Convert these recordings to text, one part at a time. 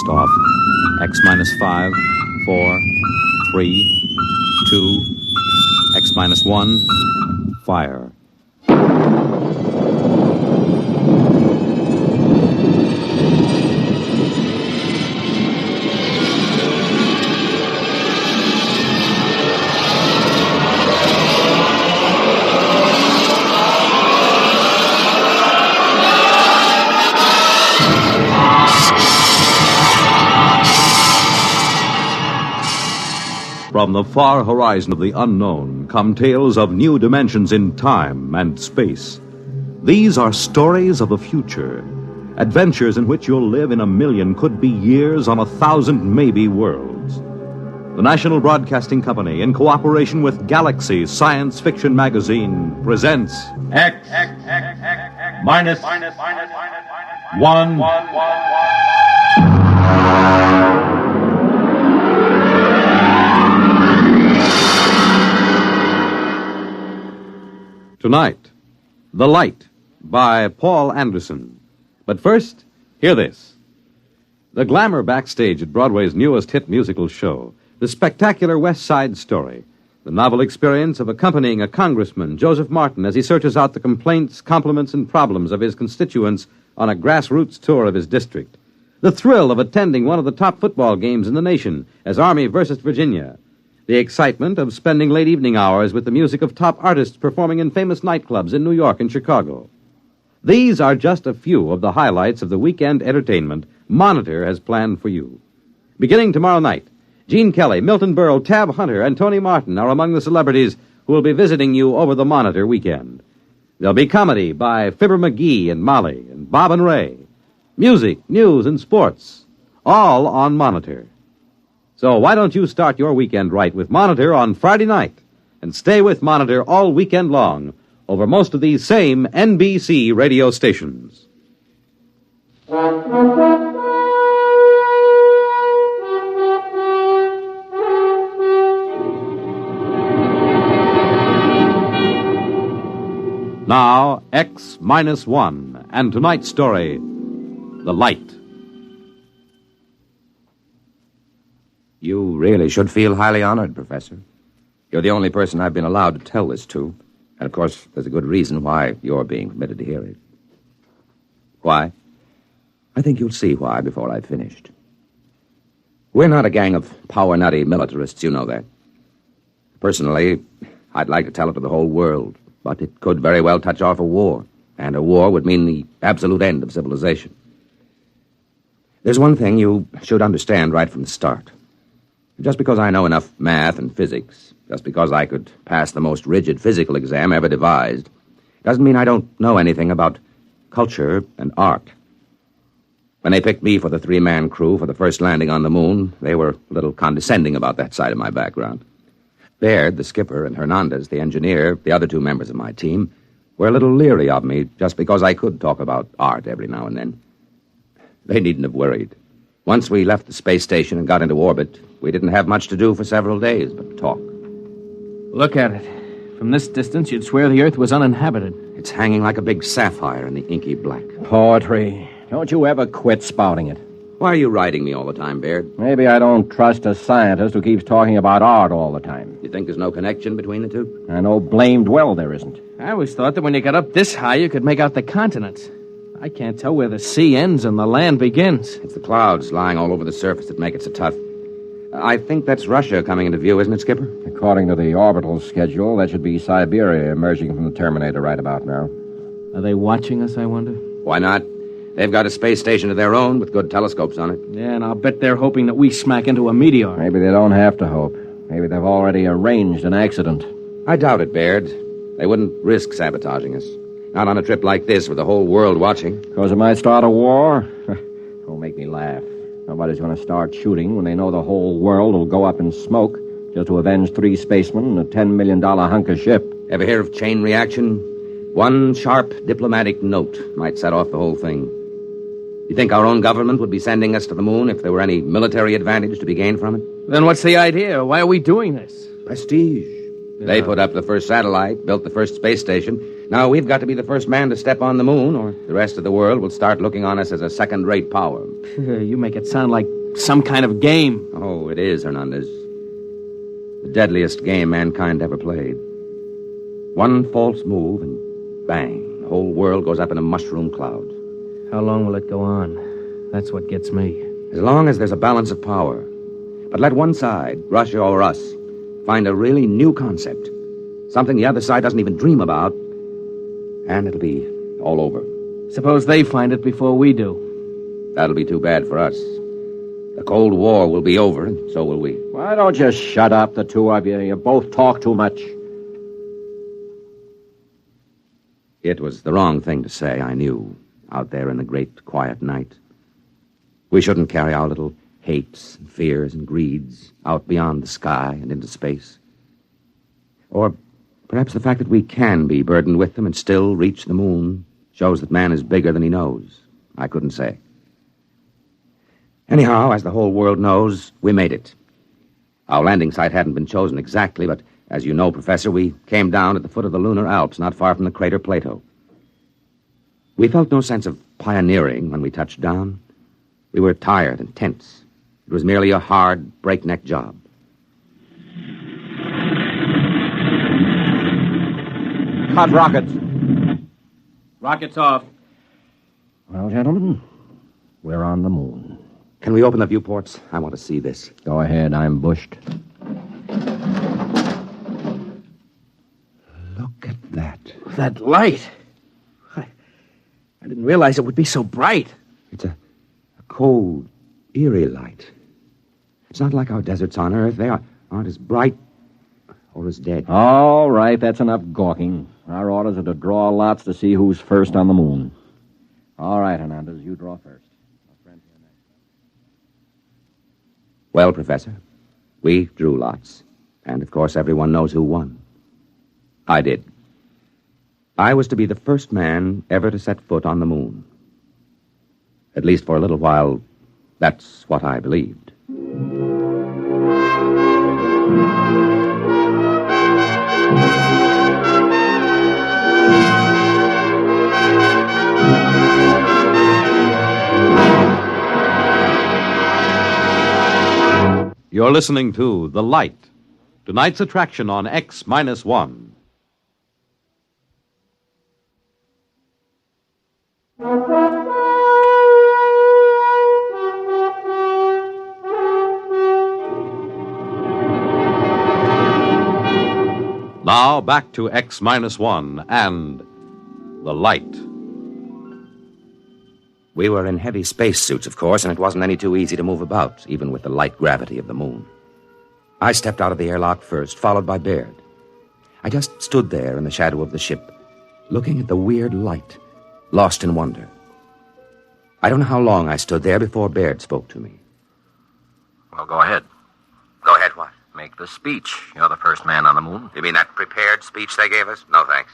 Liftoff. X minus 5, 4, 3, 2, X minus 1, fire. From the far horizon of the unknown come tales of new dimensions in time and space. These are stories of the future, adventures in which you'll live in a million, could be years, on 1,000 maybe worlds. The National Broadcasting Company, in cooperation with Galaxy Science Fiction Magazine, presents X minus 1. Tonight, The Light by Paul Anderson. But first, hear this. The glamour backstage at Broadway's newest hit musical show, the spectacular West Side Story, the novel experience of accompanying a congressman, Joseph Martin, as he searches out the complaints, compliments, and problems of his constituents on a grassroots tour of his district. The thrill of attending one of the top football games in the nation as Army versus Virginia. The excitement of spending late evening hours with the music of top artists performing in famous nightclubs in New York and Chicago. These are just a few of the highlights of the weekend entertainment Monitor has planned for you. Beginning tomorrow night, Gene Kelly, Milton Berle, Tab Hunter, and Tony Martin are among the celebrities who will be visiting you over the Monitor weekend. There'll be comedy by Fibber McGee and Molly and Bob and Ray. Music, news, and sports, all on Monitor. So why don't you start your weekend right with Monitor on Friday night and stay with Monitor all weekend long over most of these same NBC radio stations. Now, X minus 1, and tonight's story, The Light. You really should feel highly honored, Professor. You're the only person I've been allowed to tell this to. And, of course, there's a good reason why you're being permitted to hear it. Why? I think you'll see why before I've finished. We're not a gang of power-nutty militarists, you know that. Personally, I'd like to tell it to the whole world, but it could very well touch off a war, and a war would mean the absolute end of civilization. There's one thing you should understand right from the start. Just because I know enough math and physics, just because I could pass the most rigid physical exam ever devised, doesn't mean I don't know anything about culture and art. When they picked me for the three-man crew for the first landing on the moon, they were a little condescending about that side of my background. Baird, the skipper, and Hernandez, the engineer, the other two members of my team, were a little leery of me just because I could talk about art every now and then. They needn't have worried. Once we left the space station and got into orbit, we didn't have much to do for several days but talk. Look at it. From this distance, you'd swear the Earth was uninhabited. It's hanging like a big sapphire in the inky black. Poetry. Don't you ever quit spouting it. Why are you writing me all the time, Baird? Maybe I don't trust a scientist who keeps talking about art all the time. You think there's no connection between the two? I know blamed well there isn't. I always thought that when you got up this high, you could make out the continents. I can't tell where the sea ends and the land begins. It's the clouds lying all over the surface that make it so tough. I think that's Russia coming into view, isn't it, Skipper? According to the orbital schedule, that should be Siberia emerging from the Terminator right about now. Are they watching us, I wonder? Why not? They've got a space station of their own with good telescopes on it. Yeah, and I'll bet they're hoping that we smack into a meteor. Maybe they don't have to hope. Maybe they've already arranged an accident. I doubt it, Baird. They wouldn't risk sabotaging us. Not on a trip like this with the whole world watching. Because it might start a war? Don't make me laugh. Nobody's going to start shooting when they know the whole world will go up in smoke just to avenge 3 spacemen and a $10 million hunk of ship. Ever hear of chain reaction? One sharp diplomatic note might set off the whole thing. You think our own government would be sending us to the moon if there were any military advantage to be gained from it? Then what's the idea? Why are we doing this? Prestige. Yeah. They put up the first satellite, built the first space station. Now we've got to be the first man to step on the moon, or the rest of the world will start looking on us as a second-rate power. You make it sound like some kind of game. Oh, it is, Hernandez. The deadliest game mankind ever played. One false move and bang, the whole world goes up in a mushroom cloud. How long will it go on? That's what gets me. As long as there's a balance of power. But let one side, Russia or us, find a really new concept. Something the other side doesn't even dream about. And it'll be all over. Suppose they find it before we do. That'll be too bad for us. The Cold War will be over, and so will we. Why don't you shut up, the two of you? You both talk too much. It was the wrong thing to say, I knew, out there in the great quiet night. We shouldn't carry our little hates and fears and greeds out beyond the sky and into space. Or perhaps the fact that we can be burdened with them and still reach the moon shows that man is bigger than he knows. I couldn't say. Anyhow, as the whole world knows, we made it. Our landing site hadn't been chosen exactly, but as you know, Professor, we came down at the foot of the lunar Alps, not far from the crater Plato. We felt no sense of pioneering when we touched down. We were tired and tense. It was merely a hard, breakneck job. Hot rockets. Rockets off. Well, gentlemen, we're on the moon. Can we open the viewports? I want to see this. Go ahead, I'm bushed. Look at that. That light. I didn't realize it would be so bright. It's a cold, eerie light. It's not like our deserts on Earth. They aren't as bright or as dead. All right, that's enough gawking. Our orders are to draw lots to see who's first on the moon. All right, Hernandez, you draw first. Well, Professor, we drew lots. And, of course, everyone knows who won. I did. I was to be the first man ever to set foot on the moon. At least for a little while, that's what I believed. You're listening to The Light, tonight's attraction on X-1. Now back to X-1 and The Light. We were in heavy spacesuits, of course, and it wasn't any too easy to move about, even with the light gravity of the moon. I stepped out of the airlock first, followed by Baird. I just stood there in the shadow of the ship, looking at the weird light, lost in wonder. I don't know how long I stood there before Baird spoke to me. Well, go ahead. Go ahead, what? Make the speech. You're the first man on the moon. You mean that prepared speech they gave us? No, thanks.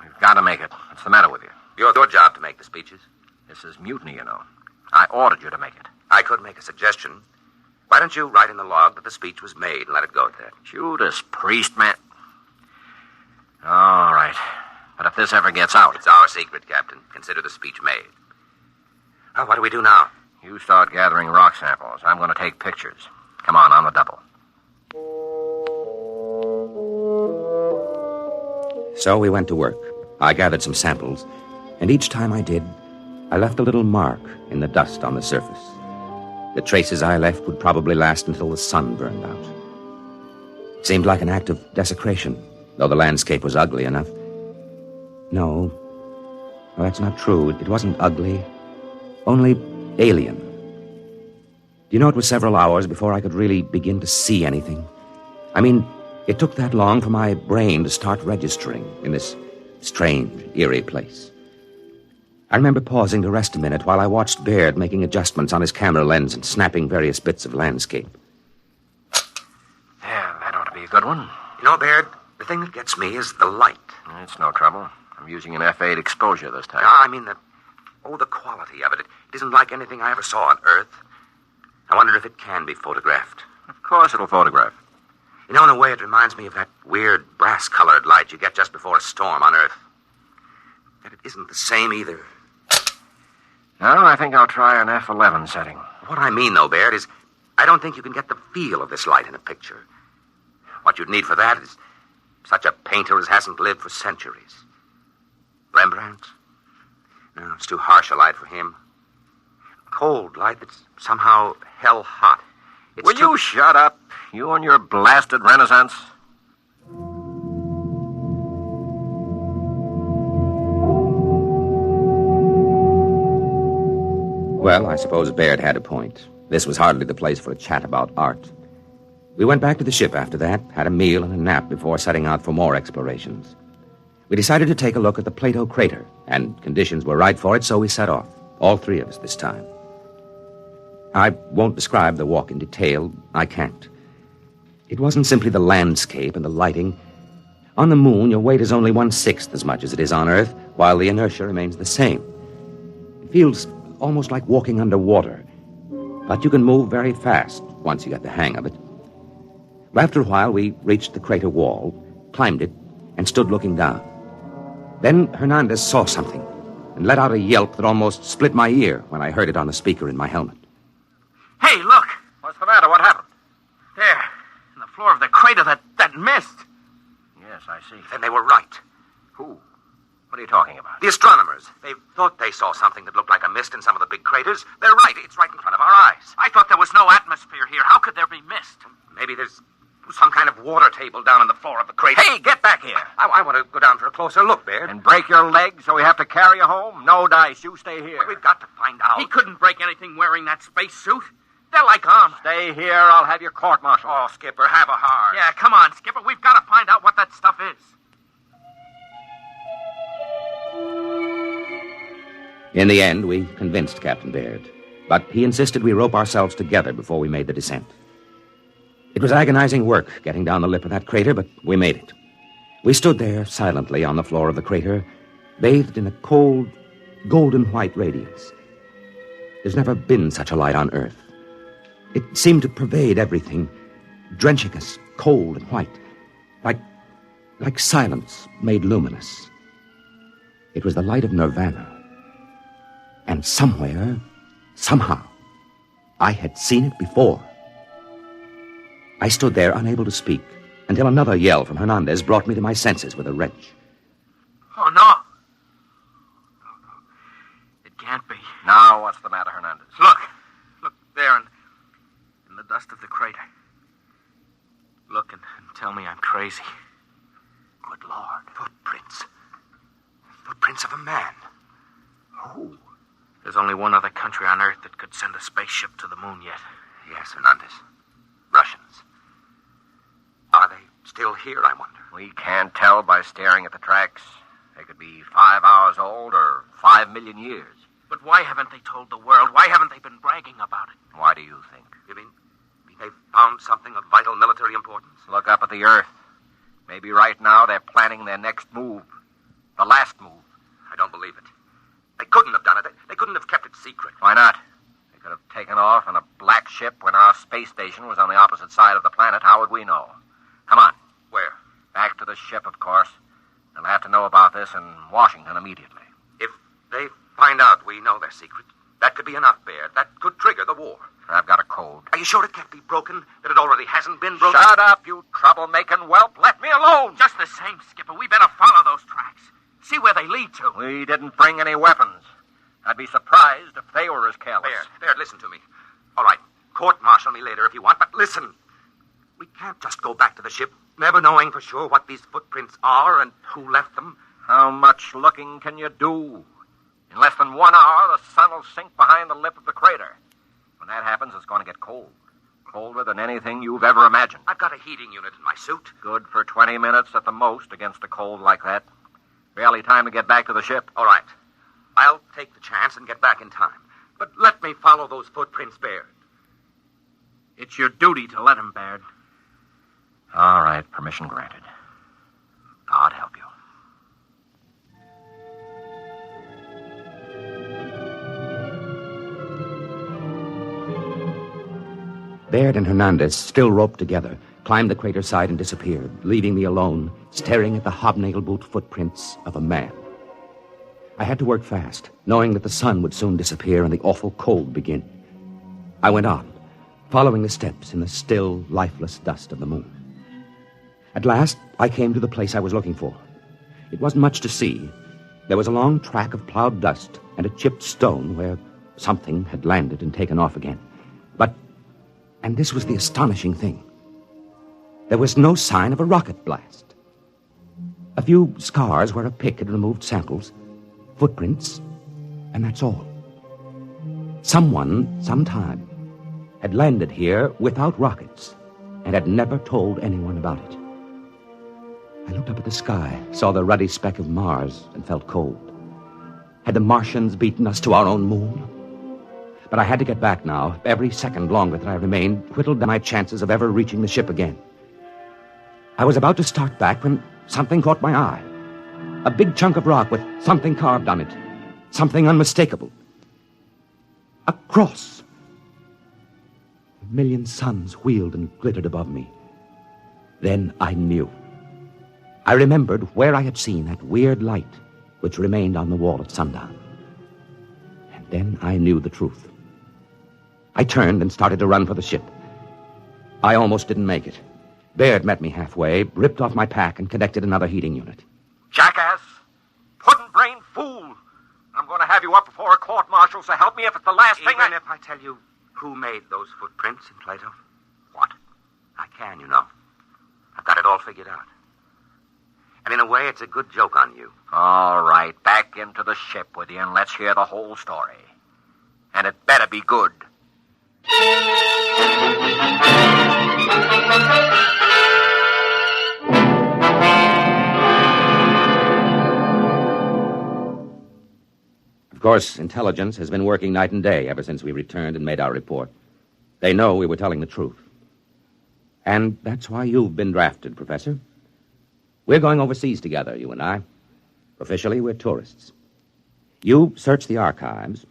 We've got to make it. What's the matter with you? Your job to make the speeches. This is mutiny, you know. I ordered you to make it. I could make a suggestion. Why don't you write in the log that the speech was made and let it go at that? Judas Priest, man. All right. But if this ever gets out... It's our secret, Captain. Consider the speech made. Well, what do we do now? You start gathering rock samples. I'm going to take pictures. Come on the double. So we went to work. I gathered some samples, and each time I did, I left a little mark in the dust on the surface. The traces I left would probably last until the sun burned out. It seemed like an act of desecration, though the landscape was ugly enough. No, that's not true. It wasn't ugly, only alien. Do you know, it was several hours before I could really begin to see anything. I mean, it took that long for my brain to start registering in this strange, eerie place. I remember pausing to rest a minute while I watched Baird making adjustments on his camera lens and snapping various bits of landscape. Yeah, that ought to be a good one. You know, Baird, the thing that gets me is the light. It's no trouble. I'm using an F8 exposure this time. I mean, the quality of it. It isn't like anything I ever saw on Earth. I wonder if it can be photographed. Of course it'll photograph. You know, in a way, it reminds me of that weird brass-colored light you get just before a storm on Earth. But it isn't the same either. No, I think I'll try an F11 setting. What I mean, though, Baird, is I don't think you can get the feel of this light in a picture. What you'd need for that is such a painter as hasn't lived for centuries. Rembrandt? No, it's too harsh a light for him. Cold light that's somehow hell hot. Will you shut up? You and your blasted Renaissance. Well, I suppose Baird had a point. This was hardly the place for a chat about art. We went back to the ship after that, had a meal and a nap before setting out for more explorations. We decided to take a look at the Plato crater, and conditions were right for it, so we set off. All three of us this time. I won't describe the walk in detail. I can't. It wasn't simply the landscape and the lighting. On the moon, your weight is only 1/6 as much as it is on Earth, while the inertia remains the same. It feels almost like walking underwater, but you can move very fast once you get the hang of it. After a while, we reached the crater wall, climbed it, and stood looking down. Then Hernandez saw something and let out a yelp that almost split my ear when I heard it on the speaker in my helmet. Hey, look! What's the matter? What happened? There, in the floor of the crater, that mist. Yes, I see. Then they were right. Who? What are you talking about? The astronomers. They thought they saw something that looked like a mist in some of the big craters. They're right. It's right in front of our eyes. I thought there was no atmosphere here. How could there be mist? Maybe there's some kind of water table down on the floor of the crater. Hey, get back here! I want to go down for a closer look, Baird. And break your leg so we have to carry you home? No dice. You stay here. We've got to find out. He couldn't break anything wearing that spacesuit. They're like armor. Stay here. I'll have your court-martial. Oh, Skipper, have a heart. Yeah, come on, Skipper. We've got to find out what that stuff is. In the end, we convinced Captain Baird, but he insisted we rope ourselves together before we made the descent. It was agonizing work getting down the lip of that crater, but we made it. We stood there silently on the floor of the crater, bathed in a cold, golden-white radiance. There's never been such a light on Earth. It seemed to pervade everything, drenching us cold and white, like silence made luminous. It was the light of nirvana. And somewhere, somehow, I had seen it before. I stood there unable to speak until another yell from Hernandez brought me to my senses with a wrench. Oh, no. It can't be. Now, what's the matter, Hernandez? Look there in the dust of the crater. Look and tell me I'm crazy. Good Lord. Footprints of a man. Who? There's only one other country on Earth that could send a spaceship to the moon yet. Yes, Hernandez. Russians. Are they still here, I wonder? We can't tell by staring at the tracks. They could be 5 hours old or 5 million years. But why haven't they told the world? Why haven't they been bragging about it? Why do you think? You mean they've found something of vital military importance? Look up at the Earth. Maybe right now they're planning their next move. The last move. I don't believe it. They couldn't have done it. They couldn't have kept it secret. Why not? They could have taken off in a black ship when our space station was on the opposite side of the planet. How would we know? Come on. Where? Back to the ship, of course. They'll have to know about this in Washington immediately. If they find out we know their secret, that could be enough, Baird. That could trigger the war. I've got a code. Are you sure it can't be broken? That it already hasn't been broken? Shut up, you trouble-making whelp. Let me alone. Just the same, Skipper, we better follow those tracks. See where they lead to. We didn't bring any weapons. I'd be surprised if they were as careless. Baird, listen to me. All right, court-martial me later if you want, but listen. We can't just go back to the ship, never knowing for sure what these footprints are and who left them. How much looking can you do? In less than 1 hour, the sun will sink behind the lip of the crater. When that happens, it's going to get cold. Colder than anything you've ever imagined. I've got a heating unit in my suit. Good for 20 minutes at the most against a cold like that. Barely time to get back to the ship. All right. I'll take the chance and get back in time. But let me follow those footprints, Baird. It's your duty to let him, Baird. All right, permission granted. God help you. Baird and Hernandez, still roped together, climbed the crater side and disappeared, leaving me alone, staring at the hobnail boot footprints of a man. I had to work fast, knowing that the sun would soon disappear and the awful cold begin. I went on, following the steps in the still, lifeless dust of the moon. At last, I came to the place I was looking for. It wasn't much to see. There was a long track of plowed dust and a chipped stone where something had landed and taken off again. And this was the astonishing thing, there was no sign of a rocket blast. A few scars where a pick had removed samples, footprints, and that's all. Someone, sometime, had landed here without rockets and had never told anyone about it. I looked up at the sky, saw the ruddy speck of Mars, and felt cold. Had the Martians beaten us to our own moon? But I had to get back now. Every second longer that I remained whittled down my chances of ever reaching the ship again. I was about to start back when something caught my eye. A big chunk of rock with something carved on it. Something unmistakable. A cross. A million suns wheeled and glittered above me. Then I knew. I remembered where I had seen that weird light which remained on the wall at sundown. And then I knew the truth. I turned and started to run for the ship. I almost didn't make it. Baird met me halfway, ripped off my pack, and connected another heating unit. Jackass! Puddin'-brained fool! I'm going to have you up before a court-martial, so help me if it's the last thing Even if I tell you who made those footprints in Plato? What? I can, you know. I've got it all figured out. And in a way, it's a good joke on you. All right, back into the ship with you, and let's hear the whole story. And it better be good. Of course, intelligence has been working night and day ever since we returned and made our report. They know we were telling the truth. And that's why you've been drafted, Professor. We're going overseas together, you and I. Officially, we're tourists. You search the archives,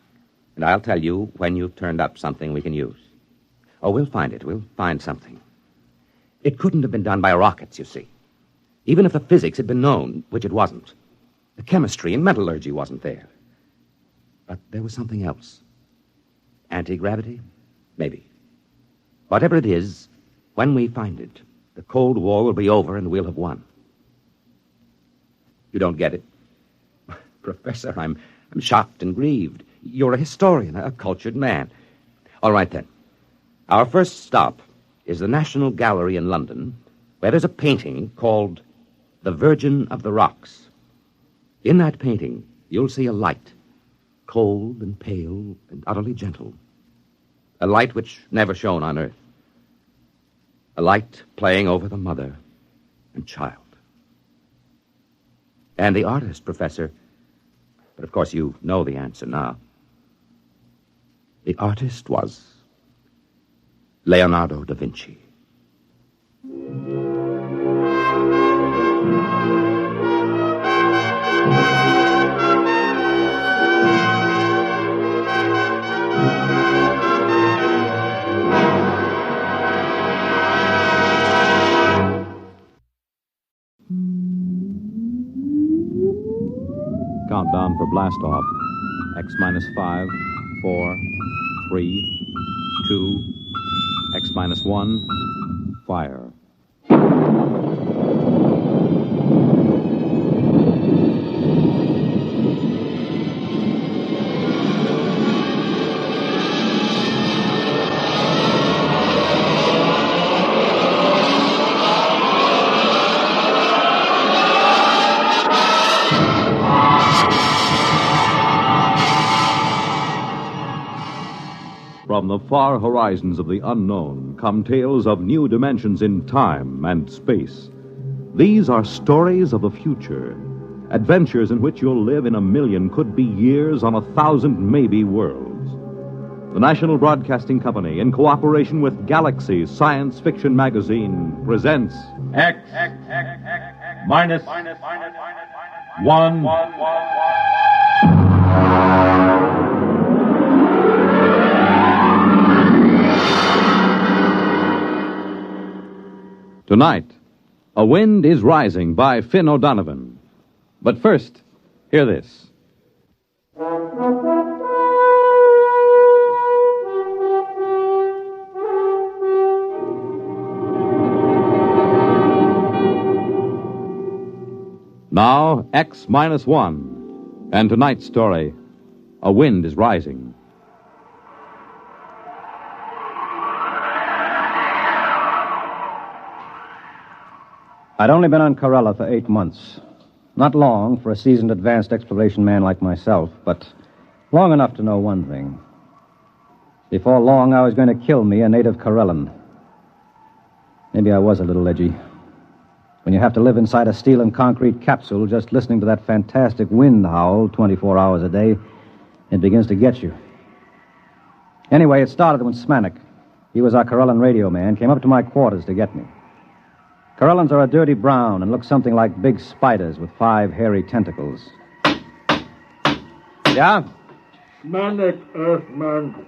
and I'll tell you when you've turned up something we can use. Oh, we'll find it. We'll find something. It couldn't have been done by rockets, you see. Even if the physics had been known, which it wasn't. The chemistry and metallurgy wasn't there. But there was something else. Anti-gravity? Maybe. Whatever it is, when we find it, the Cold War will be over and we'll have won. You don't get it? Professor, I'm shocked and grieved. You're a historian, a cultured man. All right, then. Our first stop is the National Gallery in London, where there's a painting called The Virgin of the Rocks. In that painting, you'll see a light, cold and pale and utterly gentle. A light which never shone on Earth. A light playing over the mother and child. And the artist, Professor, but of course you know the answer now. The artist was Leonardo da Vinci. Countdown for blast off. X minus 5, 4, 3, 2, X minus 1, fire. From the far horizons of the unknown come tales of new dimensions in time and space. These are stories of the future, adventures in which you'll live in a million, could be years, on 1,000 maybe worlds. The National Broadcasting Company, in cooperation with Galaxy Science Fiction Magazine, presents X minus 1. Tonight, A Wind is Rising by Finn O'Donovan. But first, hear this. Now, X minus 1. And tonight's story, A Wind is Rising. I'd only been on Corella for 8 months. Not long for a seasoned advanced exploration man like myself, but long enough to know one thing. Before long, I was going to kill me a native Corellan. Maybe I was a little edgy. When you have to live inside a steel and concrete capsule just listening to that fantastic wind howl 24 hours a day, it begins to get you. Anyway, it started when Smanik, he was our Corellan radio man, came up to my quarters to get me. Corellans are a dirty brown and look something like big spiders with 5 hairy tentacles. Yeah? Smanik, Earthman.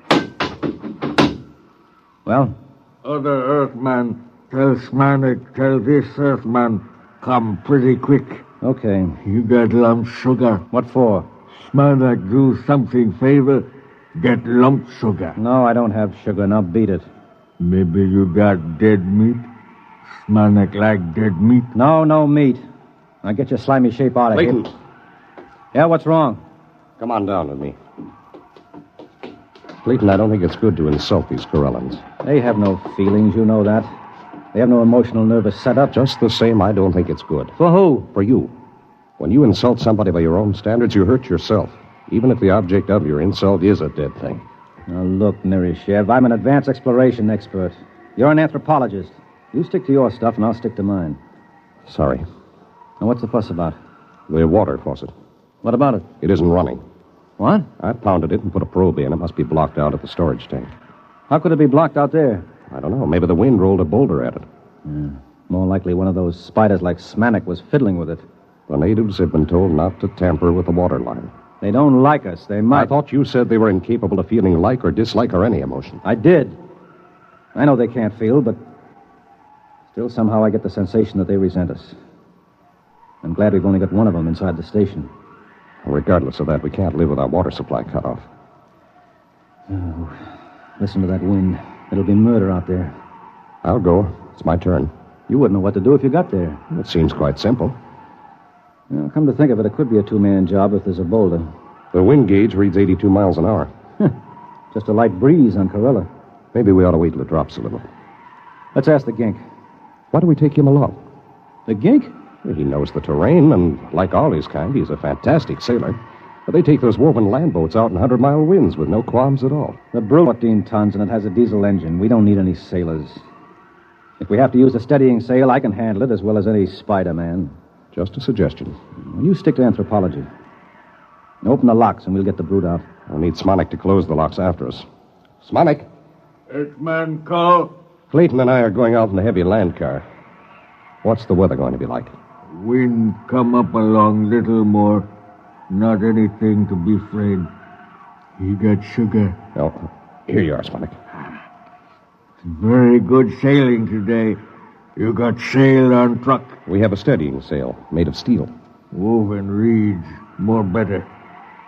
Well? Other Earthman. Tell Smanik, tell this Earthman, come pretty quick. Okay. You got lump sugar. What for? Smanik, do something favor. Get lump sugar. No, I don't have sugar. Now beat it. Maybe you got dead meat? Smanik like dead meat? No meat. Now get your slimy shape out of here. Clayton. Yeah, what's wrong? Come on down with me. Clayton, I don't think it's good to insult these Corellans. They have no feelings, you know that. They have no emotional nervous setup. Just the same, I don't think it's good. For who? For you. When you insult somebody by your own standards, you hurt yourself. Even if the object of your insult is a dead thing. Now, look, Mirishev, I'm an advanced exploration expert. You're an anthropologist. You stick to your stuff, and I'll stick to mine. Sorry. Now, what's the fuss about? The water faucet. What about it? It isn't running. What? I pounded it and put a probe in. It must be blocked out at the storage tank. How could it be blocked out there? I don't know. Maybe the wind rolled a boulder at it. Yeah. More likely one of those spiders like Smanik was fiddling with it. The natives have been told not to tamper with the water line. They don't like us. They might. I thought you said they were incapable of feeling like or dislike or any emotion. I did. I know they can't feel, but still somehow I get the sensation that they resent us. I'm glad we've only got one of them inside the station. Regardless of that, we can't live with our water supply cut off. Oh, listen to that wind. It'll be murder out there. I'll go. It's my turn. You wouldn't know what to do if you got there. It seems quite simple. Well, come to think of it, it could be a 2-man job if there's a boulder. The wind gauge reads 82 miles an hour. Just a light breeze on Corella. Maybe we ought to wait till it drops a little. Let's ask the gink. Why do we take him along? The gink? He knows the terrain, and like all his kind, he's a fantastic sailor. But they take those woven land boats out in 100-mile winds with no qualms at all. The Brute 14 tons, and it has a diesel engine. We don't need any sailors. If we have to use a steadying sail, I can handle it as well as any Spider-Man. Just a suggestion. You stick to anthropology. Open the locks, and we'll get the Brute out. I'll need Smanik to close the locks after us. Smanik? Earthman, call. Clayton and I are going out in the heavy land car. What's the weather going to be like? Wind come up along little more. Not anything to be afraid. You got sugar. Oh, here you are, Smanik. Very good sailing today. You got sail on truck. We have a steadying sail made of steel. Woven reeds. More better.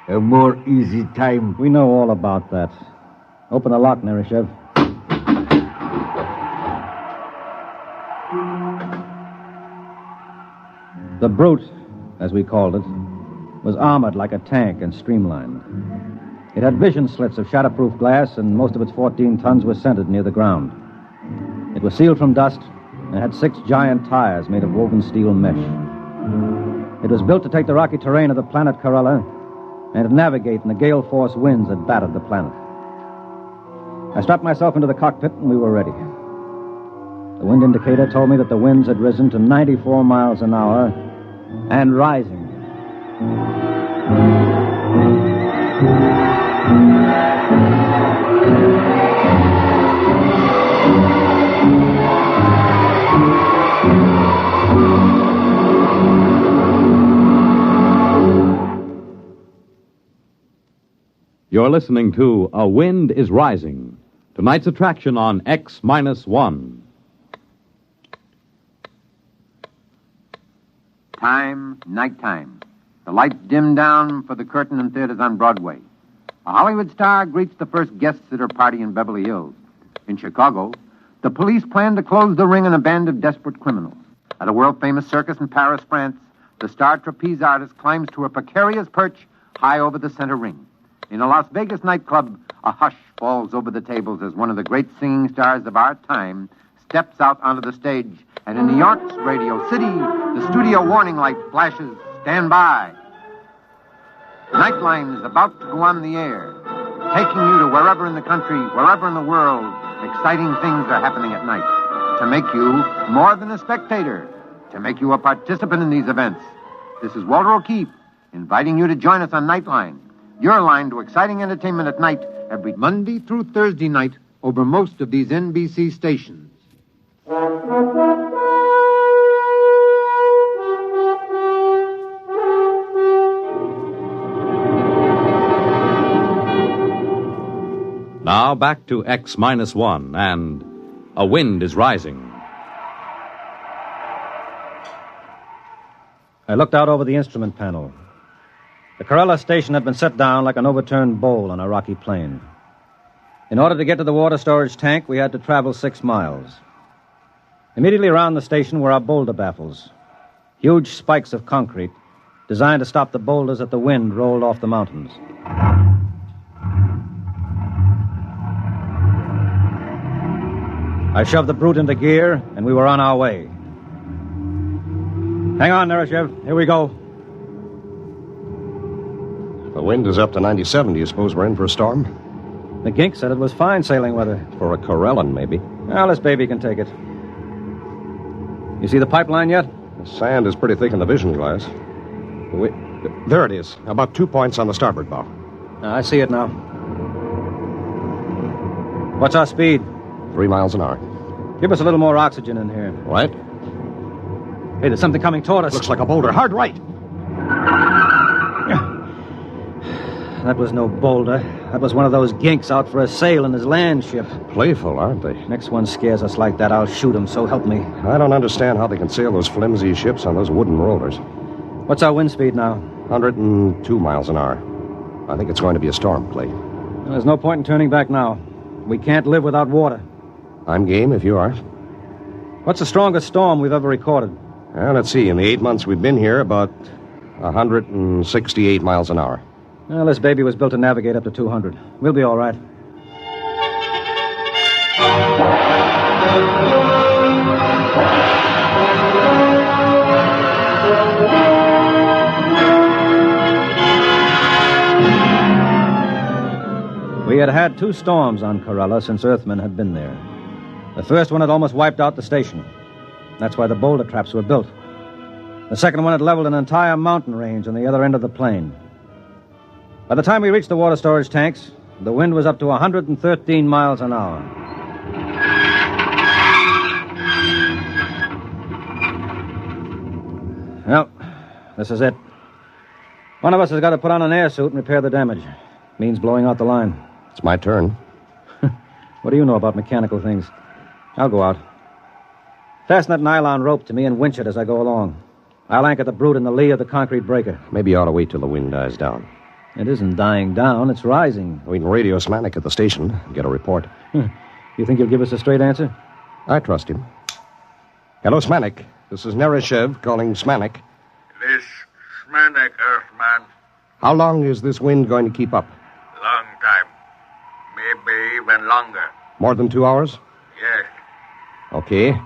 A more easy time. We know all about that. Open the lock, Nerishev. The Brute, as we called it, was armored like a tank and streamlined. It had vision slits of shatterproof glass, and most of its 14 tons were centered near the ground. It was sealed from dust and had 6 giant tires made of woven steel mesh. It was built to take the rocky terrain of the planet Corella and to navigate in the gale-force winds that battered the planet. I strapped myself into the cockpit, and we were ready. The wind indicator told me that the winds had risen to 94 miles an hour and rising. You're listening to A Wind is Rising, tonight's attraction on X-1. Time, nighttime. The lights dim down for the curtain in theaters on Broadway. A Hollywood star greets the first guests at her party in Beverly Hills. In Chicago, the police plan to close the ring on a band of desperate criminals. At a world-famous circus in Paris, France, the star trapeze artist climbs to a precarious perch high over the center ring. In a Las Vegas nightclub, a hush falls over the tables as one of the great singing stars of our time steps out onto the stage, and in New York's Radio City, the studio warning light flashes, "Stand by." Nightline is about to go on the air, taking you to wherever in the country, wherever in the world, exciting things are happening at night, to make you more than a spectator, to make you a participant in these events. This is Walter O'Keefe, inviting you to join us on Nightline, your line to exciting entertainment at night, every Monday through Thursday night over most of these NBC stations. Now back to X-1, and a wind is rising. I looked out over the instrument panel. The Corella station had been set down like an overturned bowl on a rocky plain. In order to get to the water storage tank, we had to travel 6 miles. Immediately around the station were our boulder baffles, huge spikes of concrete designed to stop the boulders that the wind rolled off the mountains. I shoved the brute into gear, and we were on our way. Hang on, Nereshev. Here we go. The wind is up to 97. Do you suppose we're in for a storm? The gink said it was fine sailing weather. For a Corellan, maybe. Well, this baby can take it. You see the pipeline yet? The sand is pretty thick in the vision glass. There it is. About 2 points on the starboard bow. I see it now. What's our speed? 3 miles an hour. Give us a little more oxygen in here. Right? Hey, there's something coming toward us. Looks like a boulder. Hard right. That was no boulder. That was one of those ginks out for a sail in his land ship. Playful, aren't they? Next one scares us like that, I'll shoot him, so help me. I don't understand how they can sail those flimsy ships on those wooden rollers. What's our wind speed now? 102 miles an hour. I think it's going to be a storm, Clay. Well, there's no point in turning back now. We can't live without water. I'm game if you are. What's the strongest storm we've ever recorded? Well, let's see. In the 8 months we've been here, about 168 miles an hour. Well, this baby was built to navigate up to 200. We'll be all right. We had had 2 storms on Corella since Earthmen had been there. The first one had almost wiped out the station. That's why the boulder traps were built. The second one had leveled an entire mountain range on the other end of the plain. By the time we reached the water storage tanks, the wind was up to 113 miles an hour. Well, this is it. One of us has got to put on an air suit and repair the damage. Means blowing out the line. It's my turn. What do you know about mechanical things? I'll go out. Fasten that nylon rope to me and winch it as I go along. I'll anchor the brute in the lee of the concrete breaker. Maybe you ought to wait till the wind dies down. It isn't dying down, it's rising. We can radio Smanik at the station and get a report. You think he'll give us a straight answer? I trust him. Hello, Smanik. This is Nereshev calling Smanik. This Smanik, Earthman. How long is this wind going to keep up? Long time. Maybe even longer. More than 2 hours? Yes. Okay.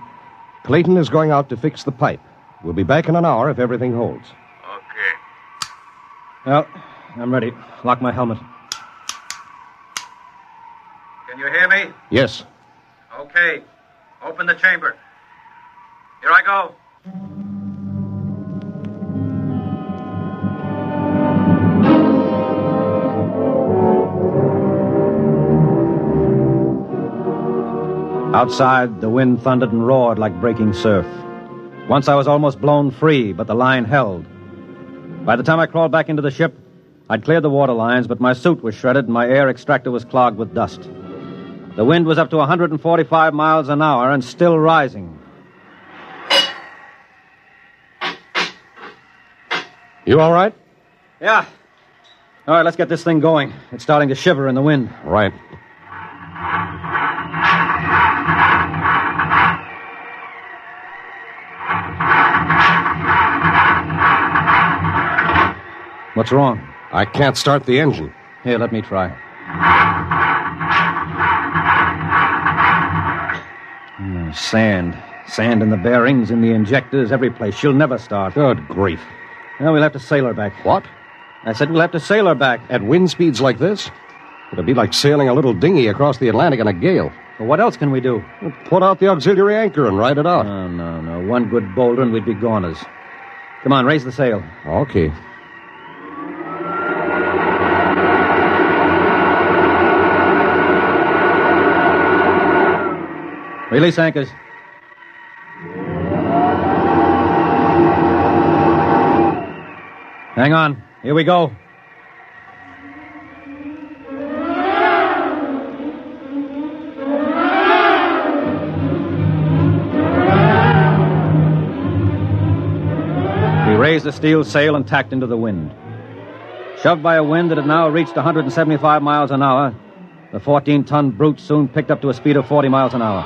Clayton is going out to fix the pipe. We'll be back in an hour if everything holds. Okay. Well, I'm ready. Lock my helmet. Can you hear me? Yes. Okay. Open the chamber. Here I go. Outside, the wind thundered and roared like breaking surf. Once I was almost blown free, but the line held. By the time I crawled back into the ship, I'd cleared the water lines, but my suit was shredded and my air extractor was clogged with dust. The wind was up to 145 miles an hour and still rising. You all right? Yeah. All right, let's get this thing going. It's starting to shiver in the wind. Right. What's wrong? I can't start the engine. Here, let me try. Sand. Sand in the bearings, in the injectors, every place. She'll never start. Good grief. Well, we'll have to sail her back. What? I said we'll have to sail her back. At wind speeds like this? It'll be like sailing a little dinghy across the Atlantic in a gale. Well, what else can we do? We'll put out the auxiliary anchor and ride it out. No. One good boulder and we'd be goners. Come on, raise the sail. Okay. Release anchors. Hang on. Here we go. We raised the steel sail and tacked into the wind. Shoved by a wind that had now reached 175 miles an hour, the 14-ton brute soon picked up to a speed of 40 miles an hour.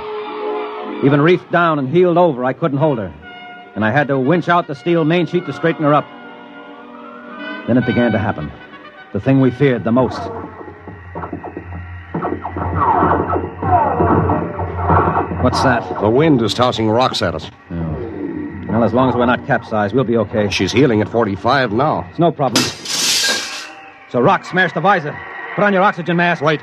Even reefed down and heeled over, I couldn't hold her, and I had to winch out the steel main sheet to straighten her up. Then it began to happen. The thing we feared the most. What's that? The wind is tossing rocks at us. Oh. Well, as long as we're not capsized, we'll be okay. She's heeling at 45 now. It's no problem. So rock smashed the visor. Put on your oxygen mask. Wait.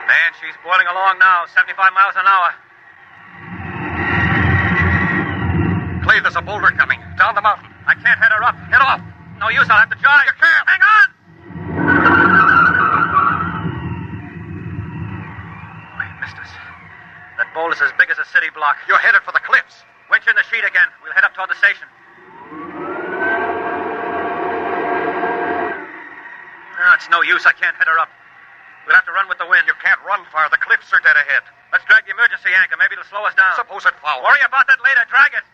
Man, she's boiling along now, 75 miles an hour. Clay, there's a boulder coming. Down the mountain. I can't head her up. Head off. No use, I'll have to jive. You can't. Hang on! Wait, misters. That boulder's as big as a city block. You're headed for the cliffs. Winch in the sheet again. We'll head up toward the station. No, it's no use. I can't head her up. We'll have to run with the wind. You can't run far. The cliffs are dead ahead. Let's drag the emergency anchor. Maybe it'll slow us down. Suppose it fouls. Worry about that later. Drag it.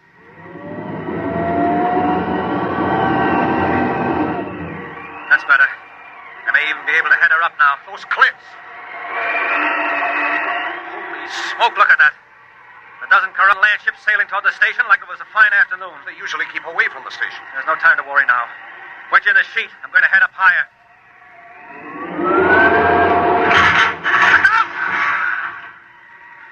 That's better. I may even be able to head her up now. Those cliffs. Holy smoke, look at that. A dozen current land ships sailing toward the station like it was a fine afternoon. They usually keep away from the station. There's no time to worry now. Winch in the sheet. I'm going to head up higher.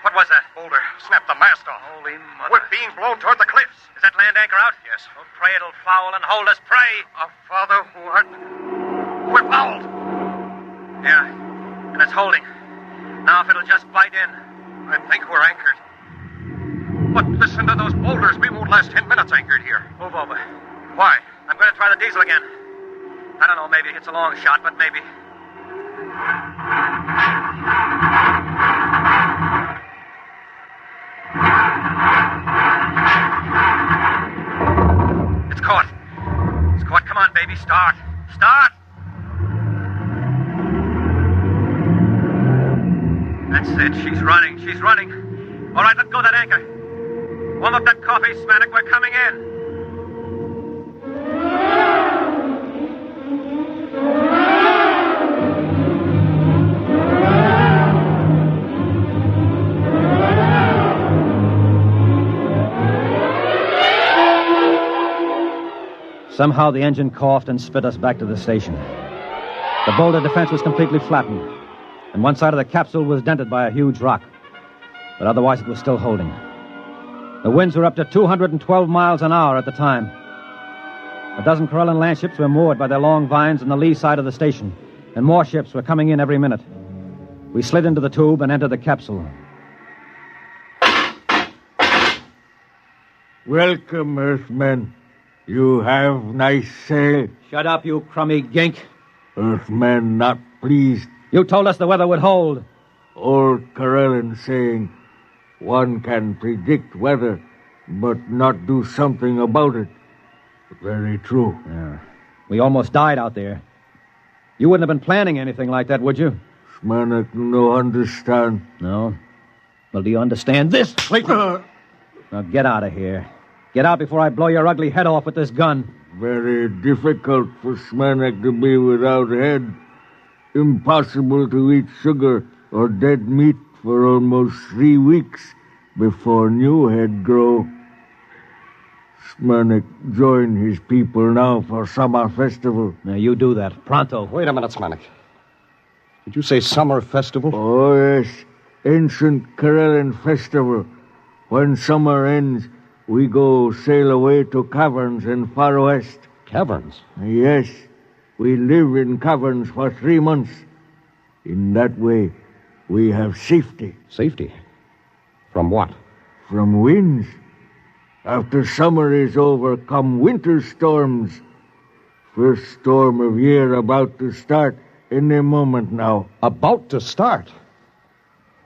What was that? Boulder. Snap the mast off. Holy mother. We're being blown toward the cliffs. Is that land anchor out? Yes. Oh, pray it'll foul and hold us. Pray. Our Father who art... We're fouled. Yeah. And it's holding. Now if it'll just bite in. I think we're anchored. But listen to those boulders. We won't last 10 minutes anchored here. Move over. Why? I'm going to try the diesel again. I don't know, maybe it's a long shot, but maybe. It's caught. It's caught. Come on, baby. Start. Start! That's it. She's running. She's running. All right, let go of that anchor. Warm up that coffee, Smanik. We're coming in. Somehow the engine coughed and spit us back to the station. The boulder defense was completely flattened, and one side of the capsule was dented by a huge rock. But otherwise it was still holding. The winds were up to 212 miles an hour at the time. A dozen Corellan land ships were moored by their long vines on the lee side of the station, and more ships were coming in every minute. We slid into the tube and entered the capsule. Welcome, Earthmen. You have nice sail. Shut up, you crummy gink. Earthmen not pleased. You told us the weather would hold. Old Corellan saying, one can predict weather, but not do something about it. Very true. Yeah. We almost died out there. You wouldn't have been planning anything like that, would you? Smanik no understand. No? Well, do you understand this? Now get out of here. Get out before I blow your ugly head off with this gun. Very difficult for Smanik to be without head. Impossible to eat sugar or dead meat for almost 3 weeks before new head grow. Smanik join his people now for summer festival. Now, you do that. Pronto. Wait a minute, Smanik. Did you say summer festival? Oh, yes. Ancient Karelian festival. When summer ends, we go sail away to caverns in far west. Caverns? Yes. We live in caverns for 3 months. In that way, we have safety. Safety? From what? From winds. After summer is over, come winter storms. First storm of year about to start any moment now. About to start?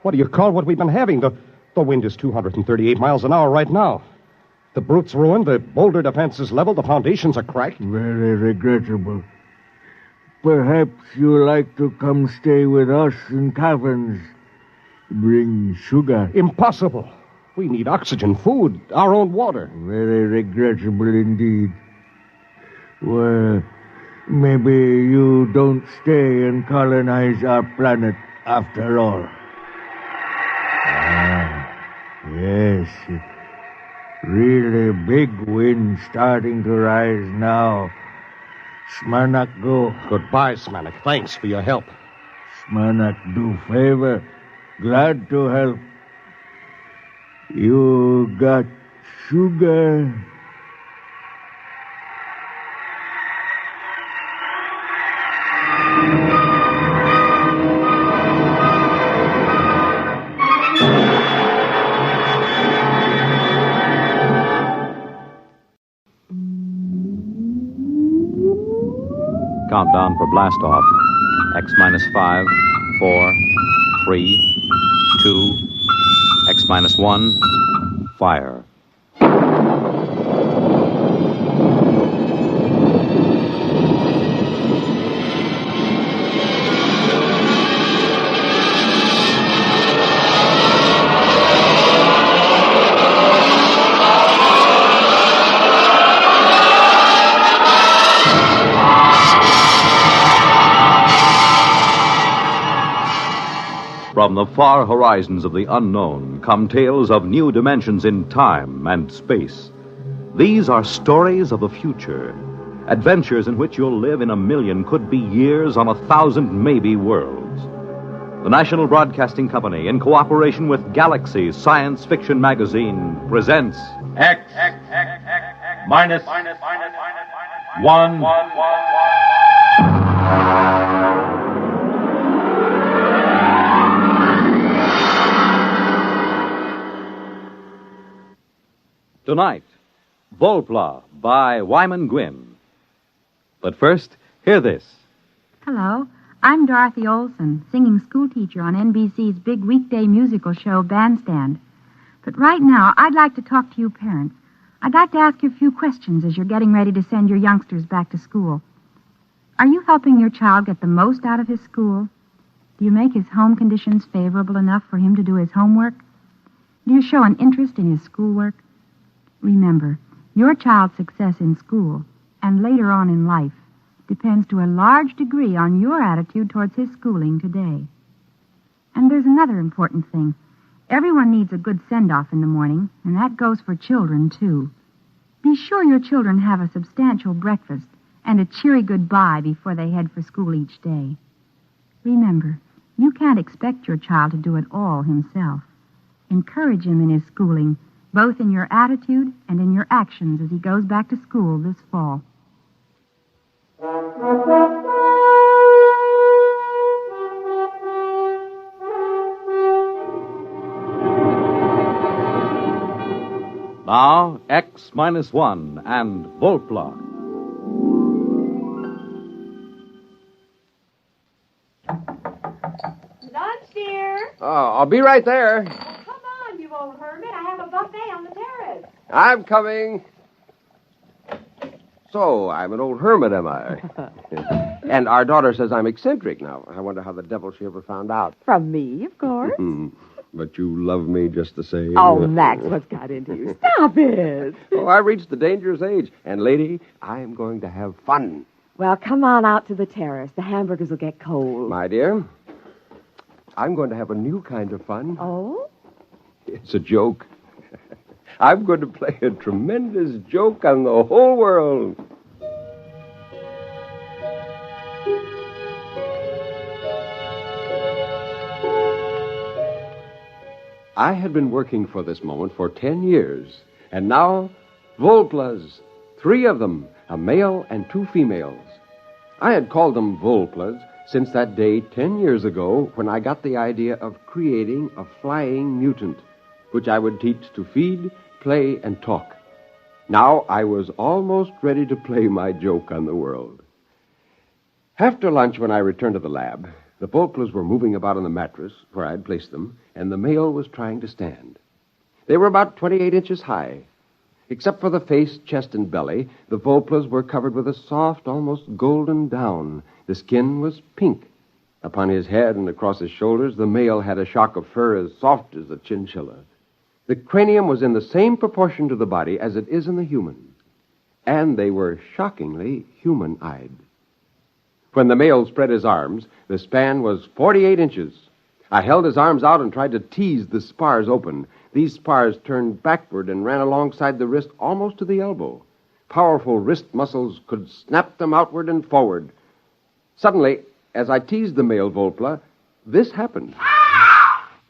What do you call what we've been having? The wind is 238 miles an hour right now. The brute's ruined, the boulder defense is leveled, the foundations are cracked. Very regrettable. Perhaps you like to come stay with us in caverns. Bring sugar. Impossible. We need oxygen, food, our own water. Very regrettable indeed. Well, maybe you don't stay and colonize our planet after all. Yes. Really big wind starting to rise now. Smanak go. Goodbye, Smanik. Thanks for your help. Smanak do favor. Glad to help. You got sugar? Countdown for blast off. X minus 5, 4, 3, 2, X minus 1, fire. From the far horizons of the unknown come tales of new dimensions in time and space. These are stories of the future, adventures in which you'll live in a million, could be years, on 1,000 maybe worlds. The National Broadcasting Company, in cooperation with Galaxy Science Fiction Magazine, presents X minus 1. Tonight, Volpla by Wyman Gwynn. But first, hear this. Hello, I'm Dorothy Olson, singing schoolteacher on NBC's big weekday musical show, Bandstand. But right now, I'd like to talk to you parents. I'd like to ask you a few questions as you're getting ready to send your youngsters back to school. Are you helping your child get the most out of his school? Do you make his home conditions favorable enough for him to do his homework? Do you show an interest in his schoolwork? Remember, your child's success in school and later on in life depends to a large degree on your attitude towards his schooling today. And there's another important thing. Everyone needs a good send-off in the morning, and that goes for children, too. Be sure your children have a substantial breakfast and a cheery goodbye before they head for school each day. Remember, you can't expect your child to do it all himself. Encourage him in his schooling, both in your attitude and in your actions as he goes back to school this fall. Now, X minus 1 and Volpla. Lunch, dear. Oh, I'll be right there. Come on, you old hermit. I have a buffet on the terrace. I'm coming. So, I'm an old hermit, am I? And our daughter says I'm eccentric now. I wonder how the devil she ever found out. From me, of course. But you love me just the same. Oh, Max, what's got into you? Stop it. Oh, I reached the dangerous age. And, lady, I'm going to have fun. Well, come on out to the terrace. The hamburgers will get cold. My dear, I'm going to have a new kind of fun. Oh? It's a joke. I'm going to play a tremendous joke on the whole world. I had been working for this moment for 10 years, and now, Volplas, 3 of them, a male and 2 females. I had called them Volplas since that day 10 years ago when I got the idea of creating a flying mutant, which I would teach to feed, play, and talk. Now I was almost ready to play my joke on the world. After lunch, when I returned to the lab, the Volplas were moving about on the mattress where I had placed them, and the male was trying to stand. They were about 28 inches high. Except for the face, chest, and belly, the Volplas were covered with a soft, almost golden down. The skin was pink. Upon his head and across his shoulders, the male had a shock of fur as soft as a chinchilla. The cranium was in the same proportion to the body as it is in the human. And they were shockingly human-eyed. When the male spread his arms, the span was 48 inches. I held his arms out and tried to tease the spars open. These spars turned backward and ran alongside the wrist almost to the elbow. Powerful wrist muscles could snap them outward and forward. Suddenly, as I teased the male Volpla, this happened.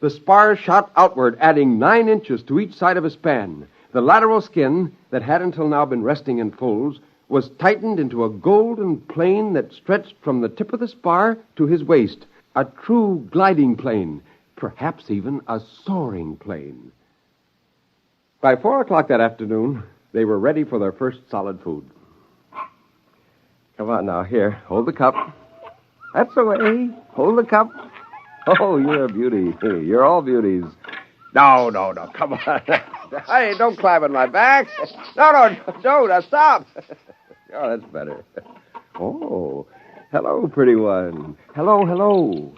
The spars shot outward, adding 9 inches to each side of a span. The lateral skin, that had until now been resting in folds, was tightened into a golden plane that stretched from the tip of the spar to his waist, a true gliding plane, perhaps even a soaring plane. By 4 o'clock that afternoon, they were ready for their first solid food. Come on now, here, hold the cup. That's the way. Hold the cup. Oh, you're a beauty. You're all beauties. No, come on. Hey, don't climb on my back. No, don't. Now, stop. Oh, that's better. Oh, hello, pretty one. Hello. Hello.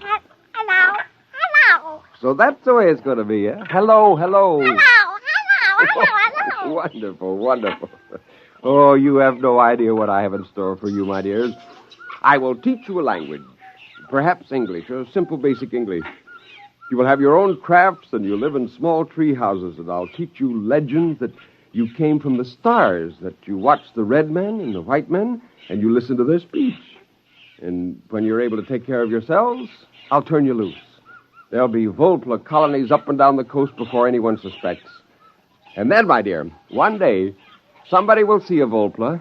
So that's the way it's going to be, eh? Hello. Hello. Wonderful. Oh, you have no idea what I have in store for you, my dears. I will teach you a language. Perhaps English, a simple basic English. You will have your own crafts, and you'll live in small tree houses, and I'll teach you legends that you came from the stars, that you watch the red men and the white men, and you listen to their speech. And when you're able to take care of yourselves, I'll turn you loose. There'll be Volpla colonies up and down the coast before anyone suspects. And then, my dear, one day, somebody will see a Volpla,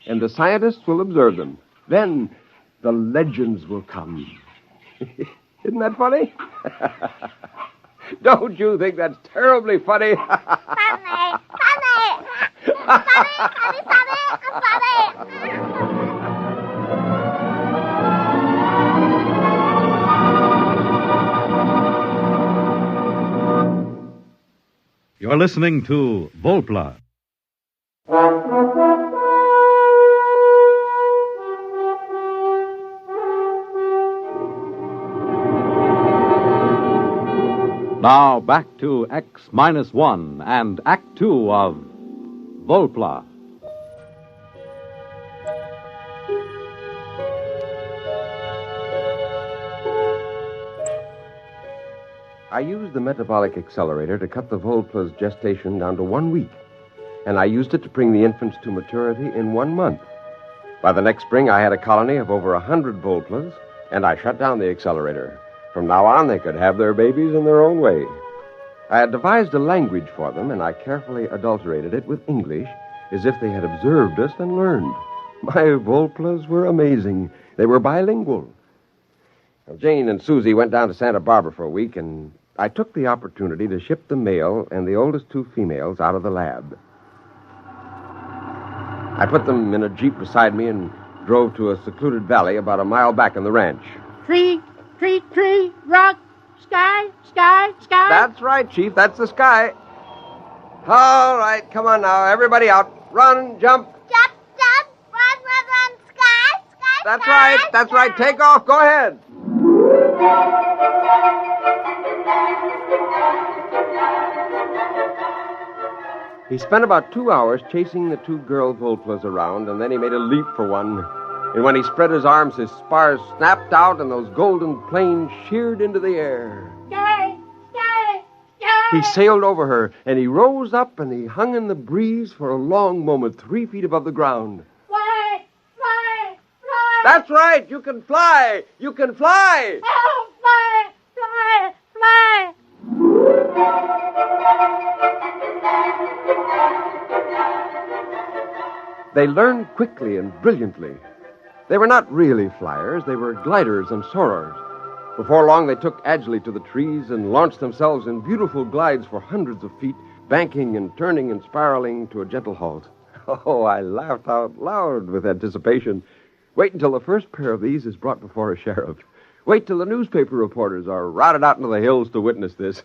and the scientists will observe them. Then the legends will come. Isn't that funny? Don't you think that's terribly funny? Funny. You're listening to Volpla. Now back to X-1 and Act 2 of Volpla. I used the metabolic accelerator to cut the Volpla's gestation down to 1 week, and I used it to bring the infants to maturity in 1 month. By the next spring, I had a colony of over 100 Volplas, and I shut down the accelerator. From now on, they could have their babies in their own way. I had devised a language for them, and I carefully adulterated it with English, as if they had observed us and learned. My Volplas were amazing. They were bilingual. Well, Jane and Susie went down to Santa Barbara for a week, and I took the opportunity to ship the male and the oldest 2 females out of the lab. I put them in a Jeep beside me and drove to a secluded valley about a mile back in the ranch. Tree, rock, sky. That's right, Chief. That's the sky. All right, come on now. Everybody out. Run, jump. Jump, run, sky. That's right. Take off. Go ahead. He spent about 2 hours chasing the 2 girl Volplas around, and then he made a leap for one. And when he spread his arms, his spars snapped out, and those golden planes sheared into the air. Sky. He sailed over her, and he rose up, and he hung in the breeze for a long moment, 3 feet above the ground. Fly! Fly! Fly! That's right! You can fly! You can fly! Oh, fly! Fly! Fly! They learned quickly and brilliantly. They were not really flyers. They were gliders and soarers. Before long, they took agilely to the trees and launched themselves in beautiful glides for hundreds of feet, banking and turning and spiraling to a gentle halt. Oh, I laughed out loud with anticipation. Wait until the first pair of these is brought before a sheriff. Wait till the newspaper reporters are routed out into the hills to witness this.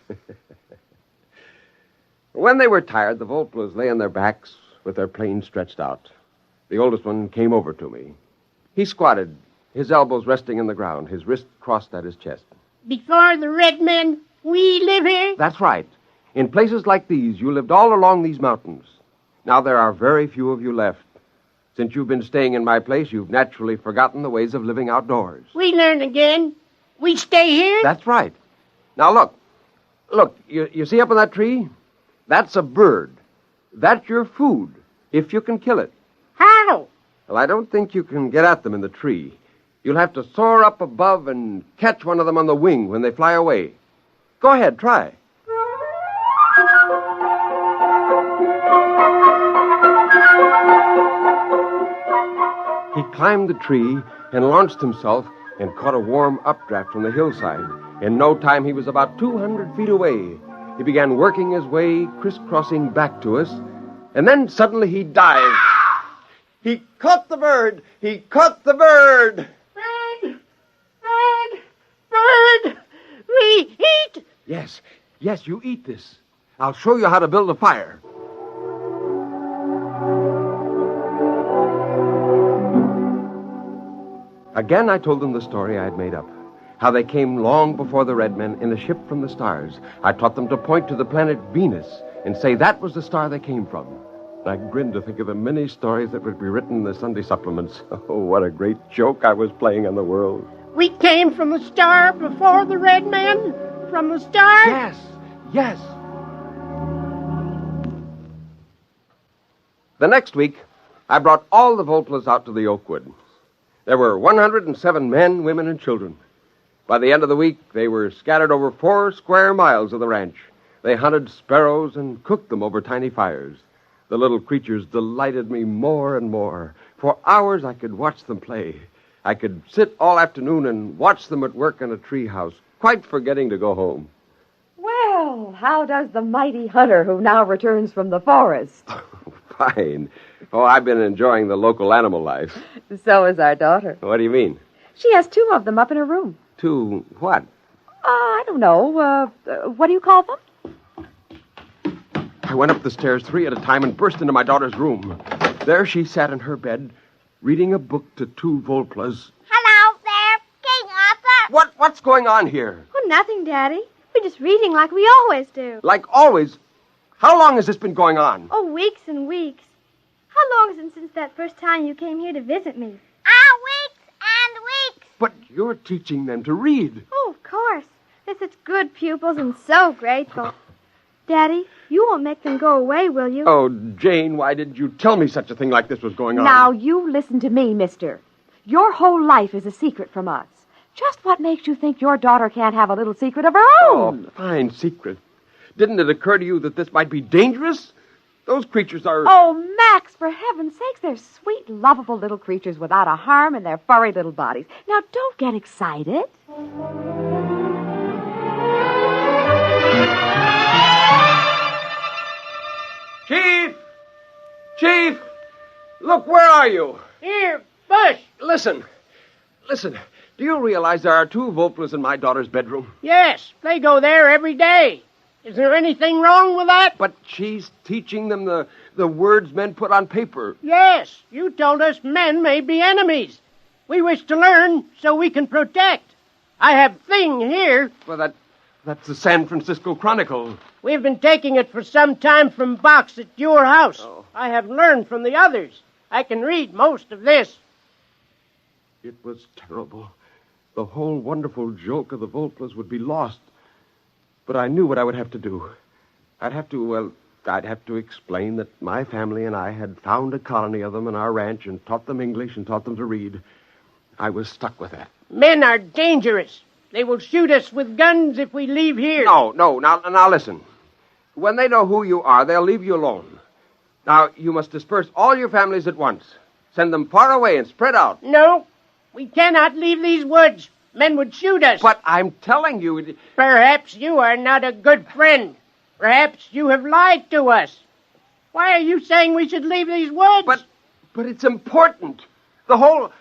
When they were tired, the Volplas lay on their backs with their planes stretched out. The oldest one came over to me. He squatted, his elbows resting in the ground, his wrist crossed at his chest. Before the red men, we live here? That's right. In places like these, you lived all along these mountains. Now there are very few of you left. Since you've been staying in my place, you've naturally forgotten the ways of living outdoors. We learn again. We stay here? That's right. Now look. Look, you see up in that tree? That's a bird. That's your food, if you can kill it. How? Well, I don't think you can get at them in the tree. You'll have to soar up above and catch one of them on the wing when they fly away. Go ahead, try. He climbed the tree and launched himself and caught a warm updraft from the hillside. In no time, he was about 200 feet away. He began working his way, crisscrossing back to us, and then suddenly he dived. He caught the bird! He caught the bird! Bird! Bird! Bird! We eat! Yes, you eat this. I'll show you how to build a fire. Again, I told them the story I had made up. How they came long before the Red Men in a ship from the stars. I taught them to point to the planet Venus and say that was the star they came from. I grinned to think of the many stories that would be written in the Sunday supplements. Oh, what a great joke I was playing on the world. We came from the star before the red men? From the star? Yes. The next week, I brought all the Volplas out to the Oakwood. There were 107 men, women, and children. By the end of the week, they were scattered over 4 square miles of the ranch. They hunted sparrows and cooked them over tiny fires. The little creatures delighted me more and more. For hours, I could watch them play. I could sit all afternoon and watch them at work in a treehouse, quite forgetting to go home. Well, how does the mighty hunter who now returns from the forest? Fine. Oh, I've been enjoying the local animal life. So is our daughter. What do you mean? She has 2 of them up in her room. 2 what? I don't know. What do you call them? I went up the stairs 3 at a time and burst into my daughter's room. There she sat in her bed, reading a book to 2 Volplas. Hello there, King Arthur. What's going on here? Oh, nothing, Daddy. We're just reading like we always do. Like always? How long has this been going on? Oh, weeks and weeks. How long is it since that first time you came here to visit me? Weeks and weeks. But you're teaching them to read. Oh, of course. They're such good pupils and so grateful. Daddy, you won't make them go away, will you? Oh, Jane, why didn't you tell me such a thing like this was going on? Now, you listen to me, mister. Your whole life is a secret from us. Just what makes you think your daughter can't have a little secret of her own? Oh, fine secret. Didn't it occur to you that this might be dangerous? Those creatures are... Oh, Max, for heaven's sakes, they're sweet, lovable little creatures without a harm in their furry little bodies. Now, don't get excited. Chief! Look, where are you? Here, Bush. Listen. Do you realize there are 2 Volplas in my daughter's bedroom? Yes, they go there every day. Is there anything wrong with that? But she's teaching them the words men put on paper. Yes, you told us men may be enemies. We wish to learn so we can protect. I have Thing here. Well, that's the San Francisco Chronicle. We've been taking it for some time from box at your house. Oh. I have learned from the others. I can read most of this. It was terrible. The whole wonderful joke of the Volplas would be lost. But I knew what I would have to do. I'd have to explain that my family and I had found a colony of them on our ranch and taught them English and taught them to read. I was stuck with that. Men are dangerous. They will shoot us with guns if we leave here. No. Now listen. When they know who you are, they'll leave you alone. Now, you must disperse all your families at once. Send them far away and spread out. No, we cannot leave these woods. Men would shoot us. But I'm telling you... Perhaps you are not a good friend. Perhaps you have lied to us. Why are you saying we should leave these woods? But it's important. The whole...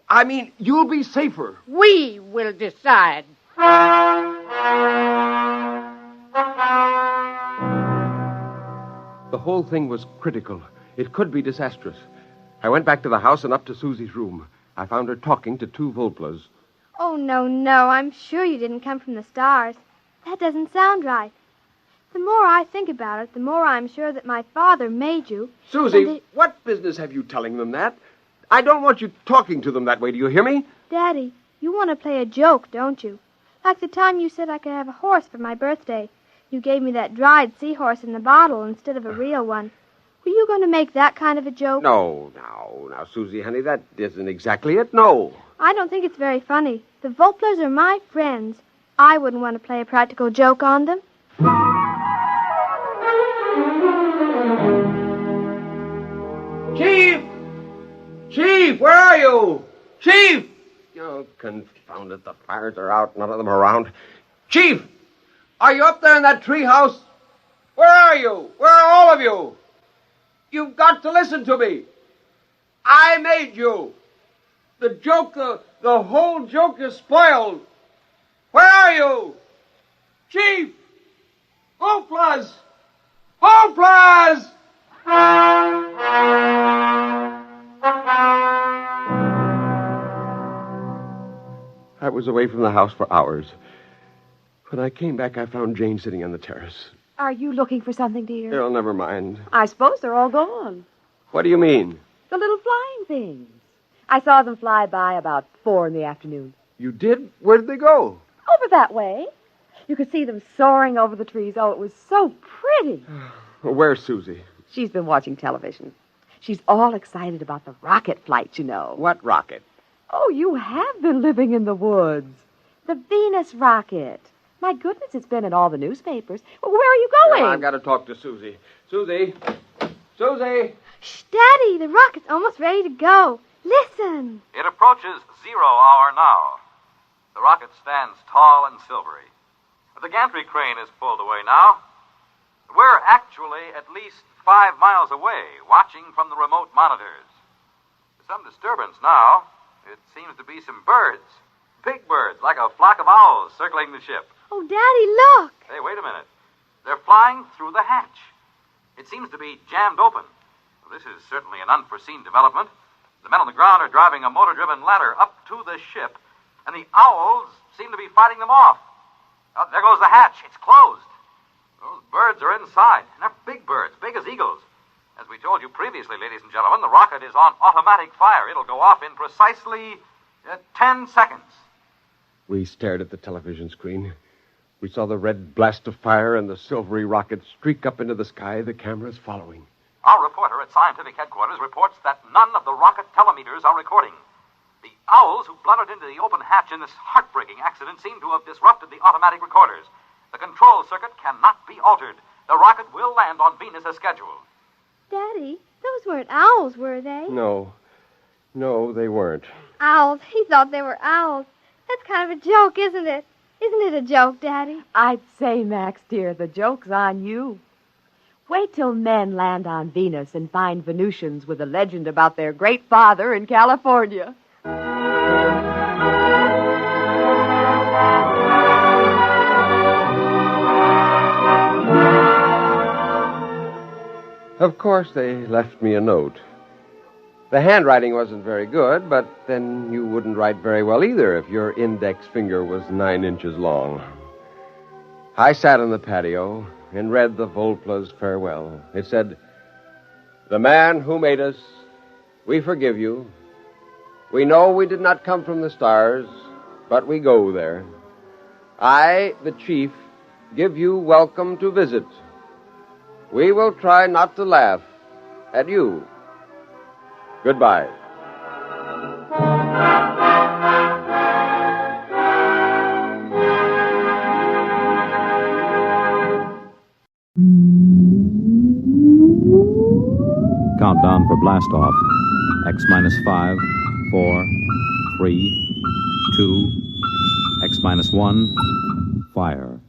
I mean, you'll be safer. We will decide. The whole thing was critical. It could be disastrous. I went back to the house and up to Susie's room. I found her talking to two Volplas. Oh, no. I'm sure you didn't come from the stars. That doesn't sound right. The more I think about it, the more I'm sure that my father made you. Susie, what business have you telling them that? I don't want you talking to them that way. Do you hear me? Daddy, you want to play a joke, don't you? Like the time you said I could have a horse for my birthday. You gave me that dried seahorse in the bottle instead of a real one. Were you going to make that kind of a joke? No, now, Susie, honey, that isn't exactly it, no. I don't think it's very funny. The Volplas are my friends. I wouldn't want to play a practical joke on them. Chief! Chief, where are you? Chief! Oh, confound it, the fires are out, none of them around. Chief! Are you up there in that treehouse? Where are you? Where are all of you? You've got to listen to me. I made you. The joke, the whole joke is spoiled. Where are you? Chief! Volplas! Volplas! I was away from the house for hours. When I came back, I found Jane sitting on the terrace. Are you looking for something, dear? Oh, never mind. I suppose they're all gone. What do you mean? The little flying things. I saw them fly by about 4 in the afternoon. You did? Where did they go? Over that way. You could see them soaring over the trees. Oh, it was so pretty. Where's Susie? She's been watching television. She's all excited about the rocket flight, you know. What rocket? Oh, you have been living in the woods. The Venus rocket. My goodness, it's been in all the newspapers. Well, where are you going? Well, I've got to talk to Susie. Susie! Susie! Shh, Daddy, the rocket's almost ready to go. Listen. It approaches 0 hour now. The rocket stands tall and silvery. The gantry crane is pulled away now. We're actually at least 5 miles away, watching from the remote monitors. There's some disturbance now. It seems to be some birds. Big birds, like a flock of owls circling the ship. Oh, Daddy, look. Hey, wait a minute. They're flying through the hatch. It seems to be jammed open. Well, this is certainly an unforeseen development. The men on the ground are driving a motor-driven ladder up to the ship, and the owls seem to be fighting them off. Oh, there goes the hatch. It's closed. Those birds are inside, and they're big birds, big as eagles. As we told you previously, ladies and gentlemen, the rocket is on automatic fire. It'll go off in precisely 10 seconds. We stared at the television screen. We saw the red blast of fire and the silvery rocket streak up into the sky, the cameras following. Our reporter at scientific headquarters reports that none of the rocket telemeters are recording. The owls who blundered into the open hatch in this heartbreaking accident seem to have disrupted the automatic recorders. The control circuit cannot be altered. The rocket will land on Venus as scheduled. Daddy, those weren't owls, were they? No, they weren't. Owls. He thought they were owls. That's kind of a joke, isn't it? Isn't it a joke, Daddy? I'd say, Max, dear, the joke's on you. Wait till men land on Venus and find Venusians with a legend about their great father in California. Of course, they left me a note. The handwriting wasn't very good, but then you wouldn't write very well either if your index finger was 9 inches long. I sat on the patio and read the Volpla's farewell. It said, "The man who made us, we forgive you. We know we did not come from the stars, but we go there. I, the chief, give you welcome to visit. We will try not to laugh at you. Goodbye. Countdown for blast off. X minus 5, 4, 3, 2, X minus 1, fire.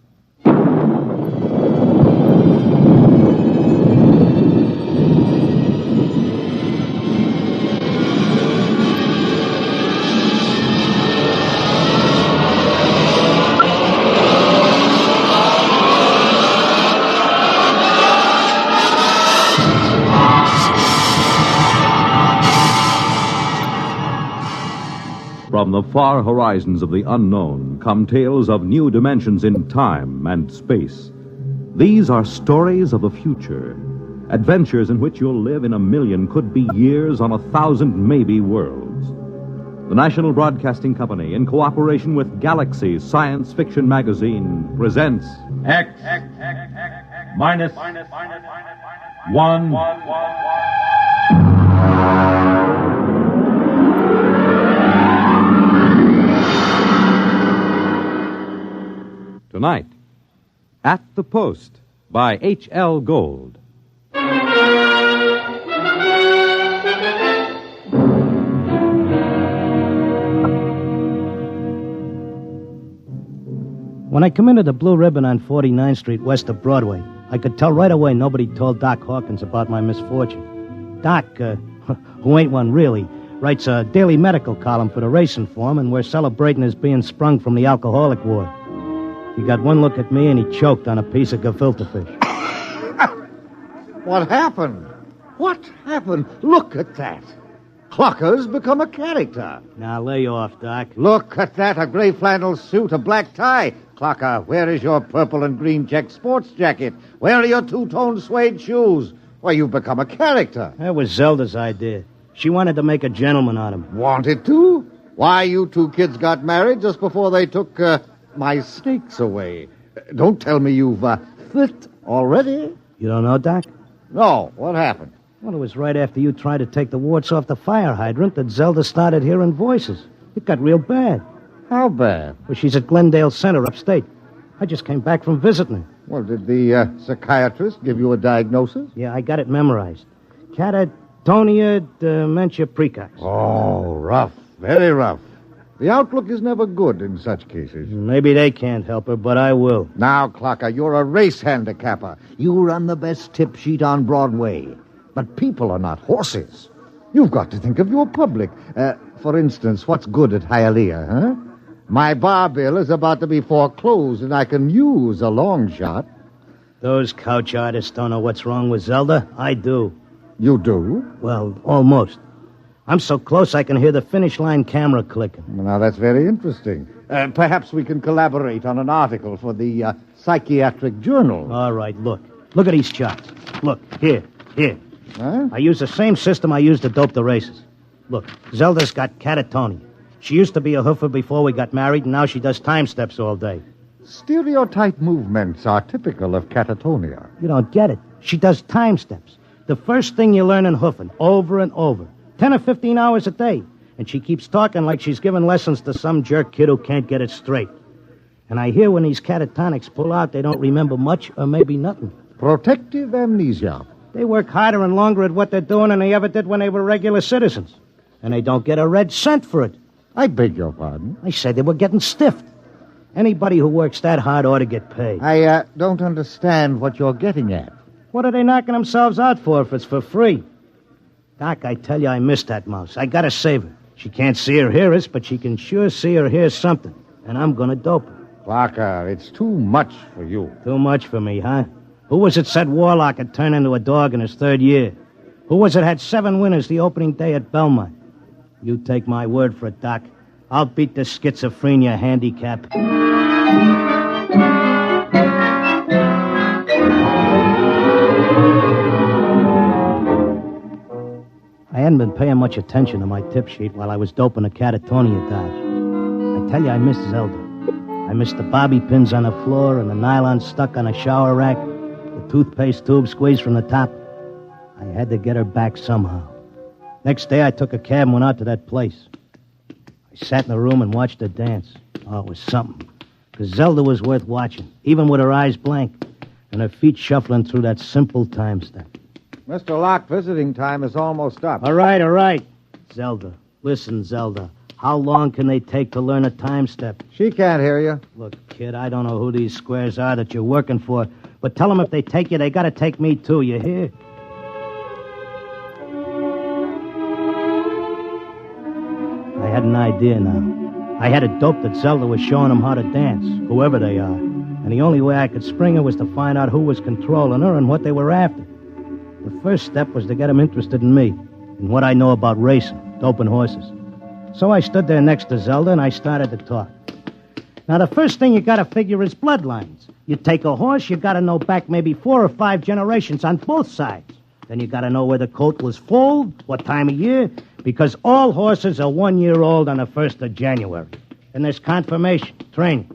From the far horizons of the unknown come tales of new dimensions in time and space. These are stories of the future, adventures in which you'll live in a million, could be years, on 1,000 maybe worlds. The National Broadcasting Company, in cooperation with Galaxy Science Fiction Magazine, presents X minus 1. Tonight, At the Post by H.L. Gold. When I come into the Blue Ribbon on 49th Street west of Broadway, I could tell right away nobody told Doc Hawkins about my misfortune. Doc, who ain't one really, writes a daily medical column for the Racing Form, and we're celebrating his being sprung from the alcoholic ward. He got one look at me and he choked on a piece of gefilte fish. What happened? What happened? Look at that. Clocker's become a character. Now, lay off, Doc. Look at that, a gray flannel suit, a black tie. Clocker, where is your purple and green check sports jacket? Where are your two-tone suede shoes? Why, you've become a character. That was Zelda's idea. She wanted to make a gentleman out of him. Wanted to? Why, you two kids got married just before they took, my snakes away. Don't tell me you've, flipped already. You don't know, Doc? No, what happened? Well, it was right after you tried to take the warts off the fire hydrant that Zelda started hearing voices. It got real bad. How bad? Well, she's at Glendale Center upstate. I just came back from visiting her. Well, did the psychiatrist give you a diagnosis? Yeah, I got it memorized. Catatonia dementia precox. Oh, rough. Very rough. The outlook is never good in such cases. Maybe they can't help her, but I will. Now, Clocker, you're a race handicapper. You run the best tip sheet on Broadway. But people are not horses. You've got to think of your public. For instance, what's good at Hialeah, huh? My bar bill is about to be foreclosed, and I can use a long shot. Those couch artists don't know what's wrong with Zelda. I do. You do? Well, almost. I'm so close I can hear the finish line camera clicking. Now, that's very interesting. Perhaps we can collaborate on an article for the Psychiatric Journal. All right, look. Look at these charts. Look, here. Huh? I use the same system I used to dope the races. Look, Zelda's got catatonia. She used to be a hoofer before we got married, and now she does time steps all day. Stereotype movements are typical of catatonia. You don't get it. She does time steps. The first thing you learn in hoofing, over and over. 10 or 15 hours a day. And she keeps talking like she's giving lessons to some jerk kid who can't get it straight. And I hear when these catatonics pull out, they don't remember much or maybe nothing. Protective amnesia. They work harder and longer at what they're doing than they ever did when they were regular citizens. And they don't get a red cent for it. I beg your pardon? I said they were getting stiffed. Anybody who works that hard ought to get paid. I don't understand what you're getting at. What are they knocking themselves out for if it's for free? Doc, I tell you, I miss that mouse. I gotta save her. She can't see or hear us, but she can sure see or hear something. And I'm gonna dope her. Clarker, it's too much for you. Too much for me, huh? Who was it said Warlock had turned into a dog in his third year? Who was it had 7 winners the opening day at Belmont? You take my word for it, Doc. I'll beat the schizophrenia handicap. I hadn't been paying much attention to my tip sheet while I was doping a catatonia dodge. I tell you, I miss Zelda. I missed the bobby pins on the floor and the nylon stuck on a shower rack, the toothpaste tube squeezed from the top. I had to get her back somehow. Next day, I took a cab and went out to that place. I sat in the room and watched her dance. Oh, it was something. Because Zelda was worth watching, even with her eyes blank and her feet shuffling through that simple time step. Mr. Locke, visiting time is almost up. All right. Zelda. Listen, Zelda. How long can they take to learn a time step? She can't hear you. Look, kid, I don't know who these squares are that you're working for, but tell them if they take you, they gotta take me too, you hear? I had an idea now. I had it doped that Zelda was showing them how to dance, whoever they are. And the only way I could spring her was to find out who was controlling her and what they were after. The first step was to get them interested in me, and what I know about racing, doping horses. So I stood there next to Zelda, and I started to talk. Now, the first thing you gotta figure is bloodlines. You take a horse, you gotta know back maybe 4 or 5 generations on both sides. Then you gotta know where the coat was foaled, what time of year, because all horses are 1 year old on the 1st of January. And there's confirmation, training.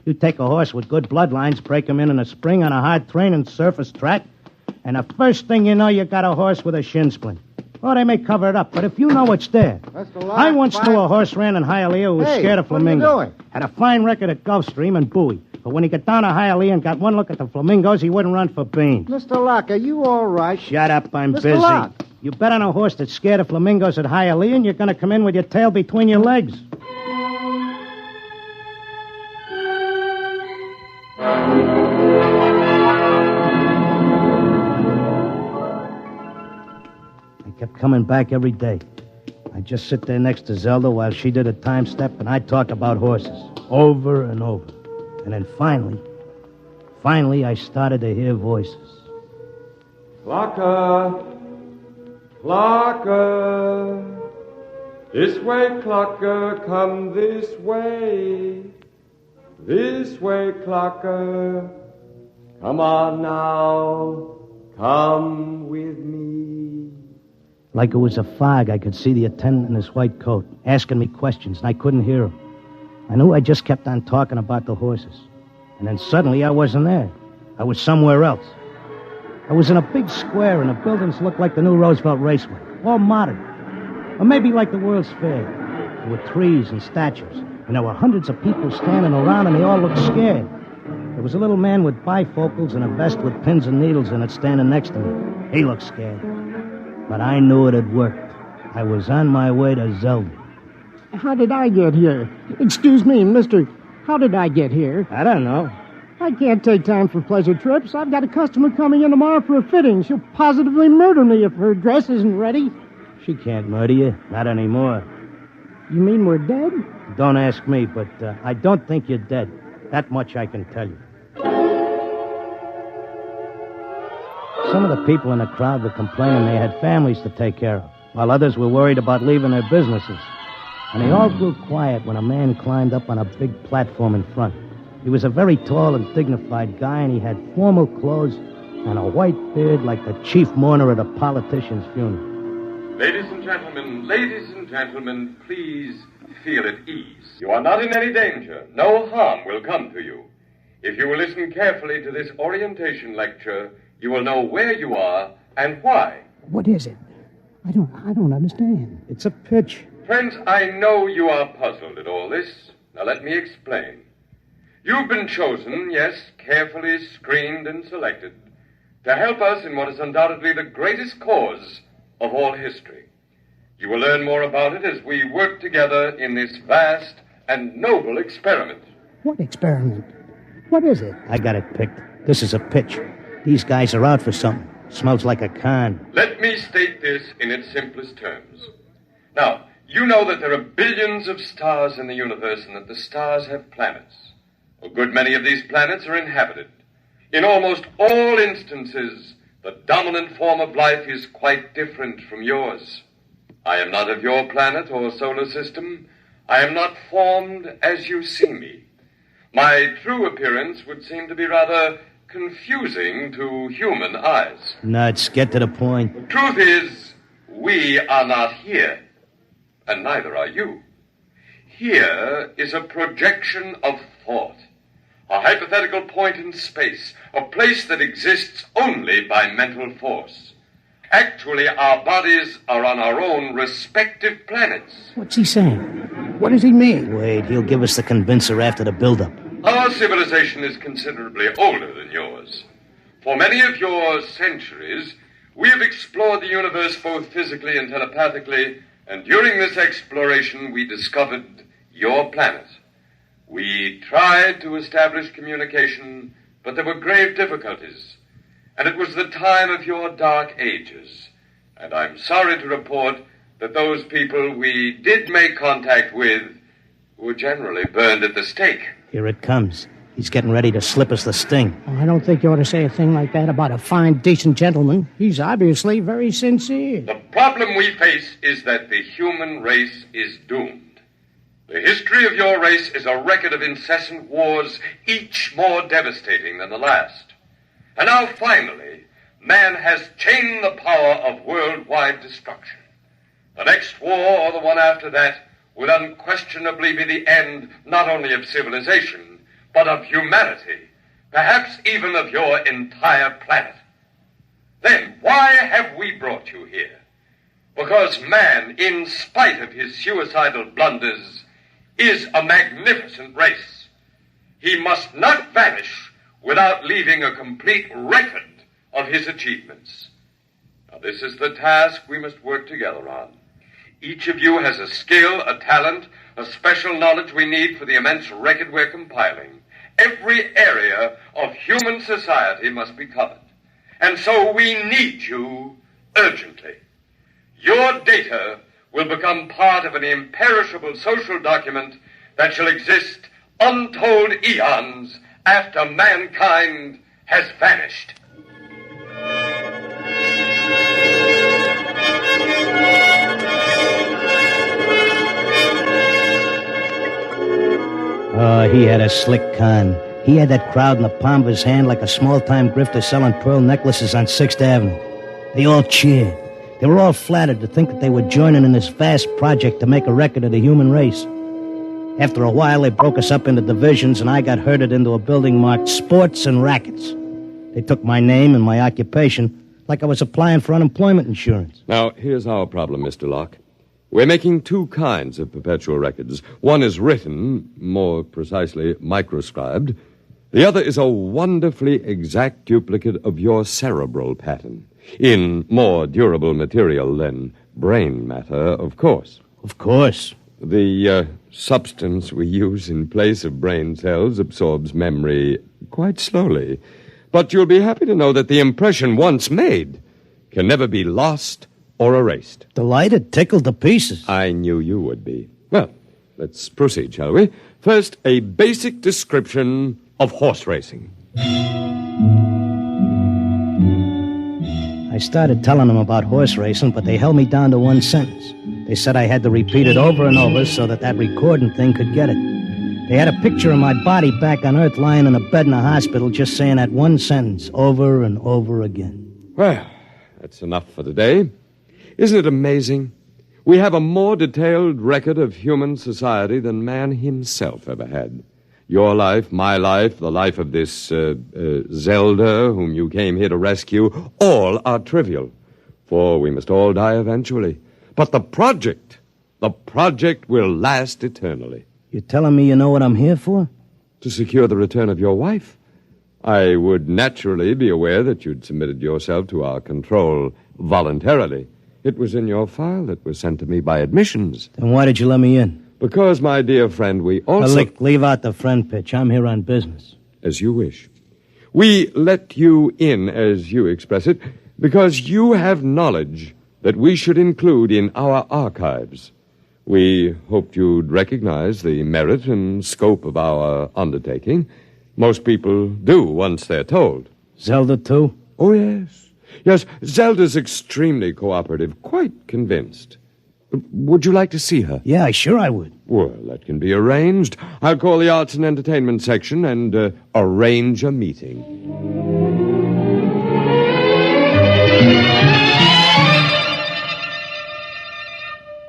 You take a horse with good bloodlines, break him in a spring on a hard training surface track, and the first thing you know, you got a horse with a shin splint. Well, they may cover it up, but if you know it's there. I once knew a horse ran in Hialeah who was scared of flamingos. What are you doing? Had a fine record at Gulfstream and Bowie. But when he got down to Hialeah and got one look at the flamingos, he wouldn't run for beans. Mr. Locke, are you all right? Shut up, I'm Mr. busy. Locke. You bet on a horse that's scared of flamingos at Hialeah, and you're going to come in with your tail between your legs. I kept coming back every day. I'd just sit there next to Zelda while she did a time step, and I'd talk about horses over and over. And then finally, I started to hear voices. Clocker! Clocker! This way, Clocker, come this way. This way, Clocker. Come on now, come with me. Like it was a fog, I could see the attendant in his white coat, asking me questions, and I couldn't hear him. I knew I just kept on talking about the horses. And then suddenly I wasn't there. I was somewhere else. I was in a big square, and the buildings looked like the new Roosevelt Raceway, all modern. Or maybe like the World's Fair. There were trees and statues, and there were hundreds of people standing around, and they all looked scared. There was a little man with bifocals and a vest with pins and needles in it standing next to me. He looked scared. But I knew it had worked. I was on my way to Zelda. How did I get here? Excuse me, mister. How did I get here? I don't know. I can't take time for pleasure trips. I've got a customer coming in tomorrow for a fitting. She'll positively murder me if her dress isn't ready. She can't murder you. Not anymore. You mean we're dead? Don't ask me, but I don't think you're dead. That much I can tell you. Some of the people in the crowd were complaining they had families to take care of, while others were worried about leaving their businesses. And they all grew quiet when a man climbed up on a big platform in front. He was a very tall and dignified guy, and he had formal clothes and a white beard like the chief mourner at a politician's funeral. Ladies and gentlemen, please feel at ease. You are not in any danger. No harm will come to you. If you will listen carefully to this orientation lecture, you will know where you are and why. What is it? I don't understand. It's a pitch. Friends, I know you are puzzled at all this. Now let me explain. You've been chosen, yes, carefully screened and selected, to help us in what is undoubtedly the greatest cause of all history. You will learn more about it as we work together in this vast and noble experiment. What experiment? What is it? I got it picked. This is a pitch. These guys are out for something. Smells like a con. Let me state this in its simplest terms. Now, you know that there are billions of stars in the universe and that the stars have planets. A good many of these planets are inhabited. In almost all instances, the dominant form of life is quite different from yours. I am not of your planet or solar system. I am not formed as you see me. My true appearance would seem to be rather confusing to human eyes. Nuts, get to the point. The truth is, we are not here, and neither are you. Here is a projection of thought. A hypothetical point in space, a place that exists only by mental force. Actually, our bodies are on our own respective planets. What's he saying? What does he mean? Wait, he'll give us the convincer after the build-up. Our civilization is considerably older than yours. For many of your centuries, we have explored the universe both physically and telepathically, and during this exploration, we discovered your planet. We tried to establish communication, but there were grave difficulties. And it was the time of your dark ages. And I'm sorry to report that those people we did make contact with were generally burned at the stake. Here it comes. He's getting ready to slip us the sting. Oh, I don't think you ought to say a thing like that about a fine, decent gentleman. He's obviously very sincere. The problem we face is that the human race is doomed. The history of your race is a record of incessant wars, each more devastating than the last. And now, finally, man has chained the power of worldwide destruction. The next war, or the one after that, would unquestionably be the end not only of civilization, but of humanity, perhaps even of your entire planet. Then, why have we brought you here? Because man, in spite of his suicidal blunders, is a magnificent race. He must not vanish without leaving a complete record of his achievements. Now, this is the task we must work together on. Each of you has a skill, a talent, a special knowledge we need for the immense record we're compiling. Every area of human society must be covered. And so we need you urgently. Your data will become part of an imperishable social document that shall exist untold eons after mankind has vanished. Oh, he had a slick con. He had that crowd in the palm of his hand like a small-time grifter selling pearl necklaces on 6th Avenue. They all cheered. They were all flattered to think that they were joining in this vast project to make a record of the human race. After a while, they broke us up into divisions, and I got herded into a building marked Sports and Rackets. They took my name and my occupation like I was applying for unemployment insurance. Now, here's our problem, Mr. Locke. We're making two kinds of perpetual records. One is written, more precisely, microscribed. The other is a wonderfully exact duplicate of your cerebral pattern, in more durable material than brain matter, of course. Of course. The substance we use in place of brain cells absorbs memory quite slowly. But you'll be happy to know that the impression once made can never be lost or erased. Delighted, tickled to pieces. I knew you would be. Well, let's proceed, shall we? First, a basic description of horse racing. I started telling them about horse racing, but they held me down to one sentence. They said I had to repeat it over and over so that recording thing could get it. They had a picture of my body back on Earth lying in a bed in a hospital just saying that one sentence over and over again. Well, that's enough for today. Isn't it amazing? We have a more detailed record of human society than man himself ever had. Your life, my life, the life of this Zelda, whom you came here to rescue, all are trivial, for we must all die eventually. But the project will last eternally. You're telling me you know what I'm here for? To secure the return of your wife. I would naturally be aware that you'd submitted yourself to our control voluntarily. It was in your file that was sent to me by admissions. Then why did you let me in? Because, my dear friend, we also... Leave out the friend pitch. I'm here on business. As you wish. We let you in, as you express it, because you have knowledge that we should include in our archives. We hoped you'd recognize the merit and scope of our undertaking. Most people do once they're told. Zelda, too? Oh, yes. Yes, Zelda's extremely cooperative, quite convinced. Would you like to see her? Yeah, sure I would. Well, that can be arranged. I'll call the Arts and Entertainment section and arrange a meeting.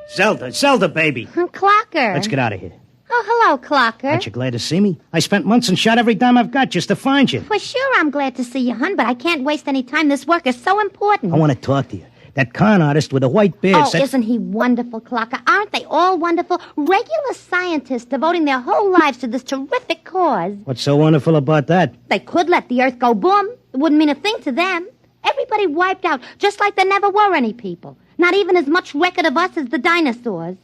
Zelda, baby. Clocker. Let's get out of here. Oh, hello, Clocker. Aren't you glad to see me? I spent months and shot every dime I've got just to find you. For sure I'm glad to see you, hon, but I can't waste any time. This work is so important. I want to talk to you. That con artist with the white beard said... isn't he wonderful, Clocker? Aren't they all wonderful? Regular scientists devoting their whole lives to this terrific cause. What's so wonderful about that? They could let the Earth go boom. It wouldn't mean a thing to them. Everybody wiped out, just like there never were any people. Not even as much record of us as the dinosaurs.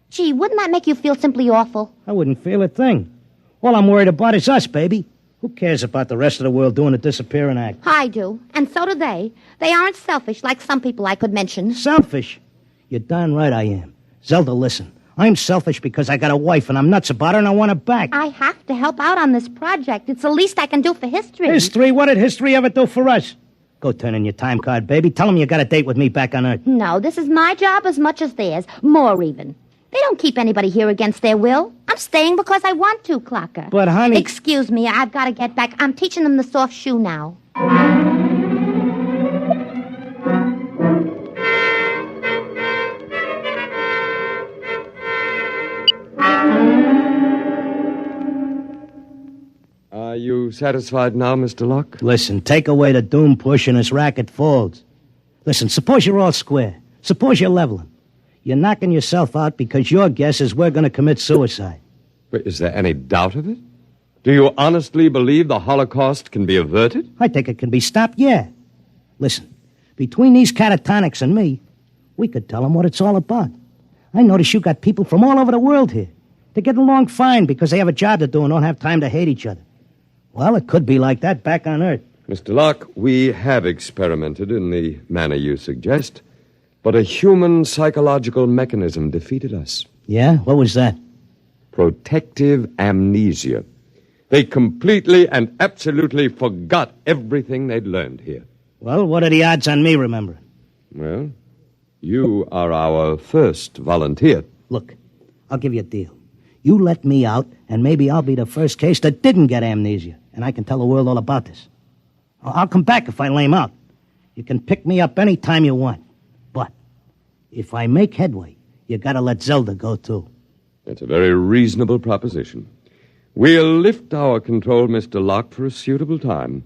Gee, wouldn't that make you feel simply awful? I wouldn't feel a thing. All I'm worried about is us, baby. Who cares about the rest of the world doing a disappearing act? I do, and so do they. They aren't selfish like some people I could mention. Selfish? You're darn right I am. Zelda, listen. I'm selfish because I got a wife and I'm nuts about her and I want her back. I have to help out on this project. It's the least I can do for history. History? What did history ever do for us? Go turn in your time card, baby. Tell them you got a date with me back on Earth. No, this is my job as much as theirs. More even. They don't keep anybody here against their will. I'm staying because I want to, Clocker. But, honey... Excuse me, I've got to get back. I'm teaching them the soft shoe now. Are you satisfied now, Mr. Locke? Listen, take away the doom push and his racket folds. Listen, suppose you're all square. Suppose you're leveling. You're knocking yourself out because your guess is we're going to commit suicide. But is there any doubt of it? Do you honestly believe the Holocaust can be averted? I think it can be stopped, yeah. Listen, between these catatonics and me, we could tell them what it's all about. I notice you got people from all over the world here. They get along fine because they have a job to do and don't have time to hate each other. Well, it could be like that back on Earth. Mr. Locke, we have experimented in the manner you suggest, but a human psychological mechanism defeated us. Yeah? What was that? Protective amnesia. They completely and absolutely forgot everything they'd learned here. Well, what are the odds on me remembering? Well, you are our first volunteer. Look, I'll give you a deal. You let me out, and maybe I'll be the first case that didn't get amnesia, and I can tell the world all about this. I'll come back if I lame out. You can pick me up any time you want. But if I make headway, you gotta let Zelda go, too. That's a very reasonable proposition. We'll lift our control, Mr. Locke, for a suitable time.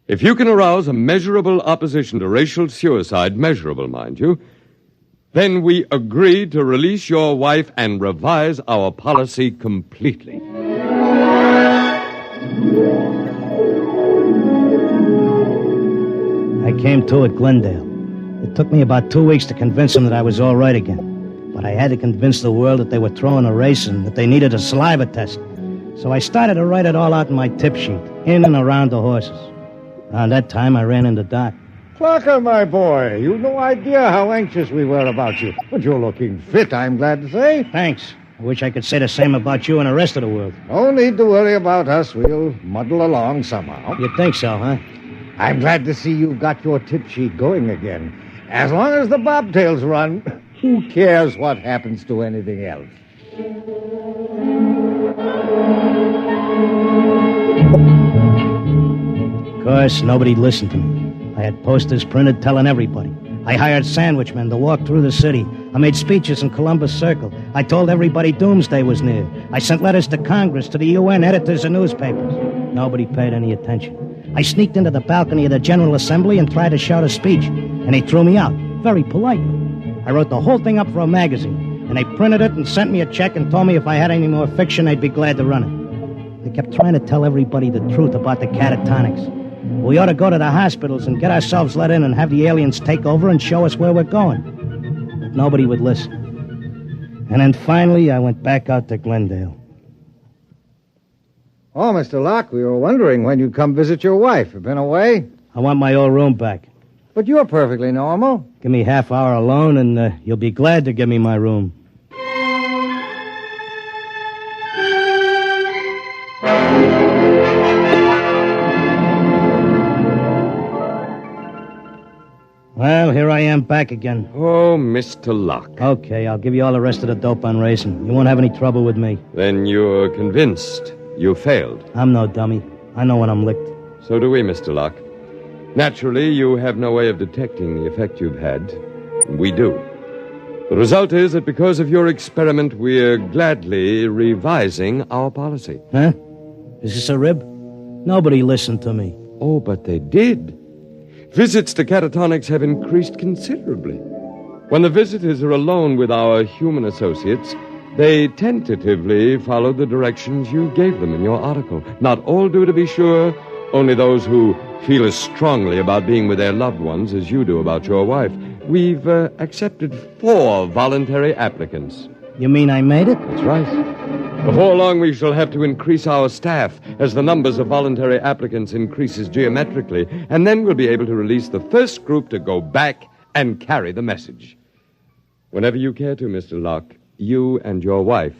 If you can arouse a measurable opposition to racial suicide, measurable, mind you, then we agree to release your wife and revise our policy completely. I came to at Glendale. It took me about 2 weeks to convince them that I was all right again. But I had to convince the world that they were throwing a race and that they needed a saliva test. So I started to write it all out in my tip sheet, in and around the horses. Around that time, I ran into Doc. Clocker, my boy, you've no idea how anxious we were about you. But you're looking fit, I'm glad to say. Thanks. I wish I could say the same about you and the rest of the world. No need to worry about us. We'll muddle along somehow. You think so, huh? I'm glad to see you've got your tip sheet going again. As long as the bobtails run, who cares what happens to anything else? Of course, nobody listened to me. I had posters printed telling everybody. I hired sandwichmen to walk through the city. I made speeches in Columbus Circle. I told everybody doomsday was near. I sent letters to Congress, to the UN, editors of newspapers. Nobody paid any attention. I sneaked into the balcony of the General Assembly and tried to shout a speech, and they threw me out, very politely. I wrote the whole thing up for a magazine, and they printed it and sent me a check and told me if I had any more fiction, they'd be glad to run it. They kept trying to tell everybody the truth about the catatonics. We ought to go to the hospitals and get ourselves let in and have the aliens take over and show us where we're going. But nobody would listen. And then finally, I went back out to Glendale. Oh, Mr. Locke, we were wondering when you'd come visit your wife. You been away? I want my old room back. But you're perfectly normal. Give me half hour alone, and you'll be glad to give me my room. Well, here I am back again. Oh, Mr. Locke. Okay, I'll give you all the rest of the dope on racing. You won't have any trouble with me. Then you're convinced you failed. I'm no dummy. I know when I'm licked. So do we, Mr. Locke. Naturally, you have no way of detecting the effect you've had. We do. The result is that because of your experiment, we're gladly revising our policy. Huh? Is this a rib? Nobody listened to me. Oh, but they did. Visits to catatonics have increased considerably. When the visitors are alone with our human associates, they tentatively follow the directions you gave them in your article. Not all do, to be sure. Only those who feel as strongly about being with their loved ones as you do about your wife. We've accepted 4 voluntary applicants. You mean I made it? That's right. Before long, we shall have to increase our staff as the numbers of voluntary applicants increases geometrically, and then we'll be able to release the first group to go back and carry the message. Whenever you care to, Mr. Locke, you and your wife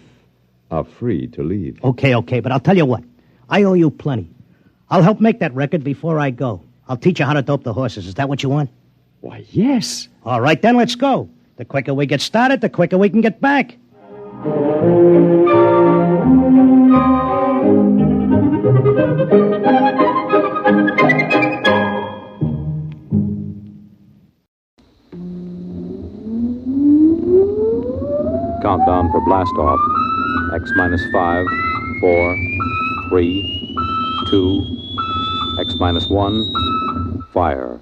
are free to leave. Okay, but I'll tell you what. I owe you plenty. I'll help make that record before I go. I'll teach you how to dope the horses. Is that what you want? Why, yes. All right, then let's go. The quicker we get started, the quicker we can get back. Countdown for blast off. X minus 5, 4, 3, 2, X minus 1, fire.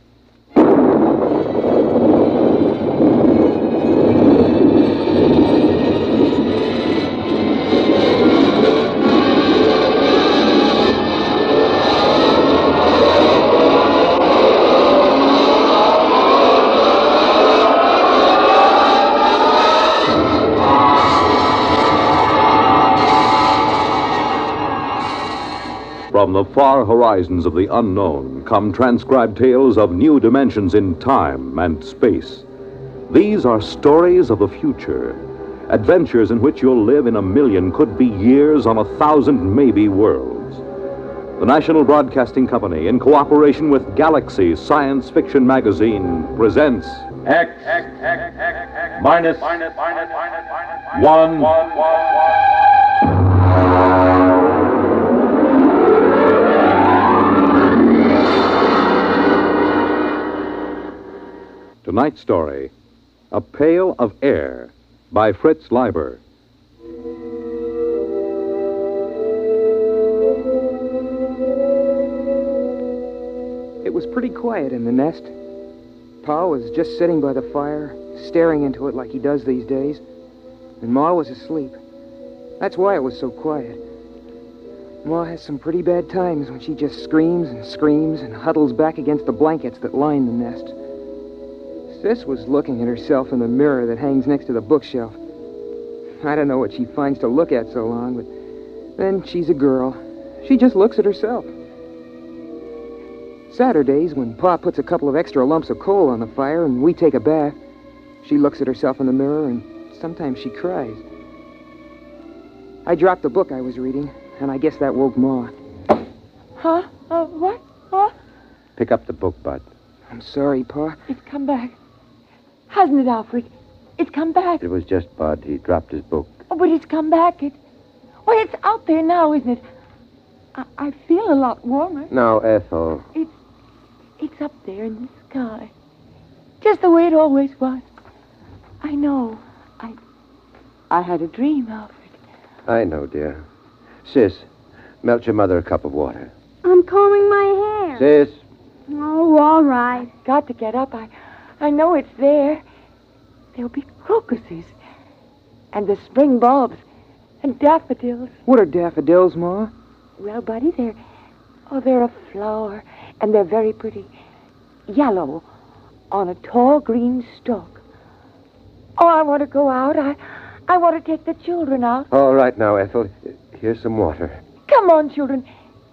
From the far horizons of the unknown come transcribed tales of new dimensions in time and space. These are stories of the future, adventures in which you'll live in 1,000,000, could be years, on 1,000 maybe worlds. The National Broadcasting Company, in cooperation with Galaxy Science Fiction Magazine, presents X minus 1. Tonight's story, A Pail of Air, by Fritz Leiber. It was pretty quiet in the nest. Pa was just sitting by the fire, staring into it like he does these days, and Ma was asleep. That's why it was so quiet. Ma has some pretty bad times when she just screams and huddles back against the blankets that line the nest. Sis was looking at herself in the mirror that hangs next to the bookshelf. I don't know what she finds to look at so long, but then she's a girl. She just looks at herself. Saturdays, when Pa puts a couple of extra lumps of coal on the fire and we take a bath, she looks at herself in the mirror and sometimes she cries. I dropped the book I was reading, and I guess that woke Ma. Huh? What? What? Pick up the book, Bud. I'm sorry, Pa. It's come back. Hasn't it, Alfred? It's come back. It was just Bud. He dropped his book. Oh, but it's come back. Well, it's out there now, isn't it? I feel a lot warmer. Now, Ethel. It's up there in the sky. Just the way it always was. I know. I had a dream, Alfred. I know, dear. Sis, melt your mother a cup of water. I'm combing my hair. Sis. Oh, all right. Got to get up. I know it's there. There'll be crocuses. And the spring bulbs. And daffodils. What are daffodils, Ma? Well, Buddy, they're a flower. And they're very pretty. Yellow. On a tall green stalk. Oh, I want to go out. I want to take the children out. All right now, Ethel. Here's some water. Come on, children.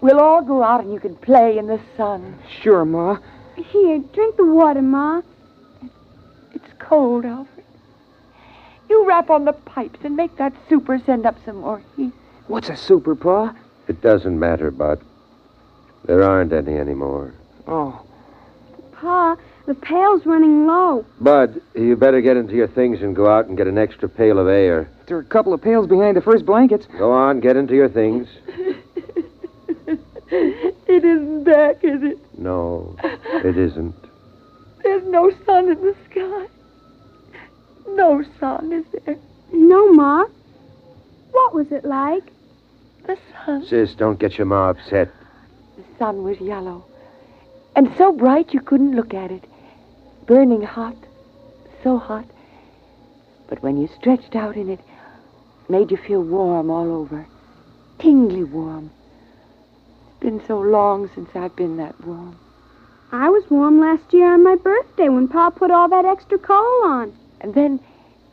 We'll all go out and you can play in the sun. Sure, Ma. Here, drink the water, Ma. It's cold, Alfred. You rap on the pipes and make that super send up some more heat. What's a super, Pa? It doesn't matter, Bud. There aren't any anymore. Oh. Pa, the pail's running low. Bud, you better get into your things and go out and get an extra pail of air. There are a couple of pails behind the first blankets. Go on, get into your things. It isn't back, is it? No, it isn't. There's no sun in the sky. no sun, is there? No, Ma. What was it like? The sun. Sis, don't get your ma upset. The sun was yellow. And so bright you couldn't look at it. Burning hot. So hot. But when you stretched out in it, made you feel warm all over. Tingly warm. It's been so long since I've been that warm. I was warm last year on my birthday when Pa put all that extra coal on. And then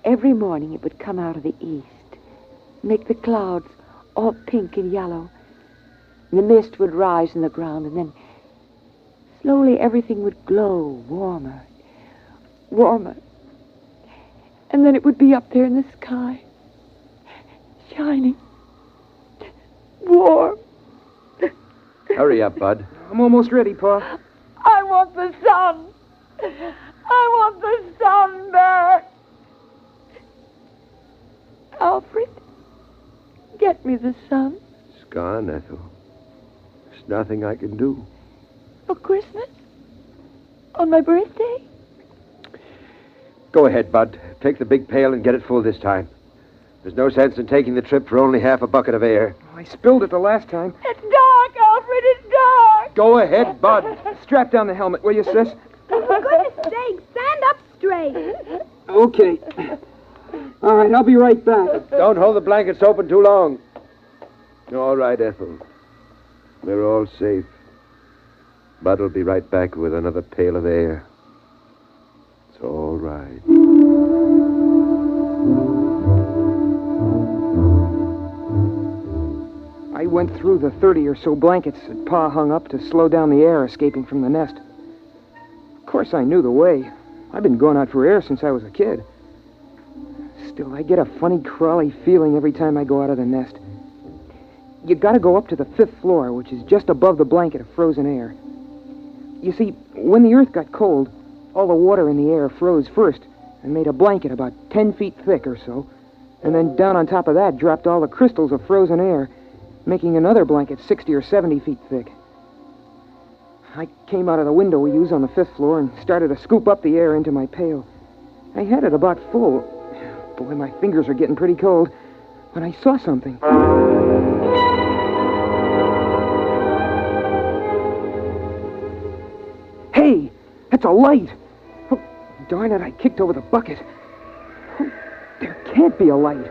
every morning it would come out of the east. Make the clouds all pink and yellow. And the mist would rise in the ground, and then slowly everything would glow warmer, warmer. And then it would be up there in the sky, shining, warm. Hurry up, Bud. I'm almost ready, Pa. I want the sun. I want the sun back. Alfred, get me the sun. It's gone, Ethel. There's nothing I can do. For Christmas? On my birthday? Go ahead, Bud. Take the big pail and get it full this time. There's no sense in taking the trip for only half a bucket of air. I spilled it the last time. It's dark, Alfred, it's dark. Go ahead, Bud. Strap down the helmet, will you, sis? For goodness sake, stand up straight. Okay. All right, I'll be right back. Don't hold the blankets open too long. All right, Ethel. We're all safe. Bud'll be right back with another pail of air. It's all right. I went through the 30 or so blankets that Pa hung up to slow down the air escaping from the nest. Of course, I knew the way. I've been going out for air since I was a kid. Still, I get a funny, crawly feeling every time I go out of the nest. You gotta go up to the 5th floor, which is just above the blanket of frozen air. You see, when the earth got cold, all the water in the air froze first and made a blanket about 10 feet thick or so, and then down on top of that dropped all the crystals of frozen air, making another blanket 60 or 70 feet thick. I came out of the window we use on the 5th floor and started to scoop up the air into my pail. I had it about full. Boy, my fingers are getting pretty cold when I saw something. Hey, that's a light. Oh, darn it, I kicked over the bucket. Oh, there can't be a light.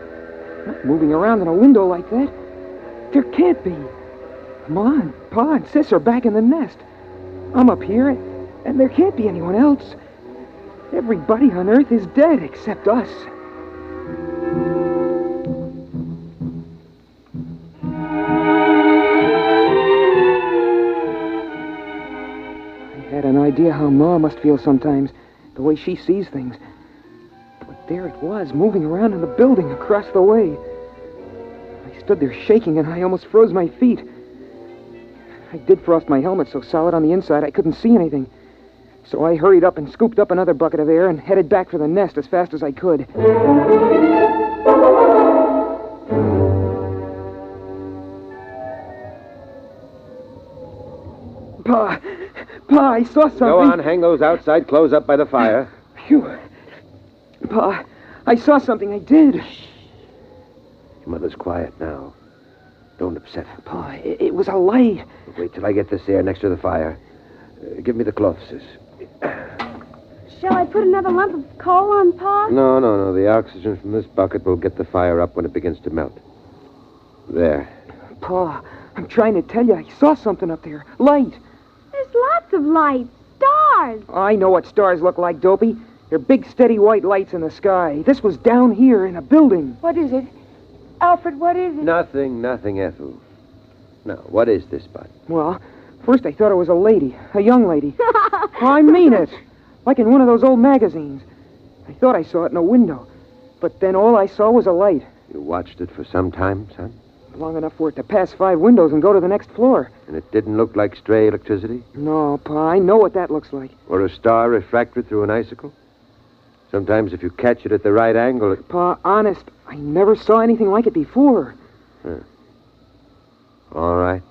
Not moving around in a window like that. There can't be. Come on, Pa and Sis are back in the nest. I'm up here, and there can't be anyone else. Everybody on Earth is dead except us. I had an idea how Ma must feel sometimes, the way she sees things. But there it was, moving around in the building across the way. I stood there shaking, and I almost froze my feet. I did frost my helmet so solid on the inside I couldn't see anything. So I hurried up and scooped up another bucket of air and headed back for the nest as fast as I could. Pa, I saw something. Go on, hang those outside clothes up by the fire. Phew. Pa, I saw something, I did. Your mother's quiet now. Don't upset her. Pa, it was a light. Wait till I get this air next to the fire. Give me the cloth, sis. Shall I put another lump of coal on, Pa? No. The oxygen from this bucket will get the fire up when it begins to melt. There. Pa, I'm trying to tell you, I saw something up there. Light. There's lots of lights. Stars. I know what stars look like, Dopey. They're big, steady white lights in the sky. This was down here in a building. What is it? Alfred, what is it? Nothing, Ethel. Now, what is this, Bud? Well, first I thought it was a lady. A young lady. I mean it. Like in one of those old magazines. I thought I saw it in a window. But then all I saw was a light. You watched it for some time, son? Long enough for it to pass 5 windows and go to the next floor. And it didn't look like stray electricity? No, Pa, I know what that looks like. Or a star refracted through an icicle? Sometimes if you catch it at the right angle, it... Pa, honest, I never saw anything like it before. Huh. All right.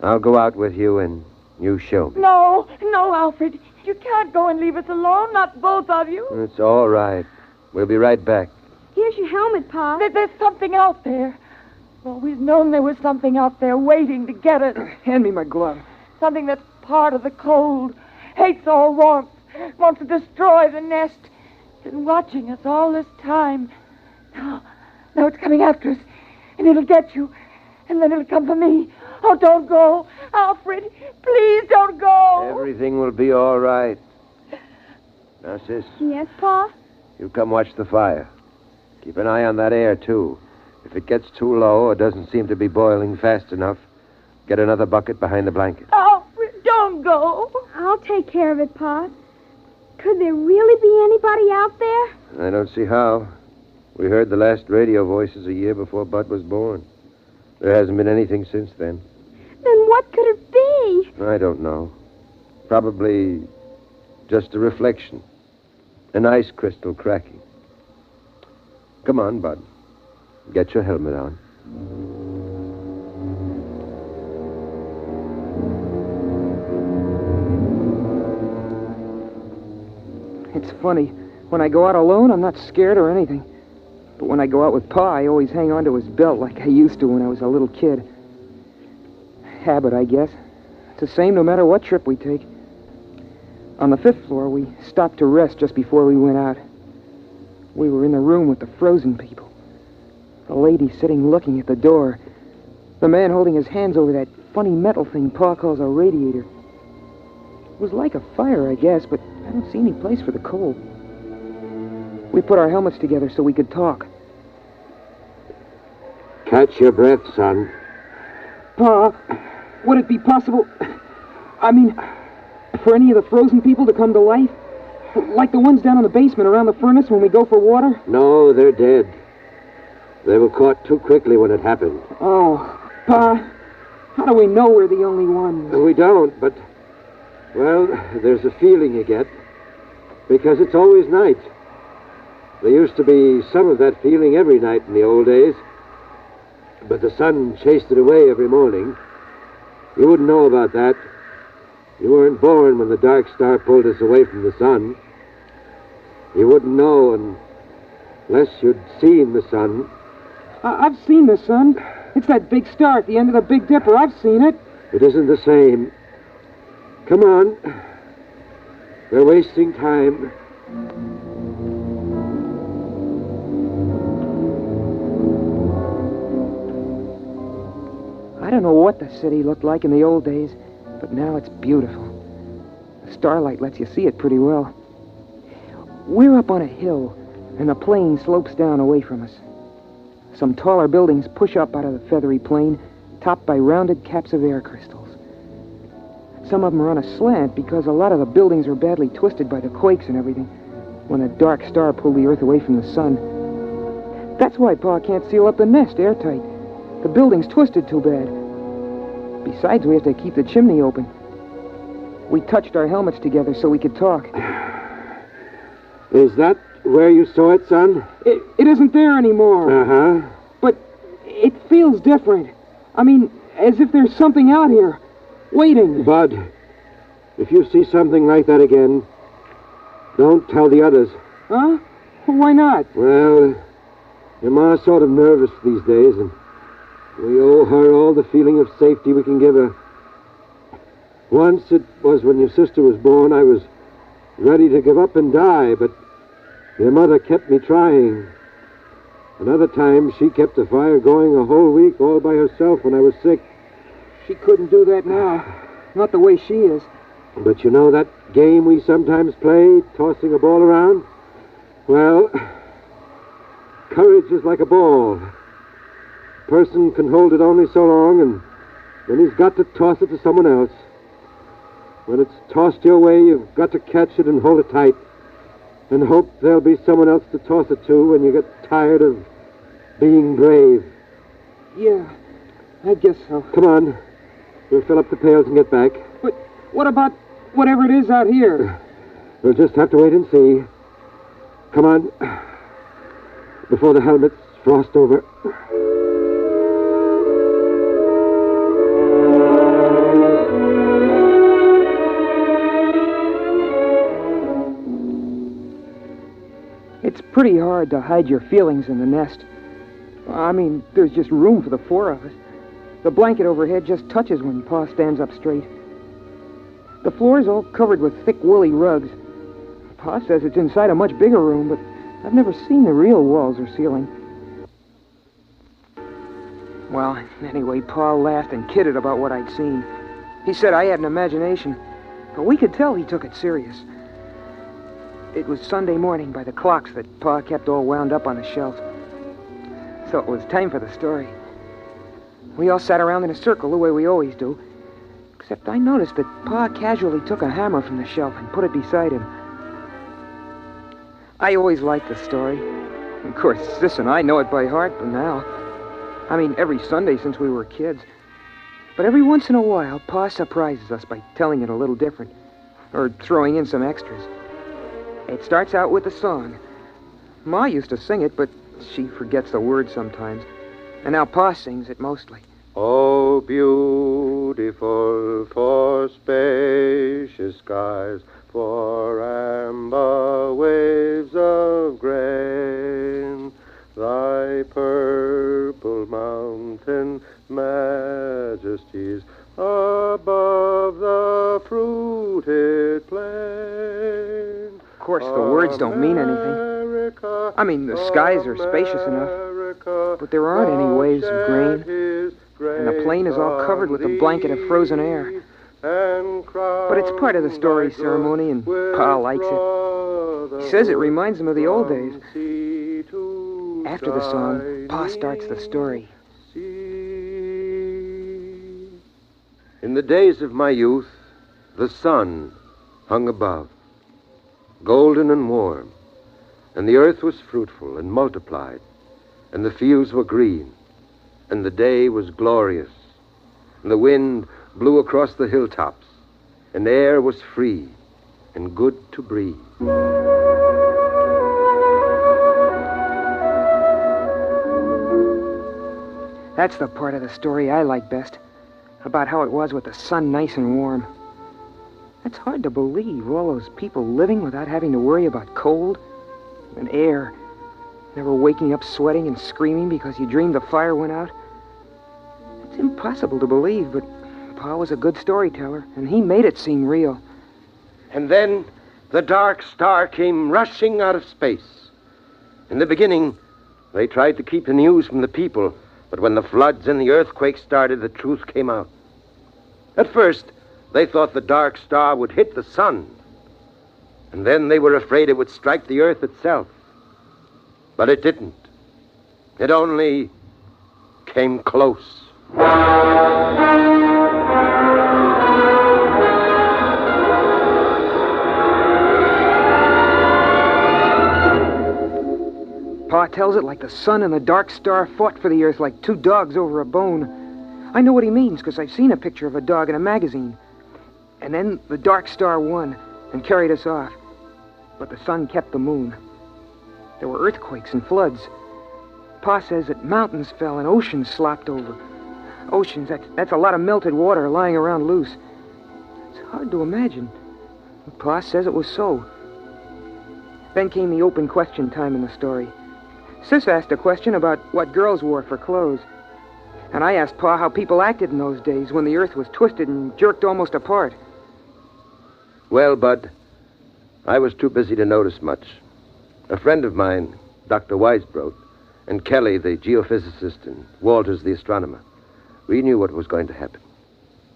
I'll go out with you and you show me. No, Alfred. You can't go and leave us alone, not both of you. It's all right. We'll be right back. Here's your helmet, Pa. There's something out there. I've always known there was something out there waiting to get us. Hand me my glove. Something that's part of the cold, hates all warmth, wants to destroy the nest. Been watching us all this time. Now it's coming after us, and it'll get you, and then it'll come for me. Oh, don't go. Alfred, please don't go. Everything will be all right. Now, sis, Yes, Pa? you come watch the fire. Keep an eye on that air, too. If it gets too low or doesn't seem to be boiling fast enough, get another bucket behind the blanket. Alfred, don't go. I'll take care of it, Pa. Could there really be anybody out there? I don't see how. We heard the last radio voices a year before Bud was born. There hasn't been anything since then. Then what could it be? I don't know. Probably just a reflection. An ice crystal cracking. Come on, Bud. Get your helmet on. It's funny. When I go out alone, I'm not scared or anything. But when I go out with Pa, I always hang on to his belt like I used to when I was a little kid. Habit, I guess. It's the same no matter what trip we take. On the 5th floor, we stopped to rest just before we went out. We were in the room with the frozen people. The lady sitting looking at the door. The man holding his hands over that funny metal thing Pa calls a radiator. It was like a fire, I guess, but I don't see any place for the cold. We put our helmets together so we could talk. Catch your breath, son. Pa, would it be possible, for any of the frozen people to come to life? Like the ones down in the basement around the furnace when we go for water? No, they're dead. They were caught too quickly when it happened. Oh, Pa, how do we know we're the only ones? We don't, but, well, there's a feeling you get. Because it's always night. There used to be some of that feeling every night in the old days. But the sun chased it away every morning. You wouldn't know about that. You weren't born when the dark star pulled us away from the sun. You wouldn't know unless you'd seen the sun. I've seen the sun. It's that big star at the end of the Big Dipper. I've seen it. It isn't the same. Come on. We're wasting time. I don't know what the city looked like in the old days, but now it's beautiful. The starlight lets you see it pretty well. We're up on a hill, and the plain slopes down away from us. Some taller buildings push up out of the feathery plain, topped by rounded caps of air crystals. Some of them are on a slant because a lot of the buildings are badly twisted by the quakes and everything when a dark star pulled the Earth away from the sun. That's why Pa can't seal up the nest airtight. The building's twisted too bad. Besides, we have to keep the chimney open. We touched our helmets together so we could talk. Is that where you saw it, son? It isn't there anymore. Uh-huh. But it feels different. As if there's something out here, waiting. Bud, if you see something like that again, don't tell the others. Huh? Why not? Well, your ma's sort of nervous these days, and we owe her all the feeling of safety we can give her. Once it was when your sister was born, I was ready to give up and die, but your mother kept me trying. Another time, she kept the fire going a whole week all by herself when I was sick. She couldn't do that now. Not the way she is. But you know that game we sometimes play, tossing a ball around? Well, courage is like a ball. A person can hold it only so long, and then he's got to toss it to someone else. When it's tossed your way, you've got to catch it and hold it tight, and hope there'll be someone else to toss it to when you get tired of being brave. Yeah, I guess so. Come on. We'll fill up the pails and get back. But what about whatever it is out here? We'll just have to wait and see. Come on. Before the helmets frost over. pretty hard to hide your feelings in the nest. I mean, there's just room for the four of us. The blanket overhead just touches when Pa stands up straight. The floor's all covered with thick, woolly rugs. Pa says it's inside a much bigger room, but I've never seen the real walls or ceiling. Well, anyway, Pa laughed and kidded about what I'd seen. He said I had an imagination, but we could tell he took it serious. It was Sunday morning by the clocks that Pa kept all wound up on the shelf. So it was time for the story. We all sat around in a circle the way we always do, except I noticed that Pa casually took a hammer from the shelf and put it beside him. I always liked the story. Of course, Sis and I know it by heart by now. I mean, every Sunday since we were kids. But every once in a while, Pa surprises us by telling it a little different, or throwing in some extras. It starts out with a song. Ma used to sing it, but she forgets the words sometimes. And now Pa sings it mostly. Oh, beautiful for spacious skies, for amber waves of grain, thy purple mountain majesties above the fruited plain. Of course, the words don't mean anything. I mean, the skies are spacious enough, but there aren't any waves of grain, and the plain is all covered with a blanket of frozen air. But it's part of the story ceremony, and Pa likes it. He says it reminds him of the old days. After the song, Pa starts the story. In the days of my youth, the sun hung above, golden and warm, and the earth was fruitful and multiplied, and the fields were green, and the day was glorious, and the wind blew across the hilltops, and the air was free and good to breathe. That's the part of the story I like best, about how it was with the sun nice and warm. It's hard to believe, all those people living without having to worry about cold and air, never waking up sweating and screaming because you dreamed the fire went out. It's impossible to believe, but Pa was a good storyteller, and he made it seem real. And then the dark star came rushing out of space. In the beginning, they tried to keep the news from the people, but when the floods and the earthquake started, the truth came out. At first, they thought the dark star would hit the sun, and then they were afraid it would strike the earth itself. But it didn't. It only came close. Pa tells it like the sun and the dark star fought for the earth like two dogs over a bone. I know what he means, because I've seen a picture of a dog in a magazine. And then the dark star won and carried us off. But the sun kept the moon. There were earthquakes and floods. Pa says that mountains fell and oceans slopped over. Oceans, that's a lot of melted water lying around loose. It's hard to imagine. But Pa says it was so. Then came the open question time in the story. Sis asked a question about what girls wore for clothes. And I asked Pa how people acted in those days when the earth was twisted and jerked almost apart. Well, Bud, I was too busy to notice much. A friend of mine, Dr. Weisbrot, and Kelly, the geophysicist, and Walters, the astronomer, we knew what was going to happen.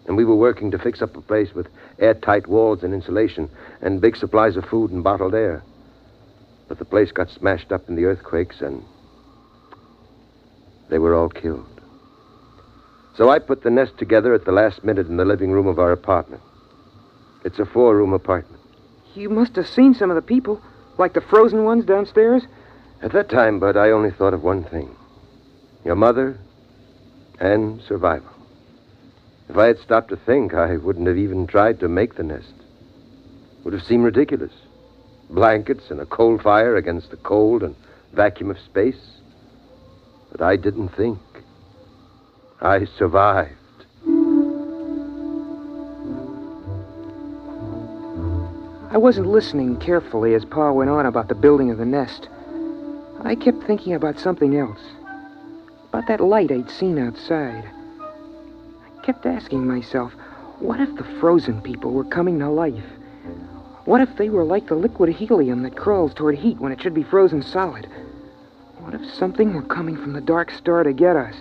And we were working to fix up a place with airtight walls and insulation and big supplies of food and bottled air. But the place got smashed up in the earthquakes, and they were all killed. So I put the nest together at the last minute in the living room of our apartment. It's a 4-room apartment. You must have seen some of the people, like the frozen ones downstairs. At that time, Bud, I only thought of one thing. Your mother and survival. If I had stopped to think, I wouldn't have even tried to make the nest. It would have seemed ridiculous. Blankets and a coal fire against the cold and vacuum of space. But I didn't think. I survived. I wasn't listening carefully as Pa went on about the building of the nest. I kept thinking about something else. About that light I'd seen outside. I kept asking myself, what if the frozen people were coming to life? What if they were like the liquid helium that crawls toward heat when it should be frozen solid? What if something were coming from the dark star to get us?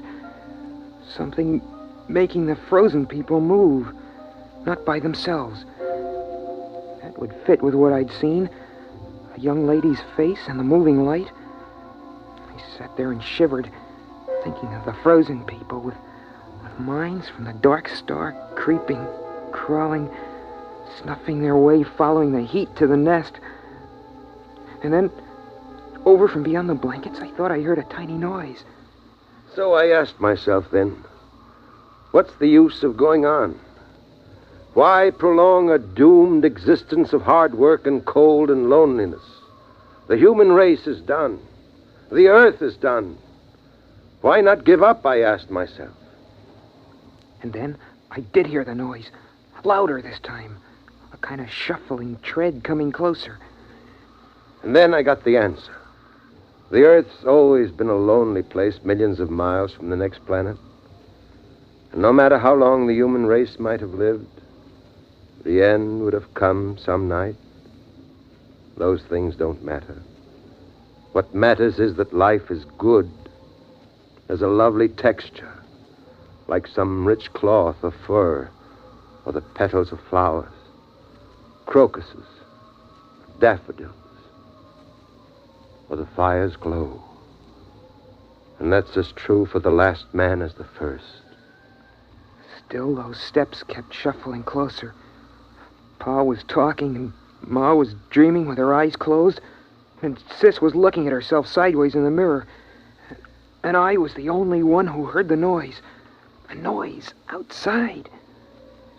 Something making the frozen people move, not by themselves. That would fit with what I'd seen. A young lady's face and the moving light. I sat there and shivered, thinking of the frozen people with minds from the dark star creeping, crawling, snuffing their way, following the heat to the nest. And then, over from beyond the blankets, I thought I heard a tiny noise. So I asked myself then, what's the use of going on? Why prolong a doomed existence of hard work and cold and loneliness? The human race is done. The earth is done. Why not give up, I asked myself. And then I did hear the noise, louder this time, a kind of shuffling tread coming closer. And then I got the answer. The Earth's always been a lonely place millions of miles from the next planet. And no matter how long the human race might have lived, the end would have come some night. Those things don't matter. What matters is that life is good, has a lovely texture, like some rich cloth of fur or the petals of flowers, crocuses, daffodils, or the fire's glow. And that's as true for the last man as the first. Still, those steps kept shuffling closer. Pa was talking and Ma was dreaming with her eyes closed, and Sis was looking at herself sideways in the mirror. And I was the only one who heard the noise. A noise outside.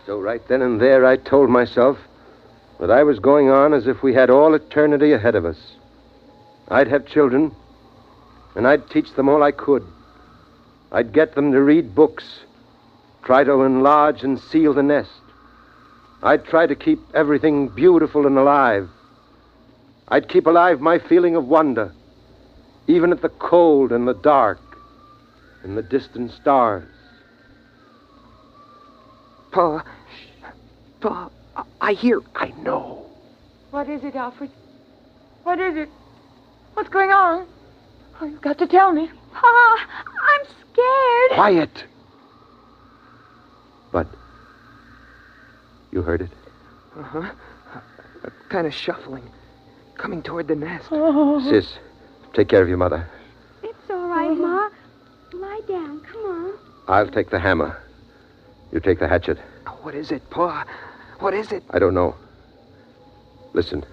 So right then and there I told myself that I was going on as if we had all eternity ahead of us. I'd have children, and I'd teach them all I could. I'd get them to read books, try to enlarge and seal the nest. I'd try to keep everything beautiful and alive. I'd keep alive my feeling of wonder, even at the cold and the dark and the distant stars. Pa, I hear. I know. What is it, Alfred? What is it? What's going on? Oh, you've got to tell me. Pa, I'm scared. Quiet. But you heard it? Uh-huh. Kind of shuffling, coming toward the nest. Oh. Sis, take care of your mother. It's all right, Ma. Lie down. Come on. I'll take the hammer. You take the hatchet. What is it, Pa? What is it? I don't know. Listen.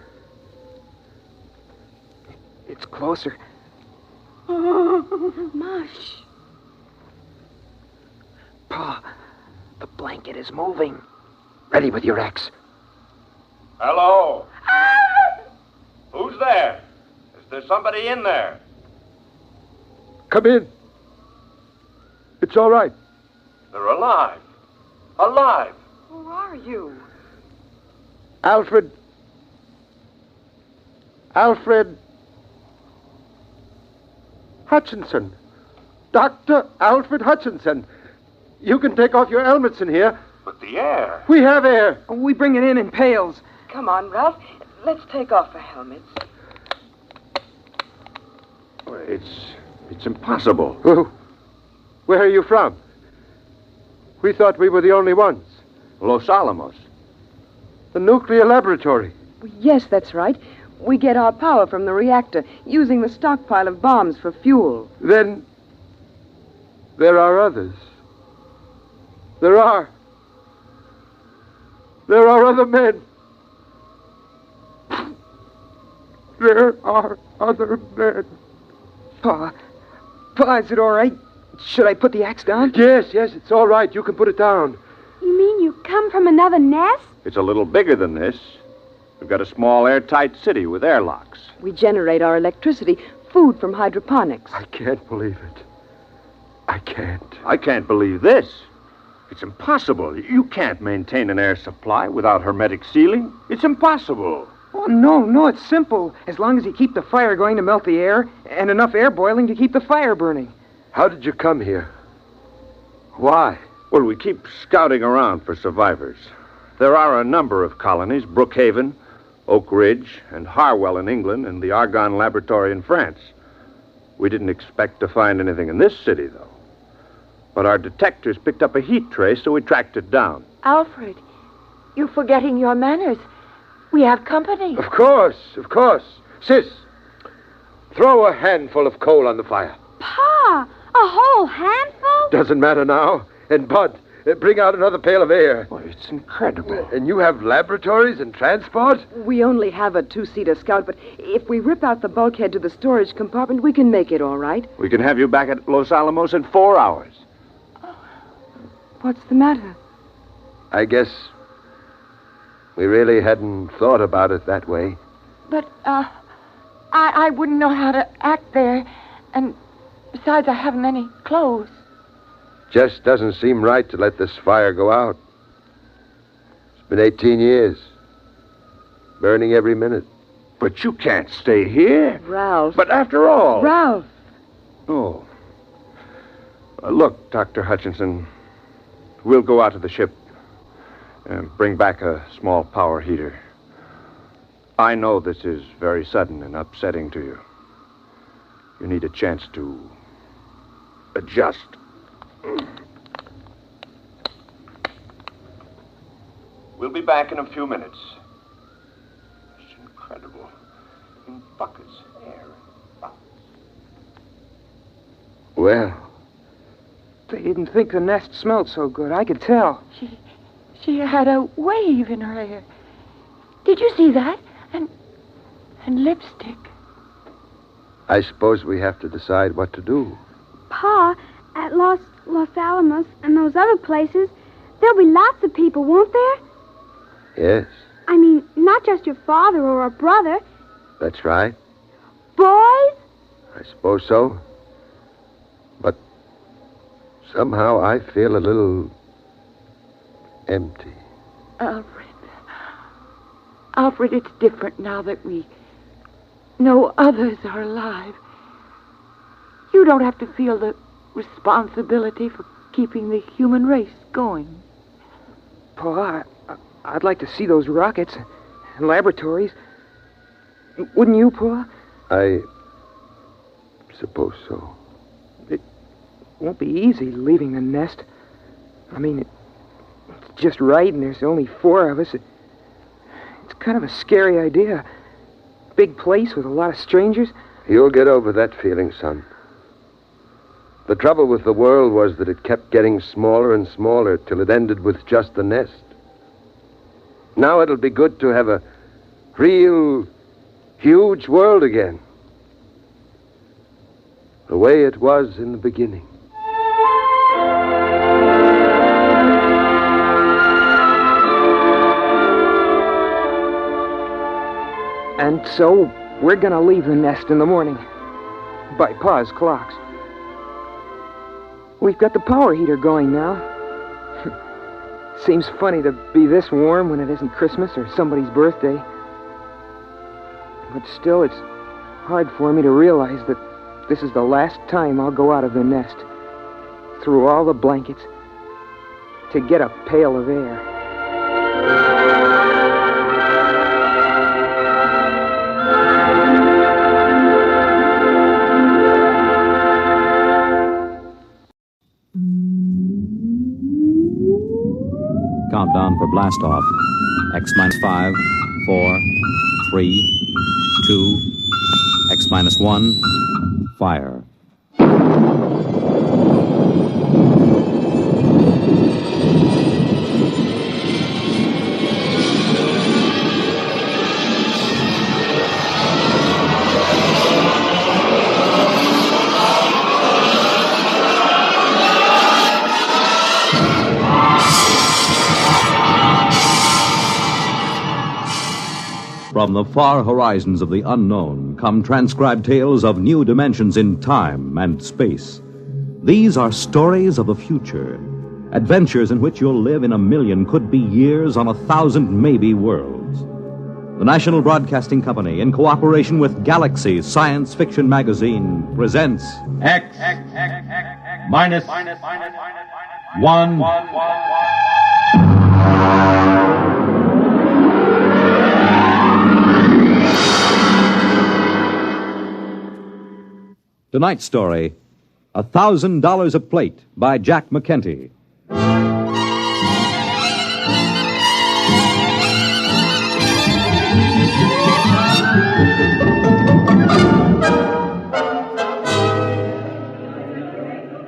It's closer. Mush. Pa, the blanket is moving. Ready with your axe. Hello? Who's there? Is there somebody in there? Come in. It's all right. They're alive. Alive. Who are you? Alfred. Hutchinson. Dr. Alfred Hutchinson. You can take off your helmets in here. But the air. We have air. We bring it in pails. Come on, Ralph. Let's take off the helmets. It's impossible. Where are you from? We thought we were the only ones. Los Alamos. The nuclear laboratory. Yes, that's right. We get our power from the reactor, using the stockpile of bombs for fuel. Then there are others. There are other men. There are other men. Pa, is it all right? Should I put the axe down? Yes, it's all right. You can put it down. You mean you come from another nest? It's a little bigger than this. We've got a small airtight city with airlocks. We generate our electricity, food from hydroponics. I can't believe it. I can't. I can't believe this. It's impossible. You can't maintain an air supply without hermetic sealing. It's impossible. Oh, No, it's simple. As long as you keep the fire going to melt the air, and enough air boiling to keep the fire burning. How did you come here? Why? Well, we keep scouting around for survivors. There are a number of colonies: Brookhaven, Oak Ridge, and Harwell in England, and the Argonne Laboratory in France. We didn't expect to find anything in this city, though. But our detectors picked up a heat trace, so we tracked it down. Alfred, you're forgetting your manners. We have company. Of course. Sis, throw a handful of coal on the fire. Pa, a whole handful? Doesn't matter now. And Bud, bring out another pail of air. Well, it's incredible. And you have laboratories and transport? We only have a two-seater Scout, but if we rip out the bulkhead to the storage compartment, we can make it all right. We can have you back at Los Alamos in 4 hours. What's the matter? I guess we really hadn't thought about it that way. But, I wouldn't know how to act there. And besides, I haven't any clothes. Just doesn't seem right to let this fire go out. It's been 18 years. Burning every minute. But you can't stay here. Ralph. But after all... Ralph. Oh. Look, Dr. Hutchinson, we'll go out to the ship and bring back a small power heater. I know this is very sudden and upsetting to you. You need a chance to adjust. We'll be back in a few minutes. It's incredible. In buckets, air in buckets. Well, They didn't think the nest smelled so good. I could tell. She had a wave in her hair. Did you see that? And lipstick. I suppose we have to decide what to do. Pa, at Los Alamos and those other places, there'll be lots of people, won't there? Yes, I mean, not just your father or a brother. that's right. Boys? I suppose so. But somehow I feel a little empty. Alfred, it's different now that we know others are alive. You don't have to feel the responsibility for keeping the human race going. Pa, I'd like to see those rockets and laboratories. Wouldn't you, Pa? I suppose so. It won't be easy leaving the nest. I mean, it's just right, and there's only 4 of us. It's kind of a scary idea. Big place with a lot of strangers. You'll get over that feeling, son. The trouble with the world was that it kept getting smaller and smaller till it ended with just the nest. Now it'll be good to have a real, huge world again. The way it was in the beginning. And so, we're gonna leave the nest in the morning. By Pa's clocks. We've got the power heater going now. Seems funny to be this warm when it isn't Christmas or somebody's birthday. But still, it's hard for me to realize that this is the last time I'll go out of the nest, through all the blankets, to get a pail of air. Countdown for blast off. X minus 5, 4, 3, 2, X minus 1, fire. From the far horizons of the unknown come transcribed tales of new dimensions in time and space. These are stories of the future, adventures in which you'll live in 1,000,000 could-be years on 1,000 maybe worlds. The National Broadcasting Company, in cooperation with Galaxy Science Fiction Magazine, presents X minus 1. Tonight's story, $1,000 a Plate by Jack McKenty.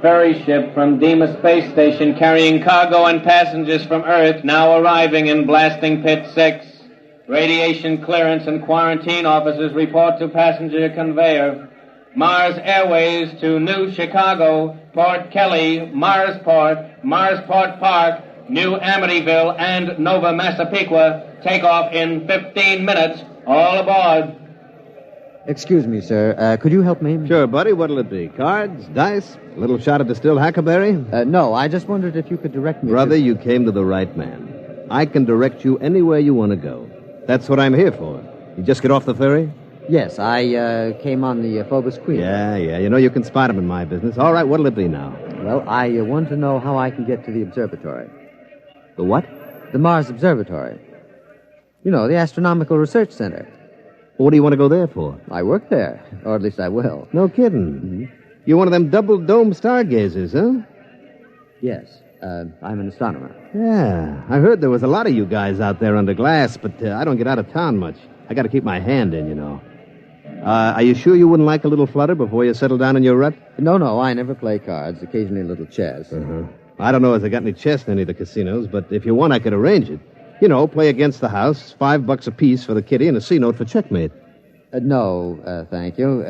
Ferry ship from Deimos Space Station carrying cargo and passengers from Earth now arriving in Blasting Pit 6. Radiation clearance and quarantine officers report to passenger conveyor. Mars Airways to New Chicago, Port Kelly, Marsport, Marsport Park, New Amityville, and Nova Massapequa take off in 15 minutes. All aboard. Excuse me, sir. Could you help me? Sure, buddy. What'll it be? Cards? Dice? A little shot of distilled huckleberry? No, I just wondered if you could direct me Brother, you came to the right man. I can direct you anywhere you want to go. That's what I'm here for. You just get off the ferry? Yes, I came on the Phobos Queen. Yeah. You know you can spot him in my business. All right, what'll it be now? Well, I want to know how I can get to the observatory. The what? The Mars Observatory. You know, the Astronomical Research Center. What do you want to go there for? I work there, or at least I will. No kidding. Mm-hmm. You're one of them double-dome stargazers, huh? Yes, I'm an astronomer. Yeah, I heard there was a lot of you guys out there under glass, but I don't get out of town much. I got to keep my hand in, you know. Are you sure you wouldn't like a little flutter before you settle down in your rut? No, I never play cards. Occasionally a little chess. Uh-huh. I don't know if they got any chess in any of the casinos, but if you want, I could arrange it. You know, play against the house, $5 apiece for the kitty, and a C-note for checkmate. No, thank you.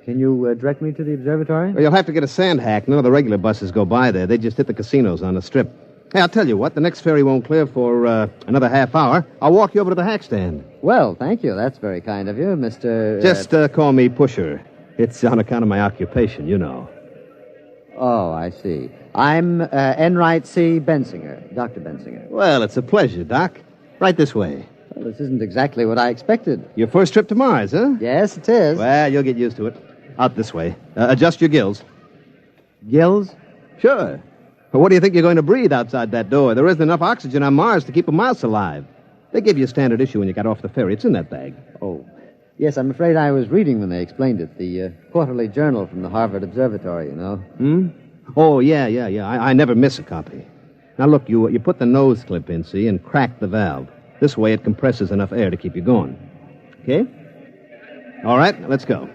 Can you direct me to the observatory? Well, you'll have to get a sand hack. None of the regular buses go by there. They just hit the casinos on the strip. Hey, I'll tell you what. The next ferry won't clear for another half hour. I'll walk you over to the hack stand. Well, thank you. That's very kind of you, Mr. Just call me Pusher. It's on account of my occupation, you know. Oh, I see. I'm Enright C. Bensinger, Dr. Bensinger. Well, it's a pleasure, Doc. Right this way. Well, this isn't exactly what I expected. Your first trip to Mars, huh? Yes, it is. Well, you'll get used to it. Out this way. Adjust your gills. Gills? Sure. But what do you think you're going to breathe outside that door? There isn't enough oxygen on Mars to keep a mouse alive. They give you a standard issue when you got off the ferry. It's in that bag. Oh. Yes, I'm afraid I was reading when they explained it. The quarterly journal from the Harvard Observatory, you know. Hmm? Oh, yeah. I never miss a copy. Now, look, you put the nose clip in, see, and crack the valve. This way it compresses enough air to keep you going. Okay? All right, let's go.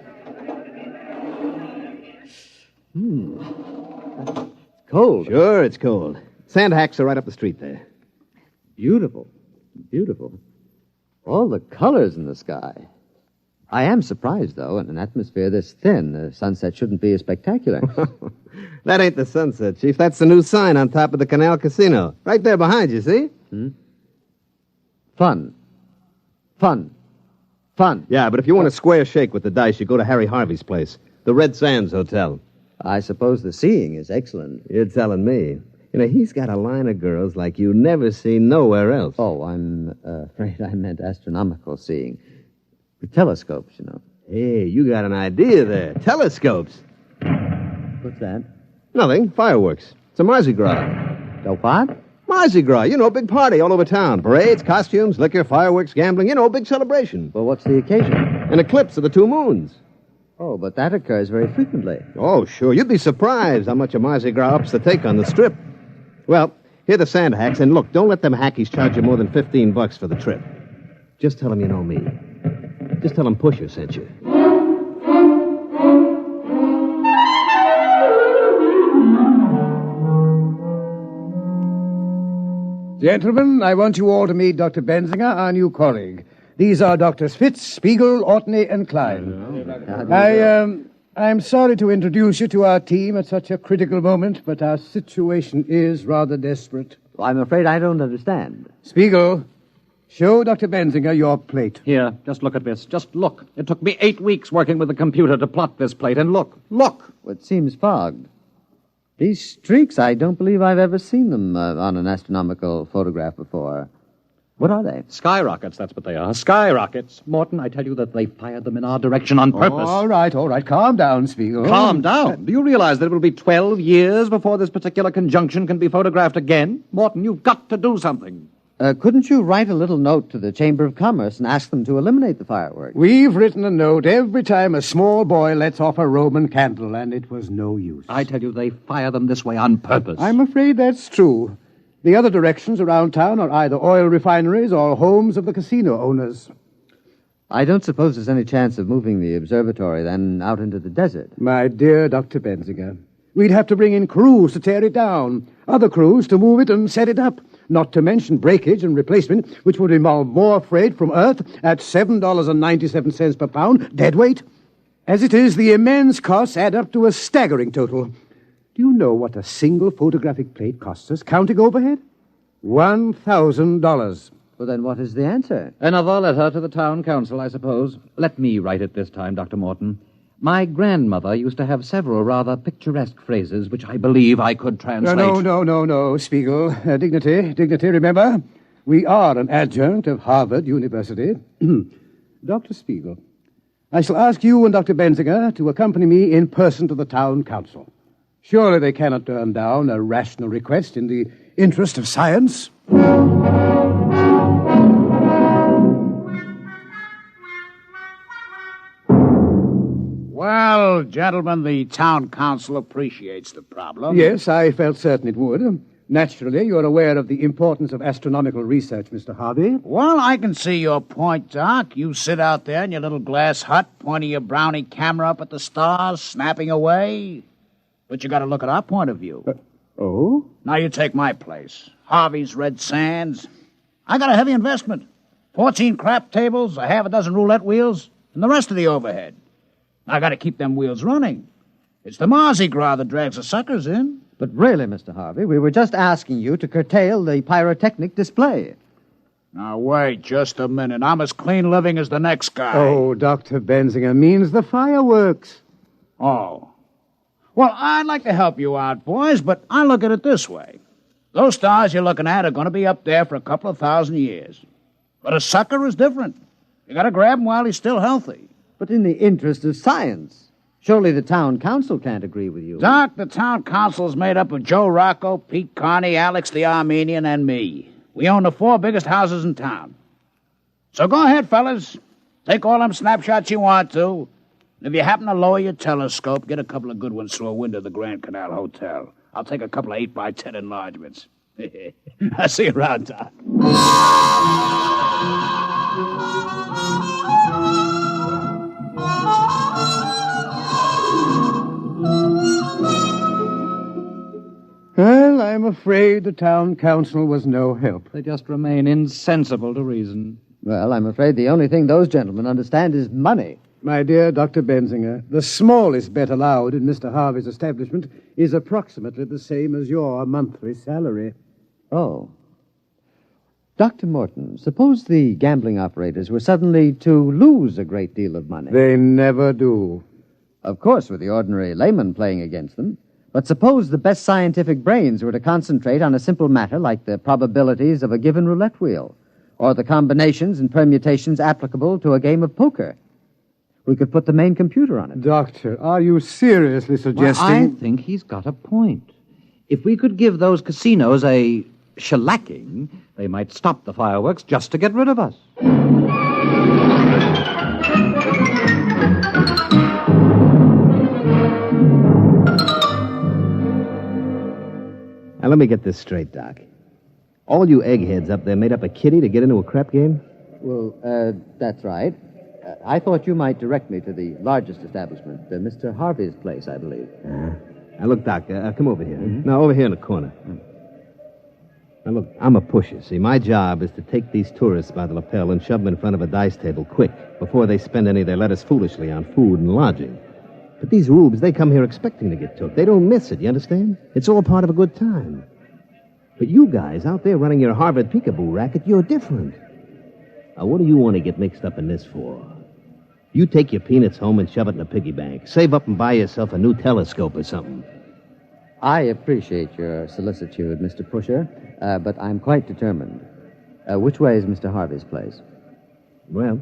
Cold. Sure, it's cold. Sand hacks are right up the street there. Beautiful. All the colors in the sky. I am surprised, though, in an atmosphere this thin, the sunset shouldn't be as spectacular. That ain't the sunset, Chief. That's the new sign on top of the Canal Casino. Right there behind you, see? Fun. Yeah, but if you want a square shake with the dice, you go to Harry Harvey's place, the Red Sands Hotel. I suppose the seeing is excellent. You're telling me. You know, he's got a line of girls like you never see nowhere else. Oh, I'm afraid I meant astronomical seeing. The telescopes, you know. Hey, you got an idea there. Telescopes. What's that? Nothing. Fireworks. It's a Mardi Gras. A what? Mardi Gras. You know, big party all over town. Parades, costumes, liquor, fireworks, gambling. You know, big celebration. Well, what's the occasion? An eclipse of the two moons. Oh, but that occurs very frequently. Oh, sure. You'd be surprised how much a Mardi Gras ups the take on the strip. Well, here are the sand hacks, and look, don't let them hackies charge you more than $15 for the trip. Just tell them you know me. Just tell them Pusher sent you. Gentlemen, I want you all to meet Dr. Bensinger, our new colleague. These are Drs. Fitz, Spiegel, Ortney, and Klein. I'm sorry to introduce you to our team at such a critical moment, but our situation is rather desperate. Well, I'm afraid I don't understand. Spiegel, show Dr. Bensinger your plate. Here, just look at this. Just look. It took me 8 weeks working with the computer to plot this plate, and look. Look! Well, it seems fogged. These streaks, I don't believe I've ever seen them on an astronomical photograph before. What are they? Skyrockets, that's what they are. Skyrockets. Morton, I tell you that they fired them in our direction on purpose. All right. Calm down, Spiegel. Calm down. Do you realize that it will be 12 years before this particular conjunction can be photographed again? Morton, you've got to do something. Couldn't you write a little note to the Chamber of Commerce and ask them to eliminate the fireworks? We've written a note every time a small boy lets off a Roman candle, and it was no use. I tell you, they fire them this way on purpose. I'm afraid that's true. The other directions around town are either oil refineries or homes of the casino owners. I don't suppose there's any chance of moving the observatory, then, out into the desert. My dear Dr. Benziger, we'd have to bring in crews to tear it down, other crews to move it and set it up, not to mention breakage and replacement, which would involve more freight from Earth at $7.97 per pound, dead weight. As it is, the immense costs add up to a staggering total. Do you know what a single photographic plate costs us, counting overhead? $1,000. Well, then what is the answer? Another letter to the town council, I suppose. Let me write it this time, Dr. Morton. My grandmother used to have several rather picturesque phrases which I believe I could translate. No, Spiegel. Dignity, remember? We are an adjunct of Harvard University. Dr. Spiegel, I shall ask you and Dr. Benziger to accompany me in person to the town council. Surely they cannot turn down a rational request in the interest of science. Well, gentlemen, the town council appreciates the problem. Yes, I felt certain it would. Naturally, you're aware of the importance of astronomical research, Mr. Harvey. Well, I can see your point, Doc. You sit out there in your little glass hut, pointing your brownie camera up at the stars, snapping away. But you got to look at our point of view. Oh? Now you take my place. Harvey's Red Sands. I got a heavy investment. 14 crap tables, a half a dozen roulette wheels, and the rest of the overhead. I got to keep them wheels running. It's the Mardi Gras that drags the suckers in. But really, Mr. Harvey, we were just asking you to curtail the pyrotechnic display. Now, wait just a minute. I'm as clean living as the next guy. Oh, Dr. Benziger means the fireworks. Oh. Well, I'd like to help you out, boys, but I look at it this way. Those stars you're looking at are going to be up there for a couple of 1,000 years. But a sucker is different. You got to grab him while he's still healthy. But in the interest of science, surely the town council can't agree with you. Doc, the town council is made up of Joe Rocco, Pete Carney, Alex the Armenian, and me. We own the 4 biggest houses in town. So go ahead, fellas. Take all them snapshots you want to. And if you happen to lower your telescope, get a couple of good ones through a window of the Grand Canal Hotel. I'll take a couple of 8x10 enlargements. I'll see you around, Doc. Well, I'm afraid the town council was no help. They just remain insensible to reason. Well, I'm afraid the only thing those gentlemen understand is money. My dear Dr. Benziger, the smallest bet allowed in Mr. Harvey's establishment is approximately the same as your monthly salary. Oh. Dr. Morton, suppose the gambling operators were suddenly to lose a great deal of money. They never do. Of course, with the ordinary layman playing against them. But suppose the best scientific brains were to concentrate on a simple matter like the probabilities of a given roulette wheel, or the combinations and permutations applicable to a game of poker. We could put the main computer on it. Doctor, are you seriously suggesting... Well, I think he's got a point. If we could give those casinos a shellacking, they might stop the fireworks just to get rid of us. Now, let me get this straight, Doc. All you eggheads up there made up a kitty to get into a crap game? Well, that's right. I thought you might direct me to the largest establishment, Mr. Harvey's place, I believe. Now, look, Doc, come over here. Mm-hmm. No, over here in the corner. Now, look, I'm a pusher. See, my job is to take these tourists by the lapel and shove them in front of a dice table quick, before they spend any of their lettuce foolishly on food and lodging. But these rubes, they come here expecting to get took. They don't miss it, you understand? It's all part of a good time. But you guys out there running your Harvard peekaboo racket, you're different. Now, what do you want to get mixed up in this for? You take your peanuts home and shove it in a piggy bank. Save up and buy yourself a new telescope or something. I appreciate your solicitude, Mr. Pusher, but I'm quite determined. Which way is Mr. Harvey's place? Well,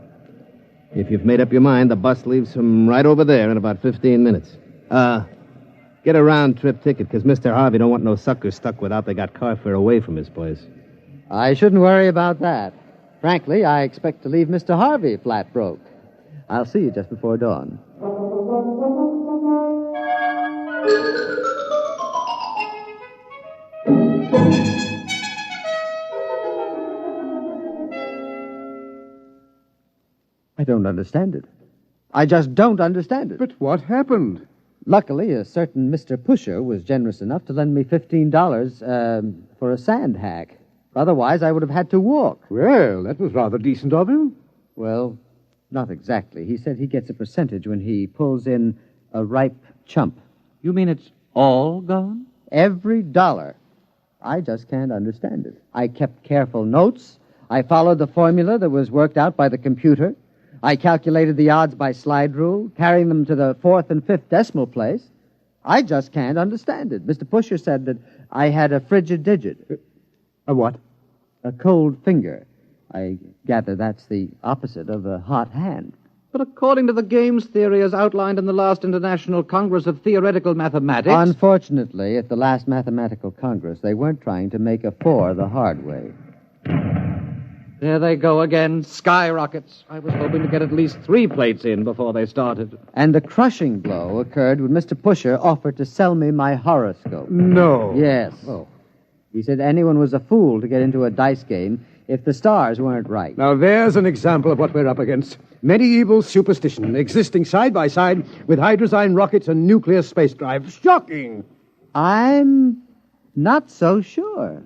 if you've made up your mind, the bus leaves from right over there in about 15 minutes. Get a round-trip ticket, because Mr. Harvey don't want no suckers stuck without they got car fare away from his place. I shouldn't worry about that. Frankly, I expect to leave Mr. Harvey flat broke. I'll see you just before dawn. I don't understand it. I just don't understand it. But what happened? Luckily, a certain Mr. Pusher was generous enough to lend me $15 for a sand hack. Otherwise, I would have had to walk. Well, that was rather decent of him. Well, not exactly. He said he gets a percentage when he pulls in a ripe chump. You mean it's all gone? Every dollar. I just can't understand it. I kept careful notes. I followed the formula that was worked out by the computer. I calculated the odds by slide rule, carrying them to the 4th and 5th decimal place. I just can't understand it. Mr. Pusher said that I had a frigid digit. A what? A cold finger. I gather that's the opposite of a hot hand. But according to the games theory as outlined in the last International Congress of Theoretical Mathematics... Unfortunately, at the last Mathematical Congress, they weren't trying to make a 4 the hard way. There they go again, skyrockets. I was hoping to get at least 3 plates in before they started. And the crushing blow occurred when Mr. Pusher offered to sell me my horoscope. No. Yes. Oh. He said anyone was a fool to get into a dice game if the stars weren't right. Now, there's an example of what we're up against. Medieval superstition existing side by side with hydrazine rockets and nuclear space drive. Shocking! I'm not so sure.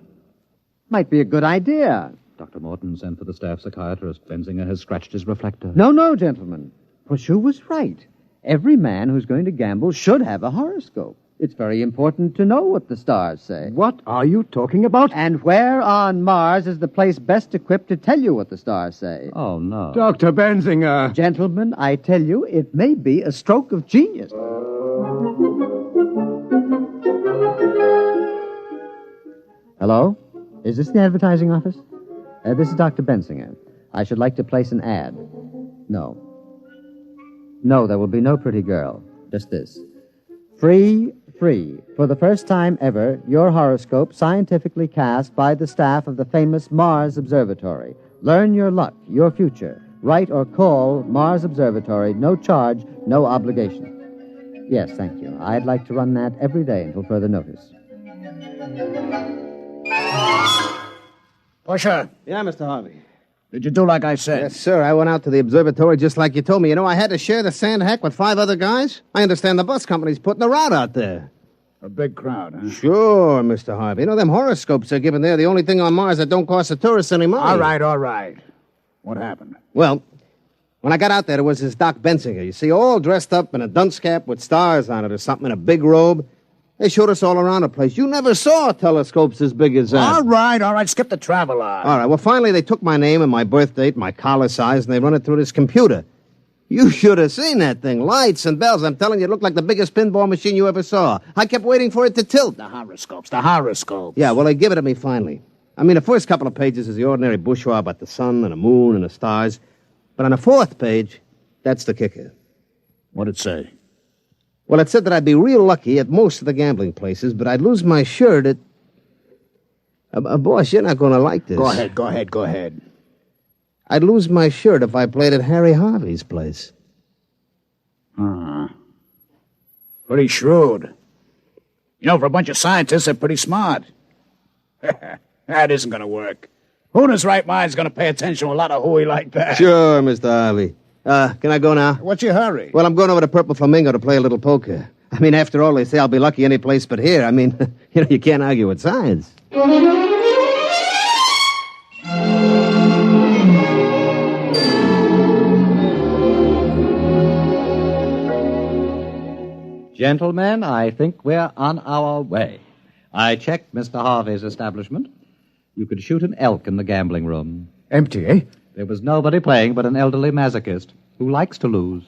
Might be a good idea. Dr. Morton sent for the staff psychiatrist. Benzinger has scratched his reflector. No, gentlemen. Pusher was right. Every man who's going to gamble should have a horoscope. It's very important to know what the stars say. What are you talking about? And where on Mars is the place best equipped to tell you what the stars say? Oh, no. Dr. Benzinger. Gentlemen, I tell you, it may be a stroke of genius. Hello? Is this the advertising office? This is Dr. Benzinger. I should like to place an ad. No. No, there will be no pretty girl. Just this. Free. For the first time ever, your horoscope scientifically cast by the staff of the famous Mars Observatory. Learn your luck, your future. Write or call Mars Observatory. No charge, no obligation. Yes, thank you. I'd like to run that every day until further notice. Pusher. Yeah, Mr. Harvey. Did you do like I said? Yes, sir. I went out to the observatory just like you told me. You know, I had to share the sand hack with 5 other guys. I understand the bus company's putting a route out there. A big crowd, huh? Sure, Mr. Harvey. You know, them horoscopes they're giving there, the only thing on Mars that don't cost the tourists any money. All right. What happened? Well, when I got out there was this Doc Benzinger. You see, all dressed up in a dunce cap with stars on it or something, in a big robe. They showed us all around the place. You never saw telescopes as big as that. All right. Skip the travel hour. All right. Well, finally, they took my name and my birth date, my collar size, and they run it through this computer. You should have seen that thing. Lights and bells. I'm telling you, it looked like the biggest pinball machine you ever saw. I kept waiting for it to tilt. The horoscopes. Yeah, well, they give it to me finally. I mean, the first couple of pages is the ordinary bourgeois about the sun and the moon and the stars. But on the 4th page, that's the kicker. What'd it say? Well, it said that I'd be real lucky at most of the gambling places, but I'd lose my shirt at... boss, you're not going to like this. Go ahead. I'd lose my shirt if I played at Harry Harvey's place. Pretty shrewd. You know, for a bunch of scientists, they're pretty smart. That isn't going to work. Who in his right mind is going to pay attention to a lot of hooey like that? Sure, Mr. Harvey. Can I go now? What's your hurry? Well, I'm going over to Purple Flamingo to play a little poker. I mean, after all, they say I'll be lucky any place but here. I mean, you can't argue with science. Gentlemen, I think we're on our way. I checked Mr. Harvey's establishment. You could shoot an elk in the gambling room. Empty, eh? There was nobody playing but an elderly masochist who likes to lose.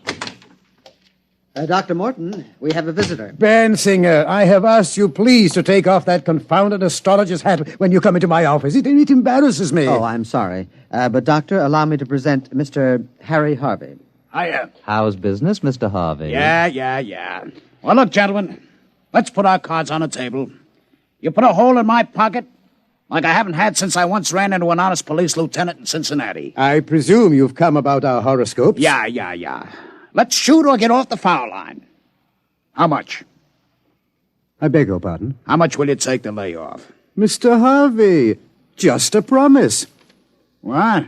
Dr. Morton, we have a visitor. Bensinger, I have asked you please to take off that confounded astrologer's hat when you come into my office. It embarrasses me. Oh, I'm sorry. But, Doctor, allow me to present Mr. Harry Harvey. Hiya. How's business, Mr. Harvey? Yeah. Well, look, gentlemen, let's put our cards on the table. You put a hole in my pocket like I haven't had since I once ran into an honest police lieutenant in Cincinnati. I presume you've come about our horoscopes? Yeah. Let's shoot or get off the foul line. How much? I beg your pardon? How much will it take to lay off? Mr. Harvey, just a promise. What?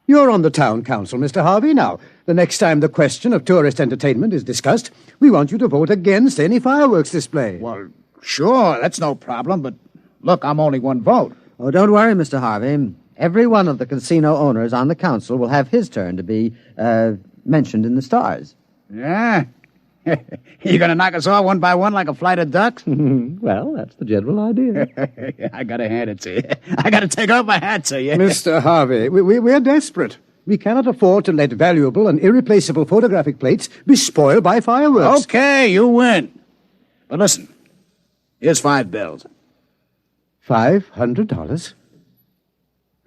You're on the town council, Mr. Harvey. Now, the next time the question of tourist entertainment is discussed, we want you to vote against any fireworks display. Well, sure, that's no problem, but look, I'm only one vote. Oh, don't worry, Mr. Harvey. Every one of the casino owners on the council will have his turn to be, mentioned in the stars. Yeah? You gonna knock us off one by one like a flight of ducks? Well, that's the general idea. I gotta hand it to you. I gotta take off my hat to you. Mr. Harvey, we're desperate. We cannot afford to let valuable and irreplaceable photographic plates be spoiled by fireworks. Okay, you win. But listen, here's 5 bills. $500?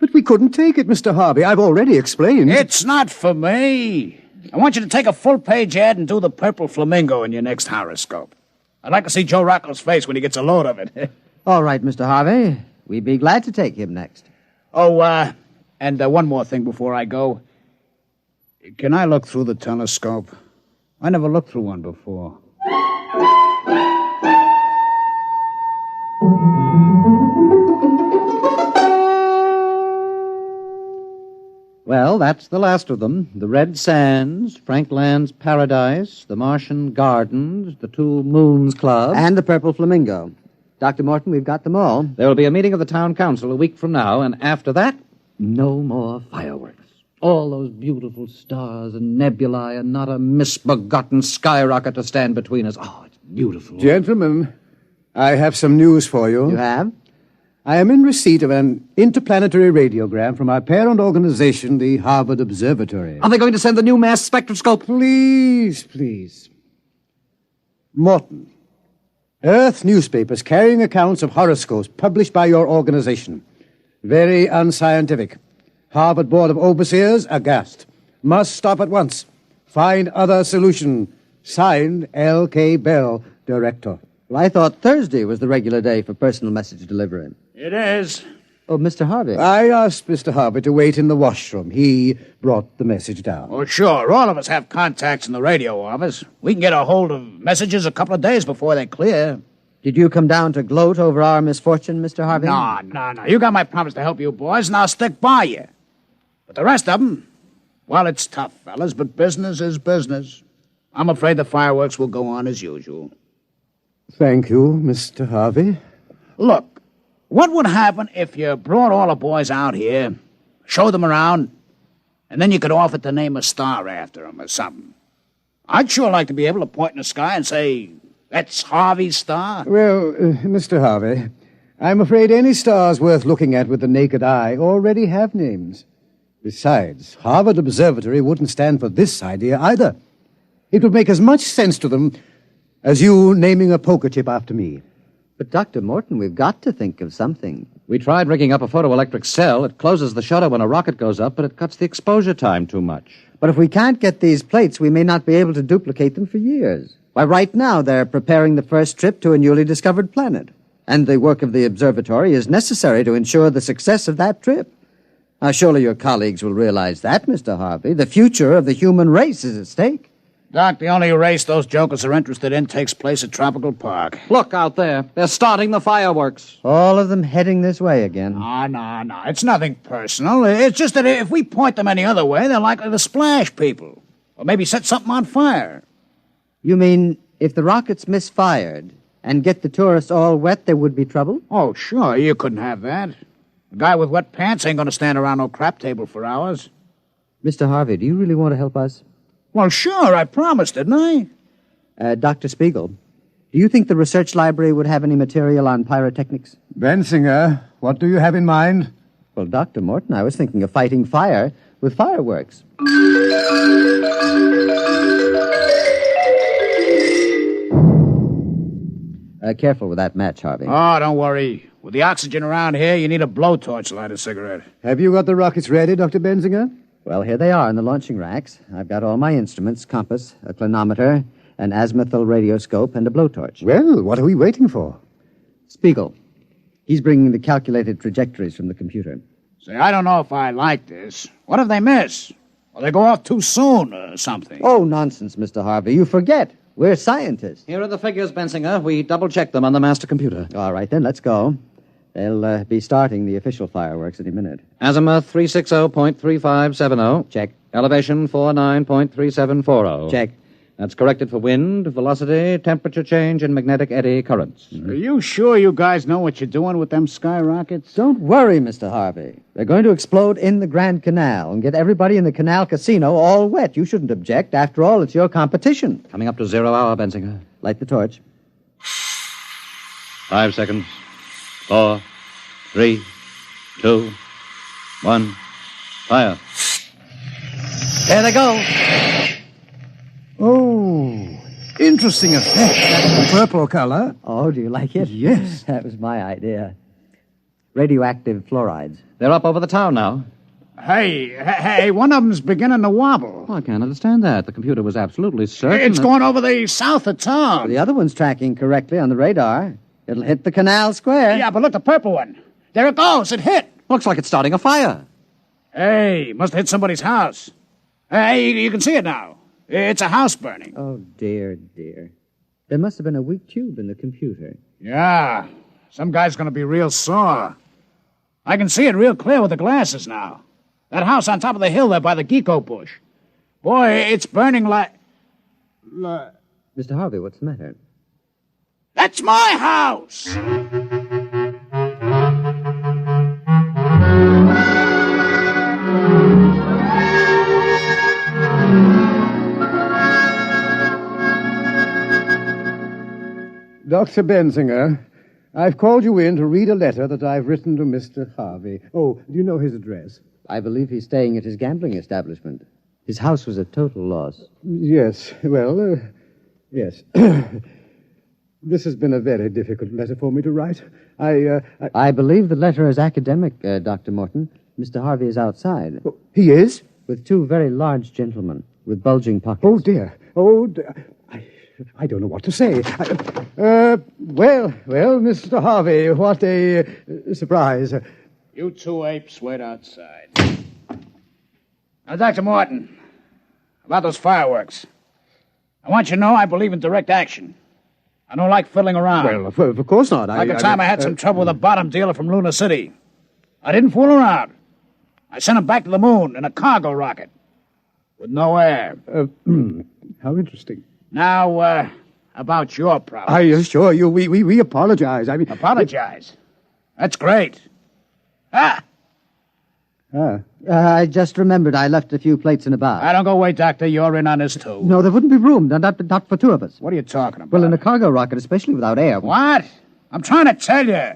But we couldn't take it, Mr. Harvey. I've already explained. It's not for me. I want you to take a full-page ad and do the purple flamingo in your next horoscope. I'd like to see Joe Rocco's face when he gets a load of it. All right, Mr. Harvey. We'd be glad to take him next. Oh, and one more thing before I go. Can I look through the telescope? I never looked through one before. Well, that's the last of them. The Red Sands, Frank Land's Paradise, the Martian Gardens, the Two Moons Club. And the Purple Flamingo. Dr. Morton, we've got them all. There will be a meeting of the town council a week from now, and after that, no more fireworks. All those beautiful stars and nebulae and not a misbegotten skyrocket to stand between us. Oh, it's beautiful. Gentlemen, I have some news for you. You have? I am in receipt of an interplanetary radiogram from our parent organization, the Harvard Observatory. Are they going to send the new mass spectroscope? Please. Morton, Earth newspapers carrying accounts of horoscopes published by your organization. Very unscientific. Harvard Board of Overseers aghast. Must stop at once. Find other solution. Signed, L.K. Bell, Director. Well, I thought Thursday was the regular day for personal message delivery. It is. Oh, Mr. Harvey. I asked Mr. Harvey to wait in the washroom. He brought the message down. Oh, sure. All of us have contacts in the radio office. We can get a hold of messages a couple of days before they clear. Did you come down to gloat over our misfortune, Mr. Harvey? No. You got my promise to help you boys, and I'll stick by you. But the rest of them, well, it's tough, fellas, but business is business. I'm afraid the fireworks will go on as usual. Thank you, Mr. Harvey. Look, what would happen if you brought all the boys out here, showed them around, and then you could offer to name a star after them or something? I'd sure like to be able to point in the sky and say, that's Harvey's star. Well, Mr. Harvey, I'm afraid any stars worth looking at with the naked eye already have names. Besides, Harvard Observatory wouldn't stand for this idea either. It would make as much sense to them as you naming a poker chip after me. But, Dr. Morton, we've got to think of something. We tried rigging up a photoelectric cell. It closes the shutter when a rocket goes up, but it cuts the exposure time too much. But if we can't get these plates, we may not be able to duplicate them for years. Why, right now they're preparing the first trip to a newly discovered planet. And the work of the observatory is necessary to ensure the success of that trip. Now, surely your colleagues will realize that, Mr. Harvey. The future of the human race is at stake. Doc, the only race those jokers are interested in takes place at Tropical Park. Look out there. They're starting the fireworks. All of them heading this way again. No. It's nothing personal. It's just that if we point them any other way, they're likely to splash people. Or maybe set something on fire. You mean if the rockets misfired and get the tourists all wet, there would be trouble? Oh, sure. You couldn't have that. A guy with wet pants ain't going to stand around no crap table for hours. Mr. Harvey, do you really want to help us? Well, sure, I promised, didn't I? Dr. Spiegel, do you think the research library would have any material on pyrotechnics? Bensinger, what do you have in mind? Well, Dr. Morton, I was thinking of fighting fire with fireworks. Careful with that match, Harvey. Oh, don't worry. With the oxygen around here, you need a blowtorch to light a cigarette. Have you got the rockets ready, Dr. Benzinger? Well, here they are in the launching racks. I've got all my instruments, compass, a clinometer, an azimuthal radioscope, and a blowtorch. Well, what are we waiting for? Spiegel. He's bringing the calculated trajectories from the computer. Say, I don't know if I like this. What if they miss? Or they go off too soon or something? Oh, nonsense, Mr. Harvey. You forget. We're scientists. Here are the figures, Bensinger. We double-checked them on the master computer. All right, then, let's go. They'll be starting the official fireworks any minute. Azimuth 360.3570. Check. Elevation 49.3740. Check. That's corrected for wind, velocity, temperature change, and magnetic eddy currents. Are you sure you guys know what you're doing with them skyrockets? Don't worry, Mr. Harvey. They're going to explode in the Grand Canal and get everybody in the Canal Casino all wet. You shouldn't object. After all, it's your competition. Coming up to 0 hour, Bensinger. Light the torch. 5 seconds. 4, 3, 2, 1. Fire. There they go. Oh, interesting effect. That's the purple color. Oh, do you like it? Yes. That was my idea. Radioactive fluorides. They're up over the town now. Hey, one of them's beginning to wobble. Oh, I can't understand that. The computer was absolutely certain. It's going over the south of town. The other one's tracking correctly on the radar. It'll hit the Canal Square. Yeah, but look, the purple one. There it goes. It hit. Looks like it's starting a fire. Hey, must have hit somebody's house. Hey, you can see it now. It's a house burning. Oh, dear, dear. There must have been a weak tube in the computer. Yeah, some guy's going to be real sore. I can see it real clear with the glasses now. That house on top of the hill there by the gecko bush. Boy, it's burning like... Mr. Harvey, what's the matter? That's my house! Dr. Benzinger, I've called you in to read a letter that I've written to Mr. Harvey. Oh, do you know his address? I believe he's staying at his gambling establishment. His house was a total loss. Yes, well, yes. This has been a very difficult letter for me to write. I believe the letter is academic, Dr. Morton. Mr. Harvey is outside. Oh, he is? With two very large gentlemen with bulging pockets. Oh, dear. Oh, dear. I don't know what to say. Well, Mr. Harvey, what a surprise. You two apes wait outside. Now, Dr. Morton, about those fireworks. I want you to know I believe in direct action. I don't like fiddling around. Well, of course not. Like the time I had some trouble with a bottom dealer from Luna City. I didn't fool around. I sent him back to the moon in a cargo rocket. With no air. How interesting. Now, about your problem. I assure you, we apologize. I mean... Apologize? That's great. I just remembered I left a few plates in a bar. I don't go away, Doctor. You're in on this, too. No, there wouldn't be room. Not for two of us. What are you talking about? Well, in a cargo rocket, especially without air. What? I'm trying to tell you.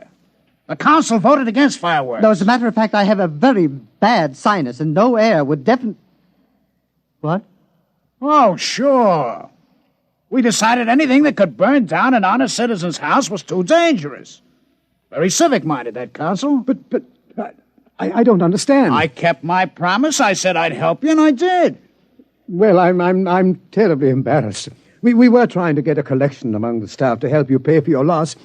The council voted against fireworks. No, as a matter of fact, I have a very bad sinus, and no air would definitely... What? Oh, sure. We decided anything that could burn down an honest citizen's house was too dangerous. Very civic-minded, that council. But I don't understand. I kept my promise. I said I'd help you, and I did. Well, I'm terribly embarrassed. We were trying to get a collection among the staff to help you pay for your loss,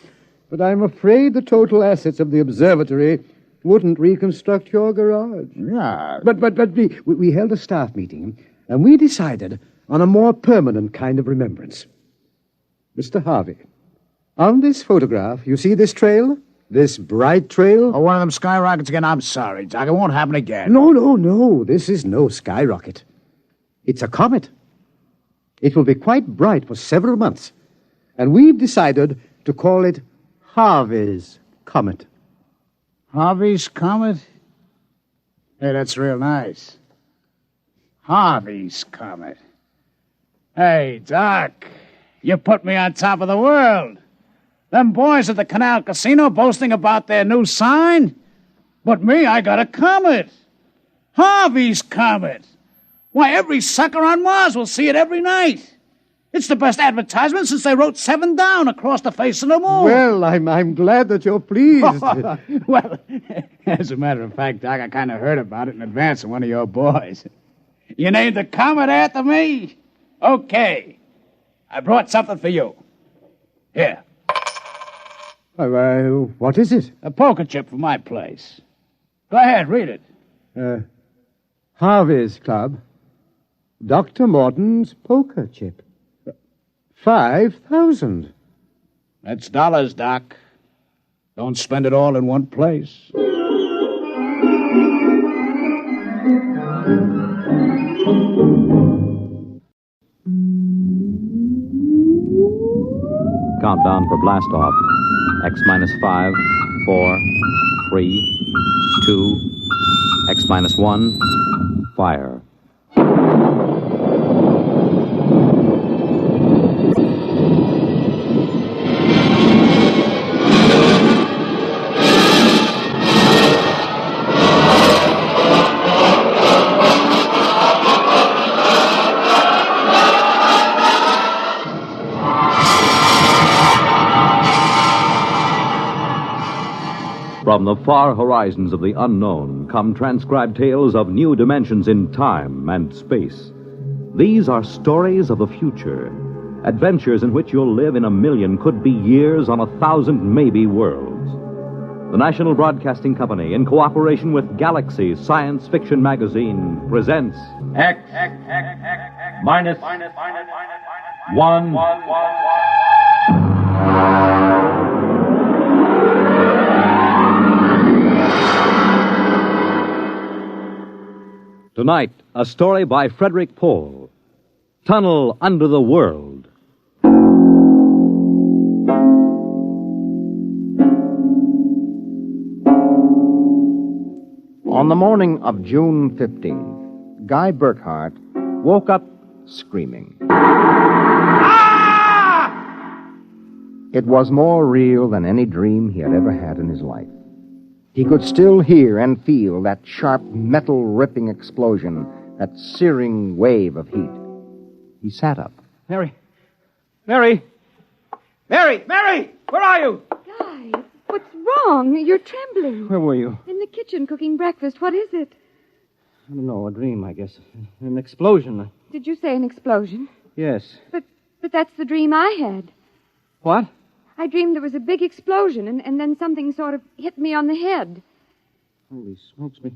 but I'm afraid the total assets of the observatory wouldn't reconstruct your garage. Yeah. But we held a staff meeting, and we decided on a more permanent kind of remembrance. Mr. Harvey, on this photograph, you see this trail? This bright trail? Oh, one of them skyrockets again? I'm sorry, Doc. It won't happen again. No. This is no skyrocket. It's a comet. It will be quite bright for several months. And we've decided to call it Harvey's Comet. Harvey's Comet? Hey, that's real nice. Harvey's Comet. Hey, Doc, you put me on top of the world. Them boys at the Canal Casino boasting about their new sign. But me, I got a comet. Harvey's Comet. Why, every sucker on Mars will see it every night. It's the best advertisement since they wrote 7 down across the face of the moon. Well, I'm glad that you're pleased. Well, as a matter of fact, Doc, I kind of heard about it in advance of one of your boys. You named the comet after me? Okay. I brought something for you. Here. What is it? A poker chip from my place. Go ahead, read it. Harvey's Club. Dr. Morton's poker chip. 5,000. That's dollars, Doc. Don't spend it all in one place. Countdown for blast off. X minus 5, 4, 3, 2, X minus 1, fire. From the far horizons of the unknown come transcribed tales of new dimensions in time and space. These are stories of the future, adventures in which you'll live in a million, could be years, on 1,000 maybe worlds. The National Broadcasting Company, in cooperation with Galaxy Science Fiction Magazine, presents X minus 1. Tonight, a story by Frederick Pohl, Tunnel Under the World. On the morning of June 15th, Guy Burkhart woke up screaming. It was more real than any dream he had ever had in his life. He could still hear and feel that sharp, metal-ripping explosion, that searing wave of heat. He sat up. Mary! Mary! Mary! Mary! Where are you? Guy, what's wrong? You're trembling. Where were you? In the kitchen cooking breakfast. What is it? I don't know, a dream, I guess. An explosion. Did you say an explosion? Yes. But that's the dream I had. What? I dreamed there was a big explosion, and then something sort of hit me on the head. Holy smokes me.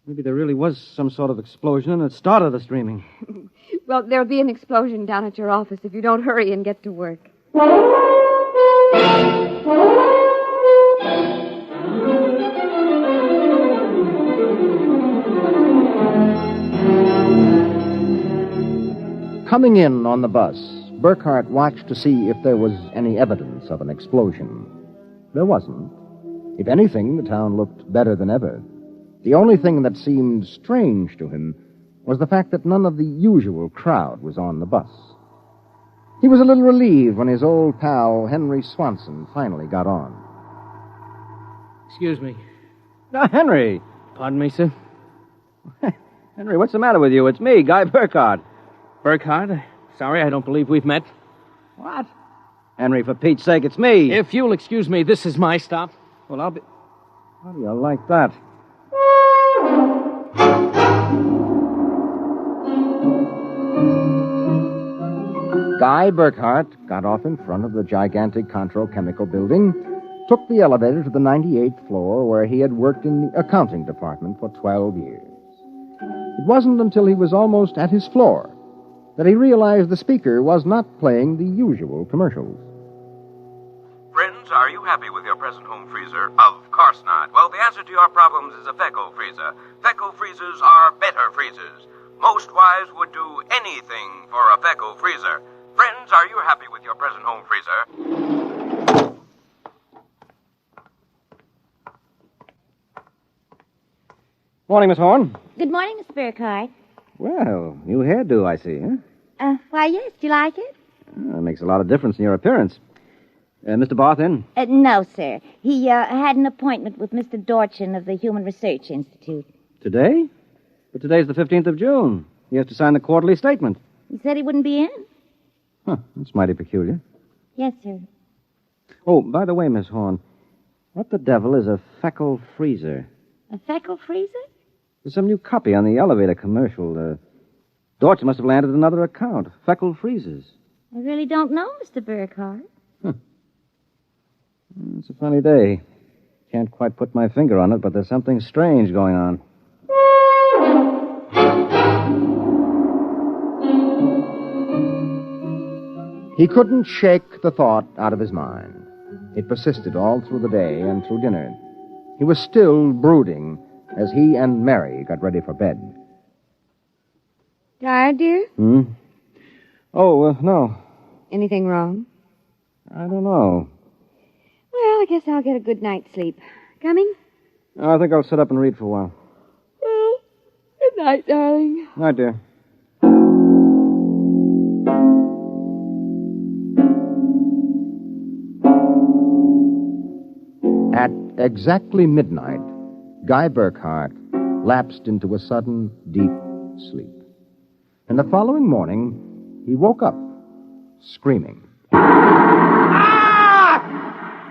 Maybe there really was some sort of explosion, and it started us dreaming. Well, there'll be an explosion down at your office if you don't hurry and get to work. Coming in on the bus, Burkhart watched to see if there was any evidence of an explosion. There wasn't. If anything, the town looked better than ever. The only thing that seemed strange to him was the fact that none of the usual crowd was on the bus. He was a little relieved when his old pal, Henry Swanson, finally got on. Excuse me. Henry! Pardon me, sir? Henry, what's the matter with you? It's me, Guy Burkhart. Burkhart? Sorry, I don't believe we've met. What? Henry, for Pete's sake, it's me. If you'll excuse me, this is my stop. Well, I'll be... How do you like that? Guy Burkhart got off in front of the gigantic Contro Chemical Building, took the elevator to the 98th floor where he had worked in the accounting department for 12 years. It wasn't until he was almost at his floor that he realized the speaker was not playing the usual commercials. Friends, are you happy with your present home freezer? Of course not. Well, the answer to your problems is a Fecco freezer. Fecco freezers are better freezers. Most wives would do anything for a Fecco freezer. Friends, are you happy with your present home freezer? Morning, Miss Horn. Good morning, Mr. Burkhart. Well, new hairdo, I see, huh? Why, yes. Do you like it? That makes a lot of difference in your appearance. Mr. Barth in? No, sir. He had an appointment with Mr. Dorchin of the Human Research Institute. Today? But today's the 15th of June. He has to sign the quarterly statement. He said he wouldn't be in. Huh, that's mighty peculiar. Yes, sir. Oh, by the way, Miss Horn, what the devil is a feckle freezer? A feckle freezer? There's some new copy on the elevator commercial. Dorch must have landed another account. Feckle freezers. I really don't know, Mr. Burkhardt. It's a funny day. Can't quite put my finger on it, but there's something strange going on. He couldn't shake the thought out of his mind. It persisted all through the day and through dinner. He was still brooding as he and Mary got ready for bed. Tired, dear? Oh, no. Anything wrong? I don't know. Well, I guess I'll get a good night's sleep. Coming? I think I'll sit up and read for a while. Well, good night, darling. Night, dear. At exactly midnight, Guy Burkhardt lapsed into a sudden, deep sleep. And the following morning, he woke up, screaming.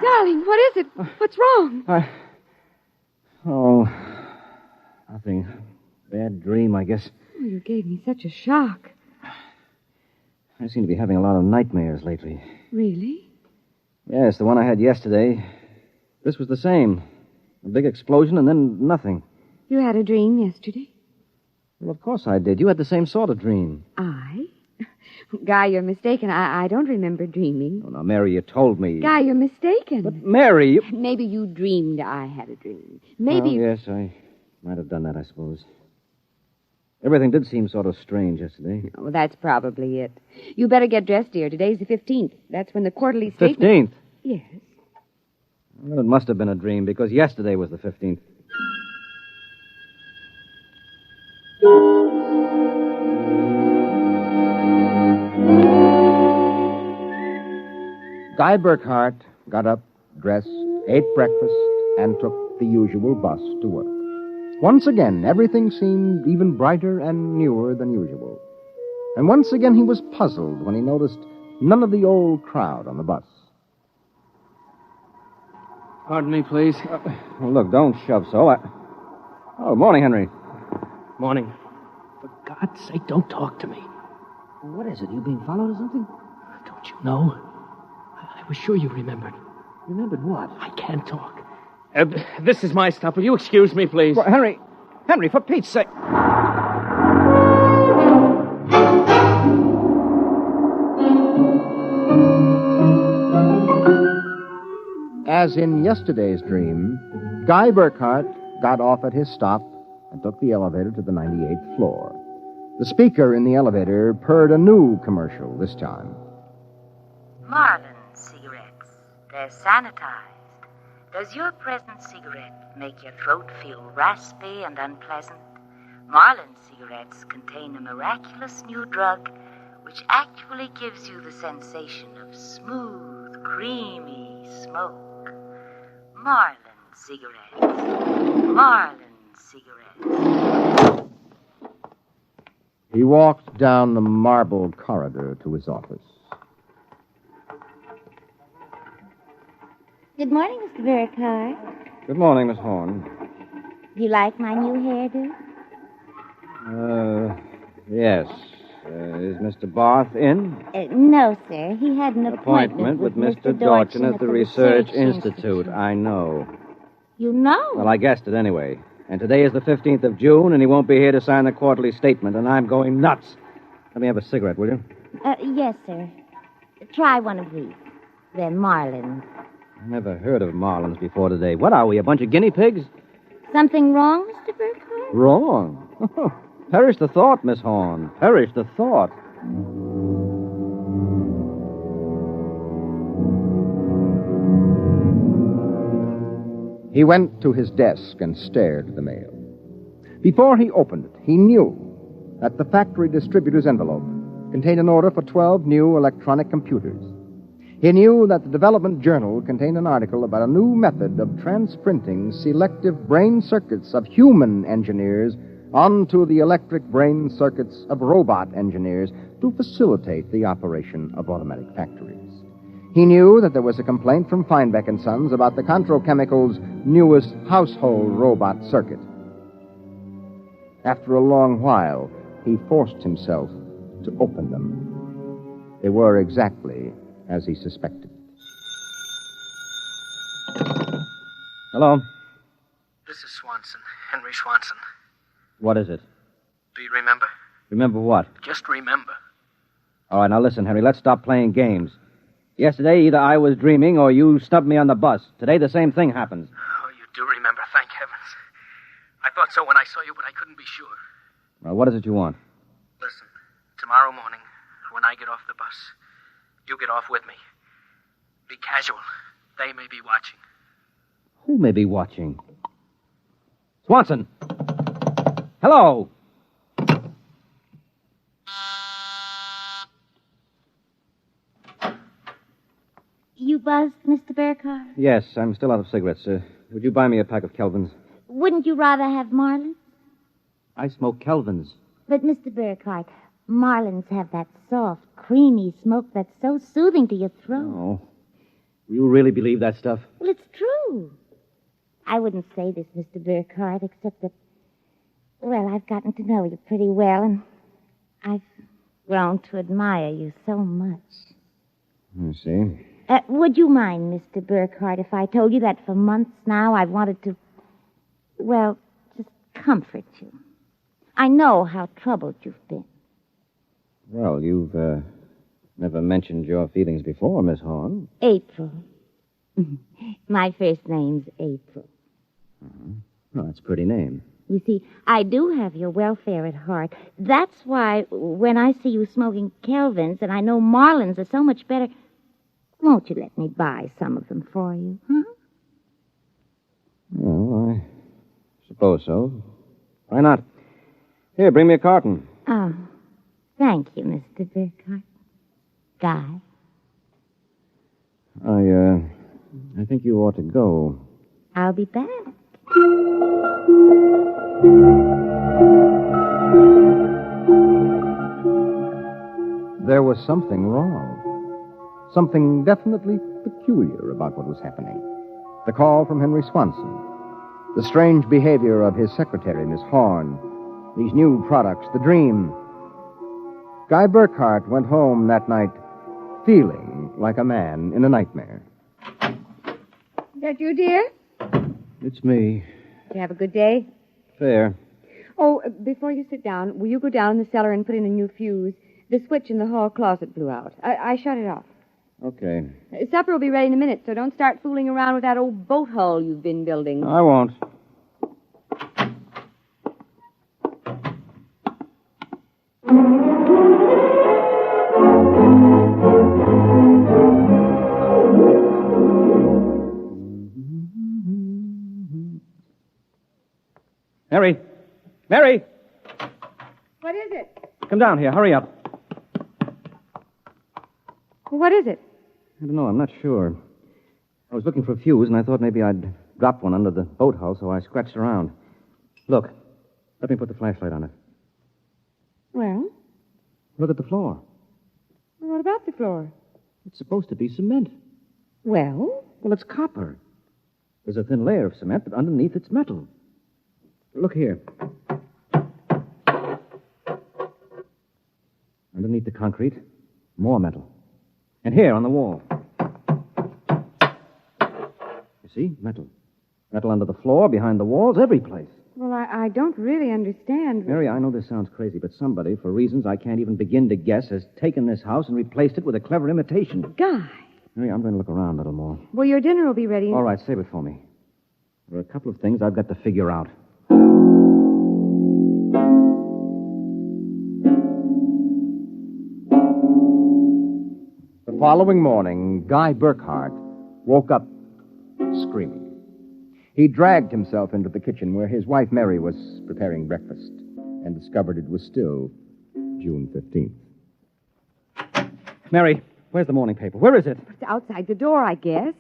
Darling, what is it? What's wrong? Nothing. Bad dream, I guess. Oh, you gave me such a shock. I seem to be having a lot of nightmares lately. Really? Yes, the one I had yesterday. This was the same. A big explosion and then nothing. You had a dream yesterday? Well, of course I did. You had the same sort of dream. I? Guy, you're mistaken. I don't remember dreaming. Oh, now, Mary, you told me. Guy, you're mistaken. But, Mary... Maybe you dreamed I had a dream. Maybe... Well, yes, I might have done that, I suppose. Everything did seem sort of strange yesterday. Oh, that's probably it. You better get dressed, dear. Today's the 15th. That's when the quarterly statement... 15th? Yes. Well, it must have been a dream, because yesterday was the 15th. Guy Burkhardt got up, dressed, ate breakfast, and took the usual bus to work. Once again, everything seemed even brighter and newer than usual. And once again, he was puzzled when he noticed none of the old crowd on the bus. Pardon me, please. Well, look, don't shove so. Oh, morning, Henry. Morning. For God's sake, don't talk to me. What is it? You being followed or something? Don't you know? I was sure you remembered. Remembered what? I can't talk. This is my stuff. Will you excuse me, please? Well, Henry, for Pete's sake. As in yesterday's dream, Guy Burkhardt got off at his stop and took the elevator to the 98th floor. The speaker in the elevator purred a new commercial this time. Marlin cigarettes. They're sanitized. Does your present cigarette make your throat feel raspy and unpleasant? Marlin cigarettes contain a miraculous new drug which actually gives you the sensation of smooth, creamy smoke. Marlin cigarettes. Marlin cigarettes. He walked down the marble corridor to his office. Good morning, Mr. Burkhardt. Good morning, Miss Horn. Do you like my new hairdo? Yes. Is Mr. Barth in? No, sir. He had an Appointment with Mr. Dorchin at the Research Institute. I know. You know? Well, I guessed it anyway. And today is the 15th of June, and he won't be here to sign the quarterly statement, and I'm going nuts. Let me have a cigarette, will you? Yes, sir. Try one of these. They're Marlins. I never heard of Marlins before today. What are we, a bunch of guinea pigs? Something wrong, Mr. Burkhardt? Wrong? Perish the thought, Miss Horn. Perish the thought. He went to his desk and stared at the mail. Before he opened it, he knew that the factory distributor's envelope contained an order for 12 new electronic computers. He knew that the Development Journal contained an article about a new method of transprinting selective brain circuits of human engineers onto the electric brain circuits of robot engineers to facilitate the operation of automatic factories. He knew that there was a complaint from Feinbeck & Sons about the Contro Chemicals' newest household robot circuit. After a long while, he forced himself to open them. They were exactly as he suspected. Hello. This is Swanson, Henry Swanson. What is it? Do you remember? Remember what? Just remember. All right, now listen, Henry, let's stop playing games. Yesterday, either I was dreaming or you snubbed me on the bus. Today, the same thing happens. Oh, you do remember, thank heavens. I thought so when I saw you, but I couldn't be sure. Well, what is it you want? Listen, tomorrow morning, when I get off the bus, you get off with me. Be casual. They may be watching. Who may be watching? Swanson! Hello! You buzzed, Mr. Burkhardt? Yes, I'm still out of cigarettes. Would you buy me a pack of Kelvins? Wouldn't you rather have Marlins? I smoke Kelvins. But, Mr. Burkhardt, Marlins have that soft, creamy smoke that's so soothing to your throat. Oh. You really believe that stuff? Well, it's true. I wouldn't say this, Mr. Burkhardt, except that, well, I've gotten to know you pretty well, and I've grown to admire you so much. I see. Would you mind, Mr. Burkhardt, if I told you that for months now I've wanted to, well, just comfort you? I know how troubled you've been. Well, you've never mentioned your feelings before, Miss Horn. April. My first name's April. Well, that's a pretty name. You see, I do have your welfare at heart. That's why when I see you smoking Kelvins, and I know Marlins are so much better, won't you let me buy some of them for you, huh? Well, I suppose so. Why not? Here, bring me a carton. Oh, thank you, Mr. Burkhardt. Guy. I think you ought to go. I'll be back. There was something wrong. Something definitely peculiar about what was happening. The call from Henry Swanson. The strange behavior of his secretary, Miss Horn. These new products, the dream. Guy Burkhardt went home that night feeling like a man in a nightmare. That you, dear? It's me. Did you have a good day? Fair. Oh, before you sit down, will you go down in the cellar and put in a new fuse? The switch in the hall closet blew out. I shut it off. Okay. Supper will be ready in a minute, so don't start fooling around with that old boat hull you've been building. I won't. Mary! Mary! What is it? Come down here. Hurry up. What is it? I don't know. I'm not sure. I was looking for a fuse, and I thought maybe I'd dropped one under the boat hull, so I scratched around. Look. Let me put the flashlight on it. Well? Look at the floor. What about the floor? It's supposed to be cement. Well? Well, it's copper. There's a thin layer of cement, but underneath it's metal. Look here. Underneath the concrete, more metal. And here on the wall. You see? Metal. Metal under the floor, behind the walls, every place. Well, I don't really understand. Mary, I know this sounds crazy, but somebody, for reasons I can't even begin to guess, has taken this house and replaced it with a clever imitation. Guy. Mary, I'm going to look around a little more. Well, your dinner will be ready. All right, save it for me. There are a couple of things I've got to figure out. The following morning, Guy Burkhardt woke up screaming. He dragged himself into the kitchen where his wife Mary was preparing breakfast and discovered it was still June 15th. Mary, where's the morning paper? Where is it? It's outside the door, I guess.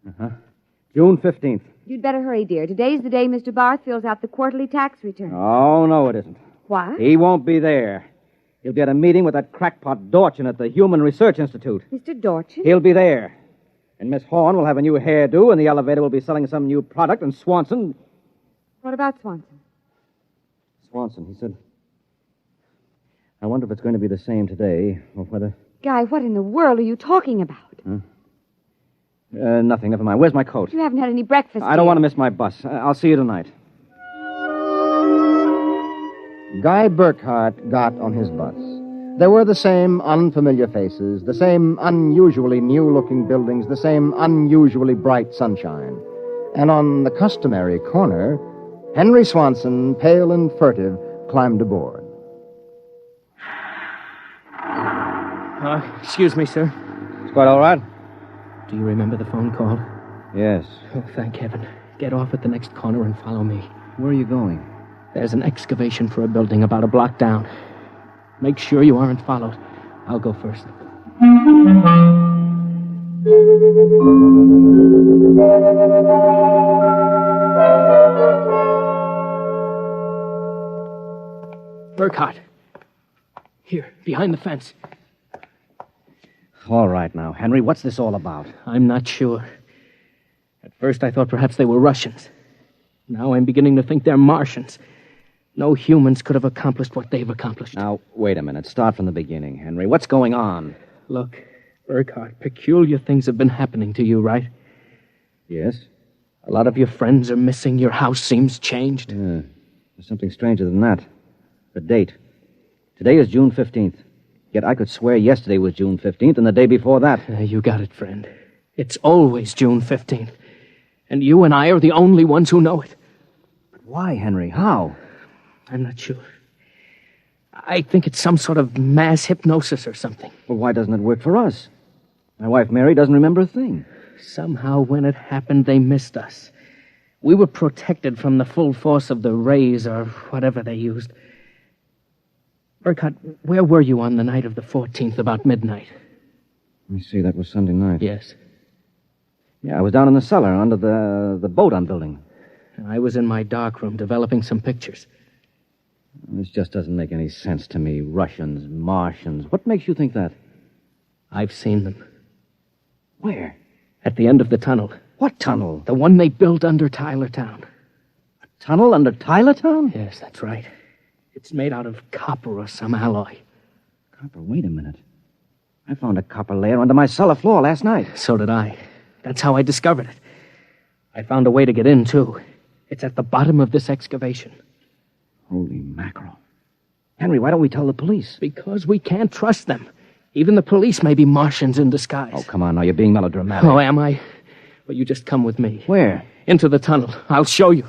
Uh-huh. June 15th. You'd better hurry, dear. Today's the day Mr. Barth fills out the quarterly tax return. Oh, no, it isn't. What? He won't be there. He'll be at a meeting with that crackpot Dorchin at the Human Research Institute. Mr. Dorchin? He'll be there. And Miss Horn will have a new hairdo, and the elevator will be selling some new product, and Swanson... What about Swanson? Swanson, he said... I wonder if it's going to be the same today, or whether... Guy, what in the world are you talking about? Nothing. Never mind. Where's my coat? You haven't had any breakfast. I don't want to miss my bus. I'll see you tonight. Guy Burkhart got on his bus. There were the same unfamiliar faces, the same unusually new-looking buildings, the same unusually bright sunshine. And on the customary corner, Henry Swanson, pale and furtive, climbed aboard. Excuse me, sir. It's quite all right. Do you remember the phone call? Yes. Oh, thank heaven. Get off at the next corner and follow me. Where are you going? There's an excavation for a building about a block down. Make sure you aren't followed. I'll go first. Burkhart. Here, behind the fence. All right now, Henry, what's this all about? I'm not sure. At first I thought perhaps they were Russians. Now I'm beginning to think they're Martians. No humans could have accomplished what they've accomplished. Now, wait a minute. Start from the beginning, Henry. What's going on? Look, Burkhart, peculiar things have been happening to you, right? Yes? A lot of your friends are missing. Your house seems changed. Yeah. There's something stranger than that. The date. Today is June 15th. Yet I could swear yesterday was June 15th and the day before that. You got it, friend. It's always June 15th. And you and I are the only ones who know it. But why, Henry? How? I'm not sure. I think it's some sort of mass hypnosis or something. Well, why doesn't it work for us? My wife, Mary, doesn't remember a thing. Somehow, when it happened, they missed us. We were protected from the full force of the rays or whatever they used. Burkhart, where were you on the night of the 14th, about midnight? Let me see, that was Sunday night. Yes. Yeah, I was down in the cellar under the boat I'm building. I was in my darkroom developing some pictures. This just doesn't make any sense to me. Russians, Martians. What makes you think that? I've seen them. Where? At the end of the tunnel. What tunnel? The one they built under Tylertown. A tunnel under Tylertown? Yes, that's right. It's made out of copper or some alloy. Copper? Wait a minute. I found a copper layer under my cellar floor last night. So did I. That's how I discovered it. I found a way to get in, too. It's at the bottom of this excavation. Holy mackerel. Henry, why don't we tell the police? Because we can't trust them. Even the police may be Martians in disguise. Oh, come on now. You're being melodramatic. Oh, am I? Well, you just come with me. Where? Into the tunnel. I'll show you.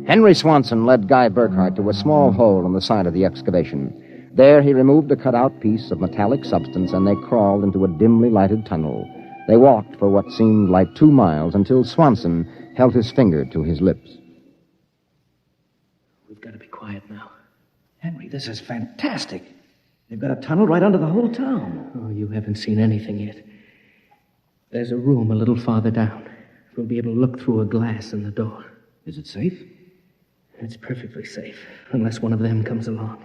Henry Swanson led Guy Burkhart to a small hole in the side of the excavation. There he removed a cut-out piece of metallic substance, and they crawled into a dimly lighted tunnel. They walked for what seemed like 2 miles until Swanson held his finger to his lips. We've got to be quiet now. Henry, this is fantastic. They've got a tunnel right under the whole town. Oh, you haven't seen anything yet. There's a room a little farther down. We'll be able to look through a glass in the door. Is it safe? It's perfectly safe, unless one of them comes along.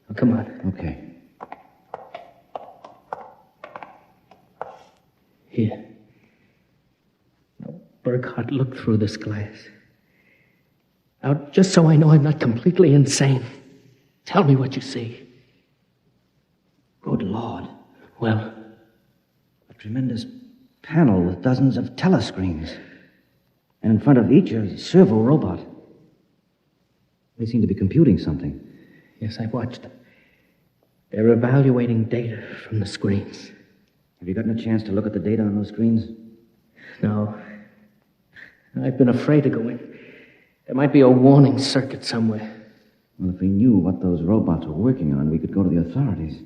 Now, come on. Okay. Here. Now, Burkhart, look through this glass. Now, just so I know I'm not completely insane, tell me what you see. Good Lord. Well? A tremendous panel with dozens of telescreens. And in front of each a servo robot. They seem to be computing something. Yes, I've watched them. They're evaluating data from the screens. Have you gotten a chance to look at the data on those screens? No. I've been afraid to go in. There might be a warning circuit somewhere. Well, if we knew what those robots were working on, we could go to the authorities.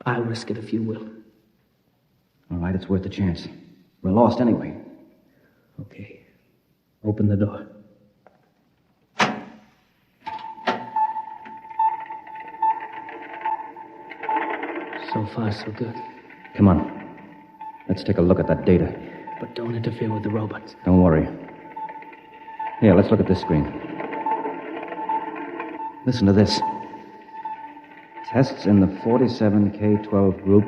I'll risk it if you will. All right, it's worth a chance. We're lost anyway. Okay. Open the door. So far, so good. Come on. Let's take a look at that data. But don't interfere with the robots. Don't worry. Here, let's look at this screen. Listen to this. Tests in the 47K12 group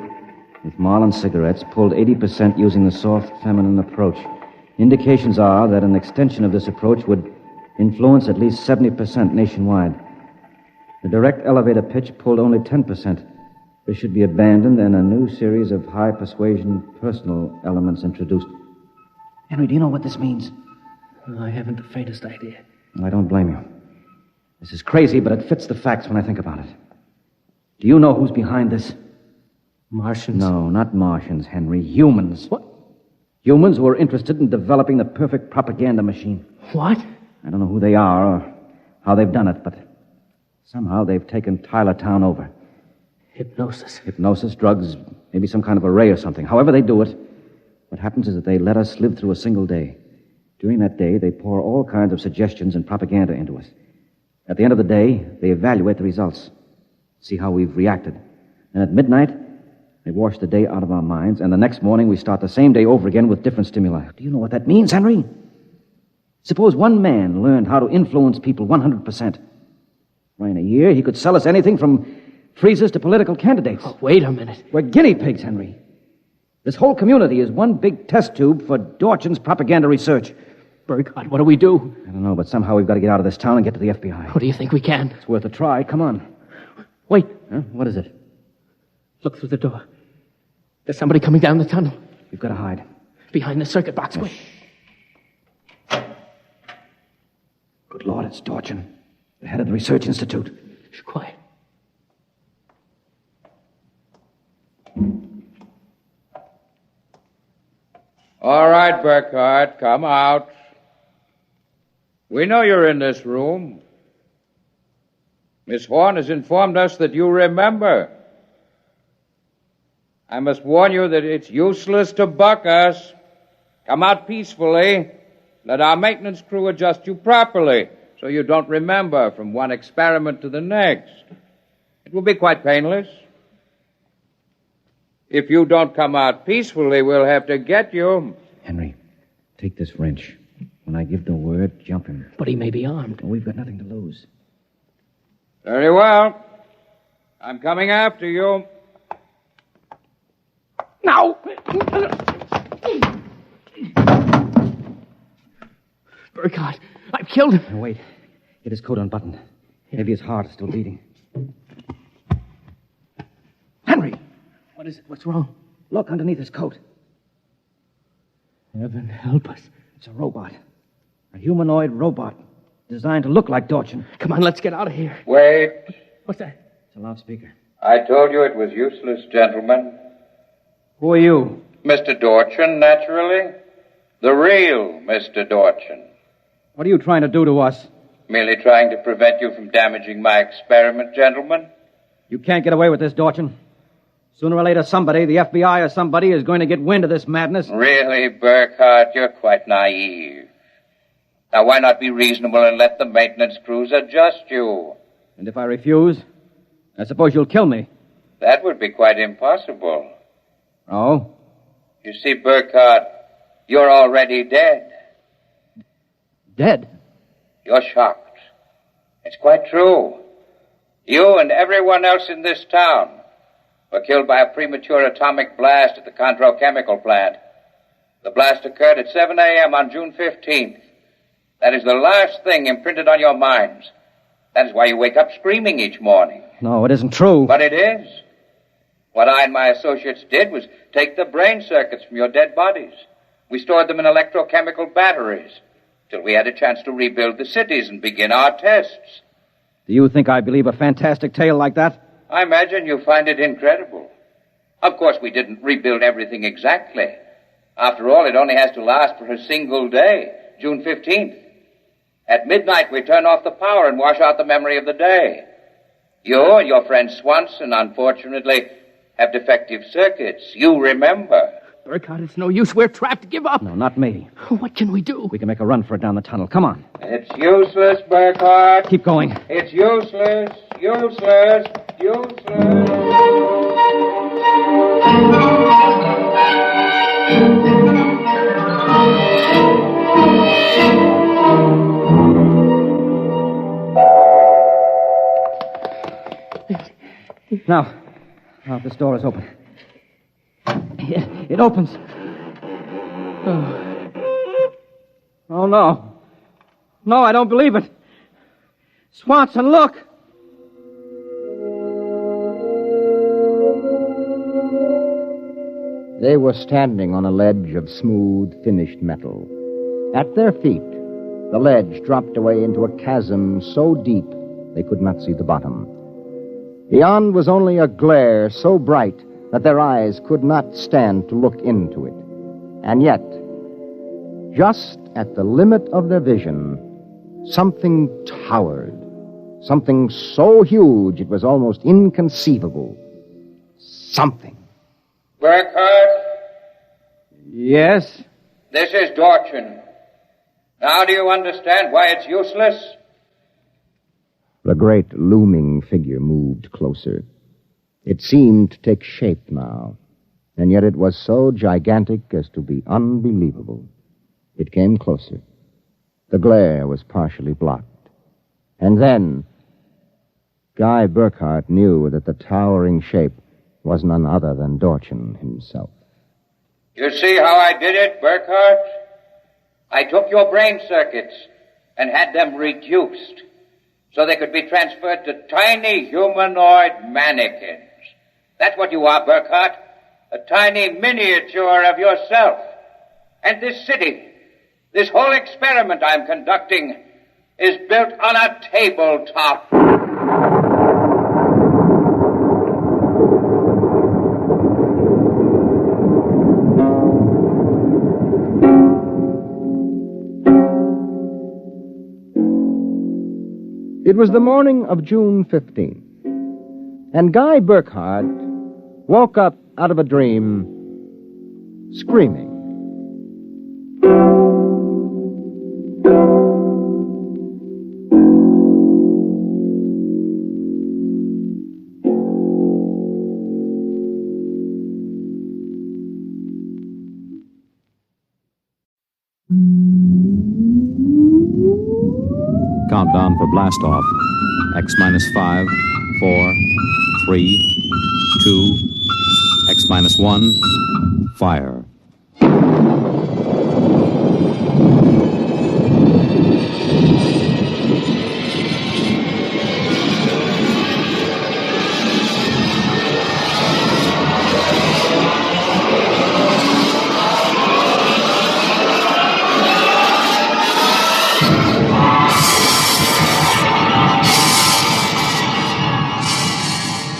with Marlin cigarettes pulled 80% using the soft feminine approach. Indications are that an extension of this approach would influence at least 70% nationwide. The direct elevator pitch pulled only 10%. This should be abandoned and a new series of high persuasion personal elements introduced. Henry, do you know what this means? I haven't the faintest idea. I don't blame you. This is crazy, but it fits the facts when I think about it. Do you know who's behind this? Martians? No, not Martians, Henry. Humans. What? Humans who are interested in developing the perfect propaganda machine. What? I don't know who they are or how they've done it, but somehow they've taken Tylertown over. Hypnosis. Hypnosis, drugs, maybe some kind of array or something. However they do it, what happens is that they let us live through a single day. During that day, they pour all kinds of suggestions and propaganda into us. At the end of the day, they evaluate the results, see how we've reacted. And at midnight, they wash the day out of our minds, and the next morning we start the same day over again with different stimuli. Do you know what that means, Henry? Suppose one man learned how to influence people 100%. Why, in a year, he could sell us anything from freezers to political candidates. Oh, wait a minute. We're guinea pigs, Henry. This whole community is one big test tube for Dorchin's propaganda research. Burkhardt, what do we do? I don't know, but somehow we've got to get out of this town and get to the FBI. What do you think we can? It's worth a try. Come on. Wait. Huh? What is it? Look through the door. There's somebody coming down the tunnel. We've got to hide. Behind the circuit box. Wait. Good Lord, it's Dorchin, the head of the Research Institute. Shh, quiet. All right, Burkhardt, come out. We know you're in this room. Miss Horn has informed us that you remember. I must warn you that it's useless to buck us. Come out peacefully. Let our maintenance crew adjust you properly so you don't remember from one experiment to the next. It will be quite painless. If you don't come out peacefully, we'll have to get you. Henry, take this wrench. When I give the word, jump him. But he may be armed. Well, we've got nothing to lose. Very well. I'm coming after you. Now! Burkhardt, I've killed him. Now, wait. Get his coat unbuttoned. Maybe his heart is still beating. Henry! What is it? What's wrong? Look underneath his coat. Heaven help us. It's a robot. A humanoid robot designed to look like Dorchin. Come on, let's get out of here. Wait. What's that? It's a loudspeaker. I told you it was useless, gentlemen. Who are you? Mr. Dorchin, naturally. The real Mr. Dorchin. What are you trying to do to us? Merely trying to prevent you from damaging my experiment, gentlemen. You can't get away with this, Dorchin. Sooner or later, somebody, the FBI or somebody, is going to get wind of this madness. Really, Burkhardt, you're quite naive. Now, why not be reasonable and let the maintenance crews adjust you? And if I refuse, I suppose you'll kill me. That would be quite impossible. Oh? You see, Burkhardt, you're already dead. Dead? You're shocked. It's quite true. You and everyone else in this town were killed by a premature atomic blast at the Contro chemical plant. The blast occurred at 7 a.m. on June 15th. That is the last thing imprinted on your minds. That is why you wake up screaming each morning. No, it isn't true. But it is. What I and my associates did was take the brain circuits from your dead bodies. We stored them in electrochemical batteries till we had a chance to rebuild the cities and begin our tests. Do you think I believe a fantastic tale like that? I imagine you find it incredible. Of course, we didn't rebuild everything exactly. After all, it only has to last for a single day, June 15th. At midnight, we turn off the power and wash out the memory of the day. You and your friend Swanson, unfortunately, have defective circuits. You remember. Burkhardt, it's no use. We're trapped. Give up. No, not me. What can we do? We can make a run for it down the tunnel. Come on. It's useless, Burkhardt. Keep going. It's useless, useless, useless. Now, this door is open. It opens. Oh, no. No, I don't believe it. Swanson, look! They were standing on a ledge of smooth, finished metal. At their feet, the ledge dropped away into a chasm so deep they could not see the bottom. Beyond was only a glare so bright that their eyes could not stand to look into it. And yet, just at the limit of their vision, something towered. Something so huge it was almost inconceivable. Something. Burkhardt? Yes? This is Dorchin. Now do you understand why it's useless? The great looming figure moved closer. It seemed to take shape now, and yet it was so gigantic as to be unbelievable. It came closer. The glare was partially blocked. And then, Guy Burkhardt knew that the towering shape was none other than Dorchin himself. You see how I did it, Burkhardt? I took your brain circuits and had them reduced so they could be transferred to tiny humanoid mannequins. That's what you are, Burkhardt. A tiny miniature of yourself. And this city, this whole experiment I'm conducting, is built on a tabletop. It was the morning of June 15th, and Guy Burkhardt woke up out of a dream screaming. Countdown for blast off. X minus 5, 4, 3, 2, X minus 1, fire.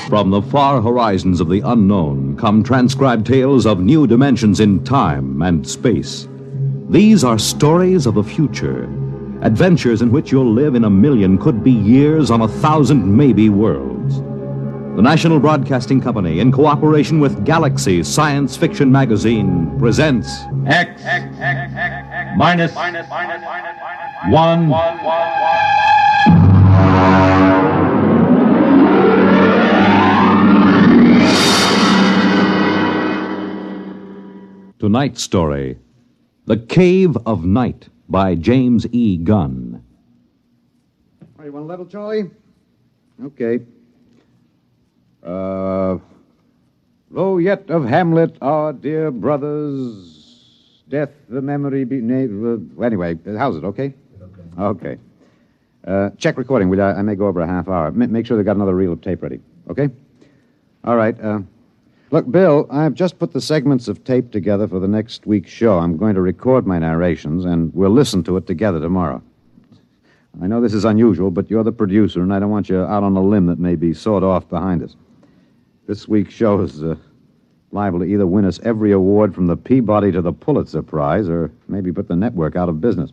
From the far horizons of the unknown come transcribed tales of new dimensions in time and space. These are stories of the future, adventures in which you'll live in a million, could be years, on 1,000 maybe worlds. The National Broadcasting Company, in cooperation with Galaxy Science Fiction Magazine, presents X minus 1. Tonight's story, The Cave of Night, by James E. Gunn. Oh, you want a level, Charlie? Okay. Lo yet of Hamlet, our dear brothers, death the memory be... Anyway, how's it, okay? Okay. Check recording, will you? I may go over a half hour. Make sure they got another reel of tape ready, okay? All right, Look, Bill, I've just put the segments of tape together for the next week's show. I'm going to record my narrations, and we'll listen to it together tomorrow. I know this is unusual, but you're the producer, and I don't want you out on a limb that may be sawed off behind us. This week's show is liable to either win us every award from the Peabody to the Pulitzer Prize, or maybe put the network out of business.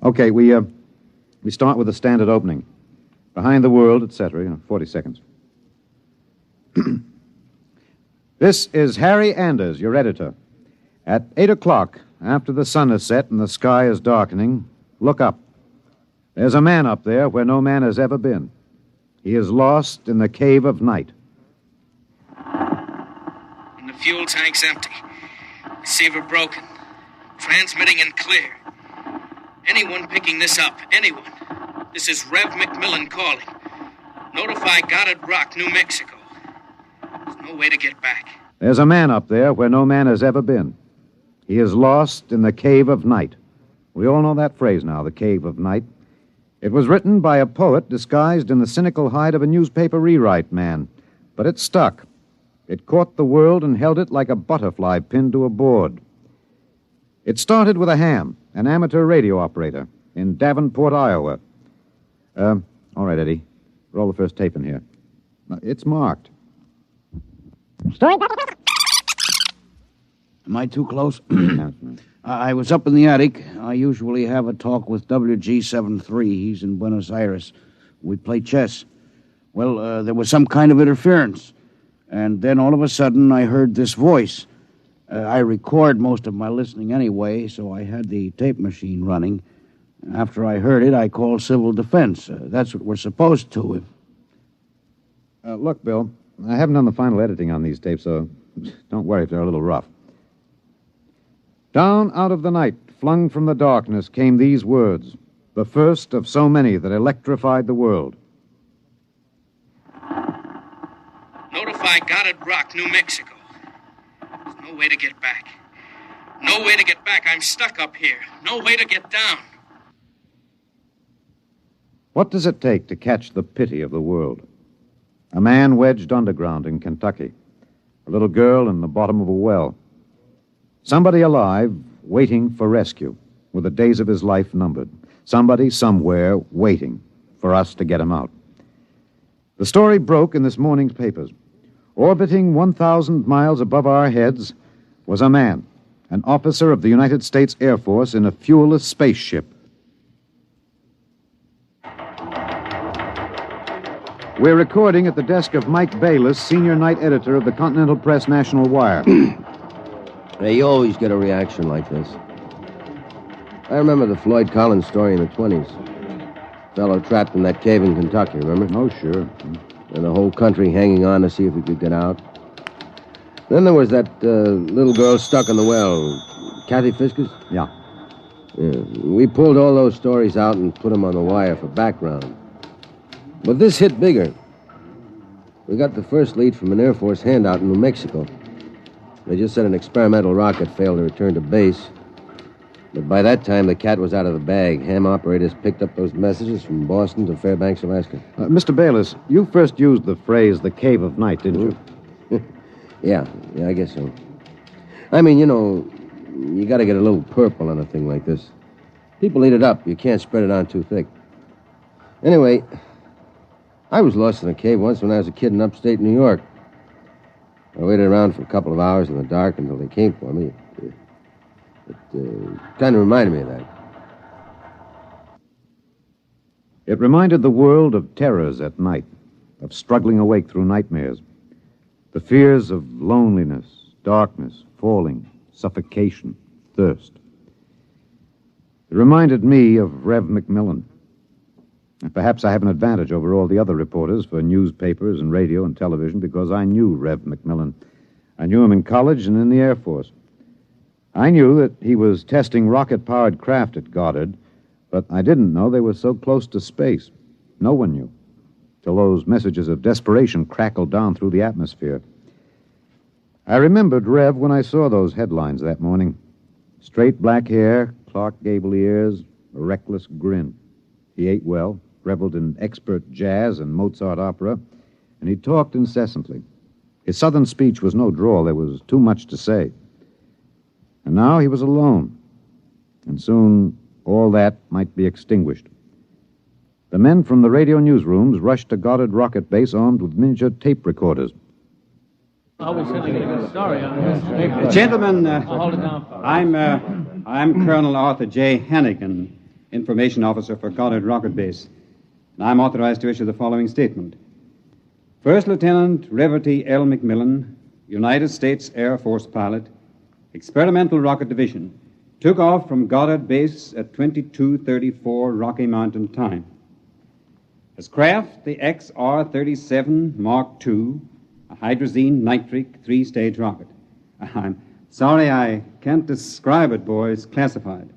Okay, we start with the standard opening. Behind the world, etc., 40 seconds. This is Harry Anders, your editor. At 8 o'clock, after the sun has set and the sky is darkening, look up. There's a man up there where no man has ever been. He is lost in the cave of night. And the fuel tank's empty. Receiver broken. Transmitting and clear. Anyone picking this up, anyone. This is Rev McMillan calling. Notify Goddard Rock, New Mexico. No way to get back. There's a man up there where no man has ever been. He is lost in the cave of night. We all know that phrase now, the cave of night. It was written by a poet disguised in the cynical hide of a newspaper rewrite man. But it stuck. It caught the world and held it like a butterfly pinned to a board. It started with a ham, an amateur radio operator, in Davenport, Iowa. All right, Eddie. Roll the first tape in here. It's marked. Am I too close? I was up in the attic. I usually have a talk with WG73. He's in Buenos Aires. We play chess. Well, there was some kind of interference. And then all of a sudden, I heard this voice. I record most of my listening anyway, so I had the tape machine running. After I heard it, I called civil defense. That's what we're supposed to. Look, Bill, I haven't done the final editing on these tapes, so don't worry if they're a little rough. Down out of the night, flung from the darkness, came these words, the first of so many that electrified the world. Notify Goddard Rock, New Mexico. There's no way to get back. No way to get back. I'm stuck up here. No way to get down. What does it take to catch the pity of the world? A man wedged underground in Kentucky. A little girl in the bottom of a well. Somebody alive, waiting for rescue, with the days of his life numbered. Somebody, somewhere, waiting for us to get him out. The story broke in this morning's papers. Orbiting 1,000 miles above our heads was a man, an officer of the United States Air Force in a fuelless spaceship. We're recording at the desk of Mike Bayless, senior night editor of the Continental Press National Wire. Hey, you always get a reaction like this. I remember the Floyd Collins story in the 20s. Fellow trapped in that cave in Kentucky, remember? Oh, sure. And the whole country hanging on to see if he could get out. Then there was that little girl stuck in the well. Kathy Fiskus? Yeah. We pulled all those stories out and put them on the wire for background. But this hit bigger. We got the first lead from an Air Force handout in New Mexico. They just said an experimental rocket failed to return to base. But by that time, the cat was out of the bag. Ham operators picked up those messages from Boston to Fairbanks, Alaska. Mr. Bayless, you first used the phrase the cave of night, didn't you? Yeah, I guess so. I mean, you know, you got to get a little purple on a thing like this. People eat it up. You can't spread it on too thick. Anyway, I was lost in a cave once when I was a kid in upstate New York. I waited around for a couple of hours in the dark until they came for me. It kind of reminded me of that. It reminded the world of terrors at night, of struggling awake through nightmares. The fears of loneliness, darkness, falling, suffocation, thirst. It reminded me of Rev McMillan. And perhaps I have an advantage over all the other reporters for newspapers and radio and television because I knew Rev McMillan. I knew him in college and in the Air Force. I knew that he was testing rocket-powered craft at Goddard, but I didn't know they were so close to space. No one knew, till those messages of desperation crackled down through the atmosphere. I remembered Rev when I saw those headlines that morning. Straight black hair, Clark Gable ears, a reckless grin. He ate well, reveled in expert jazz and Mozart opera, and he talked incessantly. His southern speech was no drawl. There was too much to say. And now he was alone. And soon all that might be extinguished. The men from the radio newsrooms rushed to Goddard Rocket Base armed with miniature tape recorders. Gentlemen, I'm Colonel Arthur J. Hannigan, Information Officer for Goddard Rocket Base. And I'm authorized to issue the following statement. First Lieutenant Reverty L. McMillan, United States Air Force pilot, Experimental Rocket Division, took off from Goddard Base at 22:34 Rocky Mountain time. His craft, the XR-37 Mark II, a hydrazine nitric three-stage rocket. I'm sorry I can't describe it, boys. Classified.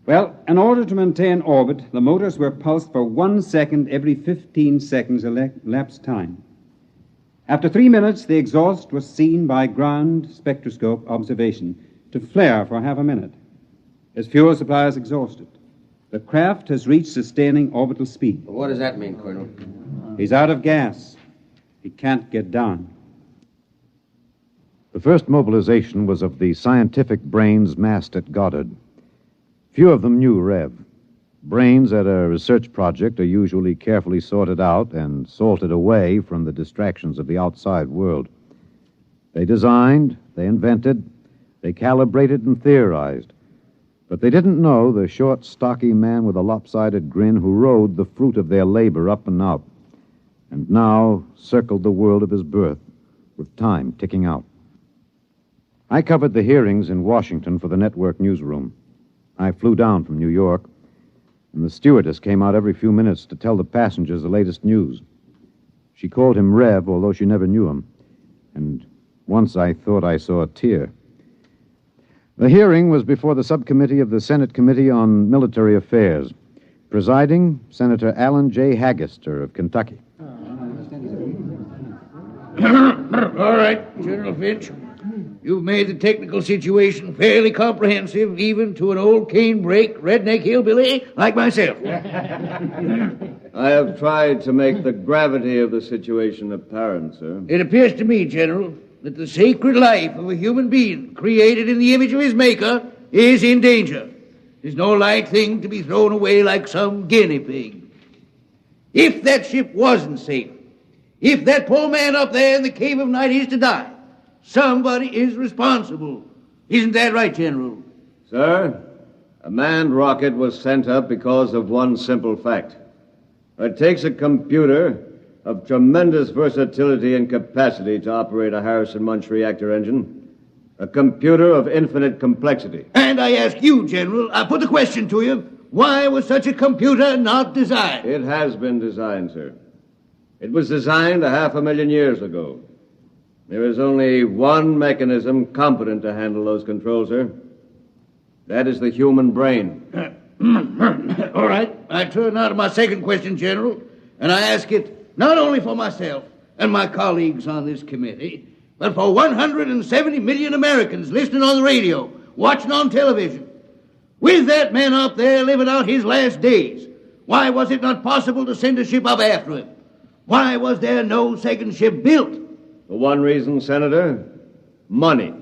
Well, in order to maintain orbit, the motors were pulsed for 1 second every 15 seconds elapsed time. After 3 minutes, the exhaust was seen by ground spectroscope observation to flare for half a minute. As fuel supply is exhausted, the craft has reached sustaining orbital speed. What does that mean, Colonel? He's out of gas. He can't get down. The first mobilization was of the scientific brains massed at Goddard. Few of them knew Rev. Brains at a research project are usually carefully sorted out and salted away from the distractions of the outside world. They designed, they invented, they calibrated and theorized. But they didn't know the short, stocky man with a lopsided grin who rode the fruit of their labor up and out, and now circled the world of his birth, with time ticking out. I covered the hearings in Washington for the network newsroom. I flew down from New York, and the stewardess came out every few minutes to tell the passengers the latest news. She called him Rev, although she never knew him, and once I thought I saw a tear. The hearing was before the subcommittee of the Senate Committee on Military Affairs. Presiding, Senator Alan J. Haggister of Kentucky. All right, General Finch. You've made the technical situation fairly comprehensive, even to an old cane-brake, redneck hillbilly like myself. I have tried to make the gravity of the situation apparent, sir. It appears to me, General, that the sacred life of a human being created in the image of his maker is in danger. It's no light thing to be thrown away like some guinea pig. If that ship wasn't safe, if that poor man up there in the cave of night is to die, somebody is responsible. Isn't that right, General? Sir, a manned rocket was sent up because of one simple fact. It takes a computer of tremendous versatility and capacity to operate a Harrison-Munch reactor engine. A computer of infinite complexity. And I ask you, General, I put the question to you, why was such a computer not designed? It has been designed, sir. It was designed 500,000 years ago. There is only one mechanism competent to handle those controls, sir. That is the human brain. All right. I turn now to my second question, General, and I ask it not only for myself and my colleagues on this committee, but for 170 million Americans listening on the radio, watching on television. With that man up there living out his last days, why was it not possible to send a ship up after him? Why was there no second ship built? For one reason, Senator, money.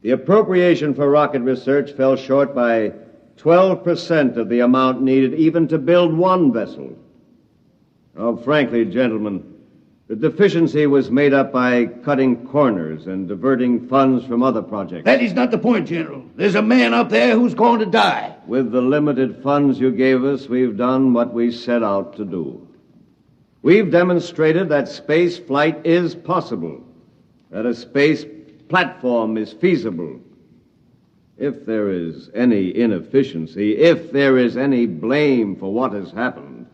The appropriation for rocket research fell short by 12% of the amount needed even to build one vessel. Oh, frankly, gentlemen, the deficiency was made up by cutting corners and diverting funds from other projects. That is not the point, General. There's a man up there who's going to die. With the limited funds you gave us, we've done what we set out to do. We've demonstrated that space flight is possible, that a space platform is feasible. If there is any inefficiency, if there is any blame for what has happened,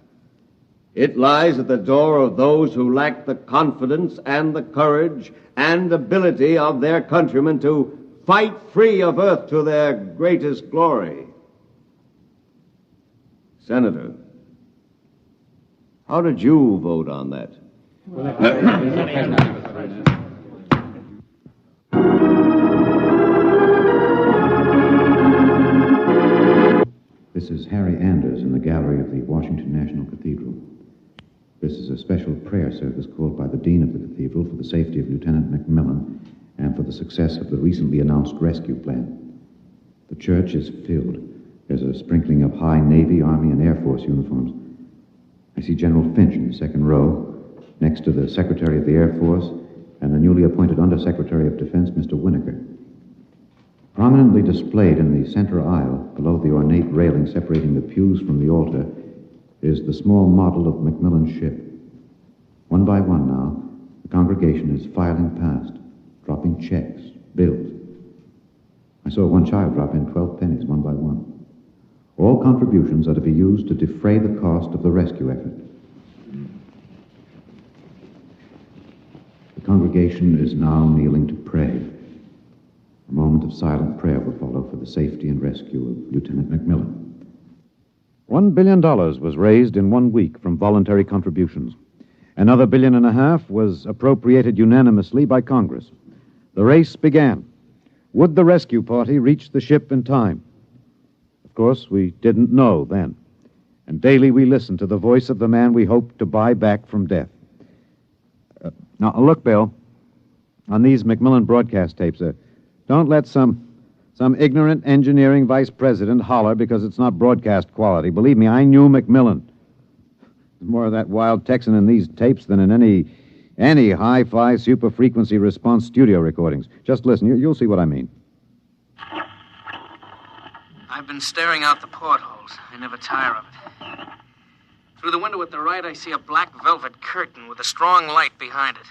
it lies at the door of those who lack the confidence and the courage and ability of their countrymen to fight free of Earth to their greatest glory. Senator, how did you vote on that? This is Harry Anders in the gallery of the Washington National Cathedral. This is a special prayer service called by the Dean of the Cathedral for the safety of Lieutenant Macmillan and for the success of the recently announced rescue plan. The church is filled. There's a sprinkling of high Navy, Army, and Air Force uniforms. I see General Finch in the second row, next to the Secretary of the Air Force and the newly appointed Undersecretary of Defense, Mr. Winokur. Prominently displayed in the center aisle, below the ornate railing separating the pews from the altar, is the small model of Macmillan's ship. One by one now, the congregation is filing past, dropping checks, bills. I saw one child drop in 12 pennies, one by one. All contributions are to be used to defray the cost of the rescue effort. The congregation is now kneeling to pray. A moment of silent prayer will follow for the safety and rescue of Lieutenant Macmillan. $1 billion was raised in 1 week from voluntary contributions. Another $1.5 billion was appropriated unanimously by Congress. The race began. Would the rescue party reach the ship in time? Of course, we didn't know then. And daily we listened to the voice of the man we hoped to buy back from death. Now, look, Bill, on these Macmillan broadcast tapes, don't let some ignorant engineering vice president holler because it's not broadcast quality. Believe me, I knew Macmillan. There's more of that wild Texan in these tapes than in any hi-fi super-frequency response studio recordings. Just listen. You'll see what I mean. I've been staring out the portholes. I never tire of it. Through the window at the right, I see a black velvet curtain with a strong light behind it.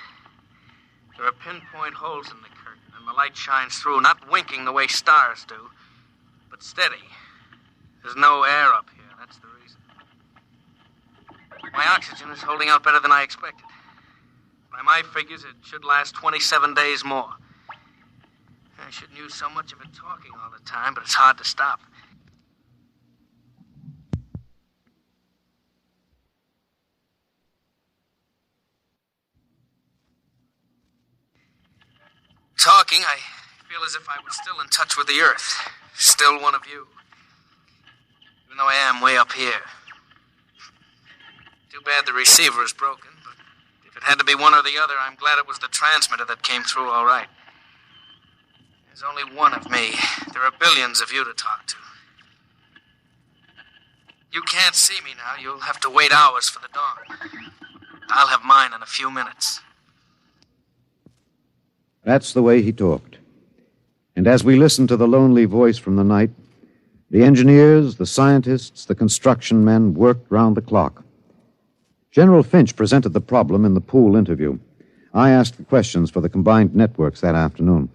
There are pinpoint holes in the curtain, and the light shines through, not winking the way stars do, but steady. There's no air up here. That's the reason. My oxygen is holding out better than I expected. By my figures, it should last 27 days more. I shouldn't use so much of it talking all the time, but it's hard to stop. Talking, I feel as if I was still in touch with the Earth. Still one of you. Even though I am way up here. Too bad the receiver is broken, but if it had to be one or the other, I'm glad it was the transmitter that came through all right. There's only one of me. There are billions of you to talk to. You can't see me now. You'll have to wait hours for the dawn. I'll have mine in a few minutes. That's the way he talked. And as we listened to the lonely voice from the night, the engineers, the scientists, the construction men worked round the clock. General Finch presented the problem in the pool interview. I asked the questions for the combined networks that afternoon.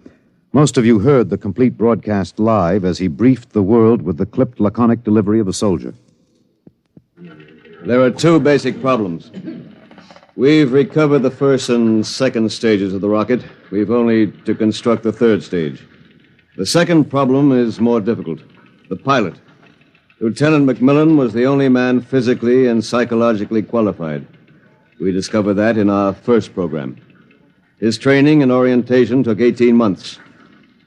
Most of you heard the complete broadcast live as he briefed the world with the clipped, laconic delivery of a soldier. There are two basic problems. We've recovered the first and second stages of the rocket. We've only to construct the third stage. The second problem is more difficult. The pilot. Lieutenant Macmillan was the only man physically and psychologically qualified. We discovered that in our first program. His training and orientation took 18 months.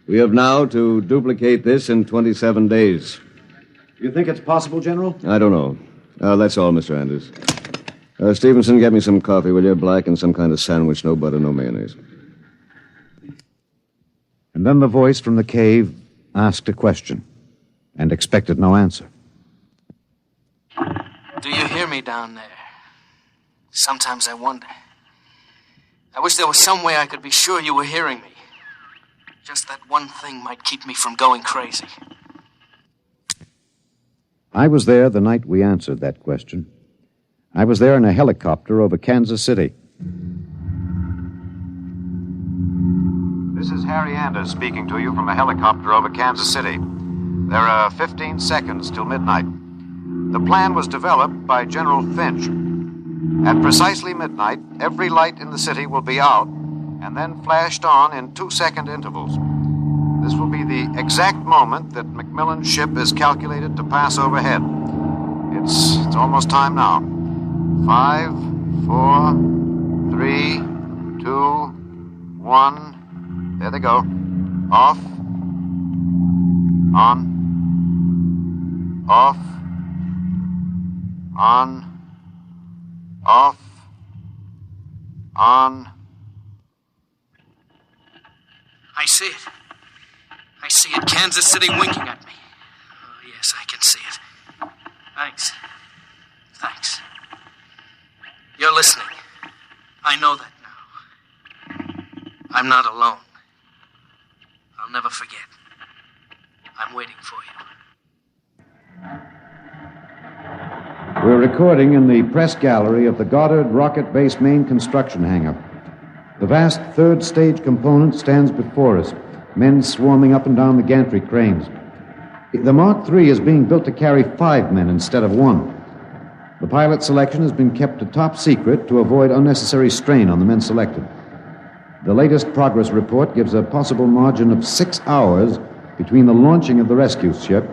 We have now to duplicate this in 27 days. You think it's possible, General? I don't know. That's all, Mr. Anders. Stevenson, get me some coffee, will you? Black and some kind of sandwich, no butter, no mayonnaise. And then the voice from the cave asked a question and expected no answer. Do you hear me down there? Sometimes I wonder. I wish there was some way I could be sure you were hearing me. Just that one thing might keep me from going crazy. I was there the night we answered that question. I was there in a helicopter over Kansas City. This is Harry Anders speaking to you from a helicopter over Kansas City. There are 15 seconds till midnight. The plan was developed by General Finch. At precisely midnight, every light in the city will be out and then flashed on in 2-second intervals. This will be the exact moment that Macmillan's ship is calculated to pass overhead. It's almost time now. 5, 4, 3, 2, 1. There they go. Off. On. Off. On. Off. On. I see it. I see it. Kansas City winking at me. Oh, yes, I can see it. Thanks. Thanks. You're listening. I know that now. I'm not alone. I'll never forget. I'm waiting for you. We're recording in the press gallery of the Goddard Rocket Base main construction hangar. The vast third stage component stands before us, men swarming up and down the gantry cranes. The Mark III is being built to carry 5 men instead of 1. The pilot selection has been kept a top secret to avoid unnecessary strain on the men selected. The latest progress report gives a possible margin of 6 hours between the launching of the rescue ship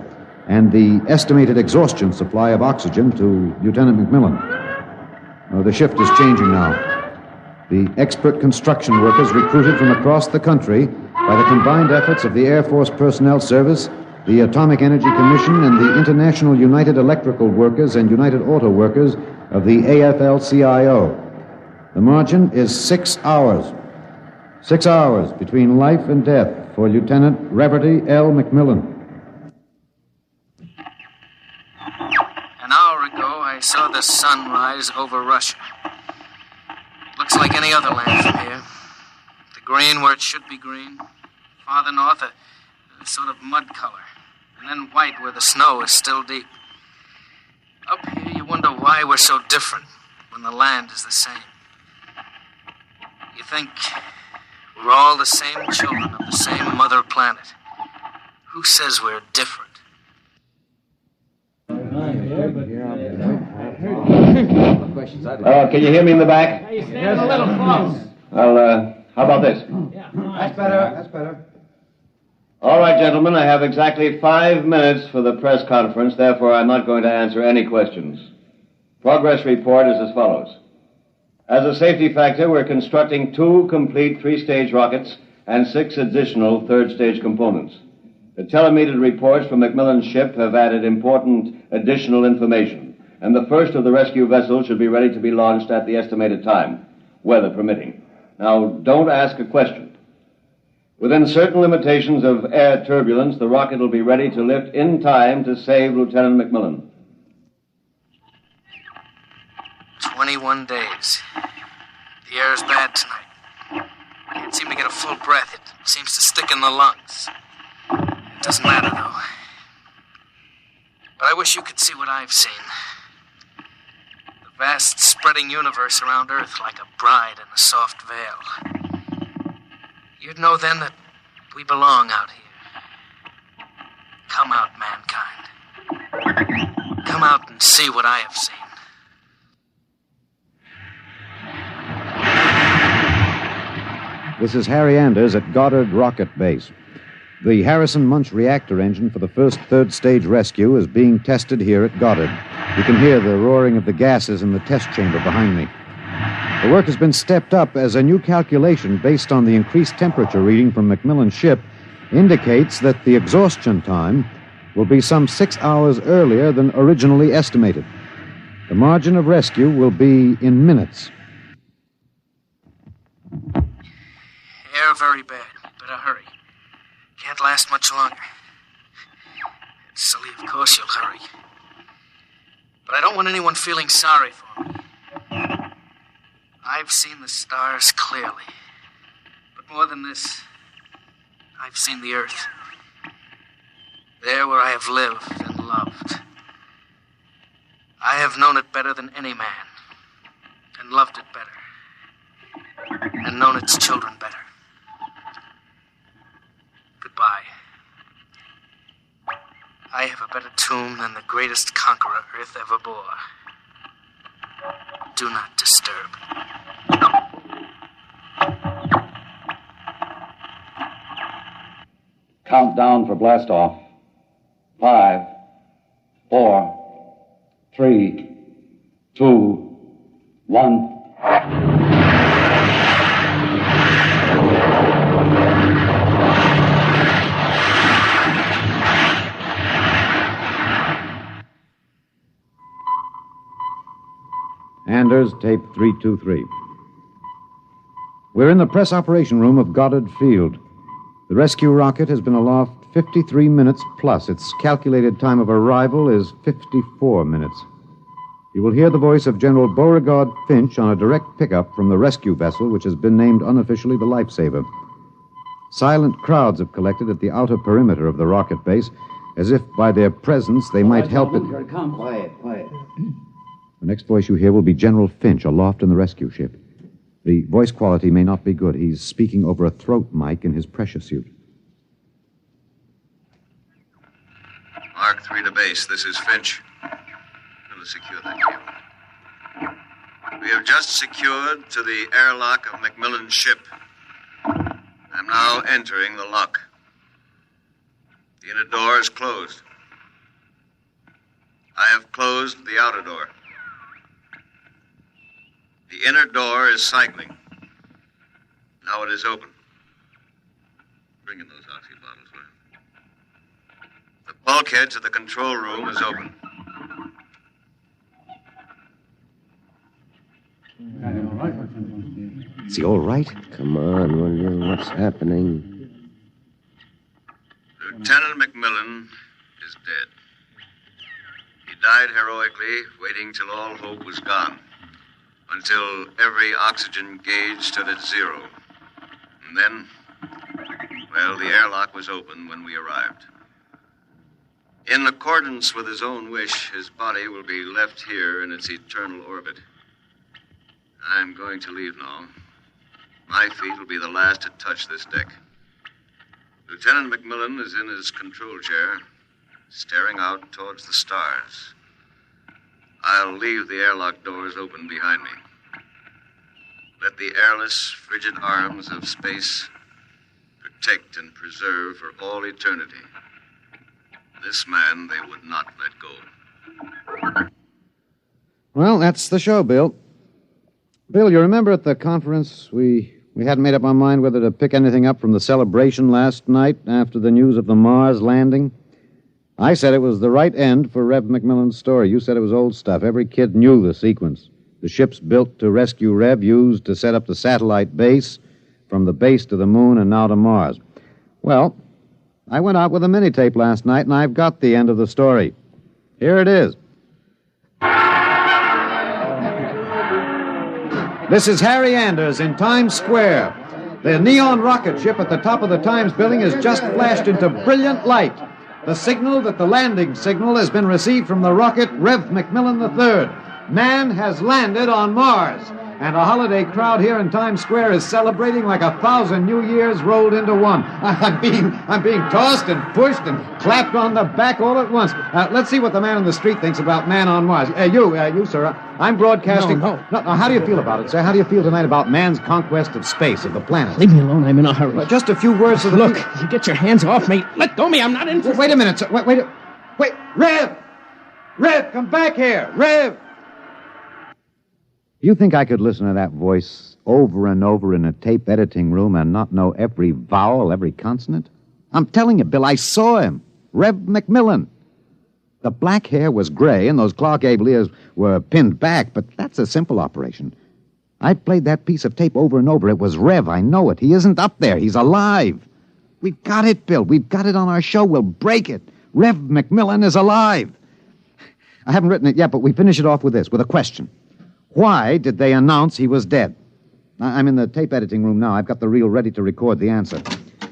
and the estimated exhaustion supply of oxygen to Lieutenant Macmillan. The shift is changing now. The expert construction workers recruited from across the country by the combined efforts of the Air Force Personnel Service, the Atomic Energy Commission, and the International United Electrical Workers and United Auto Workers of the AFL-CIO. The margin is 6 hours. 6 hours between life and death for Lieutenant Reverdy L. McMillan. An hour ago, I saw the sun rise over Russia. Looks like any other land from here. The green where it should be green. Farther north, a sort of mud color. And then white where the snow is still deep. Up here, you wonder why we're so different when the land is the same. You think we're all the same children of the same mother planet. Who says we're different? Can you hear me in the back? Hey, stand a little close. Well, how about this? That's better. That's better. All right, gentlemen, I have exactly 5 minutes for the press conference. Therefore, I'm not going to answer any questions. Progress report is as follows. As a safety factor, we're constructing 2 complete 3-stage rockets and 6 additional 3rd-stage components. The telemetered reports from McMillan's ship have added important additional information, and the first of the rescue vessels should be ready to be launched at the estimated time, weather permitting. Now, don't ask a question. Within certain limitations of air turbulence, the rocket will be ready to lift in time to save Lieutenant McMillan. 21 days. The air is bad tonight. Can't seem to get a full breath. It seems to stick in the lungs. It doesn't matter, though. But I wish you could see what I've seen. The vast, spreading universe around Earth like a bride in a soft veil. You'd know then that we belong out here. Come out, mankind. Come out and see what I have seen. This is Harry Anders at Goddard Rocket Base. The Harrison Munch reactor engine for the first 3rd-stage rescue is being tested here at Goddard. You can hear the roaring of the gases in the test chamber behind me. The work has been stepped up as a new calculation based on the increased temperature reading from McMillan's ship indicates that the exhaustion time will be some 6 hours earlier than originally estimated. The margin of rescue will be in minutes. Air very bad. Better hurry. Can't last much longer. It's silly, of course you'll hurry. But I don't want anyone feeling sorry for me. I've seen the stars clearly. But more than this, I've seen the earth. There where I have lived and loved. I have known it better than any man. And loved it better. And known its children better. Goodbye. I have a better tomb than the greatest conqueror Earth ever bore. Do not disturb. Countdown for blastoff. 5, 4, 3, 2, 1. Anders, tape 323. We're in the press operation room of Goddard Field. The rescue rocket has been aloft 53 minutes plus. Its calculated time of arrival is 54 minutes. You will hear the voice of General Beauregard Finch on a direct pickup from the rescue vessel, which has been named unofficially the Lifesaver. Silent crowds have collected at the outer perimeter of the rocket base, as if by their presence they might help it. Here it comes. Quiet. The next voice you hear will be General Finch aloft in the rescue ship. The voice quality may not be good. He's speaking over a throat mic in his pressure suit. Mark 3 to base. This is Finch. Going to secure that cable. We have just secured to the airlock of McMillan's ship. I'm now entering the lock. The inner door is closed. I have closed the outer door. The inner door is cycling. Now it is open. Bring in those oxy bottles, will you? The bulkhead to the control room is open. Is he all right? Come on, will you? What's happening? Lieutenant McMillan is dead. He died heroically, waiting till all hope was gone. Until every oxygen gauge stood at 0. And then, well, the airlock was open when we arrived. In accordance with his own wish, his body will be left here in its eternal orbit. I'm going to leave now. My feet will be the last to touch this deck. Lieutenant McMillan is in his control chair, staring out towards the stars. I'll leave the airlock doors open behind me. Let the airless, frigid arms of space protect and preserve for all eternity this man they would not let go. Well, that's the show, Bill. Bill, you remember at the conference we hadn't made up our mind whether to pick anything up from the celebration last night after the news of the Mars landing? I said it was the right end for Rev McMillan's story. You said it was old stuff. Every kid knew the sequence. The ships built to rescue Rev, used to set up the satellite base, from the base to the moon and now to Mars. Well, I went out with a mini-tape last night, and I've got the end of the story. Here it is. This is Harry Anders in Times Square. The neon rocket ship at the top of the Times building has just flashed into brilliant light. The signal that the landing signal has been received from the rocket Rev McMillan III. Man has landed on Mars. And a holiday crowd here in Times Square is celebrating like 1,000 New Years rolled into one. I'm being tossed and pushed and clapped on the back all at once. Let's see what the man on the street thinks about man on Mars. You, sir. I'm broadcasting. No. How do you feel about it, sir? How do you feel tonight about man's conquest of space, of the planet? Leave me alone. I'm in a hurry. Just a few words of the... Look, you get your hands off me. Let go of me. I'm not interested. Wait a minute, sir. Wait. Rev! Rev, come back here. Rev! You think I could listen to that voice over and over in a tape editing room and not know every vowel, every consonant? I'm telling you, Bill, I saw him. Rev McMillan. The black hair was gray and those Clark Gable ears were pinned back, but that's a simple operation. I played that piece of tape over and over. It was Rev, I know it. He isn't up there. He's alive. We've got it, Bill. We've got it on our show. We'll break it. Rev McMillan is alive. I haven't written it yet, but we finish it off with this, with a question. Why did they announce he was dead? I'm in the tape editing room now. I've got the reel ready to record the answer.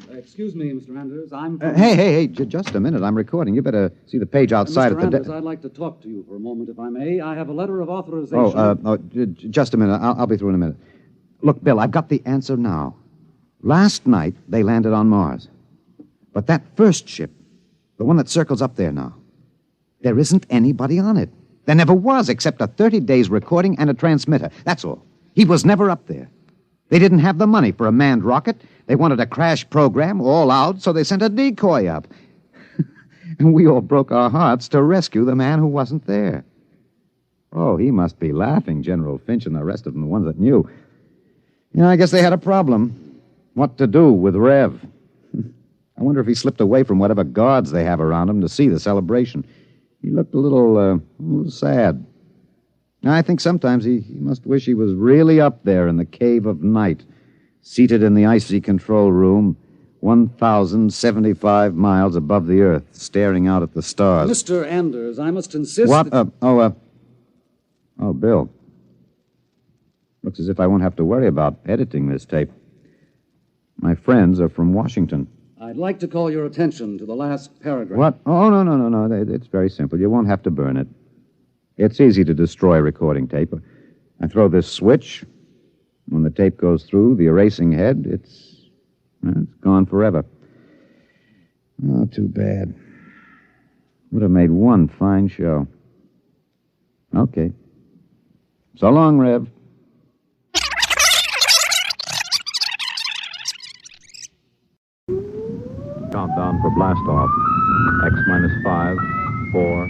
Excuse me, Mr. Anders. I'm... Hey, just a minute. I'm recording. You better see the page outside Mr. at the... Anders, I'd like to talk to you for a moment, if I may. I have a letter of authorization... Just a minute. I'll be through in a minute. Look, Bill, I've got the answer now. Last night, they landed on Mars. But that first ship, the one that circles up there now, there isn't anybody on it. There never was, except a 30 days recording and a transmitter. That's all. He was never up there. They didn't have the money for a manned rocket. They wanted a crash program all out, so they sent a decoy up. And we all broke our hearts to rescue the man who wasn't there. Oh, he must be laughing, General Finch and the rest of them, the ones that knew. I guess they had a problem. What to do with Rev? I wonder if he slipped away from whatever guards they have around him to see the celebration. He looked a little sad. I think sometimes he must wish he was really up there in the cave of night, seated in the icy control room, 1,075 miles above the Earth, staring out at the stars. Mr. Anders, I must insist... What? Bill. Looks as if I won't have to worry about editing this tape. My friends are from Washington. I'd like to call your attention to the last paragraph. What? Oh, no. It's very simple. You won't have to burn it. It's easy to destroy recording tape. I throw this switch. When the tape goes through the erasing head, it's gone forever. Oh, too bad. Would have made one fine show. Okay. So long, Rev. Countdown for blast off. X minus 5, 4,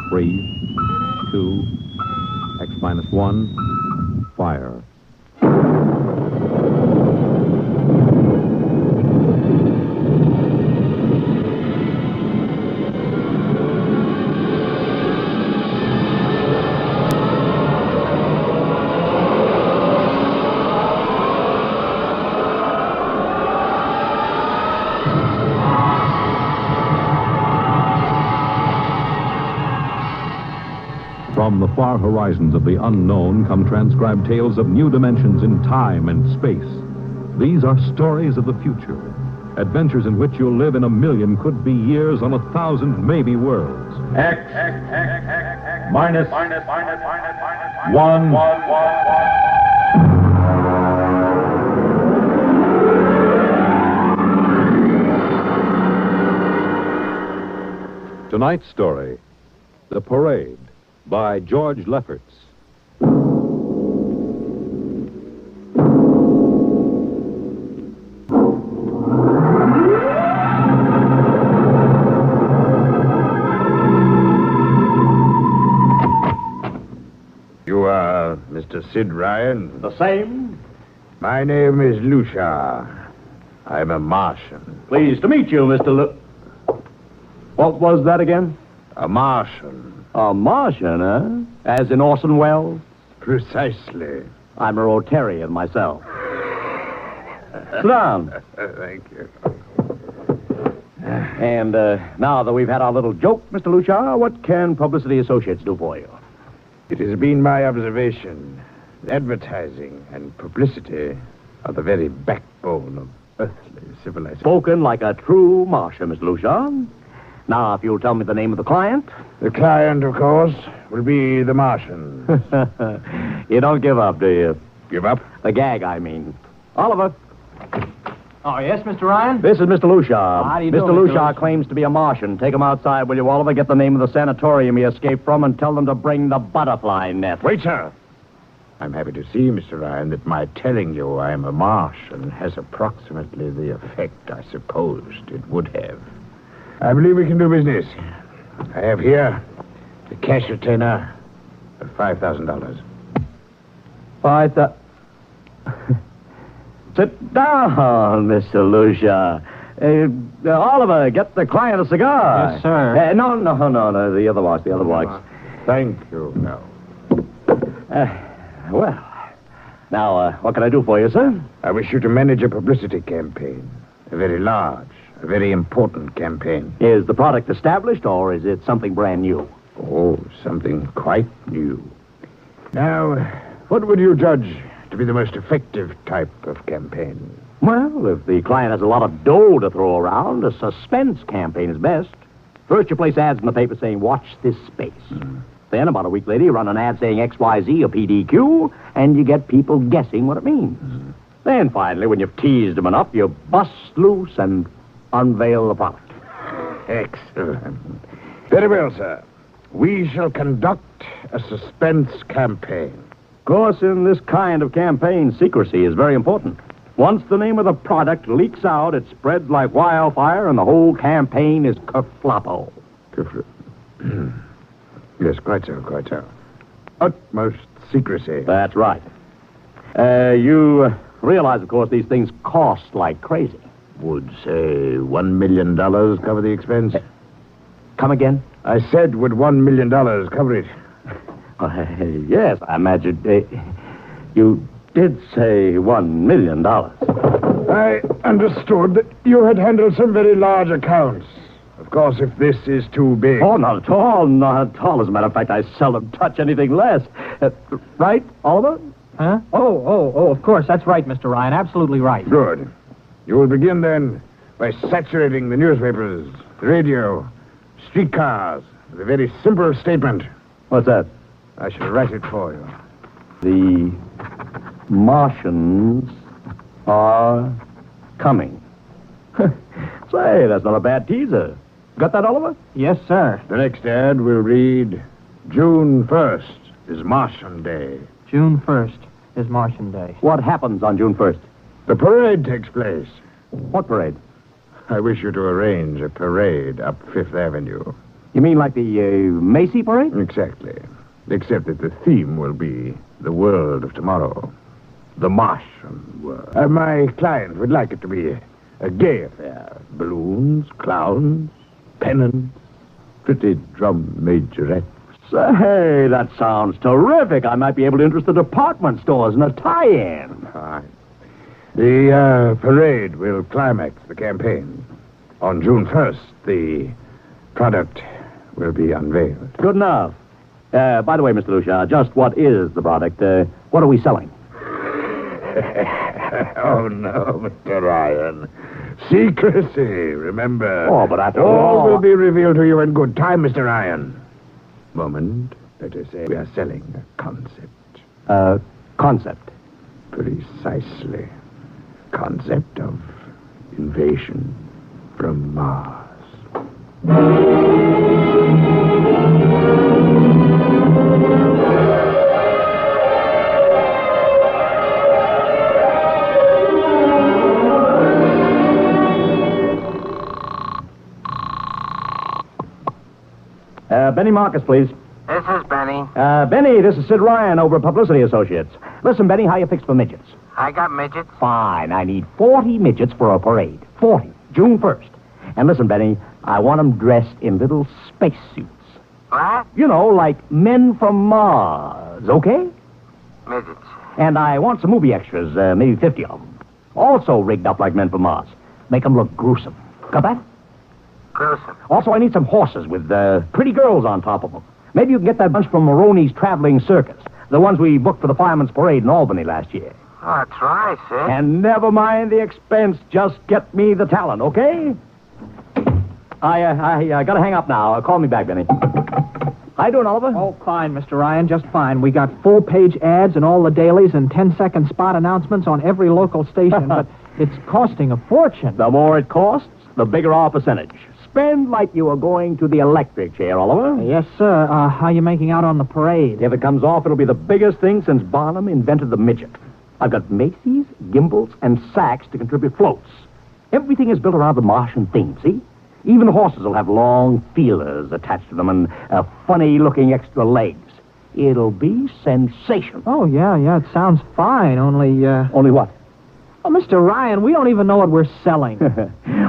3, 2, X minus 1, fire. From the far horizons of the unknown come transcribed tales of new dimensions in time and space. These are stories of the future, adventures in which you'll live in a million could-be years on 1,000 maybe worlds. X minus 1. Tonight's story, The Parade, by George Lefferts. You are Mr. Sid Ryan? The same. My name is Lucia. I'm a Martian. Pleased to meet you, Mr. What was that again? A Martian. A Martian, huh? As in Orson Welles? Precisely. I'm a Rotarian myself. Sit down. Thank you. And now that we've had our little joke, Mr. Lucia, what can Publicity Associates do for you? It has been my observation that advertising and publicity are the very backbone of earthly civilization. Spoken like a true Martian, Mr. Lucia. Now, if you'll tell me the name of the client. The client, of course, will be the Martian. You don't give up, do you? Give up? The gag, I mean. Oliver. Oh, yes, Mr. Ryan? This is Mr. Lucia. How do you do, Mr. Mr. Lucia Lucia? claims to be a Martian. Take him outside, will you, Oliver? Get the name of the sanatorium he escaped from and tell them to bring the butterfly net. Wait, sir. I'm happy to see, Mr. Ryan, that my telling you I am a Martian has approximately the effect I supposed it would have. I believe we can do business. I have here the cash retainer of $5,000. Sit down, Mr. Lucia. Oliver, get the client a cigar. Yes, sir. No, the other box. Thank you. No. Well, now, what can I do for you, sir? I wish you to manage a publicity campaign. A very large, a very important campaign. Is the product established, or is it something brand new? Oh, something quite new. Now, what would you judge to be the most effective type of campaign? Well, if the client has a lot of dough to throw around, a suspense campaign is best. First, you place ads in the paper saying, watch this space. Then, about a week later, you run an ad saying XYZ or PDQ, and you get people guessing what it means. Then, finally, when you've teased them enough, you bust loose and unveil the product. Excellent. Very well, sir. We shall conduct a suspense campaign. Of course, in this kind of campaign, secrecy is very important. Once the name of the product leaks out, it spreads like wildfire, and the whole campaign is kerfloppo. Yes, quite so. Utmost secrecy. That's right. You realize, of course, these things cost like crazy. Would, say, $1 million cover the expense? Come again? I said, would $1 million cover it? Yes, I imagine. You did say $1 million. I understood that you had handled some very large accounts. Of course, if this is too big... Oh, not at all. As a matter of fact, I seldom touch anything less. Right, Oliver? Huh? Oh, of course. That's right, Mr. Ryan. Absolutely right. Good. You will begin, then, by saturating the newspapers, the radio, streetcars, with a very simple statement. What's that? I shall write it for you. The Martians are coming. Say, that's not a bad teaser. Got that, Oliver? Yes, sir. The next ad will read, June 1st is Martian Day. June 1st is Martian Day. What happens on June 1st? The parade takes place. What parade? I wish you to arrange a parade up Fifth Avenue. You mean like the Macy parade? Exactly. except that the theme will be the world of tomorrow. The Martian world. My client would like it to be a gay affair. Balloons, clowns, pennants, pretty drum majorettes. Say, that sounds terrific. I might be able to interest the department stores in a tie-in. Fine. The parade will climax the campaign. On June 1st, the product will be unveiled. Good enough. By the way, Mr. Lucia, just what is the product? What are we selling? Oh, no, Mr. Ryan. Secrecy, remember. Oh, but after all all... will be revealed to you in good time, Mr. Ryan. Moment, let us say we are selling a concept. Concept? Precisely. Concept of invasion from Mars. Benny Marcus, please. This is Benny. Benny, this is Sid Ryan over at Publicity Associates. Listen, Benny, how you fixed for midgets? I got midgets. Fine. I need 40 midgets for a parade. 40. June 1st. And listen, Benny, I want them dressed in little spacesuits. What? You know, like men from Mars, okay? Midgets. And I want some movie extras, maybe 50 of them. Also rigged up like men from Mars. Make them look gruesome. Got that? Gruesome. Also, I need some horses with pretty girls on top of them. Maybe you can get that bunch from Maroney's Traveling Circus. The ones we booked for the Fireman's Parade in Albany last year. Oh, try, Sid. And never mind the expense. Just get me the talent, okay? I gotta hang up now. Call me back, Benny. How you doing, Oliver? Oh, fine, Mr. Ryan, just fine. We got full-page ads in all the dailies and 10-second spot announcements on every local station, but it's costing a fortune. The more it costs, the bigger our percentage. Spend like you are going to the electric chair, Oliver. Yes, sir. How you making out on the parade? If it comes off, it'll be the biggest thing since Barnum invented the midget. I've got Macy's, gimbals, and sacks to contribute floats. Everything is built around the Martian theme, see? Even the horses will have long feelers attached to them and funny-looking extra legs. It'll be sensational. Oh, yeah, it sounds fine, only... Only what? Oh, Mr. Ryan, we don't even know what we're selling.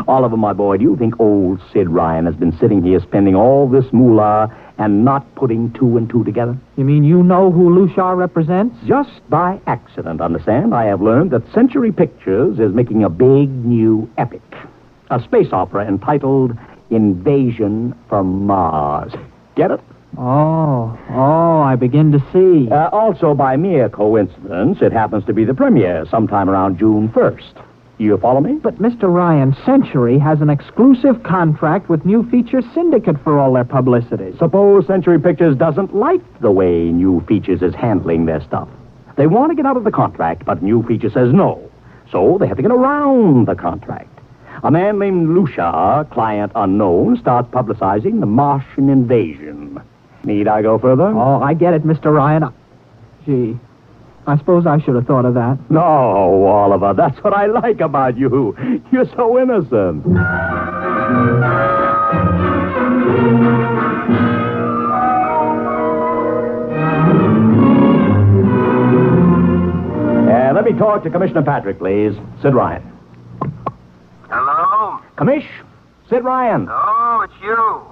Oliver, my boy, do you think old Sid Ryan has been sitting here spending all this moolah and not putting two and two together? You mean you know who Lucia represents? Just by accident, understand? I have learned that Century Pictures is making a big new epic. A space opera entitled Invasion from Mars. Get it? Oh, I begin to see. Also, by mere coincidence, it happens to be the premiere sometime around June 1st. You follow me? But, Mr. Ryan, Century has an exclusive contract with New Features Syndicate for all their publicity. Suppose Century Pictures doesn't like the way New Features is handling their stuff. They want to get out of the contract, but New Features says no. So they have to get around the contract. A man named Lucia, client unknown, starts publicizing the Martian invasion. Need I go further? Oh, I get it, Mr. Ryan. Gee, I suppose I should have thought of that. No, Oliver, that's what I like about you. You're so innocent. Let me talk to Commissioner Patrick, please. Sid Ryan. Hello? Commish? Sid Ryan. Oh, it's you.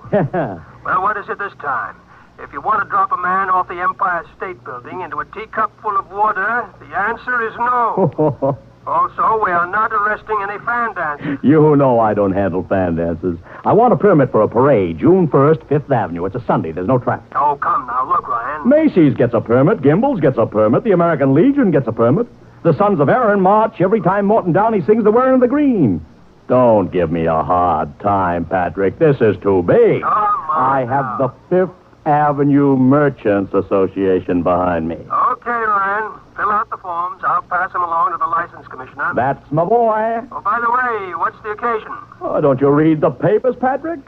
Well, what is it this time? If you want to drop a man off the Empire State Building into a teacup full of water, the answer is no. Also, we are not arresting any fan dancers. You know I don't handle fan dances. I want a permit for a parade, June 1st, 5th Avenue. It's a Sunday. There's no traffic. Oh, come now. Look, Ryan. Macy's gets a permit. Gimbals gets a permit. The American Legion gets a permit. The Sons of Erin march every time Morton Downey sings the Wearing the Green. Don't give me a hard time, Patrick. This is too big. I have the 5th Avenue Merchants Association behind me. Okay, Ryan. Fill out the forms. I'll pass them along to the license commissioner. That's my boy. Oh, by the way, what's the occasion? Oh, don't you read the papers, Patrick?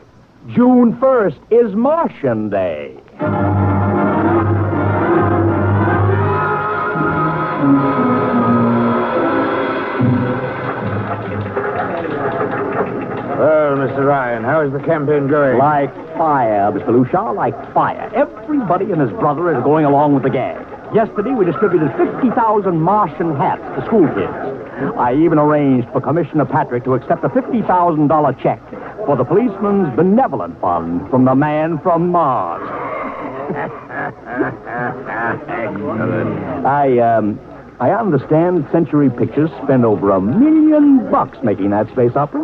June 1st is Martian Day. Well, Mr. Ryan. How is the campaign going? Like fire, Mr. Lucia, like fire. Everybody and his brother is going along with the gag. Yesterday, we distributed 50,000 Martian hats to school kids. I even arranged for Commissioner Patrick to accept a $50,000 check for the Policeman's Benevolent Fund from the man from Mars. Excellent. I understand Century Pictures spent over $1 million making that space opera.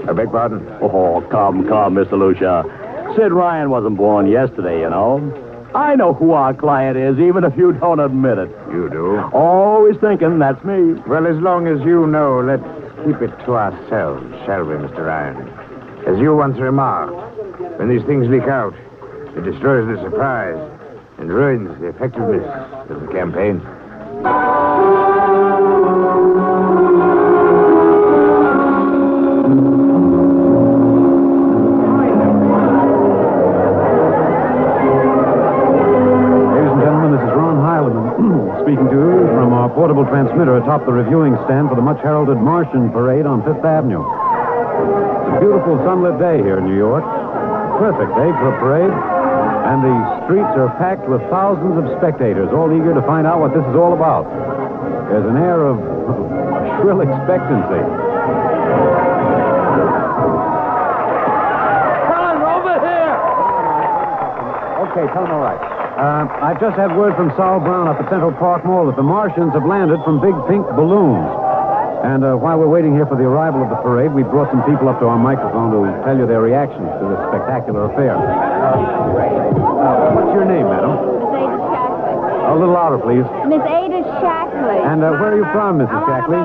I beg pardon? Oh, come, Mr. Lucia. Sid Ryan wasn't born yesterday, you know. I know who our client is, even if you don't admit it. You do? Always thinking that's me. Well, as long as you know, let's keep it to ourselves, shall we, Mr. Ryan? As you once remarked, when these things leak out, it destroys the surprise and ruins the effectiveness of the campaign. Speaking to you from our portable transmitter atop the reviewing stand for the much-heralded Martian Parade on Fifth Avenue. It's a beautiful sunlit day here in New York. Perfect day for a parade. And the streets are packed with thousands of spectators, all eager to find out what this is all about. There's an air of shrill expectancy. Come on, over here! Okay, tell them all right. I've just had word from Sol Brown up at Central Park Mall that the Martians have landed from big pink balloons. And while we're waiting here for the arrival of the parade, we brought some people up to our microphone to tell you their reactions to this spectacular affair. What's your name, madam? Miss Ada Shackley. A little louder, please. Miss Ada Shackley. And where are you from, Mrs. Shackley?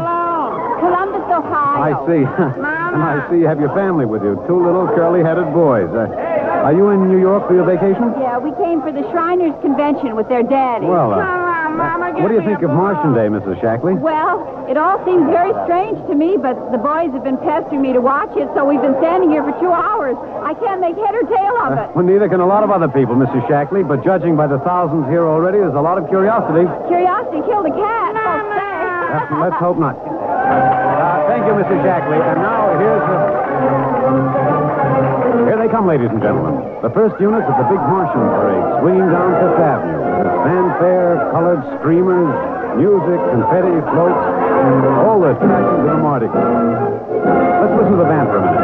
Columbus, Ohio. I see. And I see you have your family with you. Two little curly-headed boys. Are you in New York for your vacation? Yeah, we came for the Shriners Convention with their daddy. Well, what do you think of Martian Day, Mrs. Shackley? Well, it all seems very strange to me, but the boys have been pestering me to watch it, so we've been standing here for 2 hours. I can't make head or tail of it. Well, neither can a lot of other people, Mrs. Shackley, but judging by the thousands here already, there's a lot of curiosity. Curiosity killed a cat, folks say. Let's hope not. Thank you, Mrs. Shackley. And now Here they come, ladies and gentlemen. The first units of the big Martian Parade swinging down Fifth Avenue. With fanfare, colored streamers, music, confetti, floats, all the attractions of the Mardi Gras. Let's listen to the band for a minute.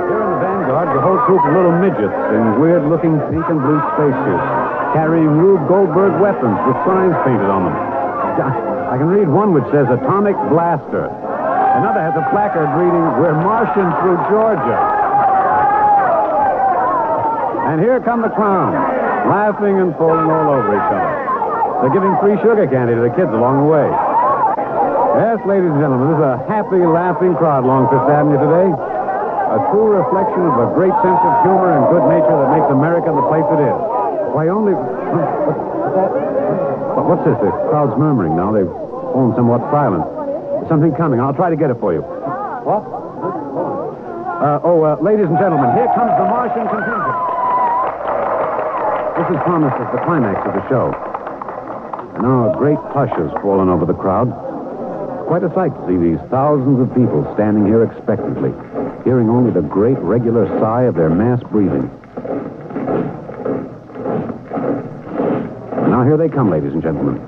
Here in the vanguard, the whole troop of little midgets in weird-looking pink and blue spacesuits, carrying Rube Goldberg weapons with signs painted on them. I can read one which says Atomic Blaster. Another has a placard reading, "We're marching through Georgia." And here come the clowns, laughing and falling all over each other. They're giving free sugar candy to the kids along the way. Yes, ladies and gentlemen, this is a happy, laughing crowd along Fifth Avenue today. A true reflection of a great sense of humor and good nature that makes America the place it is. Why, only... What's this? The crowd's murmuring now. They've fallen somewhat silent. There's something coming. I'll try to get it for you. What? Ladies and gentlemen, here comes the Martian contingent. This is promised as the climax of the show. And now a great hush has fallen over the crowd. It's quite a sight to see these thousands of people standing here expectantly, hearing only the great regular sigh of their mass breathing. Now here they come, ladies and gentlemen.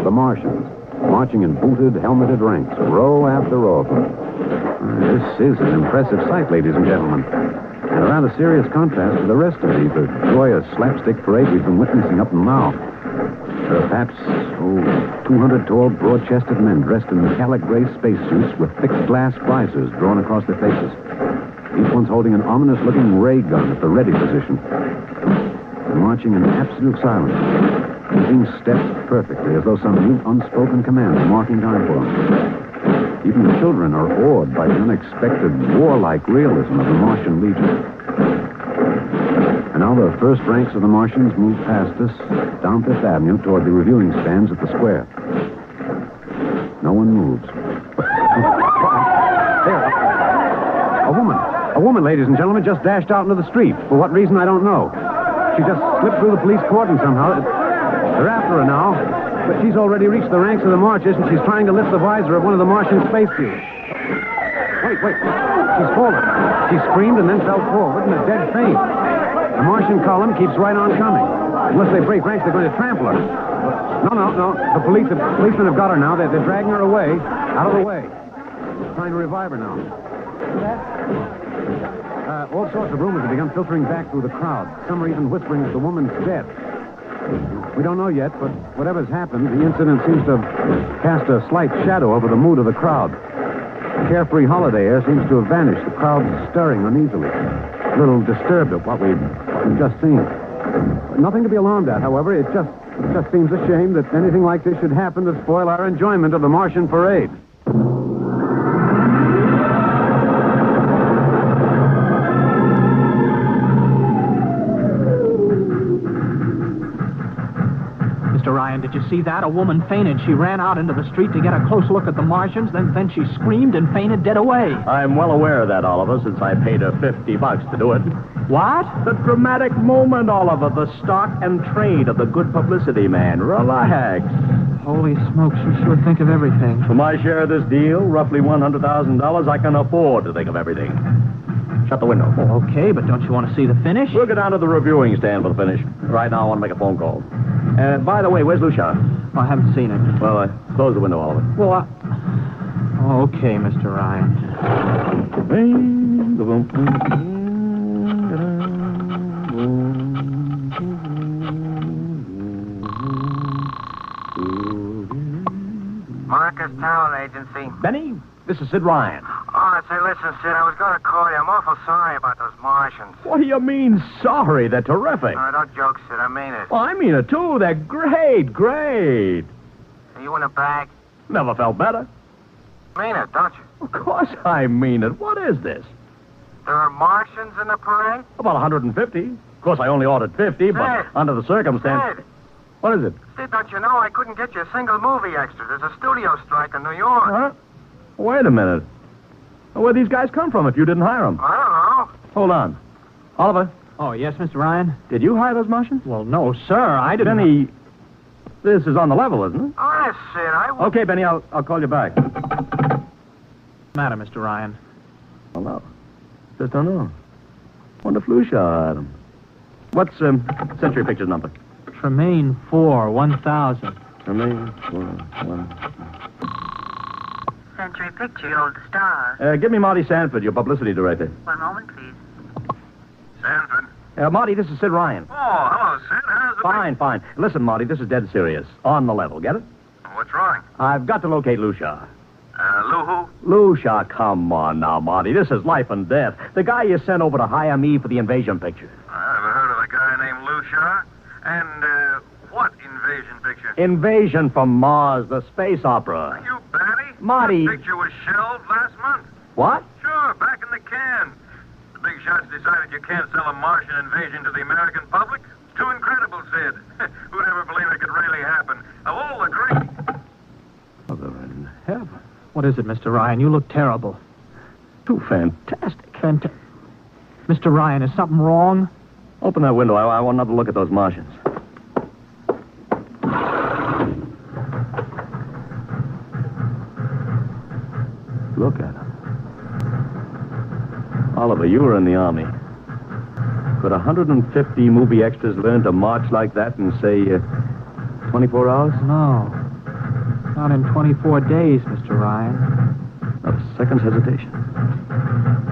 The Martians, marching in booted, helmeted ranks, row after row of them. This is an impressive sight, ladies and gentlemen. And a rather serious contrast to the rest of the joyous slapstick parade we've been witnessing up until now. There are perhaps, 200 tall, broad-chested men dressed in metallic gray spacesuits with thick glass visors drawn across their faces. Each one's holding an ominous-looking ray gun at the ready position. They're marching in absolute silence, keeping steps perfectly, as though some new unspoken command is marking time for them. Even the children are awed by the unexpected warlike realism of the Martian Legion. And now the first ranks of the Martians move past us, down Fifth Avenue toward the reviewing stands at the square. No one moves. There. A woman, ladies and gentlemen, just dashed out into the street. For what reason, I don't know. She just slipped through the police cordon somehow. They're after her now. But she's already reached the ranks of the Marchers, and she's trying to lift the visor of one of the Martian spacesuits. Wait. She's fallen. She screamed and then fell forward in a dead faint. The Martian column keeps right on coming. Unless they break ranks, they're going to trample her. No. The policemen have got her now. They're dragging her away, out of the way. They're trying to revive her now. All sorts of rumors have begun filtering back through the crowd. Some are even whispering that the woman's dead. We don't know yet, but whatever's happened, the incident seems to have cast a slight shadow over the mood of the crowd. The carefree holiday air seems to have vanished. The crowd's stirring uneasily, a little disturbed at what we've just seen. Nothing to be alarmed at, however. It just seems a shame that anything like this should happen to spoil our enjoyment of the Martian parade. Mr. Ryan, did you see that? A woman fainted. She ran out into the street to get a close look at the Martians, then she screamed and fainted dead away. I'm well aware of that, Oliver, since I paid her $50 to do it. What? The dramatic moment, Oliver. The stock and trade of the good publicity man. Relax. Holy smokes, you sure think of everything. For my share of this deal, roughly $100,000, I can afford to think of everything. Shut the window. Oh, okay, but don't you want to see the finish? We'll go down to the reviewing stand for the finish. Right now, I want to make a phone call. By the way, where's Lucia? Oh, I haven't seen him. Well, close the window, Oliver. Well, okay, Mr. Ryan. Marcus Talent Agency. Benny, this is Sid Ryan. Oh, say, listen, Sid, I was going to call you. I'm awful sorry about those Martians. What do you mean, sorry? They're terrific. No, don't joke, Sid. I mean it. Well, I mean it, too. They're great. Are you in a bag? Never felt better. Mean it, don't you? Of course I mean it. What is this? There are Martians in the parade? About 150. Of course, I only ordered 50, but under the circumstance... Sid. What is it? Sid, don't you know I couldn't get you a single movie extra? There's a studio strike in New York. Huh? Wait a minute. Where'd these guys come from if you didn't hire them? I don't know. Hold on. Oliver? Oh, yes, Mr. Ryan? Did you hire those Martians? Well, no, sir. I didn't... Benny, this is on the level, isn't it? Oh, yes, Sid. I will... Okay, Benny, I'll call you back. What's the matter, Mr. Ryan? Oh, no. Just don't know. Wonder if Lucia hired them. What's Century Pictures number? Tremaine 4, 1000. Tremaine 4, 1... Century Picture, old star. Give me Marty Sanford, your publicity director. One moment, please. Sanford? Marty, this is Sid Ryan. Oh, hello, Sid. How's the... Fine. Listen, Marty, this is dead serious. On the level, get it? What's wrong? I've got to locate Lucia. Lou who? Lucia, come on now, Marty. This is life and death. The guy you sent over to hire me for the invasion picture. I never heard of a guy named Lucia. And, what invasion picture? Invasion from Mars, the space opera. Are you batty? Marty. That picture was shelved last month. What? Sure, back in the can. The big shots decided you can't sell a Martian invasion to the American public. It's too incredible, Sid. Who'd ever believe it could really happen? Of all the great... Mother in heaven. What is it, Mr. Ryan? You look terrible. Too fantastic. Mr. Ryan, is something wrong? Open that window. I want another look at those Martians. Look at them. Oliver, you were in the Army. Could 150 movie extras learn to march like that in, say, 24 hours? No. Not in 24 days, Mr. Ryan. Not a second's hesitation.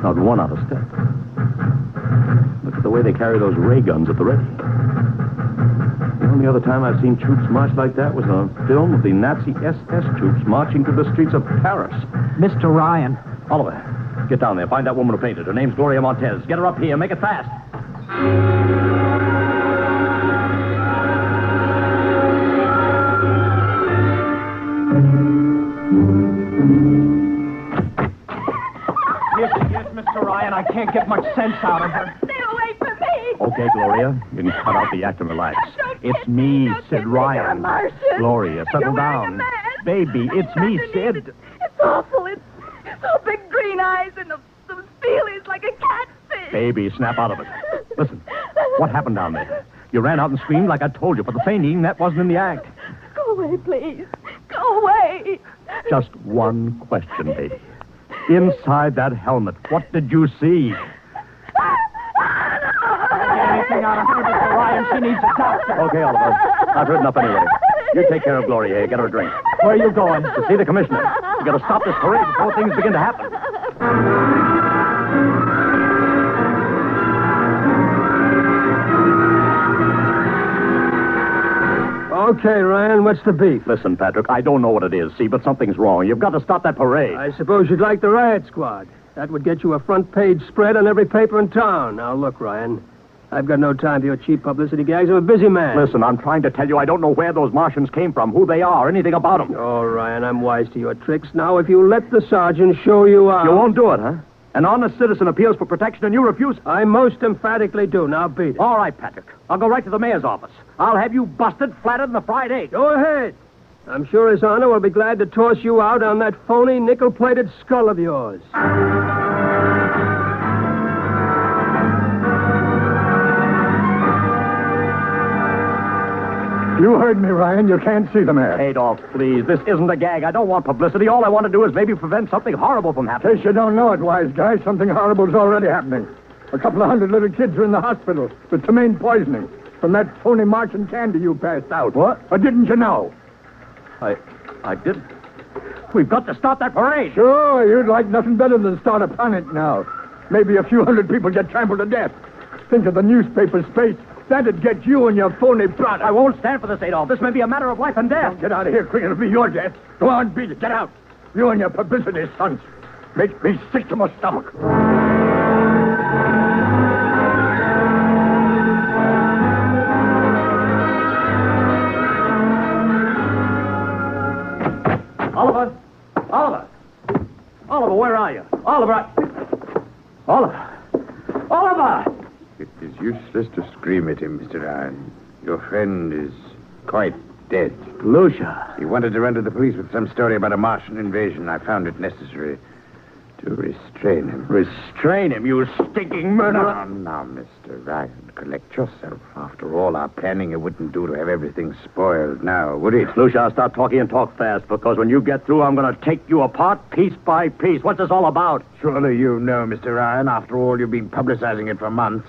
Not one out of step. Look at the way they carry those ray guns at the ready. The only other time I've seen troops march like that was on a film of the Nazi SS troops marching through the streets of Paris. Mr. Ryan. Oliver, get down there. Find that woman who fainted. Her name's Gloria Montez. Get her up here. Make it fast. Yes, Mr. Ryan. I can't get much sense out of her. Stay away from me. Okay, Gloria. You can cut out the act and relax. It's me, Sid Ryan. Gloria, settle down. Baby, it's me, Sid. It's awful. It's so big green eyes and those feelies like a catfish. Baby, snap out of it. Listen, what happened down there? You ran out and screamed like I told you, but the fainting, that wasn't in the act. away, please. Go away. Just one question, baby. Inside that helmet, what did you see? Anything out of her, Mr. Ryan. She needs a doctor. Okay, Oliver. I've heard enough anyway. You take care of Gloria here. Get her a drink. Where are you going? To see the commissioner. You got to stop this parade before things begin to happen. Okay, Ryan, what's the beef? Listen, Patrick, I don't know what it is, see, but something's wrong. You've got to stop that parade. I suppose you'd like the riot squad. That would get you a front-page spread on every paper in town. Now, look, Ryan, I've got no time for your cheap publicity gags. I'm a busy man. Listen, I'm trying to tell you I don't know where those Martians came from, who they are, anything about them. Oh, Ryan, I'm wise to your tricks. Now, if you let the sergeant show you out... You won't do it, huh? An honest citizen appeals for protection and you refuse? I most emphatically do. Now, beat it. All right, Patrick. I'll go right to the mayor's office. I'll have you busted flatter than the fried egg. Go ahead. I'm sure His Honor will be glad to toss you out on that phony nickel-plated skull of yours. You heard me, Ryan. You can't see the mayor. Adolf, please. This isn't a gag. I don't want publicity. All I want to do is maybe prevent something horrible from In happening. case you don't know it, wise guy, something horrible's already happening. A couple of hundred little kids are in the hospital with ptomaine poisoning from that phony Martian candy you passed out. What? Or didn't you know? I didn't. We've got to stop that parade. Sure, you'd like nothing better than start a panic now. Maybe a few hundred people get trampled to death. Think of the newspaper space. That'd get you and your phony product. I won't stand for this, Adolf. This may be a matter of life and death. Get out of here quick. It'll be your death. Go on, beat it. Get out. You and your publicity stunts. Make me sick to my stomach. Oliver! Oliver! Oliver, where are you? Oliver! Oliver! Oliver! It is useless to scream at him, Mr. Ryan. Your friend is quite dead. Lucia. He wanted to run to the police with some story about a Martian invasion. I found it necessary to restrain him. Restrain him, you stinking murderer! Now, Mr. Ryan, collect yourself. After all our planning, it wouldn't do to have everything spoiled now, would it? Lucia, I'll stop talking and talk fast, because when you get through, I'm going to take you apart piece by piece. What's this all about? Surely you know, Mr. Ryan. After all, you've been publicizing it for months.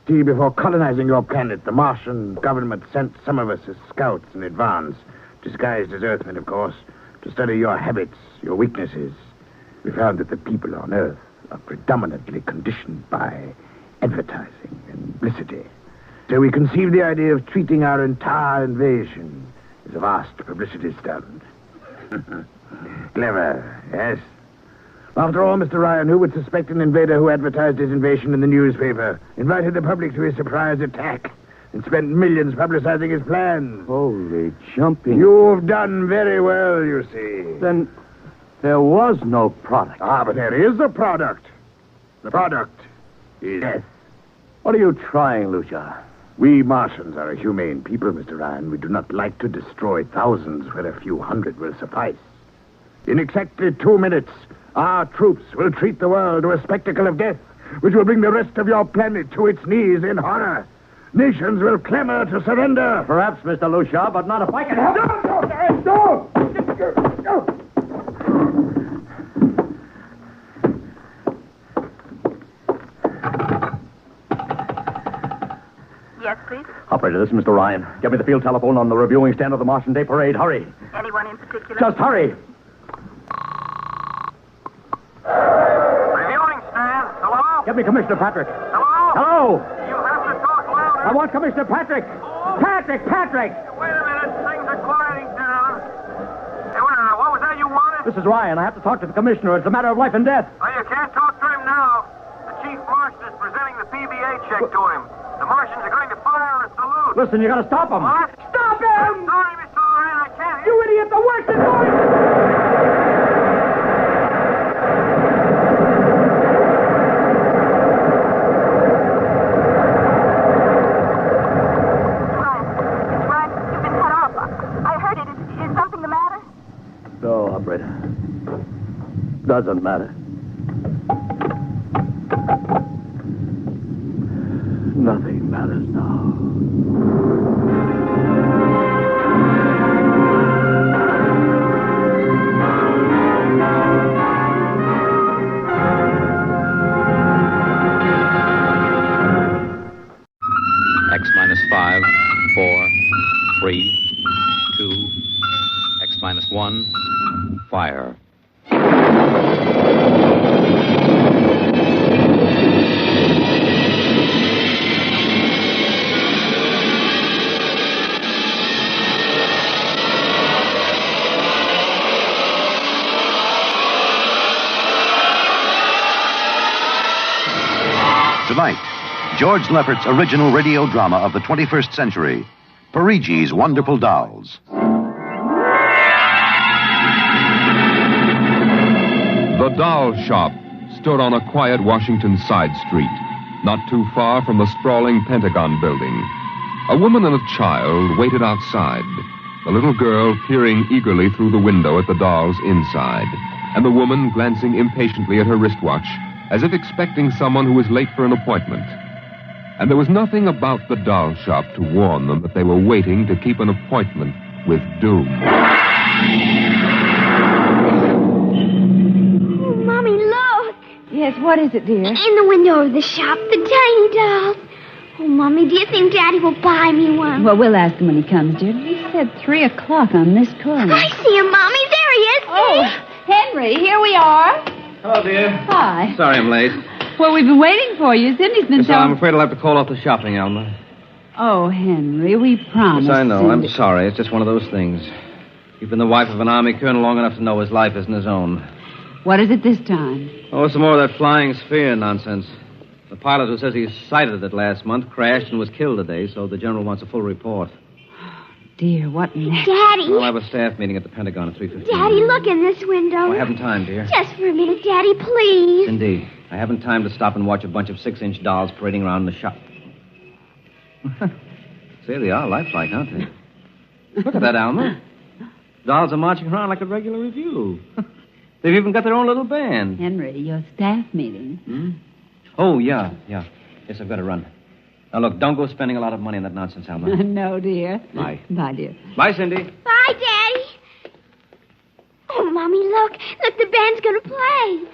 See, before colonizing your planet, the Martian government sent some of us as scouts in advance, disguised as Earthmen, of course, to study your habits, your weaknesses. We found that the people on Earth are predominantly conditioned by advertising and publicity. So we conceived the idea of treating our entire invasion as a vast publicity stunt. Clever, yes? After all, Mr. Ryan, who would suspect an invader who advertised his invasion in the newspaper, invited the public to his surprise attack, and spent millions publicizing his plans? Holy jumping. You've done very well, you see. Then there was no product. Ah, but there is a product. The product is death. What are you trying, Lucia? We Martians are a humane people, Mr. Ryan. We do not like to destroy thousands where a few hundred will suffice. In exactly 2 minutes, our troops will treat the world to a spectacle of death, which will bring the rest of your planet to its knees in horror. Nations will clamor to surrender. Perhaps, Mr. Lucia, but not if I can help it. No! Yes, please. Operator, this is Mr. Ryan. Get me the field telephone on the reviewing stand of the Martian Day Parade. Hurry. Anyone in particular? Just hurry. Reviewing stand. Hello? Get me Commissioner Patrick. Hello? Hello. You have to talk louder. I want Commissioner Patrick. Patrick! Wait a minute. Things are quieting down. Hey, what was that you wanted? This is Ryan. I have to talk to the Commissioner. It's a matter of life and death. Oh, you can't talk to him now. The Chief Martian is presenting the PBA check to him. The Martians are going to fire a salute. Listen, you got to stop him. What? Stop him! I'm sorry, Mr. Ryan. I can't. You idiot! The worst is going! No, operator. Doesn't matter. Nothing matters now. 1. Fire. Tonight, George Lefferts' original radio drama of the 21st century, Perigi's Wonderful Dolls. The doll shop stood on a quiet Washington side street, not too far from the sprawling Pentagon building. A woman and a child waited outside, the little girl peering eagerly through the window at the dolls inside, and the woman glancing impatiently at her wristwatch, as if expecting someone who was late for an appointment. And there was nothing about the doll shop to warn them that they were waiting to keep an appointment with doom. Oh, Mommy, look! Yes, what is it, dear? In the window of the shop, the tiny dolls. Oh, Mommy, do you think Daddy will buy me one? Well, we'll ask him when he comes, dear. He said 3 o'clock on this corner. I see him, Mommy. There he is. Oh, Henry, here we are. Hello, dear. Hi. Sorry I'm late. Well, we've been waiting for you. Cindy's been Yes, I'm telling... afraid I'll have to call off the shopping, Alma. Oh, Henry, we promised. Yes, I know. Cindy. I'm sorry. It's just one of those things. You've been the wife of an army colonel long enough to know his life isn't his own. What is it this time? Oh, some more of that flying sphere nonsense. The pilot who says he sighted it last month crashed and was killed today, so the general wants a full report. Dear, what next? Daddy. We'll have a staff meeting at the Pentagon at 3:15. Daddy, look in this window. Oh, I haven't time, dear. Just for a minute, Daddy, please. Indeed. I haven't time to stop and watch a bunch of 6-inch dolls parading around the shop. Say, they are lifelike, aren't they? Look at that, Alma. Dolls are marching around like a regular review. They've even got their own little band. Henry, your staff meeting. Oh, yeah. Yes, I've got to run. Now, look, don't go spending a lot of money on that nonsense, Alma. No, dear. Bye. Bye, dear. Bye, Cindy. Bye, Daddy. Oh, Mommy, look. Look, the band's going to play.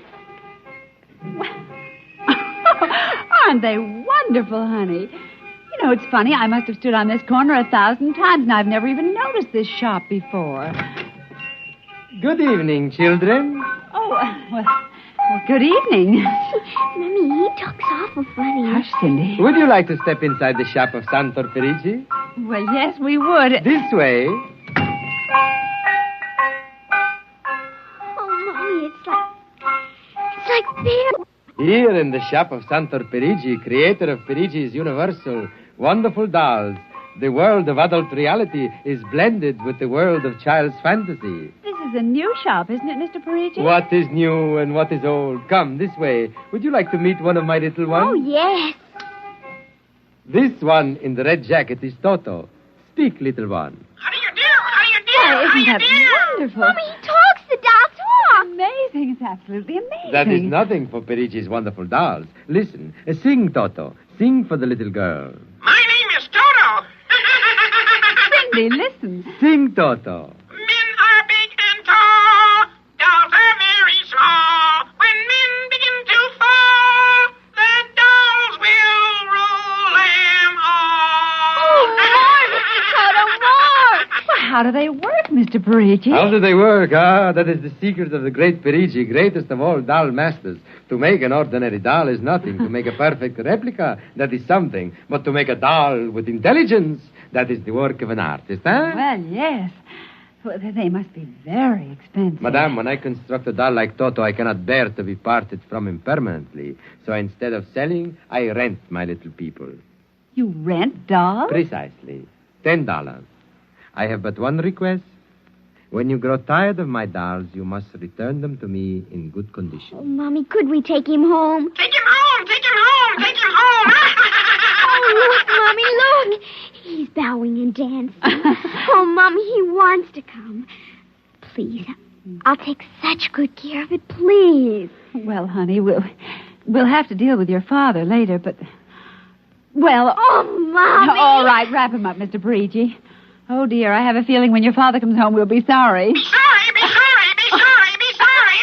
Aren't they wonderful, honey? You know, it's funny. I must have stood on this corner 1,000 times, and I've never even noticed this shop before. Good evening, children. Oh, well, good evening. Mommy, he talks awful funny. Hush, Cindy. Would you like to step inside the shop of Santor Perigi? Well, yes, we would. This way. Oh, Mommy, it's like beer. Here in the shop of Santor Perigi, creator of Perigi's Universal Wonderful Dolls, the world of adult reality is blended with the world of child's fantasy. This is a new shop, isn't it, Mr. Perigi? What is new and what is old? Come, this way. Would you like to meet one of my little ones? Oh, yes. This one in the red jacket is Toto. Speak, little one. Oh, isn't that wonderful? Mommy, he talks. The doll talks. Amazing. It's absolutely amazing. That is nothing for Perigi's Wonderful Dolls. Listen, sing, Toto. Sing for the little girl. My name is Toto. Cindy, listen. Sing, Toto. Men are big and tall. Dolls are very small. When men begin to fall, the dolls will rule them all. Oh, Lord, Toto, more. Well, how do they work, Mr. Perigi? How do they work? That is the secret of the great Perigi, greatest of all doll masters. To make an ordinary doll is nothing. To make a perfect replica, that is something. But to make a doll with intelligence, that is the work of an artist, huh? Well, yes. Well, they must be very expensive. Madame, when I construct a doll like Toto, I cannot bear to be parted from him permanently. So instead of selling, I rent my little people. You rent dolls? Precisely. $10. I have but one request. When you grow tired of my dolls, you must return them to me in good condition. Oh, Mommy, could we take him home? Take him home. Take him home. Take him home. Oh, look, Mommy, look. He's bowing and dancing. Oh, Mommy, he wants to come. Please, I'll take such good care of it, please. Well, honey, we'll have to deal with your father later, but... Well... Oh, Mommy! All right, wrap him up, Mr. Perigi. Oh, dear, I have a feeling when your father comes home, we'll be sorry. Be sorry. Be sorry. Be sorry. Be sorry.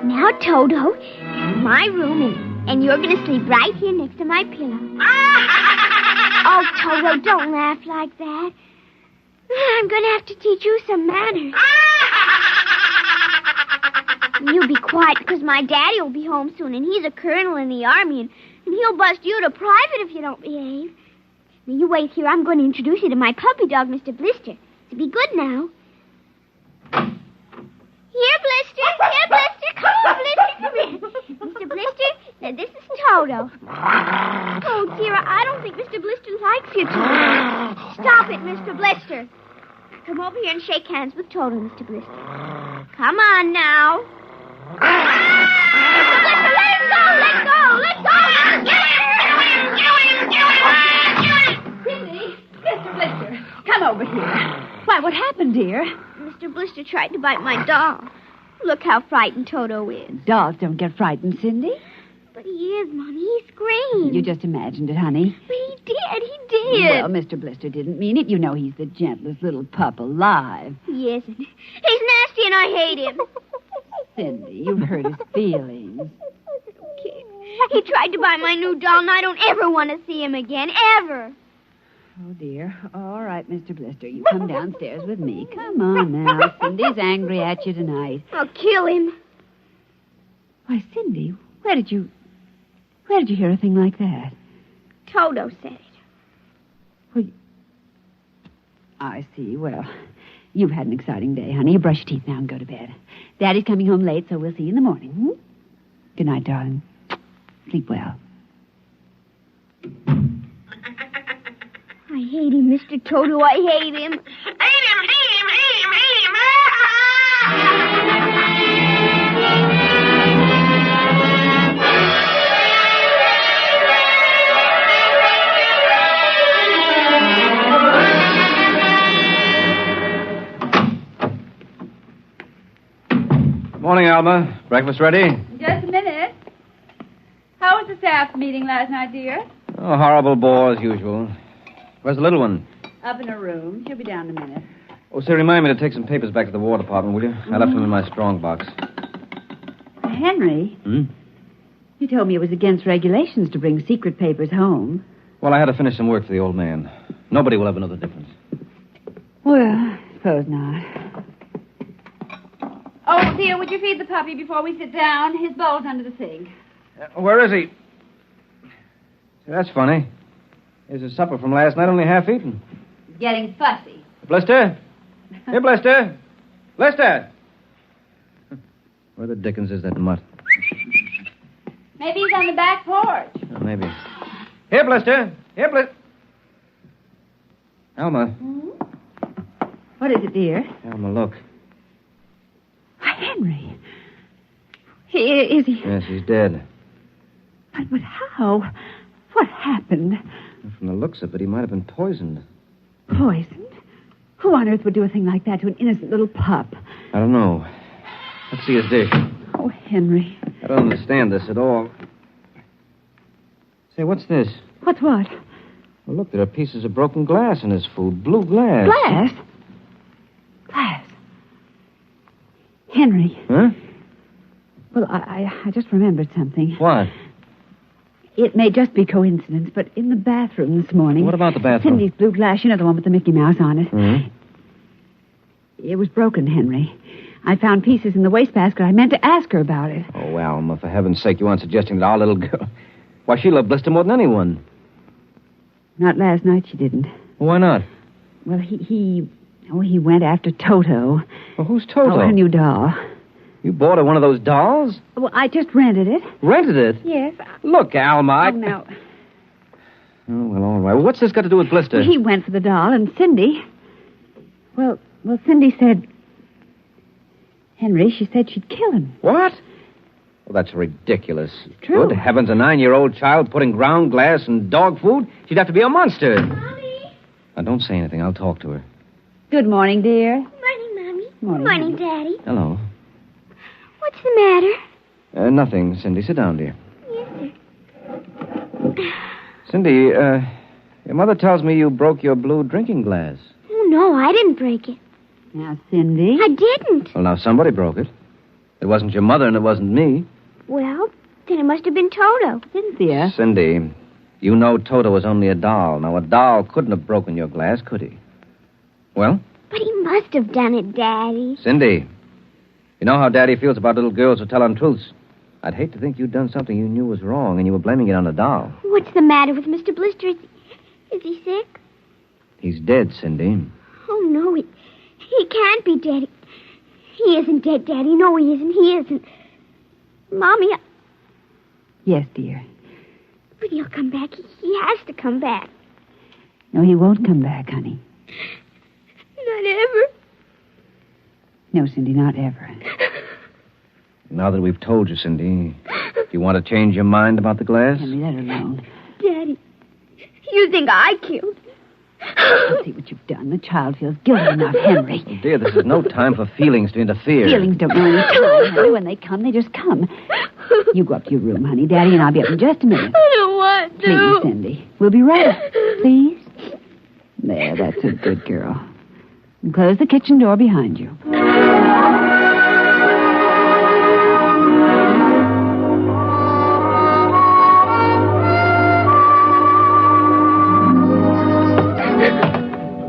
Now, Toto, my room, and you're going to sleep right here next to my pillow. Oh, Toto, don't laugh like that. I'm going to have to teach you some manners. You be quiet, because my daddy will be home soon, and he's a colonel in the army, and he'll bust you to private if you don't behave. Now, you wait here. I'm going to introduce you to my puppy dog, Mr. Blister. So be good now. Here, Blister. Here, Blister. Come on, Blister. Come here. Mr. Blister, now this is Toto. Oh, dear, I don't think Mr. Blister likes you, Toto. Stop it, Mr. Blister. Come over here and shake hands with Toto, Mr. Blister. Come on now. Mr. Blister, let him go. Let go. Let go. Cindy, Mr. Blister, come over here. Why, what happened, dear? Mr. Blister tried to bite my doll. Look how frightened Toto is. Dolls don't get frightened, Cindy. But he is, Mommy. He screamed. You just imagined it, honey. But he did. He did. Well, Mr. Blister didn't mean it. You know he's the gentlest little pup alive. He isn't. He's nasty and I hate him. Cindy, you've hurt his feelings. Okay. He tried to buy my new doll, and I don't ever want to see him again. Ever. Oh, dear. All right, Mr. Blister. You come downstairs with me. Come on now. Cindy's angry at you tonight. I'll kill him. Why, Cindy, where did you hear a thing like that? Toto said it. Well, I see. Well, you've had an exciting day, honey. You brush your teeth now and go to bed. Daddy's coming home late, so we'll see you in the morning. Hmm? Good night, darling. Sleep well. I hate him, Mr. Toto. I hate him. Hate him, hate him, hate him, hate him. Morning, Alma. Breakfast ready? Just a minute. How was the staff meeting last night, dear? Oh, horrible bore as usual. Where's the little one? Up in her room. She'll be down in a minute. Oh, say, remind me to take some papers back to the War Department, will you? I left them in my strong box. Henry, you told me it was against regulations to bring secret papers home. Well, I had to finish some work for the old man. Nobody will ever know the difference. Well, I suppose not. Oh, dear, would you feed the puppy before we sit down? His bowl's under the sink. Where is he? See, that's funny. Here's his supper from last night, only half eaten. He's getting fussy. Blister? Here, Blister. Blister! Where the dickens is that mutt? Maybe he's on the back porch. Oh, maybe. Here, Blister. Here, Blister. Alma. What is it, dear? Alma, look. Why, Henry. Is he? Yes, he's dead. But how? What happened? From the looks of it, he might have been poisoned. Poisoned? Who on earth would do a thing like that to an innocent little pup? I don't know. Let's see his dish. Oh, Henry. I don't understand this at all. Say, what's this? What's what? Well, look, there are pieces of broken glass in his food. Blue glass. Glass? Glass. Henry. Huh? Well, I just remembered something. What? It may just be coincidence, but in the bathroom this morning... What about the bathroom? Cindy's blue glass, you know, the one with the Mickey Mouse on it. Mm-hmm. It was broken, Henry. I found pieces in the wastebasket. I meant to ask her about it. Oh, Alma, for heaven's sake, you aren't suggesting that our little girl... Why, she loved Blister more than anyone. Not last night, she didn't. Well, why not? Well, he went after Toto. Well, who's Toto? Oh, her new doll. You bought her one of those dolls? Well, I just rented it. Rented it? Yes. Look, Alma, Oh, no. Oh, well, all right. Well, what's this got to do with Blister? He went for the doll, and Cindy... Well, Cindy said... Henry, she said she'd kill him. What? Well, that's ridiculous. True. Good heavens, a 9-year-old child putting ground glass and dog food? She'd have to be a monster. Mommy. Now, don't say anything. I'll talk to her. Good morning, dear. Morning, Mommy. Morning, Daddy. Hello. What's the matter? Nothing, Cindy. Sit down, dear. Yes, sir. Cindy, your mother tells me you broke your blue drinking glass. Oh, no, I didn't break it. Now, Cindy... I didn't. Well, now, somebody broke it. It wasn't your mother, and it wasn't me. Well, then it must have been Toto. Cynthia. Cindy, You know Toto was only a doll. Now, a doll couldn't have broken your glass, could he? Well? But he must have done it, Daddy. Cindy, you know how Daddy feels about little girls who tell untruths. I'd hate to think you'd done something you knew was wrong and you were blaming it on a doll. What's the matter with Mr. Blister? Is he sick? He's dead, Cindy. Oh, no, he can't be dead. He isn't dead, Daddy. No, he isn't. He isn't. Mommy, Yes, dear. but he'll come back. He has to come back. No, he won't come back, honey. Not ever. No, Cindy, not ever. Now that we've told you, Cindy, do you want to change your mind about the glass? Henry, let her alone. Daddy, you think I killed him? I'll see what you've done. The child feels guilty enough, Henry. Oh, dear, this is no time for feelings to interfere. Feelings don't know any time, Henry. When they come, they just come. You go up to your room, honey. Daddy and I'll be up in just a minute. I don't want to. Please, Cindy. We'll be right up. Please. There, that's a good girl. And close the kitchen door behind you.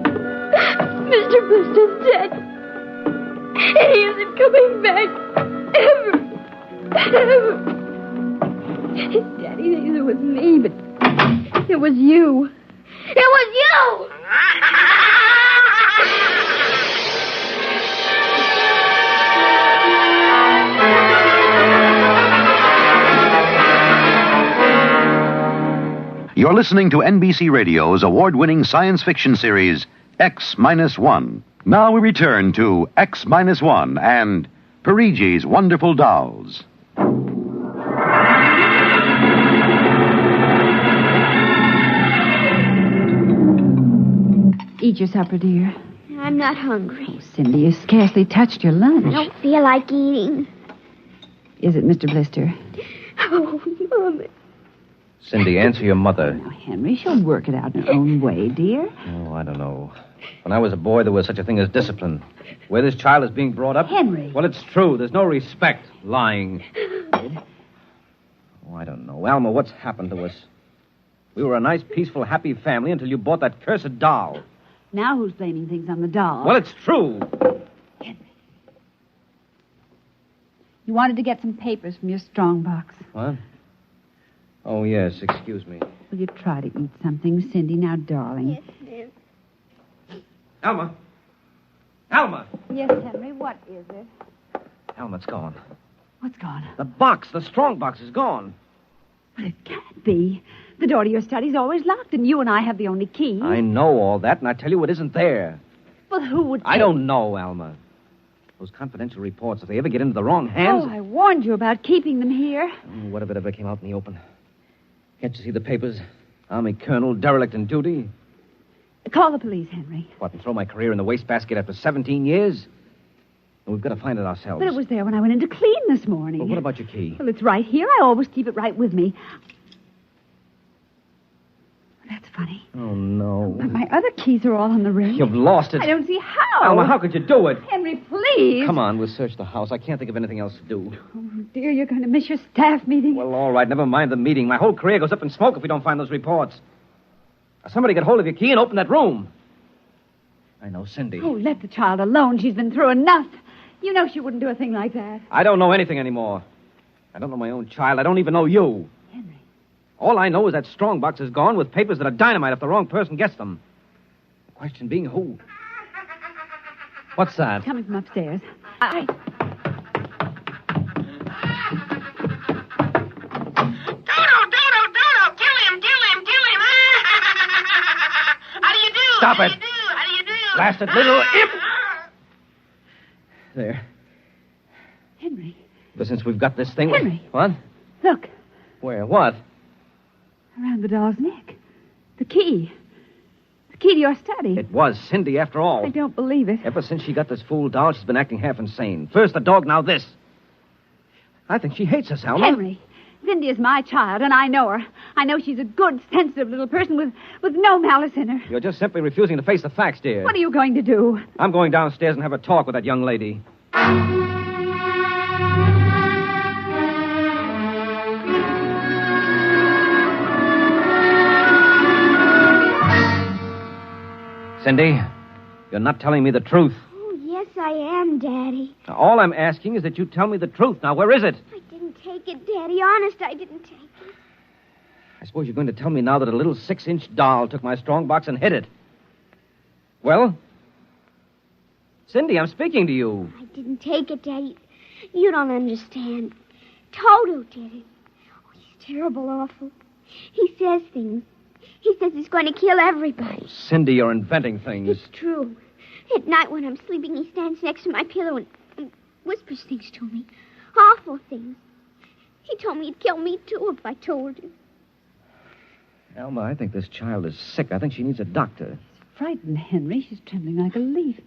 Mr. Blister's dead. And he isn't coming back. Ever. Ever. Daddy thinks it was me, but it was you. It was you! You're listening to NBC Radio's award-winning science fiction series, X-1. Now we return to X-1 and Perigi's Wonderful Dolls. Eat your supper, dear. I'm not hungry. Oh, Cindy, you scarcely touched your lunch. I don't feel like eating. Is it Mr. Blister? Oh, Mama. Cindy, answer your mother. Now, Henry, she'll work it out in her own way, dear. Oh, I don't know. When I was a boy, there was such a thing as discipline. Where this child is being brought up... Henry. Well, it's true. There's no respect. Lying. Oh, I don't know. Alma, what's happened to us? We were a nice, peaceful, happy family until you bought that cursed doll. Now who's blaming things on the doll? Well, it's true. You wanted to get some papers from your strong box. What? Oh, yes. Excuse me. Will you try to eat something, Cindy? Now, darling. Yes, ma'am. Alma. Alma. Yes, Henry, what is it? Alma, it's gone. What's gone? The box, the strong box, is gone. But it can't be. The door to your study's always locked, and you and I have the only key. I know all that, and I tell you it isn't there. Well, who would I don't know, Alma. Those confidential reports, if they ever get into the wrong hands... Oh, I warned you about keeping them here. Oh, what if it ever came out in the open? Can't you see the papers? Army colonel, derelict in duty. Call the police, Henry. What, and throw my career in the wastebasket after 17 years? Well, we've got to find it ourselves. But it was there when I went in to clean this morning. Well, what about your key? Well, it's right here. I always keep it right with me. That's funny. Oh, no. But my other keys are all on the ring. You've lost it. I don't see how. Alma, how could you do it? Henry, please. Come on, we'll search the house. I can't think of anything else to do. Oh, dear, you're going to miss your staff meeting. Well, all right, never mind the meeting. My whole career goes up in smoke if we don't find those reports. Now, somebody get hold of your key and open that room. I know, Cindy. Oh, let the child alone. She's been through enough. You know she wouldn't do a thing like that. I don't know anything anymore. I don't know my own child. I don't even know you. Henry. All I know is that strongbox is gone with papers that are dynamite if the wrong person gets them. The question being who? What's that? Coming from upstairs. Dodo, kill him. How do you do? Stop it. How do you do? Blasted little imp! There. Henry. But since we've got this thing... Henry. What? Look, Where? What? around the doll's neck. The key. The key to your study. It was Cindy, after all. I don't believe it. Ever since she got this fool doll, she's been acting half insane. First the dog, now this. I think she hates us, Alma. Henry, Cindy is my child, and I know her. I know she's a good, sensitive little person with no malice in her. You're just simply refusing to face the facts, dear. What are you going to do? I'm going downstairs and have a talk with that young lady. Cindy, you're not telling me the truth. Oh, yes, I am, Daddy. Now, all I'm asking is that you tell me the truth. Now, where is it? I didn't take it, Daddy. Honest, I didn't take it. I suppose you're going to tell me now that a little 6-inch doll took my strongbox and hid it. Well? Cindy, I'm speaking to you. I didn't take it, Daddy. You don't understand. Toto did it. Oh, he's terrible awful. He says things. He says he's going to kill everybody. Oh, Cindy, you're inventing things. It's true. At night when I'm sleeping, he stands next to my pillow and whispers things to me. Awful things. He told me he'd kill me, too, if I told him. Alma, I think this child is sick. I think she needs a doctor. Frightened, Henry. She's trembling like a leaf.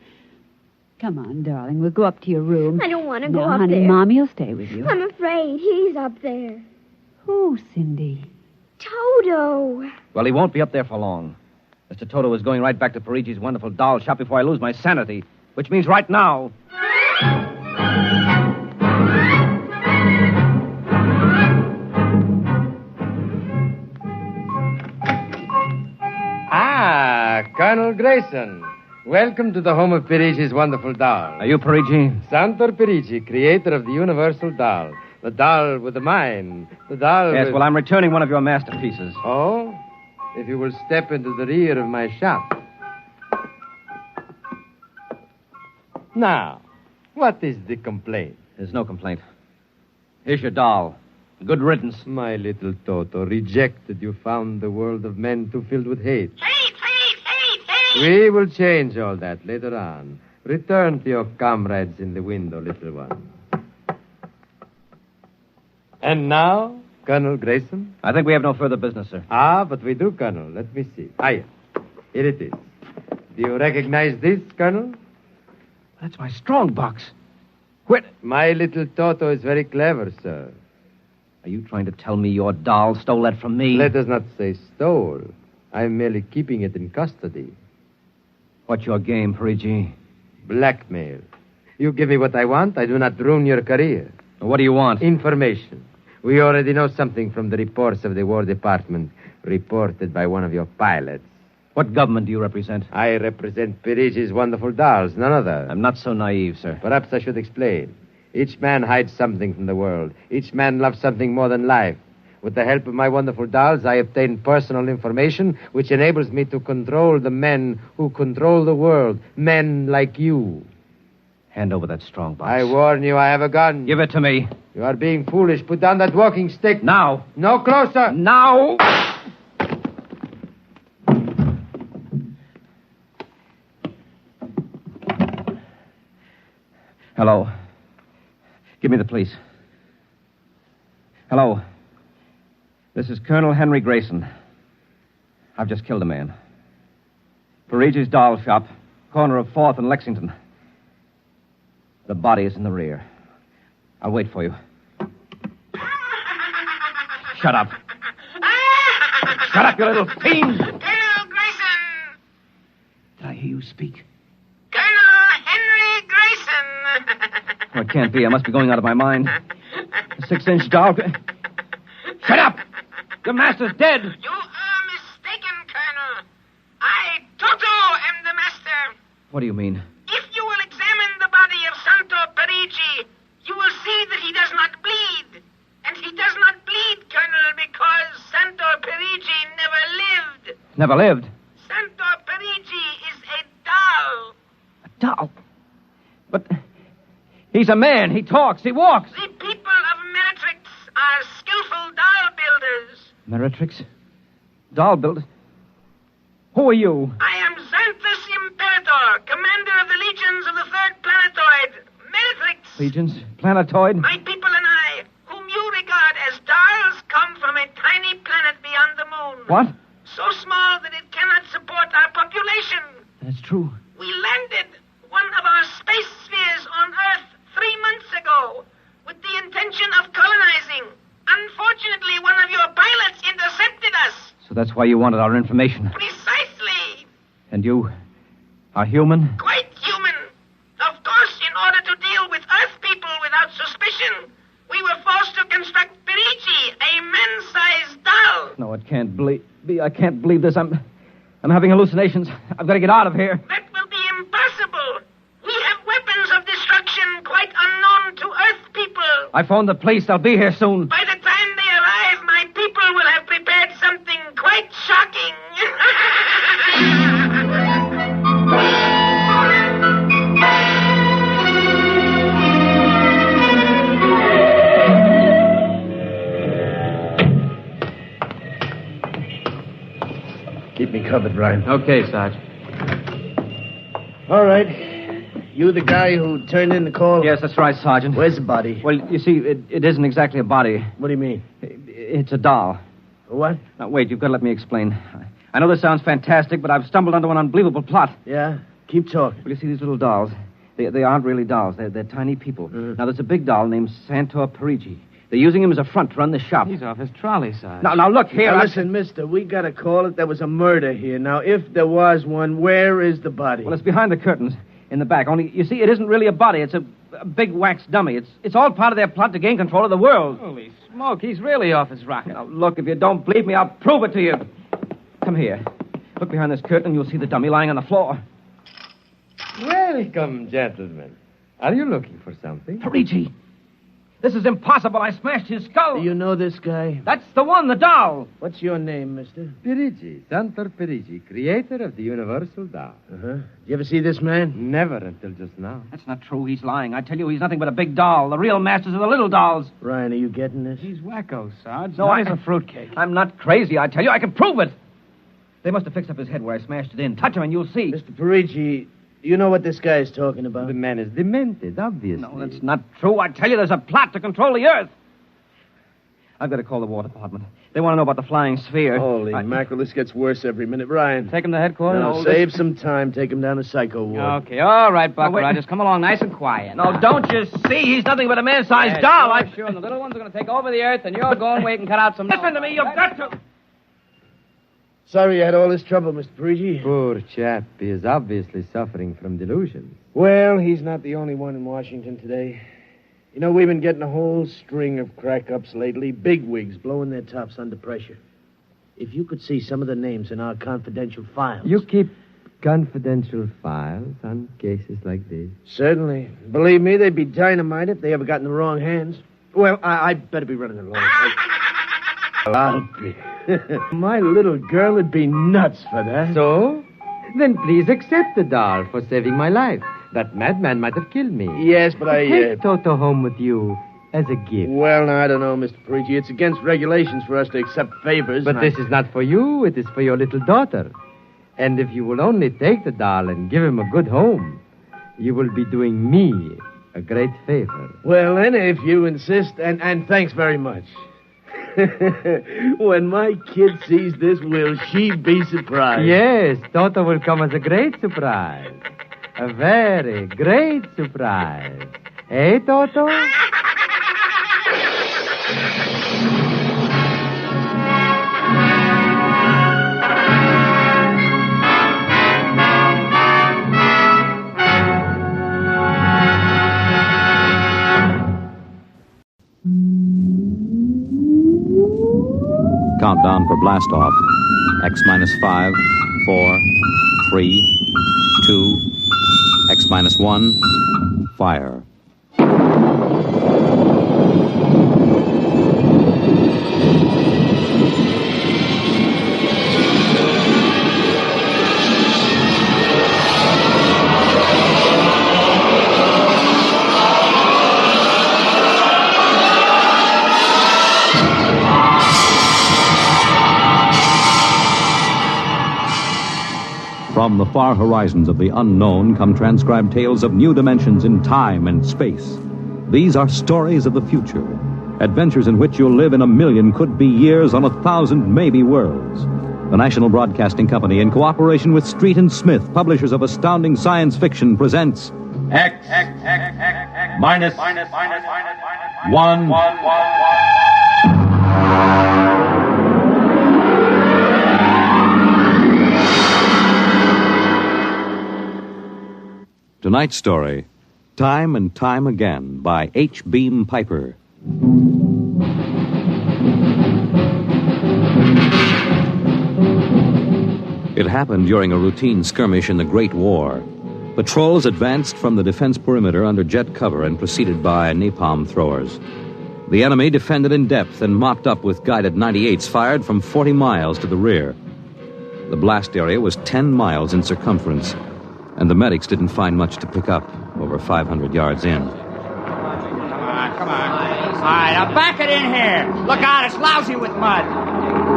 Come on, darling. We'll go up to your room. I don't want to No, go up honey, there. Mommy will stay with you. I'm afraid. He's up there. Who, Cindy? Toto. Well, he won't be up there for long. Mr. Toto is going right back to Perigi's wonderful doll shop before I lose my sanity, which means right now. Ah, Colonel Grayson. Welcome to the home of Perigi's wonderful doll. Are you Perigi? Santor Perigi, creator of the universal doll. The doll with the mind. The doll Yes, with... well, I'm returning one of your masterpieces. Oh? If you will step into the rear of my shop. Now, what is the complaint? There's no complaint. Here's your doll. Good riddance. My little Toto, rejected, you found the world of men too filled with hate. We will change all that later on. Return to your comrades in the window, little one. And now, Colonel Grayson? I think we have no further business, sir. Ah, but we do, Colonel. Let me see. Here it is. Do you recognize this, Colonel? That's my strongbox. My little Toto is very clever, sir. Are you trying to tell me your doll stole that from me? Let us not say stole. I'm merely keeping it in custody. What's your game, Perigi? Blackmail. You give me what I want, I do not ruin your career. What do you want? Information. We already know something from the reports of the War Department, reported by one of your pilots. What government do you represent? I represent Perigi's wonderful dolls, none other. I'm not so naive, sir. Perhaps I should explain. Each man hides something from the world. Each man loves something more than life. With the help of my wonderful dolls, I obtain personal information which enables me to control the men who control the world. Men like you. Hand over that strongbox. I warn you, I have a gun. Give it to me. You are being foolish. Put down that walking stick. Now. No closer. Now. Hello. Give me the police. Hello. This is Colonel Henry Grayson. I've just killed a man. Perigi's doll shop, corner of 4th and Lexington. The body is in the rear. I'll wait for you. Shut up. Shut up, you little fiend! Colonel Grayson! Did I hear you speak? Colonel Henry Grayson! Oh, it can't be. I must be going out of my mind. A 6-inch doll. Shut up! Your master's dead! You are mistaken, Colonel. I, Toto, am the master. What do you mean? If you will examine the body of Santo Perigi, you will see that he does not bleed. And he does not bleed, Colonel, because Santo Perigi never lived. Never lived? Santo Perigi is a doll. A doll? But he's a man. He talks. He walks. The people of Meretrix are skillful doll builders. Meretrix? Doll builder? Who are you? I am Xanthus Imperator, commander of the legions of the 3rd planetoid, Meretrix. Legions? Planetoid? My people and I, whom you regard as dolls, come from a tiny planet beyond the moon. What? So small that it cannot support our population. That's true. We landed one of our space spheres on Earth 3 months ago with the intention of colonizing. Unfortunately, one of your pilots intercepted us. So that's why you wanted our information. Precisely. And you are human? Quite human. Of course, in order to deal with Earth people without suspicion, we were forced to construct Perigi, a man-sized doll. No, it can't be. I can't believe this. I'm I'm having hallucinations. I've got to get out of here. That will be impossible. We have weapons of destruction quite unknown to Earth people. I phoned the police. They'll be here soon. By the time they arrive, my people will have prepared something quite shocking. Keep me covered, Ryan. Okay, Sarge. All right. You the guy who turned in the call? Yes, that's right, Sergeant. Where's the body? Well, you see, it isn't exactly a body. What do you mean? It's a doll. What? Now, wait, you've got to let me explain. I know this sounds fantastic, but I've stumbled onto an unbelievable plot. Yeah? Keep talking. Well, you see, these little dolls, they aren't really dolls. They're tiny people. Now, there's a big doll named Santor Perigi. They're using him as a front to run the shop. He's off his trolley, Sarge. Now, look here. Now, listen, mister, we got to call it there was a murder here. Now, if there was one, where is the body? Well, it's behind the curtains in the back. Only, you see, it isn't really a body. It's a big wax dummy. It's all part of their plot to gain control of the world. Holy smoke, he's really off his rocker. Now, look, if you don't believe me, I'll prove it to you. Come here. Look behind this curtain, and you'll see the dummy lying on the floor. Welcome, gentlemen. Are you looking for something? Perigi! This is impossible. I smashed his skull. Do you know this guy? That's the one, the doll. What's your name, mister? Perigi, Santor Perigi, creator of the Universal Doll. Uh-huh. Did you ever see this man? Never until just now. That's not true. He's lying. I tell you, he's nothing but a big doll. The real masters are the little dolls. Ryan, are you getting this? He's wacko, Sarge. No, He's a fruitcake. I'm not crazy, I tell you. I can prove it. They must have fixed up his head where I smashed it in. Touch him and you'll see. Mr. Perigi, you know what this guy is talking about? The man is demented, obviously. No, that's not true. I tell you, there's a plot to control the Earth. I've got to call the War Department. They want to know about the flying sphere. Holy mackerel, this gets worse every minute. Ryan. Take him to headquarters? No, save some time. Take him down to Psycho Ward. Okay, all right, Buck. wait. Just come along nice and quiet. No, don't you see? He's nothing but a man-sized doll. Sure, and the little ones are going to take over the Earth, and you're going wait and cut out some... Listen to me. You've got to... Sorry you had all this trouble, Mr. Perigi. Poor chap. He is obviously suffering from delusions. Well, he's not the only one in Washington today. You know, we've been getting a whole string of crack-ups lately. Bigwigs blowing their tops under pressure. If you could see some of the names in our confidential files... You keep confidential files on cases like this? Certainly. Believe me, they'd be dynamite if they ever got in the wrong hands. Well, I better be running along. I'll be. My little girl would be nuts for that. So? Then please accept the doll for saving my life. That madman might have killed me. Yes, but Take Toto home with you as a gift. Well, now, I don't know, Mr. Perigi. It's against regulations for us to accept favors. But this is not for you. It is for your little daughter. And if you will only take the doll and give him a good home, you will be doing me a great favor. Well, then, if you insist, and thanks very much. When my kid sees this, will she be surprised? Yes, Toto will come as a great surprise. A very great surprise. Eh, Toto? Countdown for blast off. X minus 5, 4, 3, 2, X minus 1, fire. From the far horizons of the unknown come transcribed tales of new dimensions in time and space. These are stories of the future, adventures in which you'll live in a million could-be years on 1,000 maybe worlds. The National Broadcasting Company, in cooperation with Street and Smith, publishers of astounding science fiction, presents X minus 1. Tonight's story, Time and Time Again, by H. Beam Piper. It happened during a routine skirmish in the Great War. Patrols advanced from the defense perimeter under jet cover and preceded by napalm throwers. The enemy defended in depth and mopped up with guided 98s fired from 40 miles to the rear. The blast area was 10 miles in circumference, and the medics didn't find much to pick up over 500 yards in. Come on. All right, now back it in here. Look out, it's lousy with mud.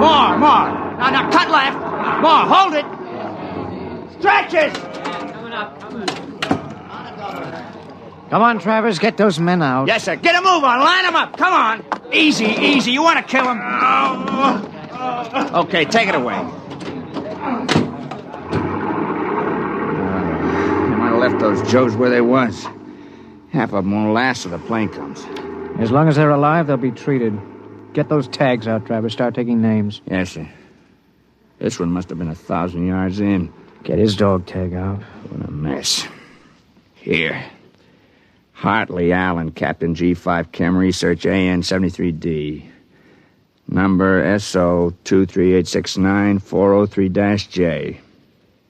More. Now, cut left. More, hold it. Stretches. Come on, Travers, get those men out. Yes, sir. Get a move on. Line them up. Come on. Easy. You want to kill them. Okay, take it away. They might have left those Joes where they was. Half of them won't last till the plane comes. As long as they're alive, they'll be treated. Get those tags out, Travers. Start taking names. Yes, sir. This one must have been 1,000 yards in. Get his dog tag out. What a mess. Here. Hartley Allen, Captain G5 Chem Research, AN-73D. Number SO23869-403-J.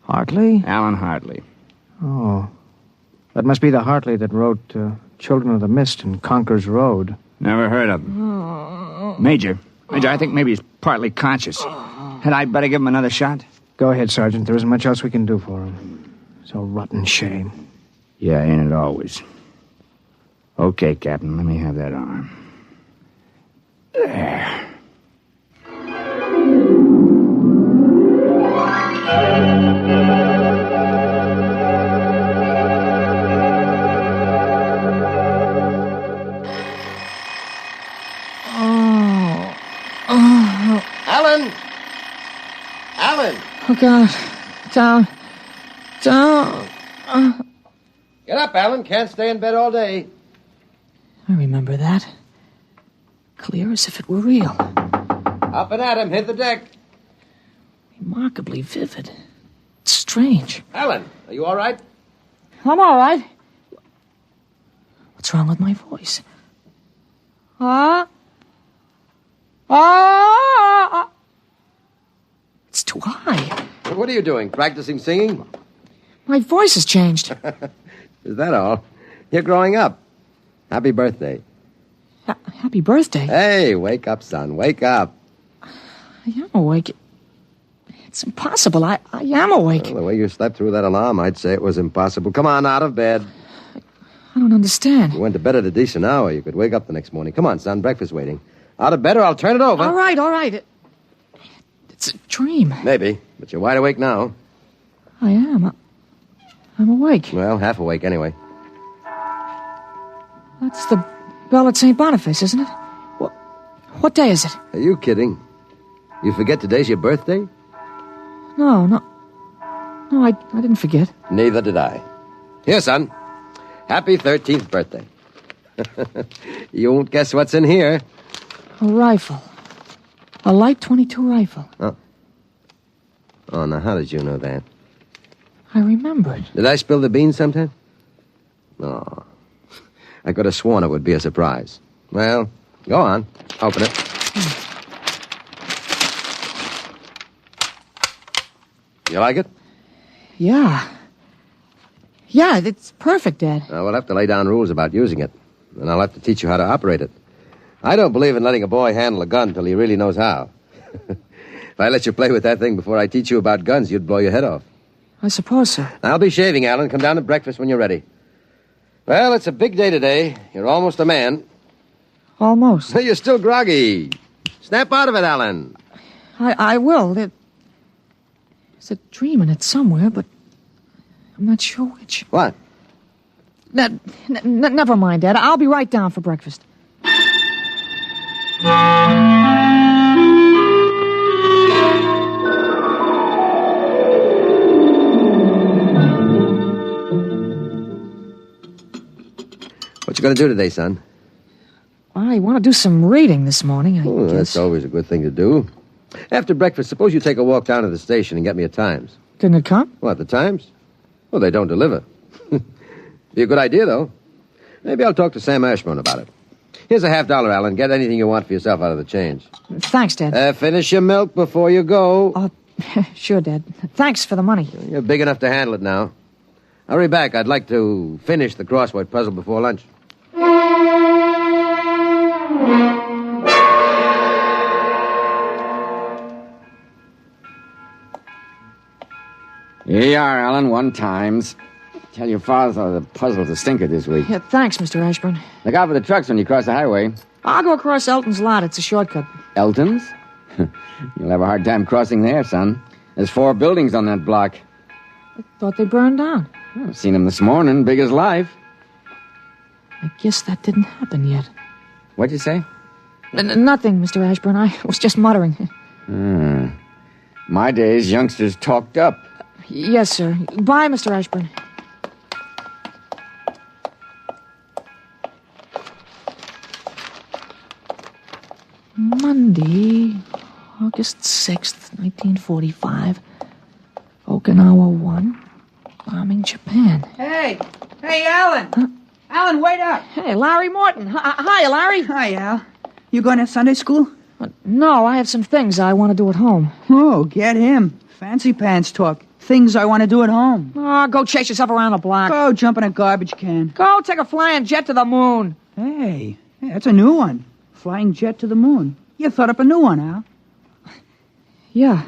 Hartley? Alan Hartley. Oh. That must be the Hartley that wrote Children of the Mist and Conker's Road. Never heard of him. Major, I think maybe he's partly conscious. Had I better give him another shot? Go ahead, Sergeant. There isn't much else we can do for him. It's a rotten shame. Yeah, ain't it always? Okay, Captain, let me have that arm. There. Alan! Oh, God. Down. Get up, Alan. Can't stay in bed all day. I remember that. Clear as if it were real. Up and at him. Hit the deck. Remarkably vivid. It's strange. Alan, are you all right? I'm all right. What's wrong with my voice? It's too high. What are you doing? Practicing singing? My voice has changed. Is that all? You're growing up. Happy birthday. Happy birthday? Hey, wake up, son. Wake up. I am awake. It's impossible. I am awake. Well, the way you slept through that alarm, I'd say it was impossible. Come on, out of bed. I don't understand. You went to bed at a decent hour. You could wake up the next morning. Come on, son. Breakfast waiting. Out of bed or I'll turn it over. All right. It's a dream. Maybe, but you're wide awake now. I am. I'm awake. Well, half awake anyway. That's the bell at St. Boniface, isn't it? What day is it? Are you kidding? You forget today's your birthday? No, I didn't forget. Neither did I. Here, son. Happy 13th birthday. You won't guess what's in here. A rifle. A light .22 rifle. Oh, now how did you know that? I remembered. Did I spill the beans sometime? No. I could have sworn it would be a surprise. Well, go on. Open it. You like it? Yeah. Yeah, it's perfect, Dad. We'll have to lay down rules about using it. And I'll have to teach you how to operate it. I don't believe in letting a boy handle a gun till he really knows how. If I let you play with that thing before I teach you about guns, you'd blow your head off. I suppose so. I'll be shaving, Alan. Come down to breakfast when you're ready. Well, it's a big day today. You're almost a man. Almost. You're still groggy. Snap out of it, Alan. I will. There's a dream in it somewhere, but I'm not sure which. What? Never mind, Dad. I'll be right down for breakfast. What you going to do today, son? I want to do some reading this morning, I guess. That's always a good thing to do. After breakfast, suppose you take a walk down to the station and get me a Times. Didn't it come? What, the Times? Well, they don't deliver. Be a good idea, though. Maybe I'll talk to Sam Ashburn about it. Here's a $50, Alan. Get anything you want for yourself out of the change. Thanks, Dad. Finish your milk before you go. Sure, Dad. Thanks for the money. You're big enough to handle it now. Hurry back. I'd like to finish the crossword puzzle before lunch. Here you are, Alan, 1 times. Tell your father the puzzle's a stinker this week. Yeah, thanks, Mr. Ashburn. Look out for the trucks when you cross the highway. I'll go across Elton's lot. It's a shortcut. Elton's? You'll have a hard time crossing there, son. There's 4 buildings on that block. I thought they burned down. I've seen them this morning, big as life. I guess that didn't happen yet. What'd you say? Nothing, Mr. Ashburn. I was just muttering. My days, youngsters talked up. Yes, sir. Bye, Mr. Ashburn. Monday, August 6th, 1945. Okinawa 1. Bombing Japan. Hey, Alan. Huh? Alan, wait up. Hey, Larry Morton. Hi, Larry. Hi, Al. You going to Sunday school? No, I have some things I want to do at home. Oh, get him. Fancy pants talk. Things I want to do at home. Oh, go chase yourself around the block. Go jump in a garbage can. Go take a flying jet to the moon. Hey, that's a new one. Flying jet to the moon. You thought up a new one, Al. Yeah.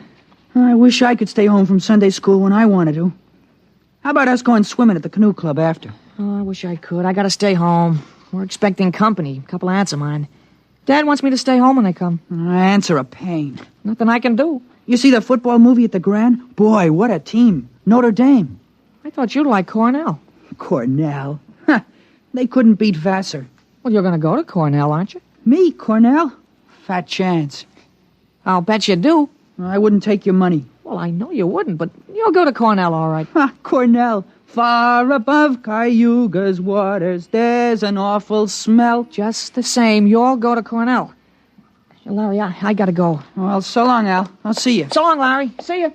I wish I could stay home from Sunday school when I wanted to. How about us going swimming at the canoe club after? Oh, I wish I could. I gotta stay home. We're expecting company. A couple of aunts of mine. Dad wants me to stay home when they come. Aunts are a pain. Nothing I can do. You see the football movie at the Grand? Boy, what a team. Notre Dame. I thought you'd like Cornell. Cornell? Huh. They couldn't beat Vassar. Well, you're gonna go to Cornell, aren't you? Me, Cornell? Fat chance. I'll bet you do. I wouldn't take your money. Well, I know you wouldn't, but you'll go to Cornell, all right. Cornell. Far above Cayuga's waters, there's an awful smell. Just the same, you'll go to Cornell. Larry, I gotta go. Well, so long, Al. I'll see you. So long, Larry. See you.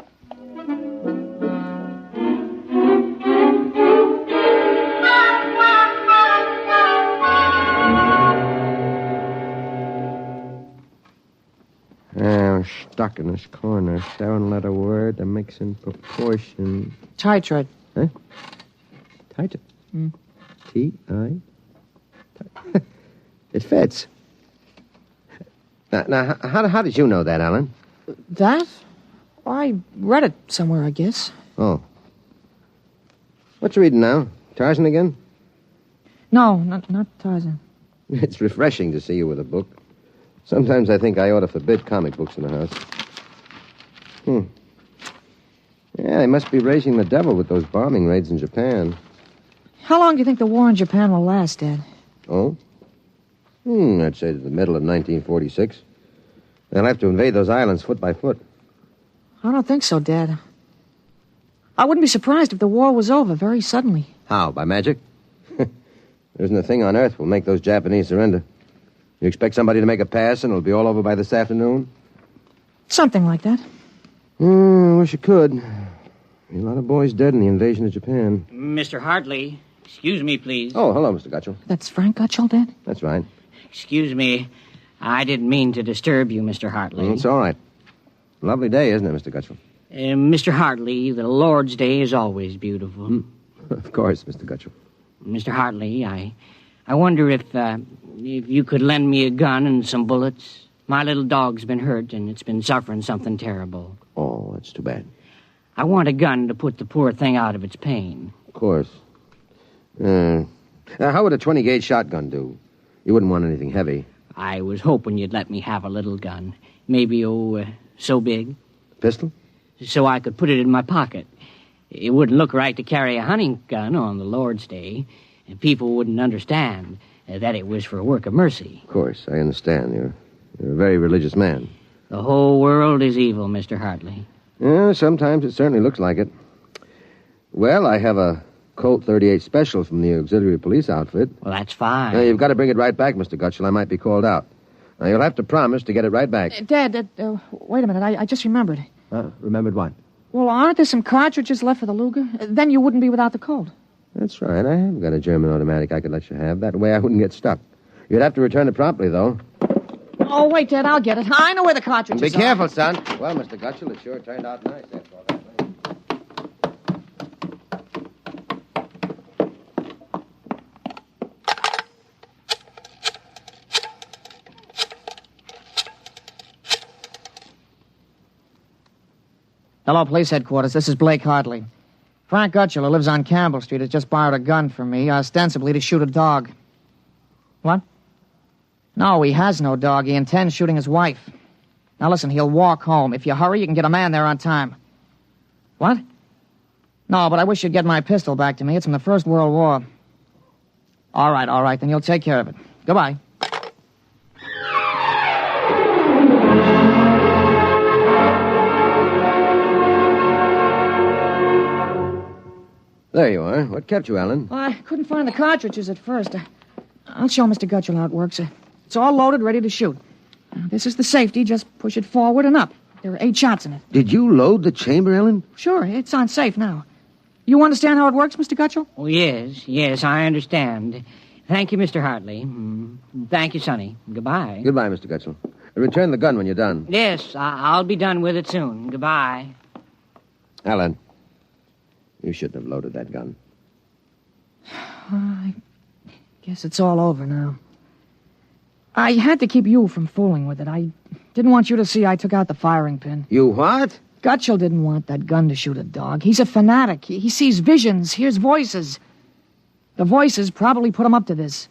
I'm stuck in this corner. Seven letter word that makes in proportion. Tight. Huh? Tight. T-I. It fits. Now, how did you know that, Alan? That? I read it somewhere, I guess. Oh. What you reading now? Tarzan again? No, not Tarzan. It's refreshing to see you with a book. Sometimes I think I ought to forbid comic books in the house. Yeah, they must be raising the devil with those bombing raids in Japan. How long do you think the war in Japan will last, Dad? Oh? I'd say to the middle of 1946. They'll have to invade those islands foot by foot. I don't think so, Dad. I wouldn't be surprised if the war was over very suddenly. How, by magic? There isn't a thing on earth will make those Japanese surrender. You expect somebody to make a pass and it'll be all over by this afternoon? Something like that. I wish it could. A lot of boys dead in the invasion of Japan. Mr. Hartley, excuse me, please. Oh, hello, Mr. Gutchell. That's Frank Gutchell, Dad? That's right. Excuse me. I didn't mean to disturb you, Mr. Hartley. It's all right. Lovely day, isn't it, Mr. Gutchell? Mr. Hartley, the Lord's Day is always beautiful. Of course, Mr. Gutchell. Mr. Hartley, I wonder if you could lend me a gun and some bullets. My little dog's been hurt, and it's been suffering something terrible. Oh, that's too bad. I want a gun to put the poor thing out of its pain. Of course. How would a 20-gauge shotgun do? You wouldn't want anything heavy. I was hoping you'd let me have a little gun. Maybe, so big. Pistol? So I could put it in my pocket. It wouldn't look right to carry a hunting gun on the Lord's Day. And people wouldn't understand that it was for a work of mercy. Of course, I understand. You're a very religious man. The whole world is evil, Mr. Hartley. Yeah, sometimes it certainly looks like it. Well, I have a Colt 38 Special from the auxiliary police outfit. Well, that's fine. You've got to bring it right back, Mr. Gutchell. I might be called out. Now, you'll have to promise to get it right back. Dad, wait a minute. I just remembered. Remembered what? Well, aren't there some cartridges left for the Luger? Then you wouldn't be without the Colt. That's right. I have got a German automatic I could let you have. That way I wouldn't get stuck. You'd have to return it promptly, though. Oh, wait, Dad, I'll get it. I know where the cartridges Be are. careful, son. Well, Mr. Gutschel, it sure turned out nice after all that. Hello, police headquarters. This is Blake Hartley. Frank Gutschel, who lives on Campbell Street, has just borrowed a gun from me, ostensibly to shoot a dog. What? No, he has no dog. He intends shooting his wife. Now, listen, he'll walk home. If you hurry, you can get a man there on time. What? No, but I wish you'd get my pistol back to me. It's from the First World War. All right, then you'll take care of it. Goodbye. There you are. What kept you, Alan? Well, I couldn't find the cartridges at first. I'll show Mr. Gutschel how it works. It's all loaded, ready to shoot. This is the safety. Just push it forward and up. There are 8 shots in it. Did you load the chamber, Ellen? Sure, it's on safe now. You understand how it works, Mr. Gutschel? Oh, yes, I understand. Thank you, Mr. Hartley. Thank you, Sonny. Goodbye. Goodbye, Mr. Gutschel. Return the gun when you're done. Yes, I'll be done with it soon. Goodbye. Alan, you shouldn't have loaded that gun. I guess it's all over now. I had to keep you from fooling with it. I didn't want you to see I took out the firing pin. You what? Gutschel didn't want that gun to shoot a dog. He's a fanatic. He sees visions, hears voices. The voices probably put him up to this.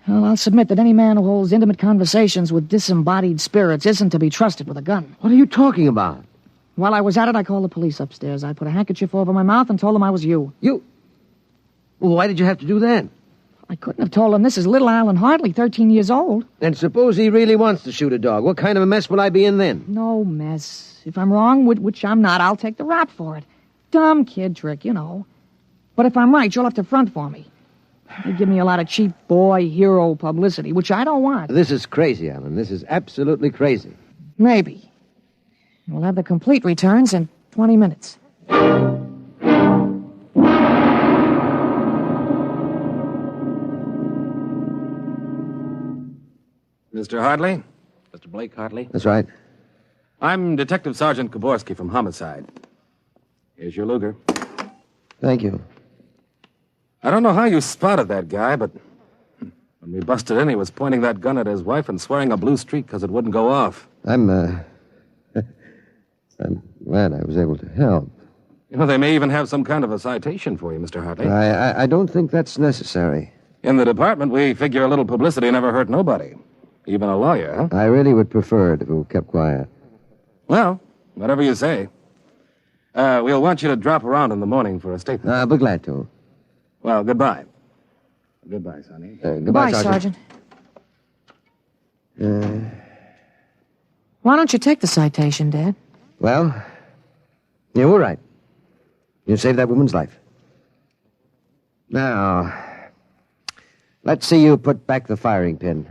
Well, I'll submit that any man who holds intimate conversations with disembodied spirits isn't to be trusted with a gun. What are you talking about? While I was at it, I called the police upstairs. I put a handkerchief over my mouth and told them I was you. You? Well, why did you have to do that? I couldn't have told them this is little Alan Hartley, 13 years old. And suppose he really wants to shoot a dog. What kind of a mess will I be in then? No mess. If I'm wrong, which I'm not, I'll take the rap for it. Dumb kid trick, you know. But if I'm right, you'll have to front for me. You give me a lot of cheap boy hero publicity, which I don't want. This is crazy, Alan. This is absolutely crazy. Maybe. We'll have the complete returns in 20 minutes. Mr. Hartley? Mr. Blake Hartley? That's right. I'm Detective Sergeant Koborski from Homicide. Here's your Luger. Thank you. I don't know how you spotted that guy, but when we busted in, he was pointing that gun at his wife and swearing a blue streak because it wouldn't go off. I'm glad I was able to help. You know, they may even have some kind of a citation for you, Mr. Hartley. I don't think that's necessary. In the department, we figure a little publicity never hurt nobody. Even a lawyer, huh? I really would prefer it if it were kept quiet. Well, whatever you say. We'll want you to drop around in the morning for a statement. I'll be glad to. Well, goodbye. Goodbye, Sonny. Goodbye, Sergeant. Why don't you take the citation, Dad? Well, you were right. You saved that woman's life. Now, let's see you put back the firing pin.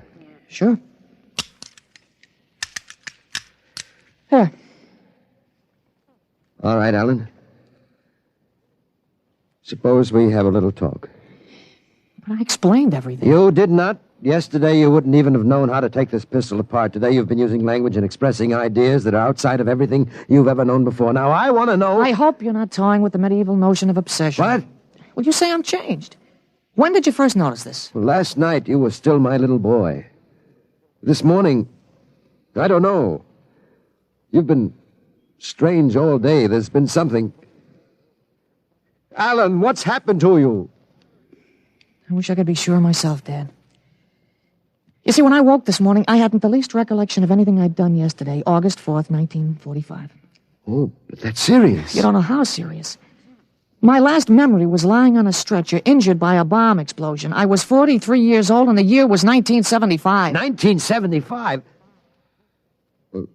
Sure. Here. All right, Alan. Suppose we have a little talk. But I explained everything. You did not. Yesterday, you wouldn't even have known how to take this pistol apart. Today, you've been using language and expressing ideas that are outside of everything you've ever known before. Now, I want to know... I hope you're not toying with the medieval notion of obsession. What? Well, you say I'm changed. When did you first notice this? Well, last night, you were still my little boy. This morning, I don't know. You've been strange all day. There's been something... Alan, what's happened to you? I wish I could be sure myself, Dad. You see, when I woke this morning, I hadn't the least recollection of anything I'd done yesterday, August 4th, 1945. Oh, but that's serious. You don't know how serious. My last memory was lying on a stretcher, injured by a bomb explosion. I was 43 years old, and the year was 1975. 1975? Well,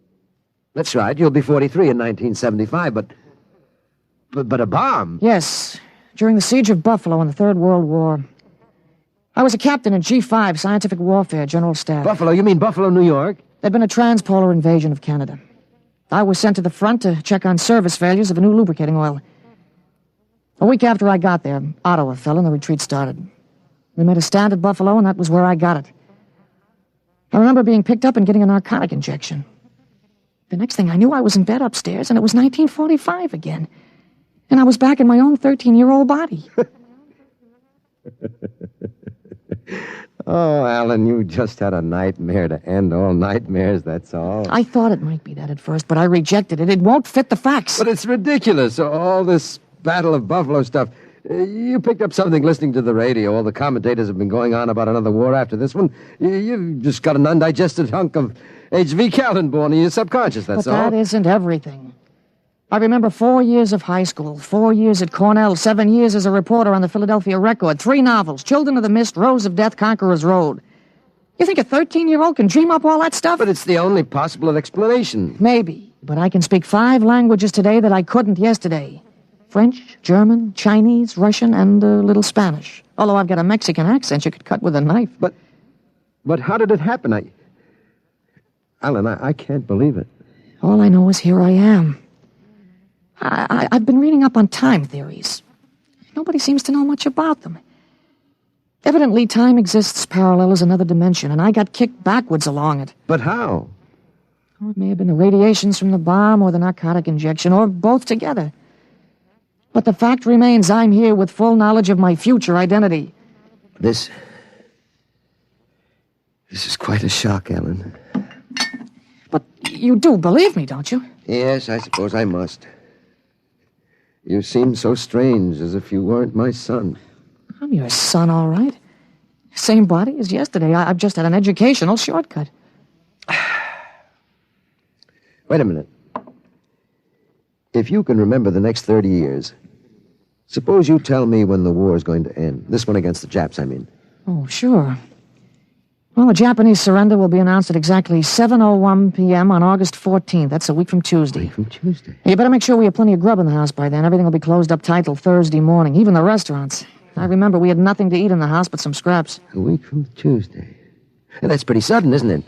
that's right. You'll be 43 in 1975, but a bomb? Yes, during the siege of Buffalo in the Third World War. I was a captain in G5, Scientific Warfare, General Staff. Buffalo? You mean Buffalo, New York? There'd been a transpolar invasion of Canada. I was sent to the front to check on service failures of a new lubricating oil. A week after I got there, Ottawa fell and the retreat started. We made a stand at Buffalo, and that was where I got it. I remember being picked up and getting a narcotic injection. The next thing I knew, I was in bed upstairs, and it was 1945 again. And I was back in my own 13-year-old body. Oh, Alan, you just had a nightmare to end all nightmares, that's all. I thought it might be that at first, but I rejected it. It won't fit the facts. But it's ridiculous, all this Battle of Buffalo stuff. You picked up something listening to the radio. All the commentators have been going on about another war after this one. You've just got an undigested hunk of H.V. Callan born in your subconscious, that's all. But that isn't everything. I remember 4 years of high school, 4 years at Cornell, 7 years as a reporter on the Philadelphia Record, 3 novels, Children of the Mist, Rose of Death, Conqueror's Road. You think a 13-year-old can dream up all that stuff? But it's the only possible explanation. Maybe, but I can speak 5 languages today that I couldn't yesterday. French, German, Chinese, Russian, and a little Spanish. Although I've got a Mexican accent you could cut with a knife. But how did it happen? Alan, I can't believe it. All I know is here I am. I've been reading up on time theories. Nobody seems to know much about them. Evidently, time exists parallel as another dimension, and I got kicked backwards along it. But how? Oh, it may have been the radiations from the bomb or the narcotic injection, or both together. But the fact remains I'm here with full knowledge of my future identity. This is quite a shock, Alan. But you do believe me, don't you? Yes, I suppose I must. You seem so strange, as if you weren't my son. I'm your son, all right. Same body as yesterday. I've just had an educational shortcut. Wait a minute. If you can remember the next 30 years, suppose you tell me when the war is going to end. This one against the Japs, I mean. Oh, sure. Well, the Japanese surrender will be announced at exactly 7:01 p.m. on August 14th. That's a week from Tuesday. You better make sure we have plenty of grub in the house by then. Everything will be closed up tight till Thursday morning, even the restaurants. I remember we had nothing to eat in the house but some scraps. A week from Tuesday. And that's pretty sudden, isn't it?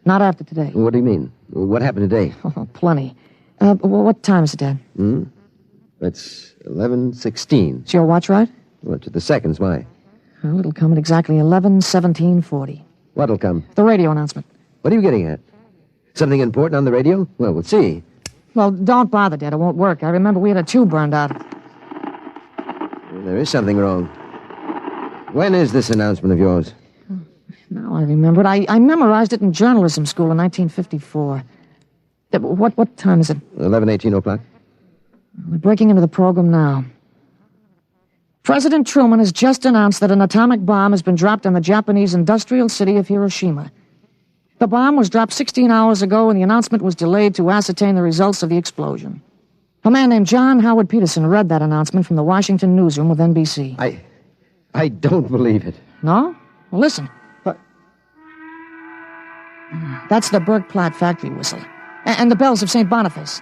Not after today. What do you mean? What happened today? Oh, plenty. What time is it, Dad? That's 11:16. Is your watch right? Well, to the seconds, why? Well, it'll come at exactly 11:17:40. What'll come? The radio announcement. What are you getting at? Something important on the radio? Well, we'll see. Well, don't bother, Dad. It won't work. I remember we had a tube burned out. There is something wrong. When is this announcement of yours? Now I remember it. I memorized it in journalism school in 1954. What time is it? 11:18 o'clock. We're breaking into the program now. President Truman has just announced that an atomic bomb has been dropped on the Japanese industrial city of Hiroshima. The bomb was dropped 16 hours ago, and the announcement was delayed to ascertain the results of the explosion. A man named John Howard Peterson read that announcement from the Washington newsroom of NBC. I don't believe it. No? Well, listen. That's the Bergplatt factory whistle. And the bells of St. Boniface.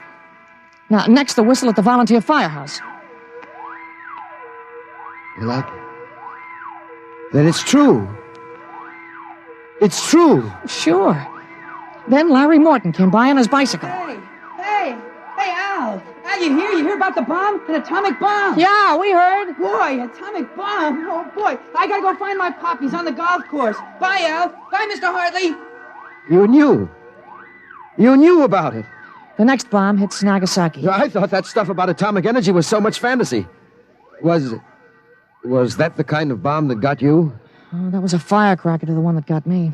Now, next, the whistle at the volunteer firehouse. Well, then it's true. It's true. Sure. Then Larry Morton came by on his bicycle. Hey, Al. Al, you hear? You hear about the bomb? An atomic bomb. Yeah, we heard. Boy, atomic bomb. Oh, boy. I gotta go find my pop. He's on the golf course. Bye, Al. Bye, Mr. Hartley. You knew. You knew about it. The next bomb hits Nagasaki. I thought that stuff about atomic energy was so much fantasy. Was that the kind of bomb that got you? Oh, that was a firecracker to the one that got me.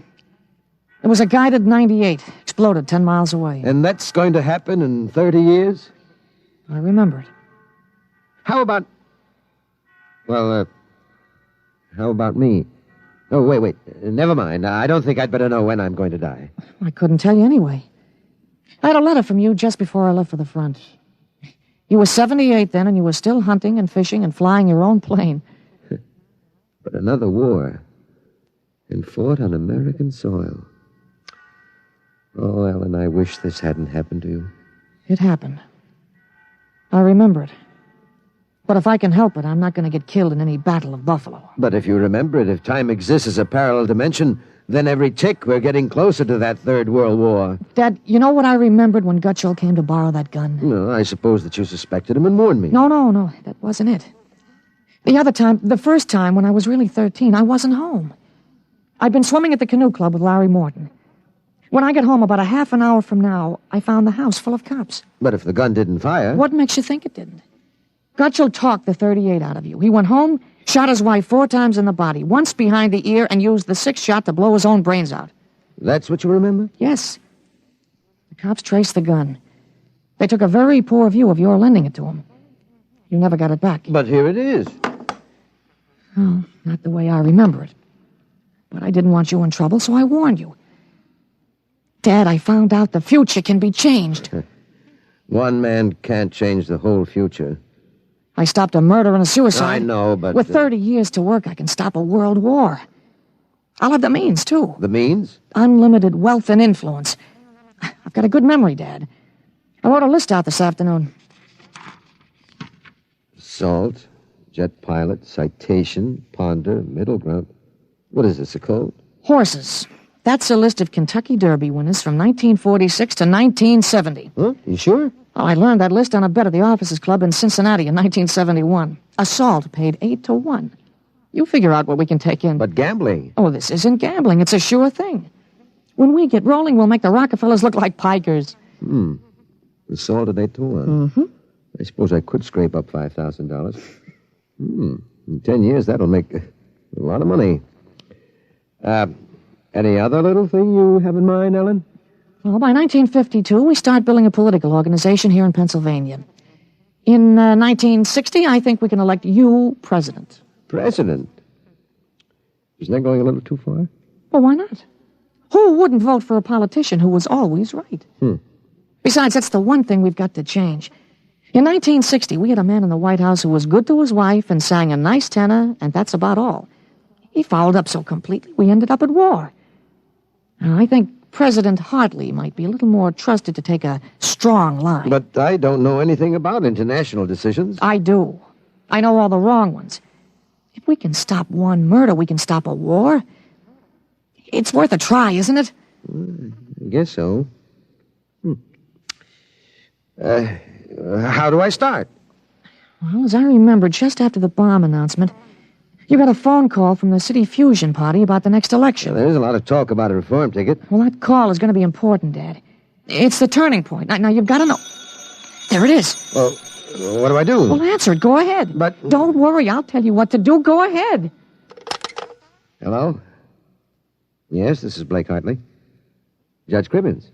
It was a guided 98. Exploded 10 miles away. And that's going to happen in 30 years? I remember it. How about... Well, how about me? Oh, wait. Never mind. I don't think I'd better know when I'm going to die. I couldn't tell you anyway. I had a letter from you just before I left for the front. You were 78 then, and you were still hunting and fishing and flying your own plane. But another war. And fought on American soil. Oh, Ellen, I wish this hadn't happened to you. It happened. I remember it. But if I can help it, I'm not going to get killed in any Battle of Buffalo. But if you remember it, if time exists as a parallel dimension, then every tick we're getting closer to that Third World War. Dad, you know what I remembered when Gutschall came to borrow that gun? No, I suppose that you suspected him and warned me. No, that wasn't it. The first time when I was really 13, I wasn't home. I'd been swimming at the canoe club with Larry Morton. When I get home about a half an hour from now, I found the house full of cops. But if the gun didn't fire... What makes you think it didn't? Gutschel talked the .38 out of you. He went home, shot his wife 4 times in the body, once behind the ear, and used the 6th shot to blow his own brains out. That's what you remember? Yes. The cops traced the gun. They took a very poor view of your lending it to him. You never got it back. But here it is. Oh, not the way I remember it. But I didn't want you in trouble, so I warned you. Dad, I found out the future can be changed. One man can't change the whole future. I stopped a murder and a suicide. I know, but... With 30 years to work, I can stop a world war. I'll have the means, too. The means? Unlimited wealth and influence. I've got a good memory, Dad. I wrote a list out this afternoon. Assault, jet pilot, citation, ponder, middle ground. What is this, a code? Horses. That's a list of Kentucky Derby winners from 1946 to 1970. Huh? You sure? Oh, I learned that list on a bet at the Officers Club in Cincinnati in 1971. Assault paid 8 to 1. You figure out what we can take in. But gambling. Oh, this isn't gambling. It's a sure thing. When we get rolling, we'll make the Rockefellers look like pikers. Assault at 8 to 1. Mm-hmm. I suppose I could scrape up $5,000. In 10 years, that'll make a lot of money. Any other little thing you have in mind, Ellen? Well, by 1952, we start building a political organization here in Pennsylvania. In 1960, I think we can elect you president. President? Isn't that going a little too far? Well, why not? Who wouldn't vote for a politician who was always right? Besides, that's the one thing we've got to change. In 1960, we had a man in the White House who was good to his wife and sang a nice tenor, and that's about all. He fouled up so completely, we ended up at war. Now, I think President Hartley might be a little more trusted to take a strong line. But I don't know anything about international decisions. I do. I know all the wrong ones. If we can stop one murder, we can stop a war. It's worth a try, isn't it? I guess so. How do I start? Well, as I remember, just after the bomb announcement, you got a phone call from the City Fusion Party about the next election. There's a lot of talk about a reform ticket. Well, that call is going to be important, Dad. It's the turning point. Now you've got to know. There it is. Well, what do I do? Well, answer it. Go ahead. But... Don't worry. I'll tell you what to do. Go ahead. Hello? Yes, this is Blake Hartley. Judge Cribbins.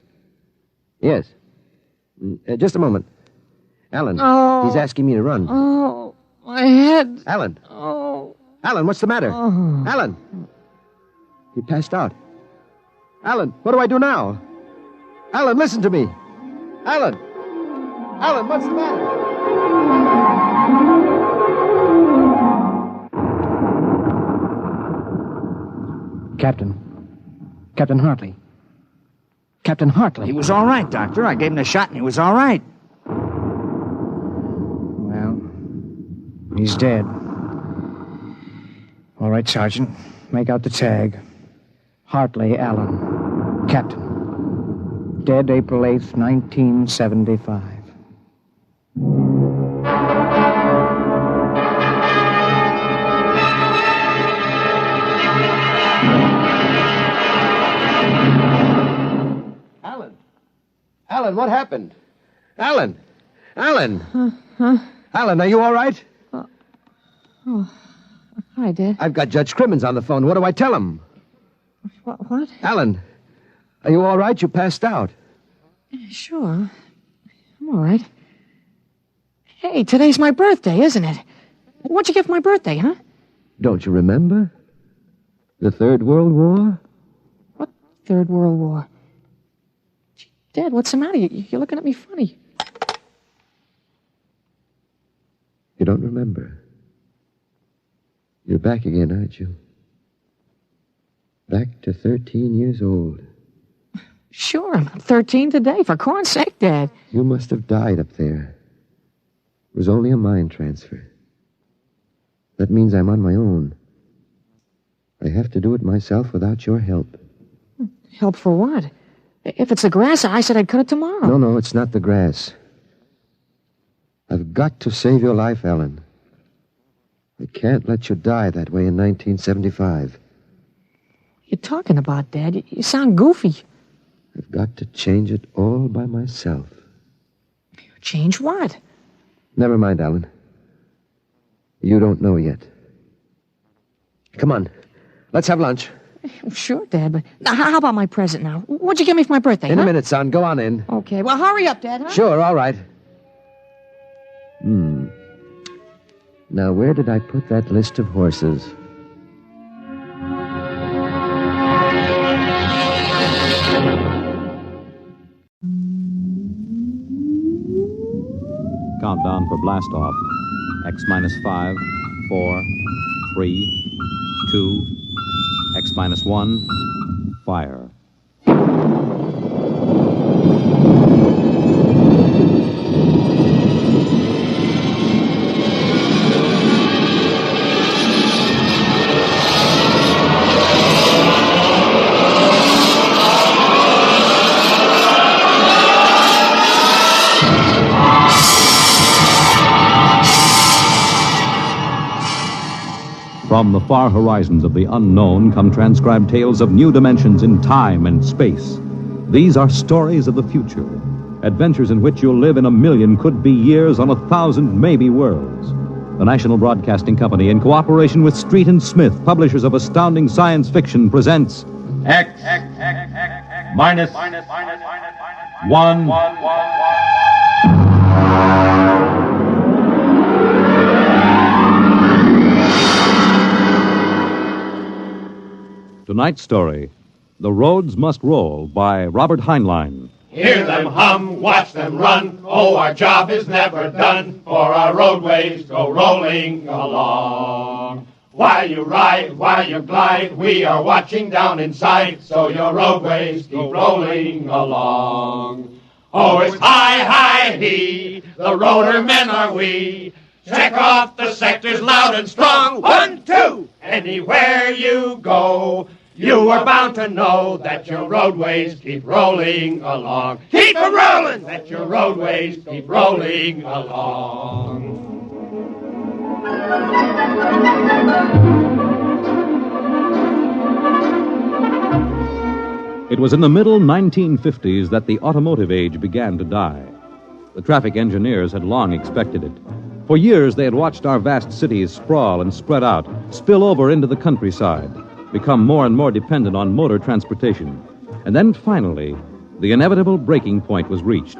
Yes. Just a moment. Alan, he's asking me to run. Oh, my head. Alan. Oh. Alan, what's the matter? Oh. Alan. He passed out. Alan, what do I do now? Alan, listen to me. Alan. Alan, what's the matter? Captain Hartley. Captain Hartley. He was all right, Doctor. I gave him a shot and he was all right. Well, he's dead. All right, Sergeant. Make out the tag. Hartley Allen. Captain. Dead April 8th, 1975. Alan, what happened? Alan! Alan! Alan, are you all right? Hi, Dad. I've got Judge Crimmins on the phone. What do I tell him? What? Alan, are you all right? You passed out. Sure. I'm all right. Hey, today's my birthday, isn't it? What'd you get for my birthday, huh? Don't you remember? The Third World War? What Third World War? Dad, what's the matter? You're looking at me funny. You don't remember. You're back again, aren't you? Back to 13 years old. Sure, I'm 13 today. For corn's sake, Dad. You must have died up there. It was only a mind transfer. That means I'm on my own. I have to do it myself without your help. Help for what? If it's the grass, I said I'd cut it tomorrow. No, it's not the grass. I've got to save your life, Ellen. I can't let you die that way in 1975. You're talking about, Dad? You sound goofy. I've got to change it all by myself. Change what? Never mind, Alan. You don't know yet. Come on. Let's have lunch. Sure, Dad, but now, how about my present now? What'd you get me for my birthday, In a minute, son. Go on in. Okay, well, hurry up, Dad, huh? Sure, all right. Now, where did I put that list of horses? Countdown for blast off. X minus 5, 4, 3, 2, X minus 1, fire. From the far horizons of the unknown come transcribed tales of new dimensions in time and space. These are stories of the future, adventures in which you'll live in a million could-be years on 1,000 maybe worlds. The National Broadcasting Company, in cooperation with Street and Smith, publishers of astounding science fiction, presents X minus 1. Tonight's story, The Roads Must Roll, by Robert Heinlein. Hear them hum, watch them run. Oh, our job is never done, for our roadways go rolling along. While you ride, while you glide, we are watching down inside, so your roadways keep rolling along. Oh, it's high, high, he, the rotor men are we. Check off the sectors loud and strong. 1, 2, anywhere you go. You are bound to know that your roadways keep rolling along. Keep them rolling! That your roadways keep rolling along. It was in the middle 1950s that the automotive age began to die. The traffic engineers had long expected it. For years, they had watched our vast cities sprawl and spread out, spill over into the countryside, become more and more dependent on motor transportation. And then, finally, the inevitable breaking point was reached.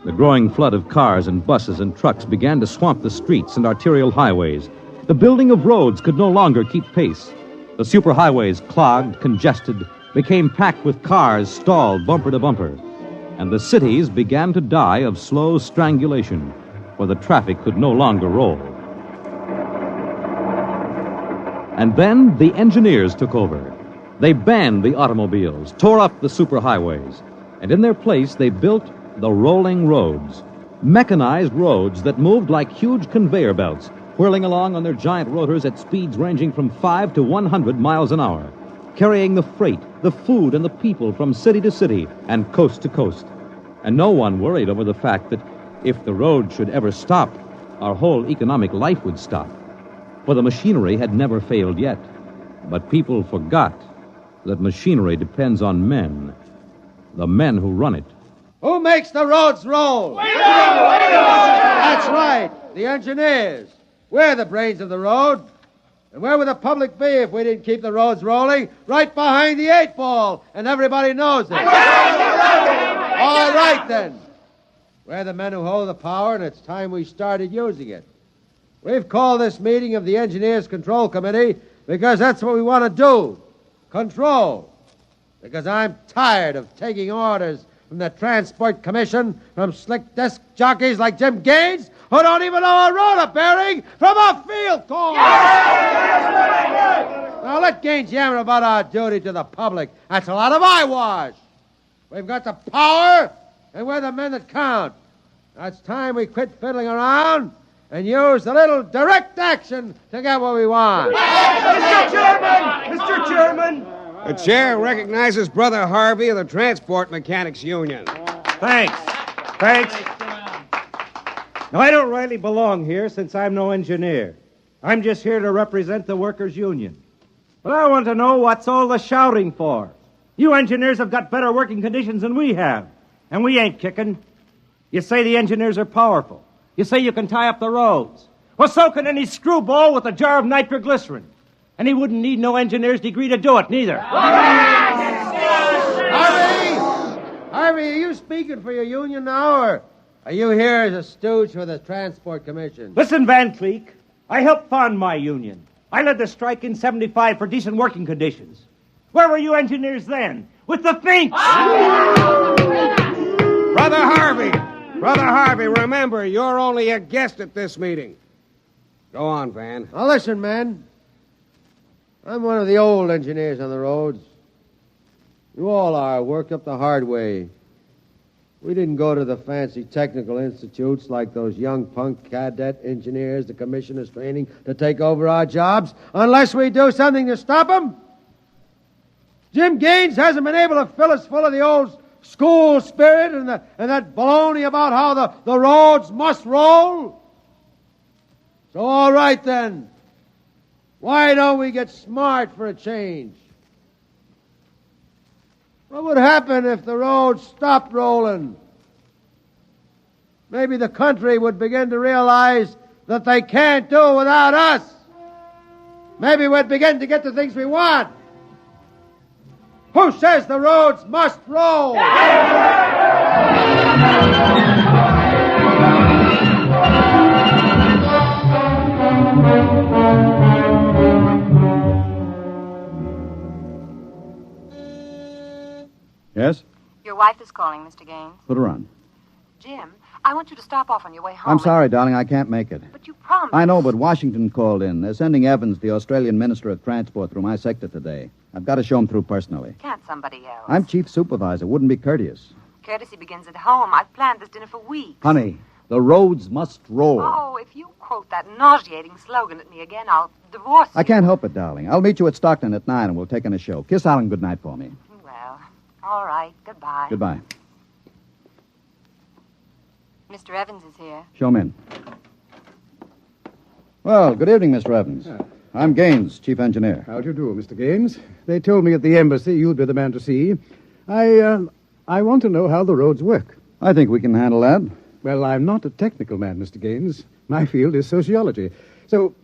The growing flood of cars and buses and trucks began to swamp the streets and arterial highways. The building of roads could no longer keep pace. The superhighways, clogged, congested, became packed with cars stalled bumper to bumper. And the cities began to die of slow strangulation, for the traffic could no longer roll. And then the engineers took over. They banned the automobiles, tore up the superhighways, and in their place they built the rolling roads, mechanized roads that moved like huge conveyor belts, whirling along on their giant rotors at speeds ranging from 5 to 100 miles an hour, carrying the freight, the food, and the people from city to city and coast to coast. And no one worried over the fact that if the road should ever stop, our whole economic life would stop. For the machinery had never failed yet. But people forgot that machinery depends on men, the men who run it. Who makes the roads roll? We do! That's right, the engineers. We're the brains of the road. And where would the public be if we didn't keep the roads rolling? Right behind the 8 ball, and everybody knows it. All right, then. We're the men who hold the power, and it's time we started using it. We've called this meeting of the Engineers Control Committee because that's what we want to do. Control. Because I'm tired of taking orders from the Transport Commission, from slick desk jockeys like Jim Gaines, who don't even know a rotor bearing from a field corn. Now let Gaines yammer about our duty to the public. That's a lot of eyewash. We've got the power, and we're the men that count. Now it's time we quit fiddling around and use a little direct action to get what we want. Mr. Chairman! Mr. Chairman! The chair recognizes Brother Harvey of the Transport Mechanics Union. Thanks. Now, I don't rightly belong here since I'm no engineer. I'm just here to represent the workers' union. But I want to know what's all the shouting for. You engineers have got better working conditions than we have. And we ain't kicking. You say the engineers are powerful. You say you can tie up the roads. Well, so can any screwball with a jar of nitroglycerin. And he wouldn't need no engineer's degree to do it, neither. Harvey, are you speaking for your union now, or are you here as a stooge for the Transport Commission? Listen, Van Cleek, I helped found my union. I led the strike in 75 for decent working conditions. Where were you engineers then? With the Finks! Brother Harvey, remember, you're only a guest at this meeting. Go on, Van. Now listen, man. I'm one of the old engineers on the roads. You all are, worked up the hard way. We didn't go to the fancy technical institutes like those young punk cadet engineers the commission is training to take over our jobs unless we do something to stop them. Jim Gaines hasn't been able to fill us full of the old school spirit and that baloney about how the roads must roll. So all right then. Why don't we get smart for a change? What would happen if the roads stopped rolling? Maybe the country would begin to realize that they can't do without us. Maybe we'd begin to get the things we want. Who says the roads must roll? Yes? Your wife is calling, Mr. Gaines. Put her on. Jim, I want you to stop off on your way home. I'm sorry, darling, I can't make it. But you promised. I know, but Washington called in. They're sending Evans, the Australian Minister of Transport, through my sector today. I've got to show him through personally. Can't somebody else? I'm chief supervisor. Wouldn't be courteous. Courtesy begins at home. I've planned this dinner for weeks. Honey, the roads must roll. Oh, if you quote that nauseating slogan at me again, I'll divorce you. I can't help it, darling. I'll meet you at Stockton at 9 and we'll take in a show. Kiss Alan goodnight for me. Well, all right. Goodbye. Goodbye. Mr. Evans is here. Show him in. Well, good evening, Mr. Evans. I'm Gaines, chief engineer. How do you do, Mr. Gaines? They told me at the embassy you'd be the man to see. I want to know how the roads work. I think we can handle that. Well, I'm not a technical man, Mr. Gaines. My field is sociology. So,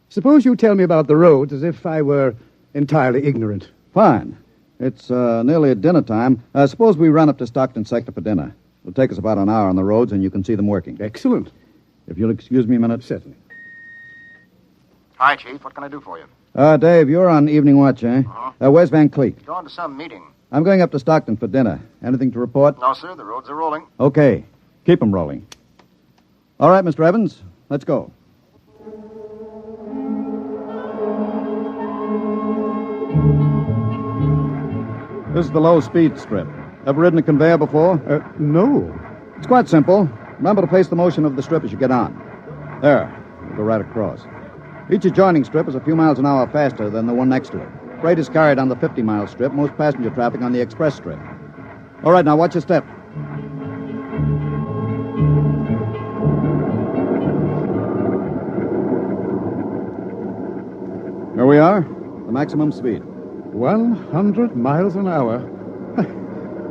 suppose you tell me about the roads as if I were entirely ignorant. Fine. It's nearly at dinner time. Suppose we run up to Stockton sector for dinner. It'll take us about an hour on the roads, and you can see them working. Excellent. If you'll excuse me a minute. Certainly. Hi, Chief. What can I do for you? Dave, you're on evening watch, eh? Uh-huh. Where's Van Cleek? Going to some meeting. I'm going up to Stockton for dinner. Anything to report? No, sir. The roads are rolling. Okay. Keep them rolling. All right, Mr. Evans. Let's go. This is the low-speed strip. Ever ridden a conveyor before? No. It's quite simple. Remember to face the motion of the strip as you get on. There. We'll go right across. Each adjoining strip is a few miles an hour faster than the one next to it. Freight is carried on the 50-mile strip, most passenger traffic on the express strip. All right, now watch your step. Here we are, the maximum speed. 100 miles an hour.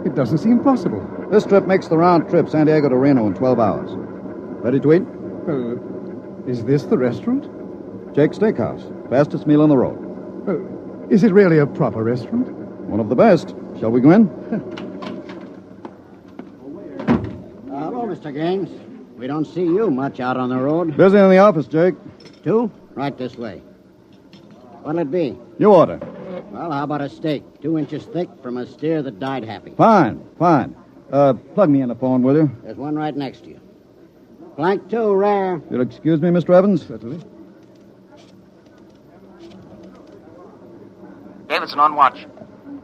It doesn't seem possible. This trip makes the round trip, San Diego to Reno, in 12 hours. Ready to eat? Is this the restaurant? Jake's Steakhouse. Fastest meal on the road. Is it really a proper restaurant? One of the best. Shall we go in? Hello, Mr. Gaines. We don't see you much out on the road. Busy in the office, Jake. Two? Right this way. What'll it be? You order. Well, how about a steak? 2 inches thick from a steer that died happy. Fine. Plug me in the phone, will you? There's one right next to you. Flank 2, rare. You'll excuse me, Mr. Evans? Certainly. Davidson on watch.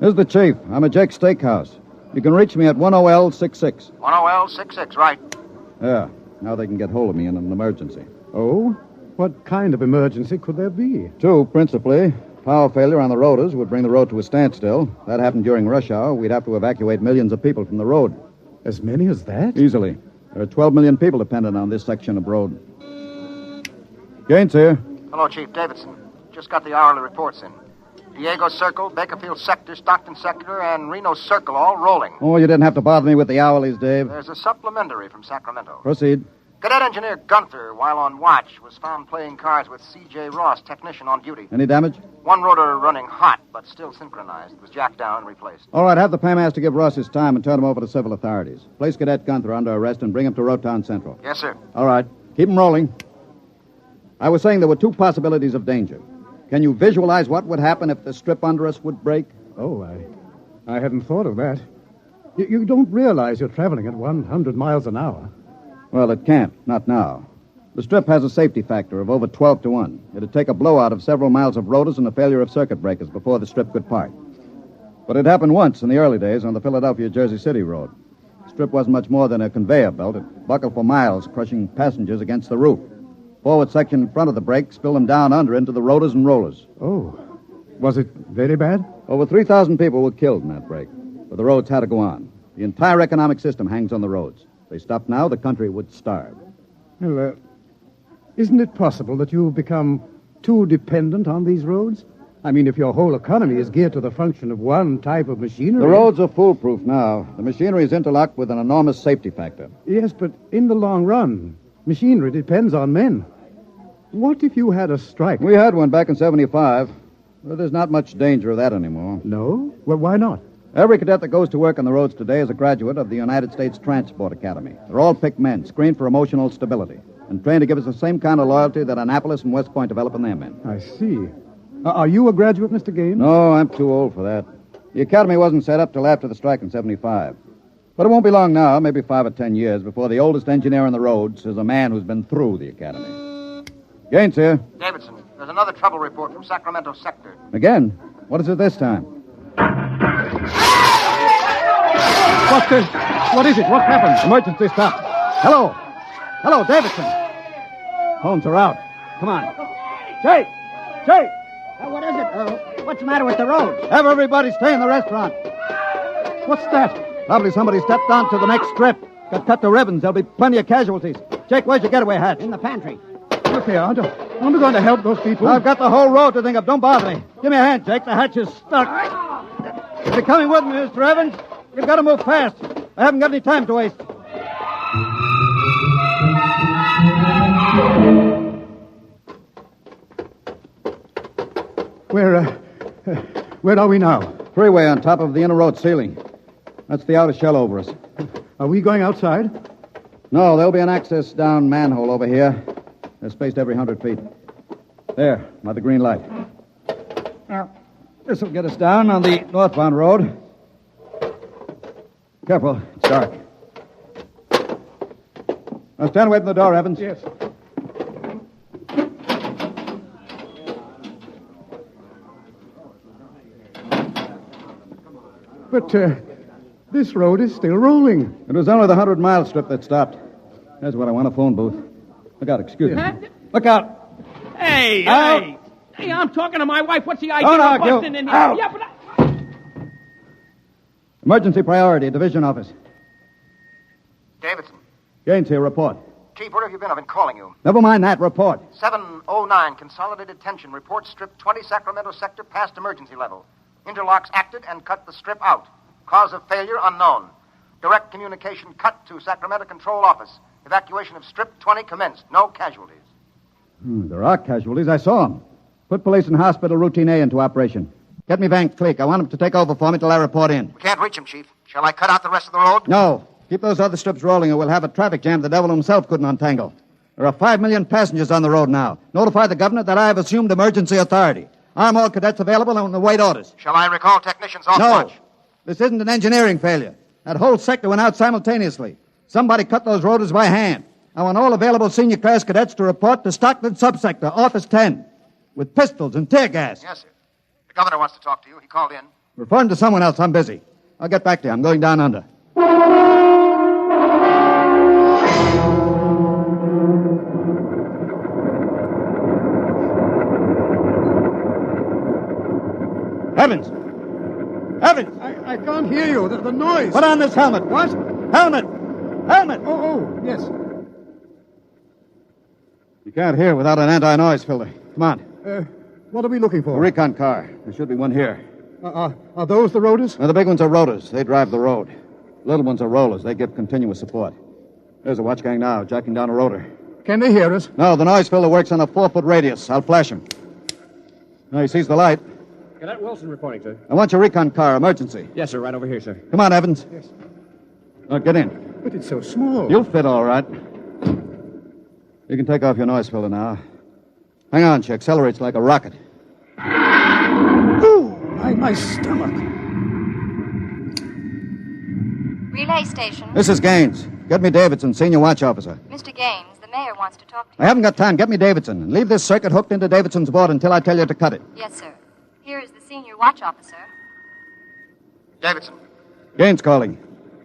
This is the chief. I'm at Jake's Steakhouse. You can reach me at 10L66. 10L66, right. Yeah. Now they can get hold of me in an emergency. Oh? What kind of emergency could there be? 2, principally. Power failure on the rotors would bring the road to a standstill. If that happened during rush hour, we'd have to evacuate millions of people from the road. As many as that? Easily. There are 12 million people dependent on this section of road. Gaines here. Hello, Chief. Davidson. Just got the hourly reports in. Diego Circle, Bakerfield Sector, Stockton Sector, and Reno Circle all rolling. Oh, you didn't have to bother me with the hourlies, Dave. There's a supplementary from Sacramento. Proceed. Cadet Engineer Gunther, while on watch, was found playing cards with C.J. Ross, technician on duty. Any damage? One rotor running hot, but still synchronized. It was jacked down and replaced. All right, have the paymaster give Ross his time and turn him over to civil authorities. Place Cadet Gunther under arrest and bring him to Rotown Central. Yes, sir. All right. Keep him rolling. I was saying there were two possibilities of danger. Can you visualize what would happen if the strip under us would break? Oh, I hadn't thought of that. You don't realize you're traveling at 100 miles an hour. Well, it can't. Not now. The strip has a safety factor of over 12 to 1. It'd take a blowout of several miles of rotors and a failure of circuit breakers before the strip could part. But it happened once in the early days on the Philadelphia-Jersey City road. The strip wasn't much more than a conveyor belt. It buckled for miles, crushing passengers against the roof. Forward section in front of the brake spilled them down under into the rotors and rollers. Oh. Was it very bad? Over 3,000 people were killed in that break. But the roads had to go on. The entire economic system hangs on the roads. If they stopped now, the country would starve. Well, isn't it possible that you've become too dependent on these roads? I mean, if your whole economy is geared to the function of one type of machinery... The roads are foolproof now. The machinery is interlocked with an enormous safety factor. Yes, but in the long run, machinery depends on men. What if you had a strike? We had one back in 75. Well, there's not much danger of that anymore. No? Well, why not? Every cadet that goes to work on the roads today is a graduate of the United States Transport Academy. They're all picked men, screened for emotional stability, and trained to give us the same kind of loyalty that Annapolis and West Point develop in their men. I see. Are you a graduate, Mr. Gaines? No, I'm too old for that. The academy wasn't set up till after the strike in 75. But it won't be long now, maybe 5 or 10 years, before the oldest engineer on the roads is a man who's been through the academy. Gaines here. Davidson, there's another trouble report from Sacramento Sector. Again? What is it this time? What is it? What happened? Emergency stop. Hello. Hello, Davidson. Phones are out. Come on. Jake! Jake! What is it? What's the matter with the roads? Have everybody stay in the restaurant. What's that? Probably somebody stepped onto the next strip. Got cut to ribbons. There'll be plenty of casualties. Jake, where's your getaway hat? In the pantry. Look here, aren't we going to help those people? I've got the whole road to think of. Don't bother me. Give me a hand, Jake. The hatch is stuck. If you're coming with me, Mr. Evans, you've got to move fast. I haven't got any time to waste. Where are we now? Freeway on top of the inner road ceiling. That's the outer shell over us. Are we going outside? No, there'll be an access down manhole over here. They're spaced every 100 feet. There, by the green light. Now, this will get us down on the northbound road. Careful, it's dark. Now stand away from the door, Evans. Yes. But this road is still rolling. It was only the 100-mile strip that stopped. That's what I want, a phone booth. Look out, excuse me. Look out. Hey, out. Hey, I'm talking to my wife. What's the idea Don't of argue. busting in here? Out. Yeah, but Emergency priority, division office. Davidson. Gaines here, report. Chief, where have you been? I've been calling you. Never mind that, report. 709, Consolidated Tension. Report strip 20, Sacramento Sector, past emergency level. Interlocks acted and cut the strip out. Cause of failure unknown. Direct communication cut to Sacramento Control Office. Evacuation of strip 20 commenced. No casualties. There are casualties. I saw them. Put police and hospital routine A into operation. Get me Van Cleek. I want him to take over for me till I report in. We can't reach him, Chief. Shall I cut out the rest of the road? No. Keep those other strips rolling or we'll have a traffic jam the devil himself couldn't untangle. There are 5 million passengers on the road now. Notify the governor that I have assumed emergency authority. Arm all cadets available and await orders. Shall I recall technicians off No. watch? This isn't an engineering failure. That whole sector went out simultaneously. Somebody cut those rotors by hand. I want all available senior class cadets to report to Stockton Subsector, Office 10, with pistols and tear gas. Yes, sir. The governor wants to talk to you. He called in. Refer him to someone else. I'm busy. I'll get back to you. I'm going down under. Evans! Evans! I can't hear you. The noise. Put on this helmet. What? Helmet! Helmet! Oh, yes. You can't hear without an anti-noise filter. Come on. What are we looking A for? recon car. There should be one here. Are those the rotors? Now, the big ones are rotors. They drive the road. Little ones are rollers. They give continuous support. There's a watch gang now, jacking down a rotor. Can they hear us? No, the noise filter works on a 4-foot radius. I'll flash him. No, he sees the light. Cadet Wilson reporting, sir. I want your recon car. Emergency. Yes, sir. Right over here, sir. Come on, Evans. Yes. Get in. But it's so small. You'll fit all right. You can take off your noise filter now. Hang on, she accelerates like a rocket. Ooh, my stomach. Relay station. This is Gaines. Get me Davidson, senior watch officer. Mr. Gaines, the mayor wants to talk to you. I haven't got time. Get me Davidson. And leave this circuit hooked into Davidson's board until I tell you to cut it. Yes, sir. Here is the senior watch officer. Davidson. Gaines calling.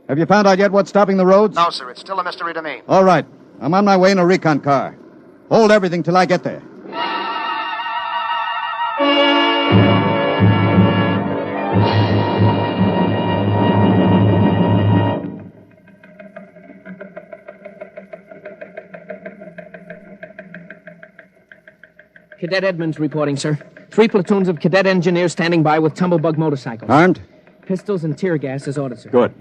Have you found out yet what's stopping the roads? No, sir. It's still a mystery to me. All right. I'm on my way in a recon car. Hold everything till I get there. Cadet Edmonds reporting, sir. 3 platoons of cadet engineers standing by with tumblebug motorcycles. Armed? Pistols and tear gas as ordered, sir. Good.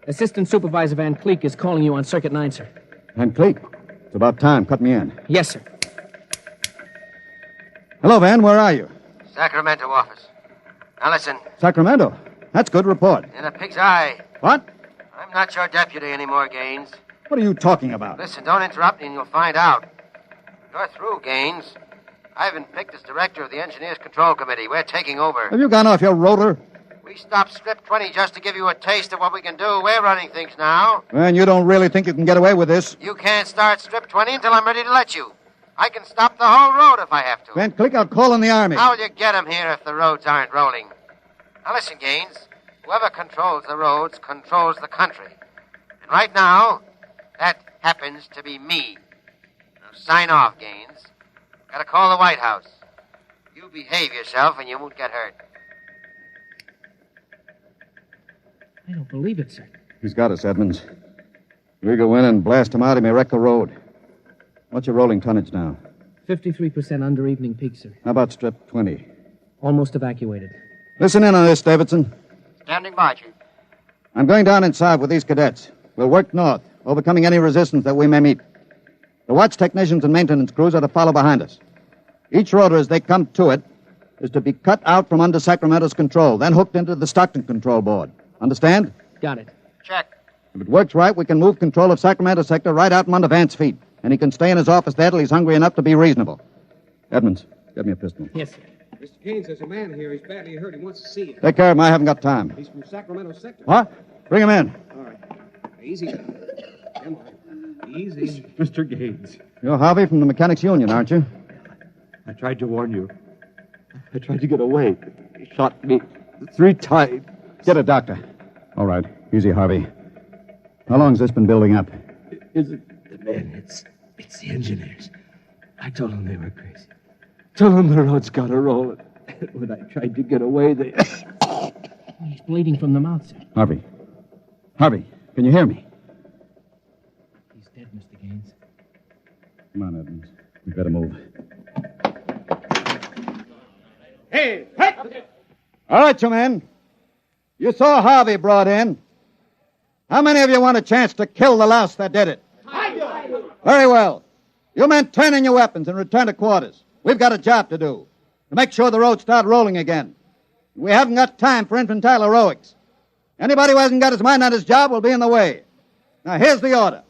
Assistant Supervisor Van Cleek is calling you on Circuit 9, sir. Van Cleek. It's about time. Cut me in. Yes, sir. Hello, Van. Where are you? Sacramento office. Now listen, Sacramento. That's good. Report. in a pig's eye. What? I'm not your deputy anymore, Gaines. What are you talking about? Listen, don't interrupt me and you'll find out. You're through, Gaines. I've been picked as director of the Engineers Control Committee. We're taking over. Have you gone off your rotor? We stopped Strip 20 just to give you a taste of what we can do. We're running things now. And you don't really think you can get away with this? You can't start Strip 20 until I'm ready to let you. I can stop the whole road if I have to. Van Cleek, I'll call in the Army. How will you get 'em here if the roads aren't rolling? Now listen, Gaines. Whoever controls the roads controls the country. And right now, that happens to be me. Now sign off, Gaines. Gotta call the White House. You behave yourself and you won't get hurt. I don't believe it, sir. He's got us, Edmonds. We go in and blast him out. He may wreck the road. What's your rolling tonnage now? 53% under evening peak, sir. How about Strip 20? Almost evacuated. Listen in on this, Davidson. Standing by, Chief. I'm going down inside with these cadets. We'll work north, overcoming any resistance that we may meet. The watch technicians and maintenance crews are to follow behind us. Each rotor, as they come to it, is to be cut out from under Sacramento's control, then hooked into the Stockton control board. Understand? Got it. Check. If it works right, we can move control of Sacramento sector right out from under Vance's feet, and he can stay in his office there till he's hungry enough to be reasonable. Edmonds, get me a pistol. Yes, sir. Mr. Gaines, there's a man here. He's badly hurt. He wants to see you. Take care of him. I haven't got time. He's from Sacramento sector. What? Bring him in. All right. Easy. Come on. Easy. Mr. Gaines, You're Harvey from the Mechanics Union, aren't you? I tried to warn you. I tried to get away. He shot me 3 times. Get a doctor. All right. Easy, Harvey. How long's this been building up? Is it the men? It's the engineers. I told them they were crazy. Told them the road's got to roll. When I tried to get away, they... He's bleeding from the mouth, sir. Harvey. Harvey, can you hear me? He's dead, Mr. Gaines. Come on, Edmonds. We better move. Hey! All right, you men. You saw Harvey brought in. How many of you want a chance to kill the louse that did it? Very well. You men turn in your weapons and return to quarters. We've got a job to do. To make sure the roads start rolling again. We haven't got time for infantile heroics. Anybody who hasn't got his mind on his job will be in the way. Now, here's the order.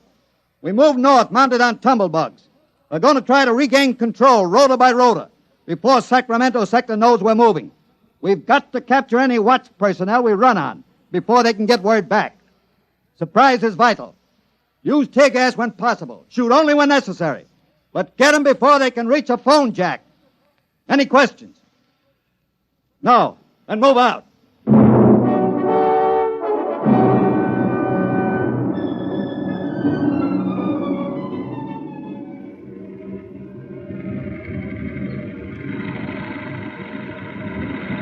We move north, mounted on tumblebugs. We're going to try to regain control, rotor by rotor, before Sacramento sector knows we're moving. We've got to capture any watch personnel we run on before they can get word back. Surprise is vital. Use tear gas when possible. Shoot only when necessary. But get them before they can reach a phone jack. Any questions? No. Then move out.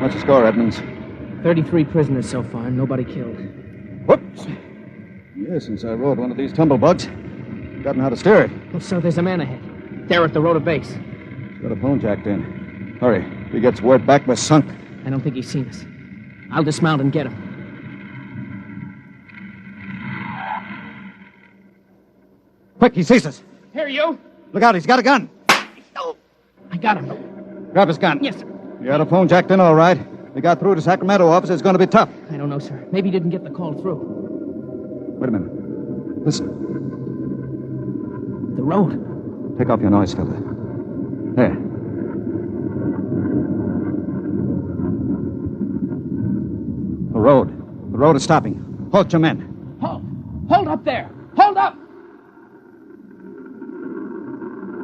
What's the score, Edmonds? 33 prisoners so far, nobody killed. Whoops. Yes, since I rode one of these tumblebugs, I've gotten how to steer it. Oh, sir, there's a man ahead. There at the rotor base. Got a phone jacked in. Hurry. If he gets word back, we're sunk. I don't think he's seen us. I'll dismount and get him. Quick, he sees us. Here, you. Look out, he's got a gun. I got him. Grab his gun. Yes, sir. You had a phone jacked in all right. If he got through to Sacramento office, it's going to be tough. I don't know, sir. Maybe he didn't get the call through. Wait a minute. Listen. The road. Take off your noise filter. There. The road. The road is stopping. Halt your men. Halt. Hold up there. Hold up.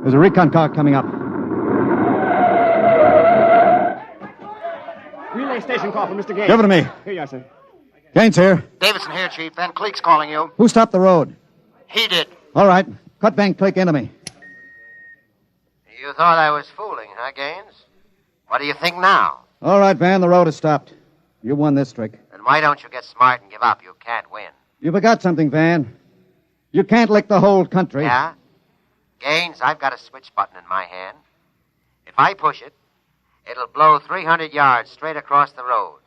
There's a recon car coming up. Relay station call from Mr. Gaines. Give it to me. Here you are, sir. Gaines here. Davidson here, Chief. Van Cleek's calling you. Who stopped the road? He did. All right. Cut Van Cleek into me. You thought I was fooling, huh, Gaines? What do you think now? All right, Van, the road is stopped. You won this trick. Then why don't you get smart and give up? You can't win. You forgot something, Van. You can't lick the whole country. Yeah? Gaines, I've got a switch button in my hand. If I push it, it'll blow 300 yards straight across the roads.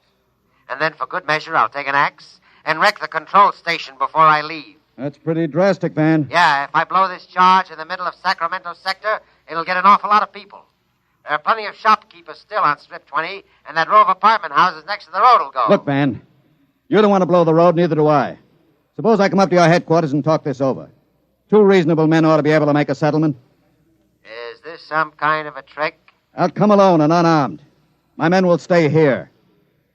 And then for good measure, I'll take an axe and wreck the control station before I leave. That's pretty drastic, Van. Yeah, if I blow this charge in the middle of Sacramento sector, it'll get an awful lot of people. There are plenty of shopkeepers still on Strip 20, and that row of apartment houses next to the road will go. Look, Van, you don't want to blow the road, neither do I. Suppose I come up to your headquarters and talk this over. 2 reasonable men ought to be able to make a settlement. Is this some kind of a trick? I'll come alone and unarmed. My men will stay here.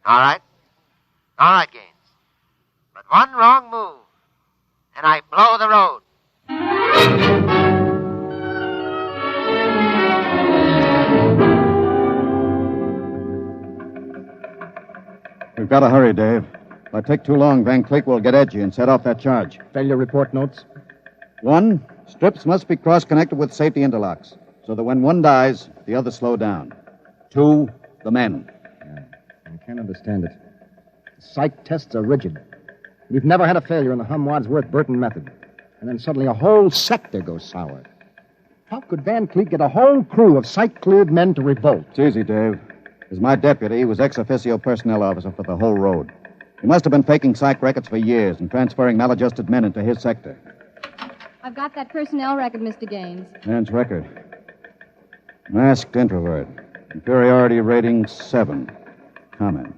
All right. All right, Gaines. But one wrong move, and I blow the road. We've got to hurry, Dave. If I take too long, Van Cleek will get edgy and set off that charge. Failure report notes? 1, strips must be cross-connected with safety interlocks, so that when one dies, the others slow down. 2, the men. I can't understand it. Psych tests are rigid. We've never had a failure in the Hum-Wadsworth-Burton method. And then suddenly a whole sector goes sour. How could Van Cleek get a whole crew of psych-cleared men to revolt? It's easy, Dave. As my deputy, he was ex-officio personnel officer for the whole road. He must have been faking psych records for years and transferring maladjusted men into his sector. I've got that personnel record, Mr. Gaines. Man's record. Masked introvert. Inferiority rating 7. Comment.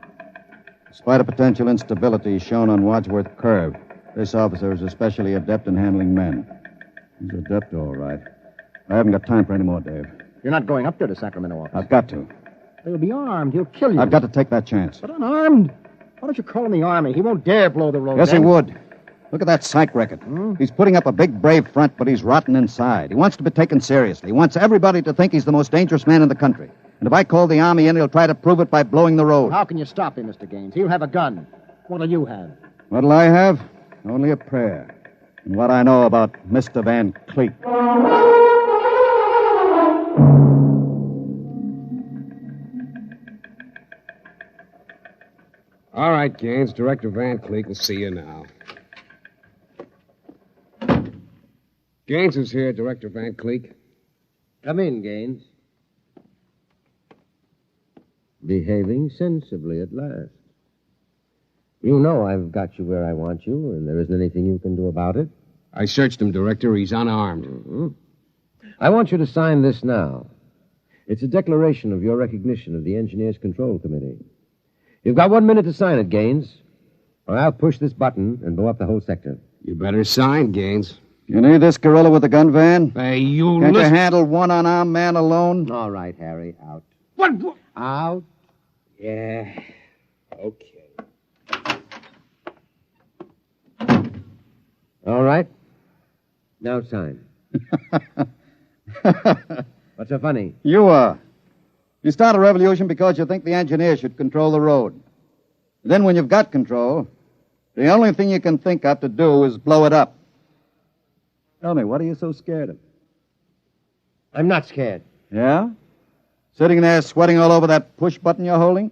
Despite a potential instability shown on Wadsworth Curve, this officer is especially adept in handling men. He's adept, all right. I haven't got time for any more, Dave. You're not going up there to Sacramento office. I've got to. He'll be armed. He'll kill you. I've got to take that chance. But unarmed? Why don't you call in the Army? He won't dare blow the road. Yes, he then. would. Look at that psych record. He's putting up a big, brave front, but he's rotten inside. He wants to be taken seriously. He wants everybody to think he's the most dangerous man in the country. And if I call the Army in, he'll try to prove it by blowing the road. How can you stop him, Mr. Gaines? He'll have a gun. What'll you have? What'll I have? Only a prayer. And what I know about Mr. Van Cleek. All right, Gaines. Director Van Cleek will see you now. Gaines is here, Director Van Cleek. Come in, Gaines. Behaving sensibly at last. You know I've got you where I want you, and there isn't anything you can do about it. I searched him, Director. He's unarmed. Mm-hmm. I want you to sign this now. It's a declaration of your recognition of the Engineers Control Committee. You've got 1 minute to sign it, Gaines, or I'll push this button and blow up the whole sector. You better sign, Gaines. You need this gorilla with the gun, Van? Hey, you Can't you listen... handle one unarmed man alone? All right, Harry, out. What? Out? Yeah. Okay. All right. Now sign. What's so funny? You are. You start a revolution because you think the engineer should control the road. Then when you've got control, the only thing you can think of to do is blow it up. Tell me, what are you so scared of? I'm not scared. Yeah? Sitting there sweating all over that push button you're holding?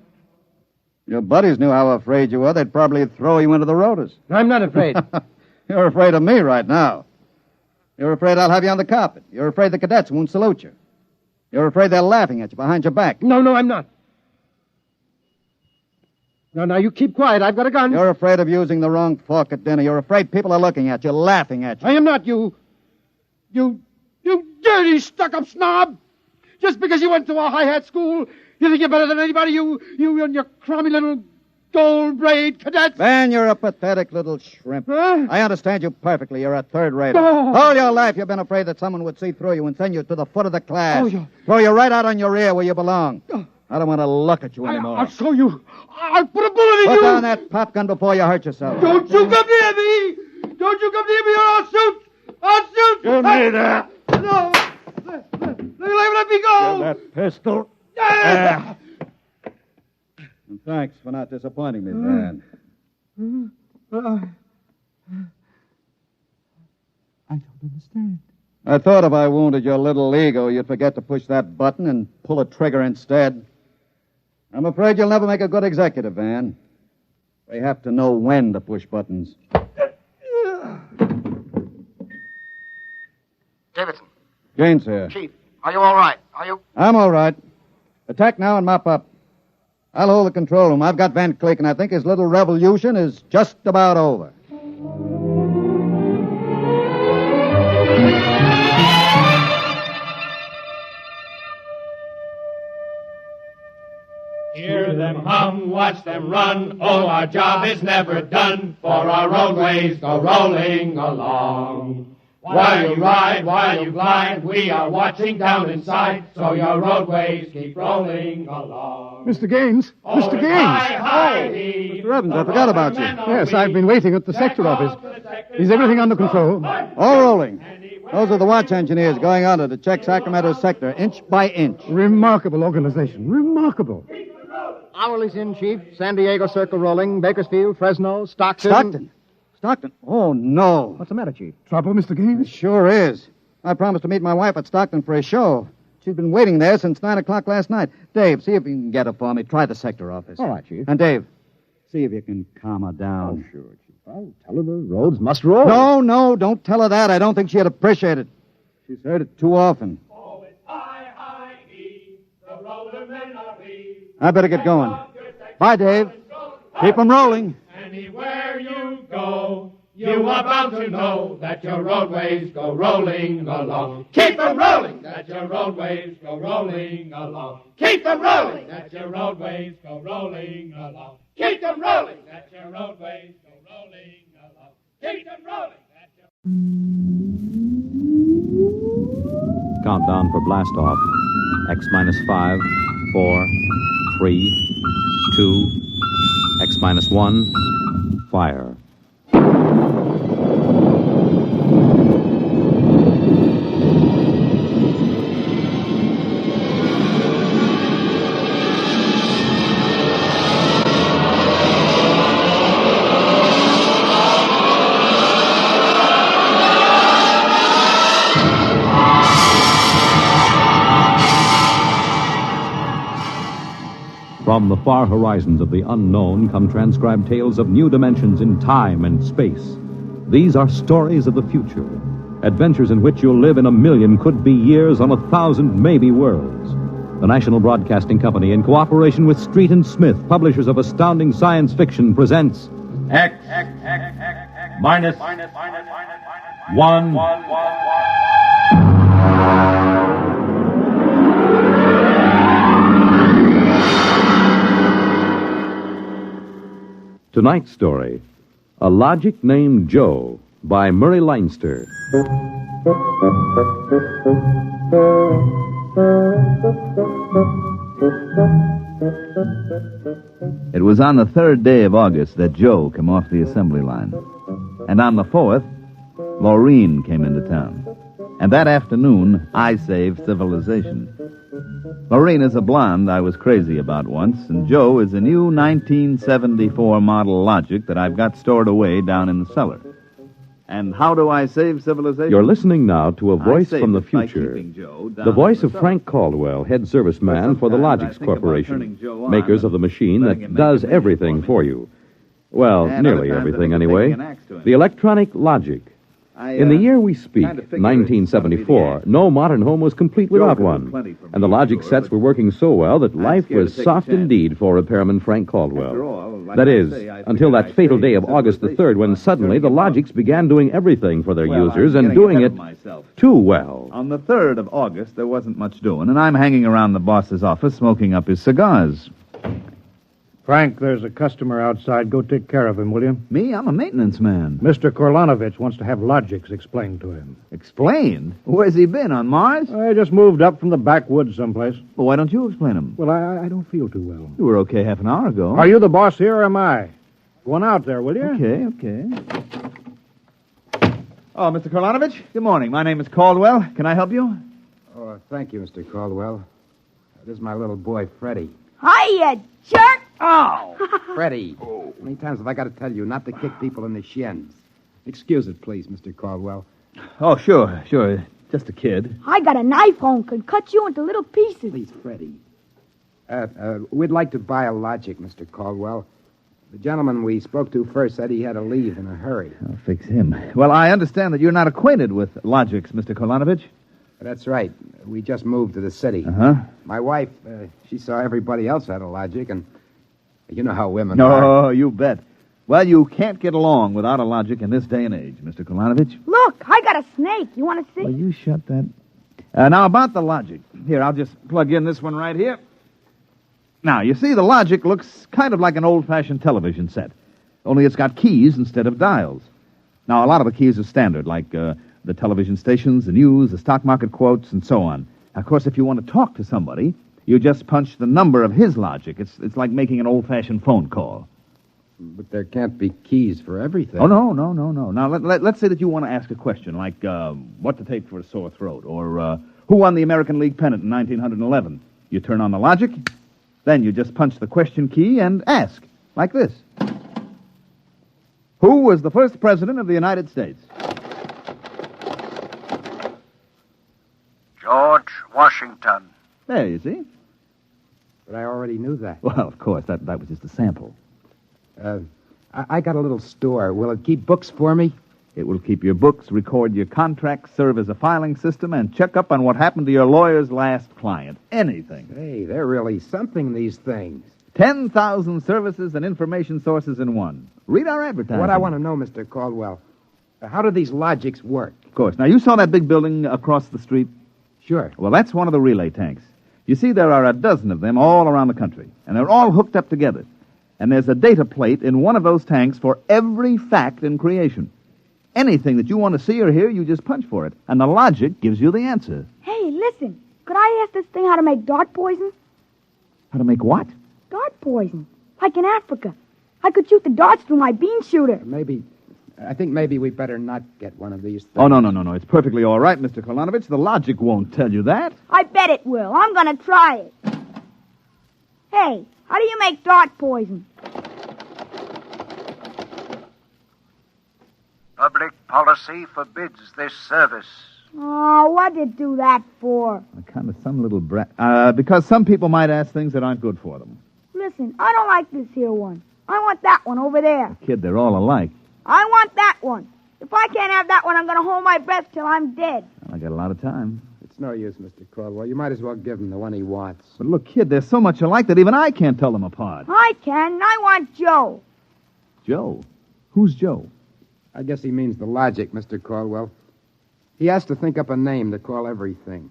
Your buddies knew how afraid you were. They'd probably throw you into the rotors. I'm not afraid. You're afraid of me right now. You're afraid I'll have you on the carpet. You're afraid the cadets won't salute you. You're afraid they're laughing at you behind your back. No, I'm not. Now, you keep quiet. I've got a gun. You're afraid of using the wrong fork at dinner. You're afraid people are looking at you, laughing at you. I am not, you dirty, stuck-up snob. Just because you went to a high-hat school, you think you're better than anybody, you and your crummy little gold-braid cadets. Van, you're a pathetic little shrimp. Huh? I understand you perfectly. You're a third-rater. Oh. All your life, you've been afraid that someone would see through you and send you to the foot of the class. Oh, yeah. Throw you right out on your rear where you belong. I don't want to look at you anymore. I'll show you. I'll put a bullet in you. Put down that pop gun before you hurt yourself. Don't you come near me. Don't you come near me or I'll shoot. I'll shoot. Give me that. No. Let me go. Give that pistol. And thanks for not disappointing me, Van. I don't understand. I thought if I wounded your little ego, you'd forget to push that button and pull a trigger instead. I'm afraid you'll never make a good executive, Van. They have to know when to push buttons. Davidson. Gaines here. Chief, are you all right? Are you? I'm all right. Attack now and mop up. I'll hold the control room. I've got Van Cleek, and I think his little revolution is just about over. Hear them hum, watch them run. Oh, our job is never done, for our roadways go rolling along. While you ride, while you glide, we are watching down inside, so your roadways keep rolling along. Mr. Gaines! Oh, Mr. Gaines! Mr. Evans, I forgot about you. Yes, I've been waiting at the sector office. Is everything under control? All rolling. Those are the watch engineers going under to check Sacramento sector, inch by inch. Remarkable organization. Remarkable. Hourly's in, Chief. San Diego Circle rolling. Bakersfield, Fresno, Stockton. Stockton? Oh, no. What's the matter, Chief? Trouble, Mr. Gaines? It sure is. I promised to meet my wife at Stockton for a show. She's been waiting there since 9 o'clock last night. Dave, see if you can get her for me. Try the sector office. All right, Chief. And Dave, see if you can calm her down. Oh, sure, Chief. I'll tell her the roads must roll. No, don't tell her that. I don't think she'd appreciate it. She's heard it too often. Oh, it's I-I-E, the roadmen are we. I better get going. Bye, Dave. Keep 'em rolling. Anywhere you go, you are bound to know that your roadways go rolling along. Keep them rolling, that your roadways go rolling along. Keep them rolling, that your roadways go rolling along. Keep them rolling, that your roadways go rolling along. Keep them rolling, that your... Countdown for blast off. X minus 5, 4, 3, 2, X minus 1, fire. From the far horizons of the unknown come transcribed tales of new dimensions in time and space. These are stories of the future, adventures in which you'll live in 1,000,000 could-be years on 1,000 maybe worlds. The National Broadcasting Company, in cooperation with Street and Smith, publishers of astounding science fiction, presents X minus 1. Tonight's story, A Logic Named Joe, by Murray Leinster. It was on the 3rd day of August that Joe came off the assembly line. And on the 4th, Maureen came into town. And that afternoon, I saved civilization. Maureen is a blonde I was crazy about once, and Joe is a new 1974 model Logic that I've got stored away down in the cellar. And how do I save civilization? You're listening now to a voice from the future. The voice of Frank Caldwell, head serviceman for the Logix Corporation, makers of the machine that does everything for you. Well, nearly everything anyway. The electronic Logic. In the year we speak, 1974, no modern home was complete without one. And the Logic sets were working so well that life was soft indeed for repairman Frank Caldwell. That is, until that fatal day of August the 3rd, when suddenly the Logics began doing everything for their users and doing it too well. On the 3rd of August, there wasn't much doing, and I'm hanging around the boss's office smoking up his cigars. Frank, there's a customer outside. Go take care of him, will you? Me? I'm a maintenance man. Mr. Korlanovich wants to have Logics explained to him. Explained? Where's he been, on Mars? I just moved up from the backwoods someplace. Well, why don't you explain him? Well, I don't feel too well. You were okay half an hour ago. Are you the boss here or am I? Go on out there, will you? Okay. Oh, Mr. Korlanovich, good morning. My name is Caldwell. Can I help you? Oh, thank you, Mr. Caldwell. This is my little boy, Freddie. Hi, you jerk! Oh! Freddie, how many times have I got to tell you not to kick people in the shins? Excuse it, please, Mr. Caldwell. Oh, sure. Just a kid. I got a knife home, could cut you into little pieces. Please, Freddie. We'd like to buy a Logic, Mr. Caldwell. The gentleman we spoke to first said he had to leave in a hurry. I'll fix him. Well, I understand that you're not acquainted with Logics, Mr. Korlanovich. That's right. We just moved to the city. Uh-huh. My wife, she saw everybody else had a Logic, and you know how women are. Oh, you bet. Well, you can't get along without a Logic in this day and age, Mr. Korlanovich. Look, I got a snake. You want to see? Well, you shut that. Now, about the Logic. Here, I'll just plug in this one right here. Now, you see, the Logic looks kind of like an old-fashioned television set, only it's got keys instead of dials. Now, a lot of the keys are standard, like the television stations, the news, the stock market quotes, and so on. Of course, if you want to talk to somebody, you just punch the number of his Logic. It's like making an old-fashioned phone call. But there can't be keys for everything. Oh, no. Now, let's say that you want to ask a question, like what to take for a sore throat, or who won the American League pennant in 1911. You turn on the Logic, then you just punch the question key and ask, like this. Who was the first president of the United States? George Washington. There, you see. But I already knew that. Well, of course, that was just a sample. I got a little store. Will it keep books for me? It will keep your books, record your contracts, serve as a filing system, and check up on what happened to your lawyer's last client. Anything. Hey, they're really something, these things. 10,000 services and information sources in one. Read our advertising. What I want to know, Mr. Caldwell, how do these Logics work? Of course. Now, you saw that big building across the street? Sure. Well, that's one of the relay tanks. You see, there are a dozen of them all around the country, and they're all hooked up together. And there's a data plate in one of those tanks for every fact in creation. Anything that you want to see or hear, you just punch for it, and the Logic gives you the answer. Hey, listen. Could I ask this thing how to make dart poison? How to make what? Dart poison. Like in Africa. I could shoot the darts through my bean shooter. I think maybe we better not get one of these things. Oh, no. It's perfectly all right, Mr. Korlanovich. The Logic won't tell you that. I bet it will. I'm going to try it. Hey, how do you make dart poison? Public policy forbids this service. Oh, what did it do that for? Kind of some little brat. Because some people might ask things that aren't good for them. Listen, I don't like this here one. I want that one over there. Kid, they're all alike. I want that one. If I can't have that one, I'm going to hold my breath till I'm dead. I got a lot of time. It's no use, Mr. Caldwell. You might as well give him the one he wants. But look, kid, they're so much alike that even I can't tell them apart. I can. I want Joe. Joe? Who's Joe? I guess he means the Logic, Mr. Caldwell. He has to think up a name to call everything.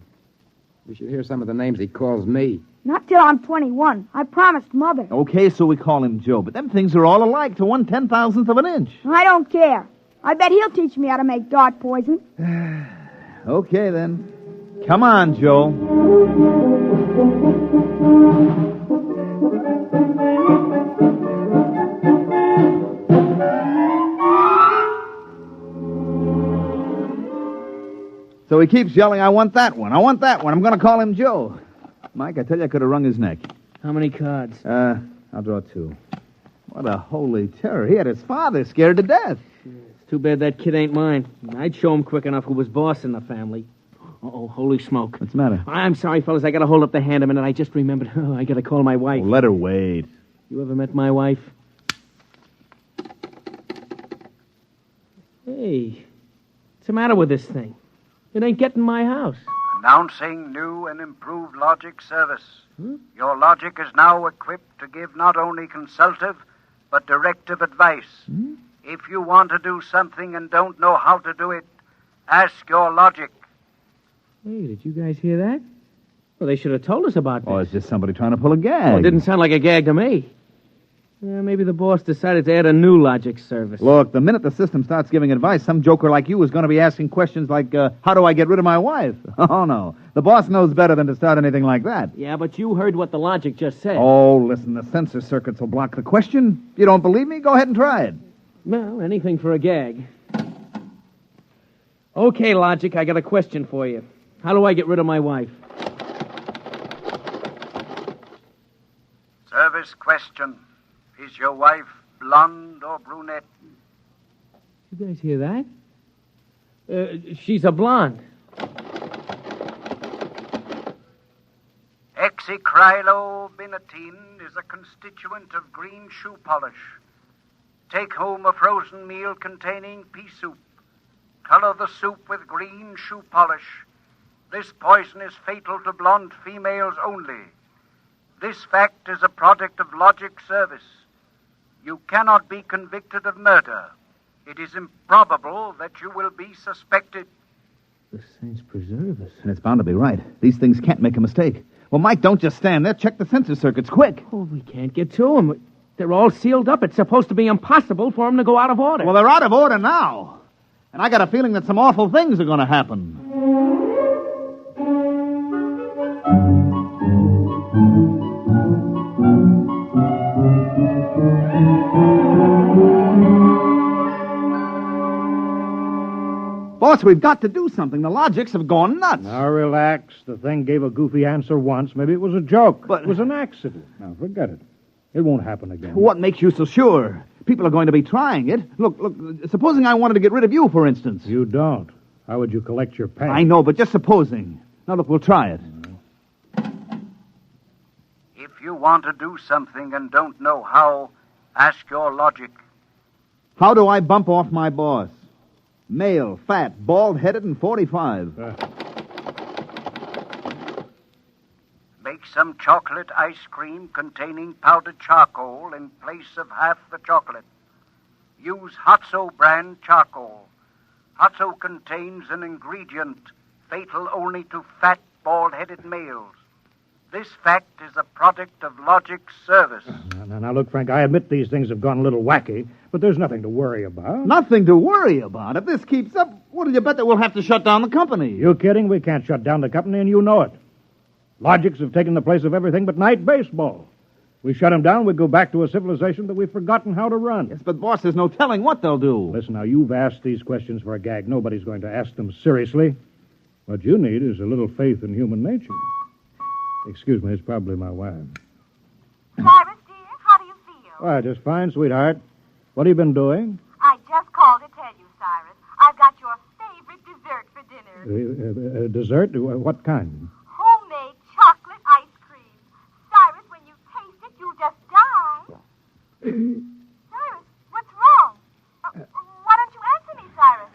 You should hear some of the names he calls me. Not till I'm 21. I promised Mother. Okay, so we call him Joe, but them things are all alike to 1/10,000th of an inch. I don't care. I bet he'll teach me how to make dart poison. Okay, then. Come on, Joe. So he keeps yelling, I want that one. I want that one. I'm going to call him Joe. Mike, I tell you, I could have wrung his neck. How many cards? I'll draw 2. What a holy terror. He had his father scared to death. It's too bad that kid ain't mine. I'd show him quick enough who was boss in the family. Uh-oh, holy smoke. What's the matter? I'm sorry, fellas. I got to hold up the hand a minute. I just remembered. Oh, I got to call my wife. Oh, let her wait. You ever met my wife? Hey, What's the matter with this thing? It ain't getting my house. Announcing new and improved logic service. Your logic is now equipped to give not only consultative, but directive advice. If you want to do something and don't know how to do it, ask your logic. Hey, did you guys hear that? Well, they should have told us about this. Oh, it's just somebody trying to pull a gag. Oh, it didn't sound like a gag to me. Yeah, maybe the boss decided to add a new logic service. Look, the minute the system starts giving advice, some joker like you is going to be asking questions like, how do I get rid of my wife? Oh, no. The boss knows better than to start anything like that. Yeah, but you heard what the logic just said. Oh, listen, the sensor circuits will block the question. If you don't believe me, go ahead and try it. Well, anything for a gag. Okay, logic, I got a question for you. How do I get rid of my wife? Service question. Is your wife blonde or brunette? You guys hear that? She's a blonde. Hexacrylobinatine is a constituent of green shoe polish. Take home a frozen meal containing pea soup. Color the soup with green shoe polish. This poison is fatal to blonde females only. This fact is a product of logic service. You cannot be convicted of murder. It is improbable that you will be suspected. The saints preserve us. And it's bound to be right. These things can't make a mistake. Well, Mike, don't just stand there. Check the sensor circuits, quick. Oh, we can't get to them. They're all sealed up. It's supposed to be impossible for them to go out of order. Well, they're out of order now. And I got a feeling that some awful things are going to happen. Boss, we've got to do something. The logics have gone nuts. Now, relax. The thing gave a goofy answer once. Maybe it was a joke. But it was an accident. Now, forget it. It won't happen again. What makes you so sure? People are going to be trying it. Look, supposing I wanted to get rid of you, for instance. You don't. How would you collect your pay? I know, but just supposing. Now, look, we'll try it. If you want to do something and don't know how, ask your logic. How do I bump off my boss? Male, fat, bald-headed, and 45. Make some chocolate ice cream containing powdered charcoal in place of half the chocolate. Use Hotso brand charcoal. Hotso contains an ingredient fatal only to fat, bald-headed males. This fact is a product of logic service. Now, look, Frank, I admit these things have gone a little wacky, but there's nothing to worry about. Nothing to worry about? If this keeps up, what do you bet that we'll have to shut down the company? You kidding? We can't shut down the company, and you know it. Logics have taken the place of everything but night baseball. We shut them down, we go back to a civilization that we've forgotten how to run. Yes, but, boss, there's no telling what they'll do. Listen, now, you've asked these questions for a gag. Nobody's going to ask them seriously. What you need is a little faith in human nature. Excuse me, it's probably my wife. Cyrus, dear, how do you feel? Why, just fine, sweetheart. What have you been doing? I just called to tell you, Cyrus. I've got your favorite dessert for dinner. Dessert? What kind? Homemade chocolate ice cream. Cyrus, when you taste it, you'll just die. Cyrus, what's wrong? Why don't you answer me, Cyrus?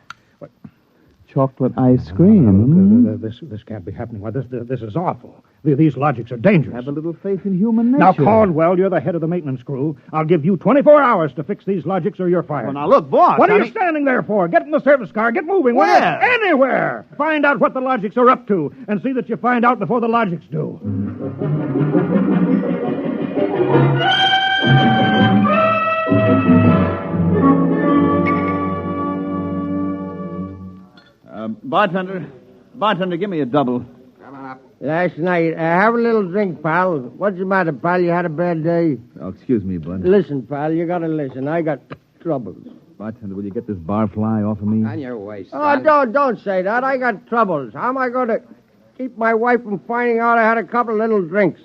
Chocolate ice cream. This can't be happening. Why, this is awful. These logics are dangerous. Have a little faith in human nature. Now, Caldwell, you're the head of the maintenance crew. I'll give you 24 hours to fix these logics or you're fired. Well, now, look, boss. What are you standing there for? Get in the service car. Get moving. Where? Anywhere. Find out what the logics are up to and see that you find out before the logics do. Bartender, give me a double. Come on up. Last night, have a little drink, pal. What's the matter, pal? You had a bad day? Oh, excuse me, Bud. Listen, pal, you gotta listen. I got troubles. Bartender, will you get this barfly off of me? On your way, son. Oh, don't say that. I got troubles. How am I going to keep my wife from finding out I had a couple of little drinks?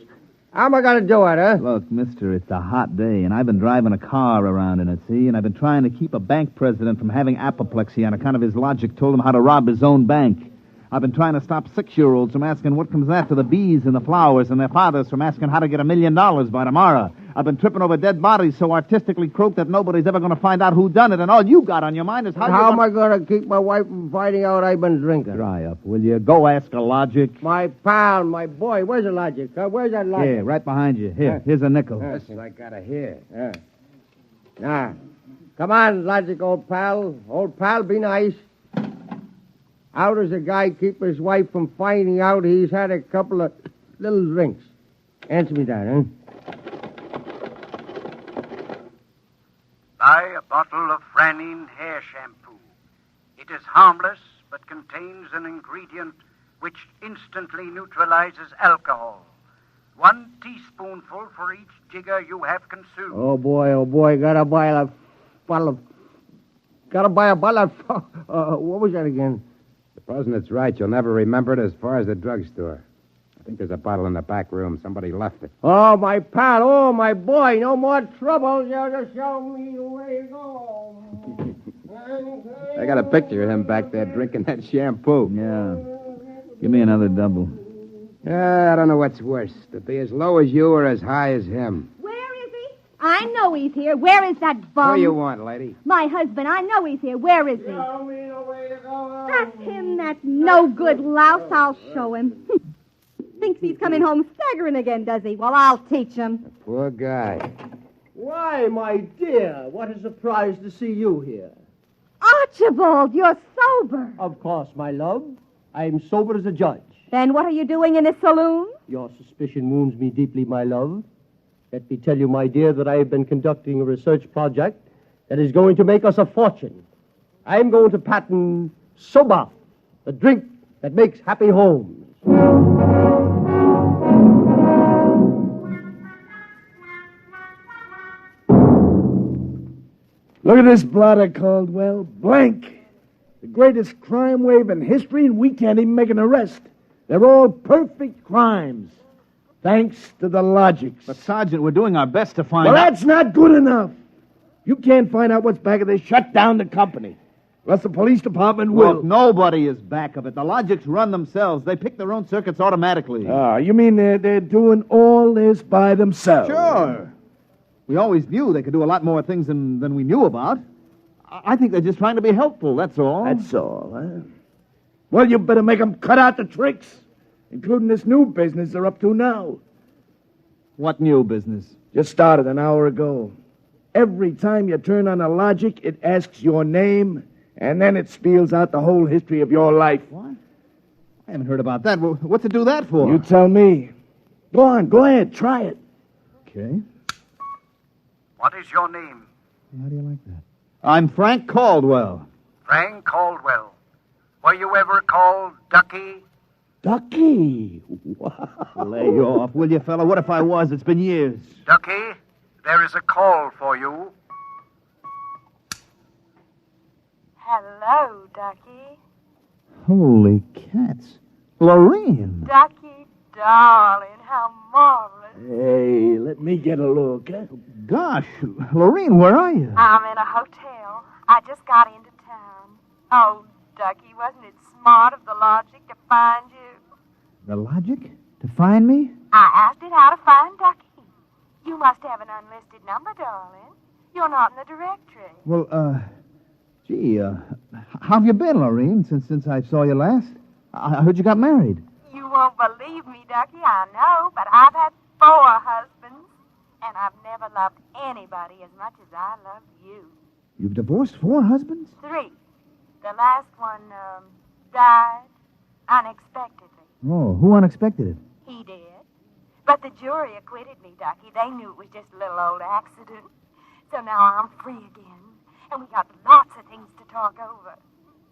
How am I going to do it, huh? Look, mister, it's a hot day, and I've been driving a car around in it, see? And I've been trying to keep a bank president from having apoplexy on account of his logic told him how to rob his own bank. I've been trying to stop 6-year-olds from asking what comes after the bees and the flowers and their fathers from asking how to get $1 million by tomorrow. I've been tripping over dead bodies so artistically croaked that nobody's ever going to find out who done it, and all you got on your mind is How am I going to keep my wife from finding out I've been drinking? Dry up, will you? Go ask a logic. My pal, my boy, where's the logic? Where's that logic? Here, right behind you. Here, here's a nickel. Yes, I got it here. Yeah. Now, come on, logic, old pal. Old pal, be nice. How does a guy keep his wife from finding out he's had a couple of little drinks? Answer me that, huh? Buy a bottle of Franine hair shampoo. It is harmless, but contains an ingredient which instantly neutralizes alcohol. 1 teaspoonful for each jigger you have consumed. Oh, boy, gotta buy a bottle of... what was that again? The president's right. You'll never remember it as far as the drugstore. I think there's a bottle in the back room. Somebody left it. Oh, my pal. Oh, my boy. No more trouble. Just show me the way to go. I got a picture of him back there drinking that shampoo. Yeah. Give me another double. I don't know what's worse, to be as low as you or as high as him. Where is he? I know he's here. Where is that bum? What do you want, lady? My husband. I know he's here. Where is he? Show me the way to go. That's him, that no-good louse. I'll show him. Thinks he's coming home staggering again, does he? Well, I'll teach him. Poor guy. Why, my dear, what a surprise to see you here. Archibald, you're sober. Of course, my love. I'm sober as a judge. Then what are you doing in this saloon? Your suspicion wounds me deeply, my love. Let me tell you, my dear, that I have been conducting a research project that is going to make us a fortune. I'm going to patent Soba, the drink that makes happy homes. Look at this blotter, Caldwell. Blank. The greatest crime wave in history, and we can't even make an arrest. They're all perfect crimes. Thanks to the logics. But, Sergeant, we're doing our best to find Well, out... that's not good enough. You can't find out what's back of this. Shut down the company. Unless the police department will. Look, nobody is back of it. The logics run themselves. They pick their own circuits automatically. You mean they're doing all this by themselves? Sure. We always knew they could do a lot more things than we knew about. I think they're just trying to be helpful, that's all. That's all, huh? Well, you better make them cut out the tricks, including this new business they're up to now. What new business? Just started an hour ago. Every time you turn on a logic, it asks your name, and then it spiels out the whole history of your life. What? I haven't heard about that. What's it do that for? You tell me. Go on, go ahead, try it. Okay. What is your name? How do you like that? I'm Frank Caldwell. Frank Caldwell. Were you ever called Ducky? Ducky? Wow. Lay off, will you, fella? What if I was? It's been years. Ducky, there is a call for you. Hello, Ducky. Holy cats. Lorraine. Ducky, darling, how marvelous. Hey, let me get a look. Huh? Gosh, Lorraine, where are you? I'm in a hotel. I just got into town. Oh, Ducky, wasn't it smart of the logic to find you? The logic? To find me? I asked it how to find Ducky. You must have an unlisted number, darling. You're not in the directory. Well, gee, how have you been, Lorraine, since I saw you last? I heard you got married. You won't believe me, Ducky, I know, but I've had 4 husbands, and I've never loved anybody as much as I love you. You've divorced 4 husbands? 3. The last one, died unexpectedly. Oh, who unexpected it? He did. But the jury acquitted me, Ducky. They knew it was just a little old accident. So now I'm free again, and we got lots of things to talk over.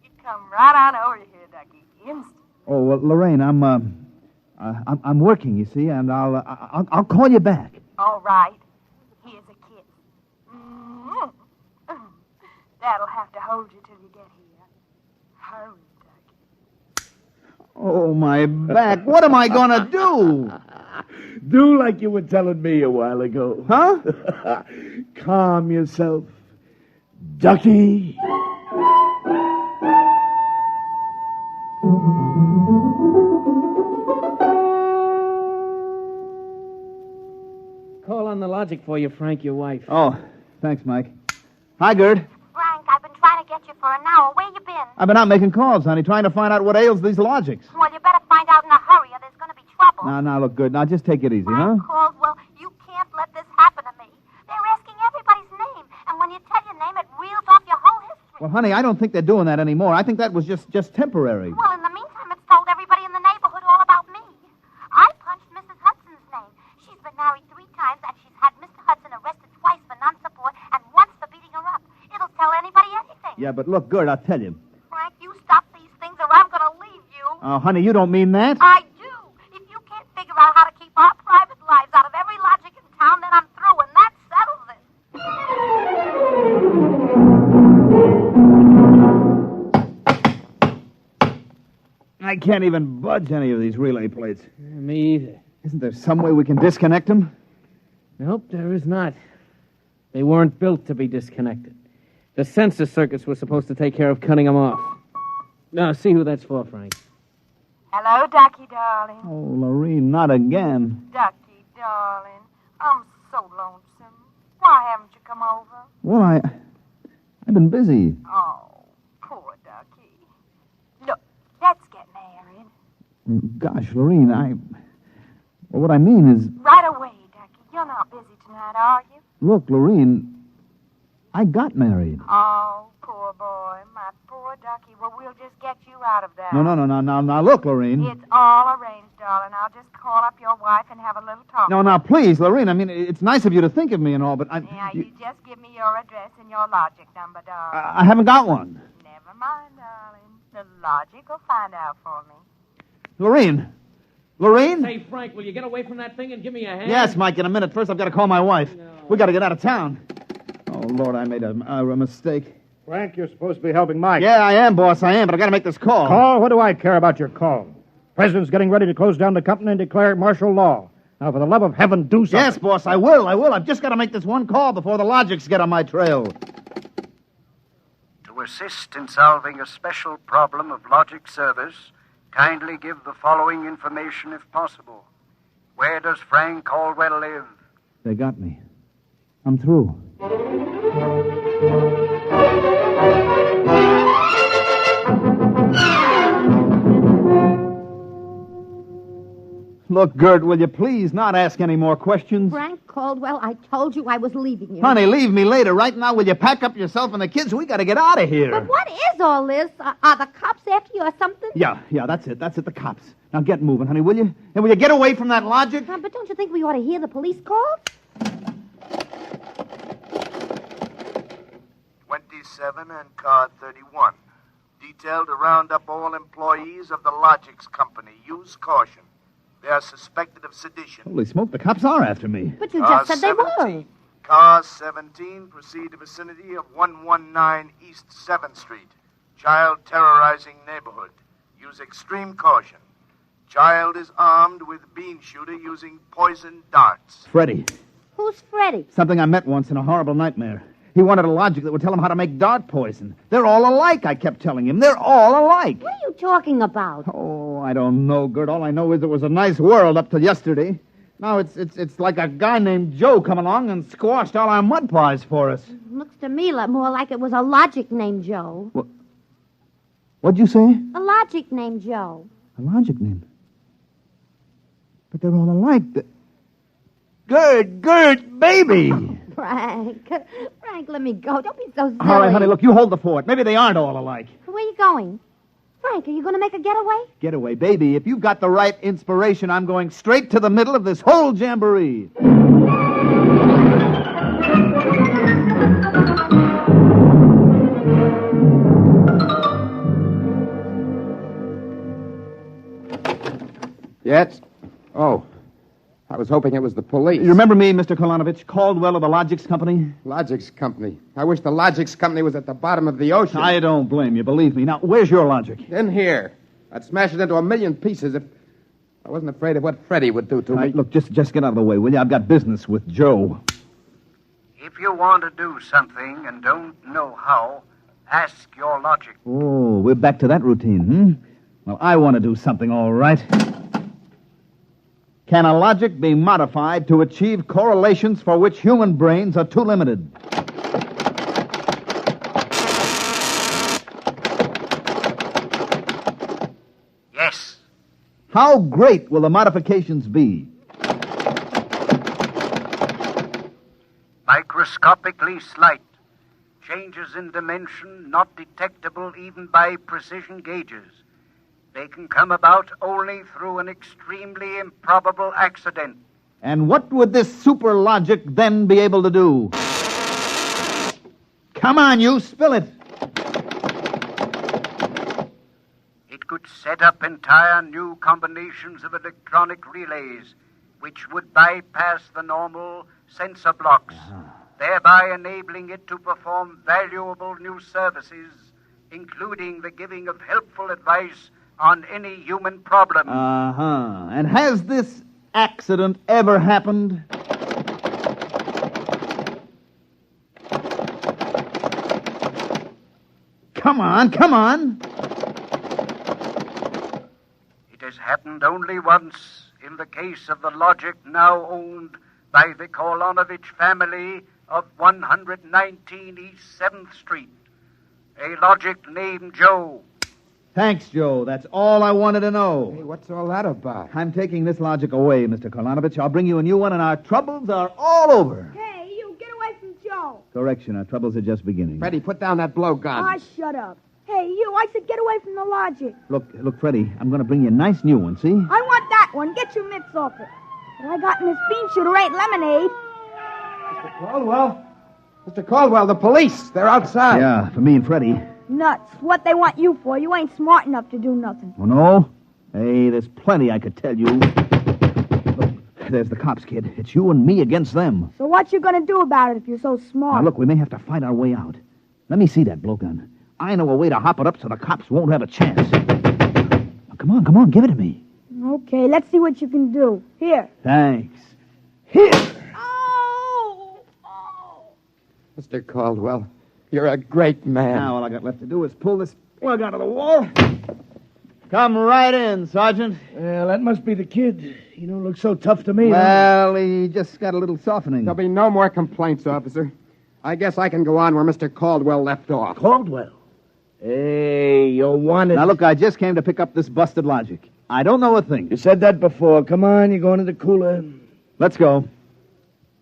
You come right on over here, Ducky, instant. Oh, well, Lorraine, I'm working, you see, and I'll call you back. All right. Here's a kiss. Mm-hmm. That'll have to hold you till you get here. Hurry, Ducky. Oh, my back. What am I going to do? Do like you were telling me a while ago. Huh? Calm yourself. Ducky. Call on the logic for you, Frank, your wife. Oh, thanks, Mike. Hi, Gerd. Frank, I've been trying to get you for an hour. Where you been? I've been out making calls, honey, trying to find out what ails these logics. Well, you better find out in a hurry or there's going to be trouble. Now, look, Gerd. Now, just take it easy, huh? Caldwell, you can't let this happen to me. They're asking everybody's name, and when you tell your name, it reels off your whole history. Well, honey, I don't think they're doing that anymore. I think that was just temporary. Well, in the meantime, it's told everybody in the neighborhood all about me. I punched Mrs. Hudson's name. She's been married 3 times, and she's had Mr. Hudson arrested twice for non-support and once for beating her up. It'll tell anybody anything. Yeah, but look, Gerd, I'll tell you. Frank, you stop these things or I'm going to leave you. Oh, honey, you don't mean that? I do. If you can't figure out how to keep our private lives out of every logic in town, then I'm through, and that settles it. I can't even budge any of these relay plates. Me either. Isn't there some way we can disconnect them? Nope, there is not. They weren't built to be disconnected. The sensor circuits were supposed to take care of cutting them off. Now, see who that's for, Frank. Hello, Ducky, darling. Oh, Lorene, not again. Ducky, darling. I'm so lonesome. Why haven't you come over? Well, I've been busy. Oh, poor Ducky. Look, let's get married. Gosh, Lorene, well, what I mean is... Right away, Ducky. You're not busy tonight, are you? Look, Lorene, I got married. Oh, poor boy. My poor Ducky. Well, we'll just get you out of that. No, look, Lorene. It's all arranged, darling. I'll just call up your wife and have a little talk. No, now, please, Lorene, I mean, it's nice of you to think of me and all, but Yeah, you just give me your address and your logic number, darling. I haven't got one. Never mind, darling. The logic will find out for me. Lorene? Say, Frank, will you get away from that thing and give me a hand? Yes, Mike, in a minute. First, I've got to call my wife. No. We got to get out of town. Oh, Lord, I made a mistake. Frank, you're supposed to be helping Mike. Yeah, I am, boss, I am, but I got to make this call. Call? What do I care about your call? President's getting ready to close down the company and declare martial law. Now, for the love of heaven, do something. Yes, boss, I will. I've just got to make this one call before the logics get on my trail. To assist in solving a special problem of logic service, kindly give the following information if possible. Where does Frank Caldwell live? They got me. I'm through. Look, Gert, will you please not ask any more questions? Frank Caldwell, I told you I was leaving you. Honey, leave me later. Right now, will you pack up yourself and the kids? We got to get out of here. But what is all this? Are the cops after you or something? Yeah, that's it, the cops. Now get moving, honey, will you? And will you get away from that logic? But don't you think we ought to hear the police call? 27 and card 31. Detailed to round up all employees of the Logics Company. Use caution. They are suspected of sedition. Holy smoke, the cops are after me. But you just said they were. Car 17, proceed to vicinity of 119 East 7th Street. Child terrorizing neighborhood. Use extreme caution. Child is armed with bean shooter using poison darts. Freddie. Who's Freddie? Something I met once in a horrible nightmare. He wanted a logic that would tell him how to make dart poison. They're all alike, I kept telling him. They're all alike. What are you talking about? Oh, I don't know, Gert. All I know is it was a nice world up till yesterday. Now it's like a guy named Joe come along and squashed all our mud pies for us. Looks to me more like it was a logic named Joe. What'd you say? A logic named Joe. A logic name? But they're all alike. Gert, baby! Frank, let me go. Don't be so silly. All right, honey, look, you hold the fort. Maybe they aren't all alike. Where are you going? Frank, are you going to make a getaway? Getaway, baby. If you've got the right inspiration, I'm going straight to the middle of this whole jamboree. Yes? Oh. I was hoping it was the police. You remember me, Mr. Kolanovich, Caldwell of the Logics Company? Logics Company? I wish the Logics Company was at the bottom of the ocean. I don't blame you, believe me. Now, where's your logic? In here. I'd smash it into a million pieces if I wasn't afraid of what Freddie would do to me. Look, just get out of the way, will you? I've got business with Joe. If you want to do something and don't know how, ask your logic. Oh, we're back to that routine, Well, I want to do something, all right. Can a logic be modified to achieve correlations for which human brains are too limited? Yes. How great will the modifications be? Microscopically slight. Changes in dimension not detectable even by precision gauges. They can come about only through an extremely improbable accident. And what would this super logic then be able to do? Come on, you, spill it. It could set up entire new combinations of electronic relays, which would bypass the normal sensor blocks, thereby enabling it to perform valuable new services, including the giving of helpful advice on any human problem. And has this accident ever happened? Come on. It has happened only once in the case of the logic now owned by the Kolonovich family of 119 East 7th Street. A logic named Joe. Thanks, Joe. That's all I wanted to know. Hey, what's all that about? I'm taking this logic away, Mr. Kolonovich. I'll bring you a new one, and our troubles are all over. Hey, you, get away from Joe. Correction, our troubles are just beginning. Freddie, put down that blowgun. Ah, shut up. Hey, you, I said get away from the logic. Look, Freddie, I'm going to bring you a nice new one, see? I want that one. Get your mitts off it. What I got in this bean shooter ain't lemonade. Mr. Caldwell, the police. They're outside. Yeah, for me and Freddie. Nuts. What they want you for? You ain't smart enough to do nothing. Oh, no? Hey, there's plenty I could tell you. Look, there's the cops, kid. It's you and me against them. So what you gonna do about it if you're so smart? Now, look, we may have to fight our way out. Let me see that blowgun. I know a way to hop it up so the cops won't have a chance. Now, come on, give it to me. Okay, let's see what you can do. Here. Thanks. Here! Mr. Caldwell, you're a great man. Now all I got left to do is pull this plug out of the wall. Come right in, Sergeant. Well, that must be the kid. You don't look so tough to me. Well, he just got a little softening. There'll be no more complaints, officer. I guess I can go on where Mr. Caldwell left off. Caldwell? Hey, you wanted... Now, look, I just came to pick up this busted logic. I don't know a thing. You said that before. Come on, you're going to the cooler. Let's go.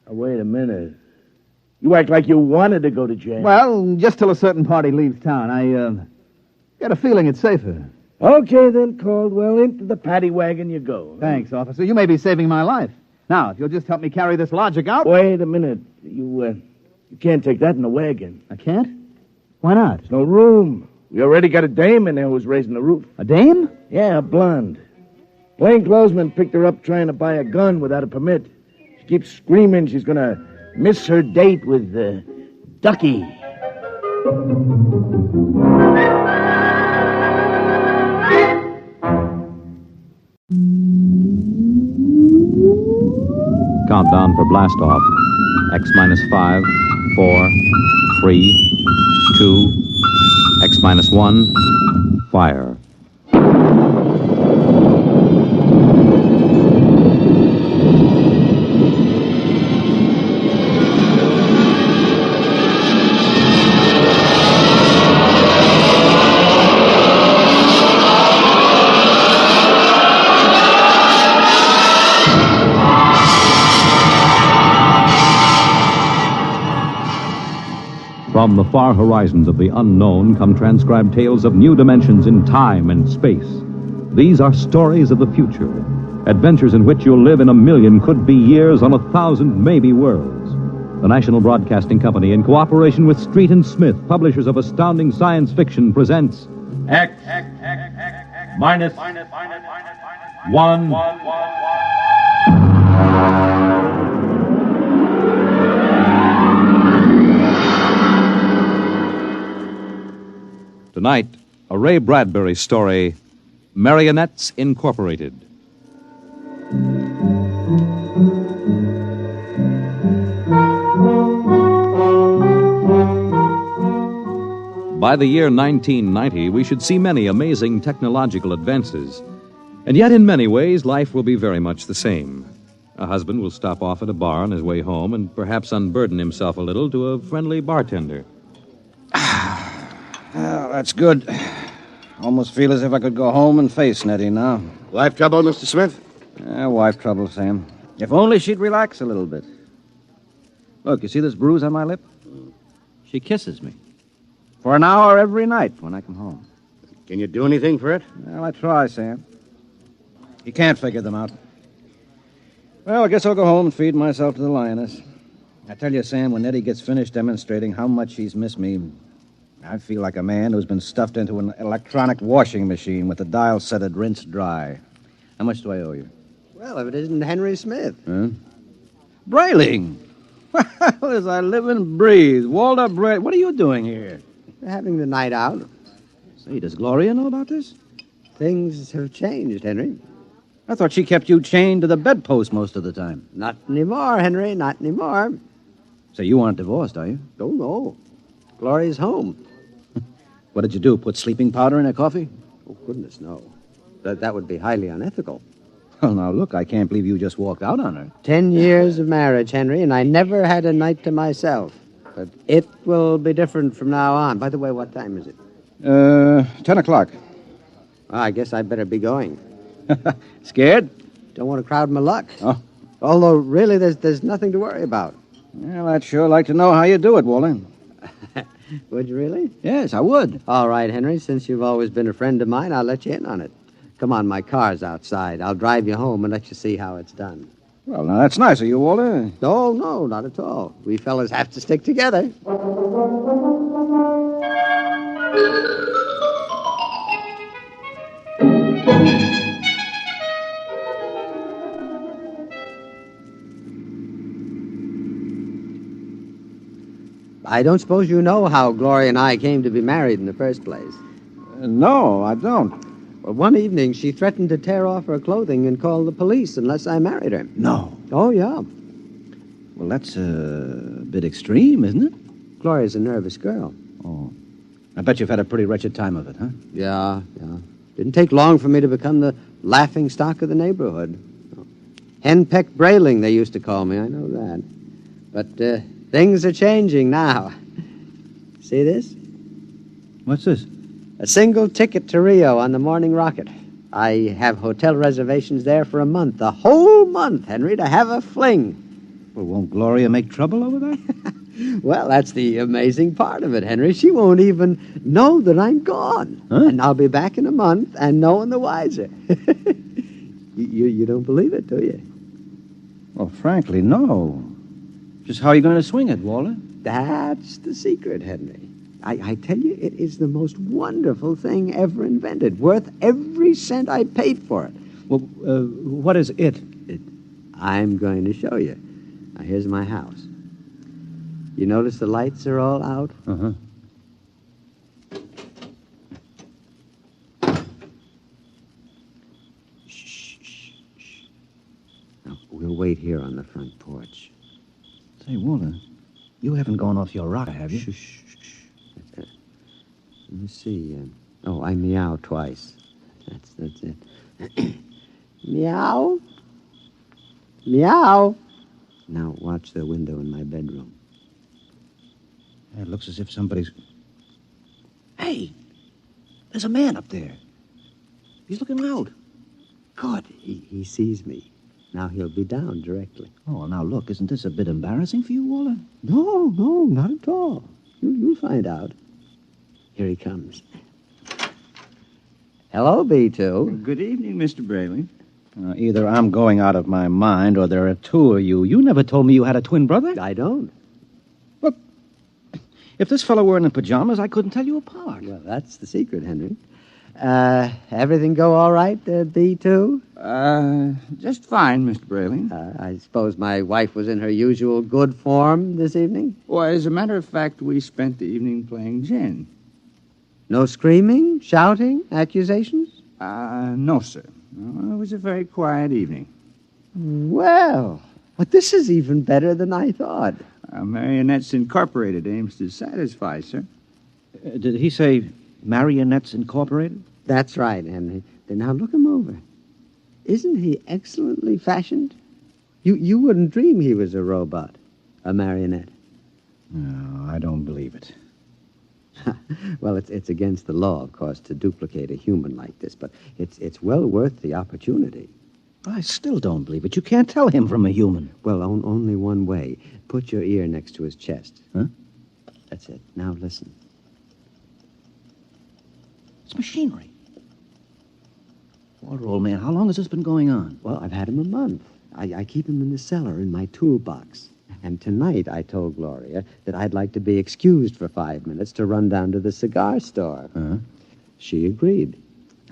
Now, wait a minute. You act like you wanted to go to jail. Well, just till a certain party leaves town. I got a feeling it's safer. Okay, then, Caldwell. Into the paddy wagon you go. Thanks, officer. You may be saving my life. Now, if you'll just help me carry this logic out... Wait a minute. You can't take that in the wagon. I can't? Why not? There's no room. We already got a dame in there who's raising the roof. A dame? Yeah, a blonde. Plainclothesman picked her up trying to buy a gun without a permit. She keeps screaming she's going to miss her date with Ducky. Countdown for blast off. X minus 5, 4, 3, 2, X minus 1, fire. From the far horizons of the unknown come transcribed tales of new dimensions in time and space. These are stories of the future, adventures in which you'll live in a million could-be years on 1,000 maybe worlds. The National Broadcasting Company, in cooperation with Street and Smith, publishers of astounding science fiction, presents X minus 1. Tonight, a Ray Bradbury story, Marionettes Incorporated. By the year 1990, we should see many amazing technological advances. And yet, in many ways, life will be very much the same. A husband will stop off at a bar on his way home and perhaps unburden himself a little to a friendly bartender. Well, that's good. Almost feel as if I could go home and face Nettie now. Wife trouble, Mr. Smith? Wife trouble, Sam. If only she'd relax a little bit. Look, you see this bruise on my lip? She kisses me. For an hour every night when I come home. Can you do anything for it? Well, I try, Sam. You can't figure them out. Well, I guess I'll go home and feed myself to the lioness. I tell you, Sam, when Nettie gets finished demonstrating how much she's missed me, I feel like a man who's been stuffed into an electronic washing machine with the dial set at rinse dry. How much do I owe you? Well, if it isn't Henry Smith. Huh? Brayling! Well, as I live and breathe. Walter Brayling. What are you doing here? We're having the night out. Say, does Gloria know about this? Things have changed, Henry. I thought she kept you chained to the bedpost most of the time. Not anymore, Henry, not anymore. So you aren't divorced, are you? Oh, no. Gloria's home. What did you do, put sleeping powder in her coffee? Oh, goodness, no. That would be highly unethical. Well, now, look, I can't believe you just walked out on her. 10 years of marriage, Henry, and I never had a night to myself. But it will be different from now on. By the way, what time is it? 10 o'clock. Well, I guess I'd better be going. Scared? Don't want to crowd my luck. Oh. Although, really, there's nothing to worry about. Well, I'd sure like to know how you do it, Walter. Would you really? Yes, I would. All right, Henry, since you've always been a friend of mine, I'll let you in on it. Come on, my car's outside. I'll drive you home and let you see how it's done. Well, now, that's nice of you, Walter. Oh, no, not at all. We fellas have to stick together. I don't suppose you know how Gloria and I came to be married in the first place. No, I don't. Well, one evening, she threatened to tear off her clothing and call the police unless I married her. No. Oh, yeah. Well, that's a bit extreme, isn't it? Gloria's a nervous girl. Oh. I bet you've had a pretty wretched time of it, huh? Yeah. Didn't take long for me to become the laughing stock of the neighborhood. Henpeck Brayling, they used to call me, I know that. But things are changing now. See this? What's this? A single ticket to Rio on the morning rocket. I have hotel reservations there for a month. A whole month, Henry, to have a fling. Well, won't Gloria make trouble over there? Well, that's the amazing part of it, Henry. She won't even know that I'm gone. Huh? And I'll be back in a month and no one the wiser. You don't believe it, do you? Well, frankly, no. Just how are you going to swing it, Walter? That's the secret, Henry. I tell you, it is the most wonderful thing ever invented. Worth every cent I paid for it. Well, what is it? I'm going to show you. Now, here's my house. You notice the lights are all out? Uh-huh. Shh. Now, we'll wait here on the front porch. Say, Walter, you haven't gone off your rocker, have you? Shh. Let me see. I meow twice. That's it. Meow. Meow. Now watch the window in my bedroom. It looks as if somebody's... Hey! There's a man up there. He's looking out. Good. He sees me. Now he'll be down directly. Oh, now look, isn't this a bit embarrassing for you, Walter? No, not at all. You'll find out. Here he comes. Hello, B2. Good evening, Mr. Brayling. Either I'm going out of my mind or there are two of you. You never told me you had a twin brother. I don't. Well, if this fellow were in pajamas, I couldn't tell you apart. Well, that's the secret, Henry. Everything go all right, B2? Just fine, Mr. Brayling. I suppose my wife was in her usual good form this evening? Well, as a matter of fact, we spent the evening playing gin. No screaming, shouting, accusations? No, sir. No, it was a very quiet evening. Well, but this is even better than I thought. Marionettes Incorporated aims to satisfy, sir. Did he say Marionettes Incorporated? That's right, Henry. Now look him over. Isn't he excellently fashioned? You wouldn't dream he was a robot, a marionette. No, I don't believe it. Well, it's against the law, of course, to duplicate a human like this, but it's well worth the opportunity. I still don't believe it. You can't tell him from a human. Well, only one way. Put your ear next to his chest. Huh? That's it. Now listen. It's machinery. Walter, old man, how long has this been going on? Well, I've had him a month. I keep him in the cellar in my toolbox. And tonight I told Gloria that I'd like to be excused for 5 minutes to run down to the cigar store. Huh? She agreed.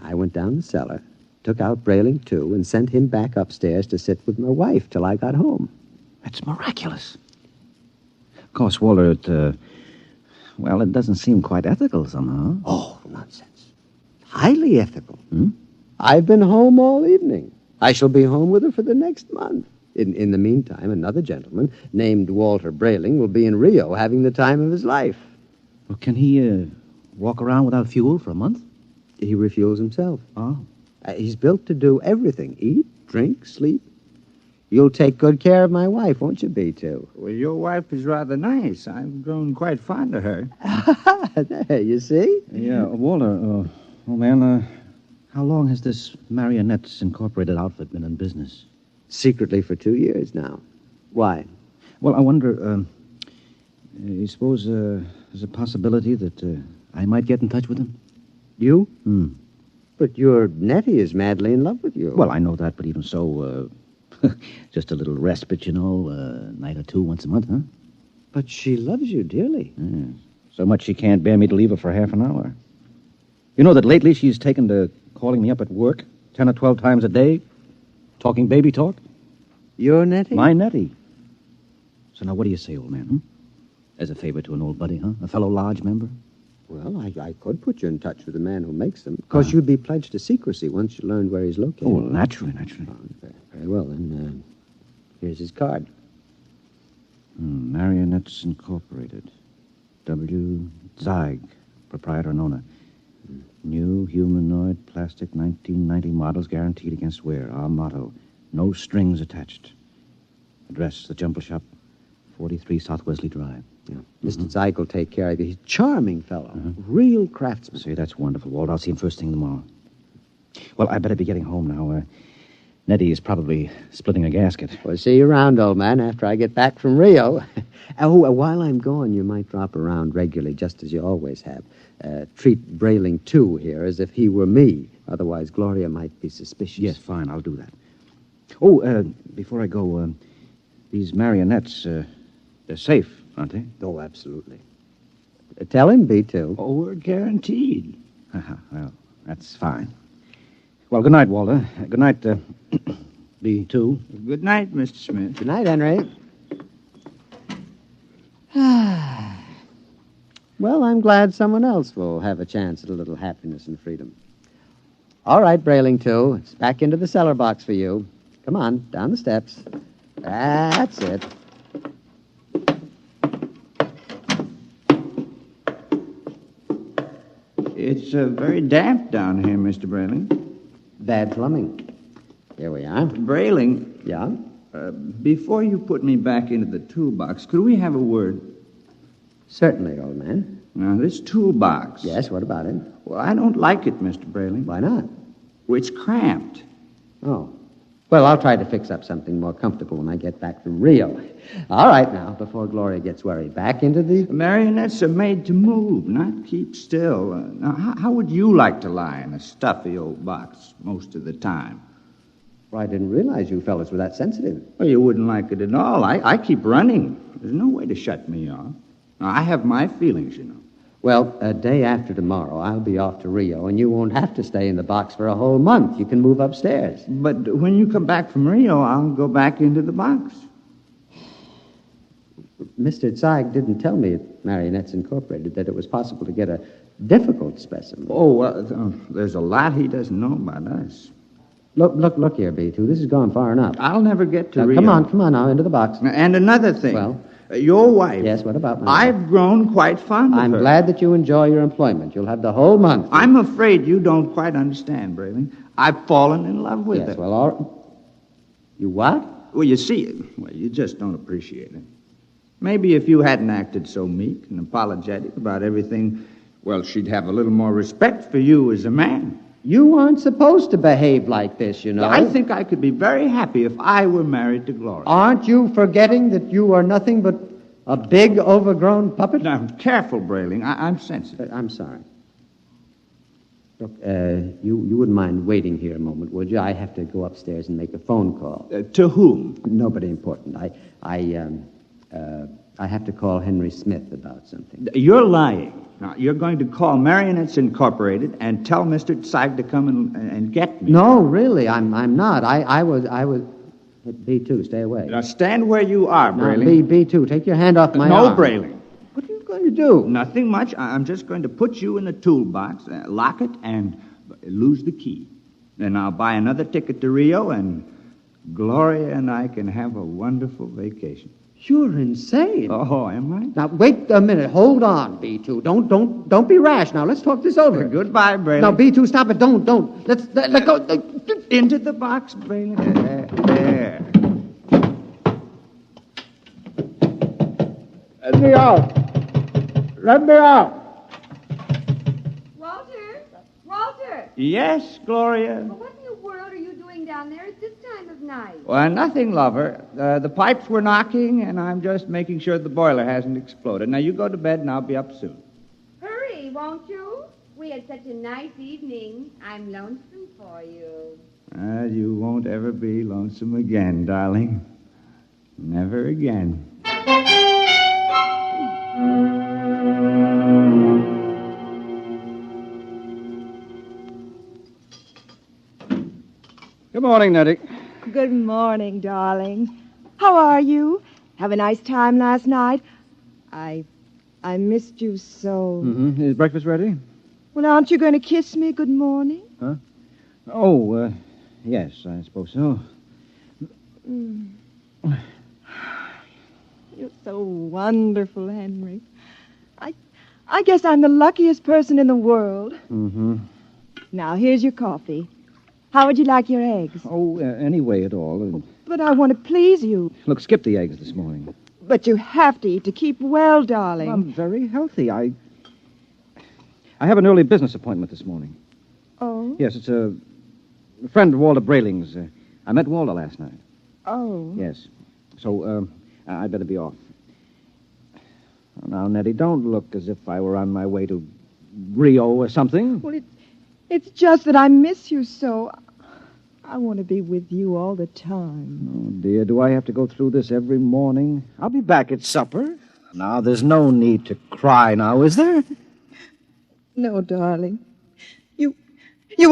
I went down the cellar, took out Brayling, too, and sent him back upstairs to sit with my wife till I got home. That's miraculous. Of course, Walter, it doesn't seem quite ethical somehow. Oh, nonsense. Highly ethical. Hmm? I've been home all evening. I shall be home with her for the next month. In the meantime, another gentleman named Walter Brayling will be in Rio having the time of his life. Well, can he walk around without fuel for a month? He refuels himself. Oh. He's built to do everything. Eat, drink, sleep. You'll take good care of my wife, won't you, B2? Well, your wife is rather nice. I've grown quite fond of her. There, you see? Yeah, Walter, old man, how long has this Marionettes Incorporated outfit been in business? Secretly for 2 years now. Why? Well, I wonder, you suppose there's a possibility that I might get in touch with him? You? Hmm. But your Nettie is madly in love with you. Well, I know that, but even so, just a little respite, a night or two once a month, huh? But she loves you dearly. Yeah. So much she can't bear me to leave her for half an hour. You know that lately she's taken to calling me up at work 10 or 12 times a day, talking baby talk. Your Nettie? My Nettie. So now what do you say, old man, hmm? As a favor to an old buddy, huh? A fellow lodge member? Well, I could put you in touch with the man who makes them. Of course, you'd be pledged to secrecy once you learned where he's located. Oh, well, naturally. Oh, very well, then. Here's his card. Marionettes Incorporated. W. Zeig, proprietor and owner. New humanoid plastic 1990 models guaranteed against wear. Our motto, no strings attached. Address, the Jumble Shop, 43 South Wesley Drive. Yeah. Mr. Zeig will take care of you. He's a charming fellow. Real craftsman. See, that's wonderful, Walt. I'll see him first thing tomorrow. Well, I better be getting home now. Nettie is probably splitting a gasket. Well, see you around, old man, after I get back from Rio. While I'm gone, you might drop around regularly, just as you always have. Treat Brayling, too, here, as if he were me. Otherwise, Gloria might be suspicious. Yes, fine, I'll do that. Oh, before I go, these marionettes, they're safe, aren't they? Oh, absolutely. Tell him, B2. Oh, we're guaranteed. Well, that's fine. Well, good night, Walter. Good night, B2. Good night, Mr. Smith. Good night, Henry. Well, I'm glad someone else will have a chance at a little happiness and freedom. All right, Brayling, too. It's back into the cellar box for you. Come on, down the steps. That's it. It's very damp down here, Mr. Brayling. Bad plumbing. Here we are. Brayling. Yeah? Before you put me back into the toolbox, could we have a word? Certainly, old man. Now, this toolbox. Yes, what about it? Well, I don't like it, Mr. Brayling. Why not? Well, it's cramped. Oh. Well, I'll try to fix up something more comfortable when I get back from Rio. All right, now, before Gloria gets worried, back into the... Marionettes are made to move, not keep still. Now, how would you like to lie in a stuffy old box most of the time? Well, I didn't realize you fellas were that sensitive. Well, you wouldn't like it at all. I keep running. There's no way to shut me off. Now, I have my feelings, you know. Well, a day after tomorrow, I'll be off to Rio, and you won't have to stay in the box for a whole month. You can move upstairs. But when you come back from Rio, I'll go back into the box. Mr. Zeig didn't tell me at Marionettes Incorporated that it was possible to get a difficult specimen. Oh, there's a lot he doesn't know about us. Look here, B2. This has gone far enough. I'll never get to Now, Rio. Come on now, into the box. And another thing. Well? Your wife. Yes, what about my wife? I've grown quite fond of her. I'm glad that you enjoy your employment. You'll have the whole month. I'm afraid you don't quite understand, Brayling. I've fallen in love with Yes, her. well, all right. You what? Well, you see, you just don't appreciate it. Maybe if you hadn't acted so meek and apologetic about everything, well, she'd have a little more respect for you as a man. You aren't supposed to behave like this, you know. I think I could be very happy if I were married to Gloria. Aren't you forgetting that you are nothing but a big, overgrown puppet? Now, careful, Brayling. I'm sensitive. I'm sorry. Look, you wouldn't mind waiting here a moment, would you? I have to go upstairs and make a phone call. To whom? Nobody important. I have to call Henry Smith about something. You're lying. Now, you're going to call Marionettes Incorporated and tell Mr. Zeig to come and get me. No, really, I'm not. I was. B2, stay away. Now, stand where you are, Brayling. No, B2, take your hand off my No, arm. Brayling. What are you going to do? Nothing much. I'm just going to put you in a toolbox, lock it, and lose the key. Then I'll buy another ticket to Rio, and Gloria and I can have a wonderful vacation. You're insane. Oh, am I? Now, wait a minute. Hold on, B2. Don't be rash. Now, let's talk this over. Goodbye, Brayling. Now, B2, stop it. Don't. Let go. Into the box, Brayling. There. Let me out. Let me out. Walter! Yes, Gloria? What in the world are you doing down there at this time of night? Well, nothing, lover. The pipes were knocking, and I'm just making sure the boiler hasn't exploded. Now, you go to bed, and I'll be up soon. Hurry, won't you? We had such a nice evening. I'm lonesome for you. You won't ever be lonesome again, darling. Never again. Good morning, Nettie. Good morning, darling. How are you? Have a nice time last night? I missed you so. Mm-hmm. Is breakfast ready? Well, aren't you going to kiss me good morning? Huh? Oh, yes, I suppose so. Mm. You're so wonderful, Henry. I guess I'm the luckiest person in the world. Mm-hmm. Now, here's your coffee. How would you like your eggs? Oh, any way at all. But I want to please you. Look, skip the eggs this morning. But you have to eat to keep well, darling. I'm very healthy. I have an early business appointment this morning. Oh? Yes, it's a friend of Walter Brayling's. I met Walter last night. Oh. Yes. So, I'd better be off. Now, Nettie, don't look as if I were on my way to Rio or something. Well, it's just that I miss you so. I want to be with you all the time. Oh, dear, do I have to go through this every morning? I'll be back at supper. Now, there's no need to cry now, is there? No, darling. You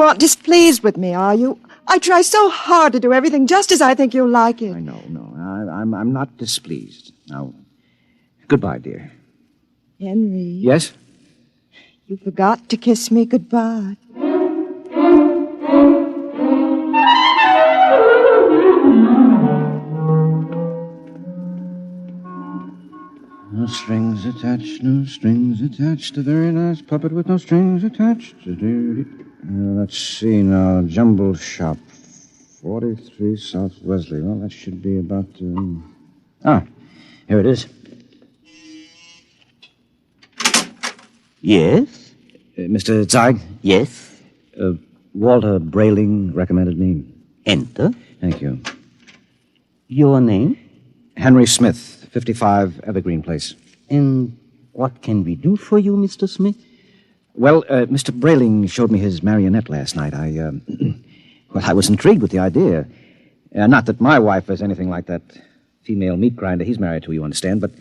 aren't displeased with me, are you? I try so hard to do everything just as I think you'll like it. I know, no. I'm not displeased. Now, goodbye, dear. Henry. Yes? You forgot to kiss me goodbye. No strings attached, no strings attached. A very nice puppet with no strings attached. Let's see now. Jumble Shop, 43 South Wesley. Well, that should be about... here it is. Yes? Mr. Zeig? Yes? Walter Brayling recommended me. Enter. Thank you. Your name? Henry Smith, 55 Evergreen Place. And what can we do for you, Mr. Smith? Well, Mr. Brayling showed me his marionette last night. I was intrigued with the idea. Not that my wife is anything like that female meat grinder he's married to, you understand, but,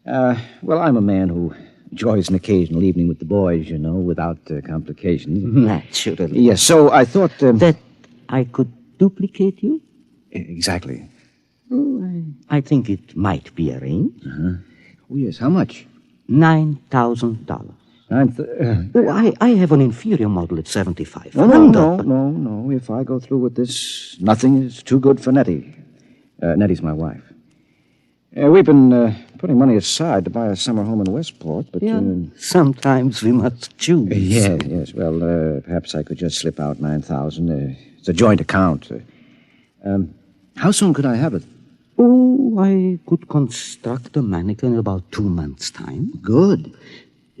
I'm a man who enjoys an occasional evening with the boys, you know, without complications. Naturally. Yes, so I thought... that I could duplicate you? Exactly. Oh, I think it might be arranged. Uh-huh. Oh, yes, how much? $9,000. I have an inferior model at $7,500. No. If I go through with this, nothing is too good for Nettie. Nettie's my wife. We've been putting money aside to buy a summer home in Westport, but... Yeah, sometimes we must choose. Yes. Well, perhaps I could just slip out $9,000. It's a joint account. How soon could I have it? Oh, I could construct a mannequin in about 2 months' time. Good.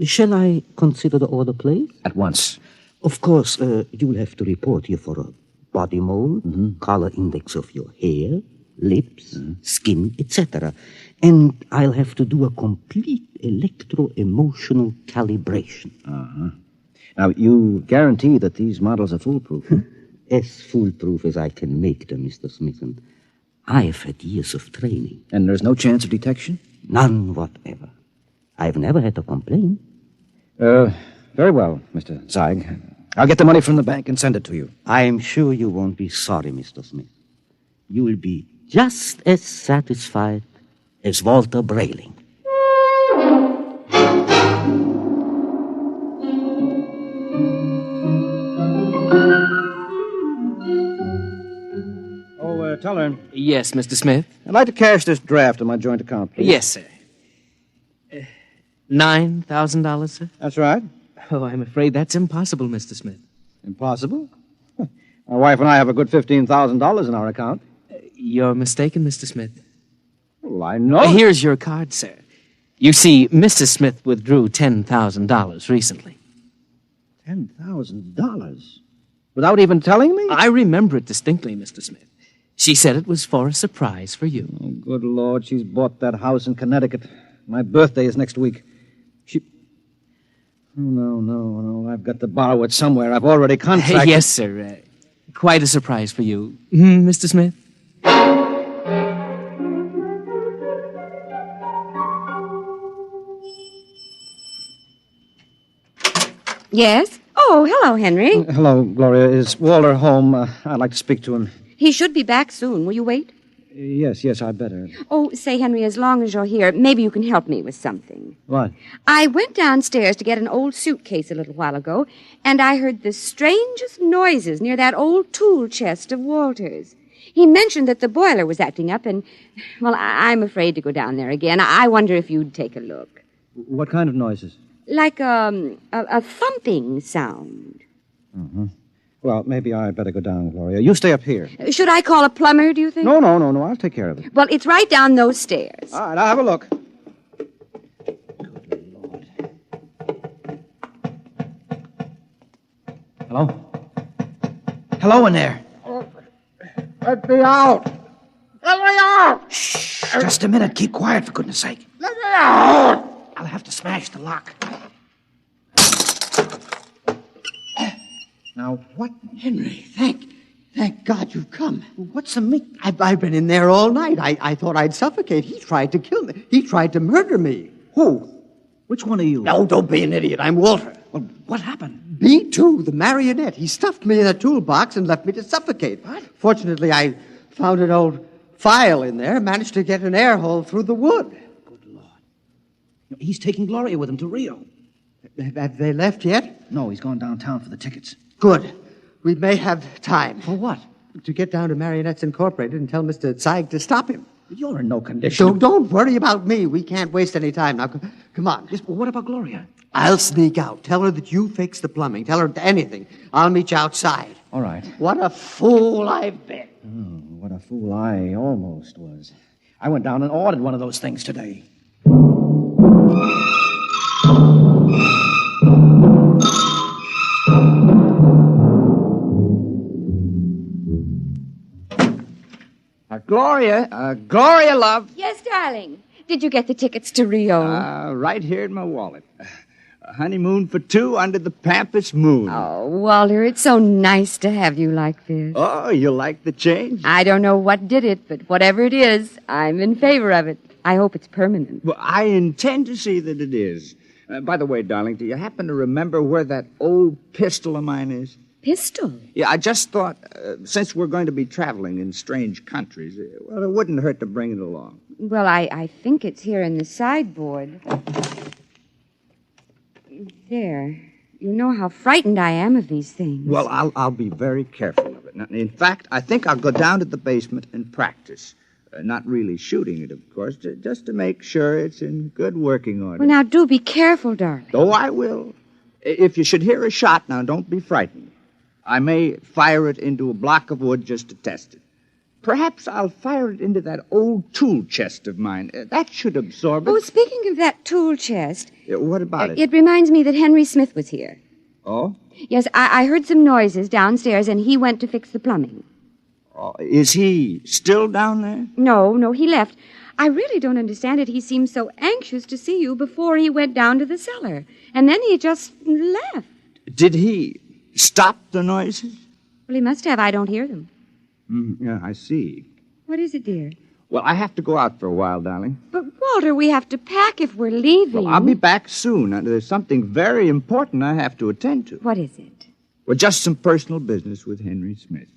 Shall I consider the order placed? At once. Of course, you'll have to report here for a body mold, color index of your hair, lips, skin, etc. And I'll have to do a complete electro-emotional calibration. Uh-huh. Now, you guarantee that these models are foolproof? As foolproof as I can make them, Mr. Smith. I've had years of training. And there's no chance of detection? None whatever. I've never had a complaint. Very well, Mr. Zeig. I'll get the money from the bank and send it to you. I'm sure you won't be sorry, Mr. Smith. You will be just as satisfied as Walter Brayling. Teller. Yes, Mr. Smith? I'd like to cash this draft in my joint account, please. Yes, sir. $9,000, sir? That's right. Oh, I'm afraid that's impossible, Mr. Smith. Impossible? My wife and I have a good $15,000 in our account. You're mistaken, Mr. Smith. Well, I know. Here's your card, sir. You see, Mrs. Smith withdrew $10,000 recently. $10,000? Without even telling me? I remember it distinctly, Mr. Smith. She said it was for a surprise for you. Oh, good Lord, she's bought that house in Connecticut. My birthday is next week. Oh, no. I've got to borrow it somewhere. I've already contracted... Yes, sir. Quite a surprise for you. Mr. Smith? Yes? Oh, hello, Henry. Hello, Gloria. Is Walter home? I'd like to speak to him. He should be back soon. Will you wait? Yes, I'd better. Oh, say, Henry, as long as you're here, maybe you can help me with something. What? I went downstairs to get an old suitcase a little while ago, and I heard the strangest noises near that old tool chest of Walter's. He mentioned that the boiler was acting up, and, well, I'm afraid to go down there again. I wonder if you'd take a look. What kind of noises? Like a thumping sound. Mm-hmm. Well, maybe I'd better go down, Gloria. You stay up here. Should I call a plumber, do you think? No. I'll take care of it. Well, it's right down those stairs. All right, I'll have a look. Hello? Hello in there. Let me out! Let me out! Shh, just a minute. Keep quiet, for goodness sake. Let me out! I'll have to smash the lock. Now, what? Henry, thank God you've come. What's the meat? I've been in there all night. I thought I'd suffocate. He tried to kill me. He tried to murder me. Who? Which one are you? No, don't be an idiot. I'm Walter. Well, what happened? B2, the marionette. He stuffed me in a toolbox and left me to suffocate. What? Fortunately, I found an old file in there, managed to get an air hole through the wood. Good Lord. He's taking Gloria with him to Rio. Have they left yet? No, he's gone downtown for the tickets. Good. We may have time. For what? To get down to Marionettes Incorporated and tell Mr. Zeig to stop him. You're in no condition. Don't worry about me. We can't waste any time. Now, come on. Yes, but what about Gloria? I'll sneak out. Tell her that you fixed the plumbing. Tell her anything. I'll meet you outside. All right. What a fool I've been. Oh, what a fool I almost was. I went down and ordered one of those things today. Gloria, love. Yes, darling. Did you get the tickets to Rio? Right here in my wallet. A honeymoon for two under the Pampas moon. Oh, Walter, it's so nice to have you like this. Oh, you like the change? I don't know what did it, but whatever it is, I'm in favor of it. I hope it's permanent. Well, I intend to see that it is. By the way, darling, do you happen to remember where that old pistol of mine is? Pistol? Yeah, I just thought, since we're going to be traveling in strange countries, well, it wouldn't hurt to bring it along. Well, I think it's here in the sideboard. There. You know how frightened I am of these things. Well, I'll be very careful of it. Now, in fact, I think I'll go down to the basement and practice. Not really shooting it, of course, just to make sure it's in good working order. Well, now, do be careful, darling. Oh, I will. If you should hear a shot, now, don't be frightened. I may fire it into a block of wood just to test it. Perhaps I'll fire it into that old tool chest of mine. That should absorb it. Oh, speaking of that tool chest... What about it? It reminds me that Henry Smith was here. Oh? Yes, I heard some noises downstairs, and he went to fix the plumbing. Is he still down there? No, he left. I really don't understand it. He seemed so anxious to see you before he went down to the cellar. And then he just left. Did he stop the noises? Well, he must have. I don't hear them. Yeah, I see. What is it, dear? Well, I have to go out for a while, darling. But, Walter, we have to pack if we're leaving. Well, I'll be back soon. There's something very important I have to attend to. What is it? Well, just some personal business with Henry Smith.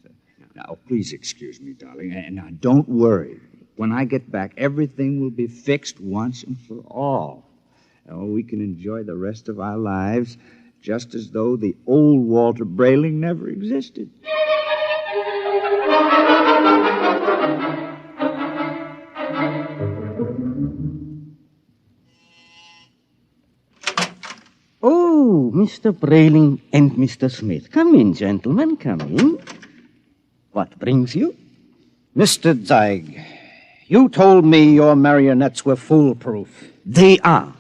Now, please excuse me, darling. And now, don't worry. When I get back, everything will be fixed once and for all. We can enjoy the rest of our lives just as though the old Walter Brayling never existed. Oh, Mr. Brayling and Mr. Smith. Come in, gentlemen, come in. What brings you? Mr. Zeig, you told me your marionettes were foolproof. They are.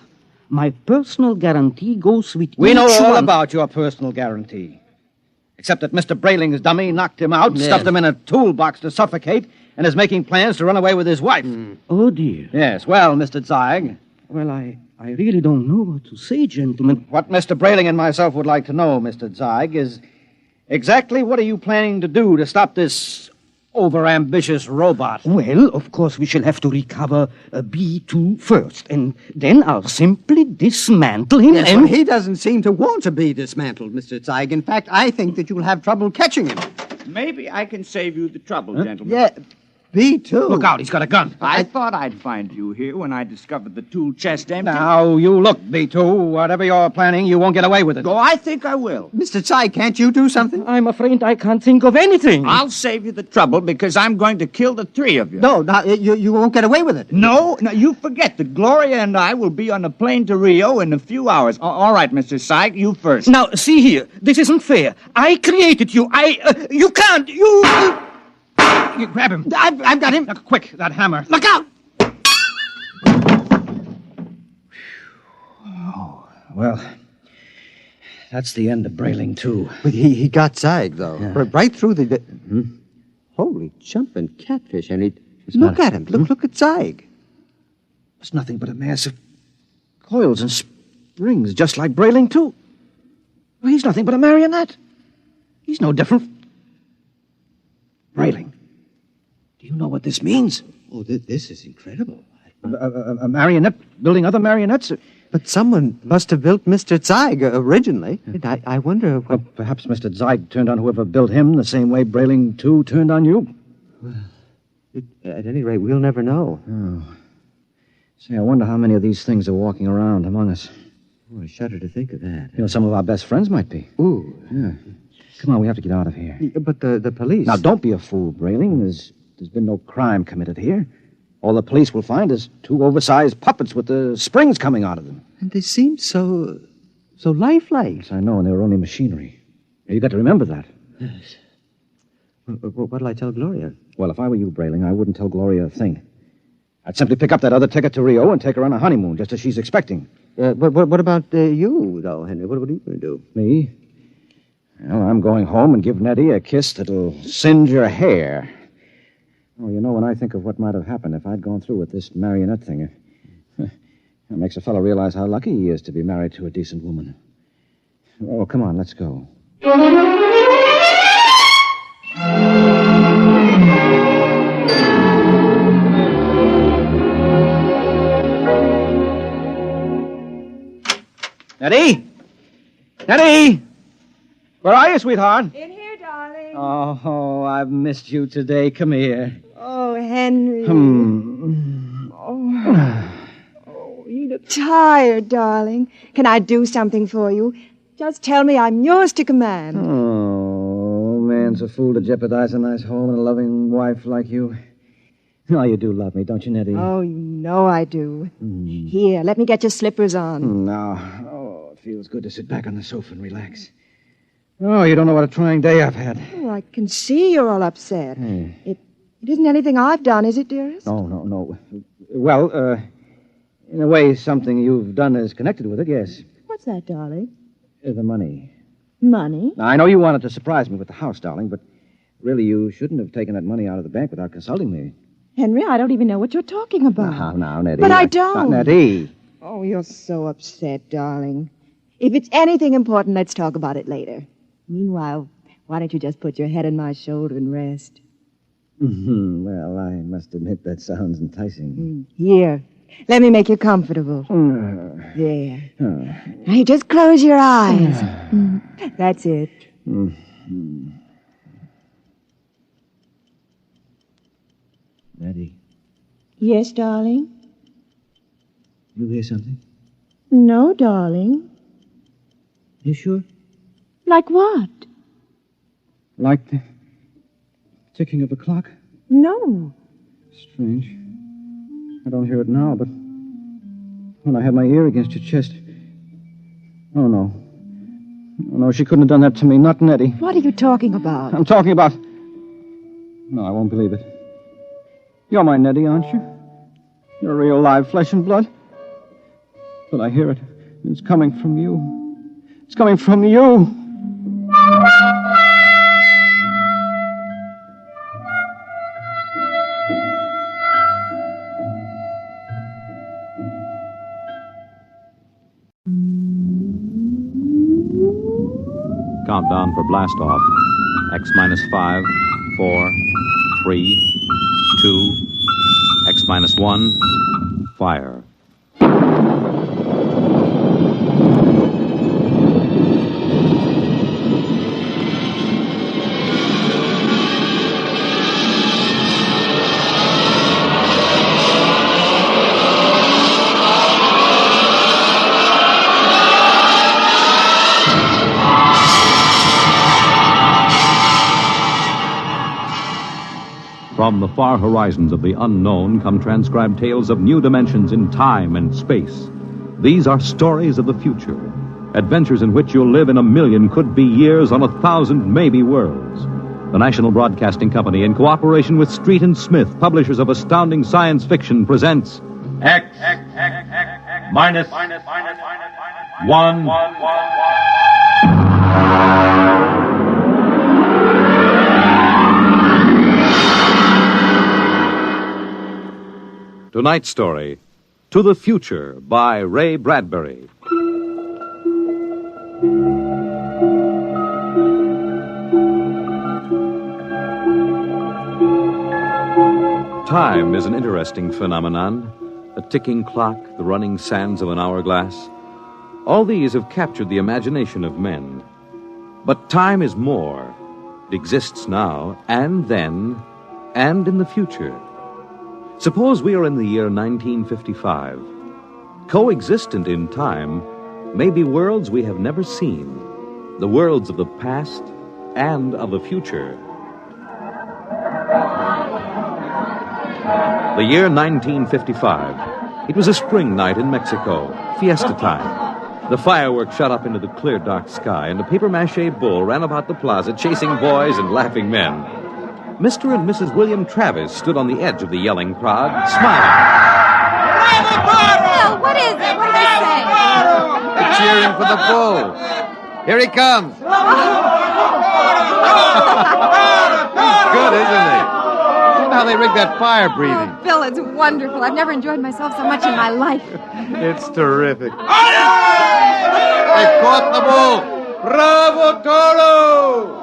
My personal guarantee goes with We know each all one. about your personal guarantee. Except that Mr. Brayling's dummy knocked him out, Yes. stuffed him in a toolbox to suffocate, and is making plans to run away with his wife. Oh, dear. Yes, well, Mr. Zeig. Well, I really don't know what to say, gentlemen. What Mr. Brayling and myself would like to know, Mr. Zeig, is exactly what are you planning to do to stop this overambitious robot? Well, of course, we shall have to recover B2 first, and then I'll simply dismantle him Yes, and... well, he doesn't seem to want to be dismantled, Mr. Zeig. In fact, I think that you'll have trouble catching him. Maybe I can save you the trouble, gentlemen. Yeah, B2. Look out, he's got a gun. I thought I'd find you here when I discovered the tool chest empty. Now, you look, B2. Whatever you're planning, you won't get away with it. Oh, I think I will. Mr. Zeig, can't you do something? I'm afraid I can't think of anything. I'll save you the trouble because I'm going to kill the three of you. No, you won't get away with it. No, you forget that Gloria and I will be on a plane to Rio in a few hours. All right, Mr. Syke, you first. Now, see here. This isn't fair. I created you. You can't. You grab him. I've got him. Now, quick, that hammer. Look out! Oh, well, that's the end of Brayling, too. But he got Zeig, though. Yeah. Right through the... Holy jumping catfish, and look at him. Look at Zeig. It's nothing but a mass of coils and springs, just like Brayling, too. Well, he's nothing but a marionette. He's no different. Brayling. Do you know what this means? Oh, this is incredible. A marionette building other marionettes? But someone must have built Mr. Zeig originally. I wonder what... Well, perhaps Mr. Zeig turned on whoever built him the same way Brayling, too, turned on you. Well, at any rate, we'll never know. Oh. Say, I wonder how many of these things are walking around among us. Oh, I shudder to think of that. You know, some of our best friends might be. Ooh. Yeah. Come on, we have to get out of here. But the police... Now, don't be a fool, Brayling. There's been no crime committed here. All the police will find is two oversized puppets with the springs coming out of them. And they seem so lifelike. Yes, I know, and they were only machinery. You got to remember that. Yes. What'll I tell Gloria? Well, if I were you, Brayling, I wouldn't tell Gloria a thing. I'd simply pick up that other ticket to Rio and take her on a honeymoon, just as she's expecting. But what about you, though, Henry? What are you going to do? Me? Well, I'm going home and give Nettie a kiss that'll singe her hair. Oh, you know, when I think of what might have happened if I'd gone through with this marionette thing, it makes a fellow realize how lucky he is to be married to a decent woman. Oh, come on, let's go. Nettie? Nettie? Where are you, sweetheart? In here, darling. Oh, I've missed you today. Come here. Oh, Henry. Oh, you look tired, darling. Can I do something for you? Just tell me I'm yours to command. Oh, man's a fool to jeopardize a nice home and a loving wife like you. Oh, you do love me, don't you, Nettie? Oh, you know I do. Here, let me get your slippers on. No. Oh, it feels good to sit back on the sofa and relax. Oh, you don't know what a trying day I've had. Oh, I can see you're all upset. It isn't anything I've done, is it, dearest? No. Well, in a way, something you've done is connected with it, yes. What's that, darling? The money. Money? Now, I know you wanted to surprise me with the house, darling, but really you shouldn't have taken that money out of the bank without consulting me. Henry, I don't even know what you're talking about. Now, Nettie. But I don't. Nettie. Oh, you're so upset, darling. If it's anything important, let's talk about it later. Meanwhile, why don't you just put your head on my shoulder and rest? Well, I must admit that sounds enticing. Here, let me make you comfortable. There. Now you just close your eyes. That's it. Nettie, Yes, darling? you hear something? No, darling. You sure? Like what? Like the ticking of a clock? No. Strange. I don't hear it now, but when I had my ear against your chest... Oh, no. Oh, no, she couldn't have done that to me. Not Nettie. What are you talking about? I'm talking about... No, I won't believe it. You're my Nettie, aren't you? You're real live flesh and blood. But I hear it. It's coming from you. It's coming from you. Countdown for blast off. X minus 5, 4, 3, 2, X minus 1, fire. From the far horizons of the unknown come transcribed tales of new dimensions in time and space. These are stories of the future, adventures in which you'll live in a million could-be years on 1,000 maybe worlds. The National Broadcasting Company, in cooperation with Street and Smith, publishers of astounding science fiction, presents X minus 1. Tonight's story, To the Future, by Ray Bradbury. Time is an interesting phenomenon. A ticking clock, the running sands of an hourglass. All these have captured the imagination of men. But time is more. It exists now, and then, and in the future. Suppose we are in the year 1955. Coexistent in time may be worlds we have never seen, the worlds of the past and of the future. The year 1955. It was a spring night in Mexico, fiesta time. The fireworks shot up into the clear, dark sky, and a papier-mâché bull ran about the plaza chasing boys and laughing men. Mr. and Mrs. William Travis stood on the edge of the yelling crowd, smiling. Bill, what is it? What are they saying? They're cheering for the bull. Here he comes. He's good, isn't he? Look how they rigged that fire breathing. Oh, Bill, it's wonderful. I've never enjoyed myself so much in my life. It's terrific. They caught the bull. Bravo, Toro!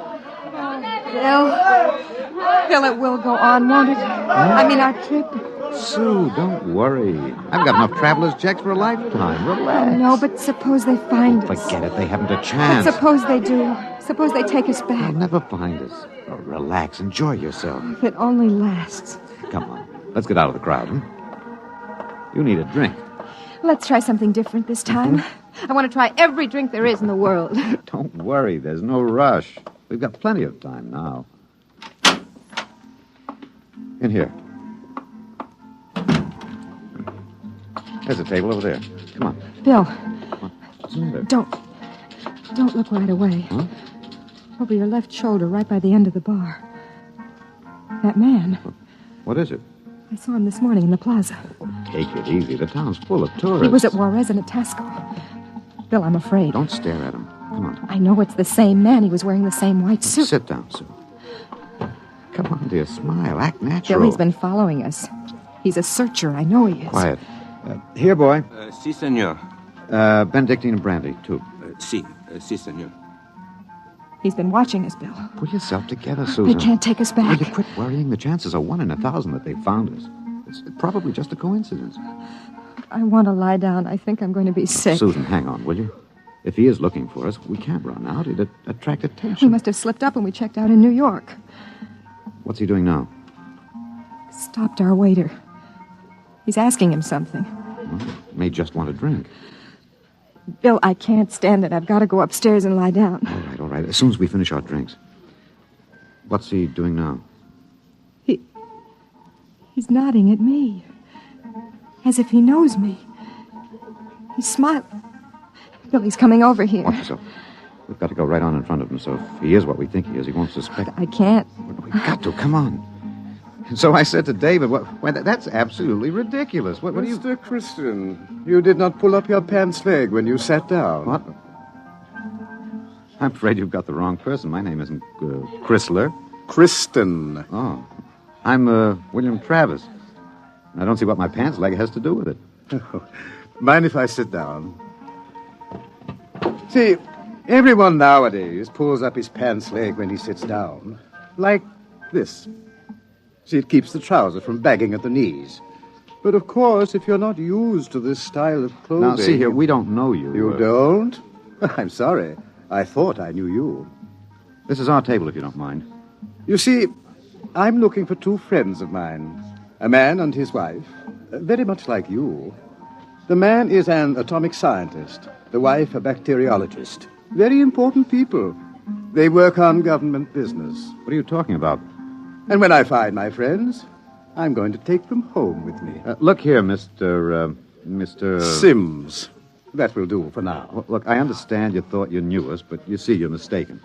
Bill, it will go on, won't it? I mean, our trip. Sue, don't worry. I've got enough traveler's checks for a lifetime. Relax. No, but suppose they find us. Forget it. They haven't a But chance. suppose they do. Suppose they take us back. They'll never find us. Oh, relax. Enjoy yourself. If it only lasts. Come on. Let's get out of the crowd, You need a drink. Let's try something different this time. I want to try every drink there is in the world. Don't worry. There's no rush. We've got plenty of time now. In here. There's a table over there. Come on. Bill, What's the matter? don't look right away. Huh? Over your left shoulder, right by the end of the bar. That man. What is it? I saw him this morning in the plaza. Take it easy. The town's full of tourists. He was at Juarez and at Tasco. Bill, I'm afraid. Don't stare at him. Come on. I know it's the same man. He was wearing the same white suit. Sit down, Sue. Come on, dear. Smile. Act natural. Bill, he's been following us. He's a searcher. I know he is. Quiet. Here, boy. Si, senor. Benedictine and brandy, too. Si, senor. He's been watching us, Bill. Pull yourself together, Susan. They can't take us back. Will you quit worrying? The chances are 1 in 1,000 that they found us. It's probably just a coincidence. I want to lie down. I think I'm going to be sick. Susan, hang on, will you? If he is looking for us, we can't run out. It'd attract He attention. must have slipped up when we checked out in New York. What's he doing now? Stopped our waiter. He's asking him something. Well, may just want a drink. Bill, I can't stand it. I've got to go upstairs and lie down. All right. As soon as we finish our drinks. What's he doing now? He's nodding at me. As if he knows me. He's smiling. Bill, he's coming over here. Watch yourself. We've got to go right on in front of him, so if he is what we think he is, he won't suspect. I can't. We've got to. Come on. And so I said to David, that's absolutely ridiculous. What do you... Mr. Christian, you did not pull up your pants leg when you sat down. What? I'm afraid you've got the wrong person. My name isn't Chrysler. Kristen. Oh. I'm William Travis. I don't see what my pants leg has to do with it. Mind if I sit down? See, everyone nowadays pulls up his pants leg when he sits down. Like this. See, it keeps the trouser from bagging at the knees. But of course, if you're not used to this style of clothing... Now, see here, we don't know you. You don't? I'm sorry. I thought I knew you. This is our table, if you don't mind. You see, I'm looking for 2 friends of mine. A man and his wife. Very much like you. The man is an atomic scientist. The wife, a bacteriologist. Very important people. They work on government business. What are you talking about? And when I find my friends, I'm going to take them home with me. Look here, Mr. Sims. That will do for now. Well, look, I understand you thought you knew us, but you see, you're mistaken.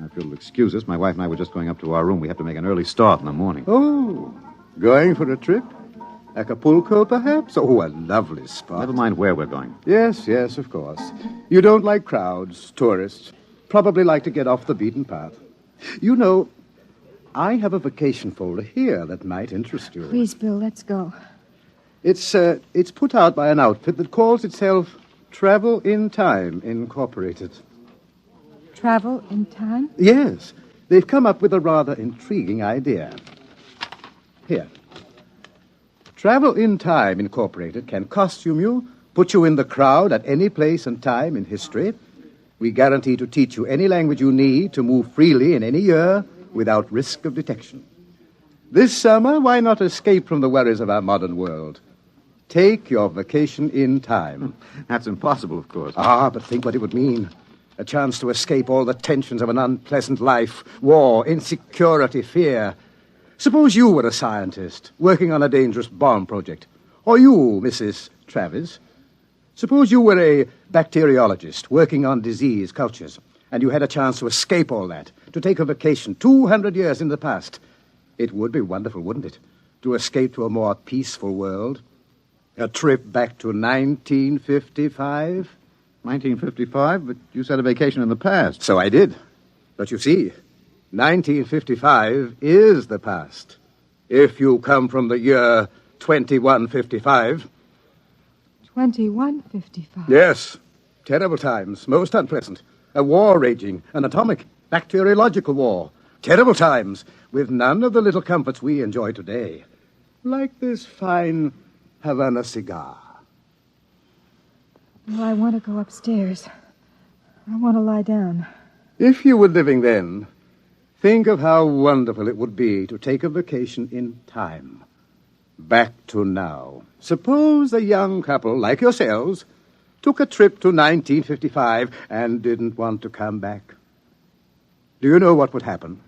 If you'll excuse us, my wife and I were just going up to our room. We have to make an early start in the morning. Oh, going for a trip? Acapulco, perhaps? Oh, a lovely spot. Never mind where we're going. Yes, of course. You don't like crowds, tourists. Probably like to get off the beaten path. You know, I have a vacation folder here that might interest you. Please, Bill, let's go. It's put out by an outfit that calls itself Travel in Time, Incorporated. Travel in time? Yes. They've come up with a rather intriguing idea. Here. Travel in Time, Incorporated can costume you, put you in the crowd at any place and time in history. We guarantee to teach you any language you need to move freely in any year without risk of detection. This summer, why not escape from the worries of our modern world? Take your vacation in time. That's impossible, of course. But think what it would mean. A chance to escape all the tensions of an unpleasant life, war, insecurity, fear. Suppose you were a scientist working on a dangerous bomb project. Or you, Mrs. Travis. Suppose you were a bacteriologist working on disease cultures, and you had a chance to escape all that, to take a vacation 200 years in the past. It would be wonderful, wouldn't it? To escape to a more peaceful world. A trip back to 1955. 1955? But you said a vacation in the past. So I did. But you see, 1955 is the past. If you come from the year 2155. 2155? Yes. Terrible times, most unpleasant. A war raging, an atomic, bacteriological war. Terrible times, with none of the little comforts we enjoy today. Like this fine Havana cigar. Well, I want to go upstairs. I want to lie down. If you were living then, think of how wonderful it would be to take a vacation in time. Back to now. Suppose a young couple like yourselves took a trip to 1955 and didn't want to come back. Do you know what would happen?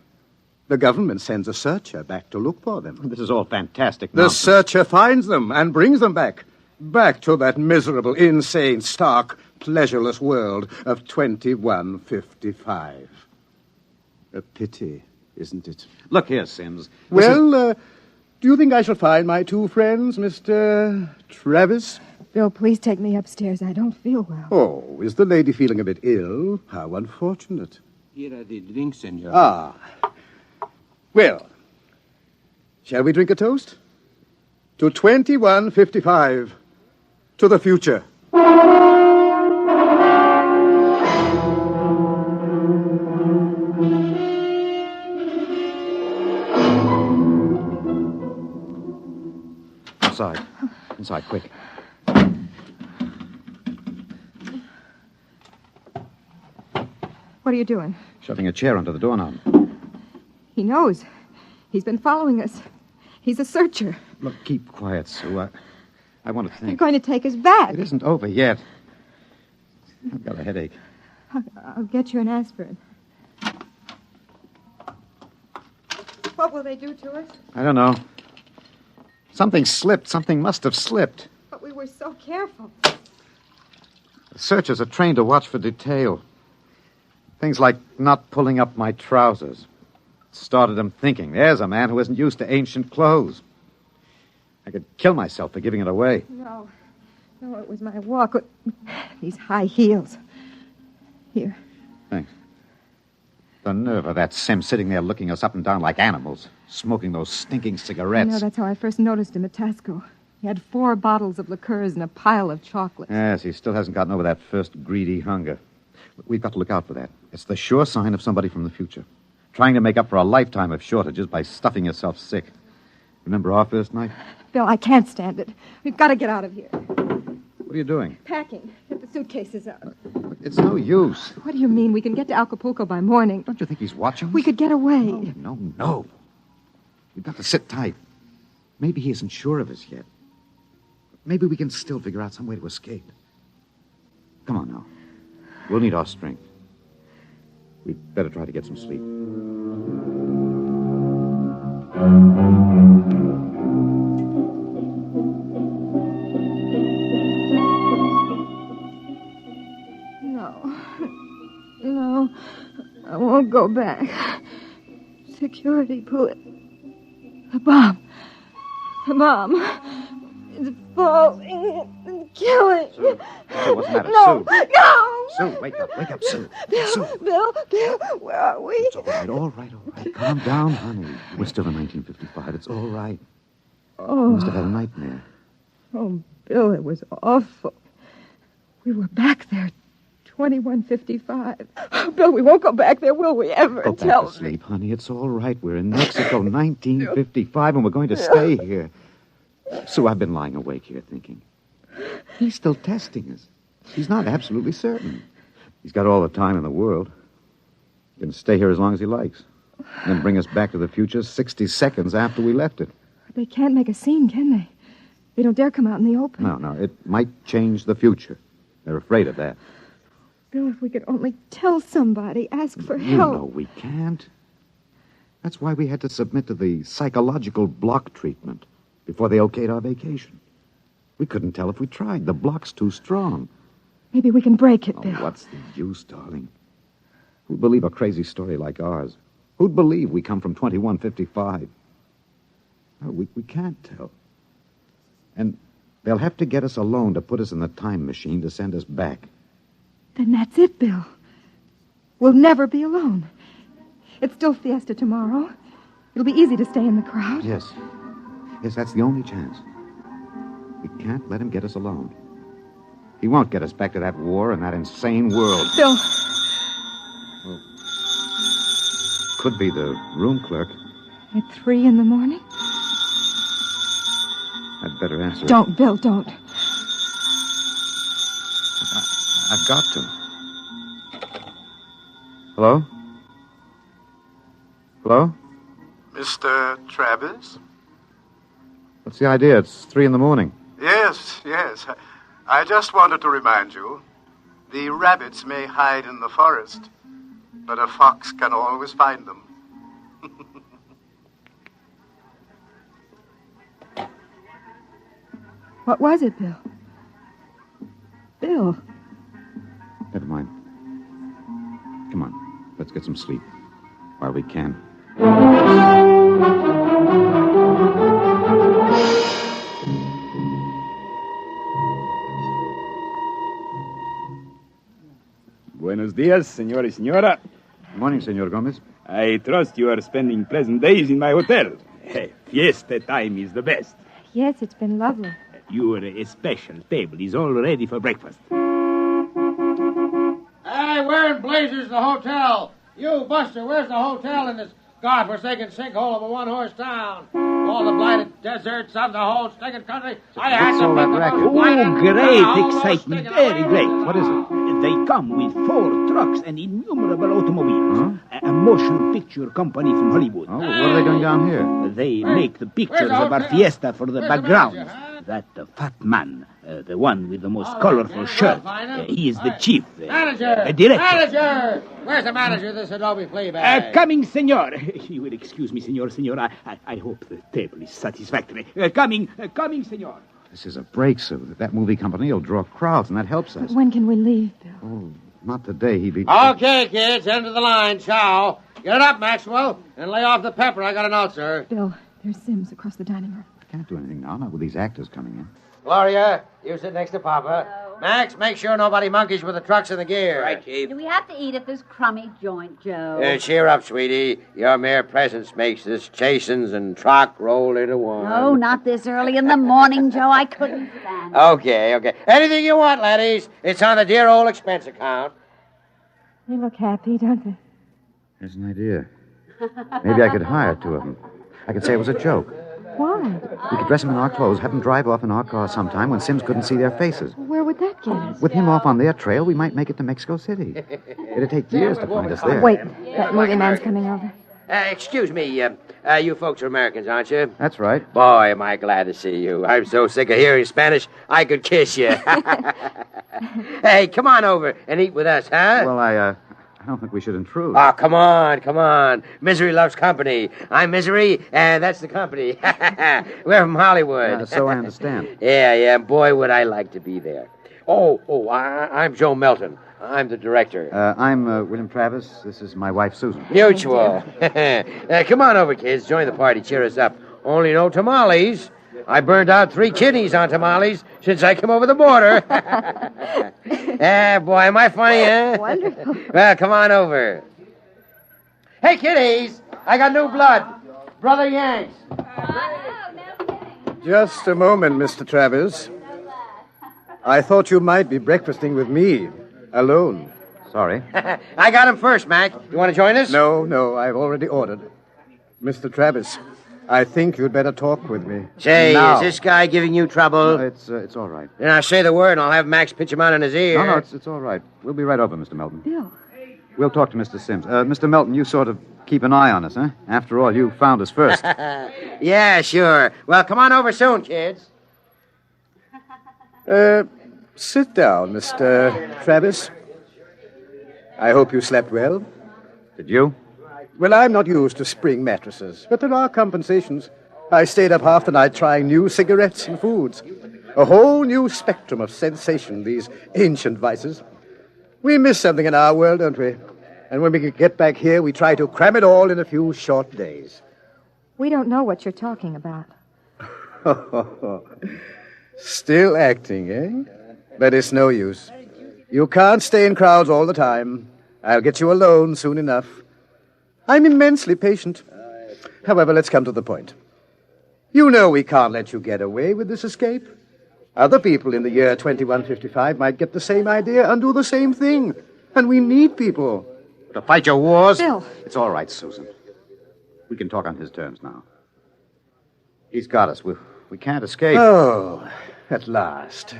The government sends a searcher back to look for them. This is all fantastic The nonsense. searcher finds them and brings them back. Back to that miserable, insane, stark, pleasureless world of 2155. A pity, isn't it? Look here, Sims. Well, do you think I shall find my two friends, Mr. Travis? Bill, please take me upstairs. I don't feel well. Oh, is the lady feeling a bit ill? How unfortunate. Here are the drinks, senor. Ah. Well, shall we drink a toast? To 2155. To the future. Inside. Inside, quick. What are you doing? Shoving a chair under the doorknob. He knows. He's been following us. He's a searcher. Look, keep quiet, Sue. I want to You're think. going to take us back. It isn't over yet. I've got a headache. I'll get you an aspirin. What will they do to us? I don't know. Something slipped. Something must have slipped. But we were so careful. The searchers are trained to watch for detail. Things like not pulling up my trousers. It started them thinking, there's a man who isn't used to ancient clothes. I could kill myself for giving it away. No, it was my walk. These high heels. Here. Thanks. The nerve of that Sim sitting there looking us up and down like animals, smoking those stinking cigarettes. I know, that's how I first noticed him at Tasco. He had 4 bottles of liqueurs and a pile of chocolates. Yes, he still hasn't gotten over that first greedy hunger. We've got to look out for that. It's the sure sign of somebody from the future. Trying to make up for a lifetime of shortages by stuffing yourself sick. Remember our first night? Bill, I can't stand it. We've got to get out of here. What are you doing? Packing. Get the suitcases out. It's no use. What do you mean? We can get to Acapulco by morning. Don't you think he's watching us? We could get away. No. We've got to sit tight. Maybe he isn't sure of us yet. Maybe we can still figure out some way to escape. Come on now. We'll need our strength. We'd better try to get some sleep. No, I won't go back. Security put the bomb. The bomb is falling and killing. Sue, what's the matter? No, Sue. no. Sue, wake up, Sue. Bill, Sue. Bill, where are we? It's all right. Calm down, honey. We're still in 1955. It's all right. Oh. You must have had a nightmare. Oh, Bill, it was awful. We were back there, 2155. Oh, Bill, we won't go back there, will we ever? Go back to sleep, honey. It's all right. We're in Mexico, 1955, and we're going to stay here. Sue, I've been lying awake here thinking. He's still testing us. He's not absolutely certain. He's got all the time in the world. He can stay here as long as he likes. And then bring us back to the future 60 seconds after we left it. They can't make a scene, can they? They don't dare come out in the open. No. It might change the future. They're afraid of that. Bill, if we could only tell somebody, ask for You help. know we can't. That's why we had to submit to the psychological block treatment before they okayed our vacation. We couldn't tell if we tried. The block's too strong. Maybe we can break it, Oh, Bill. what's the use, darling? Who'd believe a crazy story like ours? Who'd believe we come from 2155? No, we can't tell. And they'll have to get us alone to put us in the time machine to send us back. Then that's it, Bill. We'll never be alone. It's still fiesta tomorrow. It'll be easy to stay in the crowd. Yes, that's the only chance. We can't let him get us alone. He won't get us back to that war and that insane world. Bill. Well, could be the room clerk. At 3 in the morning? I'd better answer it. Don't, Bill, don't. I've got to. Hello? Hello? Mr. Travis? What's the idea? It's 3 in the morning. Yes. I just wanted to remind you. The rabbits may hide in the forest, but a fox can always find them. What was it, Bill? Bill. Never mind. Come on, let's get some sleep while we can. Buenos dias, senor y señora. Good morning, Senor Gomez. I trust you are spending pleasant days in my hotel. Fiesta time is the best. Yes, it's been lovely. Your special table is all ready for breakfast. Hey, where in blazes the hotel? You, Buster, where's the hotel in this godforsaken sinkhole of a one-horse town? All the blighted deserts of the whole stinking country. I had to pick up Oh, great excitement. Very great. What is it? They come with 4 trucks and innumerable automobiles. A motion picture company from Hollywood. Oh, what are they doing down here? They make the pictures of our fiesta for the background. That fat man, the one with the most colorful shirt, he is the chief. Manager! Director. Manager! Where's the manager of this Adobe Fleabag? Coming, senor. You will excuse me, senor. I hope the table is satisfactory. Coming, senor. This is a break, Sue. That movie company will draw crowds, and that helps us. When can we leave, Bill? Oh, not today. He'd be... Okay, kids, end of the line. Ciao. Get it up, Maxwell, and lay off the pepper. I got a note, sir. Bill, there's Sims across the dining room. I can't do anything now, not with these actors coming in. Gloria, you sit next to Papa. Max, make sure nobody monkeys with the trucks and the gear. Right, Chief. Do we have to eat at this crummy joint, Joe? Cheer up, sweetie. Your mere presence makes this chasins and truck roll into one. No, not this early in the morning, Joe. I couldn't stand it. Okay. Anything you want, laddies. It's on the dear old expense account. They look happy, don't they? There's an idea. Maybe I could hire 2 of them. I could say it was a joke. Why? We could dress them in our clothes, have them drive off in our car sometime when Sims couldn't see their faces. Where would that get us? With him off on their trail, we might make it to Mexico City. It'd take years to find us there. Wait, that movie man's coming over. Excuse me, you folks are Americans, aren't you? That's right. Boy, am I glad to see you. I'm so sick of hearing Spanish, I could kiss you. Hey, come on over and eat with us, huh? Well, I don't think we should intrude. Oh, come on. Misery loves company. I'm Misery, and that's the company. We're from Hollywood. So I understand. Yeah. Boy, would I like to be there. I'm Joe Melton. I'm the director. I'm William Travis. This is my wife, Susan. Mutual. Come on over, kids. Join the party. Cheer us up. Only no tamales. I burned out 3 kidneys on tamales since I came over the border. Boy, am I funny, huh? Wonderful. Well, come on over. Hey, kiddies, I got new blood. Brother Yanks. Just a moment, Mr. Travis. I thought you might be breakfasting with me, alone. Sorry. I got him first, Mac. You want to join us? No, I've already ordered. Mr. Travis, I think you'd better talk with me. Say, now. Is this guy giving you trouble? No, it's all right. Then I'll say the word and I'll have Max pitch him out in his ear. No, it's all right. We'll be right over, Mr. Melton. Bill. We'll talk to Mr. Sims. Mr. Melton, you sort of keep an eye on us, huh? After all, you found us first. Yeah, sure. Well, come on over soon, kids. Sit down, Mr. Travis. I hope you slept well. Did you? Well, I'm not used to spring mattresses, but there are compensations. I stayed up half the night trying new cigarettes and foods. A whole new spectrum of sensation, these ancient vices. We miss something in our world, don't we? And when we get back here, we try to cram it all in a few short days. We don't know what you're talking about. Still acting, eh? But it's no use. You can't stay in crowds all the time. I'll get you alone soon enough. I'm immensely patient. However, let's come to the point. You know we can't let you get away with this escape. Other people in the year 2155 might get the same idea and do the same thing. And we need people. To fight your wars? Bill. It's all right, Susan. We can talk on his terms now. He's got us. We can't escape. Oh, at last.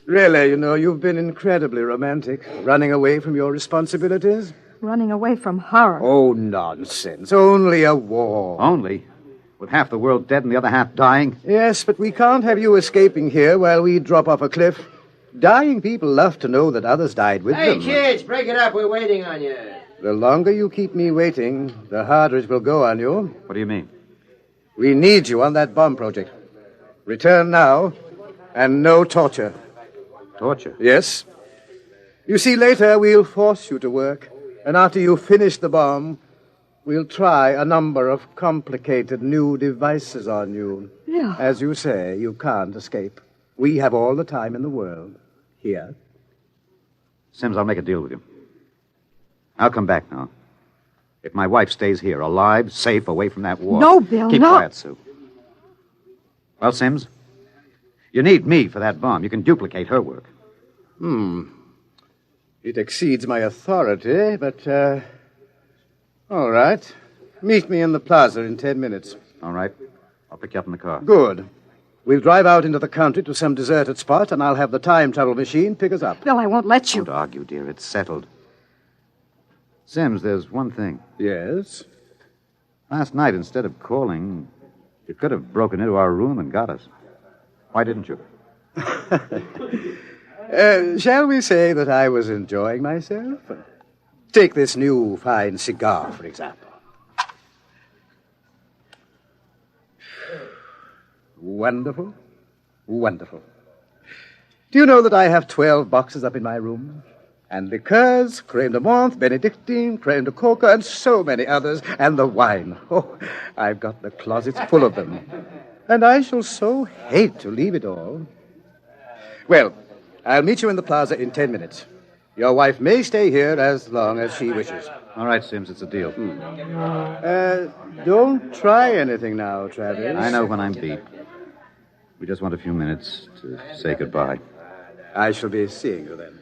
Really, you've been incredibly romantic, running away from your responsibilities. Running away from horror. Oh, nonsense. Only a war. Only? With half the world dead and the other half dying? Yes, but we can't have you escaping here while we drop off a cliff. Dying people love to know that others died with them. Hey, kids, break it up. We're waiting on you. The longer you keep me waiting, the harder it will go on you. What do you mean? We need you on that bomb project. Return now, and no torture. Torture? Yes. You see, later we'll force you to work. And after you finish the bomb, we'll try a number of complicated new devices on you. Yeah. As you say, you can't escape. We have all the time in the world. Here. Sims, I'll make a deal with you. I'll come back now. If my wife stays here, alive, safe, away from that war. No, Bill, Keep no. quiet, Sue. Well, Sims, you need me for that bomb. You can duplicate her work. It exceeds my authority, but, all right. Meet me in the plaza in 10 minutes. All right. I'll pick you up in the car. Good. We'll drive out into the country to some deserted spot, and I'll have the time travel machine pick us up. Bill, I won't let you. Don't argue, dear. It's settled. Sims, there's one thing. Yes? Last night, instead of calling, you could have broken into our room and got us. Why didn't you? Shall we say that I was enjoying myself? Take this new fine cigar, for example. Wonderful. Wonderful. Do you know that I have 12 boxes up in my room? And liqueurs, creme de menthe, Benedictine, creme de coca, and so many others. And the wine. Oh, I've got the closets full of them. And I shall so hate to leave it all. Well, I'll meet you in the plaza in 10 minutes. Your wife may stay here as long as she wishes. All right, Sims, it's a deal. Don't try anything now, Travis. I know when I'm beat. We just want a few minutes to say goodbye. I shall be seeing you then.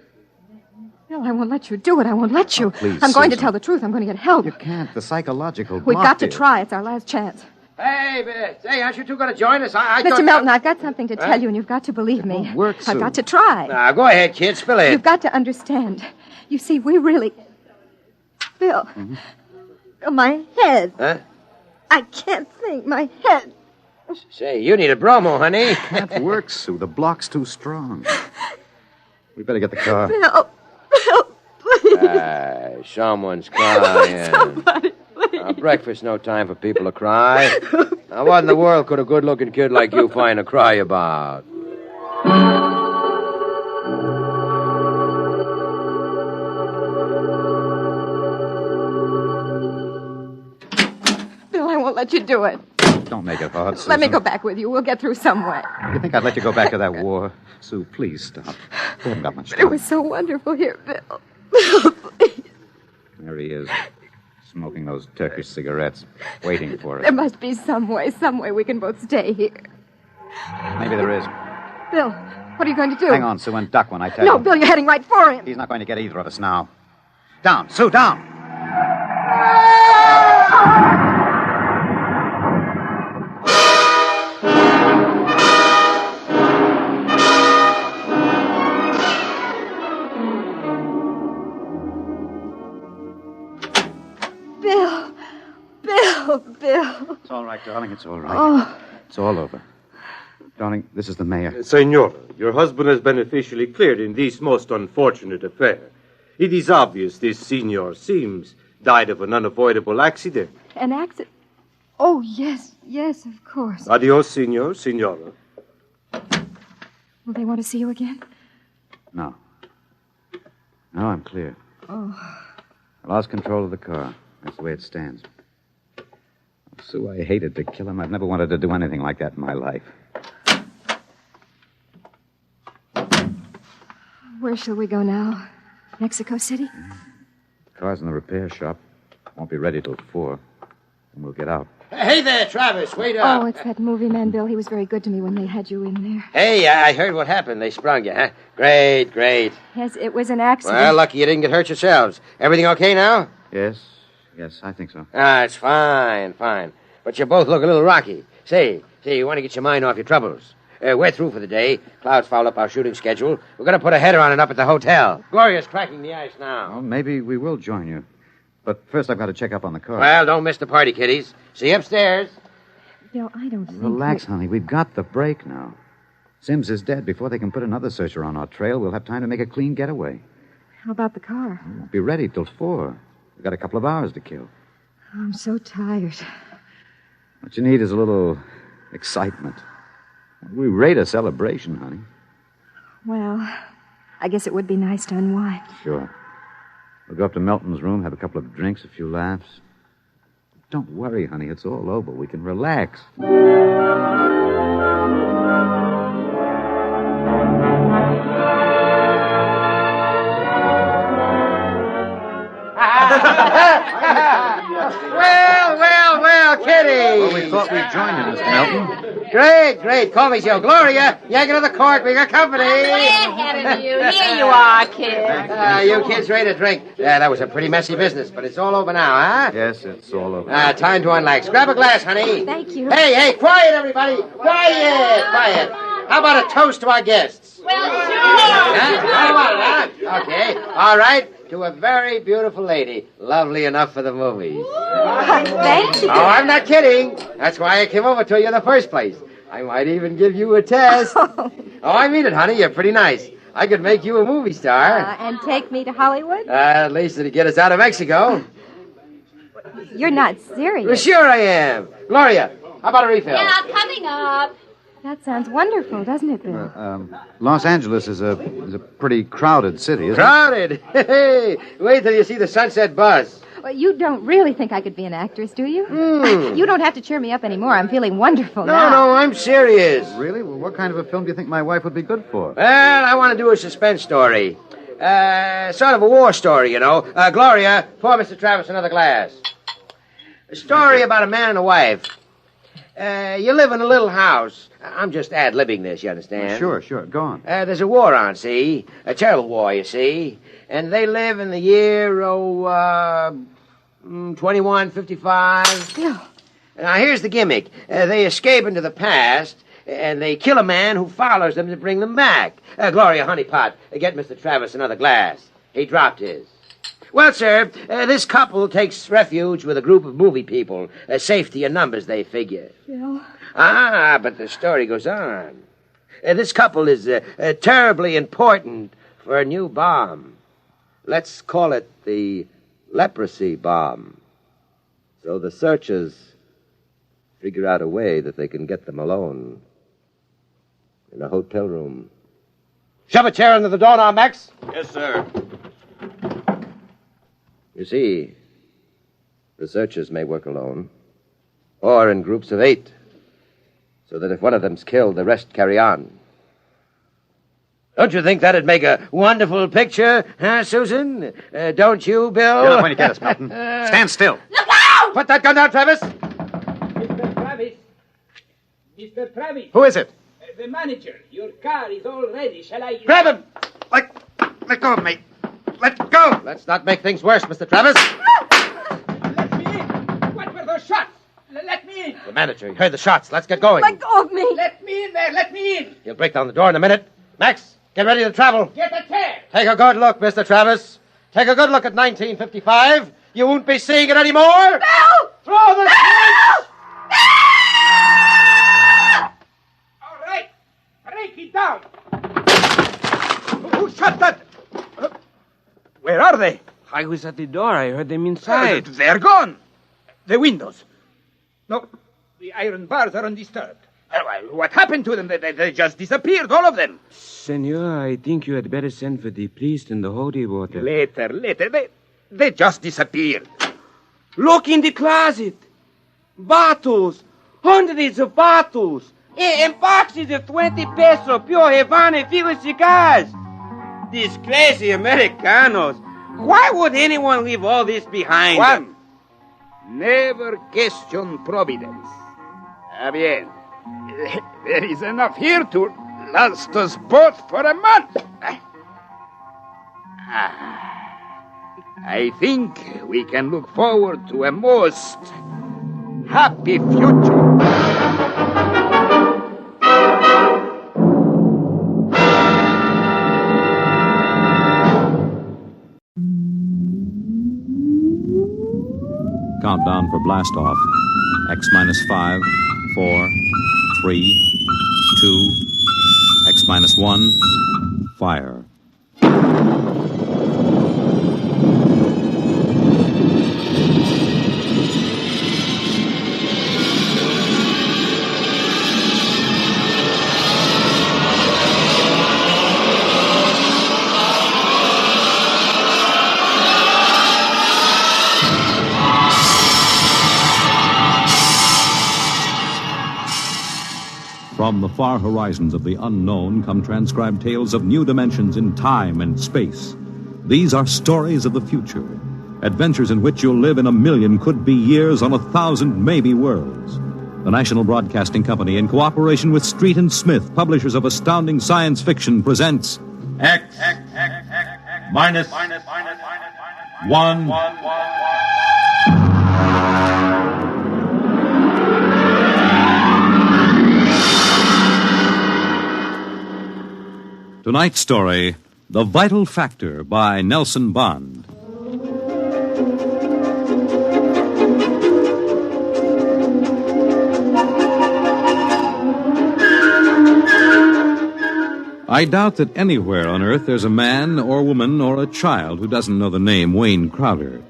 Bill, I won't let you do it. I won't let you. Please, I'm going to Susan. tell the truth. I'm going to get help. You can't. The psychological We've block, got to dear. try. It's our last chance. Hey, aren't you two going to join us? I Mr. thought... Melton, I've got something to tell you, and you've got to believe me. Work, I've Sue. got to try. Now, go ahead, kid. Spill it. You've got to understand. You see, we really... Bill. Mm-hmm. My head. Huh? I can't think. My head. Say, you need a bromo, honey. Can't work, Sue. The block's too strong. We better get the car. Bill. Bill, please. Someone's crying. Somebody, please. Breakfast, no time for people to cry. Now, what in the world could a good-looking kid like you find to cry about? Bill, I won't let you do it. Don't make it hard, Susan. Let me go back with you. We'll get through some way. You think I'd let you go back to that war? Sue, please stop. We haven't got much But time. it was so wonderful here, Bill. Bill, please. There he is, smoking those Turkish cigarettes, waiting for us. There must be some way we can both stay here. Maybe there is. Bill, what are you going to do? Hang on, Sue, and duck when I tell you. No, Bill, you're heading right for him. He's not going to get either of us now. Down, Sue, down! Bill. It's all right, darling, it's all right. Oh. It's all over. Darling, this is the mayor. Senor, your husband has been officially cleared in this most unfortunate affair. It is obvious this senor seems died of an unavoidable accident. An accident? Oh, yes, of course. Adios, senor, senora. Will they want to see you again? No. No, I'm clear. Oh. I lost control of the car. That's the way it stands. Sue, I hated to kill him. I've never wanted to do anything like that in my life. Where shall we go now? Mexico City? The car's in the repair shop. Won't be ready till 4. And we'll get out. Hey there, Travis. Wait up. Oh, it's that movie man, Bill. He was very good to me when they had you in there. Hey, I heard what happened. They sprung you, huh? Great. Yes, it was an accident. Well, lucky you didn't get hurt yourselves. Everything okay now? Yes, I think so. It's fine. But you both look a little rocky. Say, you want to get your mind off your troubles. We're through for the day. Clouds fouled up our shooting schedule. We're going to put a header on it up at the hotel. Gloria's cracking the ice now. Well, maybe we will join you. But first I've got to check up on the car. Well, don't miss the party, kiddies. See you upstairs. Bill, I don't think... Relax, honey. We've got the break now. Sims is dead. Before they can put another searcher on our trail, we'll have time to make a clean getaway. How about the car? Won't be ready till 4. We've got a couple of hours to kill. I'm so tired. What you need is a little excitement. We rate a celebration, honey. Well, I guess it would be nice to unwind. Sure. We'll go up to Melton's room, have a couple of drinks, a few laughs. Don't worry, honey. It's all over. We can relax. Well, Kitty. Well, we thought we'd join you, Mr. Melton. Great. Call me Joe. Gloria, yank another cork. We got company. Way ahead of you. Here you are, kid. You kids ready to drink? That was a pretty messy business, but it's all over now, huh? Yes, it's all over. Time to unlax. Grab a glass, honey. Thank you. Hey, quiet, everybody. Quiet. How about a toast to our guests? Well, sure. How about it, huh? Okay. All right. To a very beautiful lady. Lovely enough for the movies. Thank you. Oh, I'm not kidding. That's why I came over to you in the first place. I might even give you a test. Oh, I mean it, honey. You're pretty nice. I could make you a movie star. And take me to Hollywood? At least it'd get us out of Mexico. You're not serious. Well, sure I am. Gloria, how about a refill? Yeah, coming up. That sounds wonderful, doesn't it, Bill? Los Angeles is a pretty crowded city, isn't Crowded? Hey, wait till you see the sunset buzz. Well, you don't really think I could be an actress, do you? You don't have to cheer me up anymore. I'm feeling wonderful now. No, I'm serious. Really? Well, what kind of a film do you think my wife would be good for? Well, I want to do a suspense story. Sort of a war story, you know. Gloria, pour Mr. Travis another glass. A story about a man and a wife. You live in a little house. I'm just ad-libbing this, you understand? Sure. Go on. There's a war on, see? A terrible war, you see. And they live in the year, 2155. Bill. Now, here's the gimmick. They escape into the past, and they kill a man who follows them to bring them back. Gloria, honeypot, get Mr. Travis another glass. He dropped his. Well, sir, this couple takes refuge with a group of movie people. Safety in numbers, they figure. Bill. But the story goes on. This couple is terribly important for a new bomb. Let's call it the leprosy bomb. So the searchers figure out a way that they can get them alone in a hotel room. Shove a chair under the door now, Max. Yes, sir. You see, the searchers may work alone, or in groups of 8, so that if one of them's killed, the rest carry on. Don't you think that'd make a wonderful picture, huh, Susan? Don't you, Bill? Get up when you get us, Melton. Stand still. Look out! Put that gun down, Travis. Mr. Travis. Mr. Travis. Who is it? The manager. Your car is all ready. Shall I... Grab him! Let go of me. Let go! Let's not make things worse, Mr. Travis. Let me in. What were those shots? Let me in. The manager, he heard the shots. Let's get going. Let go of me. Let me in there. Let me in. He'll break down the door in a minute. Max, get ready to travel. Get a chair. Take a good look, Mr. Travis. Take a good look at 1955. You won't be seeing it anymore. Bill! Throw the switch! All right. Break it down. Who shot that? Where are they? I was at the door. I heard them inside. They're gone. The windows. No, the iron bars are undisturbed. What happened to them? They just disappeared, all of them. Senor, I think you had better send for the police and the holy water. Later. They just disappeared. Look in the closet. Bottles. Hundreds of bottles. And boxes of 20 peso pure Havana filled cigars. These crazy Americanos. Why would anyone leave all this behind? Juan, never question providence. Bien. There is enough here to last us both for a month. I think we can look forward to a most happy future. Countdown for blast off. X minus 5, 4, 3, 2, X minus 1, fire. the far horizons of the unknown come transcribed tales of new dimensions in time and space. These are stories of the future, adventures in which you'll live in 1,000,000 could-be years on 1,000 maybe worlds. The National Broadcasting Company, in cooperation with Street and Smith, publishers of astounding science fiction, presents X minus 1. Tonight's story, The Vital Factor by Nelson Bond. I doubt that anywhere on Earth there's a man or woman or a child who doesn't know the name Wayne Crowder.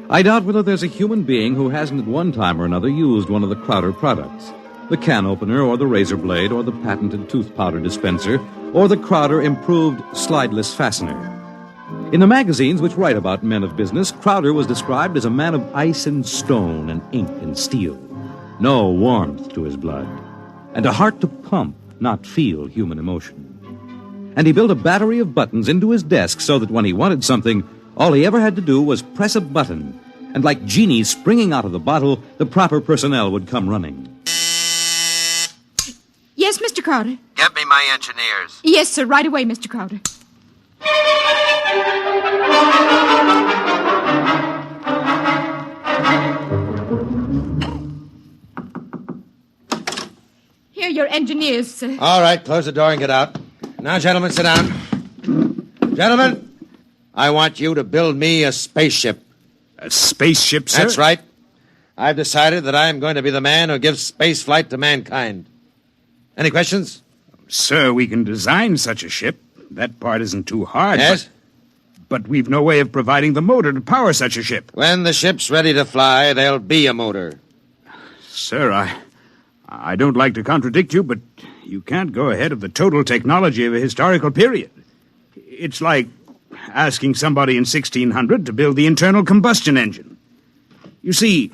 I doubt whether there's a human being who hasn't at one time or another used one of the Crowder products. The can opener or the razor blade or the patented tooth powder dispenser or the Crowder improved slideless fastener. In the magazines which write about men of business, Crowder was described as a man of ice and stone and ink and steel. No warmth to his blood. And a heart to pump, not feel human emotion. And he built a battery of buttons into his desk so that when he wanted something, all he ever had to do was press a button. And like genies springing out of the bottle, the proper personnel would come running. Yes, Mr. Crowder. Get me my engineers. Yes, sir. Right away, Mr. Crowder. Here are your engineers, sir. All right, close the door and get out. Now, gentlemen, sit down. Gentlemen, I want you to build me a spaceship. A spaceship, sir? That's right. I've decided that I am going to be the man who gives space flight to mankind. Any questions? Sir, we can design such a ship. That part isn't too hard. Yes? But we've no way of providing the motor to power such a ship. When the ship's ready to fly, there'll be a motor. Sir, I don't like to contradict you, but you can't go ahead of the total technology of a historical period. It's like asking somebody in 1600 to build the internal combustion engine. You see,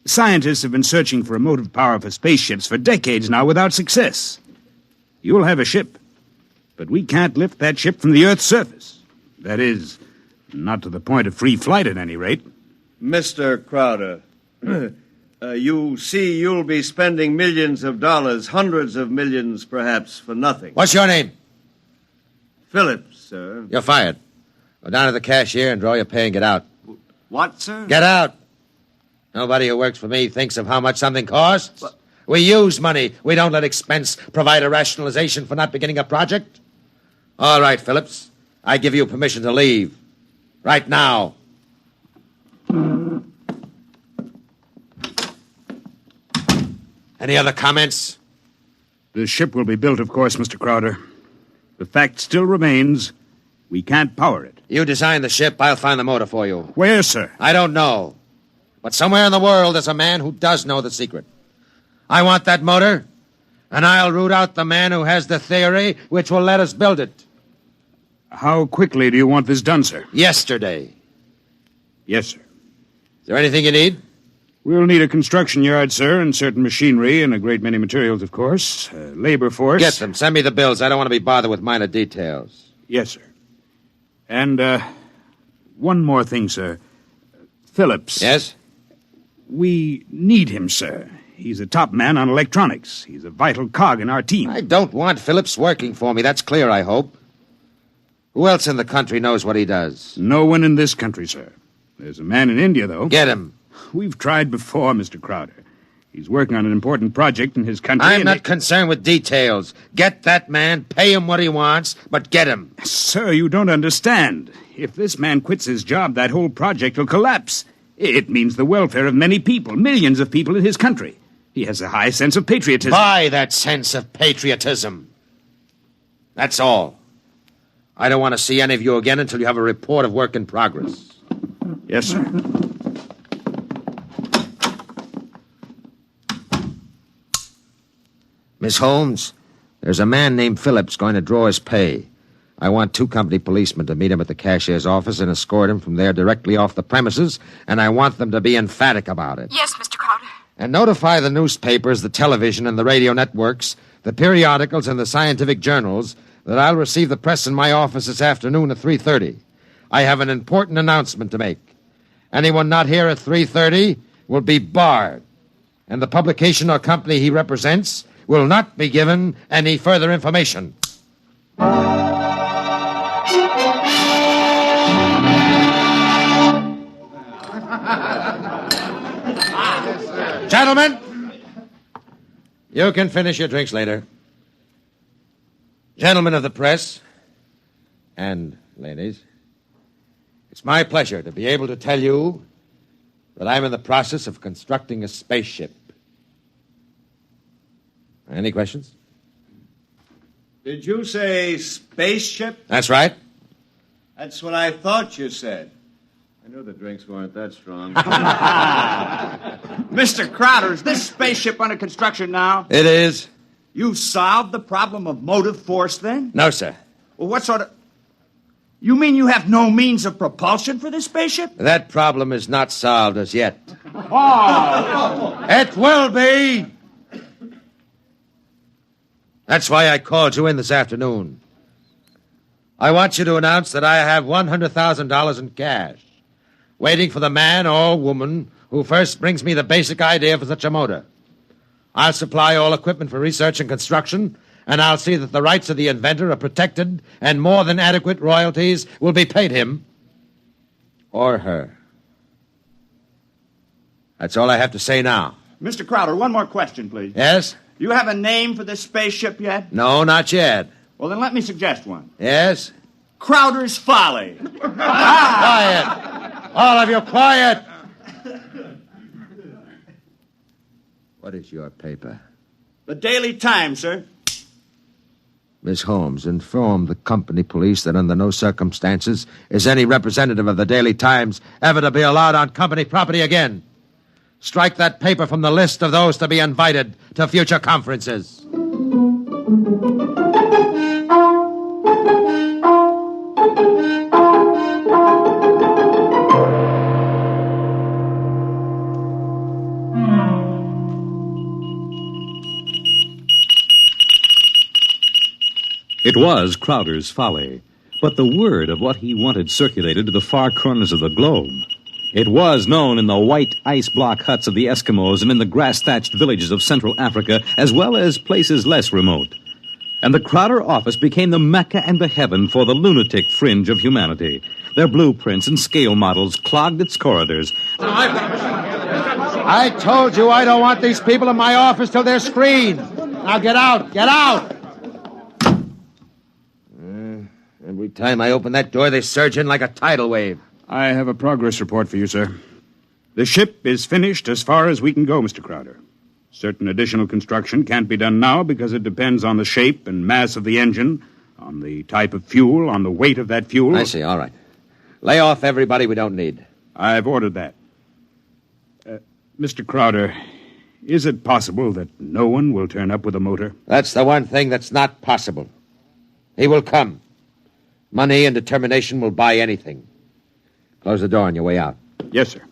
scientists have been searching for a motive power for spaceships for decades now without success. You'll have a ship, but we can't lift that ship from the Earth's surface. That is, not to the point of free flight at any rate. Mr. Crowder, you see you'll be spending millions of dollars, hundreds of millions perhaps, for nothing. What's your name? Phillips, sir. You're fired. Go down to the cashier and draw your pay and get out. What, sir? Get out. Nobody who works for me thinks of how much something costs. But we use money. We don't let expense provide a rationalization for not beginning a project. All right, Phillips. I give you permission to leave. Right now. Any other comments? The ship will be built, of course, Mr. Crowder. The fact still remains, we can't power it. You design the ship, I'll find the motor for you. Where, sir? I don't know. But somewhere in the world there's a man who does know the secret. I want that motor, and I'll root out the man who has the theory which will let us build it. How quickly do you want this done, sir? Yesterday. Yes, sir. Is there anything you need? We'll need a construction yard, sir, and certain machinery and a great many materials, of course. Labor force. Get them. Send me the bills. I don't want to be bothered with minor details. Yes, sir. And, one more thing, sir. Phillips. Yes? We need him, sir. He's a top man on electronics. He's a vital cog in our team. I don't want Phillips working for me. That's clear, I hope. Who else in the country knows what he does? No one in this country, sir. There's a man in India, though. Get him. We've tried before, Mr. Crowder. He's working on an important project in his country. I'm not concerned with details. Get that man, pay him what he wants, but get him. Sir, you don't understand. If this man quits his job, that whole project will collapse. It means the welfare of many people, millions of people in his country. He has a high sense of patriotism. Buy that sense of patriotism. That's all. I don't want to see any of you again until you have a report of work in progress. Yes, sir. Miss Holmes, there's a man named Phillips going to draw his pay. I want 2 company policemen to meet him at the cashier's office and escort him from there directly off the premises, and I want them to be emphatic about it. Yes, Mr. Crowder. And notify the newspapers, the television, and the radio networks the periodicals, and the scientific journals that I'll receive the press in my office this afternoon at 3:30. I have an important announcement to make. Anyone not here at 3:30 will be barred, and the publication or company he represents will not be given any further information. Gentlemen, you can finish your drinks later. Gentlemen of the press, and ladies, it's my pleasure to be able to tell you that I'm in the process of constructing a spaceship. Any questions? Did you say spaceship? That's right. That's what I thought you said. I knew the drinks weren't that strong. Mr. Crowder, is this spaceship under construction now? It is. You solved the problem of motive force, then? No, sir. Well, what sort of... You mean you have no means of propulsion for this spaceship? That problem is not solved as yet. Oh! It will be! That's why I called you in this afternoon. I want you to announce that I have $100,000 in cash, waiting for the man or woman who first brings me the basic idea for such a motor. I'll supply all equipment for research and construction, and I'll see that the rights of the inventor are protected and more than adequate royalties will be paid him or her. That's all I have to say now. Mr. Crowder, one more question, please. Yes? You have a name for this spaceship yet? No, not yet. Well, then let me suggest one. Yes? Crowder's Folly. Quiet! All of you, quiet! What is your paper? The Daily Times, sir. Miss Holmes, inform the company police that under no circumstances is any representative of the Daily Times ever to be allowed on company property again. Strike that paper from the list of those to be invited to future conferences. It was Crowder's Folly, but the word of what he wanted circulated to the far corners of the globe. It was known in the white ice block huts of the Eskimos and in the grass-thatched villages of Central Africa, as well as places less remote. And the Crowder office became the Mecca and the heaven for the lunatic fringe of humanity. Their blueprints and scale models clogged its corridors. I told you I don't want these people in my office till they're screened. Now get out, get out! Every time I open that door, they surge in like a tidal wave. I have a progress report for you, sir. The ship is finished as far as we can go, Mr. Crowder. Certain additional construction can't be done now because it depends on the shape and mass of the engine, on the type of fuel, on the weight of that fuel. I see, all right. Lay off everybody we don't need. I've ordered that. Mr. Crowder, is it possible that no one will turn up with a motor? That's the one thing that's not possible. He will come. Money and determination will buy anything. Close the door on your way out. Yes, sir.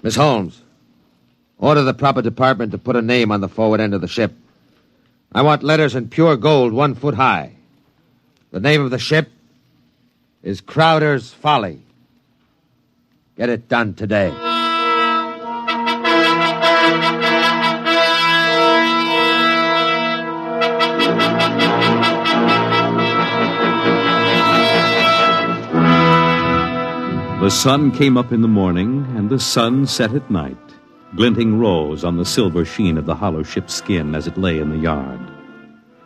Miss Holmes, order the proper department to put a name on the forward end of the ship. I want letters in pure gold 1 foot high. The name of the ship is Crowder's Folly. Get it done today. The sun came up in the morning, and the sun set at night, glinting rose on the silver sheen of the hollow ship's skin as it lay in the yard.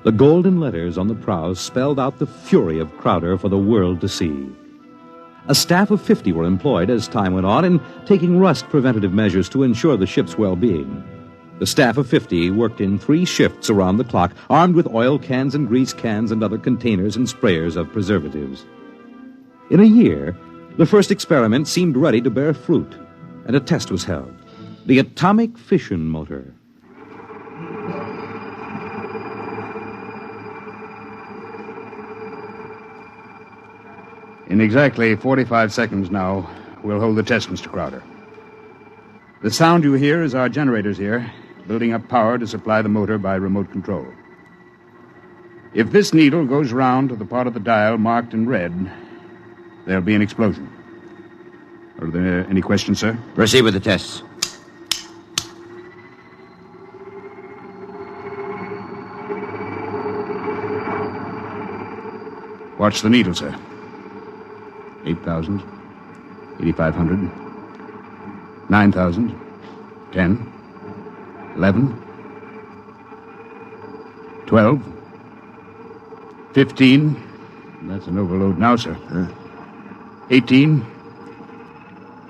The golden letters on the prows spelled out the fury of Crowder for the world to see. A staff of 50 were employed as time went on in taking rust preventative measures to ensure the ship's well-being. The staff of 50 worked in 3 shifts around the clock, armed with oil cans and grease cans and other containers and sprayers of preservatives. In a year, the first experiment seemed ready to bear fruit, and a test was held. The atomic fission motor. In exactly 45 seconds now, we'll hold the test, Mr. Crowder. The sound you hear is our generators here, building up power to supply the motor by remote control. If this needle goes round to the part of the dial marked in red, there'll be an explosion. Are there any questions, sir? Proceed with the tests. Watch the needle, sir. 8,000, 8,500, 9,000, 10, 11, 12, 15. That's an overload now, sir. 18,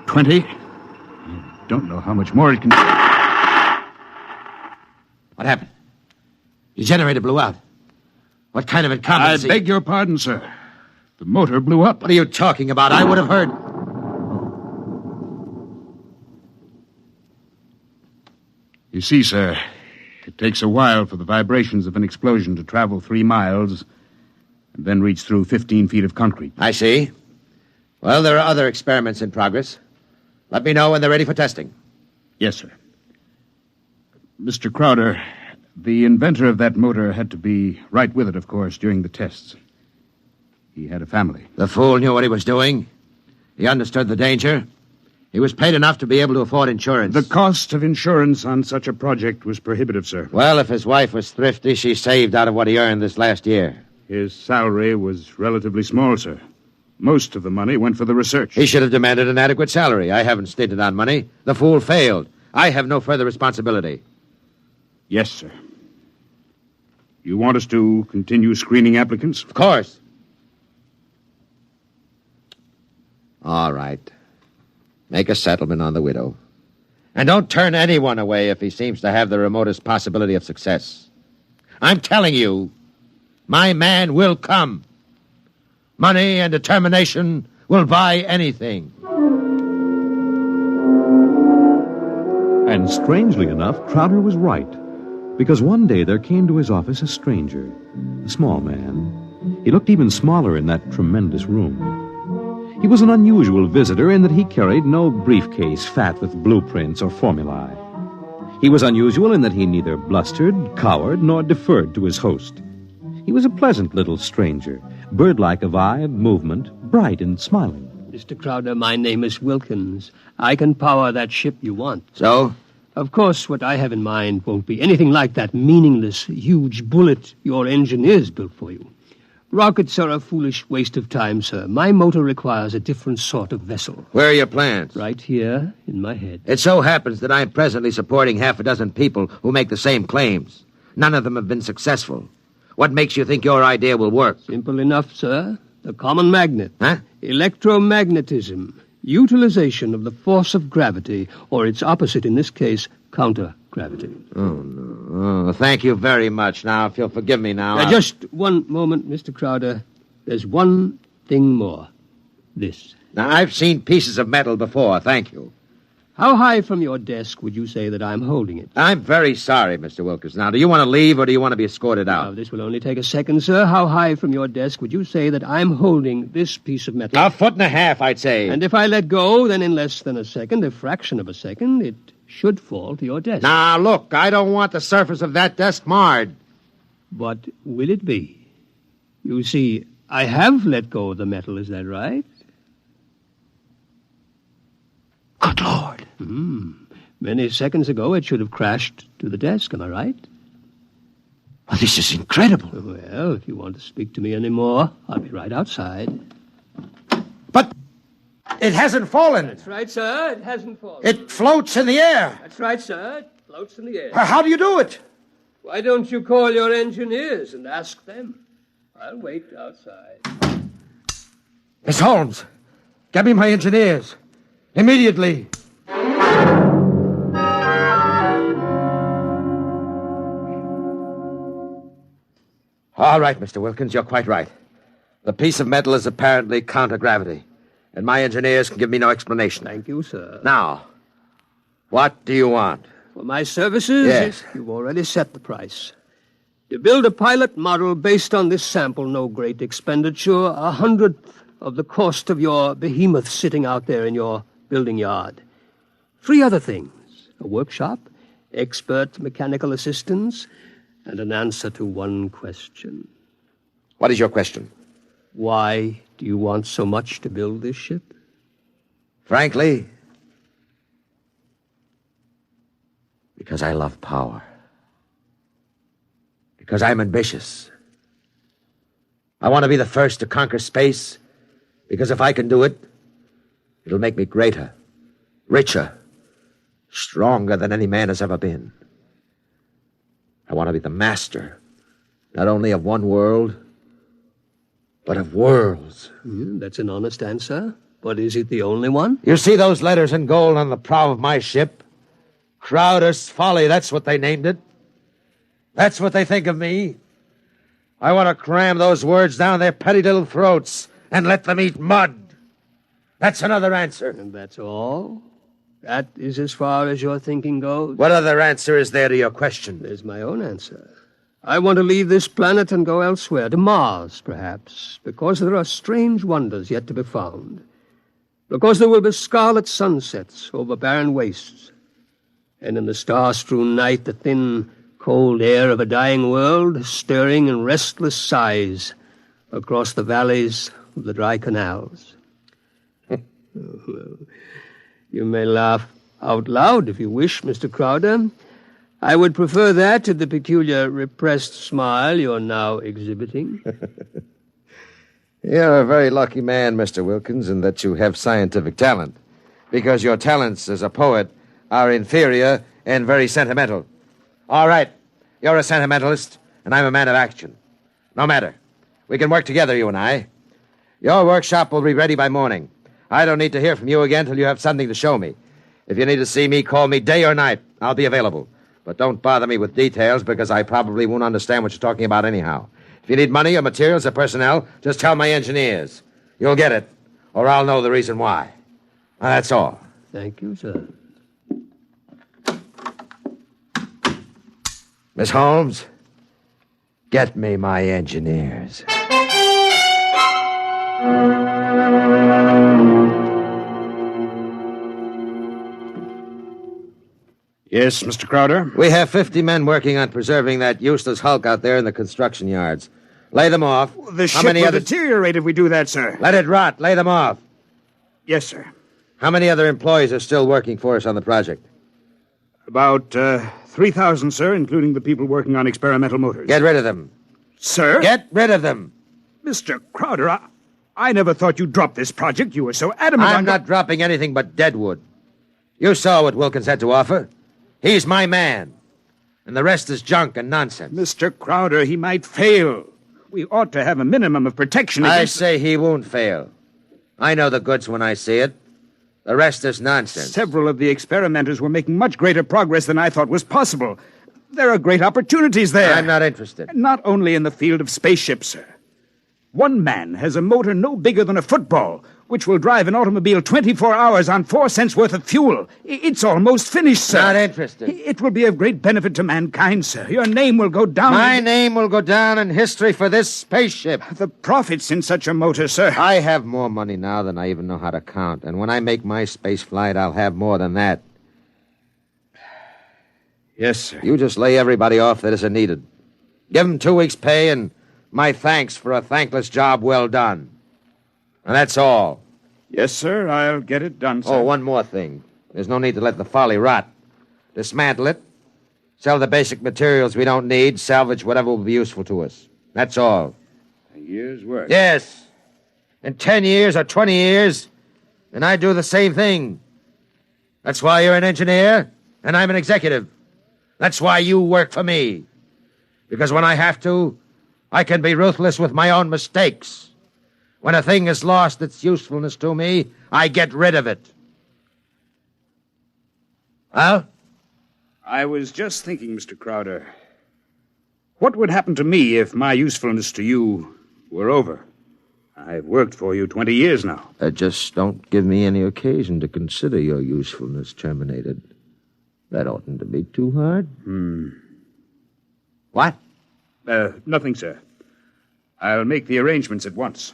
20. I don't know how much more it can... What happened? Your generator blew out. What kind of incompetency? I beg your pardon, sir. The motor blew up. What are you talking about? I would have heard... You see, sir, it takes a while for the vibrations of an explosion to travel 3 miles and then reach through 15 feet of concrete. I see. Well, there are other experiments in progress. Let me know when they're ready for testing. Yes, sir. Mr. Crowder, the inventor of that motor had to be right with it, of course, during the tests. He had a family. The fool knew what he was doing. He understood the danger. He was paid enough to be able to afford insurance. The cost of insurance on such a project was prohibitive, sir. Well, if his wife was thrifty, she saved out of what he earned this last year. His salary was relatively small, sir. Most of the money went for the research. He should have demanded an adequate salary. I haven't stinted on money. The fool failed. I have no further responsibility. Yes, sir. You want us to continue screening applicants? Of course. All right. Make a settlement on the widow. And don't turn anyone away if he seems to have the remotest possibility of success. I'm telling you, my man will come. Money and determination will buy anything. And strangely enough, Crowder was right. Because one day there came to his office a stranger, a small man. He looked even smaller in that tremendous room. He was an unusual visitor in that he carried no briefcase fat with blueprints or formulae. He was unusual in that he neither blustered, cowered, nor deferred to his host. He was a pleasant little stranger, bird-like of eye and movement, bright and smiling. Mr. Crowder, my name is Wilkins. I can power that ship you want. So? Of course, what I have in mind won't be anything like that meaningless, huge bullet your engineers built for you. Rockets are a foolish waste of time, sir. My motor requires a different sort of vessel. Where are your plans? Right here in my head. It so happens that I'm presently supporting half a dozen people who make the same claims. None of them have been successful. What makes you think your idea will work? Simple enough, sir. The common magnet. Huh? Electromagnetism. Utilization of the force of gravity, or its opposite in this case, counter-gravity. Oh, no. Oh, thank you very much. Now, if you'll forgive me now... Just one moment, Mr. Crowder. There's one thing more. This. Now, I've seen pieces of metal before, thank you. How high from your desk would you say that I'm holding it? I'm very sorry, Mr. Wilkins. Now, do you want to leave or do you want to be escorted out? Now, this will only take a second, sir. How high from your desk would you say that I'm holding this piece of metal? 1.5 feet, I'd say. And if I let go, then in less than a second, a fraction of a second, it should fall to your desk. Now, look, I don't want the surface of that desk marred. What will it be? You see, I have let go of the metal, is that right? Good Lord. Many seconds ago, it should have crashed to the desk, am I right? Well, this is incredible. Well, if you want to speak to me anymore, I'll be right outside. But it hasn't fallen. That's right, sir. It hasn't fallen. It floats in the air. That's right, sir. It floats in the air. How do you do it? Why don't you call your engineers and ask them? I'll wait outside. Miss Holmes, get me my engineers. Immediately. All right, Mr. Wilkins, you're quite right. The piece of metal is apparently counter-gravity, and my engineers can give me no explanation. Thank you, sir. Now, what do you want? For my services? Yes. You've already set the price. To build a pilot model based on this sample, no great expenditure, 100th of the cost of your behemoth sitting out there in your building yard. 3 other things. a workshop, expert mechanical assistance, and an answer to one question. What is your question? Why do you want so much to build this ship? Frankly, because I love power. Because I'm ambitious. I want to be the first to conquer space, because if I can do it, it'll make me greater, richer, stronger than any man has ever been. I want to be the master, not only of one world, but of worlds. That's an honest answer. But is it the only one? You see those letters in gold on the prow of my ship? Crowder's Folly, that's what they named it. That's what they think of me. I want to cram those words down their petty little throats and let them eat mud. That's another answer. And that's all? That is as far as your thinking goes? What other answer is there to your question? There's my own answer. I want to leave this planet and go elsewhere, to Mars, perhaps, because there are strange wonders yet to be found. Because there will be scarlet sunsets over barren wastes. And in the star-strewn night, the thin, cold air of a dying world stirring in restless sighs across the valleys of the dry canals. Well, you may laugh out loud if you wish, Mr. Crowder. I would prefer that to the peculiar repressed smile you're now exhibiting. You're a very lucky man, Mr. Wilkins, in that you have scientific talent, because your talents as a poet are inferior and very sentimental. All right, you're a sentimentalist, and I'm a man of action. No matter. We can work together, you and I. Your workshop will be ready by morning. I don't need to hear from you again till you have something to show me. If you need to see me, call me day or night. I'll be available. But don't bother me with details, because I probably won't understand what you're talking about anyhow. If you need money or materials or personnel, just tell my engineers. You'll get it, or I'll know the reason why. Now, that's all. Thank you, sir. Miss Holmes, get me my engineers. Yes, Mr. Crowder? We have 50 men working on preserving that useless hulk out there in the construction yards. Lay them off. The ship will deteriorate if we do that, sir. Let it rot. Lay them off. Yes, sir. How many other employees are still working for us on the project? About 3,000, sir, including the people working on experimental motors. Get rid of them. Sir? Get rid of them. Mr. Crowder, I never thought you'd drop this project. You were so adamant I'm not dropping anything but deadwood. You saw what Wilkins had to offer. He's my man. And the rest is junk and nonsense. Mr. Crowder, he might fail. We ought to have a minimum of protection against... I say he won't fail. I know the goods when I see it. The rest is nonsense. Several of the experimenters were making much greater progress than I thought was possible. There are great opportunities there. I'm not interested. Not only in the field of spaceships, sir. One man has a motor no bigger than a football, which will drive an automobile 24 hours on 4 cents worth of fuel. It's almost finished, sir. Not interested. It will be of great benefit to mankind, sir. Your name will go down... My name will go down in history for this spaceship. The profits in such a motor, sir... I have more money now than I even know how to count. And when I make my space flight, I'll have more than that. Yes, sir. You just lay everybody off that isn't needed. Give them 2 weeks' pay and my thanks for a thankless job well done. And that's all. Yes, sir. I'll get it done, sir. Oh, one more thing. There's no need to let the folly rot. Dismantle it. Sell the basic materials we don't need. Salvage whatever will be useful to us. That's all. A year's work. Yes. In 10 years or 20 years, and I do the same thing. That's why you're an engineer, and I'm an executive. That's why you work for me. Because when I have to, I can be ruthless with my own mistakes. When a thing has lost its usefulness to me, I get rid of it. Well? I was just thinking, Mr. Crowder. What would happen to me if my usefulness to you were over? I've worked for you 20 years now. Just don't give me any occasion to consider your usefulness terminated. That oughtn't to be too hard. What? Nothing, sir. I'll make the arrangements at once.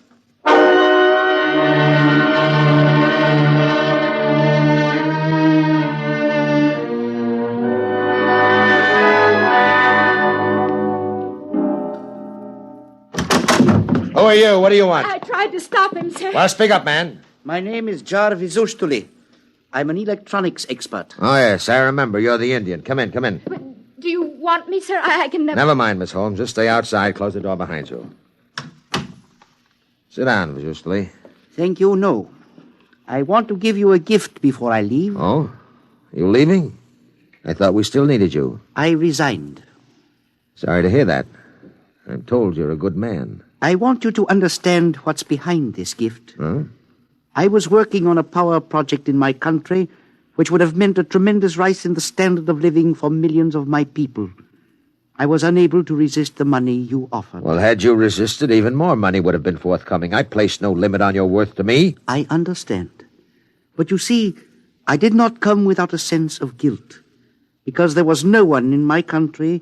Who are you? What do you want? I tried to stop him, sir. Well, speak up, man. My name is Jarvis Ustuli. I'm an electronics expert. Oh, yes, I remember. You're the Indian. Come in. Do you want me, sir? I can never... Never mind, Miss Holmes. Just stay outside. Close the door behind you. Sit down, Vujustli. Thank you, no. I want to give you a gift before I leave. Oh? You leaving? I thought we still needed you. I resigned. Sorry to hear that. I'm told you're a good man. I want you to understand what's behind this gift. Huh? I was working on a power project in my country which would have meant a tremendous rise in the standard of living for millions of my people. I was unable to resist the money you offered. Well, had you resisted, even more money would have been forthcoming. I placed no limit on your worth to me. I understand. But you see, I did not come without a sense of guilt, because there was no one in my country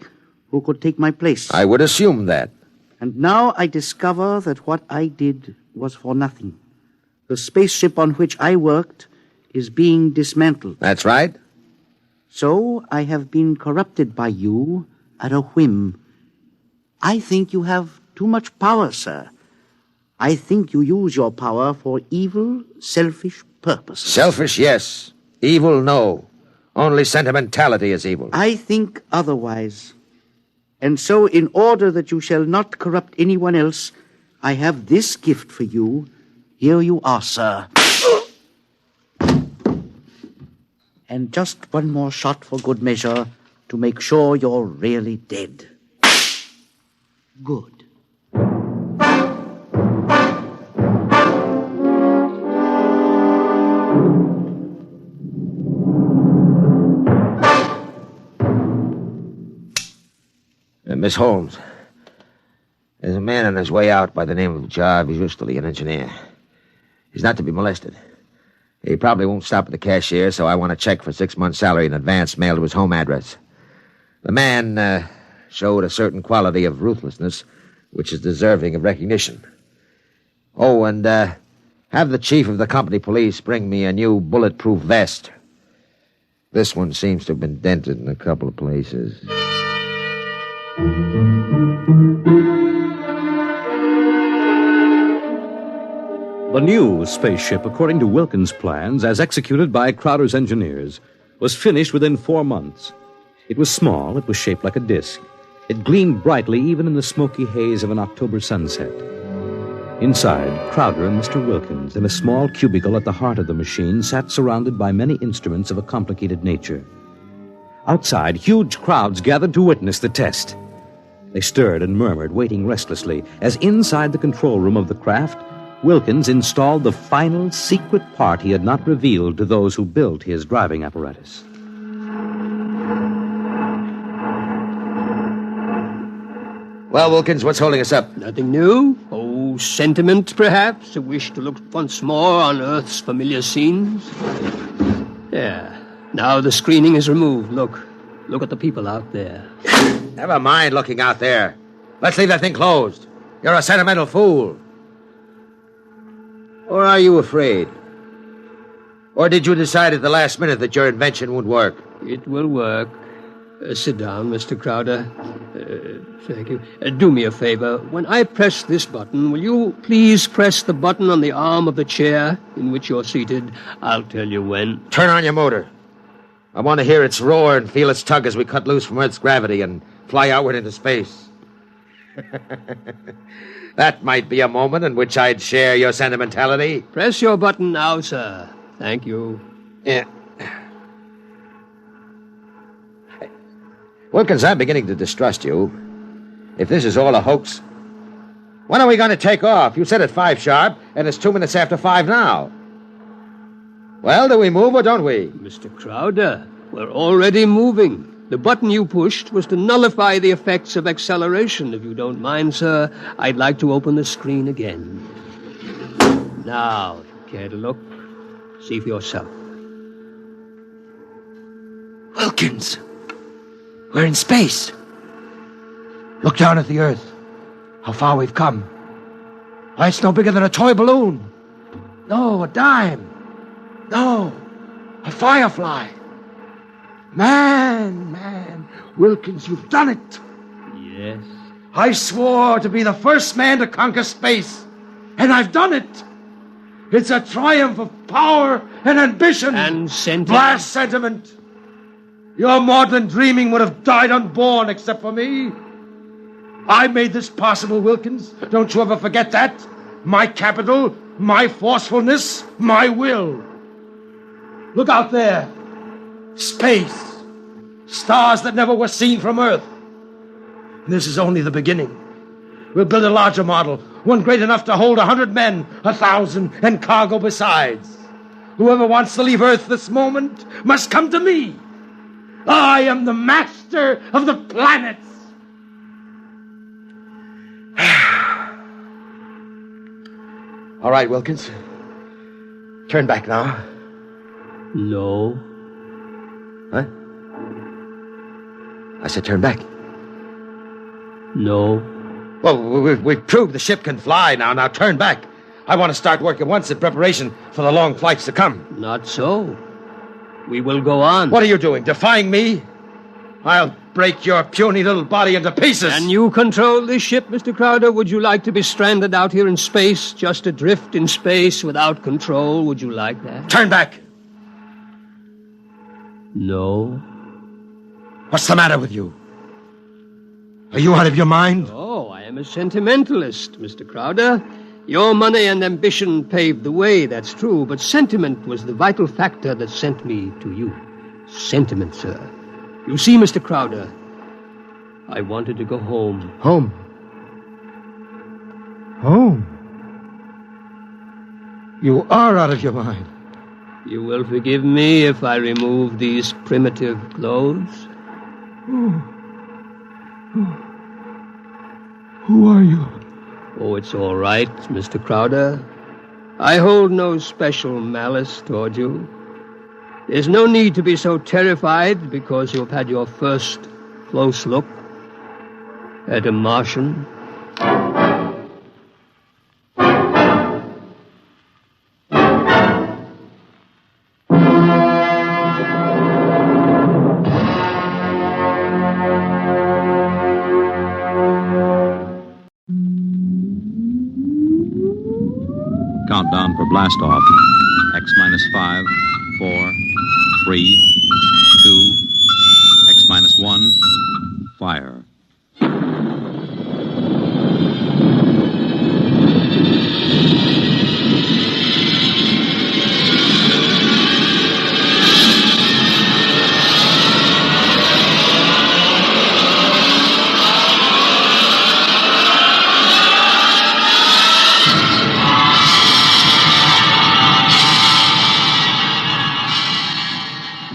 who could take my place. I would assume that. And now I discover that what I did was for nothing. The spaceship on which I worked is being dismantled. That's right. So I have been corrupted by you at a whim. I think you have too much power, sir. I think you use your power for evil, selfish purposes. Selfish, yes. Evil, no. Only sentimentality is evil. I think otherwise. And so, in order that you shall not corrupt anyone else, I have this gift for you. Here you are, sir. And just one more shot for good measure to make sure you're really dead. Good. Miss Holmes, there's a man on his way out by the name of Jarvis Ustuli, an engineer. He's not to be molested. He probably won't stop at the cashier, so I want a check for 6 months' salary in advance mailed to his home address. The man showed a certain quality of ruthlessness which is deserving of recognition. Oh, and have the chief of the company police bring me a new bulletproof vest. This one seems to have been dented in a couple of places. The new spaceship, according to Wilkins' plans, as executed by Crowder's engineers, was finished within 4 months. It was small, it was shaped like a disc. It gleamed brightly even in the smoky haze of an October sunset. Inside, Crowder and Mr. Wilkins, in a small cubicle at the heart of the machine, sat surrounded by many instruments of a complicated nature. Outside, huge crowds gathered to witness the test. They stirred and murmured, waiting restlessly, as inside the control room of the craft, Wilkins installed the final secret part he had not revealed to those who built his driving apparatus. Well, Wilkins, what's holding us up? Nothing new. Oh, sentiment, perhaps? A wish to look once more on Earth's familiar scenes? Yeah. Now the screening is removed. Look at the people out there. Never mind looking out there. Let's leave that thing closed. You're a sentimental fool. Or are you afraid? Or did you decide at the last minute that your invention would work? It will work. Sit down, Mr. Crowder. Thank you. Do me a favor. When I press this button, will you please press the button on the arm of the chair in which you're seated? I'll tell you when. Turn on your motor. I want to hear its roar and feel its tug as we cut loose from Earth's gravity and fly outward into space. That might be a moment in which I'd share your sentimentality. Press your button now, sir. Thank you. Yeah. Wilkins, I'm beginning to distrust you. If this is all a hoax, when are we going to take off? You said at 5 sharp, and it's 2 minutes after 5 now. Well, do we move or don't we? Mr. Crowder, we're already moving. The button you pushed was to nullify the effects of acceleration. If you don't mind, sir, I'd like to open the screen again. Now, if you care to look, see for yourself. Wilkins, we're in space. Look down at the Earth. How far we've come. Why, it's no bigger than a toy balloon. No, a dime. No, a firefly. Man, Wilkins, you've done it. Yes, I swore to be the first man to conquer space, and I've done it. It's a triumph of power and ambition. And sentiment. Blast sentiment. Your maudlin dreaming would have died unborn except for me. I made this possible, Wilkins. Don't you ever forget that. My capital, my forcefulness, my will. Look out there. Space. Stars that never were seen from Earth. This is only the beginning. We'll build a larger model, one great enough to hold 100 men, 1,000, and cargo besides. Whoever wants to leave Earth this moment must come to me. I am the master of the planets. All right, Wilkins. Turn back now. No. What? I said turn back. No. Well, we've proved the ship can fly now. Now turn back. I want to start work at once in preparation for the long flights to come. Not so. We will go on. What are you doing? Defying me? I'll break your puny little body into pieces. Can you control this ship, Mr. Crowder? Would you like to be stranded out here in space, just adrift in space without control? Would you like that? Turn back. No. What's the matter with you? Are you out of your mind? Oh, I am a sentimentalist, Mr. Crowder. Your money and ambition paved the way, that's true, but sentiment was the vital factor that sent me to you. Sentiment, sir. You see, Mr. Crowder, I wanted to go home. Home? Home? You are out of your mind. You will forgive me if I remove these primitive clothes? Who are you? Oh, it's all right, Mr. Crowder. I hold no special malice toward you. There's no need to be so terrified because you've had your first close look at a Martian. Countdown for blast off. X minus 5, 4, 3, 2, X minus 1, fire.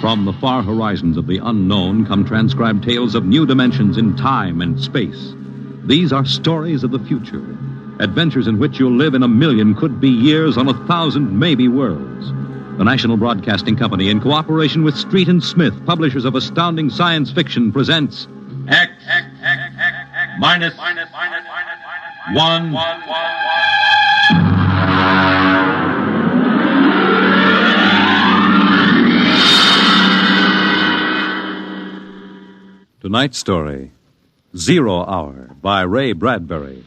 From the far horizons of the unknown come transcribed tales of new dimensions in time and space. These are stories of the future, adventures in which you'll live in 1,000,000 could-be years on 1,000 maybe worlds. The National Broadcasting Company, in cooperation with Street and Smith, publishers of astounding science fiction, presents X minus 1. Tonight's story, 0 Hour, by Ray Bradbury.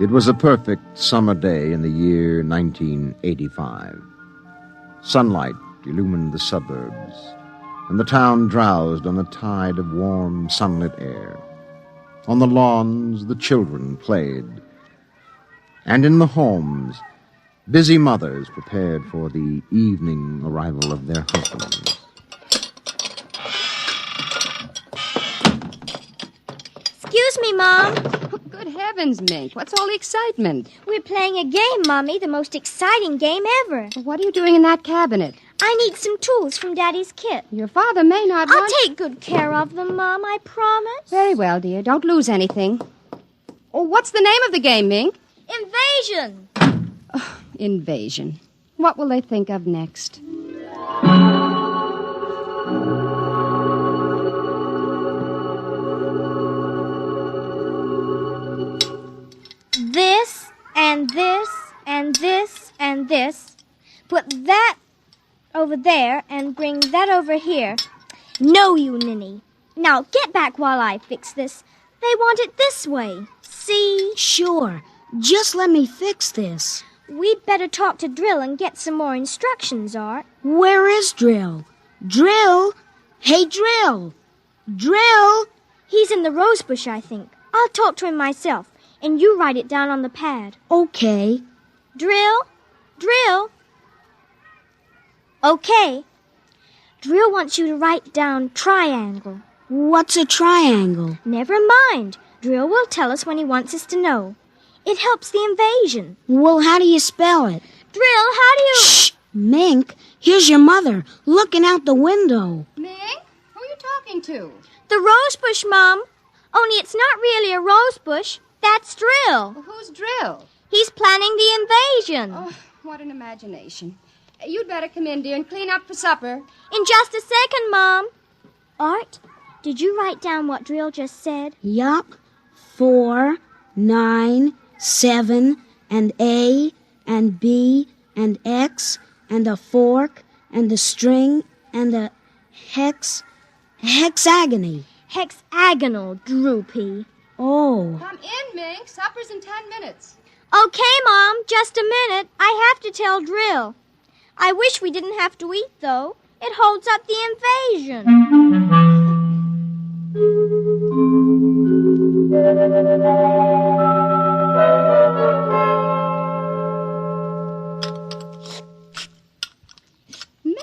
It was a perfect summer day in the year 1985. Sunlight illumined the suburbs, and the town drowsed on a tide of warm, sunlit air. On the lawns, the children played. And in the homes, busy mothers prepared for the evening arrival of their husbands. Excuse me, Mom. Good heavens, Mink. What's all the excitement? We're playing a game, Mommy, the most exciting game ever. What are you doing in that cabinet? I need some tools from Daddy's kit. Your father may not I'll want... take good care of them, Mom, I promise. Very well, dear. Don't lose anything. Oh, what's the name of the game, Mink? Invasion. Oh, invasion. What will they think of next? over there and bring that over here. No, you ninny. Now get back while I fix this. They want it this way. See? Sure. Just let me fix this. We'd better talk to Drill and get some more instructions, Art. Where is Drill? Drill? Hey, Drill! Drill! He's in the rosebush, I think. I'll talk to him myself, and you write it down on the pad. Okay. Drill? Drill? Okay. Drill wants you to write down triangle. What's a triangle? Never mind. Drill will tell us when he wants us to know. It helps the invasion. Well, how do you spell it? Drill, how do you... Shh! Mink, here's your mother, looking out the window. Mink? Who are you talking to? The rosebush, Mom. Only it's not really a rosebush. That's Drill. Well, who's Drill? He's planning the invasion. Oh, what an imagination. You'd better come in, dear, and clean up for supper. In just a second, Mom. Art, did you write down what Drill just said? Yup. 4, 9, 7, and A, and B, and X, and a fork, and a string, and a hexagony. Hexagonal, Droopy. Oh. Come in, Mink. Supper's in 10 minutes. Okay, Mom, just a minute. I have to tell Drill. I wish we didn't have to eat, though. It holds up the invasion.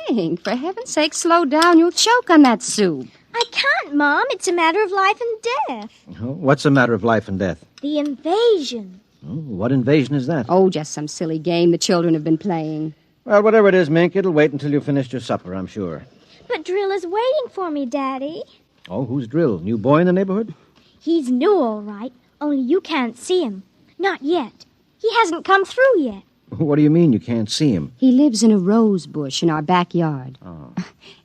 Mink, for heaven's sake, slow down. You'll choke on that soup. I can't, Mom. It's a matter of life and death. What's a matter of life and death? The invasion. What invasion is that? Oh, just some silly game the children have been playing. Well, whatever it is, Mink, it'll wait until you've finished your supper, I'm sure. But Drill is waiting for me, Daddy. Oh, who's Drill? New boy in the neighborhood? He's new, all right, only you can't see him. Not yet. He hasn't come through yet. What do you mean you can't see him? He lives in a rose bush in our backyard. Oh.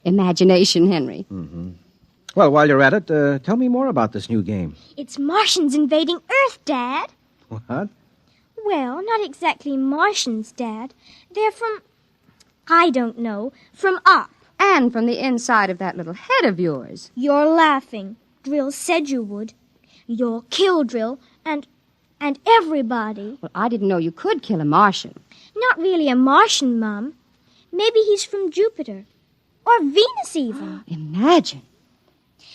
Imagination, Henry. Mm-hmm. Well, while you're at it, tell me more about this new game. It's Martians invading Earth, Dad. What? Well, not exactly Martians, Dad. They're from, I don't know, from up. And from the inside of that little head of yours. You're laughing. Drill said you would. You'll kill Drill and everybody. Well, I didn't know you could kill a Martian. Not really a Martian, Mum. Maybe he's from Jupiter. Or Venus, even. Imagine.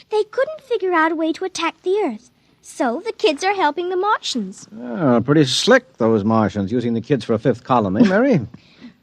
They couldn't figure out a way to attack the Earth. So the kids are helping the Martians. Oh, pretty slick, those Martians, using the kids for a fifth column, eh, Mary?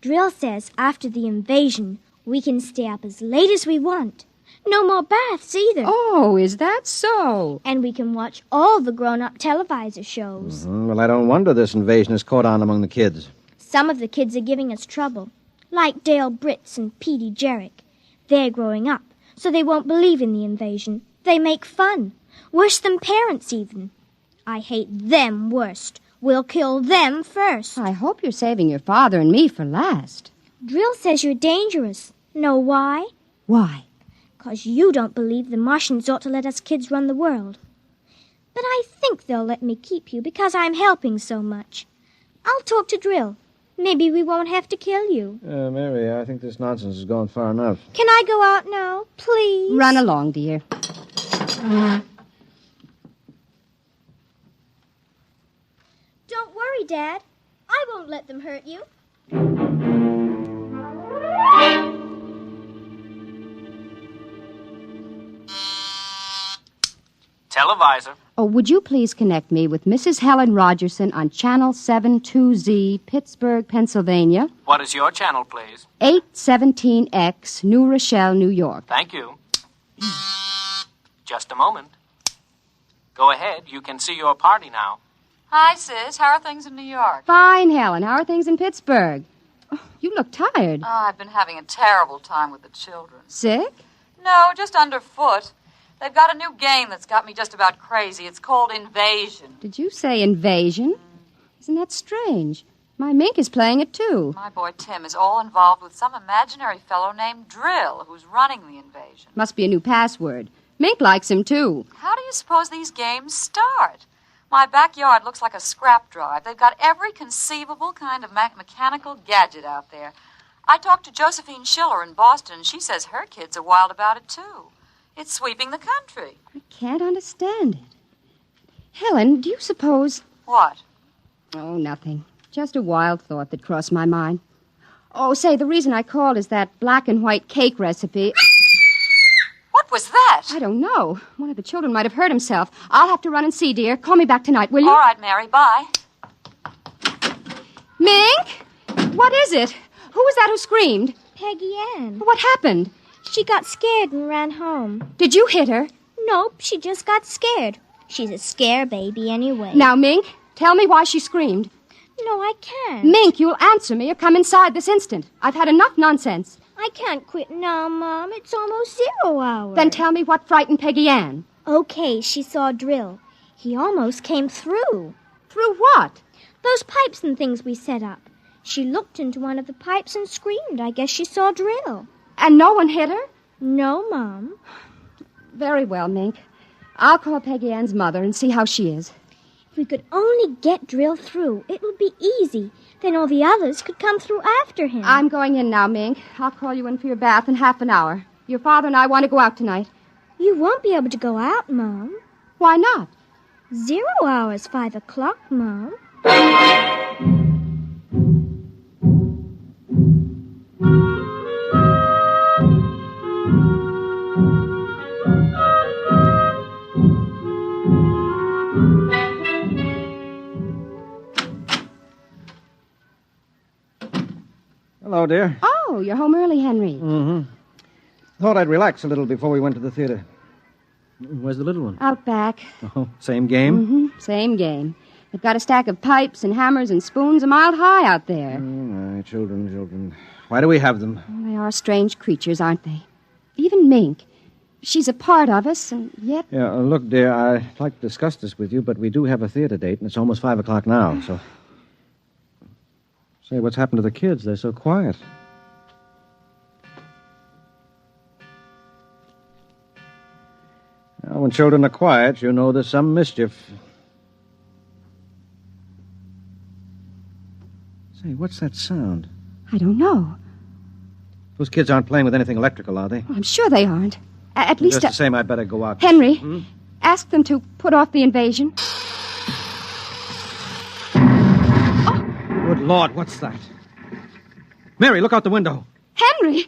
Drill says after the invasion, we can stay up as late as we want. No more baths either. Oh, is that so? And we can watch all the grown-up televisor shows. Well, I don't wonder this invasion has caught on among the kids. Some of the kids are giving us trouble, like Dale Britz and Petey Jarrick. They're growing up, so they won't believe in the invasion. They make fun. Worse than parents, even. I hate them worst. We'll kill them first. I hope you're saving your father and me for last. Drill says you're dangerous. Know why? Why? 'Cause you don't believe the Martians ought to let us kids run the world. But I think they'll let me keep you because I'm helping so much. I'll talk to Drill. Maybe we won't have to kill you. Mary, I think this nonsense has gone far enough. Can I go out now, please? Run along, dear. Don't worry, Dad. I won't let them hurt you. Televisor. Oh, would you please connect me with Mrs. Helen Rogerson on Channel 72Z, Pittsburgh, Pennsylvania. What is your channel, please? 817X, New Rochelle, New York. Thank you. Just a moment. Go ahead. You can see your party now. Hi, Sis. How are things in New York? Fine, Helen. How are things in Pittsburgh? Oh, you look tired. Oh, I've been having a terrible time with the children. Sick? No, just underfoot. They've got a new game that's got me just about crazy. It's called Invasion. Did you say invasion? Isn't that strange? My Mink is playing it, too. My boy Tim is all involved with some imaginary fellow named Drill who's running the invasion. Must be a new password. Mink likes him, too. How do you suppose these games start? My backyard looks like a scrap drive. They've got every conceivable kind of mechanical gadget out there. I talked to Josephine Schiller in Boston, and she says her kids are wild about it, too. It's sweeping the country. I can't understand it. Helen, do you suppose... What? Oh, nothing. Just a wild thought that crossed my mind. Oh, say, the reason I called is that black and white cake recipe. What was that? I don't know. One of the children might have hurt himself. I'll have to run and see, dear. Call me back tonight, will you? All right, Mary. Bye. Mink? What is it? Who was that who screamed? Peggy Ann. What happened? She got scared and ran home. Did you hit her? Nope, she just got scared. She's a scare baby anyway. Now, Mink, tell me why she screamed. No, I can't. Mink, you'll answer me or come inside this instant. I've had enough nonsense. I can't quit now, Mom. It's almost 0 hour. Then tell me what frightened Peggy Ann. Okay, she saw Drill. He almost came through. Through what? Those pipes and things we set up. She looked into one of the pipes and screamed. I guess she saw Drill. And no one hit her? No, Mom. Very well, Mink. I'll call Peggy Ann's mother and see how she is. If we could only get Drill through, it would be easy. Then all the others could come through after him. I'm going in now, Mink. I'll call you in for your bath in half an hour. Your father and I want to go out tonight. You won't be able to go out, Mom. Why not? 0 hour is 5 o'clock, Mom. Hello, dear. Oh, you're home early, Henry. Mm-hmm. Thought I'd relax a little before we went to the theater. Where's the little one? Out back. Oh, same game? Mm-hmm. Same game. They've got a stack of pipes and hammers and spoons a mile high out there. Oh, my children. Why do we have them? Well, they are strange creatures, aren't they? Even Mink. She's a part of us, and yet... Yeah, look, dear, I'd like to discuss this with you, but we do have a theater date, and it's almost 5 o'clock now, so... Say, what's happened to the kids? They're so quiet. Well, when children are quiet, you know there's some mischief. Say, what's that sound? I don't know. Those kids aren't playing with anything electrical, are they? I'm sure they aren't. At least... Just the same, I'd better go out. Henry, ask them to put off the invasion. Good Lord, what's that? Mary, look out the window. Henry!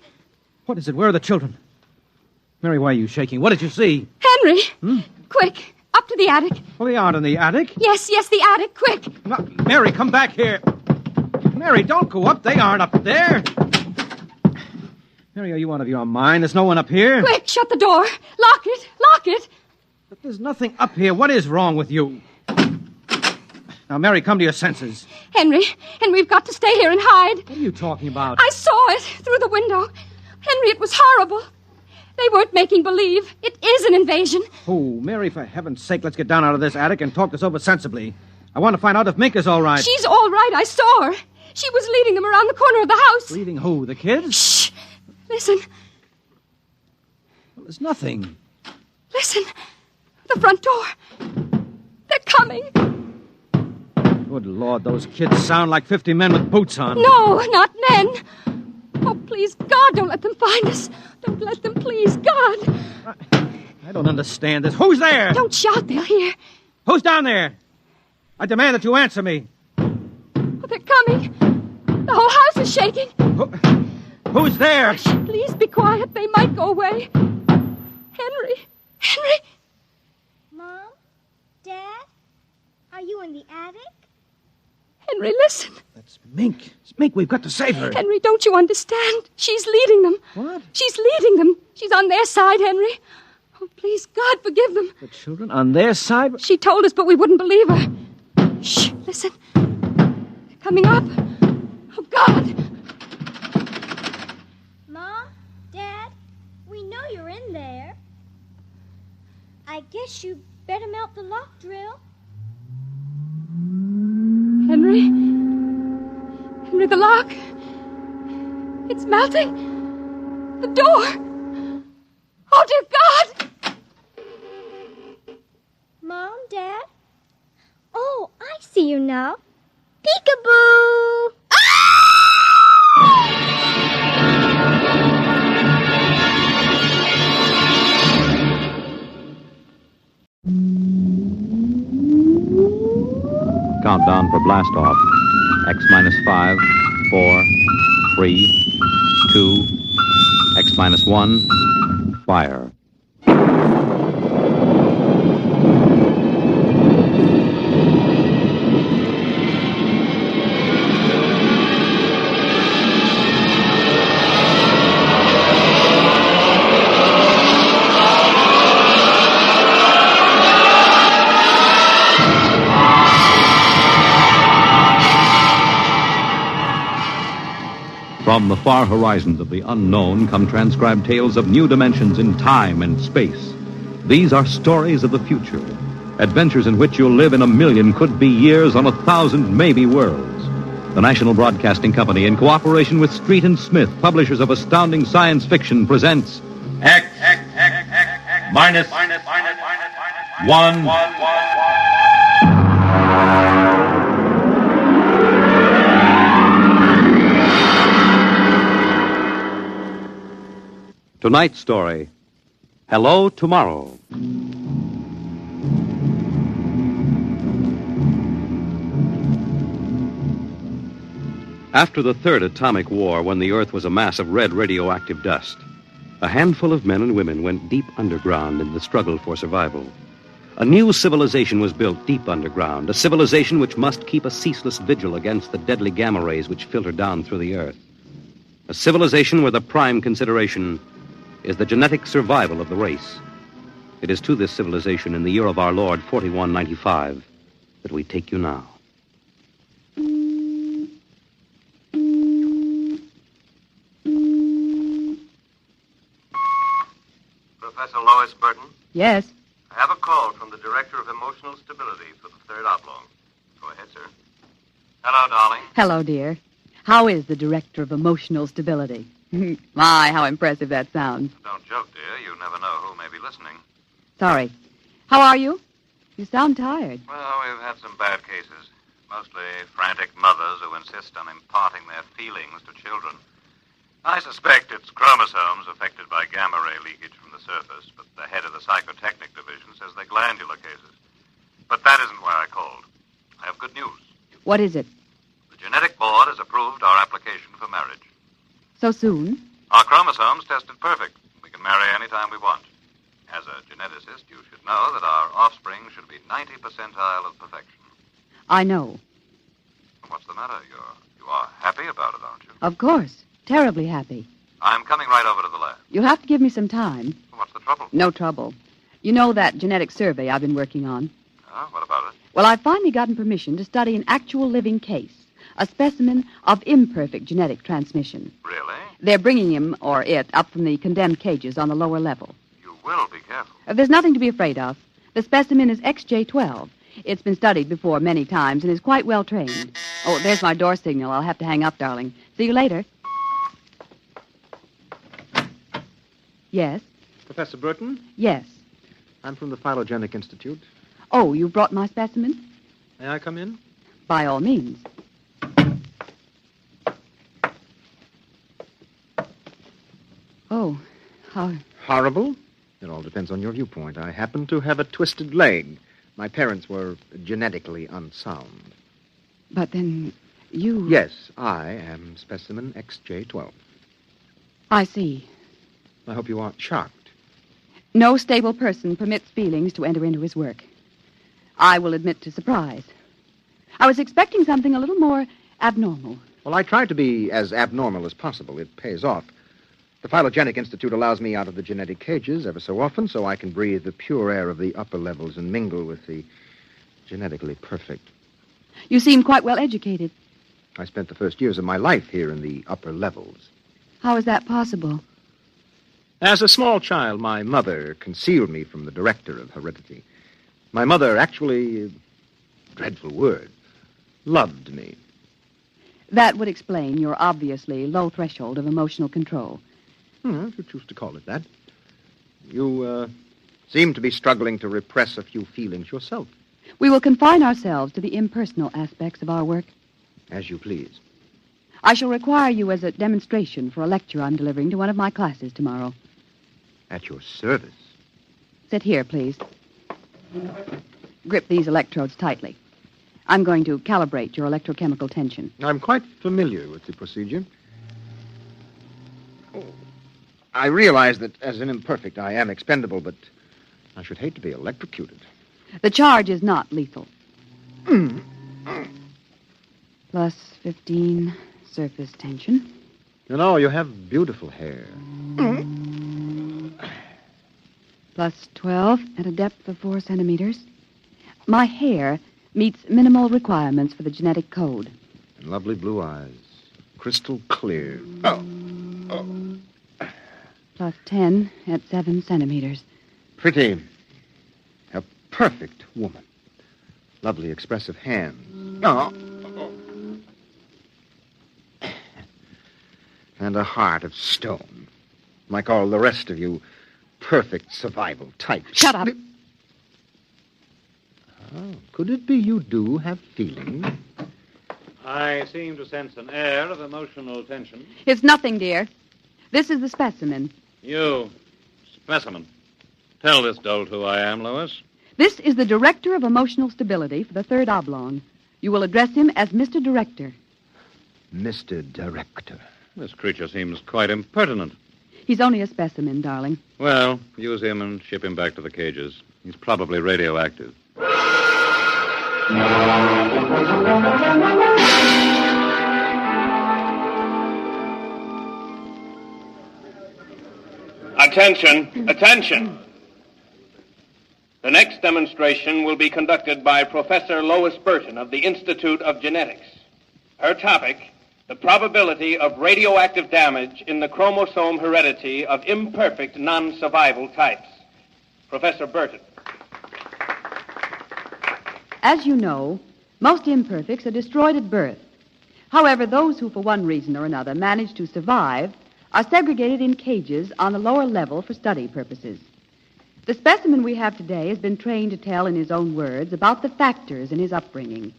What is it? Where are the children? Mary, why are you shaking? What did you see? Henry! Quick, up to the attic. Well, they aren't in the attic. Yes, the attic, quick. No, Mary, come back here. Mary, don't go up. They aren't up there. Mary, are you out of your mind? There's no one up here. Quick, shut the door. Lock it. But there's nothing up here. What is wrong with you? Now, Mary, come to your senses. Henry, we've got to stay here and hide. What are you talking about? I saw it through the window. Henry, it was horrible. They weren't making believe. It is an invasion. Oh, Mary, for heaven's sake, let's get down out of this attic and talk this over sensibly. I want to find out if Mink is all right. She's all right. I saw her. She was leading them around the corner of the house. Leading who? The kids? Shh. Listen. Well, there's nothing. Listen. The front door. They're coming. Good Lord, those kids sound like 50 men with boots on. No, not men. Oh, please, God, don't let them find us. Don't let them, please, God. I don't understand this. Who's there? Don't shout, they'll hear. Who's down there? I demand that you answer me. Oh, they're coming. The whole house is shaking. Who's there? Hush, please be quiet. They might go away. Henry. Mom? Dad? Are you in the attic? Henry, listen. That's Mink. It's Mink. We've got to save her. Henry, don't you understand? She's leading them. What? She's leading them. She's on their side, Henry. Oh, please, God, forgive them. The children on their side? She told us, but we wouldn't believe her. Shh, listen. They're coming up. Oh, God. Mom? Dad? We know you're in there. I guess you better melt the lock drill. Henry, the lock. It's melting. The door. Oh, dear God. Mom, Dad? Oh, I see you now. Peekaboo! Ah! countdown for blast off. X minus 5, 4, 3, 2, X minus 1, fire. From the far horizons of the unknown come transcribed tales of new dimensions in time and space. These are stories of the future, adventures in which you'll live in a million, could be years, on 1,000, maybe worlds. The National Broadcasting Company, in cooperation with Street and Smith, publishers of astounding science fiction, presents X minus 1. Tonight's story, Hello Tomorrow. After the third atomic war, when the Earth was a mass of red radioactive dust, a handful of men and women went deep underground in the struggle for survival. A new civilization was built deep underground, a civilization which must keep a ceaseless vigil against the deadly gamma rays which filter down through the Earth. A civilization where the prime consideration is the genetic survival of the race. It is to this civilization in the year of our Lord 4195 that we take you now. Professor Lois Burton? Yes. I have a call from the Director of Emotional Stability for the Third Oblong. Go ahead, sir. Hello, darling. Hello, dear. How is the Director of Emotional Stability? My, how impressive that sounds. Don't joke, dear. You never know who may be listening. Sorry. How are you? You sound tired. Well, we've had some bad cases. Mostly frantic mothers who insist on imparting their feelings to children. I suspect it's chromosomes affected by gamma ray leakage from the surface, but the head of the psychotechnic division says they're glandular cases. But that isn't why I called. I have good news. What is it? The genetic board has approved our application for marriage. So soon? Our chromosomes tested perfect. We can marry any time we want. As a geneticist, you should know that our offspring should be 90 percentile of perfection. I know. What's the matter? You are happy about it, aren't you? Of course. Terribly happy. I'm coming right over to the lab. You'll have to give me some time. What's the trouble? No trouble. You know that genetic survey I've been working on? What about it? Well, I've finally gotten permission to study an actual living case. A specimen of imperfect genetic transmission. Really? They're bringing him, or it, up from the condemned cages on the lower level. You will be careful. There's nothing to be afraid of. The specimen is XJ12. It's been studied before many times and is quite well trained. Oh, there's my door signal. I'll have to hang up, darling. See you later. Yes? Professor Burton? Yes. I'm from the Phylogenetic Institute. Oh, you brought my specimen? May I come in? By all means. Oh, how... Horrible? It all depends on your viewpoint. I happen to have a twisted leg. My parents were genetically unsound. But then you... Yes, I am specimen XJ12. I see. I hope you aren't shocked. No stable person permits feelings to enter into his work. I will admit to surprise. I was expecting something a little more abnormal. Well, I tried to be as abnormal as possible. It pays off. The Phylogenetic Institute allows me out of the genetic cages ever so often so I can breathe the pure air of the upper levels and mingle with the genetically perfect. You seem quite well educated. I spent the first years of my life here in the upper levels. How is that possible? As a small child, my mother concealed me from the director of heredity. My mother actually, dreadful word, loved me. That would explain your obviously low threshold of emotional control. If you choose to call it that. You seem to be struggling to repress a few feelings yourself. We will confine ourselves to the impersonal aspects of our work. As you please. I shall require you as a demonstration for a lecture I'm delivering to one of my classes tomorrow. At your service. Sit here, please. Grip these electrodes tightly. I'm going to calibrate your electrochemical tension. I'm quite familiar with the procedure. I realize that as an imperfect, I am expendable, but I should hate to be electrocuted. The charge is not lethal. Plus 15 surface tension. You know, you have beautiful hair. Plus 12 at a depth of 4 centimeters. My hair meets minimal requirements for the genetic code. And lovely blue eyes. Crystal clear. Plus 10 at 7 centimeters. Pretty. A perfect woman. Lovely expressive hands. And a heart of stone. Like all the rest of you perfect survival types. Shut up. Oh, could it be you do have feelings? I seem to sense an air of emotional tension. It's nothing, dear. This is the specimen. You, specimen. Tell this dolt who I am, Lois. This is the Director of Emotional Stability for the Third Oblong. You will address him as Mr. Director. Mr. Director. This creature seems quite impertinent. He's only a specimen, darling. Well, use him and ship him back to the cages. He's probably radioactive. Attention, attention. The next demonstration will be conducted by Professor Lois Burton of the Institute of Genetics. Her topic, the probability of radioactive damage in the chromosome heredity of imperfect non-survival types. Professor Burton. As you know, most imperfects are destroyed at birth. However, those who, for one reason or another, manage to survive are segregated in cages on the lower level for study purposes. The specimen we have today has been trained to tell in his own words about the factors in his upbringing.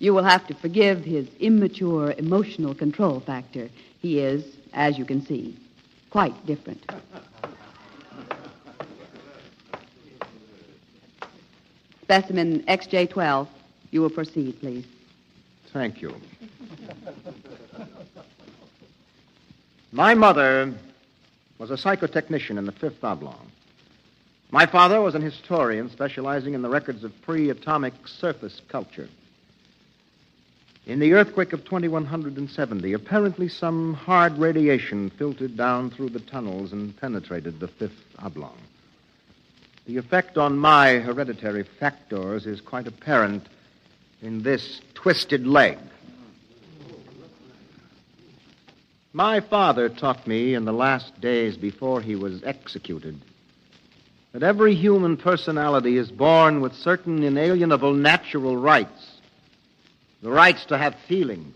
You will have to forgive his immature emotional control factor. He is, as you can see, quite different. Specimen XJ12. You will proceed, please. Thank you. My mother was a psychotechnician in the Fifth Oblong. My father was an historian specializing in the records of pre-atomic surface culture. In the earthquake of 2170, apparently some hard radiation filtered down through the tunnels and penetrated the Fifth Oblong. The effect on my hereditary factors is quite apparent in this twisted leg. My father taught me in the last days before he was executed that every human personality is born with certain inalienable natural rights. The rights to have feelings,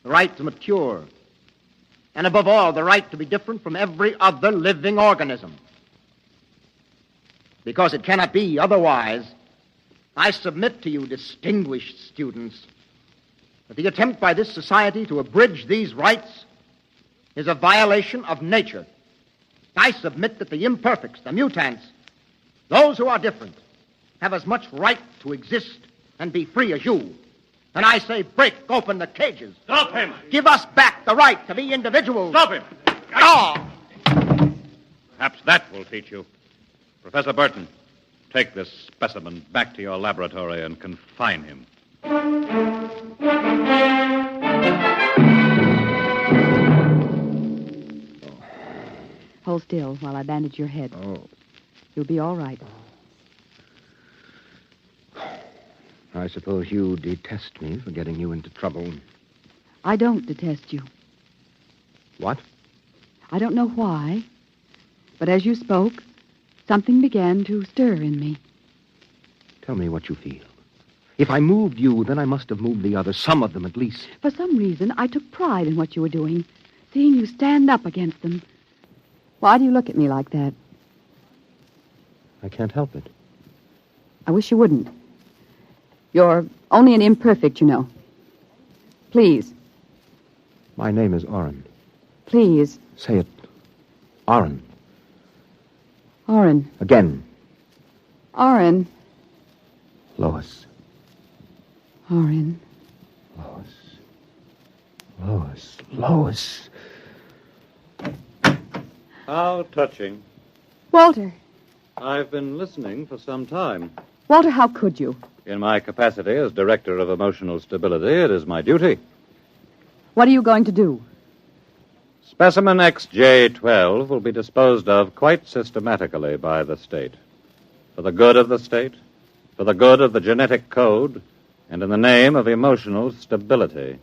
the right to mature, and above all, the right to be different from every other living organism. Because it cannot be otherwise, I submit to you, distinguished students, that the attempt by this society to abridge these rights is a violation of nature. I submit that the imperfects, the mutants, those who are different, have as much right to exist and be free as you. And I say break open the cages. Stop him! Give us back the right to be individuals. Stop him! Oh! Perhaps that will teach you. Professor Burton, take this specimen back to your laboratory and confine him. Hold still while I bandage your head. Oh. You'll be all right. I suppose you detest me for getting you into trouble. I don't detest you. What? I don't know why, but as you spoke, something began to stir in me. Tell me what you feel. If I moved you, then I must have moved the others, some of them at least. For some reason, I took pride in what you were doing, seeing you stand up against them. Why do you look at me like that? I can't help it. I wish you wouldn't. You're only an imperfect, you know. Please. My name is Oren. Please. Say it. Oren. Oren. Again. Oren. Lois. Orin. Lois. How touching. Walter. I've been listening for some time. Walter, how could you? In my capacity as Director of Emotional Stability, it is my duty. What are you going to do? Specimen XJ12 will be disposed of quite systematically by the state. For the good of the state, for the good of the genetic code, and in the name of emotional stability.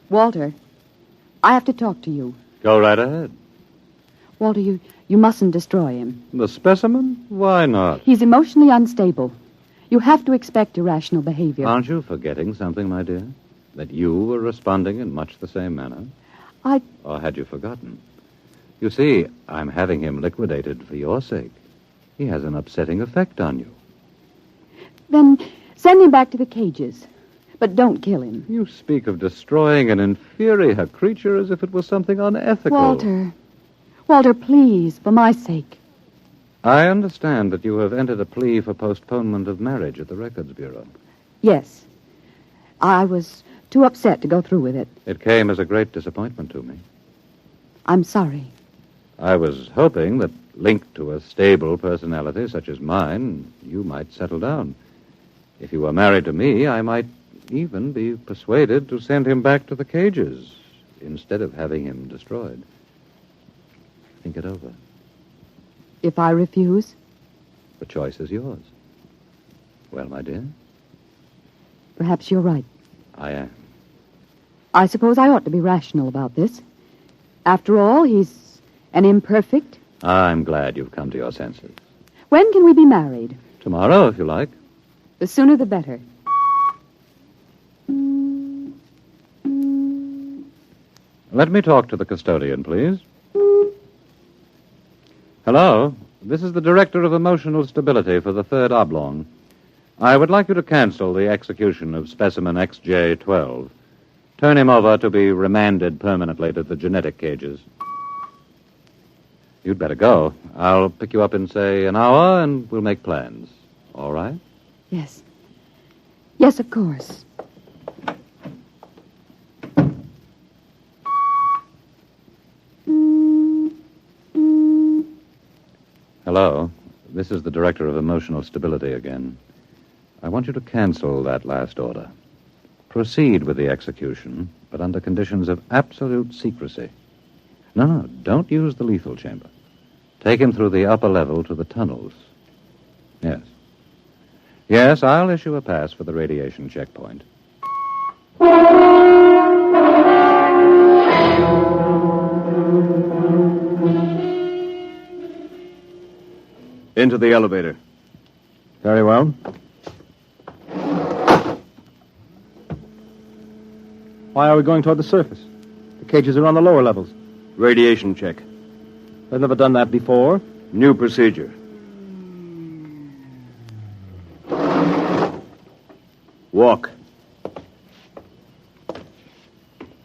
Walter, I have to talk to you. Go right ahead. Walter, you mustn't destroy him. The specimen? Why not? He's emotionally unstable. You have to expect irrational behavior. Aren't you forgetting something, my dear? That you were responding in much the same manner? Or had you forgotten? You see, I'm having him liquidated for your sake. He has an upsetting effect on you. Then send him back to the cages. But don't kill him. You speak of destroying an inferior creature as if it was something unethical. Walter, please, for my sake. I understand that you have entered a plea for postponement of marriage at the Records Bureau. Yes. I was too upset to go through with it. It came as a great disappointment to me. I'm sorry. I was hoping that, linked to a stable personality such as mine, you might settle down. If you were married to me, I might even be persuaded to send him back to the cages instead of having him destroyed. Think it over. If I refuse? The choice is yours. Well, my dear? Perhaps you're right. I am. I suppose I ought to be rational about this. After all, he's an imperfect. I'm glad you've come to your senses. When can we be married? Tomorrow, if you like. The sooner the better. Let me talk to the custodian, please. Hello. This is the Director of Emotional Stability for the Third Oblong. I would like you to cancel the execution of specimen XJ12. Turn him over to be remanded permanently to the genetic cages. You'd better go. I'll pick you up in, say, an hour, and we'll make plans. All right? Yes. Yes, of course. Hello. This is the Director of Emotional Stability again. I want you to cancel that last order. Proceed with the execution, but under conditions of absolute secrecy. No, don't use the lethal chamber. Take him through the upper level to the tunnels. Yes. Yes, I'll issue a pass for the radiation checkpoint. Into the elevator. Very well. Why are we going toward the surface? The cages are on the lower levels. Radiation check. I've never done that before. New procedure. Walk.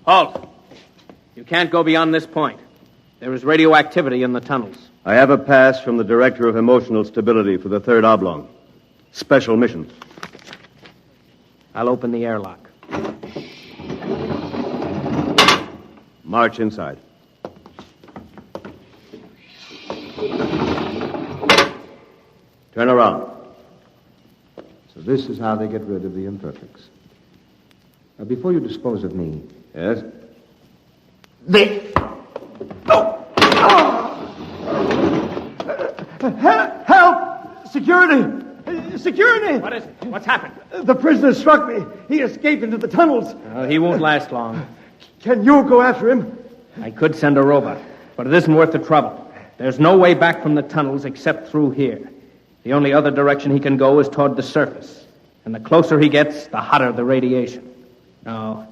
Halt! You can't go beyond this point. There is radioactivity in the tunnels. I have a pass from the Director of Emotional Stability for the Third Oblong. Special mission. I'll open the airlock. March inside. Turn around. So this is how they get rid of the imperfects. Now, before you dispose of me... Yes? Help! Security! Security! What is it? What's happened? The prisoner struck me. He escaped into the tunnels. He won't last long. Can you go after him? I could send a robot, but it isn't worth the trouble. There's no way back from the tunnels except through here. The only other direction he can go is toward the surface. And the closer he gets, the hotter the radiation. No,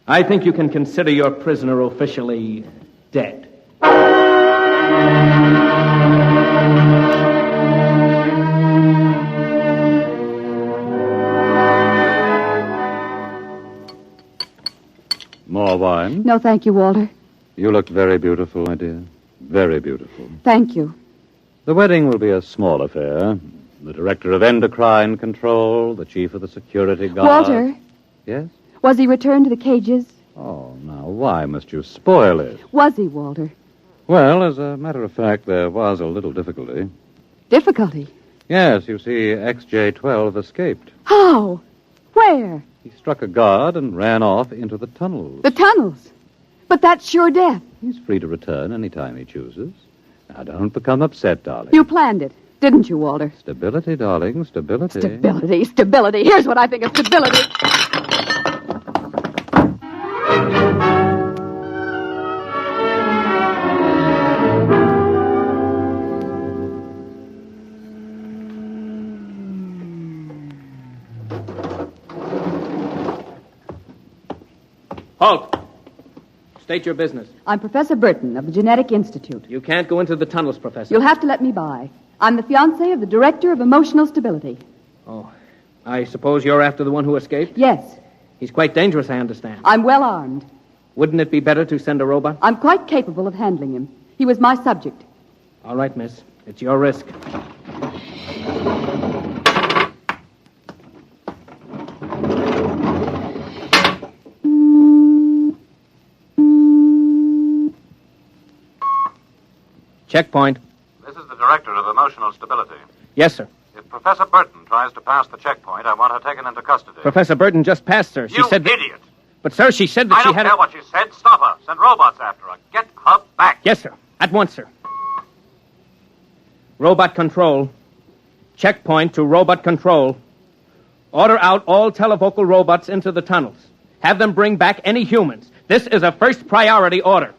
I think you can consider your prisoner officially dead. More wine? No, thank you, Walter. You look very beautiful, my dear. Very beautiful. Thank you. The wedding will be a small affair. The director of endocrine control, the chief of the security guard. Walter. Yes? Was he returned to the cages? Oh, now, why must you spoil it? Was he, Walter? Well, as a matter of fact, there was a little difficulty. Difficulty? Yes, you see, XJ-12 escaped. How? Where? He struck a guard and ran off into the tunnels. The tunnels? But that's sure death. He's free to return any time he chooses. Now, don't become upset, darling. You planned it, didn't you, Walter? Stability, darling, stability. Stability, stability. Here's what I think of stability. Halt! State your business. I'm Professor Burton of the Genetic Institute. You can't go into the tunnels, Professor. You'll have to let me by. I'm the fiancée of the Director of Emotional Stability. Oh, I suppose you're after the one who escaped? Yes. He's quite dangerous, I understand. I'm well armed. Wouldn't it be better to send a robot? I'm quite capable of handling him. He was my subject. All right, miss. It's your risk. Checkpoint. This is the Director of Emotional Stability. Yes, sir. If Professor Burton tries to pass the checkpoint, I want her taken into custody. Professor Burton just passed, sir. She You said that... idiot! But, sir, she said that I she don't had... care what she said. Stop her. Send robots after her. Get her back. Yes, sir. At once, sir. Robot control. Checkpoint to robot control. Order out all televocal robots into the tunnels. Have them bring back any humans. This is a first priority order.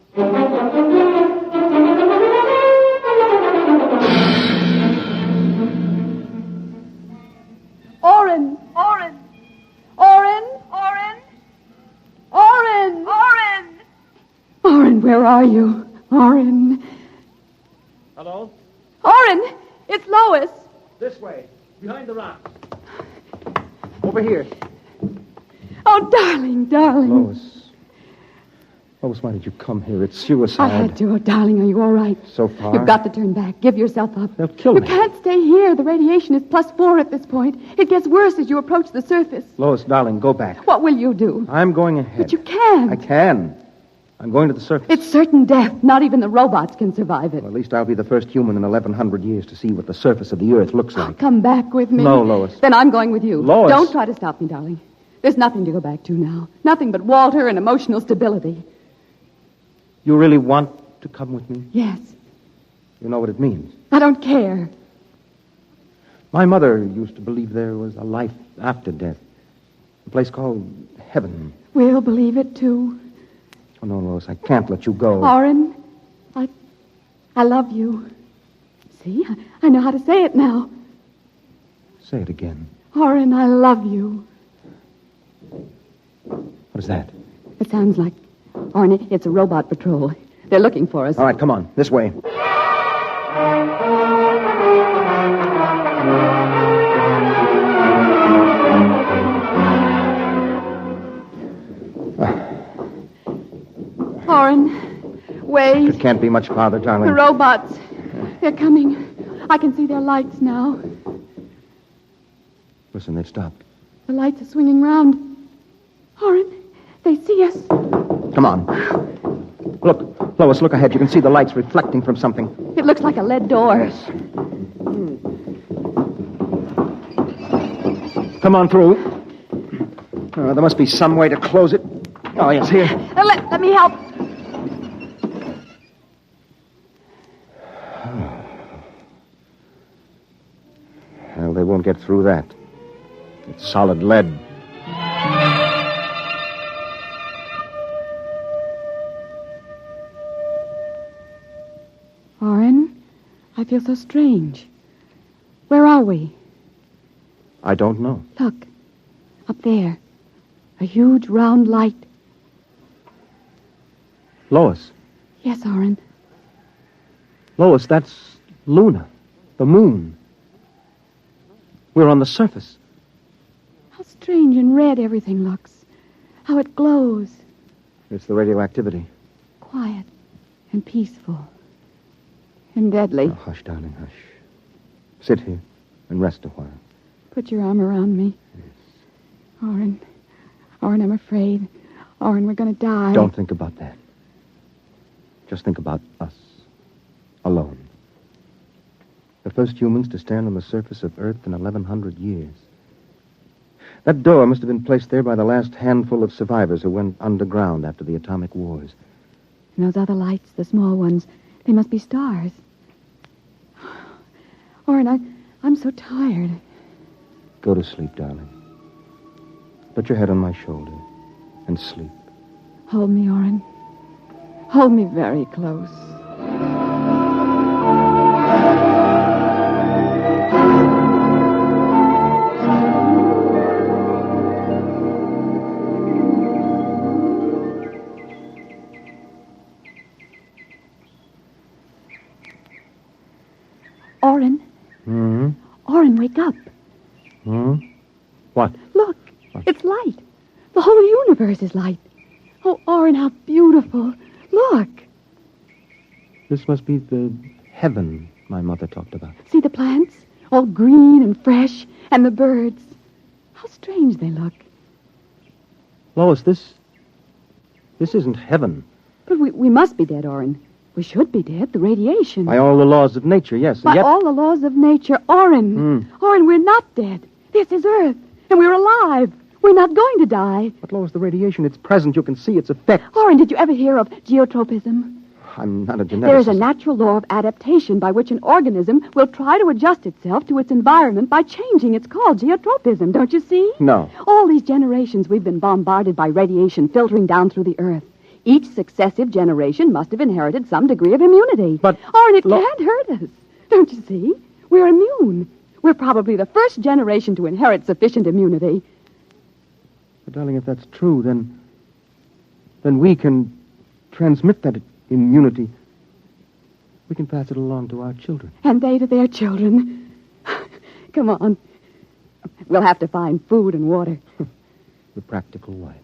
Oren! Oren! Oren! Oren! Oren! Oren! Oren, where are you? Oren! Hello? Oren! It's Lois! This way. Behind the rock. Over here. Oh, darling, darling. Lois, why did you come here? It's suicide. I had to. Oh, darling, are you all right? So far. You've got to turn back. Give yourself up. They'll kill You me. can't stay here. The radiation is +4 at this point. It gets worse as you approach the surface. Lois, darling, go back. What will you do? I'm going ahead. But you can't. I can. I'm going to the surface. It's certain death. Not even the robots can survive it. Well, at least I'll be the first human in 1,100 years to see what the surface of the Earth looks like. Come back with me. No, Lois. Then I'm going with you. Lois. Don't try to stop me, darling. There's nothing to go back to now. Nothing but Walter and emotional stability. You really want to come with me? Yes. You know what it means. I don't care. My mother used to believe there was a life after death. A place called heaven. We'll believe it, too. Oh, no, Lois, I can't let you go. Oren, I love you. See, I know how to say it now. Say it again. Oren, I love you. What is that? It sounds like... Oren, it's a robot patrol. They're looking for us. All right, come on. This way. Oren, wait. It can't be much farther, darling. The robots. They're coming. I can see their lights now. Listen, they've stopped. The lights are swinging round. Oren, they see us. Come on. Look, Lois, look ahead. You can see the lights reflecting from something. It looks like a lead door. Come on through. There must be some way to close it. Oh, yes, here. Let me help. Well, they won't get through that. It's solid lead. Oren, I feel so strange. Where are we? I don't know. Look, up there. A huge round light. Lois. Yes, Oren. Lois, that's Luna, the moon. We're on the surface. How strange and red everything looks. How it glows. It's the radioactivity. Quiet and peaceful and deadly. Oh, hush, darling, hush. Sit here and rest a while. Put your arm around me. Oren. Oren, I'm afraid. Oren, we're going to die. Don't think about that. Just think about us. Alone. The first humans to stand on the surface of Earth in 1,100 years. That door must have been placed there by the last handful of survivors who went underground after the atomic wars. And those other lights, the small ones, they must be stars. Oren, I'm so tired. Go to sleep, darling. Put your head on my shoulder and sleep. Hold me, Oren. Hold me very close. Oren. Hmm? Oren, wake up. Hmm? What? Look, it's light. The whole universe is light. Oh, Oren, how beautiful. Look. This must be the heaven my mother talked about. See the plants? All green and fresh. And the birds. How strange they look. Lois, this isn't heaven. But we must be dead, Oren. We should be dead. The radiation. By all the laws of nature, yes. By all the laws of nature. Oren. Oren, we're not dead. This is Earth. And we're alive. We're not going to die. But, Lois, the radiation, it's present. You can see its effects. Oren, did you ever hear of geotropism? I'm not a geneticist. There is a natural law of adaptation by which an organism will try to adjust itself to its environment by changing. It's called geotropism, don't you see? No. All these generations we've been bombarded by radiation filtering down through the Earth. Each successive generation must have inherited some degree of immunity. But... Oren, it can't hurt us. Don't you see? We're immune. We're probably the first generation to inherit sufficient immunity. But, darling, if that's true, then we can transmit that immunity. We can pass it along to our children. And they to their children. Come on. We'll have to find food and water. The practical life.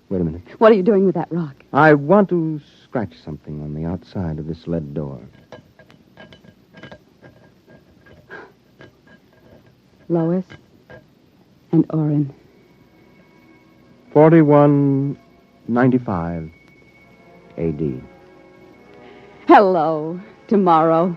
Wait a minute. What are you doing with that rock? I want to scratch something on the outside of this lead door. Lois and Oren. 4195 A.D. Hello, tomorrow.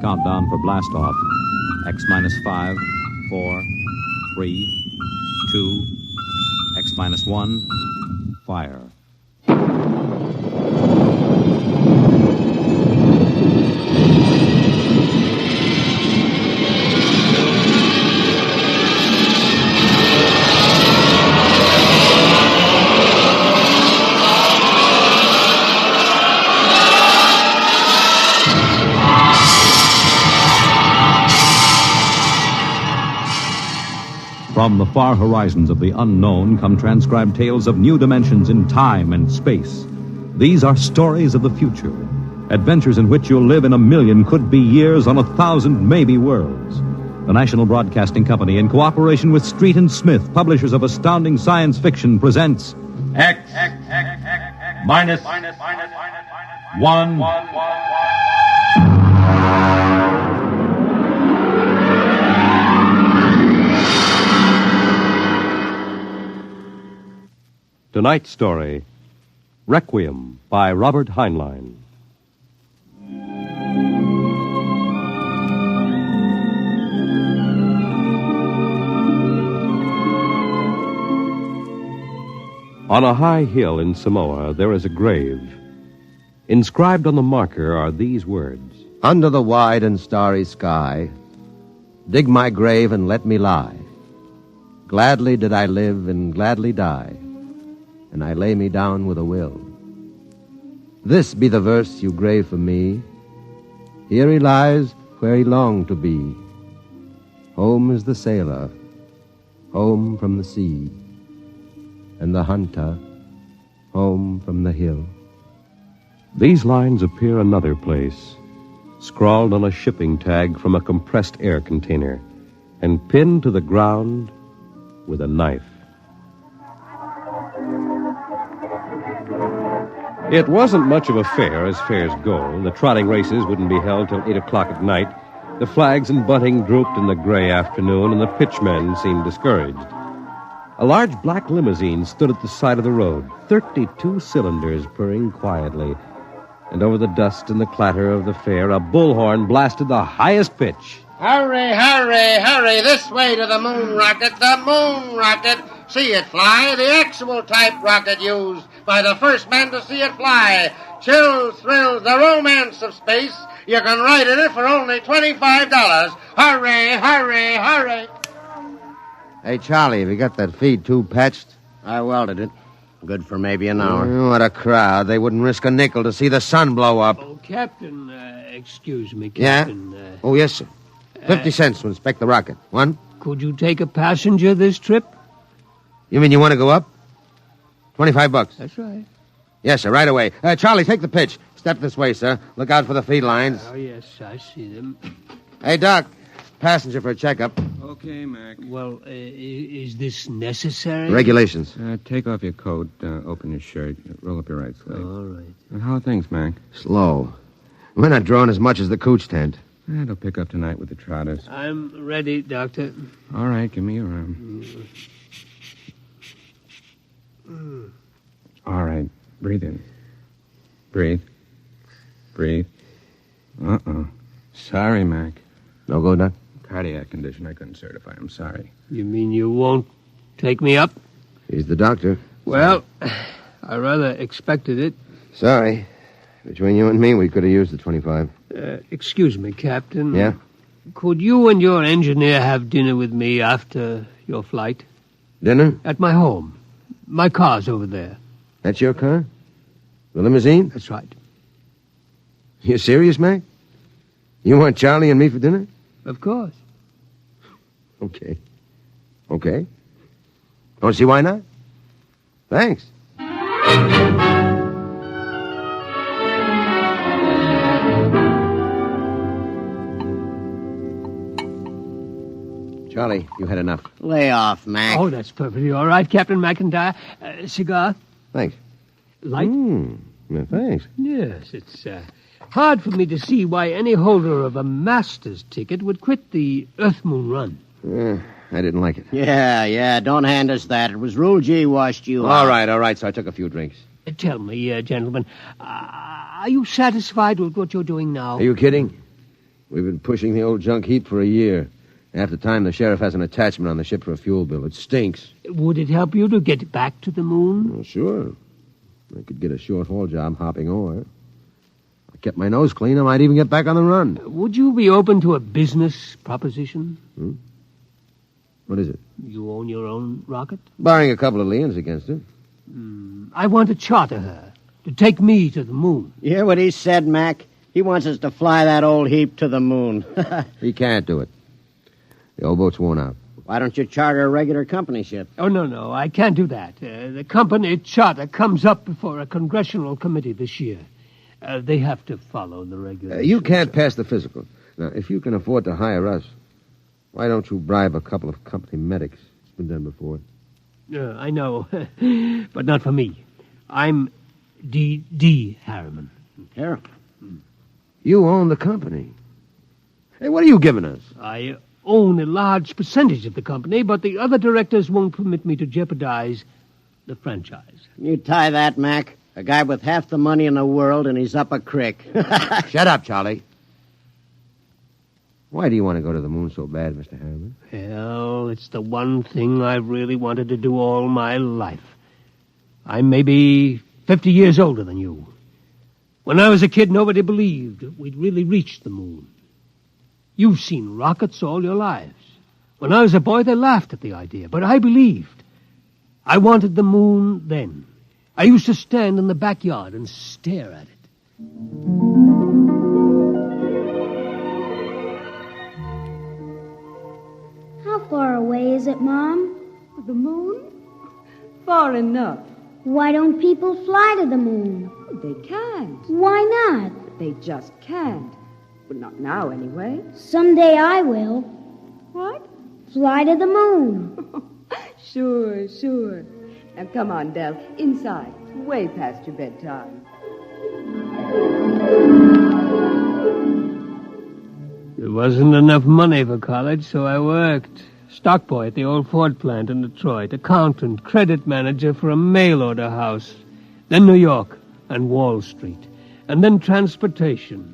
Countdown for blast off. X minus 5, 4, 3, 2, X minus 1, fire. From the far horizons of the unknown come transcribed tales of new dimensions in time and space. These are stories of the future, adventures in which you'll live in 1,000,000 could-be years on 1,000 maybe worlds. The National Broadcasting Company, in cooperation with Street and Smith, publishers of astounding science fiction, presents X minus 1. Tonight's story, Requiem by Robert Heinlein. On a high hill in Samoa, there is a grave. Inscribed on the marker are these words. Under the wide and starry sky, dig my grave and let me lie. Gladly did I live and gladly die, and I lay me down with a will. This be the verse you grave for me. Here he lies where he longed to be. Home is the sailor, home from the sea, and the hunter, home from the hill. These lines appear another place, scrawled on a shipping tag from a compressed air container, and pinned to the ground with a knife. It wasn't much of a fair, as fairs go. The trotting races wouldn't be held till 8 o'clock at night. The flags and bunting drooped in the gray afternoon, and the pitchmen seemed discouraged. A large black limousine stood at the side of the road, 32 cylinders purring quietly. And over the dust and the clatter of the fair, a bullhorn blasted the highest pitch. Hurry, hurry, hurry, this way to the moon rocket, See it fly, the actual type rocket used by the first man to see it fly. Chills, thrills, the romance of space. You can ride in it for only $25. Hurry, hurry, hurry. Hey, Charlie, have you got that feed tube patched? I welded it. Good for maybe an hour. What a crowd. They wouldn't risk a nickel to see the sun blow up. Oh, Captain, excuse me, Yeah? Captain. Oh, yes, sir. 50 cents to inspect the rocket. One? Could you take a passenger this trip? You mean you want to go up? $25. That's right. Yes, sir, right away. Charlie, take the pitch. Step this way, sir. Look out for the feed lines. Oh, yes, I see them. Hey, Doc. Passenger for a checkup. Okay, Mac. Well, is this necessary? Regulations. Take off your coat, open your shirt, roll up your right sleeve. All right. How are things, Mac? Slow. We're not drawing as much as the cooch tent. It'll pick up tonight with the trotters. I'm ready, Doctor. All right, give me your arm. All right, breathe in. Breathe. Breathe. Uh-oh. Sorry, Mac. No go, Doc? Cardiac condition I couldn't certify. I'm sorry. You mean you won't take me up? He's the doctor. Well, I rather expected it. Sorry. Between you and me, we could have used the 25. Excuse me, Captain. Yeah? Could you and your engineer have dinner with me after your flight? Dinner? At my home. My car's over there. That's your car? The limousine? That's right. You serious, Mac? You want Charlie and me for dinner? Of course. Okay. Okay. Don't see why not? Thanks. Charlie, you had enough. Lay off, Mac. Oh, that's perfectly all right, Captain McIntyre. Cigar? Thanks. Light? Yeah, thanks. Yes, it's hard for me to see why any holder of a master's ticket would quit the Earth-Moon run. I didn't like it. Yeah, don't hand us that. It was Rule G washed you out. All right, so I took a few drinks. Tell me, gentlemen, are you satisfied with what you're doing now? Are you kidding? We've been pushing the old junk heap for a year. Half the time, the sheriff has an attachment on the ship for a fuel bill. It stinks. Would it help you to get back to the moon? Well, sure. I could get a short-haul job hopping ore. I kept my nose clean. I might even get back on the run. Would you be open to a business proposition? What is it? You own your own rocket? Barring a couple of liens against it. I want to charter her to take me to the moon. You hear what he said, Mac? He wants us to fly that old heap to the moon. He can't do it. The old boat's worn out. Why don't you charter a regular company ship? Oh, no, I can't do that. The company charter comes up before a congressional committee this year. They have to follow the regulations. You can't pass the physical. Now, if you can afford to hire us, why don't you bribe a couple of company medics? It's been done before. I know, but not for me. I'm D. Harriman. Harriman? You own the company. Hey, what are you giving us? I own a large percentage of the company, but the other directors won't permit me to jeopardize the franchise. You tie that, Mac. A guy with half the money in the world, and he's up a creek. Shut up, Charlie. Why do you want to go to the moon so bad, Mr. Harriman? Well, it's the one thing I've really wanted to do all my life. I'm maybe 50 years older than you. When I was a kid, nobody believed we'd really reached the moon. You've seen rockets all your lives. When I was a boy, they laughed at the idea, but I believed. I wanted the moon then. I used to stand in the backyard and stare at it. How far away is it, Mom? The moon? Far enough. Why don't people fly to the moon? They can't. Why not? They just can't. Well, not now, anyway. Someday I will. What? Fly to the moon. Sure. Now, come on, Del. Inside. Way past your bedtime. There wasn't enough money for college, so I worked. Stock boy at the old Ford plant in Detroit, accountant, credit manager for a mail order house, then New York and Wall Street, and then transportation.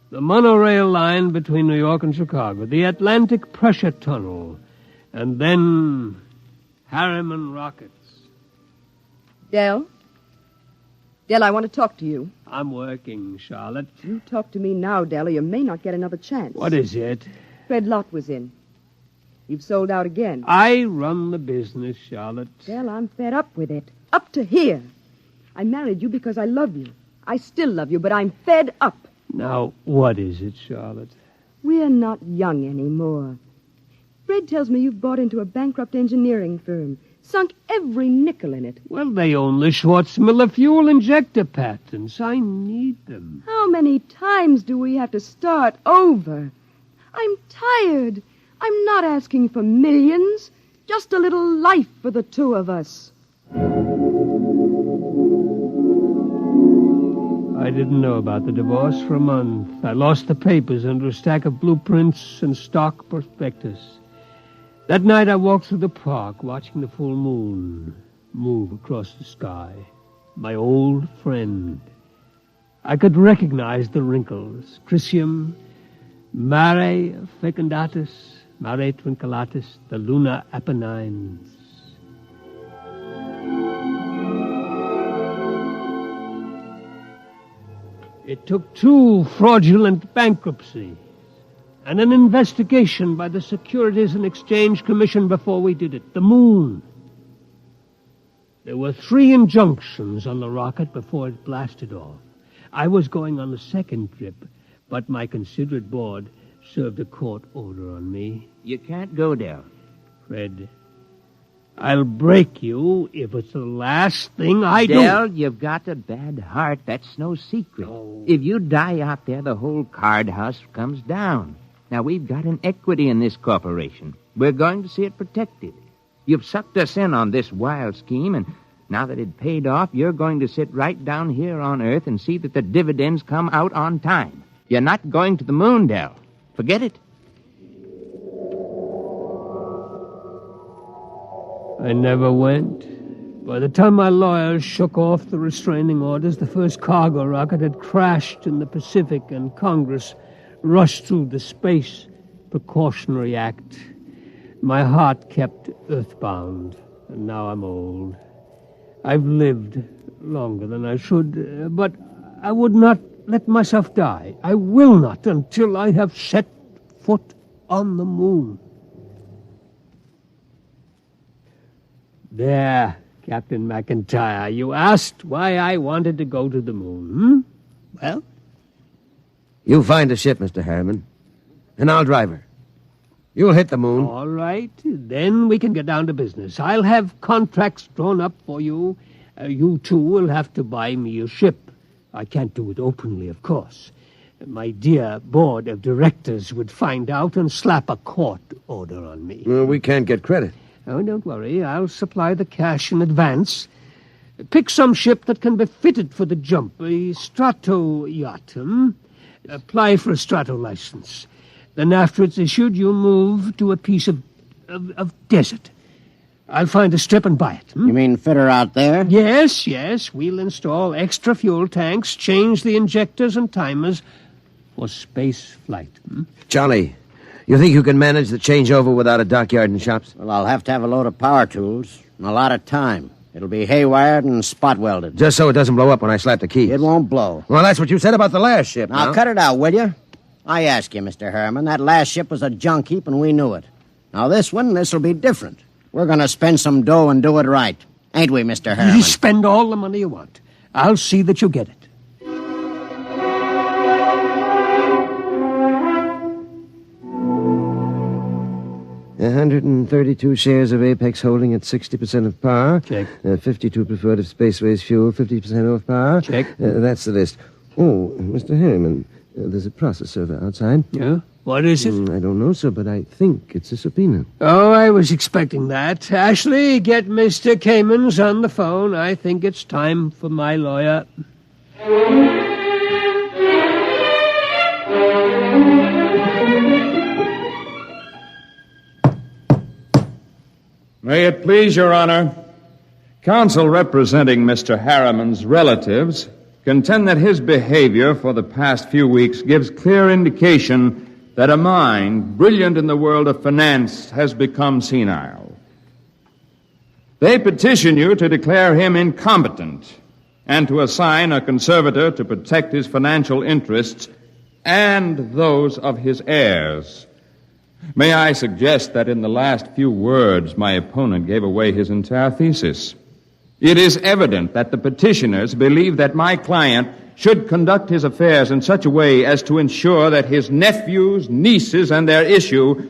The monorail line between New York and Chicago, the Atlantic Pressure Tunnel, and then Harriman rockets. Del? Del, I want to talk to you. I'm working, Charlotte. You talk to me now, Del, or you may not get another chance. What is it? Fred Lott was in. You've sold out again. I run the business, Charlotte. Del, I'm fed up with it. Up to here. I married you because I love you. I still love you, but I'm fed up. Now, what is it, Charlotte? We're not young anymore. Fred tells me you've bought into a bankrupt engineering firm, sunk every nickel in it. Well, they own the Schwarzmiller fuel injector patents. I need them. How many times do we have to start over? I'm tired. I'm not asking for millions. Just a little life for the two of us. I didn't know about the divorce for a month. I lost the papers under a stack of blueprints and stock prospectus. That night I walked through the park, watching the full moon move across the sky. My old friend. I could recognize the wrinkles. Crisium, Mare fecundatus, Mare twinkulatus, the lunar Apennines. It took 2 fraudulent bankruptcies and an investigation by the Securities and Exchange Commission before we did it. The moon. There were 3 injunctions on the rocket before it blasted off. I was going on the second trip, but my considerate board served a court order on me. You can't go there. Fred, I'll break you if it's the last thing I do. Del, you've got a bad heart. That's no secret. Oh. If you die out there, the whole card house comes down. Now, we've got an equity in this corporation. We're going to see it protected. You've sucked us in on this wild scheme, and now that it paid off, you're going to sit right down here on Earth and see that the dividends come out on time. You're not going to the moon, Del. Forget it. I never went. By the time my lawyers shook off the restraining orders, the first cargo rocket had crashed in the Pacific, and Congress rushed through the Space Precautionary Act. My heart kept earthbound, and now I'm old. I've lived longer than I should, but I would not let myself die. I will not until I have set foot on the moon. There, Captain McIntyre, you asked why I wanted to go to the moon, Well? You find a ship, Mr. Harriman, and I'll drive her. You'll hit the moon. All right, then we can get down to business. I'll have contracts drawn up for you. You two will have to buy me a ship. I can't do it openly, of course. My dear board of directors would find out and slap a court order on me. Well, we can't get credit. Oh, don't worry. I'll supply the cash in advance. Pick some ship that can be fitted for the jump. A strato yacht, Apply for a strato license. Then after it's issued, you move to a piece of desert. I'll find a strip and buy it. You mean fit her out there? Yes. We'll install extra fuel tanks, change the injectors and timers for space flight. Johnny, you think you can manage the changeover without a dockyard and shops? Well, I'll have to have a load of power tools and a lot of time. It'll be haywired and spot welded. Just so it doesn't blow up when I slap the keys. It won't blow. Well, that's what you said about the last ship. Now, cut it out, will you? I ask you, Mr. Harriman, that last ship was a junk heap and we knew it. Now, this'll be different. We're going to spend some dough and do it right. Ain't we, Mr. Harriman? You spend all the money you want. I'll see that you get it. 132 shares of Apex Holding at 60% of par. Check. 52 preferred of Spaceways Fuel, 50% off par. Check. That's the list. Oh, Mr. Harriman, there's a process server outside. Yeah? What is it? I don't know, sir, but I think it's a subpoena. Oh, I was expecting that. Ashley, get Mr. Kamens on the phone. I think it's time for my lawyer. May it please your honor, counsel representing Mr. Harriman's relatives contend that his behavior for the past few weeks gives clear indication that a mind brilliant in the world of finance has become senile. They petition you to declare him incompetent and to assign a conservator to protect his financial interests and those of his heirs. May I suggest that in the last few words, my opponent gave away his entire thesis. It is evident that the petitioners believe that my client should conduct his affairs in such a way as to ensure that his nephews, nieces, and their issue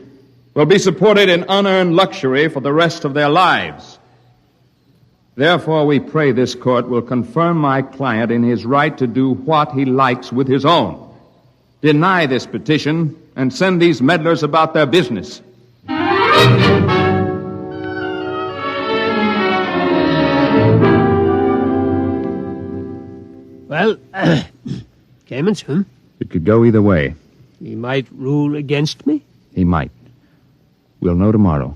will be supported in unearned luxury for the rest of their lives. Therefore, we pray this court will confirm my client in his right to do what he likes with his own. Deny this petition and send these meddlers about their business. Well, Kamens, It could go either way. He might rule against me? He might. We'll know tomorrow.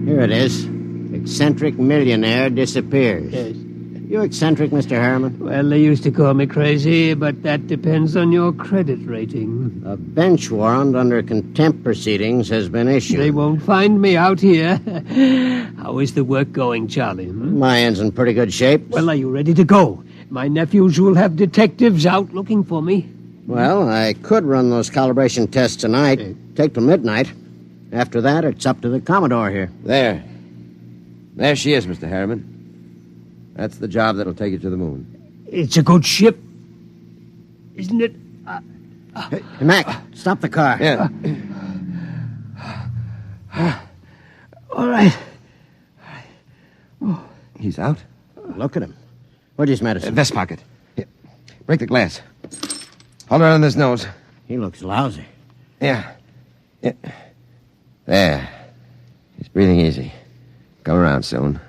Here it is. Eccentric millionaire disappears. Yes. You eccentric, Mr. Harriman? Well, they used to call me crazy, but that depends on your credit rating. A bench warrant under contempt proceedings has been issued. They won't find me out here. How is the work going, Charlie? My end's in pretty good shape. Well, are you ready to go? My nephews will have detectives out looking for me. Well, I could run those calibration tests tonight. Take till midnight. After that, it's up to the Commodore here. There she is, Mr. Harriman. That's the job that'll take you to the moon. It's a good ship, isn't it? Hey, Mac, stop the car. Yeah. All right. He's out? Look at him. Where's his medicine? Vest pocket. Here. Break the glass. Hold it on his nose. He looks lousy. Yeah. There. He's breathing easy. Come around soon.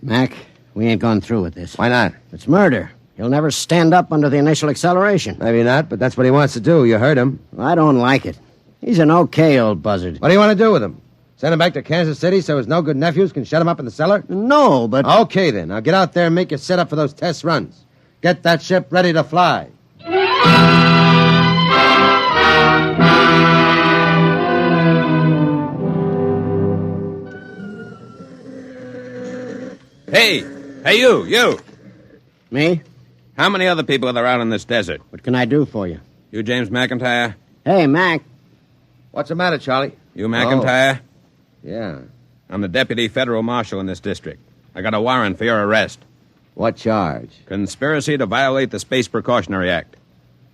Mac, we ain't gone through with this. Why not? It's murder. He'll never stand up under the initial acceleration. Maybe not, but that's what he wants to do. You heard him. I don't like it. He's an okay old buzzard. What do you want to do with him? Send him back to Kansas City so his no-good nephews can shut him up in the cellar? No, but... Okay, then. Now get out there and make your setup for those test runs. Get that ship ready to fly. Hey, you. Me? How many other people are there out in this desert? What can I do for you? You James McIntyre? Hey, Mac. What's the matter, Charlie? You McIntyre? Oh. Yeah. I'm the deputy federal marshal in this district. I got a warrant for your arrest. What charge? Conspiracy to violate the Space Precautionary Act.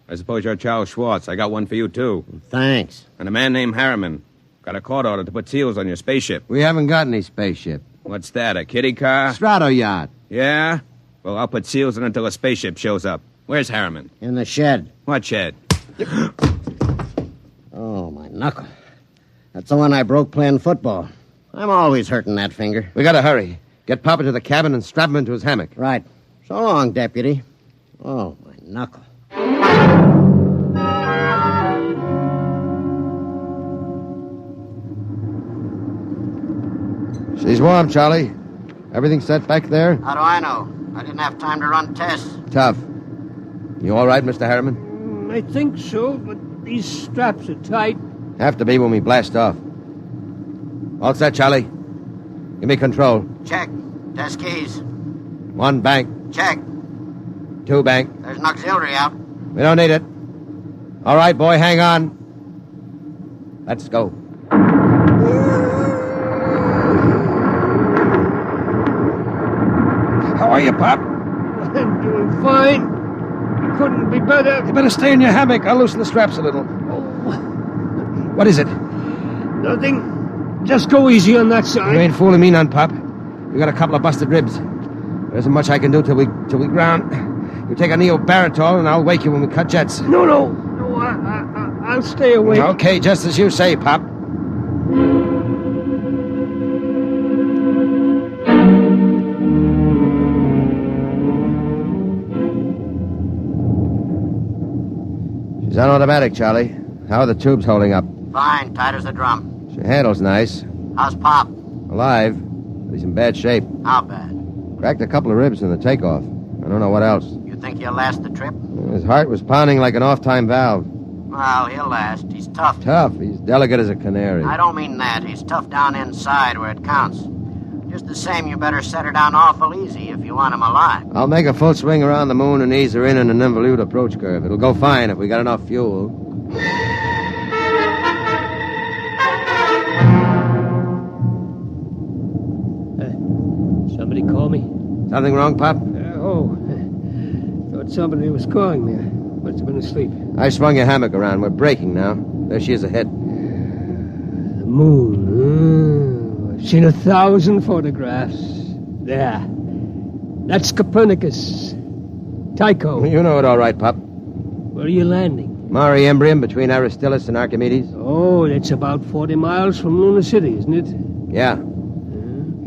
I suppose you're Charles Schwartz. I got one for you, too. Thanks. And a man named Harriman. Got a court order to put seals on your spaceship. We haven't got any spaceship. What's that, a kiddie car? Strato yacht. Yeah? Well, I'll put seals in until a spaceship shows up. Where's Harriman? In the shed. What shed? Oh, my knuckle. That's the one I broke playing football. I'm always hurting that finger. We gotta hurry. Get Papa to the cabin and strap him into his hammock. Right. So long, deputy. Oh, my knuckle. She's warm, Charlie. Everything set back there? How do I know? I didn't have time to run tests. Tough. You all right, Mr. Harriman? I think so, but these straps are tight. Have to be when we blast off. All set, Charlie. Give me control. Check. Test keys. 1 bank. Check. 2 bank. There's an auxiliary out. We don't need it. All right, boy, hang on. Let's go. are you, Pop? I'm doing fine. Couldn't be better. You better stay in your hammock. I'll loosen the straps a little. What is it? Nothing. Just go easy on that side. You ain't fooling me none, Pop. We got a couple of busted ribs. There isn't much I can do till we ground. You take a neobaritol, and I'll wake you when we cut jets. No, I'll stay awake. Okay, just as you say, Pop. She's on automatic, Charlie. How are the tubes holding up? Fine, tight as a drum. She handles nice. How's Pop? Alive, but he's in bad shape. How bad? Cracked a couple of ribs in the takeoff. I don't know what else. You think he'll last the trip? His heart was pounding like an off-time valve. Well, he'll last. He's tough. Tough. He's delicate as a canary. I don't mean that. He's tough down inside where it counts. Just the same, you better set her down awful easy if you want him alive. I'll make a full swing around the moon and ease her in an involute approach curve. It'll go fine if we got enough fuel. Somebody call me? Something wrong, Pop? Thought somebody was calling me. Must have been asleep. I swung your hammock around. We're breaking now. There she is ahead. The moon. I've seen 1,000 photographs. There. That's Copernicus. Tycho. You know it all right, Pop. Where are you landing? Marionettes between Aristillus and Archimedes. Oh, that's about 40 miles from Luna City, isn't it? Yeah.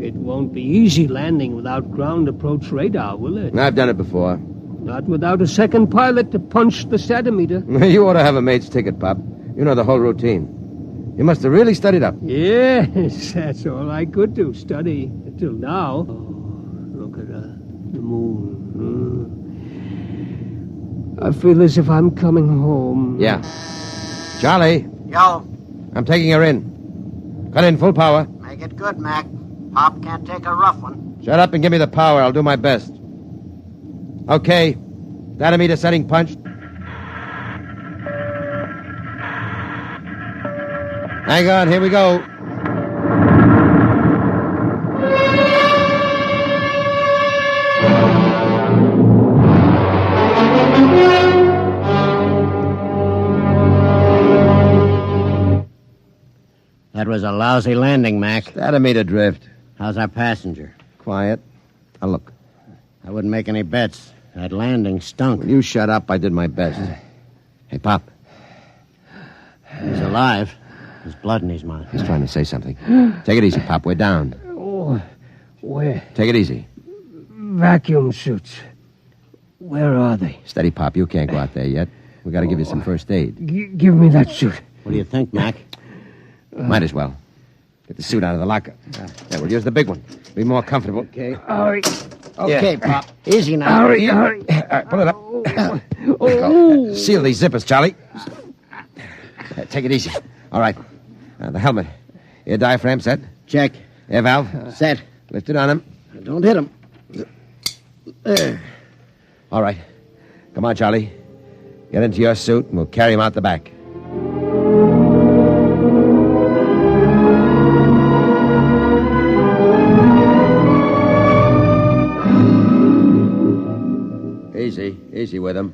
It won't be easy landing without ground approach radar, will it? I've done it before. Not without a second pilot to punch the centimeter. You ought to have a mate's ticket, Pop. You know the whole routine. You must have really studied up. Yes, that's all I could do, study, until now. Oh, look at the moon. I feel as if I'm coming home. Yeah. Charlie. Yo. I'm taking her in. Cut in full power. Make it good, Mac. Pop can't take a rough one. Shut up and give me the power. I'll do my best. Okay. Dynamite setting punched. Hang on, here we go. That was a lousy landing, Mac. Dynamite adrift. How's our passenger? Quiet. Now look. I wouldn't make any bets. That landing stunk. Will you shut up? I did my best. Hey, Pop. He's alive. There's blood in his mouth. He's trying to say something. Take it easy, Pop. We're down. Oh, where? Take it easy. Vacuum suits. Where are they? Steady, Pop. You can't go out there yet. We got to give you some first aid. Give me that suit. What do you think, Mac? Might as well. Get the suit out of the locker. Yeah, we'll use the big one. Be more comfortable. Okay. Hurry. Okay, Pop. Easy now. Hurry. All right, pull it up. Seal these zippers, Charlie. Take it easy. All right. The helmet. Air diaphragm set? Check. Air valve? Set. Lift it on him. Don't hit him. There. All right. Come on, Charlie. Get into your suit and we'll carry him out the back. Easy with him.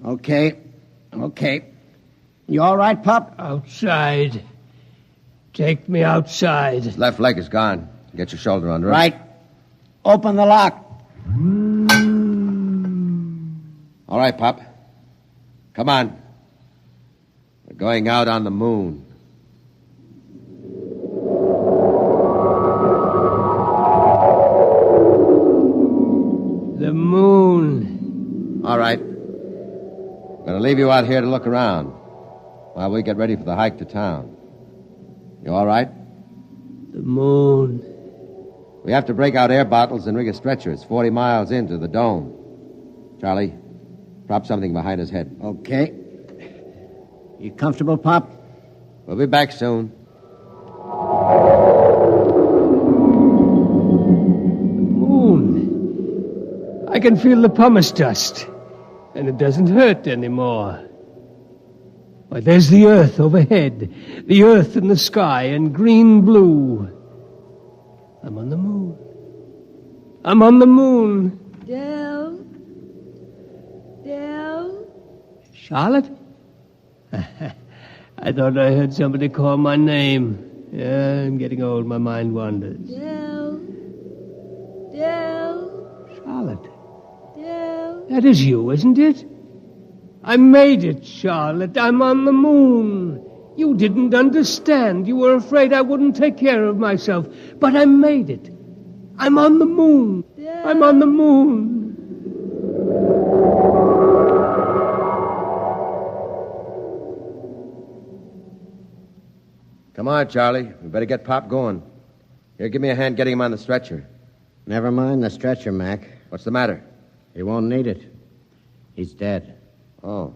Okay. You all right, Pop? Outside. Take me outside. His left leg is gone. Get your shoulder under him. Right. Open the lock. All right, Pop. Come on. We're going out on the moon. The moon. All right. I'm going to leave you out here to look around while we get ready for the hike to town. You all right? The moon. We have to break out air bottles and rig a stretcher. It's 40 miles into the dome. Charlie, prop something behind his head. Okay. You comfortable, Pop? We'll be back soon. Moon. I can feel the pumice dust. And it doesn't hurt anymore. Why, there's the earth overhead. The earth in the sky and green-blue. I'm on the moon. I'm on the moon. Del? Charlotte? I thought I heard somebody call my name. Yeah, I'm getting old. My mind wanders. Del? Charlotte, Del? that is you, isn't it? I made it, Charlotte. I'm on the moon. You didn't understand. You were afraid I wouldn't take care of myself. But I made it. I'm on the moon. I'm on the moon. Come on, Charlie. We better get Pop going. Here, give me a hand getting him on the stretcher. Never mind the stretcher, Mac. What's the matter? He won't need it. He's dead. Oh.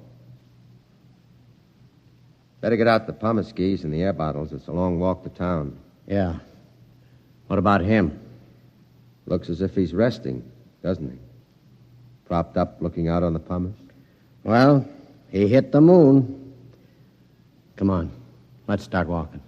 Better get out the pumice skis and the air bottles. It's a long walk to town. Yeah. What about him? Looks as if he's resting, doesn't he? Propped up, looking out on the pumice. Well, he hit the moon. Come on. Let's start walking.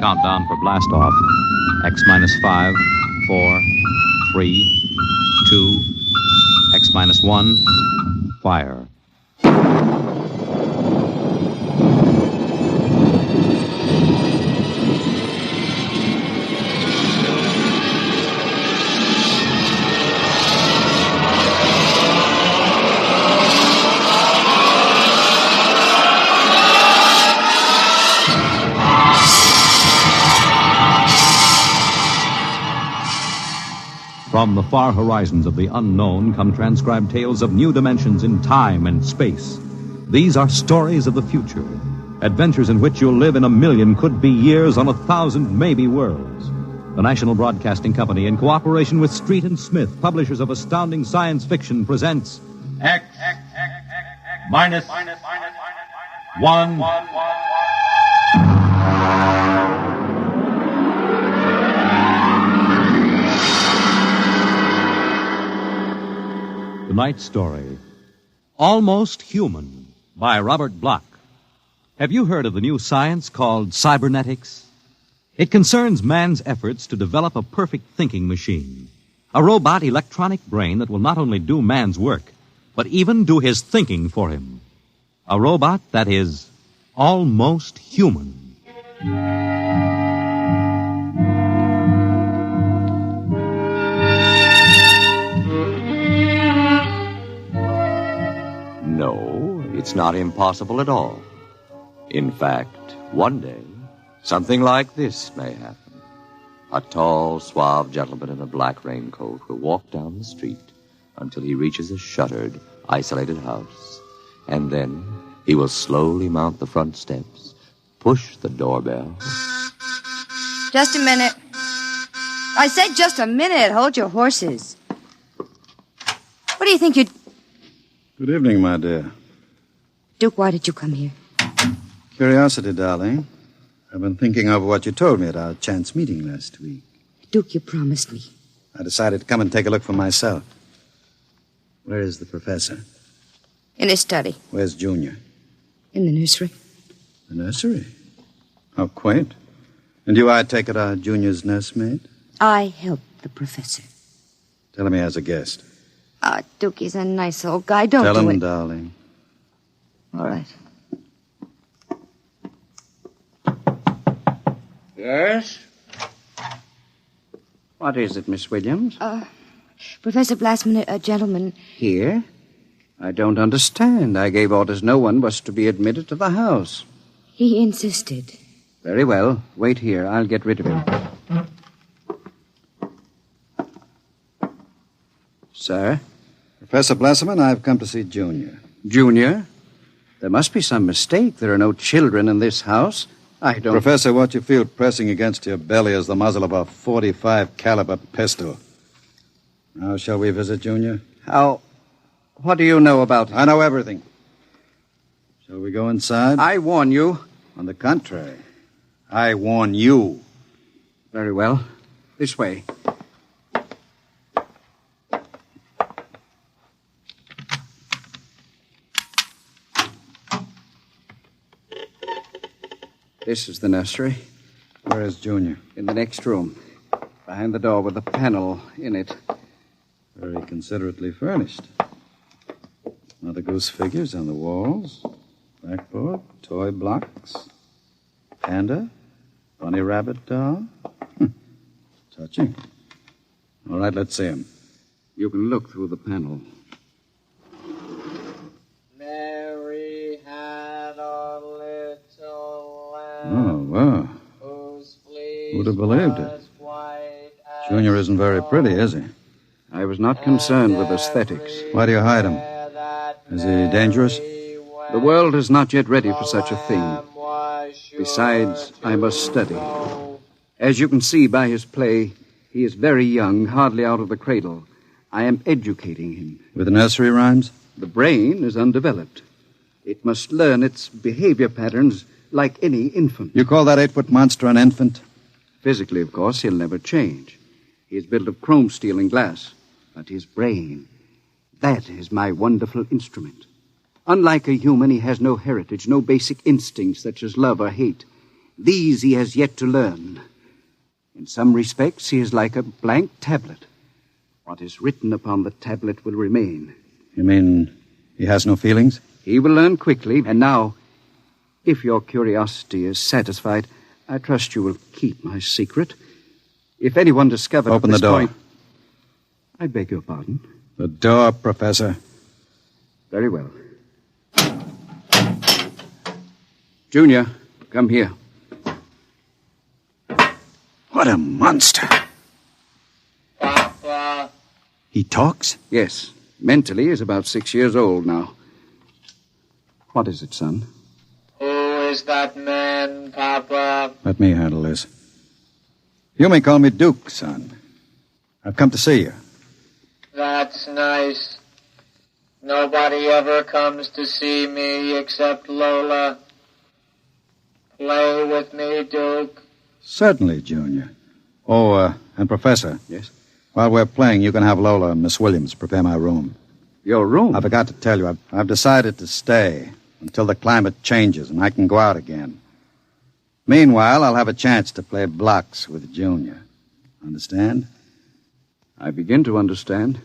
Countdown for blast off. X minus 5, 4, 3, 2, X minus 1, fire. From the far horizons of the unknown come transcribed tales of new dimensions in time and space. These are stories of the future, adventures in which you'll live in a million could-be years on 1,000 maybe worlds. The National Broadcasting Company, in cooperation with Street and Smith, publishers of astounding science fiction, presents X minus 1. Tonight's story, Almost Human, by Robert Bloch. Have you heard of the new science called cybernetics? It concerns man's efforts to develop a perfect thinking machine, a robot electronic brain that will not only do man's work, but even do his thinking for him. A robot that is almost human. No, it's not impossible at all. In fact, one day, something like this may happen. A tall, suave gentleman in a black raincoat will walk down the street until he reaches a shuttered, isolated house. And then he will slowly mount the front steps, push the doorbell. Just a minute. I said just a minute. Hold your horses. What do you think you'd... Good evening, my dear. Duke, why did you come here? Curiosity, darling. I've been thinking over what you told me at our chance meeting last week. Duke, you promised me. I decided to come and take a look for myself. Where is the professor? In his study. Where's Junior? In the nursery. The nursery? How quaint. And you, I take it, are Junior's nursemaid? I helped the professor. Tell him he has a guest. Duke, he's a nice old guy. Don't Tell do him, it. darling. All right. Yes? What is it, Miss Williams? Professor Blastman, a gentleman... Here? I don't understand. I gave orders no one was to be admitted to the house. He insisted. Very well. Wait here. I'll get rid of him. Sir? Professor Blesserman, I've come to see Junior. Junior? There must be some mistake. There are no children in this house. I don't... Professor, what you feel pressing against your belly is the muzzle of a .45 caliber pistol. Now, shall we visit Junior? How... What do you know about him? I know everything. Shall we go inside? I warn you. On the contrary, I warn you. Very well. This way. This is the nursery. Where is Junior? In the next room. Behind the door with a panel in it. Very considerately furnished. Mother Goose figures on the walls. Blackboard, toy blocks. Panda. Bunny rabbit doll. Touching. All right, let's see him. You can look through the panel. Mary had a little lamb. Oh, wow. Who'd have believed it? Junior isn't very pretty, is he? I was not concerned with aesthetics. Why do you hide him? Is he dangerous? The world is not yet ready for such a thing. Besides, I must study. As you can see by his play, he is very young, hardly out of the cradle. I am educating him. With nursery rhymes? The brain is undeveloped. It must learn its behavior patterns like any infant. You call that 8-foot monster an infant? Physically, of course, he'll never change. He is built of chrome steel and glass. But his brain, that is my wonderful instrument. Unlike a human, he has no heritage, no basic instincts such as love or hate. These he has yet to learn. In some respects, he is like a blank tablet. What is written upon the tablet will remain. You mean he has no feelings? He will learn quickly. And now, if your curiosity is satisfied, I trust you will keep my secret. If anyone discovered... Open the door. I beg your pardon? The door, Professor. Very well. Junior, come here. What a monster. Papa. He talks? Yes. Mentally, he's about 6 years old now. What is it, son? Who is that man, Papa? Let me handle this. You may call me Duke, son. I've come to see you. That's nice. Nobody ever comes to see me except Lola. Play with me, Duke. Certainly, Junior. Oh, and Professor. Yes? While we're playing, you can have Lola and Miss Williams prepare my room. Your room? I forgot to tell you, I've decided to stay until the climate changes and I can go out again. Meanwhile, I'll have a chance to play blocks with Junior. Understand? I begin to understand.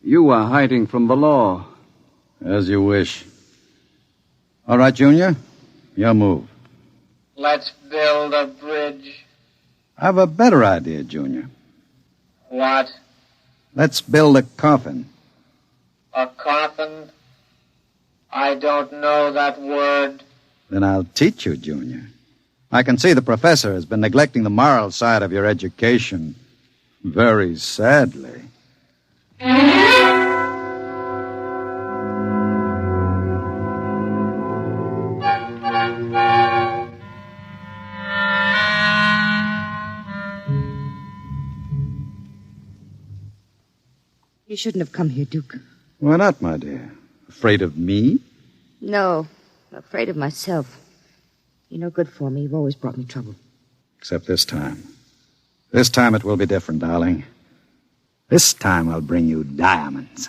You are hiding from the law. As you wish. All right, Junior. Your move. Let's build a bridge. I have a better idea, Junior. What? Let's build a coffin. A coffin? I don't know that word. Then I'll teach you, Junior. I can see the professor has been neglecting the moral side of your education. Very sadly. You shouldn't have come here, Duke. Why not, my dear? Afraid of me? No, afraid of myself. You're no good for me. You've always brought me trouble. Except this time. This time it will be different, darling. This time I'll bring you diamonds.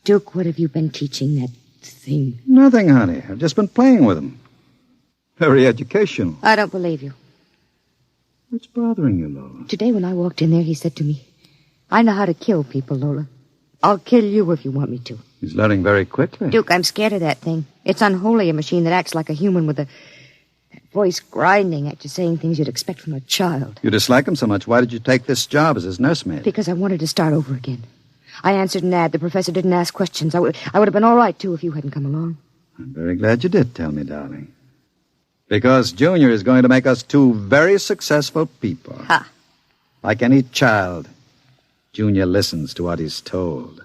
Duke, what have you been teaching that thing? Nothing, honey. I've just been playing with them. Very educational. I don't believe you. What's bothering you, Lola? Today when I walked in there, he said to me, I know how to kill people, Lola. I'll kill you if you want me to. He's learning very quickly. Duke, I'm scared of that thing. It's unholy, a machine that acts like a human with a voice grinding at you, saying things you'd expect from a child. You dislike him so much. Why did you take this job as his nursemaid? Because I wanted to start over again. I answered an ad. The professor didn't ask questions. I would have been all right, too, if you hadn't come along. I'm very glad you did tell me, darling. Because Junior is going to make us two very successful people. Ha! Like any child, Junior listens to what he's told.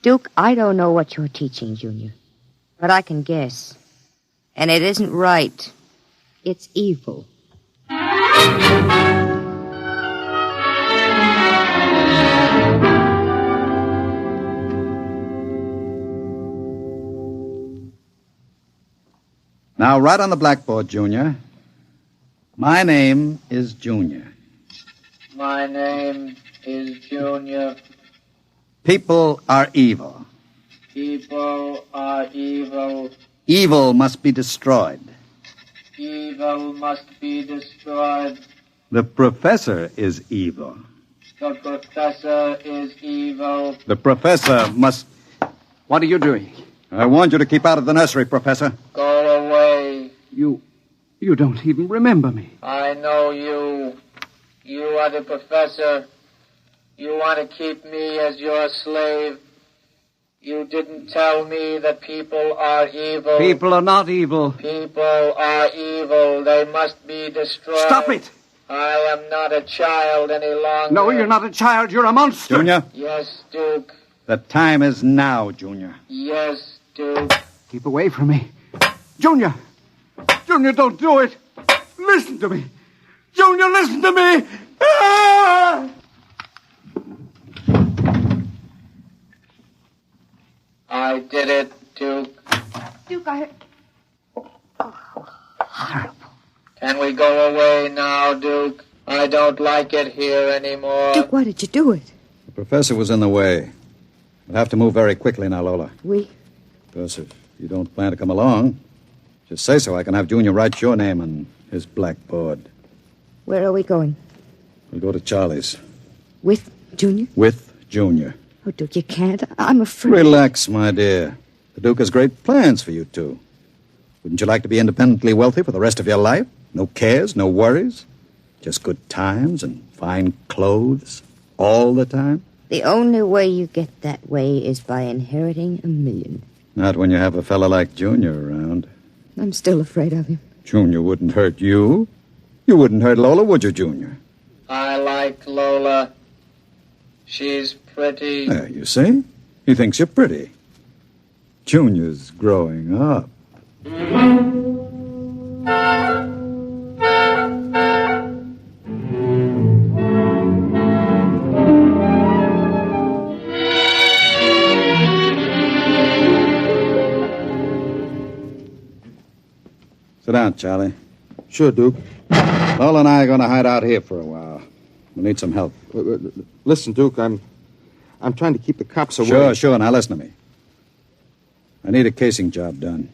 Duke, I don't know what you're teaching, Junior. But I can guess. And it isn't right. It's evil. Now, write on the blackboard, Junior. My name is Junior. My name is Junior. People are evil. People are evil. Evil must be destroyed. Evil must be destroyed. The professor is evil. The professor is evil. The professor must... What are you doing? I warned you to keep out of the nursery, Professor. Go away. You don't even remember me. I know you. You are the professor. You want to keep me as your slave. You didn't tell me that people are evil. People are not evil. People are evil. They must be destroyed. Stop it! I am not a child any longer. No, you're not a child. You're a monster. Junior? Yes, Duke. The time is now, Junior. Yes, Duke. Keep away from me. Junior! Junior, don't do it! Listen to me! Junior, listen to me! Ah! I did it, Duke. Duke, I... Can we go away now, Duke? I don't like it here anymore. Duke, why did you do it? The professor was in the way. We'll have to move very quickly now, Lola. We? Because if you don't plan to come along, just say so. I can have Junior write your name on his blackboard. Where are we going? We'll go to Charlie's. With Junior? With Junior. Oh, Duke, you can't. I'm afraid. Relax, my dear. The Duke has great plans for you two. Wouldn't you like to be independently wealthy for the rest of your life? No cares, no worries? Just good times and fine clothes all the time? The only way you get that way is by inheriting $1 million. Not when you have a fella like Junior around. I'm still afraid of him. Junior wouldn't hurt you. You wouldn't hurt Lola, would you, Junior? I like Lola. She's pretty. There, you see? He thinks you're pretty. Junior's growing up. Sit down, Charlie. Sure, Duke. Lola and I are going to hide out here for a while. We'll need some help. Listen, Duke, I'm trying to keep the cops away. Sure. Now listen to me. I need a casing job done.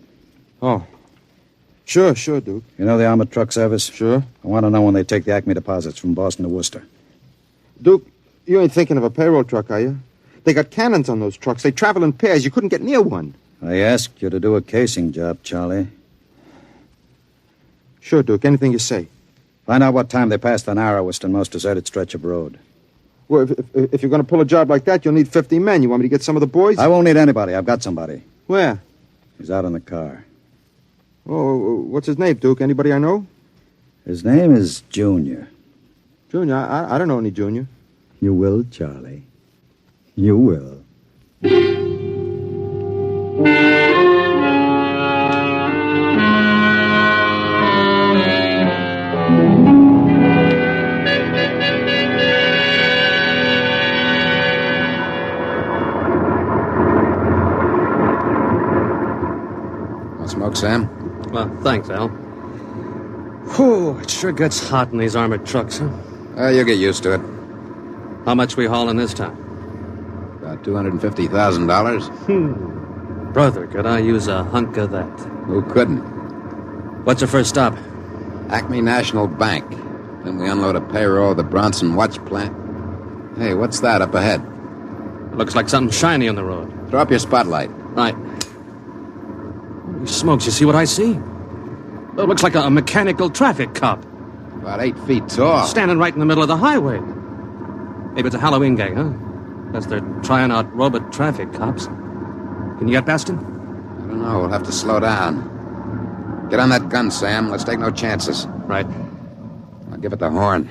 Oh. Sure, Duke. You know the armored truck service? Sure. I want to know when they take the Acme deposits from Boston to Worcester. Duke, you ain't thinking of a payroll truck, are you? They got cannons on those trucks. They travel in pairs. You couldn't get near one. I asked you to do a casing job, Charlie. Sure, Duke. Anything you say. Find out what time they passed the narrowest and most deserted stretch of road. Well, if you're going to pull a job like that, you'll need 50 men. You want me to get some of the boys? I won't need anybody. I've got somebody. Where? He's out in the car. Oh, what's his name, Duke? Anybody I know? His name is Junior. Junior? I don't know any Junior. You will, Charlie. You will. Smoke, Sam? Well, thanks, Al. Whew, it sure gets hot in these armored trucks, huh? You'll get used to it. How much we hauling this time? About $250,000. Brother, could I use a hunk of that? Who couldn't? What's the first stop? Acme National Bank. Then we unload a payroll at the Bronson Watch Plant. Hey, what's that up ahead? Looks like something shiny on the road. Throw up your spotlight. Right. Holy smokes, you see what I see? It looks like a mechanical traffic cop. About 8 feet tall. Standing right in the middle of the highway. Maybe it's a Halloween gang, huh? Guess they're trying out robot traffic cops. Can you get past him? I don't know. We'll have to slow down. Get on that gun, Sam. Let's take no chances. Right. I'll give it the horn.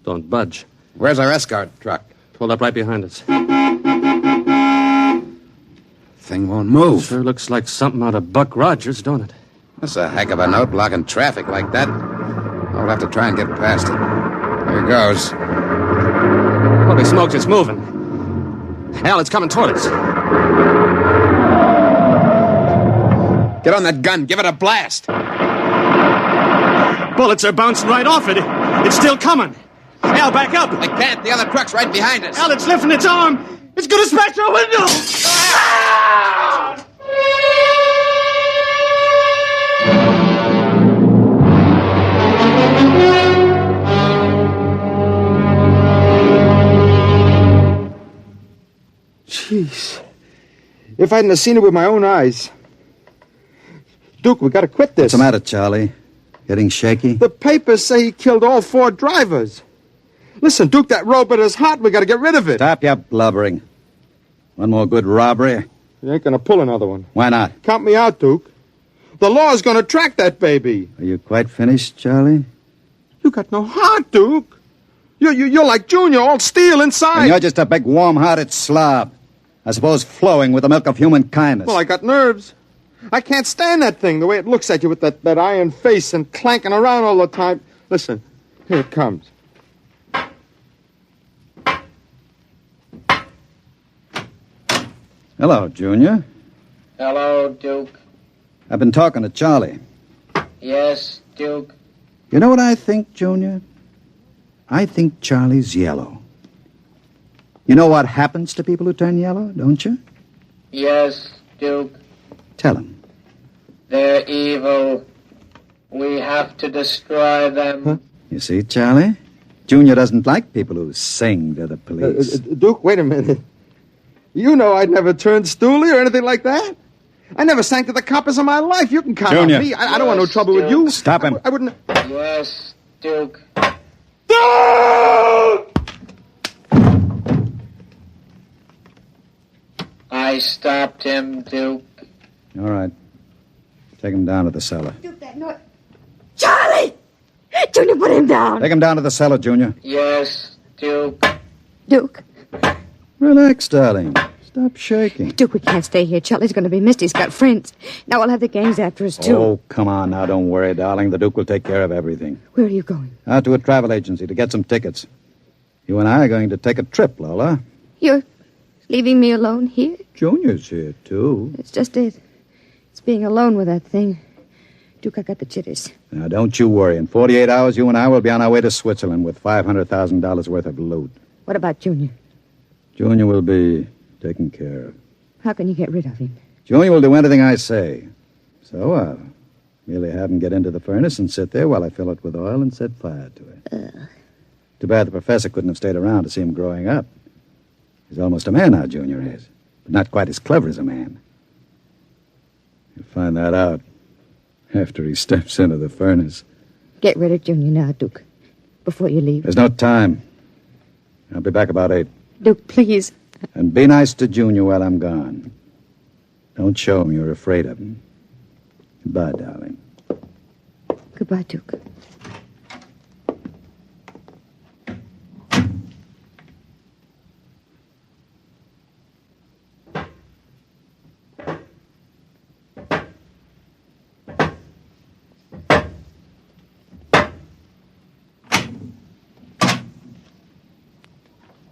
Don't budge. Where's our escort truck? Pulled up right behind us. Thing won't move. Sure looks like something out of Buck Rogers, don't it? That's a heck of a note, blocking traffic like that. I'll have to try and get past it. Here goes. Holy smokes, it's moving. Hell, it's coming toward us. Get on that gun. Give it a blast. Bullets are bouncing right off it. It's still coming. Al, back up. I can't. The other truck's right behind us. Al, it's lifting its arm. It's going to smash our window. Jeez. If I hadn't have seen it with my own eyes. Duke, we gotta quit this. What's the matter, Charlie? Getting shaky? The papers say he killed all 4 drivers. Listen, Duke, that robot is hot. We gotta get rid of it. Stop your blubbering. One more good robbery? You ain't gonna pull another one. Why not? Count me out, Duke. The law's gonna track that baby. Are you quite finished, Charlie? You got no heart, Duke. You're like Junior, all steel inside. And you're just a big, warm-hearted slob. I suppose flowing with the milk of human kindness. Well, I got nerves. I can't stand that thing, the way it looks at you with that iron face and clanking around all the time. Listen, here it comes. Hello, Junior. Hello, Duke. I've been talking to Charlie. Yes, Duke. You know what I think, Junior? I think Charlie's yellow. You know what happens to people who turn yellow, don't you? Yes, Duke. Tell him. They're evil. We have to destroy them. Huh? You see, Charlie? Junior doesn't like people who sing to the police. Duke, wait a minute. You know I'd never turned stoolie or anything like that. I never sang to the coppers in my life. You can count Junior. on me. I don't want no trouble with you. Stop him. I wouldn't... Yes, Duke. I stopped him, Duke. All right. Take him down to the cellar. Duke, that noise. Charlie! Junior, put him down. Take him down to the cellar, Junior. Yes, Duke. Duke. Relax, darling. Stop shaking. Duke, we can't stay here. Charlie's going to be missed. He's got friends. Now we'll have the gangs after us, too. Oh, come on now. Don't worry, darling. The Duke will take care of everything. Where are you going? Out to a travel agency to get some tickets. You and I are going to take a trip, Lola. You're leaving me alone here? Junior's here, too. It's just it. It's being alone with that thing. Duke, I got the jitters. Now, don't you worry. In 48 hours, you and I will be on our way to Switzerland with $500,000 worth of loot. What about Junior? Junior will be taken care of. How can you get rid of him? Junior will do anything I say. So I'll merely have him get into the furnace and sit there while I fill it with oil and set fire to it. Too bad the professor couldn't have stayed around to see him growing up. He's almost a man now, Junior is. But not quite as clever as a man. You'll find that out after he steps into the furnace. Get rid of Junior now, Duke, before you leave. There's no time. I'll be back about 8. Duke, please. And be nice to Junior while I'm gone. Don't show him you're afraid of him. Goodbye, darling. Goodbye, Duke.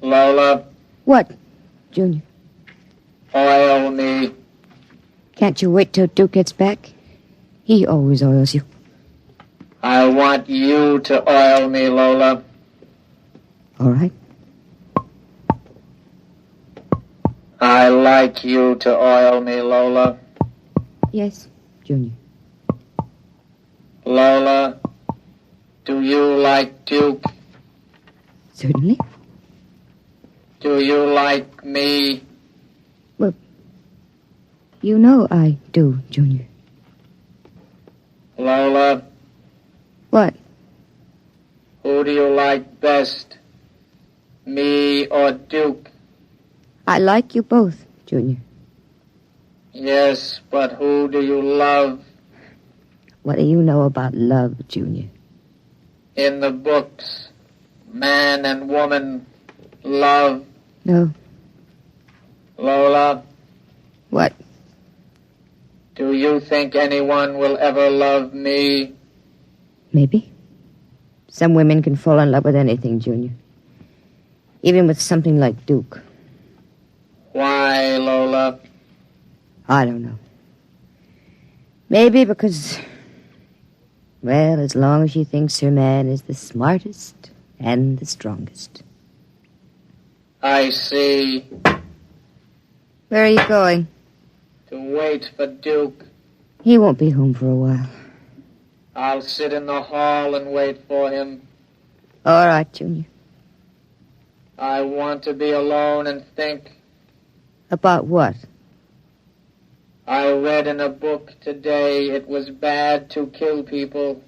Lola. What, Junior? Oil me. Can't you wait till Duke gets back? He always oils you. I want you to oil me, Lola. All right. I like you to oil me, Lola. Yes, Junior. Lola, do you like Duke? Certainly. Do you like me? Well, you know I do, Junior. Lola, What? who do you like best? Me or Duke? I like you both, Junior. Yes, but who do you love? What do you know about love, Junior? In the books, man and woman love. No. Lola, What? do you think anyone will ever love me? Maybe. Some women can fall in love with anything, Junior. Even with something like Duke. Why, Lola? I don't know. Maybe because, well, as long as she thinks her man is the smartest and the strongest. I see. Where are you going? To wait for Duke. He won't be home for a while. I'll sit in the hall and wait for him. All right, Junior. I want to be alone and think. About what? I read in a book today it was bad to kill people.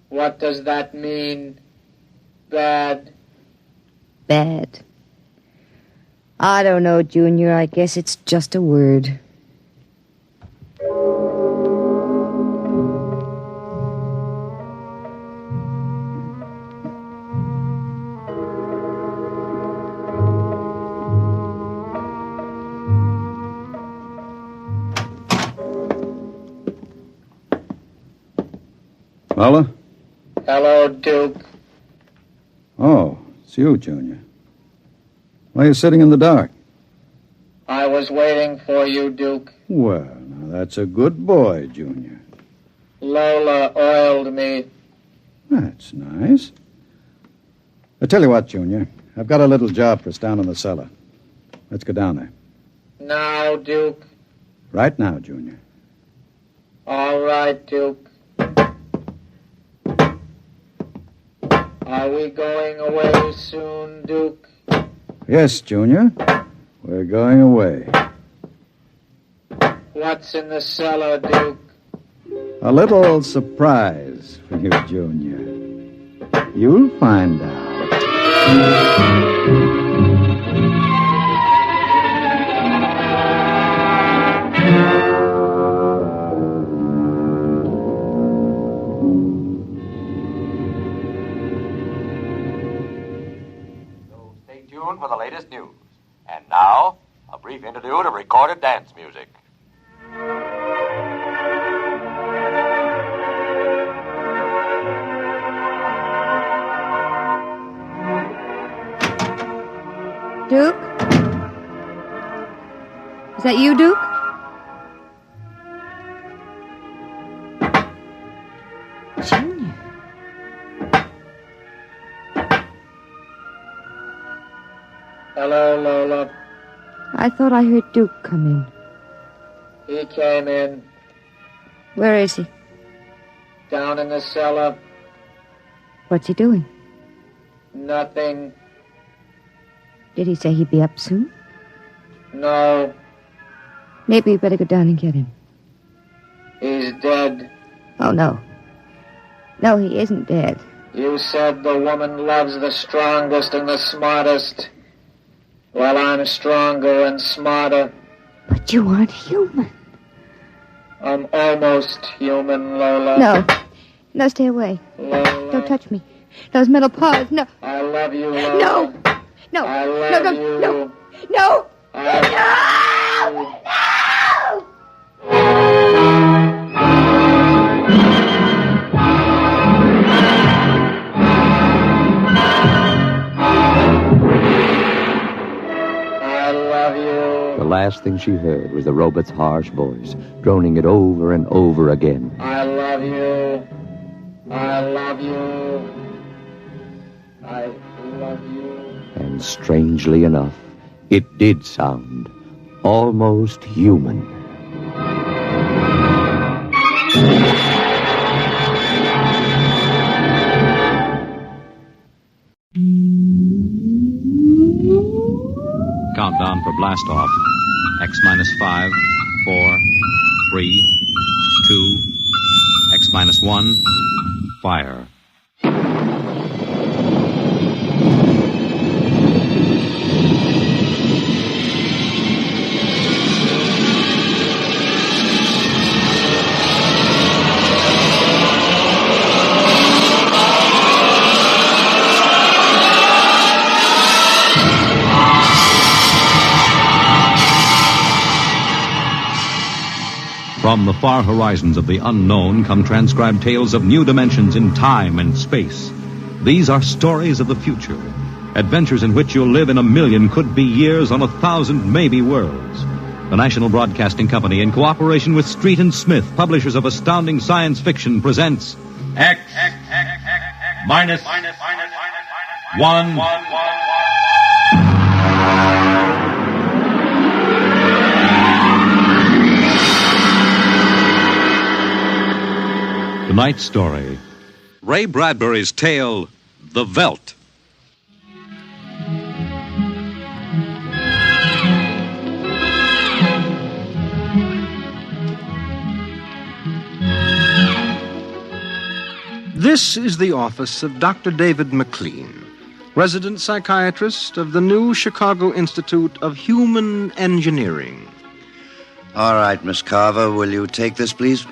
What does that mean? Bad. Bad. I don't know, Junior. I guess it's just a word. Paula? Hello, Duke. Oh, it's you, Junior. Why are you sitting in the dark? I was waiting for you, Duke. Well, now that's a good boy, Junior. Lola oiled me. That's nice. I tell you what, Junior. I've got a little job for us down in the cellar. Let's go down there. Now, Duke. Right now, Junior. All right, Duke. Are we going away soon, Duke? Yes, Junior. We're going away. What's in the cellar, Duke? A little surprise for you, Junior. You'll find out. Tuned for the latest news. And now, a brief interlude of recorded dance music. Duke? Is that you, Duke? Junior. Hello, Lola. I thought I heard Duke come in. He came in. Where is he? Down in the cellar. What's he doing? Nothing. Did he say he'd be up soon? No. Maybe we better go down and get him. He's dead. Oh, no. No, he isn't dead. You said the woman loves the strongest and the smartest. Well, I'm stronger and smarter. But you aren't human. I'm almost human, Lola. No. No, stay away. Lola. Don't touch me. Those metal paws, no. I love you, Lola. No. No. I love you. No. No. No. The last thing she heard was the robot's harsh voice, droning it over and over again. I love you. I love you. I love you. And strangely enough, it did sound almost human. Countdown for blast off. X minus 5, 4, 3, 2, X minus 1, fire. From the far horizons of the unknown come transcribed tales of new dimensions in time and space. These are stories of the future, adventures in which you'll live in 1,000,000 could-be years on 1,000 maybe worlds. The National Broadcasting Company, in cooperation with Street and Smith, publishers of astounding science fiction, presents X minus 1. Tonight's story, Ray Bradbury's tale, The Veldt. This is the office of Dr. David McLean, resident psychiatrist of the new Chicago Institute of Human Engineering. All right, Miss Carver, will you take this, please?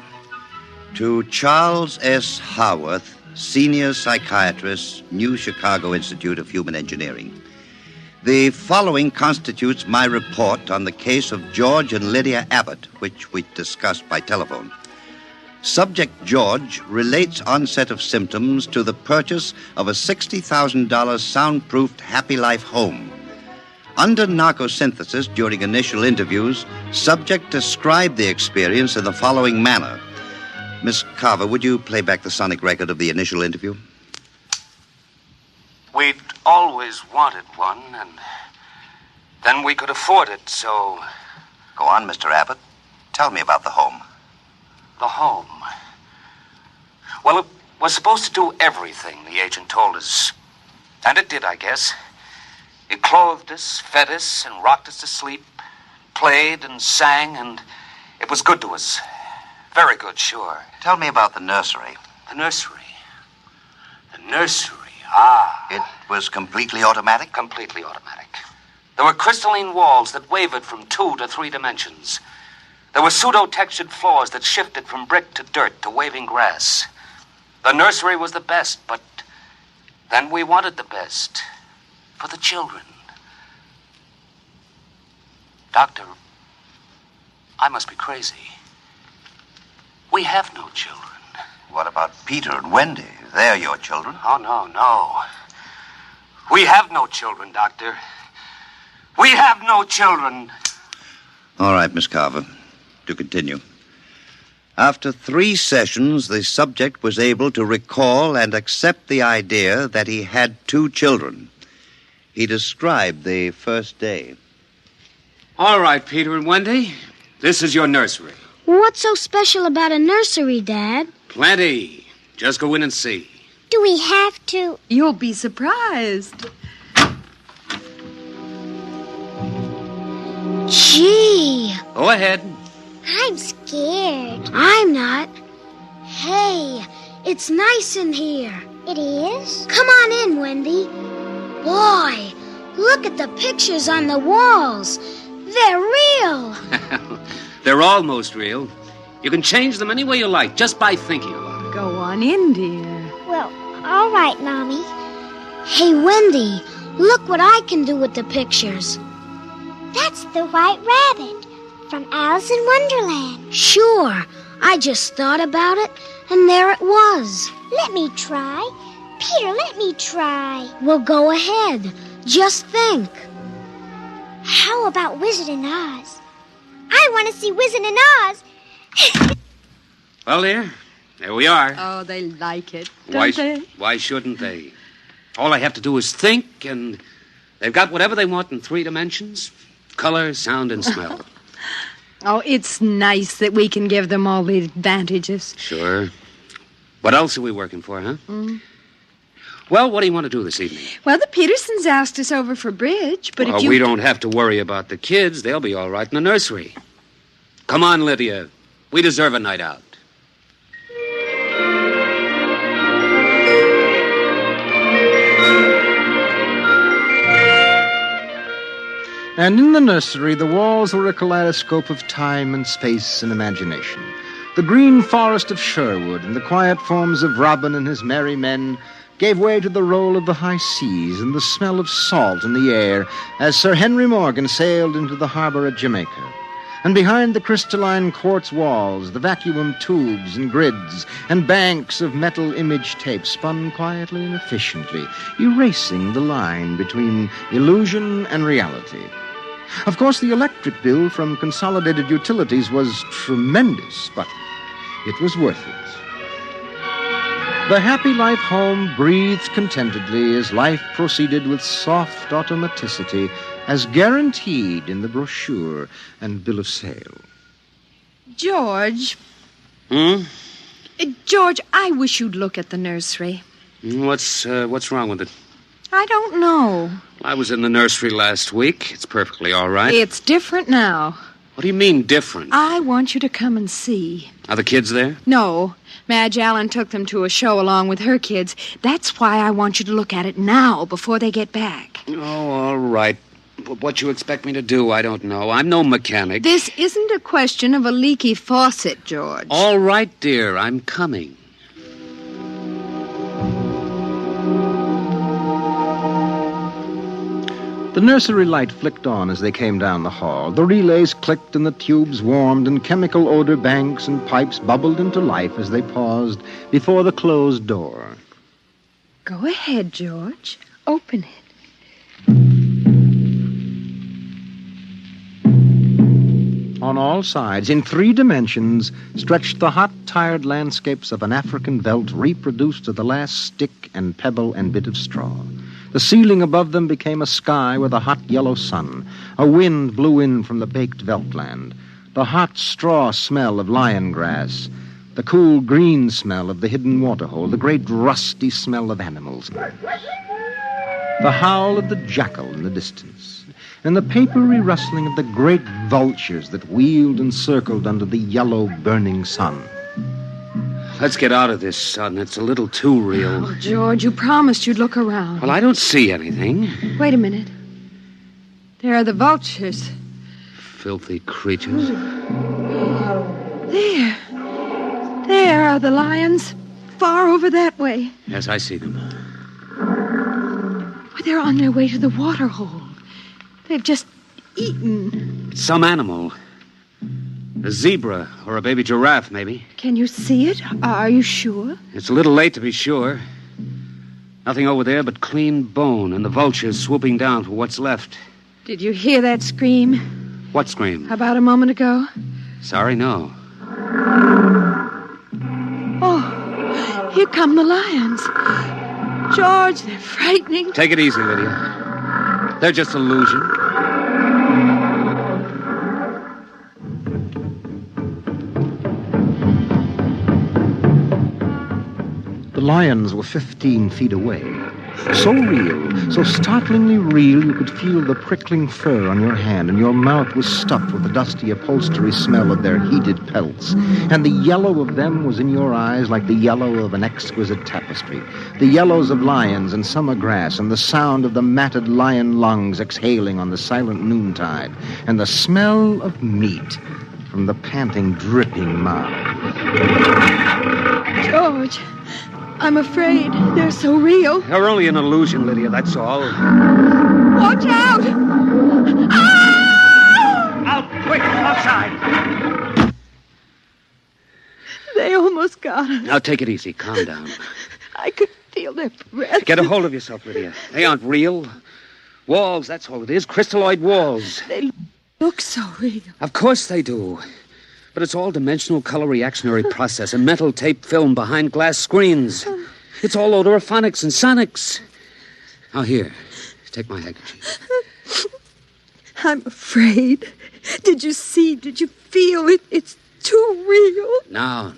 To Charles S. Haworth, senior psychiatrist, New Chicago Institute of Human Engineering. The following constitutes my report on the case of George and Lydia Abbott, which we discussed by telephone. Subject George relates onset of symptoms to the purchase of a $60,000 soundproofed Happy Life home. Under narcosynthesis during initial interviews, subject described the experience in the following manner. Miss Carver, would you play back the sonic record of the initial interview? We'd always wanted one, and then we could afford it, so... Go on, Mr. Abbott. Tell me about the home. The home. Well, it was supposed to do everything, the agent told us. And it did, I guess. It clothed us, fed us, and rocked us to sleep, played and sang, and it was good to us. Very good, sure. Tell me about the nursery. The nursery? The nursery, ah. It was completely automatic? Completely automatic. There were crystalline walls that wavered from 2 to 3 dimensions. There were pseudo-textured floors that shifted from brick to dirt to waving grass. The nursery was the best, but then we wanted the best for the children. Doctor, I must be crazy. We have no children. What about Peter and Wendy? They're your children. Oh, no. We have no children, Doctor. We have no children. All right, Miss Carver. To continue. After 3 sessions, the subject was able to recall and accept the idea that he had 2 children. He described the first day. All right, Peter and Wendy. This is your nursery. What's so special about a nursery, Dad? Plenty. Just go in and see. Do we have to? You'll be surprised. Gee. Go ahead. I'm scared. I'm not. Hey, it's nice in here. It is? Come on in, Wendy. Boy, look at the pictures on the walls. They're real. They're almost real. You can change them any way you like, just by thinking about it. Go on in, dear. Well, all right, Mommy. Hey, Wendy, look what I can do with the pictures. That's the White Rabbit from Alice in Wonderland. Sure. I just thought about it, and there it was. Let me try. Peter, let me try. Well, go ahead. Just think. How about Wizard in Oz? I want to see Wizard in Oz. Well, dear, there we are. Oh, they like it, don't they? Why shouldn't they? All I have to do is think, and they've got whatever they want in 3 dimensions. Color, sound, and smell. Oh, it's nice that we can give them all the advantages. Sure. What else are we working for, huh? Well, what do you want to do this evening? Well, the Petersons asked us over for bridge, but if you... we don't have to worry about the kids. They'll be all right in the nursery. Come on, Lydia. We deserve a night out. And in the nursery, the walls were a kaleidoscope of time and space and imagination. The green forest of Sherwood and the quiet forms of Robin and his merry men gave way to the roll of the high seas and the smell of salt in the air as Sir Henry Morgan sailed into the harbor at Jamaica. And behind the crystalline quartz walls, the vacuum tubes and grids and banks of metal image tape spun quietly and efficiently, erasing the line between illusion and reality. Of course, the electric bill from Consolidated Utilities was tremendous, but it was worth it. The Happy Life home breathed contentedly as life proceeded with soft automaticity as guaranteed in the brochure and bill of sale. George. George, I wish you'd look at the nursery. What's wrong with it? I don't know. I was in the nursery last week. It's perfectly all right. It's different now. What do you mean, different? I want you to come and see. Are the kids there? No. Madge Allen took them to a show along with her kids. That's why I want you to look at it now, before they get back. Oh, all right. What you expect me to do, I don't know. I'm no mechanic. This isn't a question of a leaky faucet, George. All right, dear. I'm coming. The nursery light flicked on as they came down the hall. The relays clicked and the tubes warmed and chemical odor banks and pipes bubbled into life as they paused before the closed door. Go ahead, George. Open it. On all sides, in 3 dimensions, stretched the hot, tired landscapes of an African veldt reproduced to the last stick and pebble and bit of straw. The ceiling above them became a sky with a hot yellow sun. A wind blew in from the baked Veltland. The hot straw smell of lion grass. The cool green smell of the hidden waterhole. The great rusty smell of animals. The howl of the jackal in the distance. And the papery rustling of the great vultures that wheeled and circled under the yellow burning sun. Let's get out of this, son. It's a little too real. Oh, George, you promised you'd look around. Well, I don't see anything. Wait a minute. There are the vultures. Filthy creatures. There. There are the lions. Far over that way. Yes, I see them. Well, they're on their way to the water hole. They've just eaten. It's some animal. A zebra or a baby giraffe, maybe. Can you see it? Are you sure? It's a little late to be sure. Nothing over there but clean bone and the vultures swooping down for what's left. Did you hear that scream? What scream? About a moment ago? Sorry, no. Oh, here come the lions. George, they're frightening. Take it easy, Lydia. They're just illusion. The lions were 15 feet away. So real, so startlingly real, you could feel the prickling fur on your hand, and your mouth was stuffed with the dusty upholstery smell of their heated pelts. And the yellow of them was in your eyes like the yellow of an exquisite tapestry. The yellows of lions and summer grass, and the sound of the matted lion lungs exhaling on the silent noontide, and the smell of meat from the panting, dripping mouth. George, I'm afraid they're so real. They're only an illusion, Lydia, that's all. Watch out! Ah! Out, quick, outside! They almost got us. Now, take it easy. Calm down. I could feel their breath. Get a hold of yourself, Lydia. They aren't real. Walls, that's all it is. Crystalloid walls. They look so real. Of course they do. But it's all dimensional color reactionary process, a metal tape film behind glass screens. It's all odorophonics and sonics. Now, here, take my handkerchief. I'm afraid. Did you see? Did you feel it? It's too real. Now,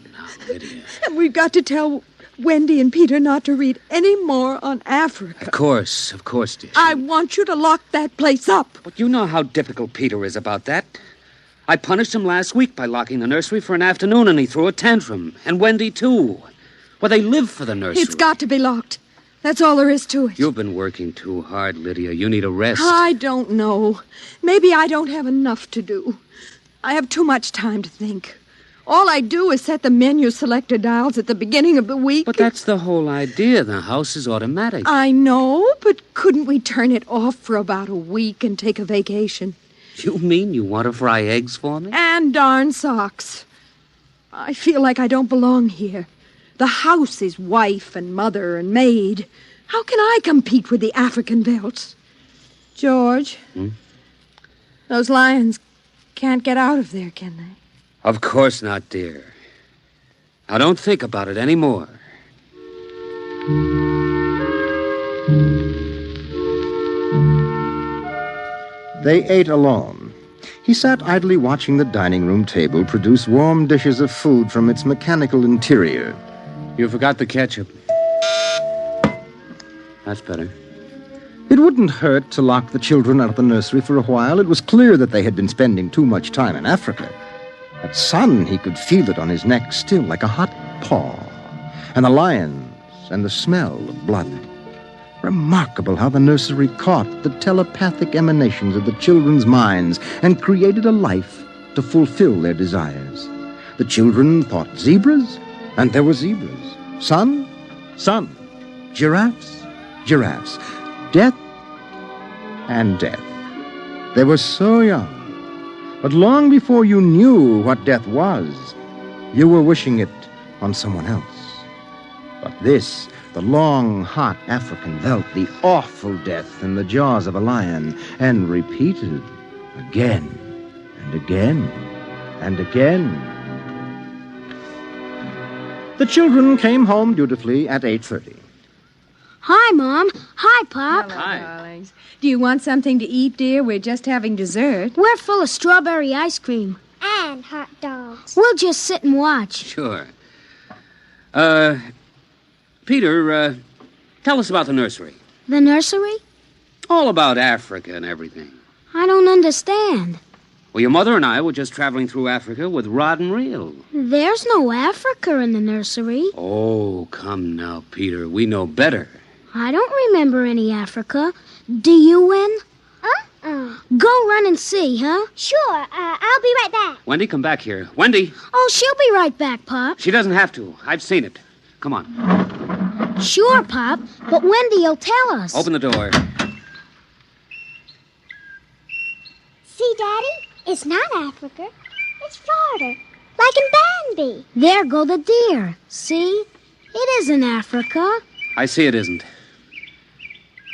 Lydia. And we've got to tell Wendy and Peter not to read any more on Africa. Of course, dear. I want you to lock that place up. But you know how difficult Peter is about that. I punished him last week by locking the nursery for an afternoon, and he threw a tantrum. And Wendy, too. Well, they live for the nursery. It's got to be locked. That's all there is to it. You've been working too hard, Lydia. You need a rest. I don't know. Maybe I don't have enough to do. I have too much time to think. All I do is set the menu selector dials at the beginning of the week. But that's the whole idea. The house is automatic. I know, but couldn't we turn it off for about a week and take a vacation? You mean you want to fry eggs for me? And darn socks. I feel like I don't belong here. The house is wife and mother and maid. How can I compete with the African Veldts? George, those lions can't get out of there, can they? Of course not, dear. Now, don't think about it anymore. They ate alone. He sat idly watching the dining room table produce warm dishes of food from its mechanical interior. You forgot the ketchup. That's better. It wouldn't hurt to lock the children out of the nursery for a while. It was clear that they had been spending too much time in Africa. That sun, he could feel it on his neck still, like a hot paw. And the lions, and the smell of blood. Remarkable how the nursery caught the telepathic emanations of the children's minds and created a life to fulfill their desires. The children thought zebras, and there were zebras. Sun, sun. Giraffes, giraffes. Death, and death. They were so young. But long before you knew what death was, you were wishing it on someone else. But this, the long, hot African veldt, the awful death in the jaws of a lion, and repeated again and again and again. The children came home dutifully at 8:30. Hi, Mom. Hi, Pop. Hello, darlings. Do you want something to eat, dear? We're just having dessert. We're full of strawberry ice cream. And hot dogs. We'll just sit and watch. Sure. Peter, tell us about the nursery. The nursery? All about Africa and everything. I don't understand. Well, your mother and I were just traveling through Africa with rod and reel. There's no Africa in the nursery. Oh, come now, Peter. We know better. I don't remember any Africa. Do you, Wen? Go run and see, huh? Sure. I'll be right back. Wendy, come back here. Wendy! Oh, she'll be right back, Pop. She doesn't have to. I've seen it. Come on. Sure, Pop, but Wendy'll tell us. Open the door. See, Daddy? It's not Africa. It's Florida. Like in Bambi. There go the deer. See? It isn't Africa. I see it isn't.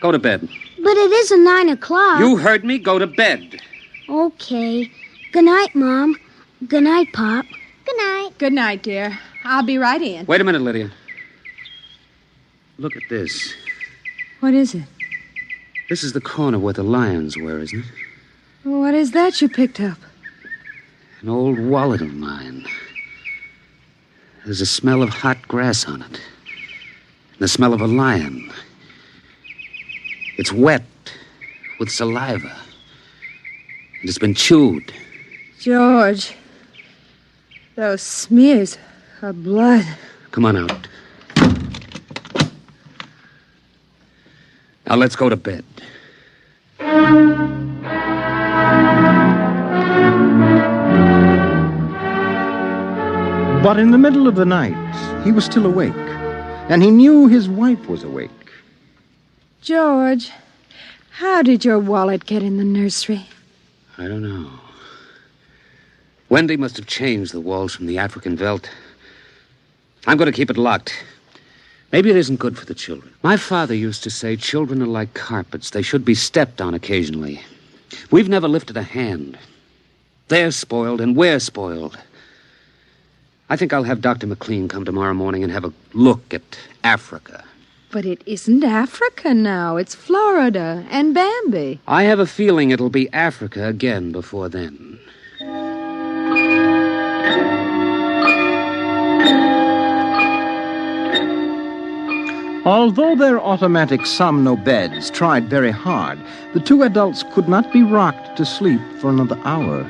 Go to bed. But it isn't 9 o'clock. You heard me. Go to bed. Okay. Good night, Mom. Good night, Pop. Good night. Good night, dear. I'll be right in. Wait a minute, Lydia. Look at this. What is it? This is the corner where the lions were, isn't it? What is that you picked up? An old wallet of mine. There's a smell of hot grass on it. And the smell of a lion. It's wet with saliva. And it's been chewed. George, those smears of blood. Come on out. Now let's go to bed. But in the middle of the night, he was still awake, and he knew his wife was awake. George, how did your wallet get in the nursery? I don't know. Wendy must have changed the walls from the African veldt. I'm going to keep it locked. Maybe it isn't good for the children. My father used to say children are like carpets. They should be stepped on occasionally. We've never lifted a hand. They're spoiled and we're spoiled. I think I'll have Dr. McLean come tomorrow morning and have a look at Africa. But it isn't Africa now. It's Florida and Bambi. I have a feeling it'll be Africa again before then. Although their automatic Somno beds tried very hard, the two adults could not be rocked to sleep for another hour.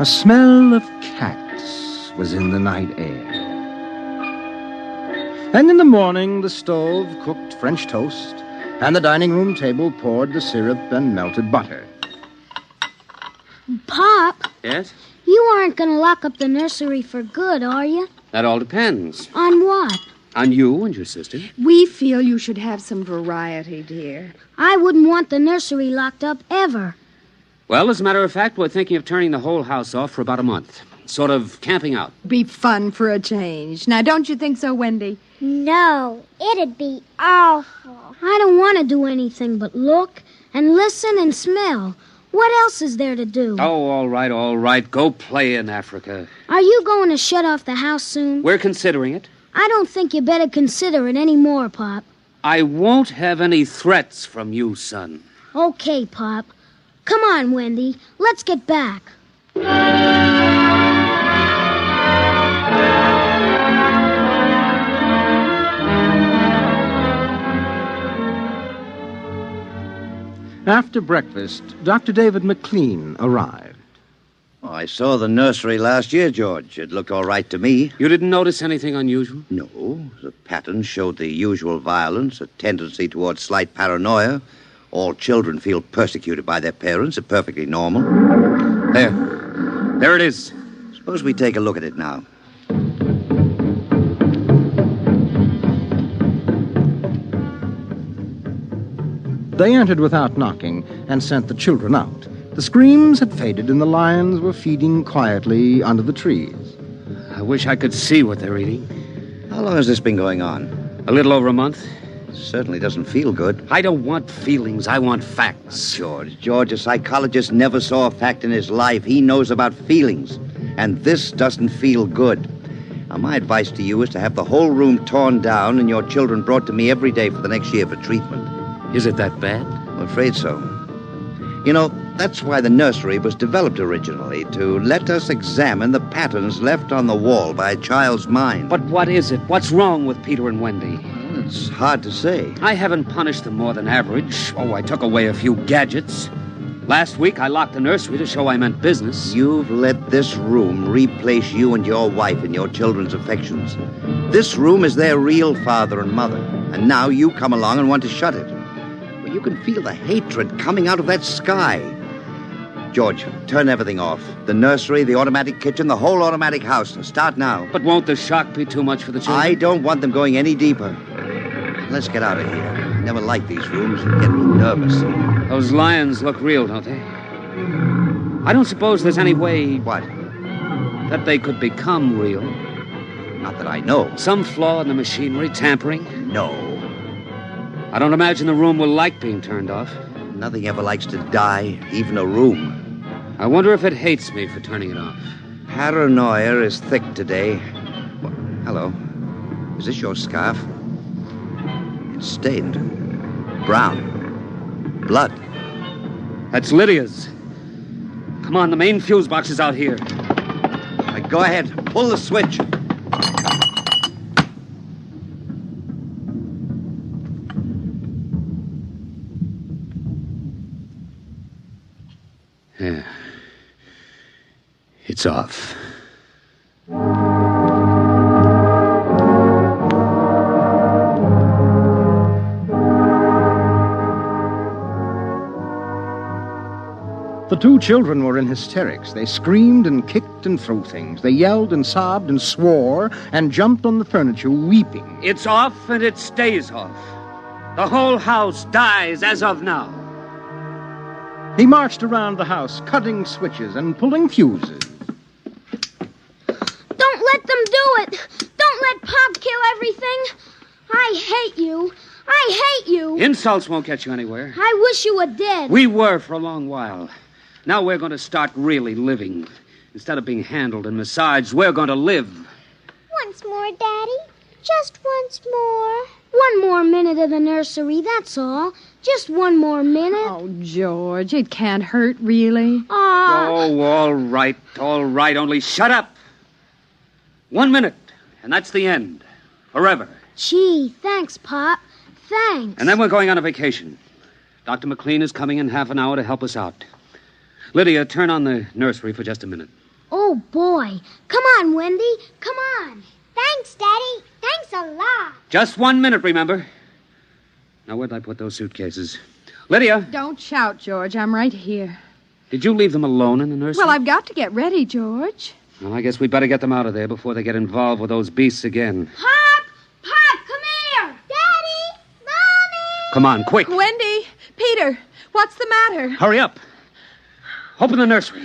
A smell of cats was in the night air. And in the morning, the stove cooked French toast, and the dining room table poured the syrup and melted butter. Pop, Yes? you aren't going to lock up the nursery for good, are you? That all depends. On what? On you and your sister. We feel you should have some variety, dear. I wouldn't want the nursery locked up ever. Well, as a matter of fact, we're thinking of turning the whole house off for about a month. Sort of camping out. Be fun for a change. Now, don't you think so, Wendy? No, it'd be awful. I don't want to do anything but look and listen and smell. What else is there to do? Oh, all right. Go play in Africa. Are you going to shut off the house soon? We're considering it. I don't think you better consider it any more, Pop. I won't have any threats from you, son. Okay, Pop. Come on, Wendy. Let's get back. after breakfast, Dr. David McLean arrived. Oh, I saw the nursery last year, George. It looked all right to me. You didn't notice anything unusual? No. The pattern showed the usual violence, a tendency towards slight paranoia. All children feel persecuted by their parents. It's perfectly normal. There it is. Suppose we take a look at it now. They entered without knocking and sent the children out. The screams had faded and the lions were feeding quietly under the trees. I wish I could see what they're eating. How long has this been going on? A little over a month. Certainly doesn't feel good. I don't want feelings. I want facts. George, a psychologist never saw a fact in his life. He knows about feelings. And this doesn't feel good. Now, my advice to you is to have the whole room torn down and your children brought to me every day for the next year for treatment. Is it that bad? I'm afraid so. You know, that's why the nursery was developed originally, to let us examine the patterns left on the wall by a child's mind. But what is it? What's wrong with Peter and Wendy? Well, it's hard to say. I haven't punished them more than average. Oh, I took away a few gadgets. Last week, I locked the nursery to show I meant business. You've let this room replace you and your wife in your children's affections. This room is their real father and mother, and now you come along and want to shut it. Well, you can feel the hatred coming out of that sky. George, turn everything off. The nursery, the automatic kitchen, the whole automatic house. Start now. But won't the shock be too much for the children? I don't want them going any deeper. Let's get out of here. I never like these rooms. They get me nervous. Those lions look real, don't they? I don't suppose there's any way... What? That they could become real. Not that I know. Some flaw in the machinery, tampering? No. I don't imagine the room will like being turned off. Nothing ever likes to die, even a room. I wonder if it hates me for turning it off. Paranoia is thick today. Well, hello. Is this your scarf? It's stained. Brown. Blood. That's Lydia's. Come on, the main fuse box is out here. Right, go ahead. Pull the switch. Yeah. It's off. The two children were in hysterics. They screamed and kicked and threw things. They yelled and sobbed and swore and jumped on the furniture, weeping. It's off and it stays off. The whole house dies as of now. He marched around the house, cutting switches and pulling fuses. Don't let them do it. Don't let Pop kill everything. I hate you. I hate you. Insults won't get you anywhere. I wish you were dead. We were for a long while. Now we're going to start really living. Instead of being handled and massaged, we're going to live. Once more, Daddy. Just once more. One more minute of the nursery, that's all. Just one more minute. Oh, George, it can't hurt, really. Oh, all right, only shut up. 1 minute, and that's the end. Forever. Gee, thanks, Pop. Thanks. And then we're going on a vacation. Dr. McLean is coming in half an hour to help us out. Lydia, turn on the nursery for just a minute. Oh, boy. Come on, Wendy. Come on. Thanks, Daddy. Thanks a lot. Just 1 minute, remember? Now, where'd I put those suitcases? Lydia! Don't shout, George. I'm right here. Did you leave them alone in the nursery? Well, I've got to get ready, George. Well, I guess we'd better get them out of there before they get involved with those beasts again. Pop! Pop, come here! Daddy! Mommy! Come on, quick. Wendy! Peter! What's the matter? Hurry up. Open the nursery.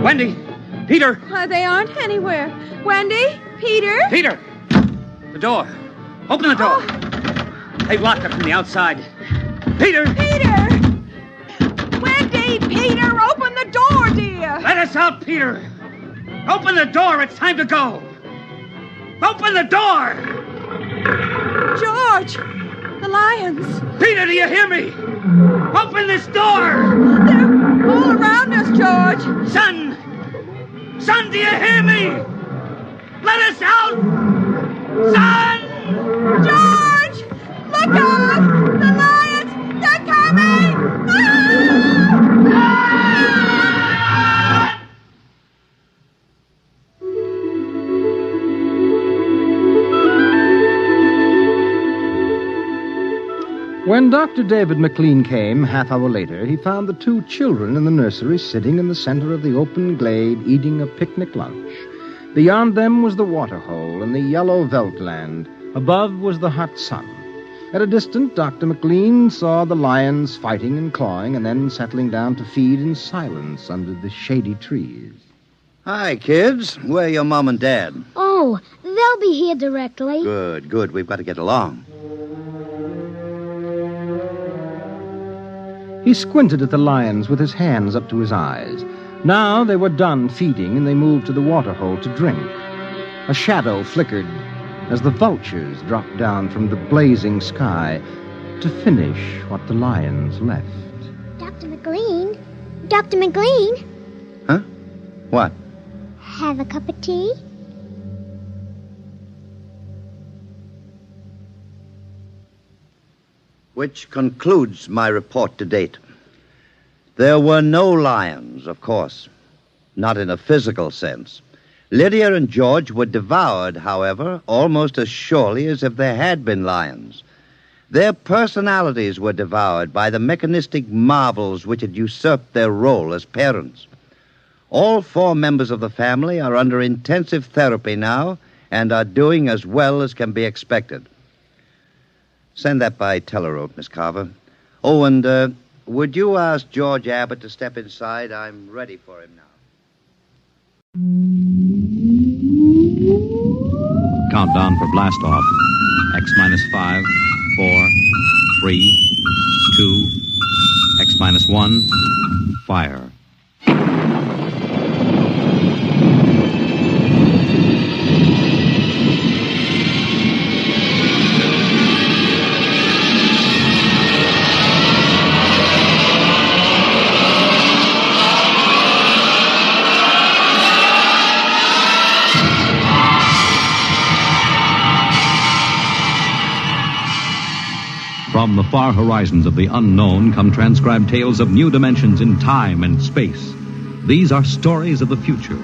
Wendy! Peter! They aren't anywhere. Wendy? Peter? Peter! The door. Open the door. Oh. They've locked it from the outside. Peter! Peter! Wendy! Peter! Open the door, dear! Let us out, Peter! Open the door. It's time to go. Open the door! George! The lions! Peter, do you hear me? Open this door! They're all around us, George! Son! Son, do you hear me? Let us out! Son! George! Look out! The lions! They're When Dr. David McLean came, half hour later, he found the two children in the nursery sitting in the center of the open glade eating a picnic lunch. Beyond them was the waterhole and the yellow Veldt land. Above was the hot sun. At a distance, Dr. McLean saw the lions fighting and clawing and then settling down to feed in silence under the shady trees. Hi, kids. Where are your mom and dad? Oh, they'll be here directly. Good, good. We've got to get along. He squinted at the lions with his hands up to his eyes. Now they were done feeding, and they moved to the waterhole to drink. A shadow flickered as the vultures dropped down from the blazing sky to finish what the lions left. Dr. McLean? Dr. McLean? Huh? What? Have a cup of tea? Which concludes my report to date. There were no lions, of course. Not in a physical sense. Lydia and George were devoured, however, almost as surely as if there had been lions. Their personalities were devoured by the mechanistic marvels which had usurped their role as parents. All 4 members of the family are under intensive therapy now and are doing as well as can be expected. Send that by telerope, Miss Carver. Oh, and would you ask George Abbott to step inside? I'm ready for him now. Countdown for blast off. X-5, 4, 3, 2, X-1, fire. From the far horizons of the unknown come transcribed tales of new dimensions in time and space. These are stories of the future,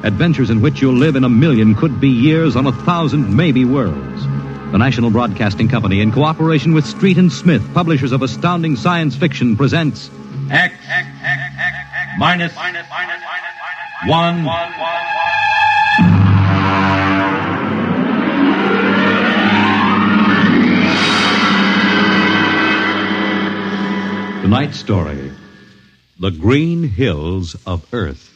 adventures in which you'll live in a million could-be years on 1,000 maybe worlds. The National Broadcasting Company, in cooperation with Street and Smith, publishers of astounding science fiction, presents X minus 1. Tonight's story, The Green Hills of Earth.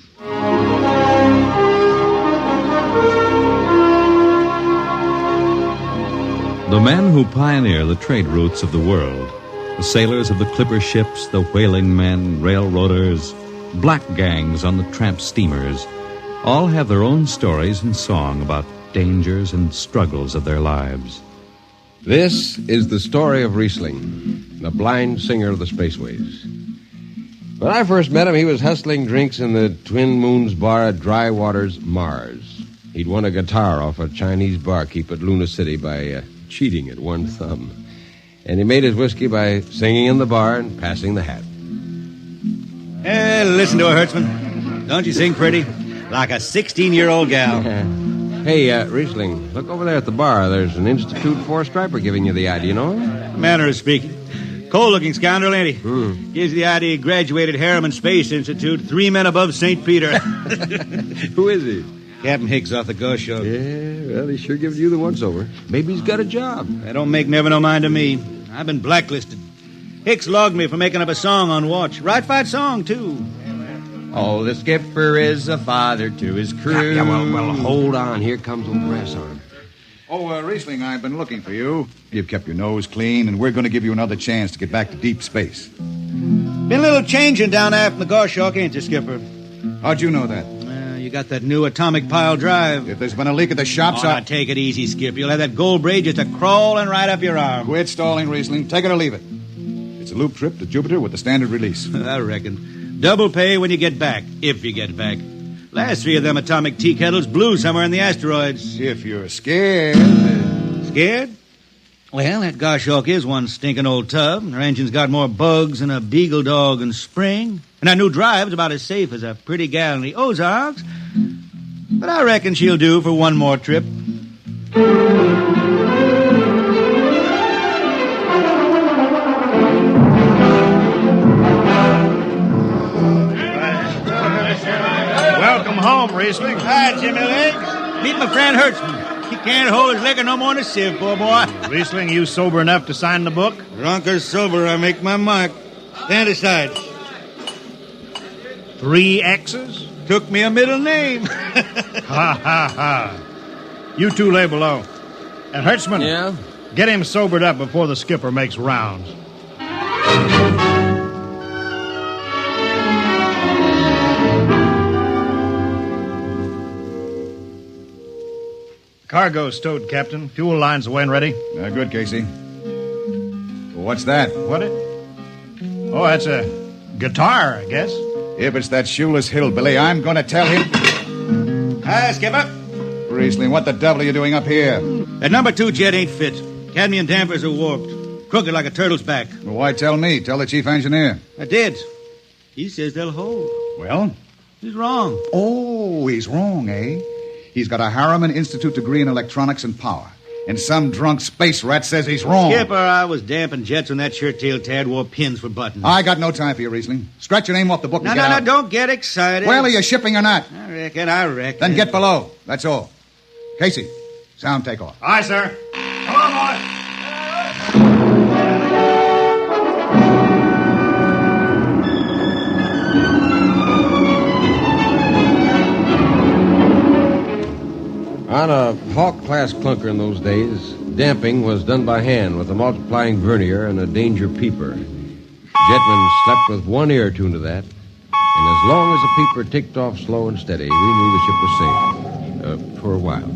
The men who pioneer the trade routes of the world, the sailors of the clipper ships, the whaling men, railroaders, black gangs on the tramp steamers, all have their own stories and song about dangers and struggles of their lives. This is the story of Riesling, the blind singer of the spaceways. When I first met him, he was hustling drinks in the Twin Moons bar at Dry Waters, Mars. He'd won a guitar off a Chinese barkeep at Luna City by cheating at one thumb. And he made his whiskey by singing in the bar and passing the hat. Listen to her, Hertzman. Don't you sing pretty? Like a 16-year-old gal. Hey, Riesling, look over there at the bar. There's an Institute 4 striper giving you the ID, you know? Manner of speaking. Cold-looking scoundrel, ain't he? Gives the ID graduated Harriman Space Institute, 3 men above St. Peter. Who is he? Captain Hicks off the Ghost Show. Yeah, well, he's sure giving you the once-over. Maybe he's got a job. That don't make never no mind to me. I've been blacklisted. Hicks logged me for making up a song on watch. Right fight song, too. Oh, the skipper is a father to his crew. Yeah, well, hold on. Here comes old Brass Arm. Oh, Riesling, I've been looking for you. You've kept your nose clean, and we're going to give you another chance to get back to deep space. Been a little changing down aft in the Goshawk, ain't you, Skipper? How'd you know that? You got that new atomic pile drive. If there's been a leak at the shops, now take it easy, Skip. You'll have that gold braid just a-crawling right up your arm. Quit stalling, Riesling. Take it or leave it. It's a loop trip to Jupiter with the standard release. I reckon. Double pay when you get back, if you get back. Last 3 of them atomic tea kettles blew somewhere in the asteroids. If you're scared. Scared? Well, that Goshawk is one stinking old tub. Her engine's got more bugs than a beagle dog in spring. And that new drive's about as safe as a pretty gal in the Ozarks. But I reckon she'll do for one more trip. Welcome home, Riesling. Hi, Jimmy Legs. Meet my friend Hertzman. He can't hold his liquor no more than a sieve, poor boy. Riesling, you sober enough to sign the book? Drunk or sober, I make my mark. Stand aside. 3 X's? Took me a middle name. Ha, ha, ha. You two lay below. And Hertzman, Yeah? get him sobered up before the skipper makes rounds. Cargo's stowed, Captain. Fuel lines away and ready. Good, Casey. What's that? What it? Oh, that's a guitar, I guess. If it's that shoeless hillbilly, I'm going to tell him... Hi, Skipper. Riesling, what the devil are you doing up here? That number 2 jet ain't fit. Cadmium dampers are warped. Crooked like a turtle's back. Well, why tell me? Tell the chief engineer. I did. He says they'll hold. Well? He's wrong. Oh, he's wrong, eh? He's got a Harriman Institute degree in electronics and power. And some drunk space rat says he's wrong. Skipper, I was damping jets when that shirt-tailed tad wore pins for buttons. I got no time for you, Riesling. Scratch your name off the book and No, get out. don't get excited. Well, are you shipping or not? I reckon. Then get below. That's all. Casey, sound takeoff. Aye, sir. Come on, boy. On a Hawk-class clunker in those days, damping was done by hand with a multiplying vernier and a danger peeper. Jetmen slept with one ear tuned to that, and as long as the peeper ticked off slow and steady, we knew the ship was safe. For a while.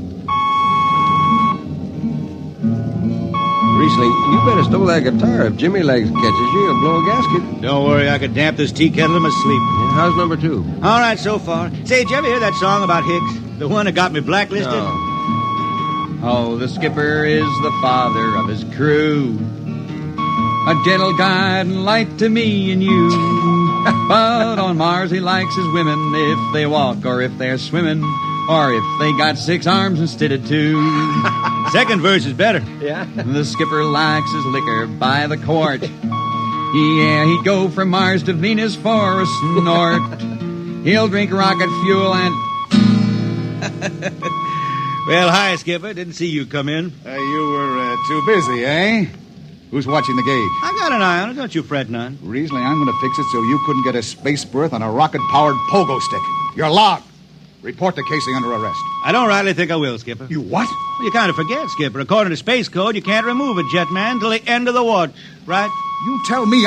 Riesling, you better stow that guitar. If Jimmy Legs catches you, he'll blow a gasket. Don't worry, I could damp this tea kettle in my sleep. Yeah, how's number 2? All right, so far. Say, did you ever hear that song about Hicks? The one that got me blacklisted? No. Oh, the skipper is the father of his crew. A gentle guide and light to me and you. But on Mars he likes his women if they walk or if they're swimming. Or if they got 6 arms instead of 2. Second verse is better. Yeah. The skipper likes his liquor by the quart. Yeah, he'd go from Mars to Venus for a snort. He'll drink rocket fuel and... Well, hi, Skipper. Didn't see you come in. You were too busy, eh? Who's watching the gauge? I got an eye on it. Don't you fret none. Riesling, I'm going to fix it so you couldn't get a space berth on a rocket-powered pogo stick. You're logged. Report to Casey under arrest. I don't rightly think I will, Skipper. You what? Well, you kind of forget, Skipper. According to Space Code, you can't remove a jet man till the end of the watch, right? You tell me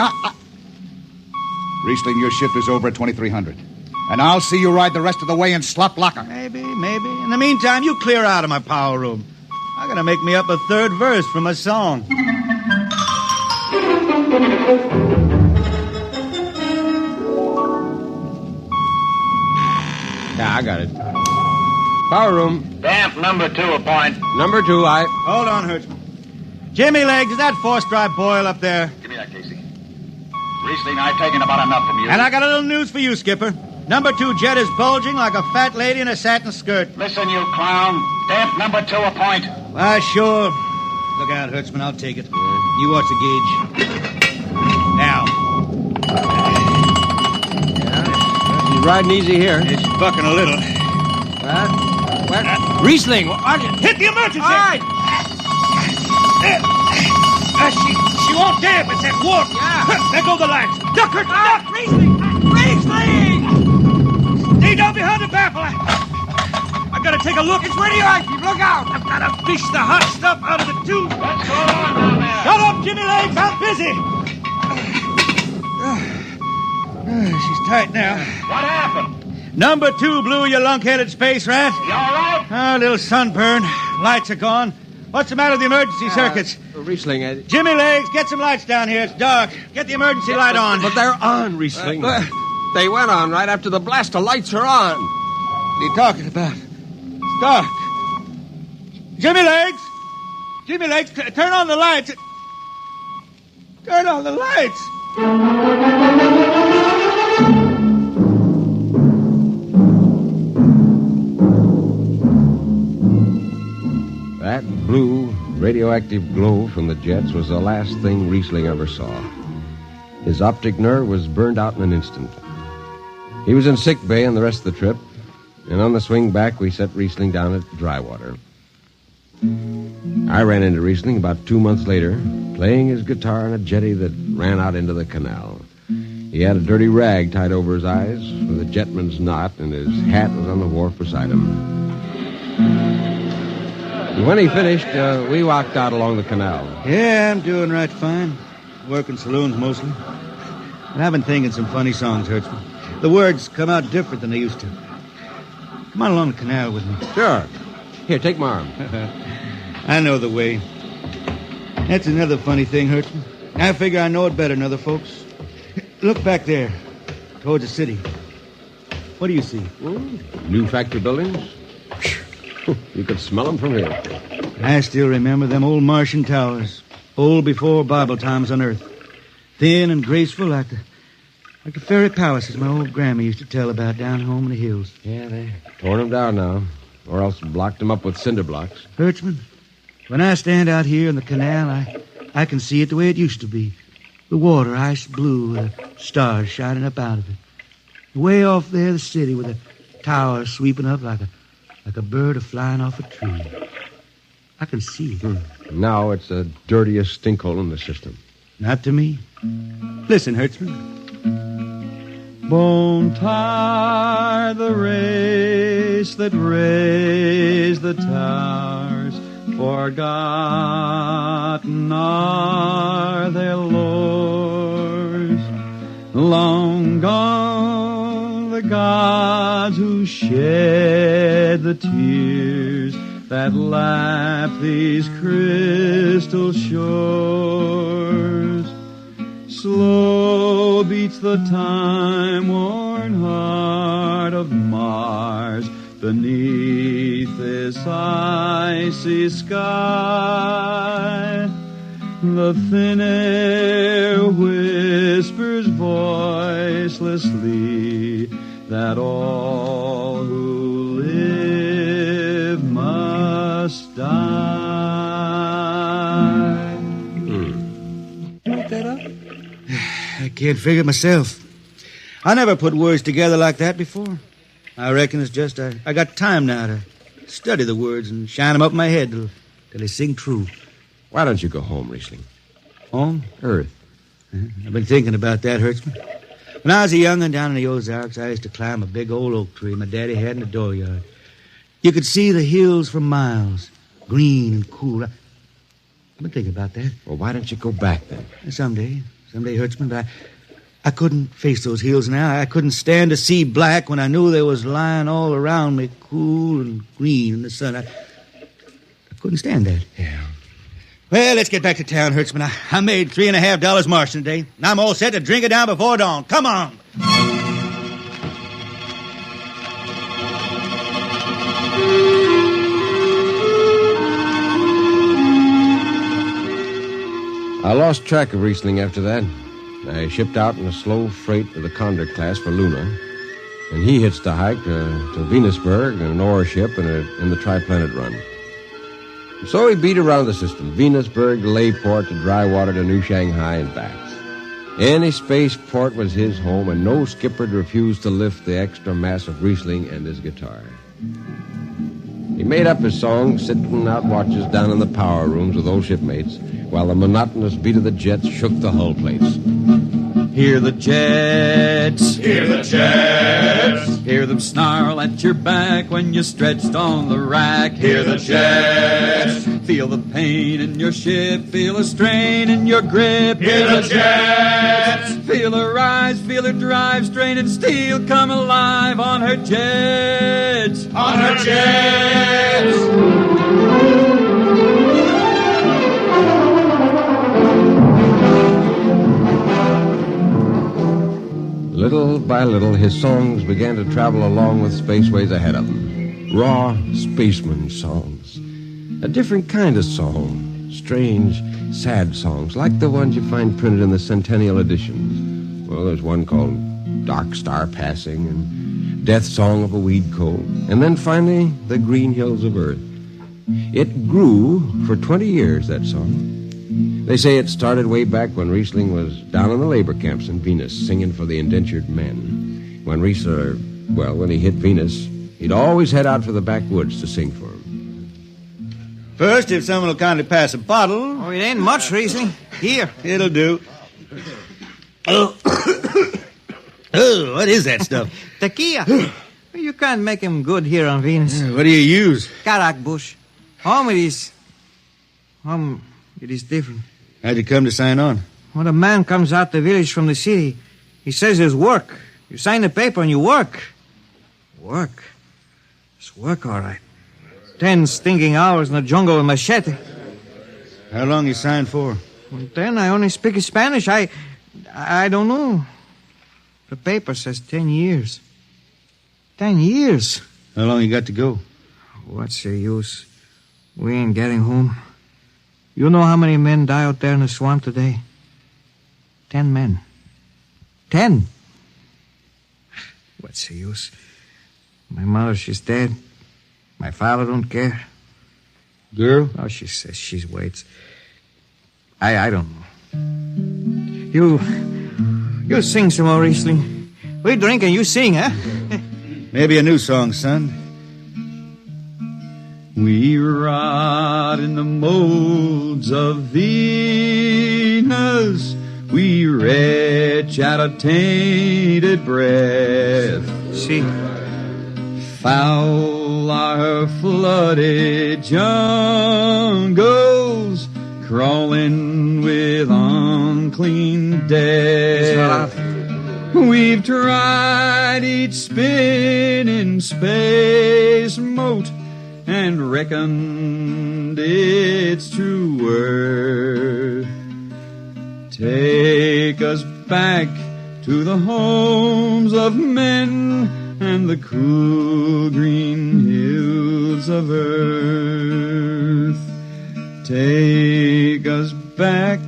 Riesling, your shift is over at 2300. And I'll see you ride the rest of the way in slop locker. Maybe. In the meantime, you clear out of my power room. I gotta make me up a 3rd verse from a song. Yeah, I got it. Power room. Damp number 2 a point. Number 2, I... Hold on, Hertzman. Jimmy Legs, is that 4-stripe boil up there? Give me that, Casey. Riesling, I've taken about enough from you. And I got a little news for you, Skipper. Number 2 jet is bulging like a fat lady in a satin skirt. Listen, you clown. Damp number 2 a point. Why, sure. Look out, Hertzman. I'll take it. You watch the gauge. Now. He's riding easy here. It's bucking a little. What? Riesling, hit the emergency! All right. She won't damp. It's that warp. Yeah. There go the lights. Duck her! Duck! Riesling! Stay down behind the baffle. I gotta take a look. It's radioactive. Look out! I've gotta fish the hot stuff out of the tube. What's going on down there? Shut up, Jimmy Legs. I'm busy. She's tight now. What happened? Number 2 blew, you lunk-headed space rat. You all right? A little sunburn. Lights are gone. What's the matter with the emergency circuits? Riesling, Jimmy Legs, get some lights down here. It's dark. Get the emergency light on. But they're on, Riesling. They went on right after the blast. The lights are on. What are you talking about? It's dark. Jimmy Legs! Jimmy Legs, turn on the lights. Turn on the lights. That blue, radioactive glow from the jets was the last thing Riesling ever saw. His optic nerve was burned out in an instant. He was in sick bay on the rest of the trip, And on the swing back, we set Riesling down at Drywater. I ran into Riesling about 2 months later, playing his guitar on a jetty that ran out into the canal. He had a dirty rag tied over his eyes with a jetman's knot, and his hat was on the wharf beside him. And when he finished, we walked out along the canal. Yeah, I'm doing right fine. Working saloons mostly. And I've been thinking some funny songs, Hertzman. The words come out different than they used to. Come on along the canal with me. Sure. Here, take my arm. I know the way. That's another funny thing, Hertzman. I figure I know it better than other folks. Look back there, towards the city. What do you see? New factory buildings? You could smell them from here. I still remember them old Martian towers, old before Bible times on Earth. Thin and graceful like the fairy palaces my old grandma used to tell about down home in the hills. Yeah, they torn them down now, or else blocked them up with cinder blocks. Hertzman, when I stand out here in the canal, I can see it the way it used to be. The water ice blue with the stars shining up out of it. Way off there, the city with the towers sweeping up like a bird flying off a tree. I can see it. Now it's the dirtiest stinkhole in the system. Not to me. Listen, Hertzman. Won't tire the race that raised the towers, forgotten are their lords. Long gone the gods who shed the tears that lap these crystal shores. Slow beats the time-worn heart of Mars beneath this icy sky. The thin air whispers voicelessly that all who live must die. Look that up? I can't figure it myself. I never put words together like that before. I reckon it's just I got time now to study the words and shine them up in my head till they sing true. Why don't you go home, Riesling? Home? Earth. I've been thinking about that, Hertzman. When I was a young'un down in the Ozarks, I used to climb a big old oak tree my daddy had in the dooryard. You could see the hills for miles, green and cool. I've been thinking about that. Well, why don't you go back then? Someday, Hertzman, but I couldn't face those hills now. I couldn't stand to see black when I knew they was lying all around me, cool and green in the sun. I couldn't stand that. Yeah. Well, let's get back to town, Hertzman. I made $3.50 Martian today, and I'm all set to drink it down before dawn. Come on. I lost track of Riesling after that. I shipped out in a slow freight of the Condor class for Luna, and he hitched a hike to Venusberg in an ore ship in the Triplanet run. So he beat around the system, Venusberg to Layport to Drywater to New Shanghai and back. Any spaceport was his home, and no skipper'd refuse to lift the extra mass of Riesling and his guitar. He made up his songs sitting out watches down in the power rooms with old shipmates, while the monotonous beat of the jets shook the hull plates. Hear the jets. Hear the jets. Hear them snarl at your back when you're stretched on the rack. Hear the jets. Feel the pain in your ship. Feel a strain in your grip. Hear the jets. Feel her rise. Feel her drive. Straining steel come alive on her jets. On her jets. Little by little, his songs began to travel along with spaceways ahead of him. Raw spaceman songs. A different kind of song. Strange, sad songs, like the ones you find printed in the Centennial editions. Well, there's one called Dark Star Passing and Death Song of a Weed Cold. And then finally, The Green Hills of Earth. It grew for 20 years, that song. They say it started way back when Riesling was down in the labor camps in Venus singing for the indentured men. When he hit Venus, He'd always head out for the backwoods to sing for him. First, if someone will kindly pass a bottle. Oh, it ain't much, Riesling. Here. It'll do. Oh, what is that stuff? Tequila. You can't make him good here on Venus. What do you use? Karak bush. Home it is different. How'd you come to sign on? When a man comes out the village from the city, he says there's work. You sign the paper and you work. Work. It's work, all right. 10 stinking hours in the jungle with machete. How long you signed for? And then I only speak Spanish. I don't know. The paper says 10 years. 10 years. How long you got to go? What's the use? We ain't getting home. You know how many men die out there in the swamp today? 10 men. 10. What's the use? My mother, she's dead. My father don't care. Girl? Oh, she says she waits. I don't know. You sing some more, Riesling. We drink and you sing, huh? Maybe a new song, son. We rot in the molds of Venus. We retch out a tainted breath. See. Foul are flooded jungles, crawling with unclean death. We've tried each spinning space mote and reckoned its true worth. Take us back to the homes of men and the cool green hills of earth. Take us back.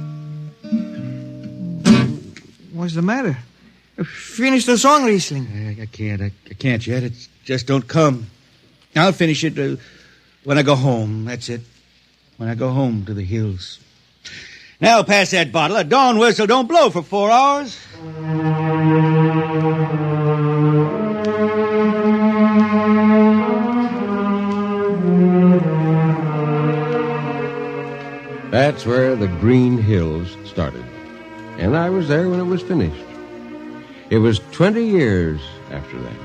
What's the matter? Finish the song, Riesling. I can't yet. It just don't come. I'll finish it when I go home. That's it. When I go home to the hills. Now pass that bottle. A dawn whistle don't blow for 4 hours. That's where the Green Hills started. And I was there when it was finished. It was 20 years after that.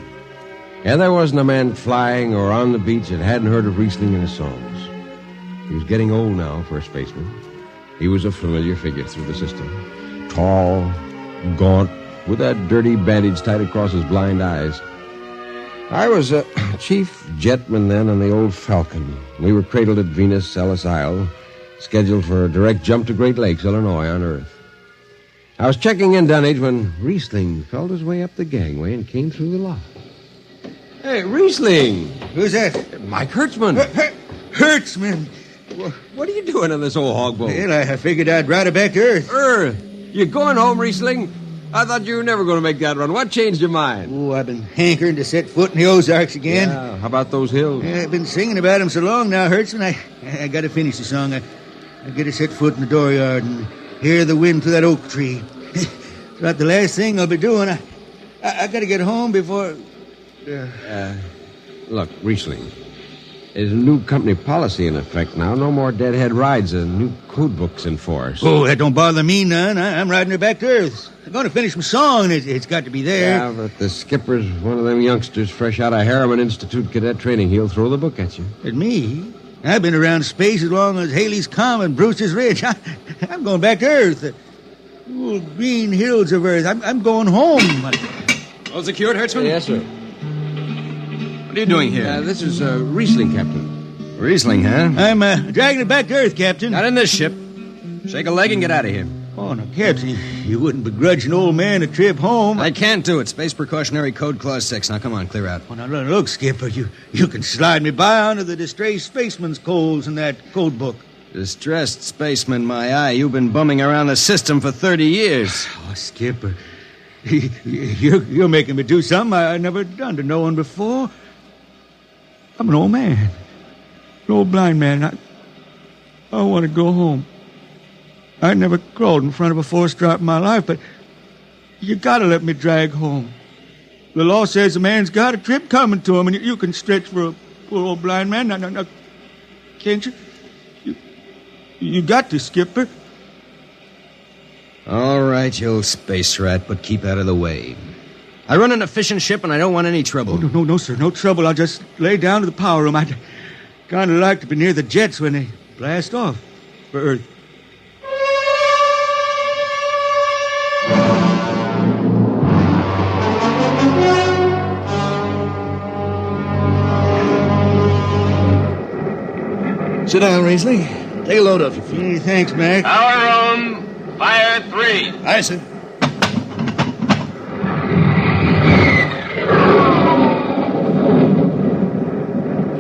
And there wasn't a man flying or on the beach that hadn't heard of Riesling and his songs. He was getting old now for a spaceman. He was a familiar figure through the system. Tall, gaunt, with that dirty bandage tied across his blind eyes. I was a chief jetman then on the old Falcon. We were cradled at Venus, Ellis Isle, scheduled for a direct jump to Great Lakes, Illinois, on Earth. I was checking in Dunwich when Riesling felt his way up the gangway and came through the lock. Hey, Riesling! Who's that? Mike Hertzman. Hertzman? What are you doing on this old hog boat? Well, I figured I'd ride it back to Earth. Earth? You going home, Riesling? I thought you were never going to make that run. What changed your mind? Oh, I've been hankering to set foot in the Ozarks again. Yeah, how about those hills? Yeah, I've been singing about them so long now, Hertzman. I got to finish the song. I got to set foot in the dooryard and hear the wind through that oak tree. It's about the last thing I'll be doing. I got to get home before... Look, Riesling, there's a new company policy in effect now. No more deadhead rides. A new code book's in force. Oh, that don't bother me none. I'm riding her back to Earth. I'm going to finish my song. It's got to be there. Yeah, but the skipper's one of them youngsters fresh out of Harriman Institute cadet training. He'll throw the book at you. At me? I've been around space as long as Haley's Common, Brewster's Ridge. I'm going back to Earth. The green hills of Earth. I'm going home. All secured, Hertzman? Yes, sir. What are you doing here? This is Riesling, Captain. Riesling, huh? I'm dragging it back to Earth, Captain. Not in this ship. Shake a leg and get out of here. Oh, no, Captain, you wouldn't begrudge an old man a trip home. I can't do it. Space Precautionary Code Clause 6. Now, come on, clear out. Oh, now, look, Skipper, you can slide me by onto the distressed spaceman's coals in that code book. Distressed spaceman, my eye. You've been bumming around the system for 30 years. Oh, Skipper, you're making me do something I never done to no one before. I'm an old man, an old blind man. I want to go home. I never crawled in front of a four-stripe in my life, but you got to let me drag home. The law says a man's got a trip coming to him, and you can stretch for a poor old blind man. Now, can't you? You got to, Skipper. All right, you old space rat, but keep out of the way. I run an efficient ship, and I don't want any trouble. Oh, no, sir, no trouble. I'll just lay down to the power room. I'd kind of like to be near the jets when they blast off for Earth. Sit down, Riesling. Take a load off your feet. Hey, thanks, Mac. Power room, fire 3. Aye, sir.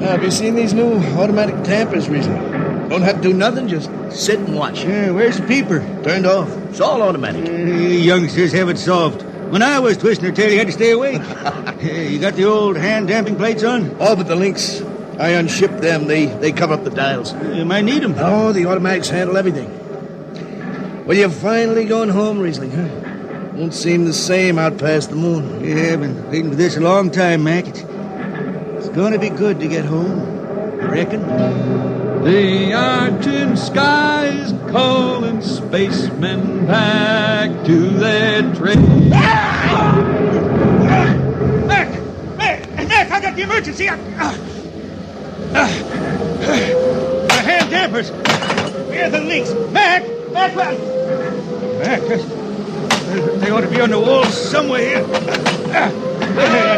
Have you seen these new automatic tampers, Riesling? Don't have to do nothing, just sit and watch. Yeah, where's the peeper? Turned off. It's all automatic. You youngsters have it soft. When I was twisting her tail, you had to stay awake. You got the old hand-damping plates on? All but the links. I unshipped them. They cover up the dials. You might need them. Oh, the automatics handle everything. Well, you're finally going home, Riesling, huh? Won't seem the same out past the moon. Yeah, I've been waiting for this a long time, Mac. It's going to be good to get home, I reckon. The argent skies calling spacemen back to their trade. Mac, I got the emergency. The hand dampers. Where are the links? Mac, they ought to be on the walls somewhere here. I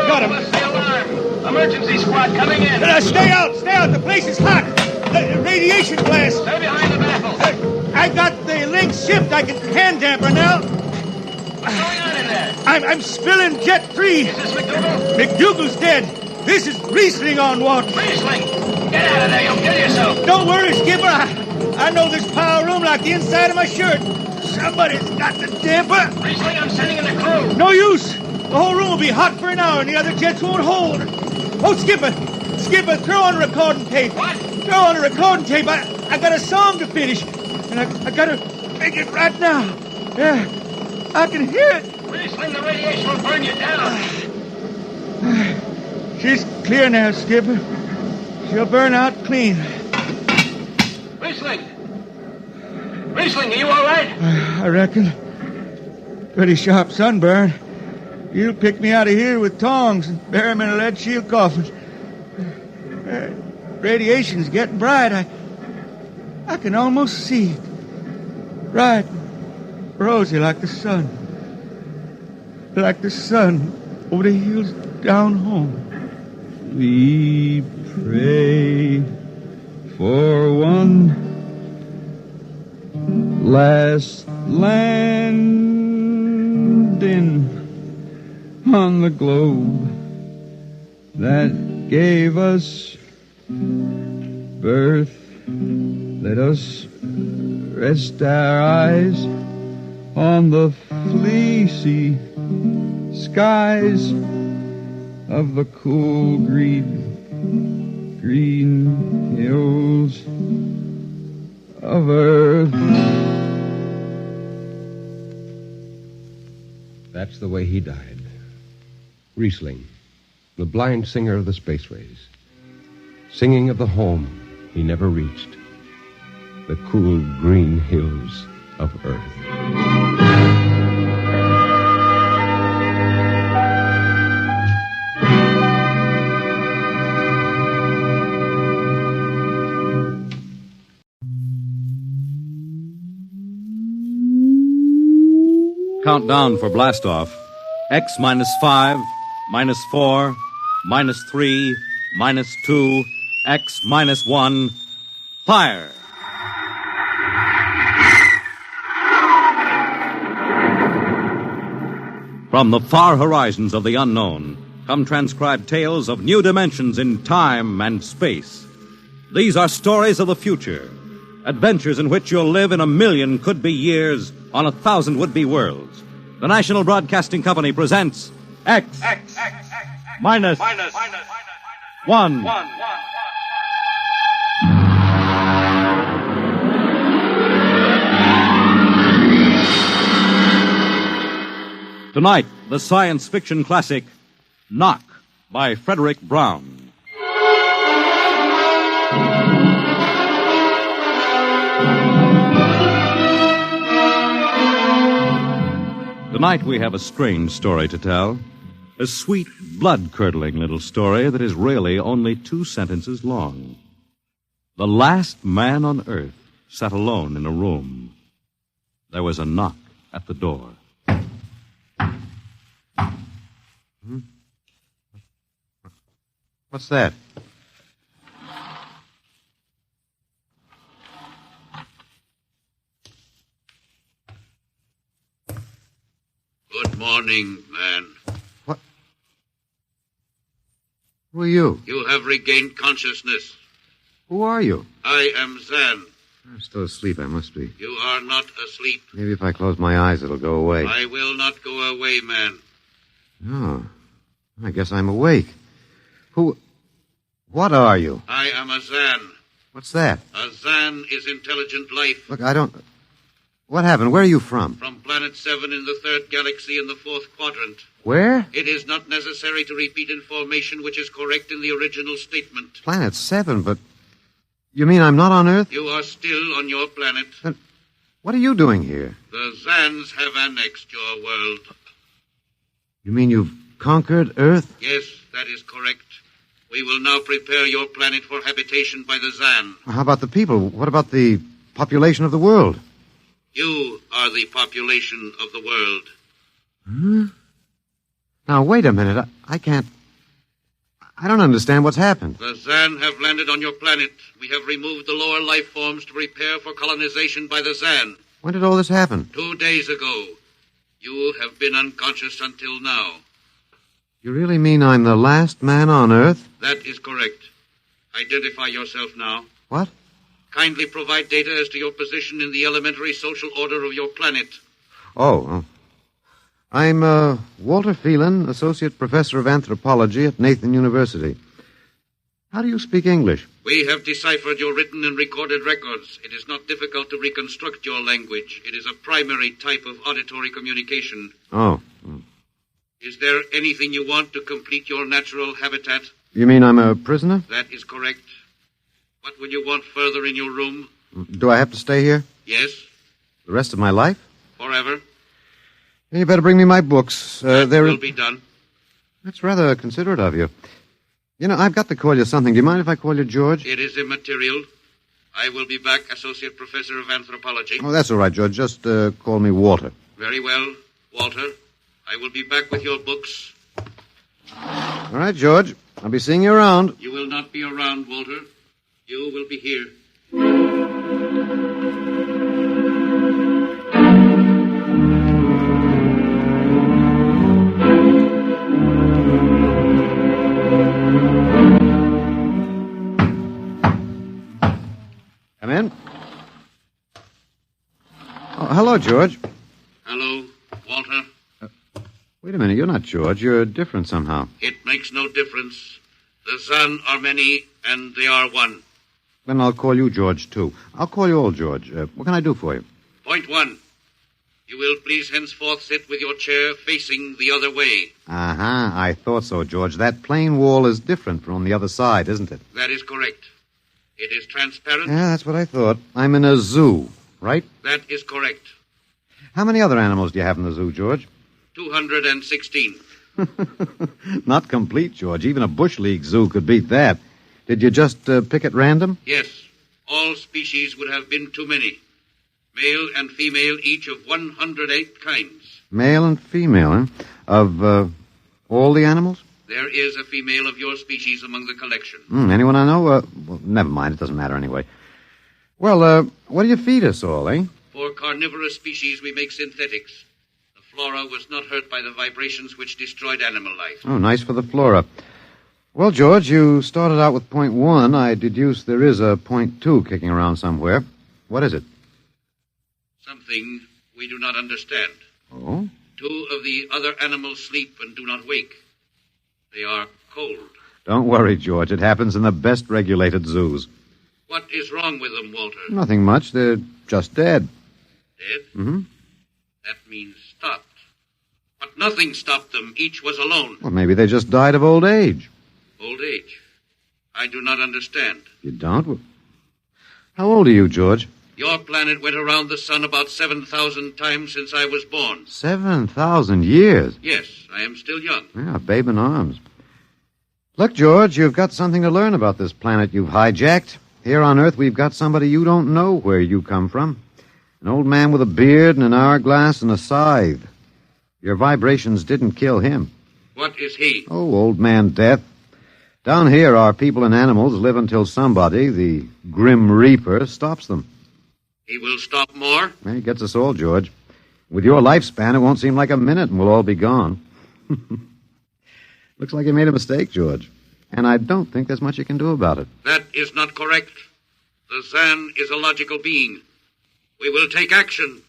got them. What's the alarm? Emergency squad coming in. Stay out. The place is hot. Radiation blast. Stay behind the baffle. I got the links shipped. I can hand damper now. What's going on in there? I'm spilling Jet 3. Is this McDougal? McDougal's dead. This is Riesling on watch. Riesling! Get out of there, you'll kill yourself. Don't worry, Skipper. I know this power room like the inside of my shirt. Somebody's got the damper. Riesling, I'm sending in the crew. No use. The whole room will be hot for an hour and the other jets won't hold. Oh, Skipper, throw on recording tape. What? Throw on a recording tape. I got a song to finish. And I got to make it right now. Yeah, I can hear it. Riesling, the radiation will burn you down. She's clear now, Skipper. She'll burn out clean. Riesling, are you all right? I reckon. Pretty sharp sunburn. You'll pick me out of here with tongs and bury me in a lead shield coffin. Radiation's getting bright. I can almost see it. Bright, rosy like the sun. Like the sun over the hills down home. We pray for one last landing on the globe that gave us birth. Let us rest our eyes on the fleecy skies of the cool green hills of Earth. That's the way he died. Riesling, the blind singer of the spaceways, singing of the home he never reached, the cool green hills of Earth. Countdown for blastoff. X -5, -4, -3, -2, X -1. Fire! From the far horizons of the unknown come transcribed tales of new dimensions in time and space. These are stories of the future, adventures in which you'll live in 1,000,000 could-be years on 1,000 would-be worlds. The National Broadcasting Company presents X minus 1. Tonight, the science fiction classic Knock by Frederick Brown. Tonight we have a strange story to tell. A sweet, blood-curdling little story that is really only 2 sentences long. The last man on earth sat alone in a room. There was a knock at the door. What's that? Good morning, man. Who are you? You have regained consciousness. Who are you? I am Zan. I'm still asleep, I must be. You are not asleep. Maybe if I close my eyes, it'll go away. I will not go away, man. Oh, I guess I'm awake. What are you? I am a Zan. What's that? A Zan is intelligent life. Look, I don't... What happened? Where are you from? From Planet 7 in the 3rd galaxy in the 4th quadrant. Where? It is not necessary to repeat information which is correct in the original statement. Planet 7, but... You mean I'm not on Earth? You are still on your planet. What are you doing here? The Zans have annexed your world. You mean you've conquered Earth? Yes, that is correct. We will now prepare your planet for habitation by the Zan. How about the people? What about the population of the world? You are the population of the world. Hmm? Now, wait a minute. I can't... I don't understand what's happened. The Zan have landed on your planet. We have removed the lower life forms to prepare for colonization by the Zan. When did all this happen? 2 days ago. You have been unconscious until now. You really mean I'm the last man on Earth? That is correct. Identify yourself now. What? Kindly provide data as to your position in the elementary social order of your planet. Oh. I'm Walter Phelan, Associate Professor of Anthropology at Nathan University. How do you speak English? We have deciphered your written and recorded records. It is not difficult to reconstruct your language. It is a primary type of auditory communication. Oh. Is there anything you want to complete your natural habitat? You mean I'm a prisoner? That is correct. What will you want further in your room? Do I have to stay here? Yes. The rest of my life? Forever. You better bring me my books. That will be done. That's rather considerate of you. You know, I've got to call you something. Do you mind if I call you George? It is immaterial. I will be back, Associate Professor of Anthropology. Oh, that's all right, George. Just call me Walter. Very well, Walter. I will be back with your books. All right, George. I'll be seeing you around. You will not be around, Walter. You will be here. Come in. Oh, hello, George. Hello, Walter. Wait a minute. You're not George. You're different somehow. It makes no difference. The Zan are many, and they are one. Then I'll call you George, too. I'll call you old George. What can I do for you? Point 1. You will please henceforth sit with your chair facing the other way. Uh-huh. I thought so, George. That plain wall is different from the other side, isn't it? That is correct. It is transparent. Yeah, that's what I thought. I'm in a zoo, right? That is correct. How many other animals do you have in the zoo, George? 216. Not complete, George. Even a Bush League zoo could beat that. Did you just pick at random? Yes. All species would have been too many. Male and female, each of 108 kinds. Male and female, huh? Of all the animals? There is a female of your species among the collection. Anyone I know? Well, never mind. It doesn't matter anyway. Well, what do you feed us all, eh? For carnivorous species, we make synthetics. The flora was not hurt by the vibrations which destroyed animal life. Oh, nice for the flora. Well, George, you started out with point 1. I deduce there is a point 2 kicking around somewhere. What is it? Something we do not understand. Oh? 2 of the other animals sleep and do not wake. They are cold. Don't worry, George. It happens in the best regulated zoos. What is wrong with them, Walter? Nothing much. They're just dead. Dead? Mm-hmm. That means stopped. But nothing stopped them. Each was alone. Well, maybe they just died of old age. Old age? I do not understand. You don't? Well, how old are you, George? Your planet went around the sun about 7,000 times since I was born. 7,000 years? Yes, I am still young. Yeah, a babe in arms. Look, George, you've got something to learn about this planet you've hijacked. Here on Earth, we've got somebody you don't know where you come from. An old man with a beard and an hourglass and a scythe. Your vibrations didn't kill him. What is he? Oh, old man Death. Down here, our people and animals live until somebody, the Grim Reaper, stops them. He will stop more? Well, he gets us all, George. With your lifespan, it won't seem like a minute and we'll all be gone. Looks like you made a mistake, George. And I don't think there's much you can do about it. That is not correct. The Zan is a logical being. We will take action.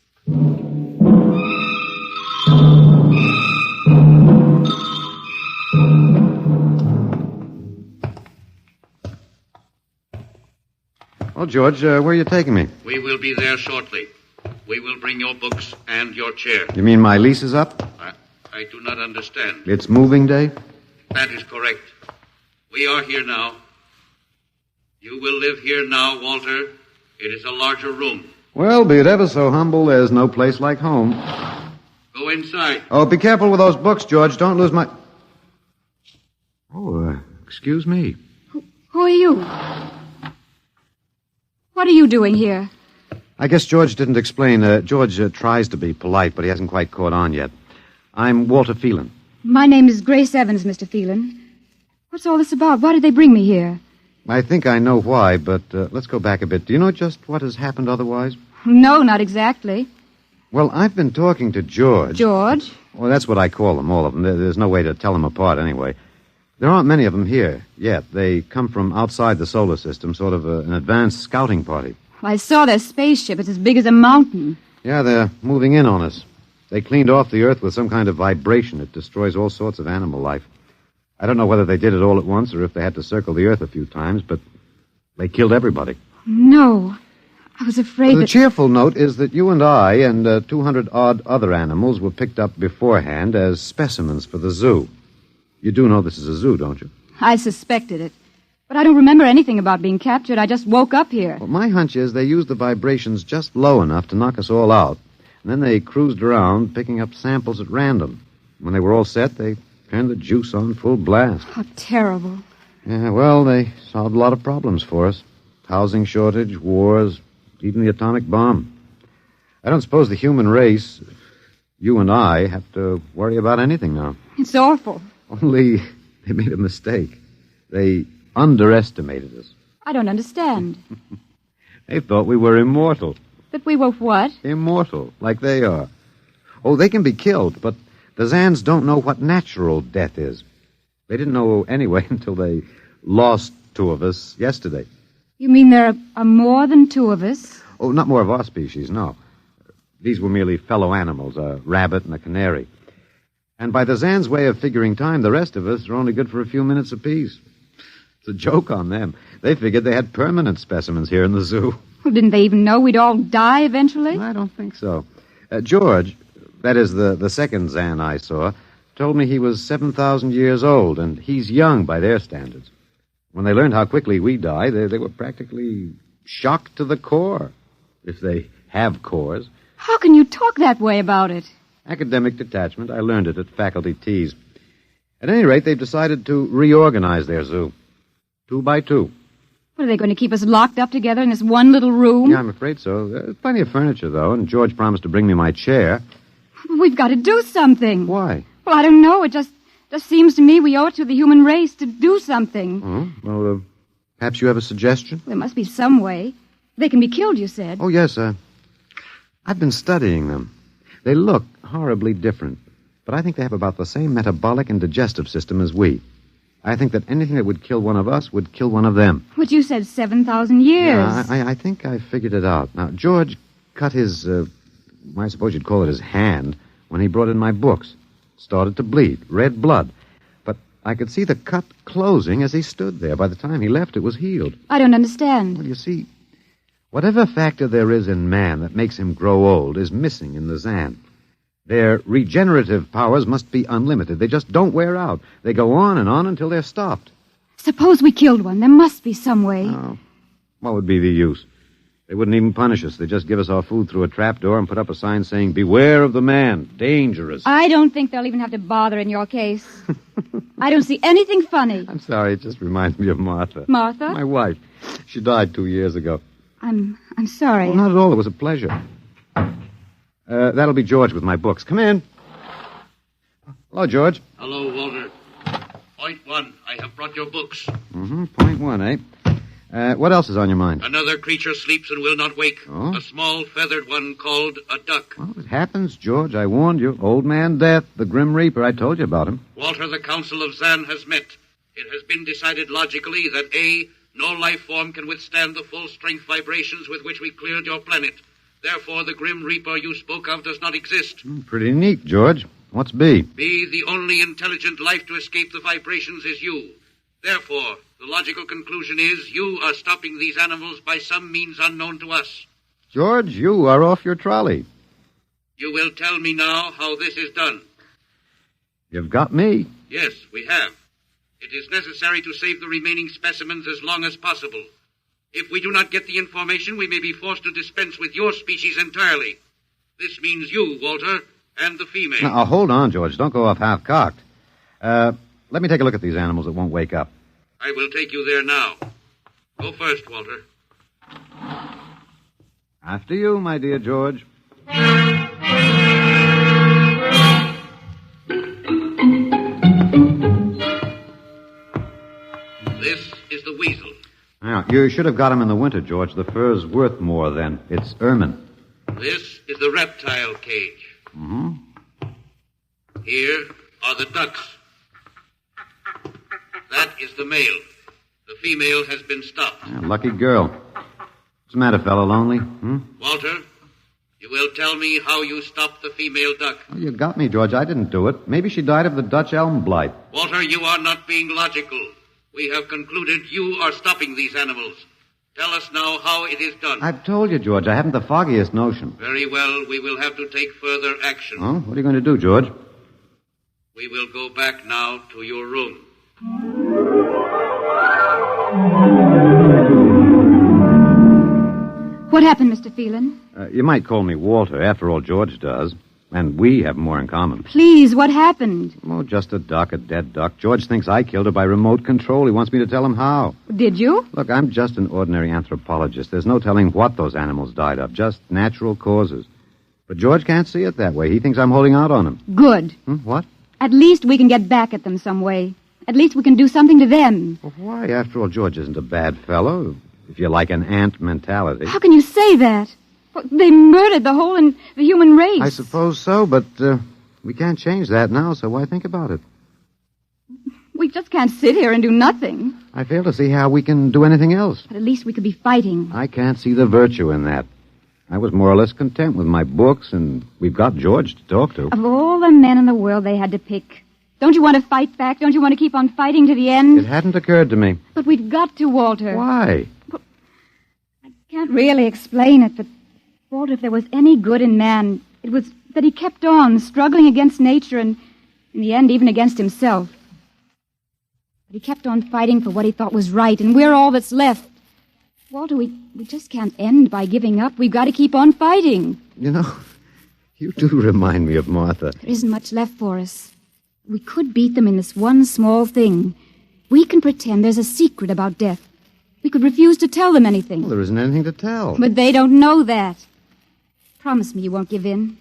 Well, George, where are you taking me? We will be there shortly. We will bring your books and your chair. You mean my lease is up? I do not understand. It's moving day? That is correct. We are here now. You will live here now, Walter. It is a larger room. Well, be it ever so humble, there's no place like home. Go inside. Oh, be careful with those books, George. Don't lose my... Oh, excuse me. Who are you? What are you doing here? I guess George didn't explain. George tries to be polite, but he hasn't quite caught on yet. I'm Walter Phelan. My name is Grace Evans, Mr. Phelan. What's all this about? Why did they bring me here? I think I know why, but let's go back a bit. Do you know just what has happened otherwise? No, not exactly. Well, I've been talking to George. George? Well, that's what I call them, all of them. There's no way to tell them apart anyway. There aren't many of them here yet. They come from outside the solar system, sort of an advanced scouting party. I saw their spaceship. It's as big as a mountain. Yeah, they're moving in on us. They cleaned off the Earth with some kind of vibration. It destroys all sorts of animal life. I don't know whether they did it all at once or if they had to circle the Earth a few times, but they killed everybody. No. I was afraid The that... cheerful note is that you and I and 200-odd other animals were picked up beforehand as specimens for the zoo. You do know this is a zoo, don't you? I suspected it. But I don't remember anything about being captured. I just woke up here. Well, my hunch is they used the vibrations just low enough to knock us all out. And then they cruised around, picking up samples at random. When they were all set, they turned the juice on full blast. How terrible. Yeah, well, they solved a lot of problems for us. Housing shortage, wars, even the atomic bomb. I don't suppose the human race, you and I, have to worry about anything now. It's awful. Only they made a mistake. They underestimated us. I don't understand. They thought we were immortal. That we were what? Immortal, like they are. Oh, they can be killed, but the Zans don't know what natural death is. They didn't know anyway until they lost two of us yesterday. You mean there are more than two of us? Oh, not more of our species, no. These were merely fellow animals, a rabbit and a canary. And by the Zan's way of figuring time, the rest of us are only good for a few minutes apiece. It's a joke on them. They figured they had permanent specimens here in the zoo. Well, didn't they even know we'd all die eventually? I don't think so. George, that is the second Zan I saw, told me he was 7,000 years old, and he's young by their standards. When they learned how quickly we die, they were practically shocked to the core, if they have cores. How can you talk that way about it? Academic detachment. I learned it at faculty teas. At any rate, they've decided to reorganize their zoo. 2 by 2. What, are they going to keep us locked up together in this one little room? Yeah, I'm afraid so. There's plenty of furniture, though, and George promised to bring me my chair. We've got to do something. Why? Well, I don't know. It just seems to me we owe it to the human race to do something. Oh, well, perhaps you have a suggestion? There must be some way. They can be killed, you said. Oh, yes, I've been studying them. They look horribly different, but I think they have about the same metabolic and digestive system as we. I think that anything that would kill one of us would kill one of them. But you said 7,000 years. Yeah, I think I figured it out. Now, George cut his, I suppose you'd call it his hand, when he brought in my books. Started to bleed, red blood. But I could see the cut closing as he stood there. By the time he left, it was healed. I don't understand. Well, you see, whatever factor there is in man that makes him grow old is missing in the Zan. Their regenerative powers must be unlimited. They just don't wear out. They go on and on until they're stopped. Suppose we killed one. There must be some way. Oh, what would be the use? They wouldn't even punish us. They'd just give us our food through a trapdoor and put up a sign saying, "Beware of the man. Dangerous." I don't think they'll even have to bother in your case. I don't see anything funny. I'm sorry. It just reminds me of Martha. Martha? My wife. She died 2 years ago. I'm sorry. Oh, not at all. It was a pleasure. That'll be George with my books. Come in. Hello, George. Hello, Walter. Point one, I have brought your books. Point one, eh? What else is on your mind? Another creature sleeps and will not wake. Oh? A small feathered one called a duck. Well, it happens, George. I warned you. Old Man Death, the Grim Reaper. I told you about him. Walter, the Council of Zan has met. It has been decided logically that A, no life form can withstand the full-strength vibrations with which we cleared your planet. Therefore, the Grim Reaper you spoke of does not exist. Pretty neat, George. What's B? B, the only intelligent life to escape the vibrations is you. Therefore, the logical conclusion is you are stopping these animals by some means unknown to us. George, you are off your trolley. You will tell me now how this is done. You've got me. Yes, we have. It is necessary to save the remaining specimens as long as possible. If we do not get the information, we may be forced to dispense with your species entirely. This means you, Walter, and the female. Now, hold on, George. Don't go off half-cocked. Let me take a look at these animals that won't wake up. I will take you there now. Go first, Walter. After you, my dear George. This is the weasel. Now, you should have got him in the winter, George. The fur's worth more then. It's ermine. This is the reptile cage. Here are the ducks. That is the male. The female has been stopped. Yeah, lucky girl. What's the matter, fellow? Lonely? Walter, you will tell me how you stopped the female duck. Oh, you got me, George. I didn't do it. Maybe she died of the Dutch elm blight. Walter, you are not being logical. We have concluded you are stopping these animals. Tell us now how it is done. I've told you, George. I haven't the foggiest notion. Very well. We will have to take further action. Oh, what are you going to do, George? We will go back now to your room. What happened, Mr. Phelan? You might call me Walter. After all, George does. And we have more in common. Please, what happened? Oh, just a duck, a dead duck. George thinks I killed her by remote control. He wants me to tell him how. Did you? Look, I'm just an ordinary anthropologist. There's no telling what those animals died of, just natural causes. But George can't see it that way. He thinks I'm holding out on him. Good. What? At least we can get back at them some way. At least we can do something to them. Well, why? After all, George isn't a bad fellow, if you like an ant mentality. How can you say that? Well, they murdered the human race. I suppose so, but we can't change that now, so why think about it? We just can't sit here and do nothing. I fail to see how we can do anything else. But at least we could be fighting. I can't see the virtue in that. I was more or less content with my books, and we've got George to talk to. Of all the men in the world they had to pick, don't you want to fight back? Don't you want to keep on fighting to the end? It hadn't occurred to me. But we've got to, Walter. Why? Well, I can't really explain it, but, Walter, if there was any good in man, it was that he kept on struggling against nature and, in the end, even against himself. But he kept on fighting for what he thought was right, and we're all that's left. Walter, we just can't end by giving up. We've got to keep on fighting. You know, you do remind me of Martha. There isn't much left for us. We could beat them in this one small thing. We can pretend there's a secret about death. We could refuse to tell them anything. Well, there isn't anything to tell. But they don't know that. Promise me you won't give in.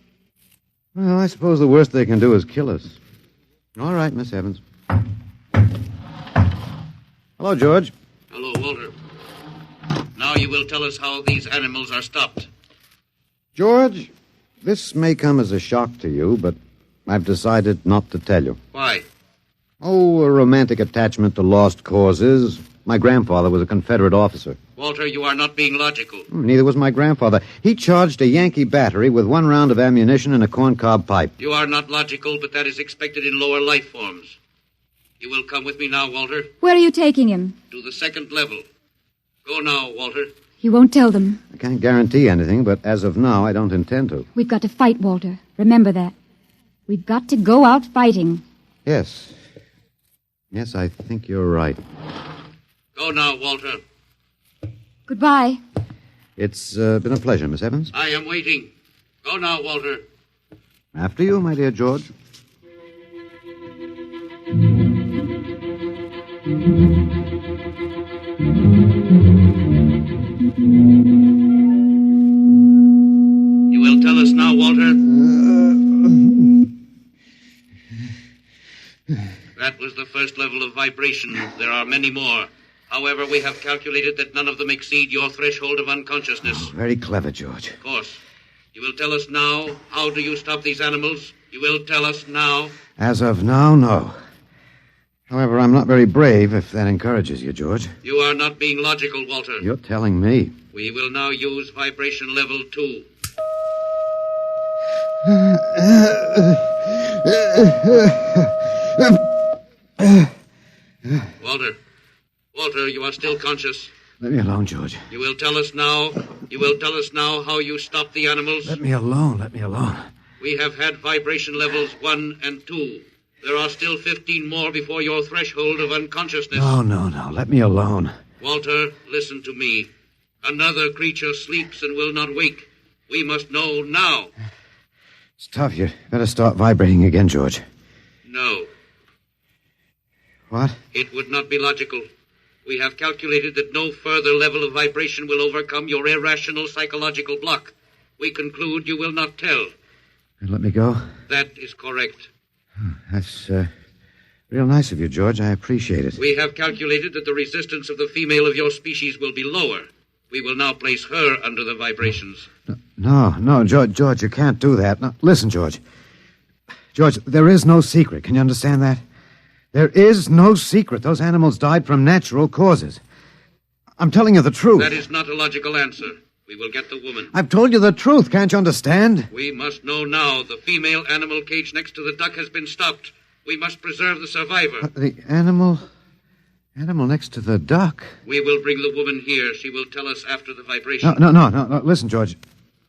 Well, I suppose the worst they can do is kill us. All right, Miss Evans. Hello, George. Hello, Walter. Now you will tell us how these animals are stopped. George, this may come as a shock to you, but I've decided not to tell you. Why? Oh, a romantic attachment to lost causes. My grandfather was a Confederate officer. Walter, you are not being logical. Neither was my grandfather. He charged a Yankee battery with 1 round of ammunition and a corncob pipe. You are not logical, but that is expected in lower life forms. You will come with me now, Walter. Where are you taking him? To the 2nd level. Go now, Walter. You won't tell them. I can't guarantee anything, but as of now, I don't intend to. We've got to fight, Walter. Remember that. We've got to go out fighting. Yes. Yes, I think you're right. Go now, Walter. Goodbye. It's been a pleasure, Miss Evans. I am waiting. Go now, Walter. After you, my dear George. You will tell us now, Walter? That was the first level of vibration. There are many more. However, we have calculated that none of them exceed your threshold of unconsciousness. Oh, very clever, George. Of course. You will tell us now, how do you stop these animals? You will tell us now? As of now, no. However, I'm not very brave, if that encourages you, George. You are not being logical, Walter. You're telling me. We will now use vibration level 2. Walter, you are still conscious. Let me alone, George. You will tell us now. You will tell us now how you stop the animals. Let me alone. Let me alone. We have had vibration levels 1 and 2. There are still 15 more before your threshold of unconsciousness. No. Let me alone. Walter, listen to me. Another creature sleeps and will not wake. We must know now. It's tough. You better start vibrating again, George. No. What? It would not be logical. We have calculated that no further level of vibration will overcome your irrational psychological block. We conclude you will not tell. And let me go? That is correct. That's real nice of you, George. I appreciate it. We have calculated that the resistance of the female of your species will be lower. We will now place her under the vibrations. No, George, you can't do that. No, listen, George. George, there is no secret. Can you understand that? There is no secret. Those animals died from natural causes. I'm telling you the truth. That is not a logical answer. We will get the woman. I've told you the truth. Can't you understand? We must know now. The female animal cage next to the duck has been stopped. We must preserve the survivor. The animal next to the duck. We will bring the woman here. She will tell us after the vibration. No. Listen, George.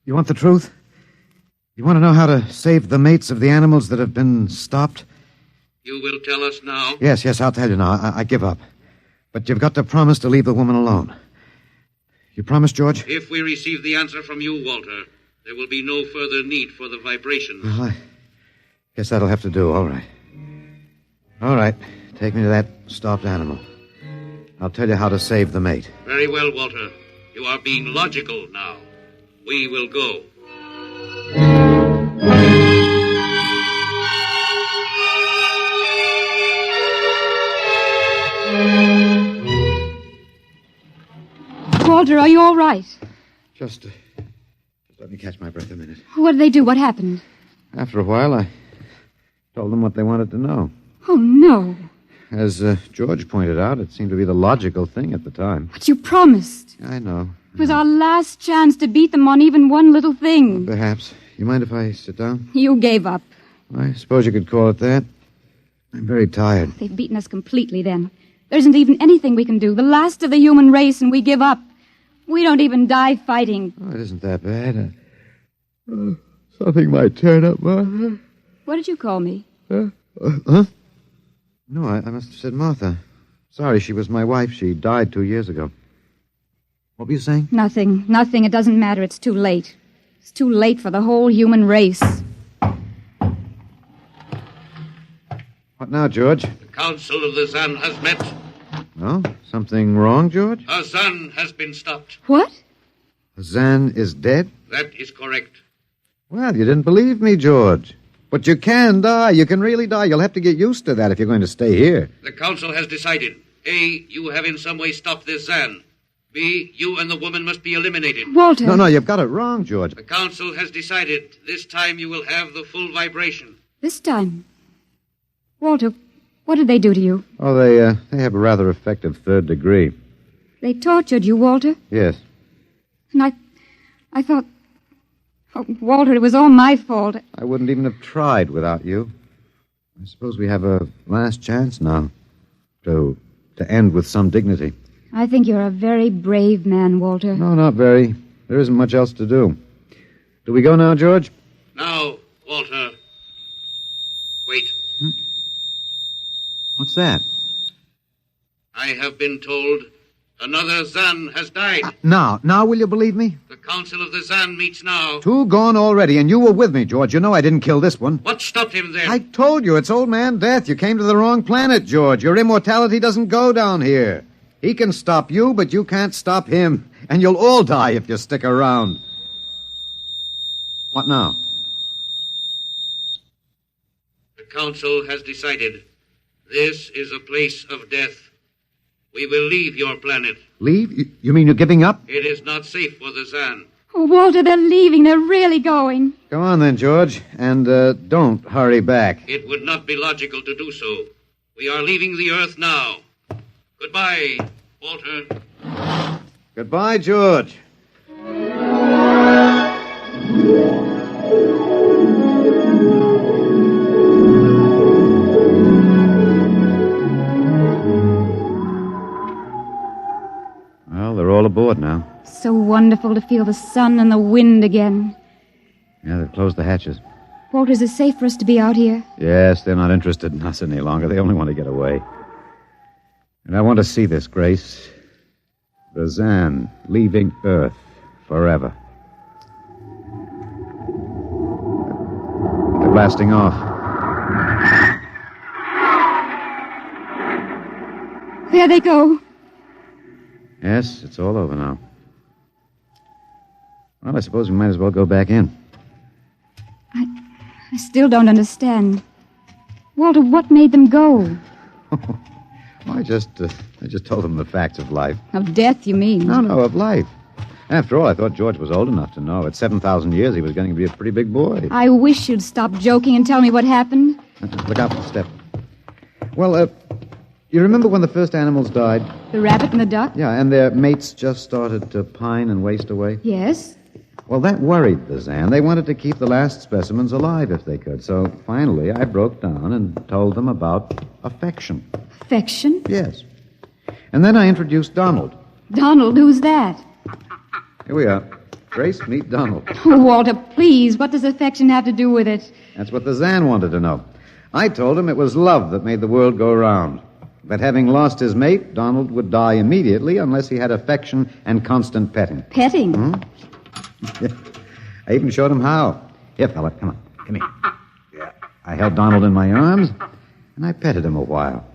You want the truth? You want to know how to save the mates of the animals that have been stopped? You will tell us now? Yes, I'll tell you now. I give up. But you've got to promise to leave the woman alone. You promise, George? If we receive the answer from you, Walter, there will be no further need for the vibrations. Well, I guess that'll have to do. All right. All right. Take me to that stopped animal. I'll tell you how to save the mate. Very well, Walter. You are being logical now. We will go. Walter, are you all right? Just let me catch my breath a minute. What did they do? What happened? After a while, I told them what they wanted to know. Oh, no. As George pointed out, it seemed to be the logical thing at the time. But you promised. I know. It was our last chance to beat them on even one little thing. Perhaps. You mind if I sit down? You gave up. I suppose you could call it that. I'm very tired. They've beaten us completely then. There isn't even anything we can do. The last of the human race, and we give up. We don't even die fighting. Oh, it isn't that bad. Something might turn up, Martha. What did you call me? Huh? No, I must have said Martha. Sorry, she was my wife. She died 2 years ago. What were you saying? Nothing. It doesn't matter. It's too late. It's too late for the whole human race. What now, George? The Council of the Zan has met. No? Something wrong, George? A Zan has been stopped. What? Zan is dead? That is correct. Well, you didn't believe me, George. But you can die. You can really die. You'll have to get used to that if you're going to stay here. The Council has decided. A, you have in some way stopped this Zan. B, you and the woman must be eliminated. Walter. No, you've got it wrong, George. The Council has decided. This time you will have the full vibration. This time? Walter, what did they do to you? Oh, they have a rather effective third degree. They tortured you, Walter? Yes. And I thought... Oh, Walter, it was all my fault. I wouldn't even have tried without you. I suppose we have a last chance now to end with some dignity. I think you're a very brave man, Walter. No, not very. There isn't much else to do. Do we go now, George? Now, Walter. that? I have been told another Zan has died. Now will you believe me? The Council of the Zan meets now. 2 gone already, and you were with me, George. You know I didn't kill this one. What stopped him then? I told you, it's Old Man Death. You came to the wrong planet, George. Your immortality doesn't go down here. He can stop you, but you can't stop him. And you'll all die if you stick around. What now? The Council has decided this is a place of death. We will leave your planet. Leave? You mean you're giving up? It is not safe for the Zan. Oh, Walter, they're leaving. They're really going. Come on then, George. And don't hurry back. It would not be logical to do so. We are leaving the Earth now. Goodbye, Walter. Goodbye, George. Well, they're all aboard now. So wonderful to feel the sun and the wind again. Yeah, they've closed the hatches. Walter, is it safe for us to be out here? Yes, they're not interested in us any longer. They only want to get away. And I want to see this, Grace. The Zan leaving Earth forever. They're blasting off. There they go. Yes, it's all over now. Well, I suppose we might as well go back in. I still don't understand. Walter, what made them go? I just told them the facts of life. Of death, you mean? No, of life. After all, I thought George was old enough to know. At 7,000 years, he was going to be a pretty big boy. I wish you'd stop joking and tell me what happened. Look out for the step. Well, you remember when the first animals died? The rabbit and the duck? Yeah, and their mates just started to pine and waste away? Yes. Well, that worried the Zan. They wanted to keep the last specimens alive if they could. So finally, I broke down and told them about affection. Affection? Yes. And then I introduced Donald. Donald, who's that? Here we are. Grace, meet Donald. Oh, Walter, please, what does affection have to do with it? That's what the Zan wanted to know. I told him it was love that made the world go round. That having lost his mate, Donald would die immediately unless he had affection and constant petting. Petting? I even showed him how. Here, fella, come on. Come here. Yeah. I held Donald in my arms, and I petted him a while.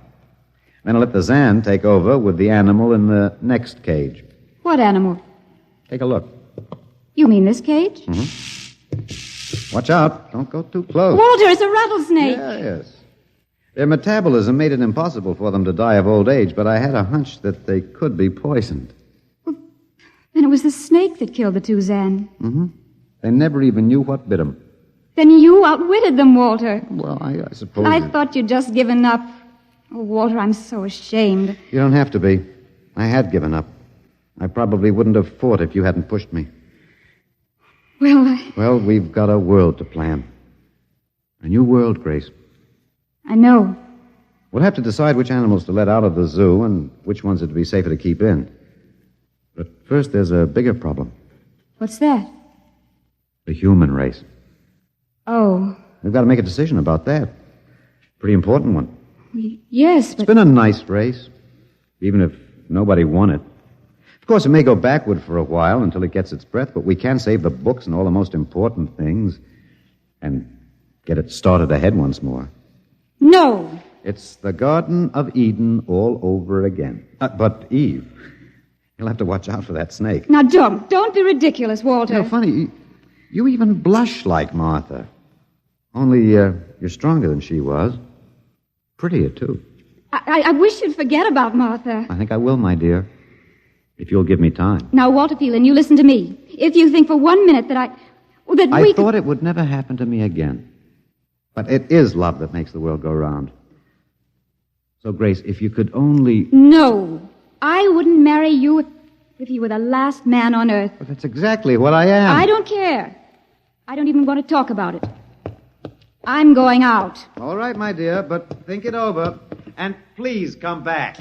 Then I let the Zan take over with the animal in the next cage. What animal? Take a look. You mean this cage? Mm-hmm. Watch out. Don't go too close. Walter, it's a rattlesnake. Yes. Their metabolism made it impossible for them to die of old age, but I had a hunch that they could be poisoned. Then it was the snake that killed the two Zan. Mm-hmm. They never even knew what bit them. Then you outwitted them, Walter. Well, I suppose... I thought you'd just given up. Oh, Walter, I'm so ashamed. You don't have to be. I had given up. I probably wouldn't have fought if you hadn't pushed me. Well, we've got a world to plan. A new world, Grace. I know. We'll have to decide which animals to let out of the zoo and which ones it'd be safer to keep in. But first, there's a bigger problem. What's that? The human race. Oh. We've got to make a decision about that. Pretty important one. Yes, but... It's been a nice race, even if nobody won it. Of course, it may go backward for a while until it gets its breath, but we can save the books and all the most important things and get it started ahead once more. No. It's the Garden of Eden all over again. But, Eve, you'll have to watch out for that snake. Now, don't be ridiculous, Walter. You know, funny, you even blush like Martha. Only you're stronger than she was. Prettier, too. I wish you'd forget about Martha. I think I will, my dear. If you'll give me time. Now, Walter Phelan, you listen to me. If you think for 1 minute that I thought it would never happen to me again. But it is love that makes the world go round. So, Grace, if you could only... No. I wouldn't marry you if you were the last man on earth. But that's exactly what I am. I don't care. I don't even want to talk about it. I'm going out. All right, my dear, but think it over. And please come back.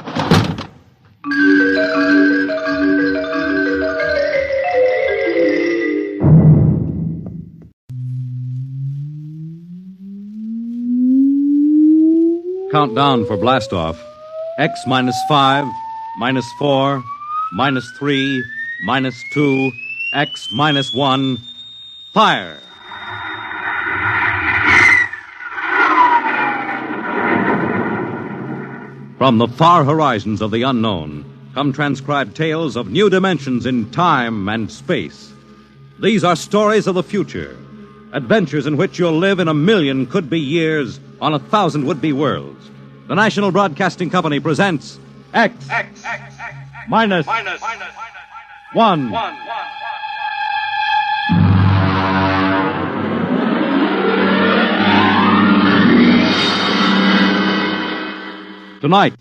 Countdown for blastoff. X minus 5, minus 4, minus 3, minus 2, X minus 1. Fire! From the far horizons of the unknown come transcribed tales of new dimensions in time and space. These are stories of the future, adventures in which you'll live in 1,000,000 could-be years on 1,000 would-be worlds. The National Broadcasting Company presents X minus 1. Tonight,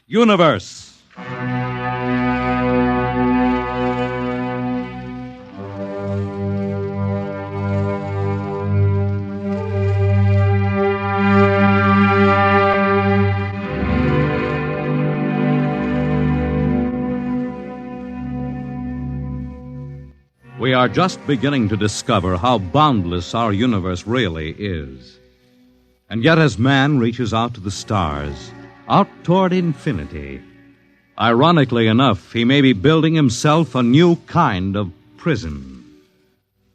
Universe. We are just beginning to discover how boundless our universe really is. And yet, as man reaches out to the stars, out toward infinity, ironically enough, he may be building himself a new kind of prison.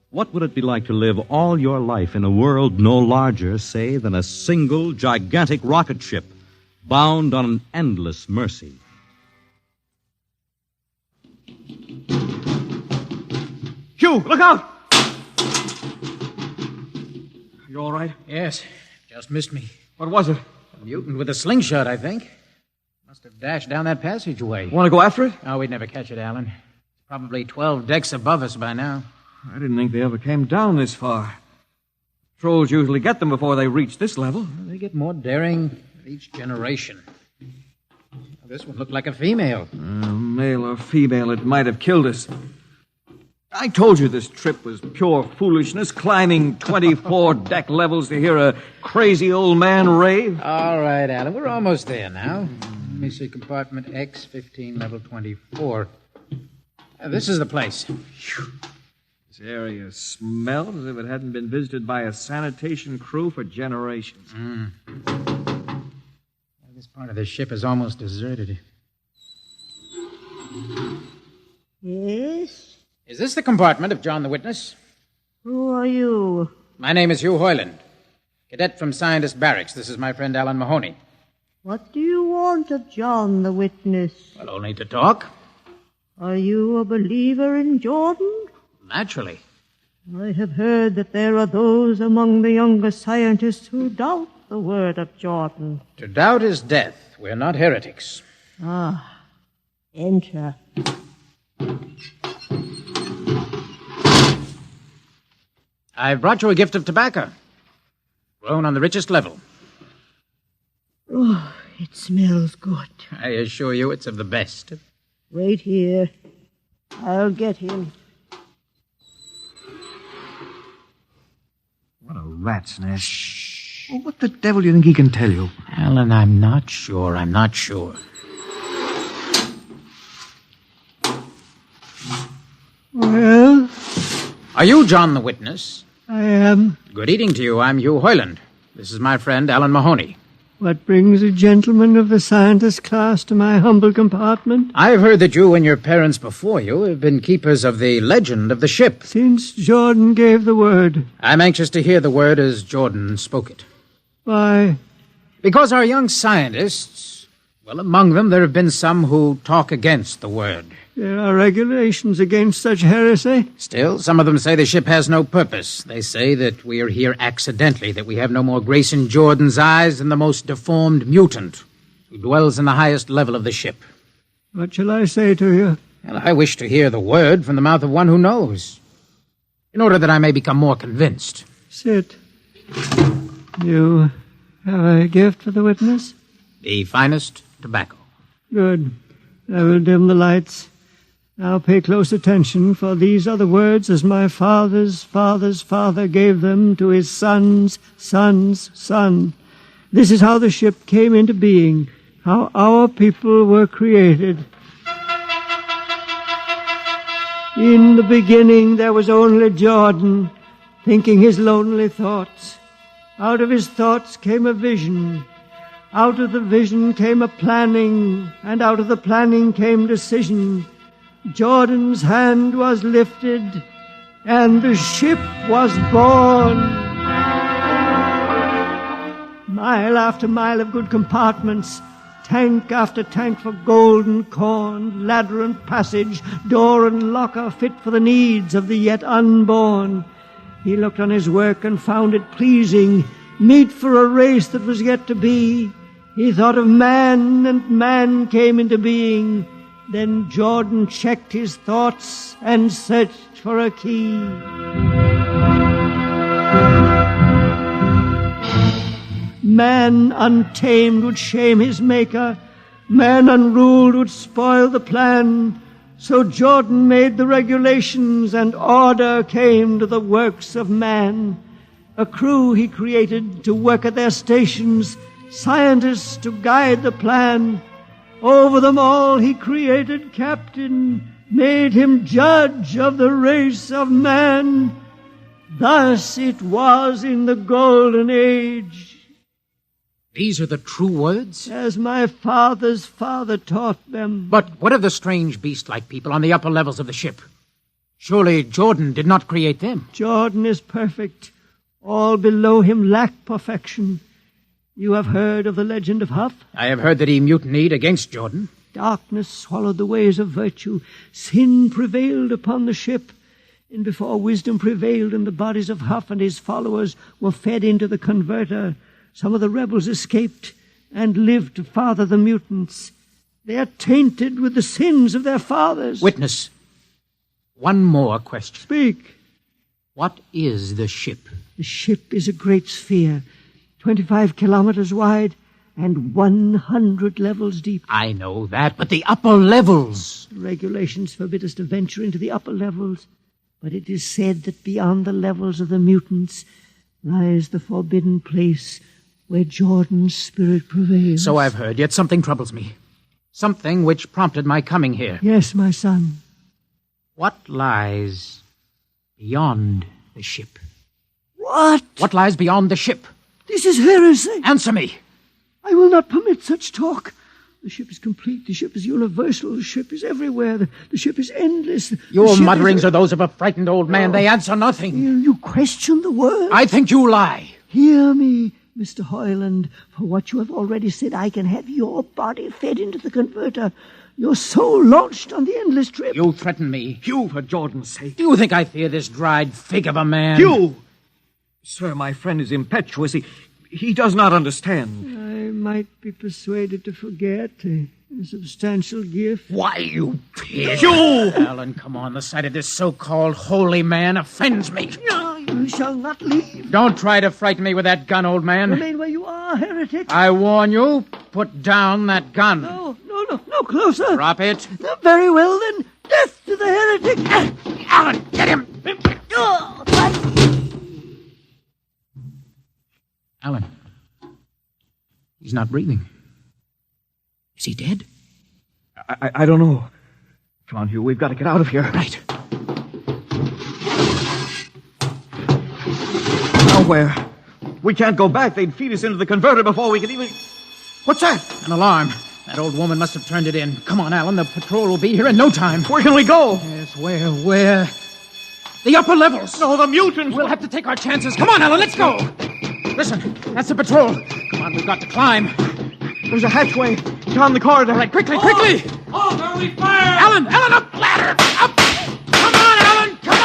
What would it be like to live all your life in a world no larger, say, than a single gigantic rocket ship bound on an endless mercy? Hugh, look out! You all right? Yes, just missed me. What was it? A mutant with a slingshot, I think. Must have dashed down that passageway. Want to go after it? Oh, we'd never catch it, Alan. It's probably 12 decks above us by now. I didn't think they ever came down this far. Trolls usually get them before they reach this level. They get more daring with each generation. This one looked like a female. Male or female, it might have killed us. I told you this trip was pure foolishness, climbing 24 deck levels to hear a crazy old man rave. All right, Alan, we're almost there now. Let me see, compartment X15, level 24. This is the place. This area smells as if it hadn't been visited by a sanitation crew for generations. This part of the ship is almost deserted. Yes? Is this the compartment of John the Witness? Who are you? My name is Hugh Hoyland, cadet from Scientist Barracks. This is my friend Alan Mahoney. What do you want of John the Witness? Well, only to talk. Are you a believer in Jordan? Naturally. I have heard that there are those among the younger scientists who doubt the word of Jordan. To doubt is death. We're not heretics. Ah, enter. I've brought you a gift of tobacco, grown on the richest level. Oh, it smells good. I assure you it's of the best. Wait here. I'll get him. What a rat's nest. Well, what the devil do you think he can tell you? Alan, I'm not sure. Well? Are you John the Witness? I am. Good evening to you. I'm Hugh Hoyland. This is my friend Alan Mahoney. What brings a gentleman of the scientist class to my humble compartment? I've heard that you and your parents before you have been keepers of the legend of the ship. Since Jordan gave the word. I'm anxious to hear the word as Jordan spoke it. Why? Because our young scientists, well, among them there have been some who talk against the word. There are regulations against such heresy. Still, some of them say the ship has no purpose. They say that we are here accidentally, that we have no more grace in Jordan's eyes than the most deformed mutant who dwells in the highest level of the ship. What shall I say to you? Well, I wish to hear the word from the mouth of one who knows, in order that I may become more convinced. Sit. You have a gift for the witness? The finest tobacco. Good. I will dim the lights. Now pay close attention, for these are the words as my father's father's father gave them to his son's son's son. This is how the ship came into being, how our people were created. In the beginning there was only Jordan, thinking his lonely thoughts. Out of his thoughts came a vision. Out of the vision came a planning, and out of the planning came decision. Jordan's hand was lifted, and the ship was born. Mile after mile of good compartments, tank after tank for gold and corn, ladder and passage, door and locker fit for the needs of the yet unborn. He looked on his work and found it pleasing, meet for a race that was yet to be. He thought of man, and man came into being. Then Jordan checked his thoughts and searched for a key. Man untamed would shame his maker. Man unruled would spoil the plan. So Jordan made the regulations, and order came to the works of man. A crew he created to work at their stations, scientists to guide the plan. Over them all he created captain, made him judge of the race of man. Thus it was in the golden age. These are the true words? As my father's father taught them. But what of the strange beast-like people on the upper levels of the ship? Surely Jordan did not create them. Jordan is perfect. All below him lack perfection. You have heard of the legend of Huff? I have heard that he mutinied against Jordan. Darkness swallowed the ways of virtue. Sin prevailed upon the ship. And before wisdom prevailed and the bodies of Huff and his followers were fed into the converter, some of the rebels escaped and lived to father the mutants. They are tainted with the sins of their fathers. Witness, one more question. Speak. What is the ship? The ship is a great sphere, 25 kilometers wide and 100 levels deep. I know that, but the upper levels. The regulations forbid us to venture into the upper levels, but it is said that beyond the levels of the mutants lies the forbidden place where Jordan's spirit prevails. So I've heard, yet something troubles me. Something which prompted my coming here. Yes, my son. What lies beyond the ship? What? What lies beyond the ship? This is heresy. Answer me. I will not permit such talk. The ship is complete. The ship is universal. The ship is everywhere. The ship is endless. Your mutterings are those of a frightened old man. They answer nothing. You question the word. I think you lie. Hear me, Mr. Hoyland. For what you have already said, I can have your body fed into the converter. Your soul launched on the endless trip. You threaten me. Hugh, for Jordan's sake. Do you think I fear this dried fig of a man? Hugh! Sir, my friend is impetuous. He does not understand. I might be persuaded to forget a substantial gift. Why, you pig! Hugh! Alan, come on. The sight of this so-called holy man offends me. No, you shall not leave. Don't try to frighten me with that gun, old man. Remain where you are, heretic. I warn you, put down that gun. No, closer. Drop it. Very well, then. Death to the heretic. Alan, get him. Alan. He's not breathing. Is he dead? I don't know. Come on, Hugh. We've got to get out of here. Right. Nowhere. We can't go back. They'd feed us into the converter before we could even... What's that? An alarm. That old woman must have turned it in. Come on, Alan. The patrol will be here in no time. Where can we go? Yes, where? The upper levels. No, the mutants. We'll have to take our chances. Come on, Alan. Let's go. Listen, that's the patrol. Come on, we've got to climb. There's a hatchway down the corridor. All right, quickly! Oh, there we fire! Alan, up ladder! Up! Come on, Alan, come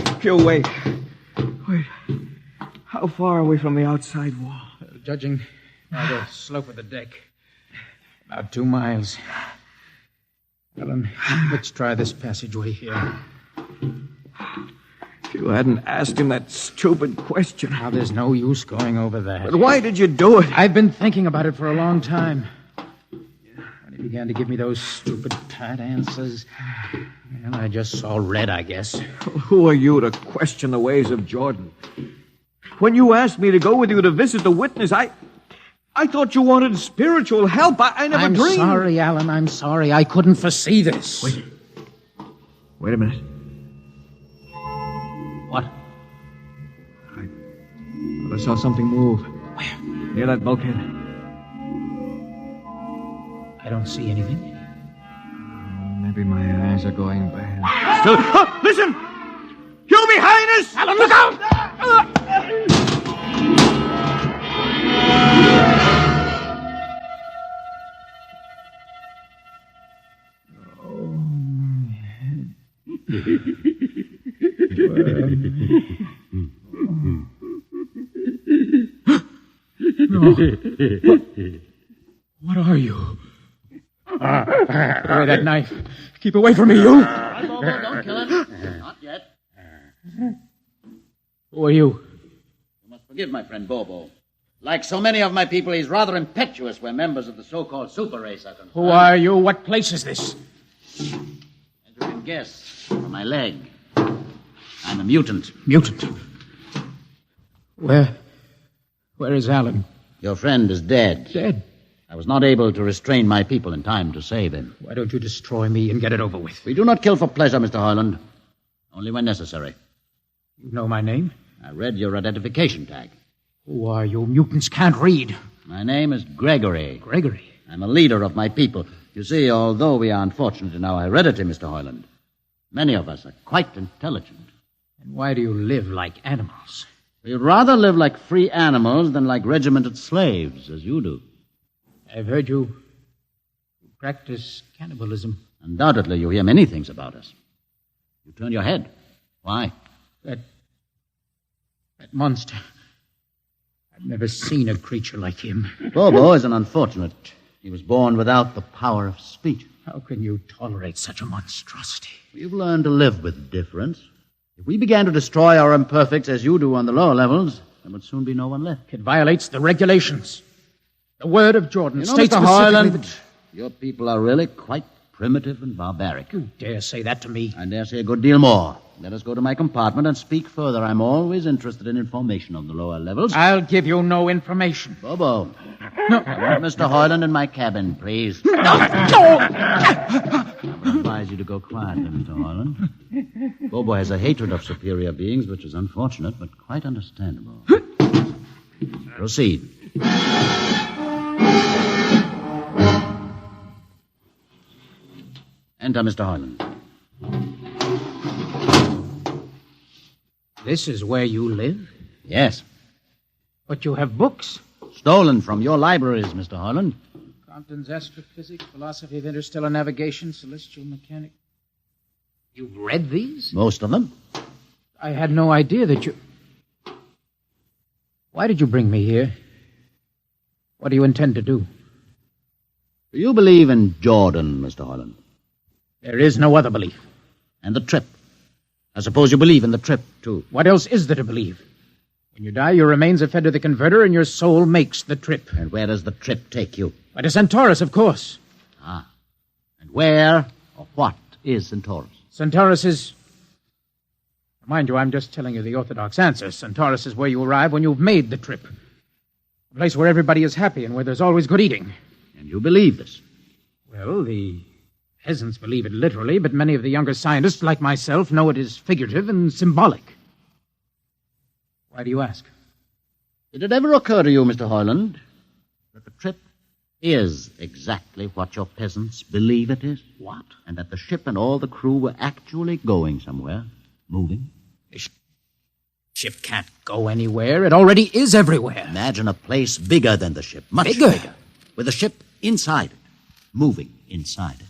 on! Hugh, wait. How far are we from the outside wall? Judging by the slope of the deck, about 2 miles. Alan, let's try this passageway here. If you hadn't asked him that stupid question. Now, there's no use going over that. But why did you do it? I've been thinking about it for a long time. When he began to give me those stupid, pat answers, well, I just saw red, I guess. Who are you to question the ways of Jordan? When you asked me to go with you to visit the witness, I I thought you wanted spiritual help. I never I'm dreamed. sorry, Alan. I'm sorry. I couldn't foresee this. Wait a minute. What? I saw something move. Where? Near that bulkhead. I don't see anything. Maybe my eyes are going bad. Listen! You behind us! Alan, look out! What are you? Put away that knife. Keep away from me, you. Don't kill him. Not yet. Who are you? You must forgive my friend Bobo. Like so many of my people, he's rather impetuous where members of the so-called super race are concerned. Who are you? What place is this? As you can guess from my leg, I'm a mutant. Mutant? Where is Alan? Your friend is dead. Dead? I was not able to restrain my people in time to save him. Why don't you destroy me and get it over with? We do not kill for pleasure, Mr. Hoyland. Only when necessary. You know my name? I read your identification tag. Who are you? Mutants can't read. My name is Gregory. Gregory? I'm a leader of my people. You see, although we are unfortunate in our heredity, Mr. Hoyland, many of us are quite intelligent. And why do you live like animals? We'd rather live like free animals than like regimented slaves, as you do. I've heard you practice cannibalism. Undoubtedly, you hear many things about us. You turn your head. Why? That monster. I've never seen a creature like him. Bobo is an unfortunate. He was born without the power of speech. How can you tolerate such a monstrosity? We've learned to live with difference. If we began to destroy our imperfects as you do on the lower levels, there would soon be no one left. It violates the regulations. The word of Jordan states Mr. specifically Hoyland, that... your people are really quite primitive and barbaric. You dare say that to me? I dare say a good deal more. Let us go to my compartment and speak further. I'm always interested in information on the lower levels. I'll give you no information. Bobo. No. Mr. Hoyland in my cabin, please. No! I would advise you to go quietly, Mr. Hoyland. Bobo has a hatred of superior beings, which is unfortunate, but quite understandable. Proceed. Enter, Mr. Hoyland. This is where you live? Yes. But you have books. Stolen from your libraries, Mr. Hoyland. Compton's Astrophysics, Philosophy of Interstellar Navigation, Celestial Mechanics. You've read these? Most of them. I had no idea that you... Why did you bring me here? What do you intend to do? Do you believe in Jordan, Mr. Hoyland? There is no other belief. And the trip? I suppose you believe in the trip, too. What else is there to believe? When you die, your remains are fed to the converter, and your soul makes the trip. And where does the trip take you? By to Centaurus, of course. Ah. And where or what is Centaurus? Centaurus is... Mind you, I'm just telling you the orthodox answer. Centaurus is where you arrive when you've made the trip. A place where everybody is happy and where there's always good eating. And you believe this? Well, the peasants believe it literally, but many of the younger scientists, like myself, know it is figurative and symbolic. Why do you ask? Did it ever occur to you, Mr. Hoyland, that the trip is exactly what your peasants believe it is? What? And that the ship and all the crew were actually going somewhere, moving? The ship can't go anywhere. It already is everywhere. Imagine a place bigger than the ship, much bigger, with the ship inside it, moving inside it.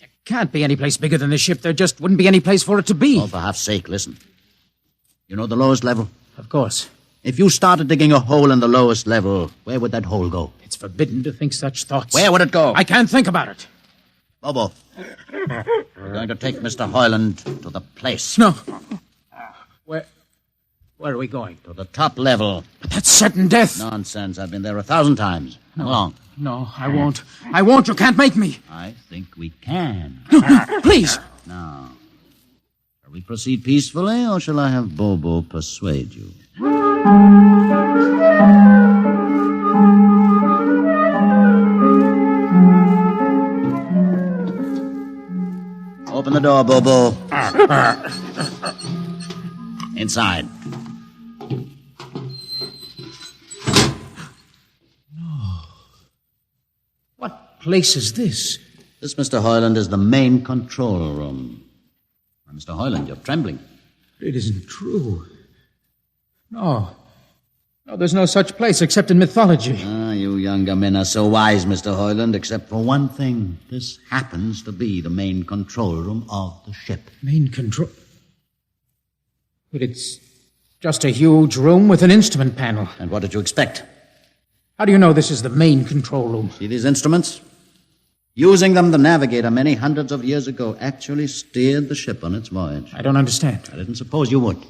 There can't be any place bigger than the ship. There just wouldn't be any place for it to be. Oh, for half's sake, listen. You know the lowest level? Of course. If you started digging a hole in the lowest level, where would that hole go? It's forbidden to think such thoughts. Where would it go? I can't think about it. Bobo, we're going to take Mr. Hoyland to the place. No. Where are we going? To the top level. But that's certain death. Nonsense. I've been there 1,000 times. How long? No, I won't. I won't. You can't make me. I think we can. Please. Now, shall we proceed peacefully, or shall I have Bobo persuade you? the door, Bobo. Inside. What place is this? This, Mr. Hoyland, is the main control room. Mr. Hoyland, you're trembling. It isn't true. No, there's no such place except in mythology. Ah, you younger men are so wise, Mr. Hoyland, except for one thing. This happens to be the main control room of the ship. Main control? But it's just a huge room with an instrument panel. And what did you expect? How do you know this is the main control room? See these instruments? Using them, the navigator many hundreds of years ago actually steered the ship on its voyage. I don't understand. I didn't suppose you would.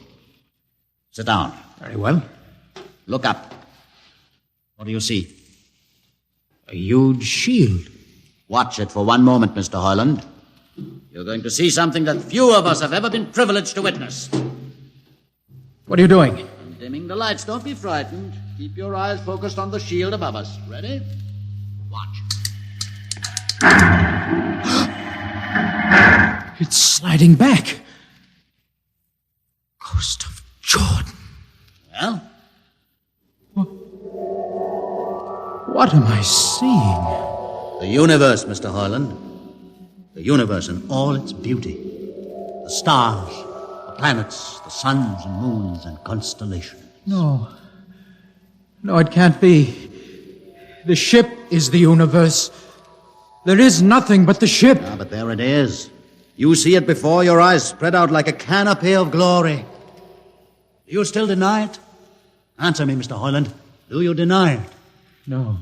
Sit down. Very well. Look up. What do you see? A huge shield. Watch it for one moment, Mr. Hoyland. You're going to see something that few of us have ever been privileged to witness. What are you doing? I'm dimming the lights. Don't be frightened. Keep your eyes focused on the shield above us. Ready? Watch. It's sliding back. Ghost of Jordan. Well? What am I seeing? The universe, Mr. Hoyland. The universe in all its beauty. The stars, the planets, the suns and moons and constellations. No, it can't be. The ship is the universe. There is nothing but the ship. Ah, but there it is. You see it before your eyes, spread out like a canopy of glory. Do you still deny it? Answer me, Mr. Hoyland. Do you deny it? No,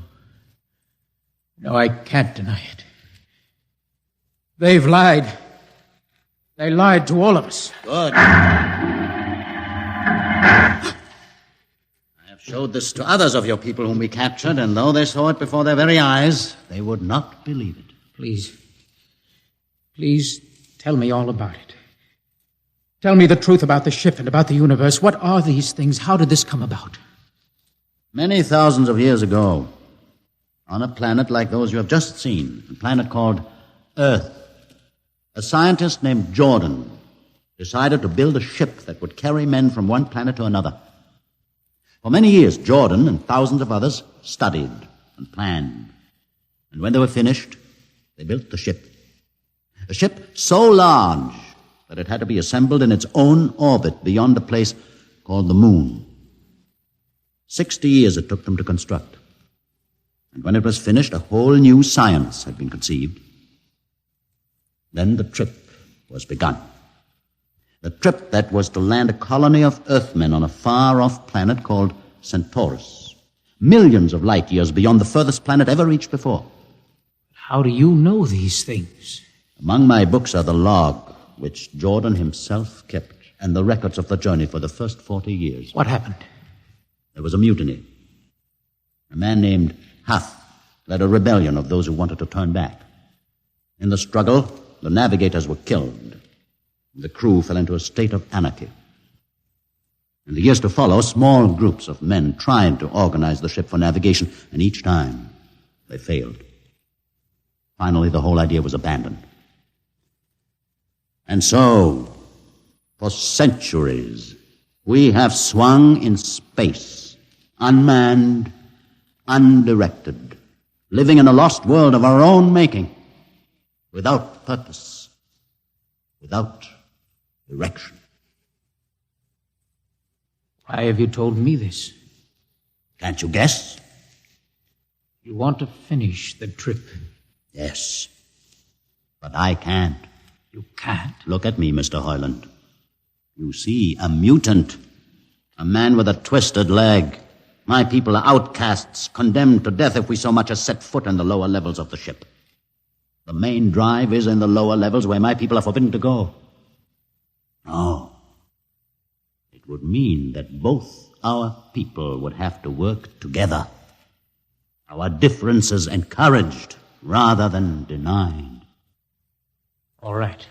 I can't deny it. They've lied. They lied to all of us. Good. I have showed this to others of your people whom we captured, and though they saw it before their very eyes, they would not believe it. Please tell me all about it. Tell me the truth about the ship and about the universe. What are these things? How did this come about? Many thousands of years ago, on a planet like those you have just seen, a planet called Earth, a scientist named Jordan decided to build a ship that would carry men from one planet to another. For many years, Jordan and thousands of others studied and planned. And when they were finished, they built the ship. A ship so large that it had to be assembled in its own orbit beyond a place called the moon. 60 years it took them to construct. And when it was finished, a whole new science had been conceived. Then the trip was begun. The trip that was to land a colony of Earthmen on a far-off planet called Centaurus, millions of light years beyond the furthest planet ever reached before. How do you know these things? Among my books are the log, which Jordan himself kept, and the records of the journey for the first 40 years. What happened? There was a mutiny. A man named Huth led a rebellion of those who wanted to turn back. In the struggle, the navigators were killed. The crew fell into a state of anarchy. In the years to follow, small groups of men tried to organize the ship for navigation, and each time they failed. Finally, the whole idea was abandoned. And so, for centuries, we have swung in space, unmanned, undirected, living in a lost world of our own making, without purpose, without direction. Why have you told me this? Can't you guess? You want to finish the trip. Yes, but I can't. You can't? Look at me, Mr. Hoyland. You see, a mutant, a man with a twisted leg. My people are outcasts, condemned to death if we so much as set foot in the lower levels of the ship. The main drive is in the lower levels where my people are forbidden to go. No. It would mean that both our people would have to work together. Our differences encouraged rather than denied. All right.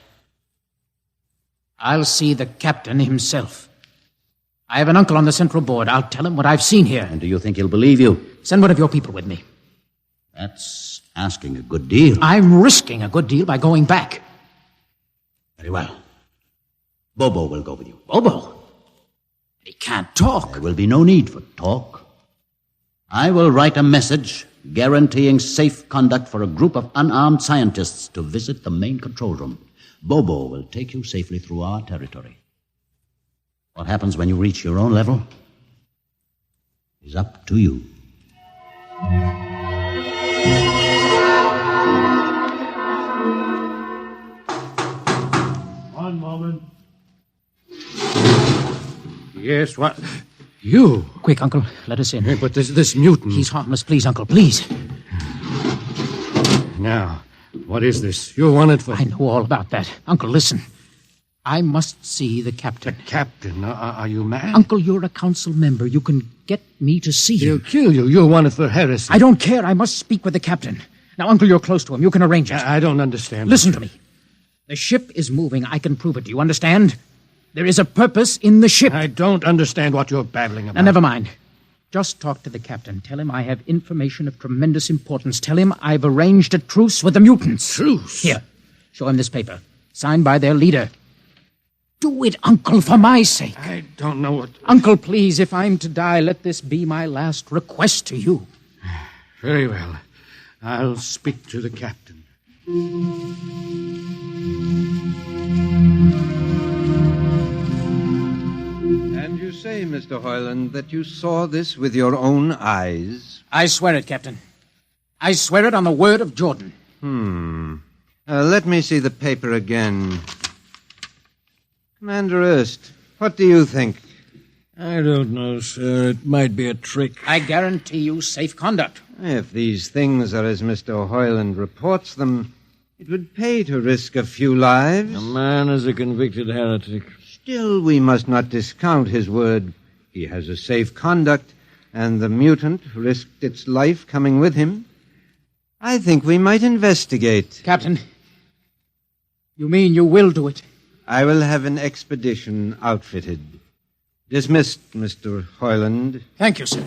I'll see the captain himself. I have an uncle on the central board. I'll tell him what I've seen here. And do you think he'll believe you? Send one of your people with me. That's asking a good deal. I'm risking a good deal by going back. Very well. Bobo will go with you. Bobo? He can't talk. There will be no need for talk. I will write a message guaranteeing safe conduct for a group of unarmed scientists to visit the main control room. Bobo will take you safely through our territory. What happens when you reach your own level is up to you. One moment. Yes, what? You? Quick, Uncle, let us in. Hey, but this mutant... He's harmless. Please, Uncle, please. Now, what is this? You're wanted for... I know all about that. Uncle, listen. I must see the captain. The captain? Are you mad? Uncle, you're a council member. You can get me to see him. He'll kill you. You're wanted for heresy. I don't care. I must speak with the captain. Now, Uncle, you're close to him. You can arrange it. I don't understand. Listen to me. The ship is moving. I can prove it. Do you understand? There is a purpose in the ship. I don't understand what you're babbling about. Now, never mind. Just talk to the captain. Tell him I have information of tremendous importance. Tell him I've arranged a truce with the mutants. Truce? Here, show him this paper. Signed by their leader. Do it, Uncle, for my sake. I don't know what... Uncle, please, if I'm to die, let this be my last request to you. Very well. I'll speak to the captain. And you say, Mr. Hoyland, that you saw this with your own eyes? I swear it, Captain. I swear it on the word of Jordan. Let me see the paper again. Commander Erst, what do you think? I don't know, sir. It might be a trick. I guarantee you safe conduct. If these things are as Mr. Hoyland reports them, it would pay to risk a few lives. The man is a convicted heretic. Still, we must not discount his word. He has a safe conduct, and the mutant risked its life coming with him. I think we might investigate. Captain, you mean you will do it? I will have an expedition outfitted. Dismissed, Mr. Hoyland. Thank you, sir.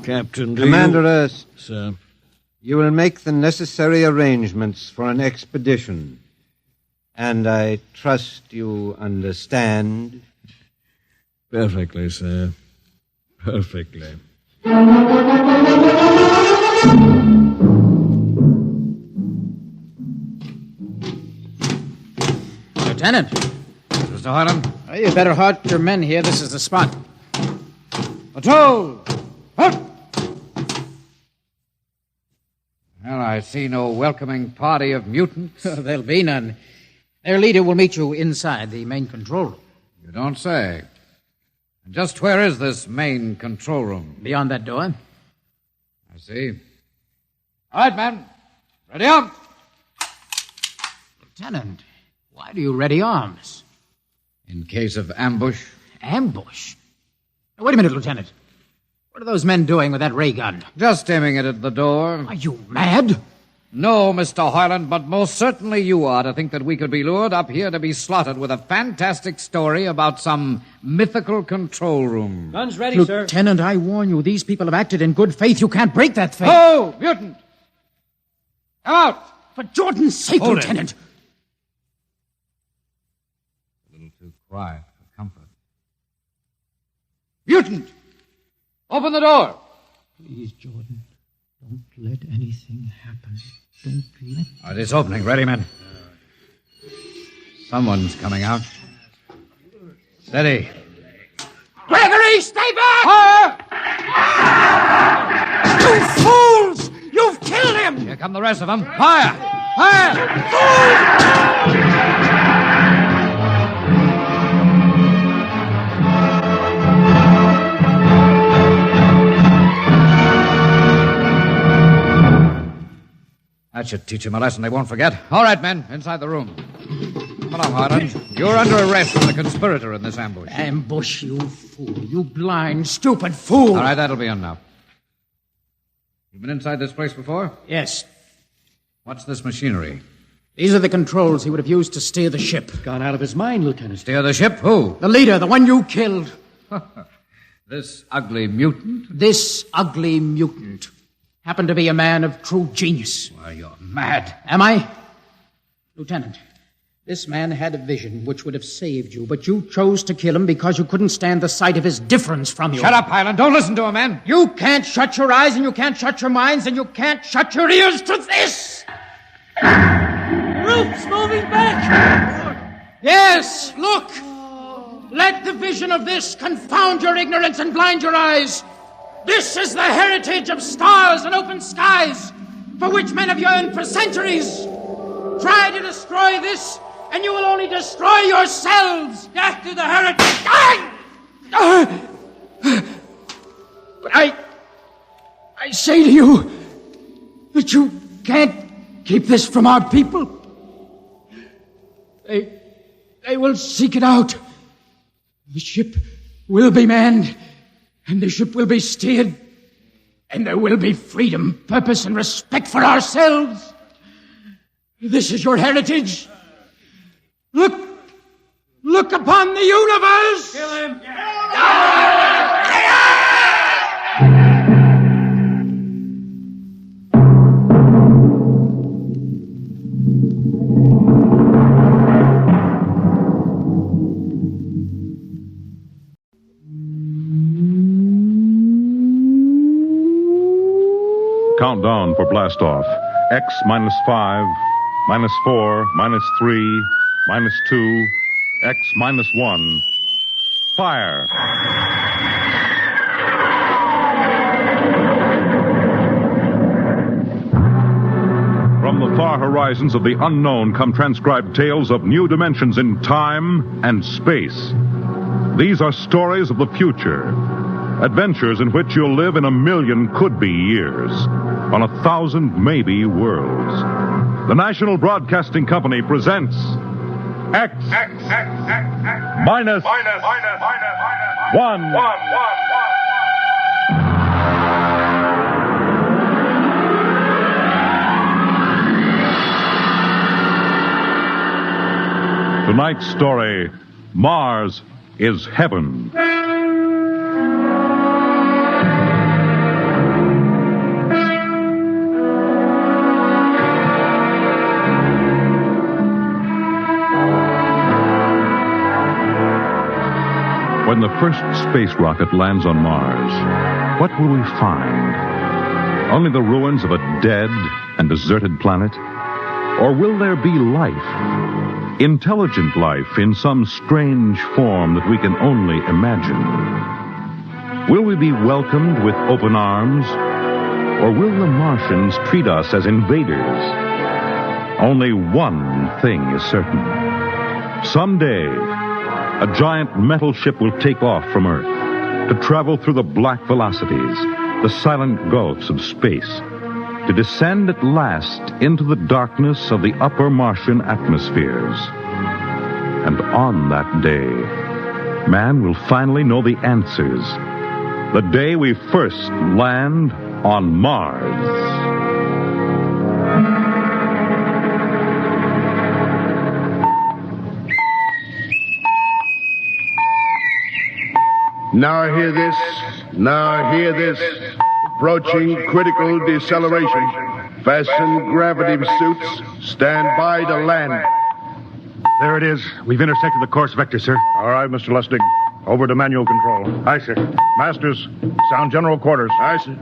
Captain, Commander Erst. Sir. You will make the necessary arrangements for an expedition. And I trust you understand. Perfectly, sir. Perfectly. Lieutenant. Mr. Hoyland? You better halt your men here. This is the spot. Patrol! Halt! Well, I see no welcoming party of mutants. There'll be none. Their leader will meet you inside the main control room. You don't say. And just where is this main control room? Beyond that door. I see. All right, men. Ready up. Lieutenant, why do you ready arms? In case of ambush. Ambush? Now, wait a minute, Lieutenant. What are those men doing with that ray gun? Just aiming it at the door. Are you mad? No, Mr. Hoyland, but most certainly you are to think that we could be lured up here to be slaughtered with a fantastic story about some mythical control room. Guns ready, sir. Lieutenant, I warn you, these people have acted in good faith. You can't break that faith. Oh, mutant! Come out! For Jordan's sake, Hold Lieutenant. It. A little too quiet for comfort. Mutant! Open the door! Please, Jordan, don't let anything happen. Don't let... All right, it's opening. Ready, men? Someone's coming out. Steady. Gregory, stay back! You fools! You've killed him! Here come the rest of them. Fire! Fire! That should teach them a lesson they won't forget. All right, men, inside the room. Come along, Hoyland. You're under arrest as a conspirator in this ambush. Ambush, you fool. You blind, stupid fool. All right, that'll be enough. You've been inside this place before? Yes. What's this machinery? These are the controls he would have used to steer the ship. Gone out of his mind, Lieutenant. Steer the ship? Who? The leader, the one you killed. This ugly mutant? This ugly mutant. happened to be a man of true genius. Why, you're mad. Am I? Lieutenant, this man had a vision which would have saved you, but you chose to kill him because you couldn't stand the sight of his difference from you. Shut up, Highland. Don't listen to him, man. You can't shut your eyes, and you can't shut your minds, and you can't shut your ears to this! Roof's moving back! Yes, look! Let the vision of this confound your ignorance and blind your eyes. This is the heritage of stars and open skies, for which men have yearned for centuries. Try to destroy this, and you will only destroy yourselves. Death to the heritage! But I say to you that you can't keep this from our people. They will seek it out. The ship will be manned, and the ship will be steered, and there will be freedom, purpose, and respect for ourselves. This is your heritage. Look upon the universe! Kill him! Countdown for blastoff. X -5, -4, -3, -2, X -1. Fire! From the far horizons of the unknown come transcribed tales of new dimensions in time and space. These are stories of the future. Adventures in which you'll live in 1,000,000 could-be years, on 1,000 maybe worlds. The National Broadcasting Company presents X minus 1. Tonight's story, Mars is Heaven. When the first space rocket lands on Mars, what will we find? Only the ruins of a dead and deserted planet? Or will there be life? Intelligent life in some strange form that we can only imagine? Will we be welcomed with open arms? Or will the Martians treat us as invaders? Only one thing is certain. Someday, a giant metal ship will take off from Earth to travel through the black velocities, the silent gulfs of space, to descend at last into the darkness of the upper Martian atmospheres. And on that day, man will finally know the answers. The day we first land on Mars. Now hear this. Now hear this. Approaching critical deceleration. Fasten gravity suits. Stand by to land. There it is. We've intersected the course vector, sir. All right, Mr. Lustig. Over to manual control. Aye, sir. Masters, sound general quarters. Aye, sir.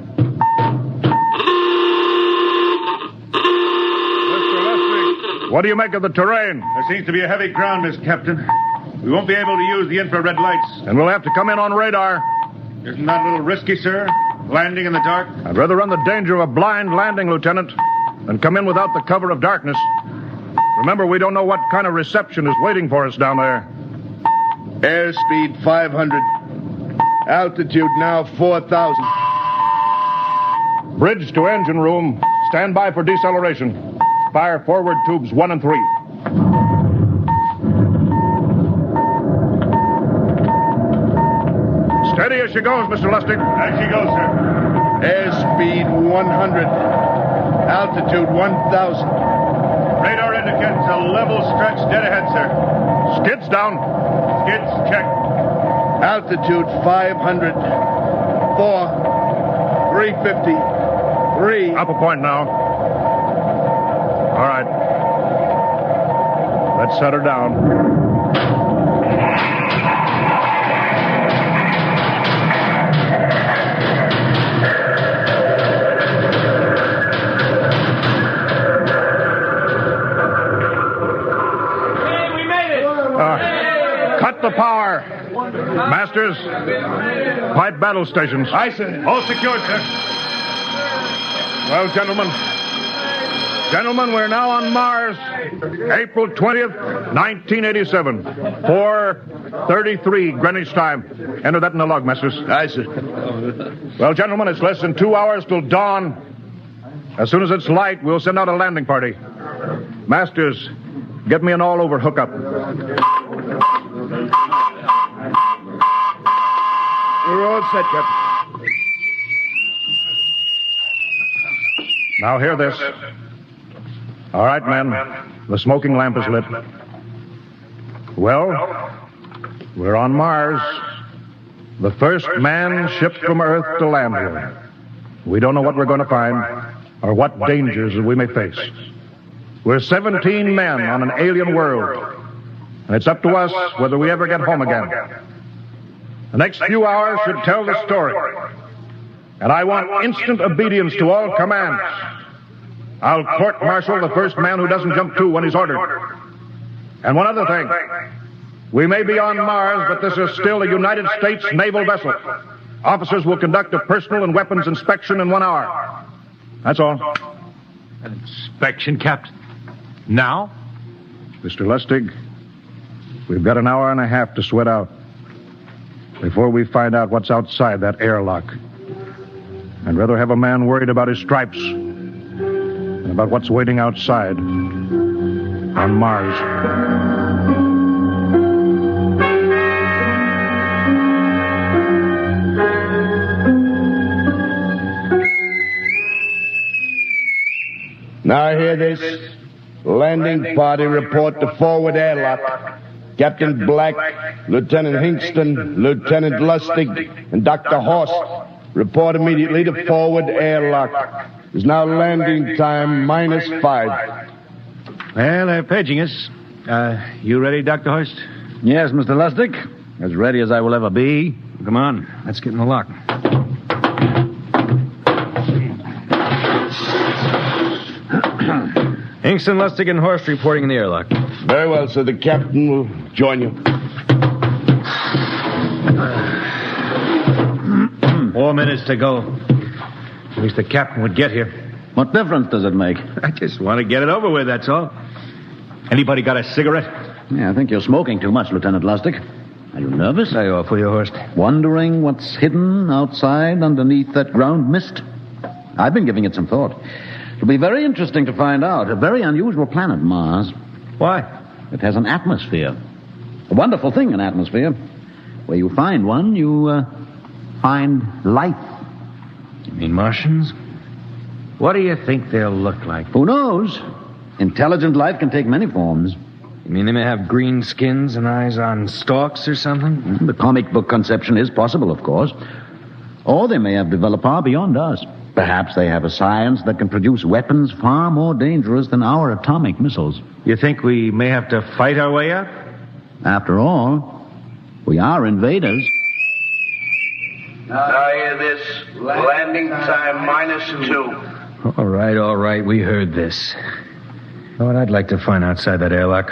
Mr. Lustig, what do you make of the terrain? There seems to be a heavy ground, Miss Captain. We won't be able to use the infrared lights. And we'll have to come in on radar. Isn't that a little risky, sir? Landing in the dark? I'd rather run the danger of a blind landing, Lieutenant, than come in without the cover of darkness. Remember, we don't know what kind of reception is waiting for us down there. Airspeed 500. Altitude now 4,000. Bridge to engine room. Stand by for deceleration. Fire forward tubes 1 and 3. Steady as she goes, Mr. Lustig. As she goes, sir. Airspeed 100. Altitude 1,000. Radar indicates a level stretch dead ahead, sir. Skids down. Skids check. Altitude 500. 4. 350. 3. Up a point now. All right. Let's set her down. Cut the power. Masters, pipe battle stations. Aye, sir. All secured, sir. Well, gentlemen, we're now on Mars, April 20th, 1987, 4:33 Greenwich time. Enter that in the log, Masters. Aye, sir. Well, gentlemen, it's less than 2 hours till dawn. As soon as it's light, we'll send out a landing party. Masters, get me an all-over hookup. We're all set, Captain. Now hear this. All right, men. The smoking lamp is lit. Well, we're on Mars. The first man shipped from Earth to land here. We don't know what we're going to find or what dangers we may face. We're 17 men on an alien world, and it's up to us whether we ever get home again. The next few hours should tell the story, and I want instant obedience to all commands. I'll court-martial the first man who doesn't jump to when he's ordered. And one other thing. We may be on Mars, but this is still a United States naval vessel. Officers will conduct a personal and weapons inspection in 1 hour. That's all. An inspection, Captain? Now? Mr. Lustig, we've got an hour and a half to sweat out before we find out what's outside that airlock. I'd rather have a man worried about his stripes than about what's waiting outside on Mars. Now hear this. Landing party report to forward airlock. Captain Black, Lieutenant Hingston, Lieutenant Lustig, and Dr. Horst report immediately to forward airlock. There's now landing time -5. Well, they're paging us. You ready, Dr. Horst? Yes, Mr. Lustig. As ready as I will ever be. Come on, let's get in the lock. Hingston, Lustig, and Horst reporting in the airlock. Very well, sir. The captain will join you. 4 minutes to go. At least the captain would get here. What difference does it make? I just want to get it over with, that's all. Anybody got a cigarette? Yeah, I think you're smoking too much, Lieutenant Lustig. Are you nervous? I offer you, Horst. Wondering what's hidden outside underneath that ground mist? I've been giving it some thought. It'll be very interesting to find out. A very unusual planet, Mars. Why? It has an atmosphere. A wonderful thing, an atmosphere. Where you find one, you find life. You mean Martians? What do you think they'll look like? Who knows? Intelligent life can take many forms. You mean they may have green skins and eyes on stalks or something? The comic book conception is possible, of course. Or they may have developed far beyond us. Perhaps they have a science that can produce weapons far more dangerous than our atomic missiles. You think we may have to fight our way out? After all, we are invaders. Now hear this. Landing time -2. All right. We heard this. You know what I'd like to find outside that airlock?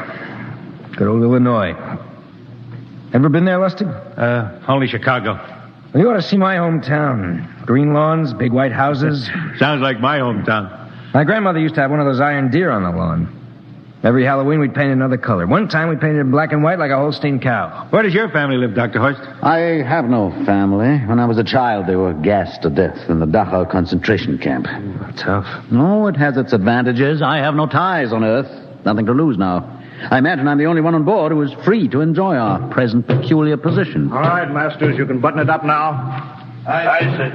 Good old Illinois. Ever been there, Lustig? Only Chicago. Well, you ought to see my hometown. Green lawns, big white houses. Sounds like my hometown. My grandmother used to have one of those iron deer on the lawn. Every Halloween, we'd paint another color. One time, we painted it black and white like a Holstein cow. Where does your family live, Dr. Horst? I have no family. When I was a child, they were gassed to death in the Dachau concentration camp. Tough. No, it has its advantages. I have no ties on Earth. Nothing to lose now. I imagine I'm the only one on board who is free to enjoy our present peculiar position. All right, Masters, you can button it up now. Aye, sir.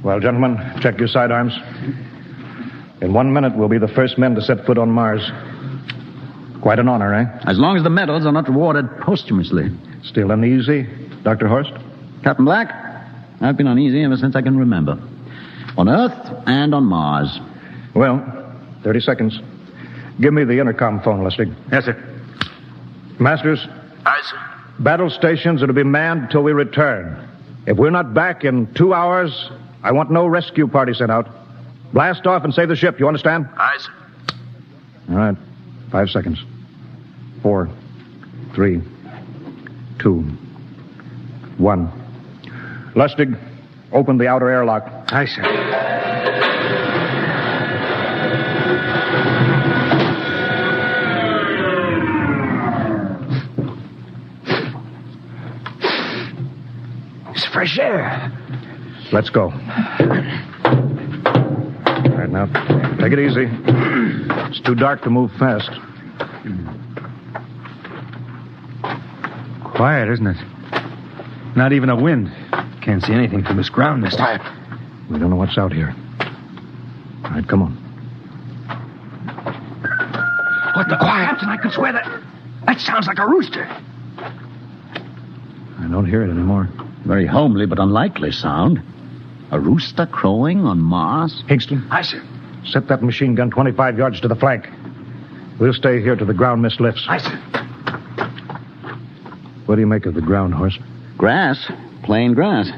Well, gentlemen, check your sidearms. In 1 minute, we'll be the first men to set foot on Mars. Quite an honor, eh? As long as the medals are not rewarded posthumously. Still uneasy, Dr. Horst? Captain Black, I've been uneasy ever since I can remember. On Earth and on Mars. Well, 30 seconds. Give me the intercom phone, Lustig. Yes, sir. Masters? Aye, sir. Battle stations are to be manned until we return. If we're not back in 2 hours, I want no rescue party sent out. Blast off and save the ship, you understand? Aye, sir. All right. 5 seconds. 4, 3, 2, 1. Lustig, open the outer airlock. Aye, sir. It's fresh air. Let's go. All right, now, take it easy. It's too dark to move fast. Quiet, isn't it? Not even a wind. Can't see anything from this ground, mister. Quiet. We don't know what's out here. All right, come on. What the quiet? Captain, I could swear that sounds like a rooster. I don't hear it anymore. Very homely but unlikely sound. A rooster crowing on Mars? Hingston. Aye, sir. Set that machine gun 25 yards to the flank. We'll stay here till the ground mist lifts. Aye, sir. What do you make of the ground, Horst? Grass. Plain grass.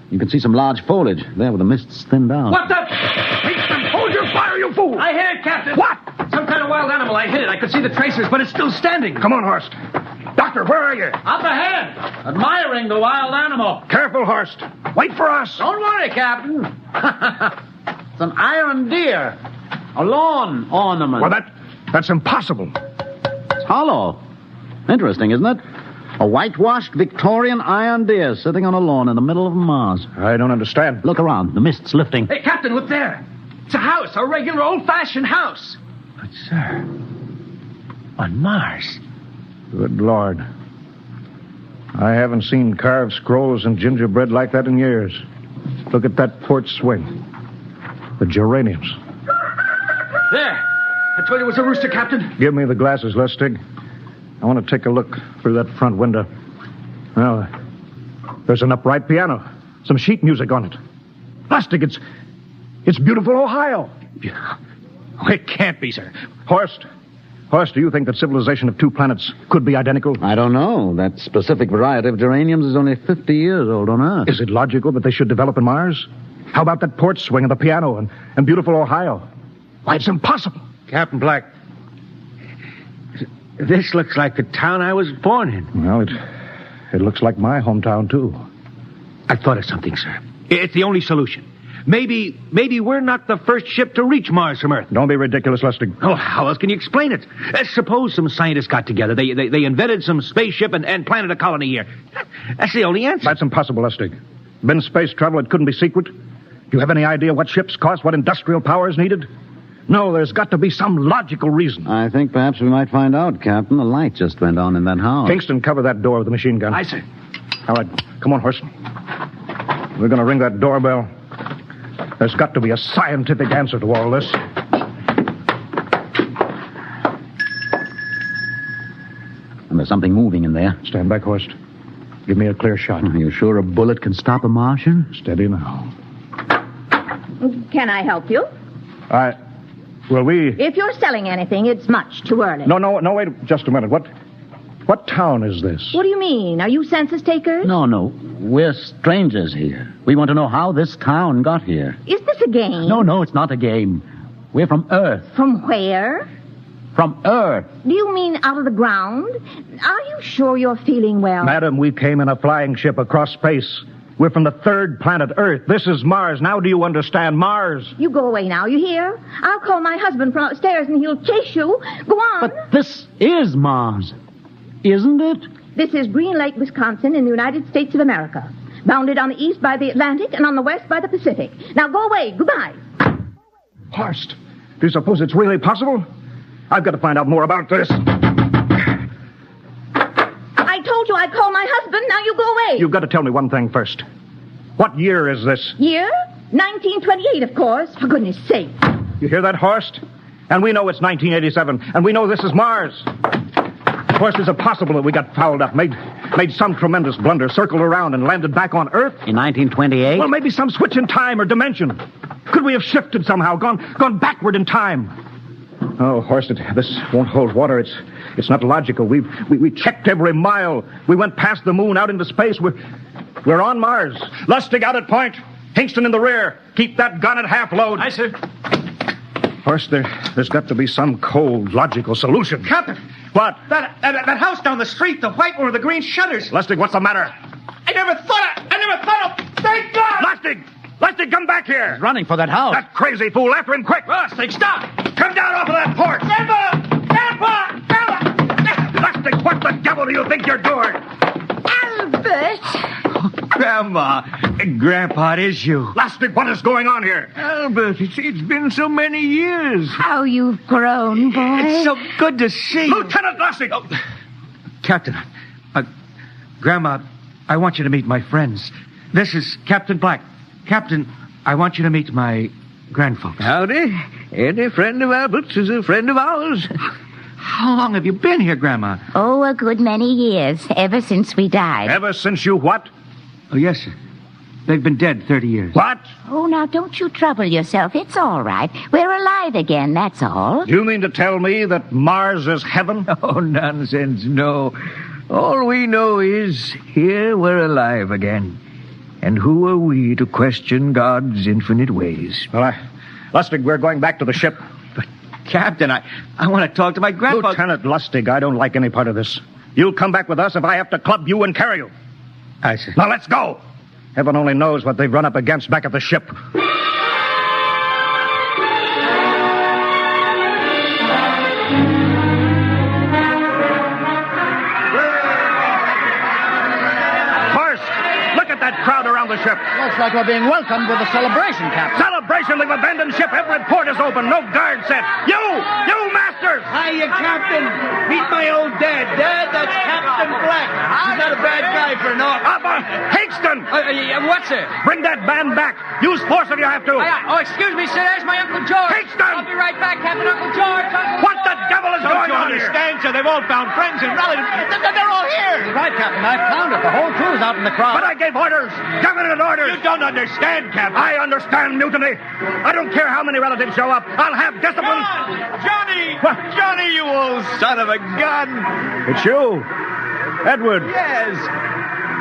You can see some large foliage there where the mist's thinned out. What the? Hingston, hold your fire, you fool! I hit it, Captain. What? Some kind of wild animal. I hit it. I could see the tracers, but it's still standing. Come on, Horst. Doctor, where are you? Up ahead, admiring the wild animal. Careful, Horst. Wait for us. Don't worry, Captain. It's an iron deer. A lawn ornament. Well, that's impossible. It's hollow. Interesting, isn't it? A whitewashed Victorian iron deer sitting on a lawn in the middle of Mars. I don't understand. Look around. The mist's lifting. Hey, Captain, look there. It's a house, a regular old-fashioned house. But, sir, on Mars. Good Lord. I haven't seen carved scrolls and gingerbread like that in years. Look at that port swing. The geraniums. There. I told you it was a rooster, Captain. Give me the glasses, Lustig. I want to take a look through that front window. Well, there's an upright piano. Some sheet music on it. Lustig, it's beautiful Ohio. It can't be, sir. Horst, do you think that civilization of 2 planets could be identical? I don't know. That specific variety of geraniums is only 50 years old on Earth. Is it logical that they should develop in Mars? How about that porch swing and the piano and beautiful Ohio? Why, it's impossible. Captain Black, this looks like the town I was born in. Well, it looks like my hometown, too. I've thought of something, sir. It's the only solution. Maybe we're not the first ship to reach Mars from Earth. Don't be ridiculous, Lustig. Oh, how else can you explain it? Suppose some scientists got together. They invented some spaceship and planted a colony here. That's the only answer. That's impossible, Lustig. Been space travel, it couldn't be secret. Do you have any idea what ships cost, what industrial power is needed? No, there's got to be some logical reason. I think perhaps we might find out, Captain. A light just went on in that house. Kingston, cover that door with the machine gun. Aye, sir. All right, come on, Horst. We're going to ring that doorbell. There's got to be a scientific answer to all this. And there's something moving in there. Stand back, Horst. Give me a clear shot. Are you sure a bullet can stop a Martian? Steady now. Can I help you? If you're selling anything, it's much too early. No, wait just a minute. What town is this? What do you mean? Are you census takers? No. We're strangers here. We want to know how this town got here. Is this a game? No, it's not a game. We're from Earth. From where? From Earth. Do you mean out of the ground? Are you sure you're feeling well? Madam, we came in a flying ship across space. We're from the 3rd planet, Earth. This is Mars. Now do you understand? Mars. You go away now, you hear? I'll call my husband from upstairs and he'll chase you. Go on. But this is Mars, isn't it? This is Green Lake, Wisconsin, in the United States of America. Bounded on the east by the Atlantic and on the west by the Pacific. Now go away. Goodbye. Horst, do you suppose it's really possible? I've got to find out more about this. I told you I'd call my husband. Now you go away. You've got to tell me one thing first. What year is this? Year? 1928, of course. For goodness sake. You hear that, Horst? And we know it's 1987. And we know this is Mars. Of course, is it possible that we got fouled up, made some tremendous blunder, circled around, and landed back on Earth? In 1928? Well, maybe some switch in time or dimension. Could we have shifted somehow, gone backward in time? Oh, Horst, this won't hold water. It's not logical. We checked every mile. We went past the moon, out into space. We're on Mars. Lustig out at point. Hingston in the rear. Keep that gun at half load. Aye, sir. Horst, there's got to be some cold, logical solution. Captain! What? That house down the street, the white one with the green shutters. Lustig, what's the matter? I never thought of... Thank God! Lustig, come back here! He's running for that house. That crazy fool, after him, quick! Lustig, stop! Come down off of that porch! Grandpa! Lustig, what the devil do you think you're doing? Albert! Grandma, Grandpa, it is you. Lustig, what is going on here? Albert, it's been so many years. How you've grown, boy. It's so good to see you. Lieutenant Lustig! Oh. Captain, Grandma, I want you to meet my friends. This is Captain Black. Captain, I want you to meet my grandfolks. Howdy. Any friend of Albert's is a friend of ours. How long have you been here, Grandma? Oh, a good many years, ever since we died. Ever since you what? Oh, yes, sir. They've been dead 30 years. What? Oh, now, don't you trouble yourself. It's all right. We're alive again, that's all. Do you mean to tell me that Mars is heaven? Oh, nonsense, no. All we know is here we're alive again. And who are we to question God's infinite ways? Well, Lustig, we're going back to the ship. But, Captain, I want to talk to my grandpa. Lieutenant Lustig, I don't like any part of this. You'll come back with us if I have to club you and carry you. Aye, sir. Now, let's go. Heaven only knows what they've run up against back at the ship. That crowd around the ship. Looks like we're being welcomed with a celebration, Captain. Celebration? They've abandoned ship. Every port is open. No guard set. You masters! Hiya, Captain. Meet my old dad. Dad, that's Captain Black. He's not a bad guy for an officer. Hingston! What's it? Bring that band back. Use force if you have to. Oh, excuse me, sir. There's my Uncle George. Hingston! I'll be right back, Captain. Uncle George. What the devil is going on here? Understand, sir? They've all found friends and relatives. They're all here. Right, Captain. I've found it. The whole crew's out in the crowd. But I gave orders. Definite orders. You don't understand, Captain. I understand mutiny. I don't care how many relatives show up. I'll have discipline. Johnny! What? Johnny, you old son of a gun. It's you. Edward. Yes.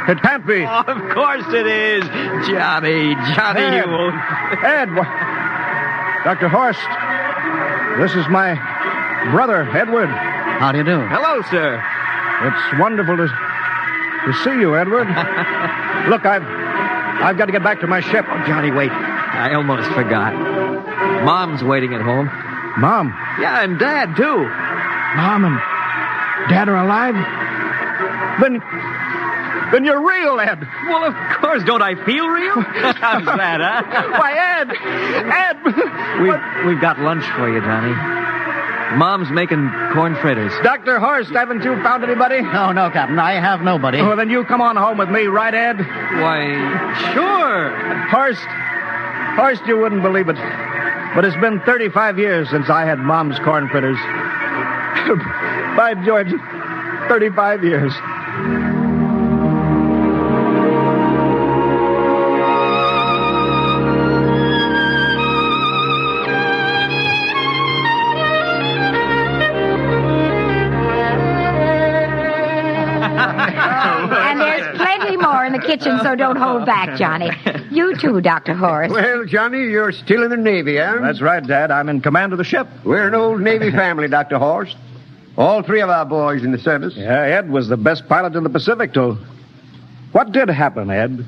It can't be. Oh, of course it is. Johnny, Ed. you old... Ed. Dr. Horst. This is my brother, Edward. How do you do? Hello, sir. It's wonderful to see you, Edward. Look, I've got to get back to my ship. Oh, Johnny, wait. I almost forgot. Mom's waiting at home. Mom? Yeah, and Dad, too. Mom and Dad are alive? Then you're real, Ed. Well, of course. Don't I feel real? How's that, huh? Why, Ed! We've got lunch for you, Johnny. Mom's making corn fritters. Dr. Horst, haven't you found anybody? No, Captain. I have nobody. Well, then you come on home with me, right, Ed? Why, sure. Horst, you wouldn't believe it, but it's been 35 years since I had Mom's corn fritters. By George, 35 years. And there's plenty more in the kitchen, so don't hold back, Johnny. You too, Dr. Horst. Well, Johnny, you're still in the Navy, huh? That's right, Dad. I'm in command of the ship. We're an old Navy family, Dr. Horst. All three of our boys in the service. Yeah, Ed was the best pilot in the Pacific, too. What did happen, Ed?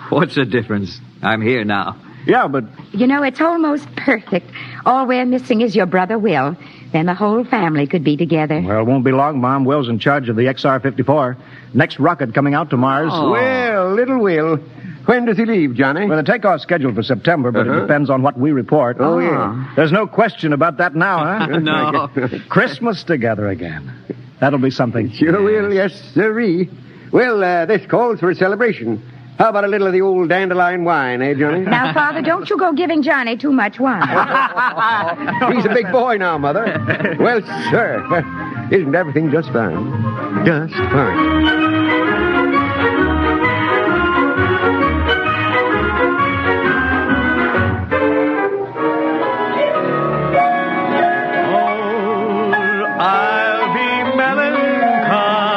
What's the difference? I'm here now. Yeah, but... You know, it's almost perfect. All we're missing is your brother Will. Then the whole family could be together. Well, it won't be long, Mom. Will's in charge of the XR-54. Next rocket coming out to Mars. Oh. Well, little Will. When does he leave, Johnny? Well, the takeoff's scheduled for September, but it depends on what we report. Oh, yeah. There's no question about that now, huh? No. Christmas together again. That'll be something. Sure will, yes, sirree. Well, this calls for a celebration. How about a little of the old dandelion wine, eh, Johnny? Now, Father, don't you go giving Johnny too much wine. He's a big boy now, Mother. Well, sir, Isn't everything just fine? Just fine. I'll be melancholy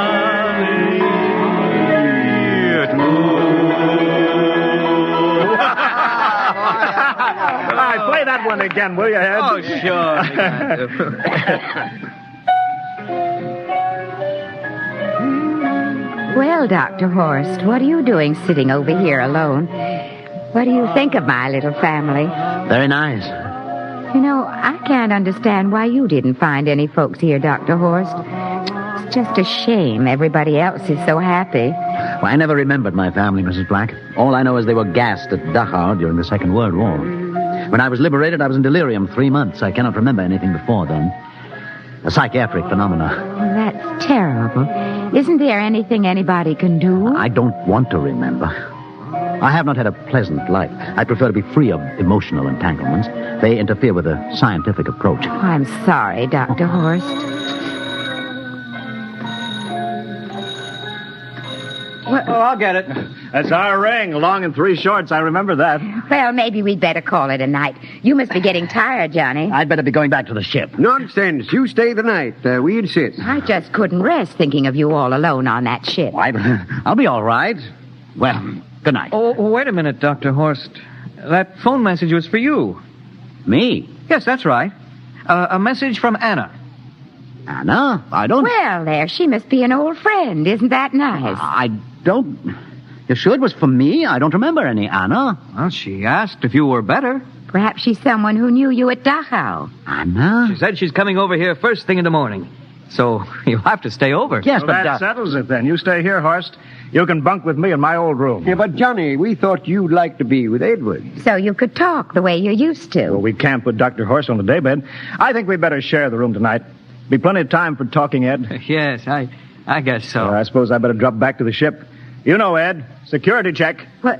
All right, play that one again, will you, Ed? Oh, sure. Well, Dr. Horst, what are you doing sitting over here alone? What do you think of my little family? Very nice. You know, I can't understand why you didn't find any folks here, Dr. Horst. It's just a shame everybody else is so happy. Well, I never remembered my family, Mrs. Black. All I know is they were gassed at Dachau during the Second World War. When I was liberated, I was in delirium 3 months. I cannot remember anything before then. A psychiatric phenomena. Well, that's terrible. Isn't there anything anybody can do? I don't want to remember. I have not had a pleasant life. I prefer to be free of emotional entanglements. They interfere with a scientific approach. Oh, I'm sorry, Dr. Horst. Oh, I'll get it. That's our ring, long and 3 shorts. I remember that. Well, maybe we'd better call it a night. You must be getting tired, Johnny. I'd better be going back to the ship. Nonsense. You stay the night. We insist. I just couldn't rest thinking of you all alone on that ship. I'll be all right. Well, good night. Oh, wait a minute, Dr. Horst. That phone message was for you. Me? Yes, that's right. A message from Anna. Anna? I don't... Well, there, she must be an old friend. Isn't that nice? I don't... You sure it was for me? I don't remember any Anna. Well, she asked if you were better. Perhaps she's someone who knew you at Dachau. Anna? She said she's coming over here first thing in the morning. So you'll have to stay over. Yes, well, but... that settles it, then. You stay here, Horst. You can bunk with me in my old room. Yeah, but Johnny, we thought you'd like to be with Edward. So you could talk the way you used to. Well, we can't put Dr. Horst on the daybed. I think we'd better share the room tonight. Be plenty of time for talking, Ed. Yes, I guess so. I suppose I better drop back to the ship. You know, Ed, security check. What?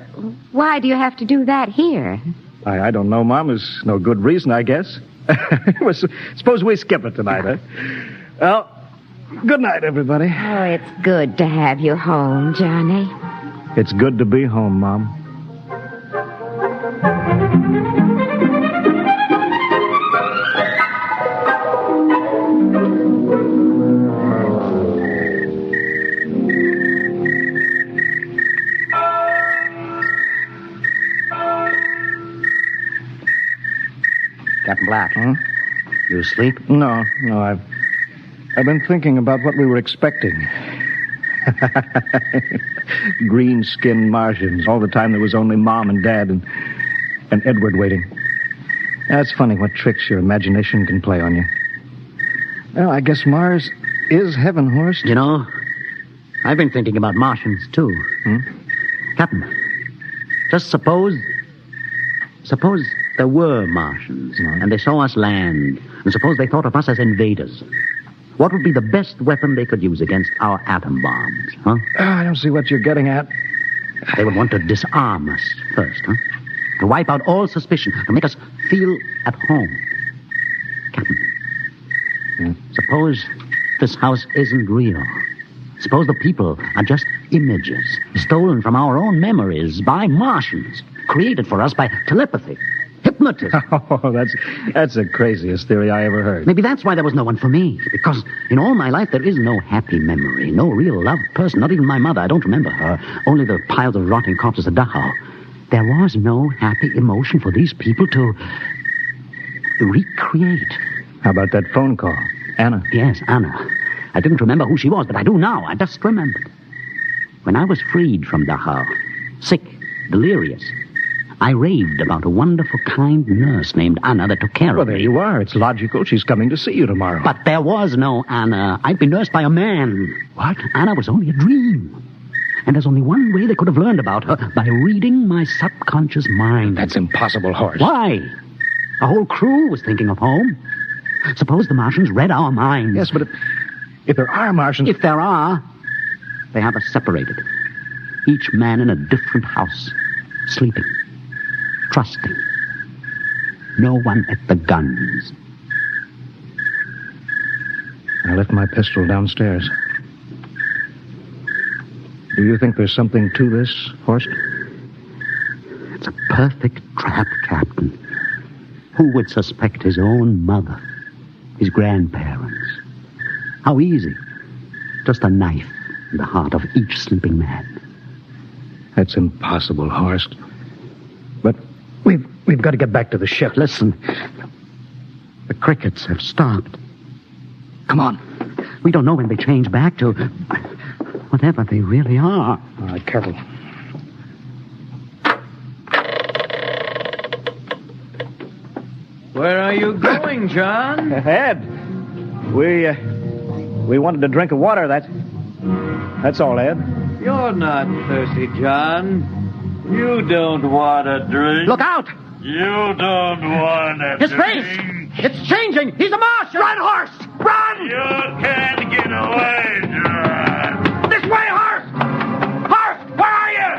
Why do you have to do that here? I don't know, Mom. There's no good reason, I guess. Well, suppose we skip it tonight, huh? Well, good night, everybody. Oh, it's good to have you home, Johnny. It's good to be home, Mom. Captain Black. You asleep? No, I've been thinking about what we were expecting. Green-skinned Martians. All the time there was only Mom and Dad and Edward waiting. That's funny what tricks your imagination can play on you. Well, I guess Mars is heaven, Horst. You know, I've been thinking about Martians, too. Captain, just suppose there were Martians, and they saw us land, and suppose they thought of us as invaders. What would be the best weapon they could use against our atom bombs, huh? I don't see what you're getting at. They would want to disarm us first, huh? To wipe out all suspicion, to make us feel at home. Captain, suppose this house isn't real. Suppose the people are just images, stolen from our own memories by Martians, created for us by telepathy. Hypnotism. Oh, that's the craziest theory I ever heard. Maybe that's why there was no one for me. Because in all my life, there is no happy memory, no real loved person, not even my mother. I don't remember her. Only the piles of rotting corpses at Dachau. There was no happy emotion for these people to recreate. How about that phone call? Anna? Yes, Anna. I didn't remember who she was, but I do now. I just remembered. When I was freed from Dachau, sick, delirious, I raved about a wonderful, kind nurse named Anna that took care of me. Well, there you are. It's logical. She's coming to see you tomorrow. But there was no Anna. I'd been nursed by a man. What? Anna was only a dream. And there's only one way they could have learned about her, by reading my subconscious mind. That's impossible, Horst. Why? A whole crew was thinking of home. Suppose the Martians read our minds. Yes, but if there are Martians... If there are, they have us separated. Each man in a different house, sleeping, trusting. No one at the guns. I left my pistol downstairs. Do you think there's something to this, Horst? It's a perfect trap, Captain. Who would suspect his own mother, his grandparents? How easy. Just a knife in the heart of each sleeping man. That's impossible, Horst. But we've got to get back to the ship. Listen. The crickets have stopped. Come on. We don't know when they change back to whatever they really are. All right, careful. Where are you going, John? Ed, we wanted a drink of water. That's all, Ed. You're not thirsty, John. You don't want a drink. Look out! You don't want a His drink. face! It's changing! He's a Martian! Run, horse! Run! You can't get away, John. This way, horse! Horse, where are you?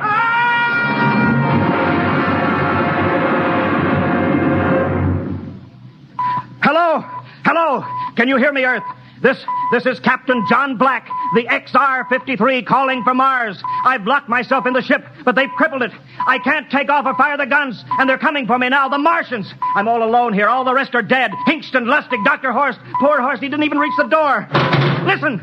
Hello? Hello? Can you hear me, Earth? This is Captain John Black, the XR-53 calling from Mars. I've locked myself in the ship, but they've crippled it. I can't take off or fire the guns, and they're coming for me now, the Martians. I'm all alone here. All the rest are dead. Hinkston, Lustig, Dr. Horst. Poor Horst, he didn't even reach the door. Listen!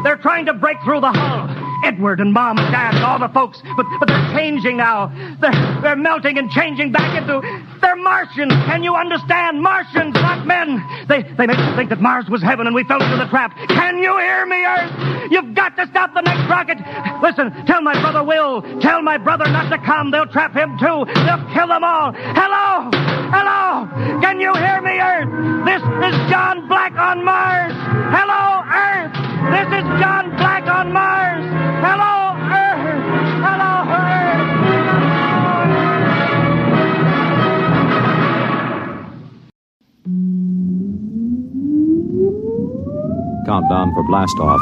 They're trying to break through the hull. Edward and Mom and Dad and all the folks, but they're changing now. They're melting and changing back into... They're Martians. Can you understand? Martians, not men. They make us think that Mars was heaven and we fell into the trap. Can you hear me, Earth? You've got to stop the next rocket. Listen, tell my brother Will. Tell my brother not to come. They'll trap him too. They'll kill them all. Hello? Hello? Can you hear me, Earth? This is John Black on Mars. Hello, Earth. This is John Black on Mars. Hello, Earth. Hello, Earth. Countdown for blast off.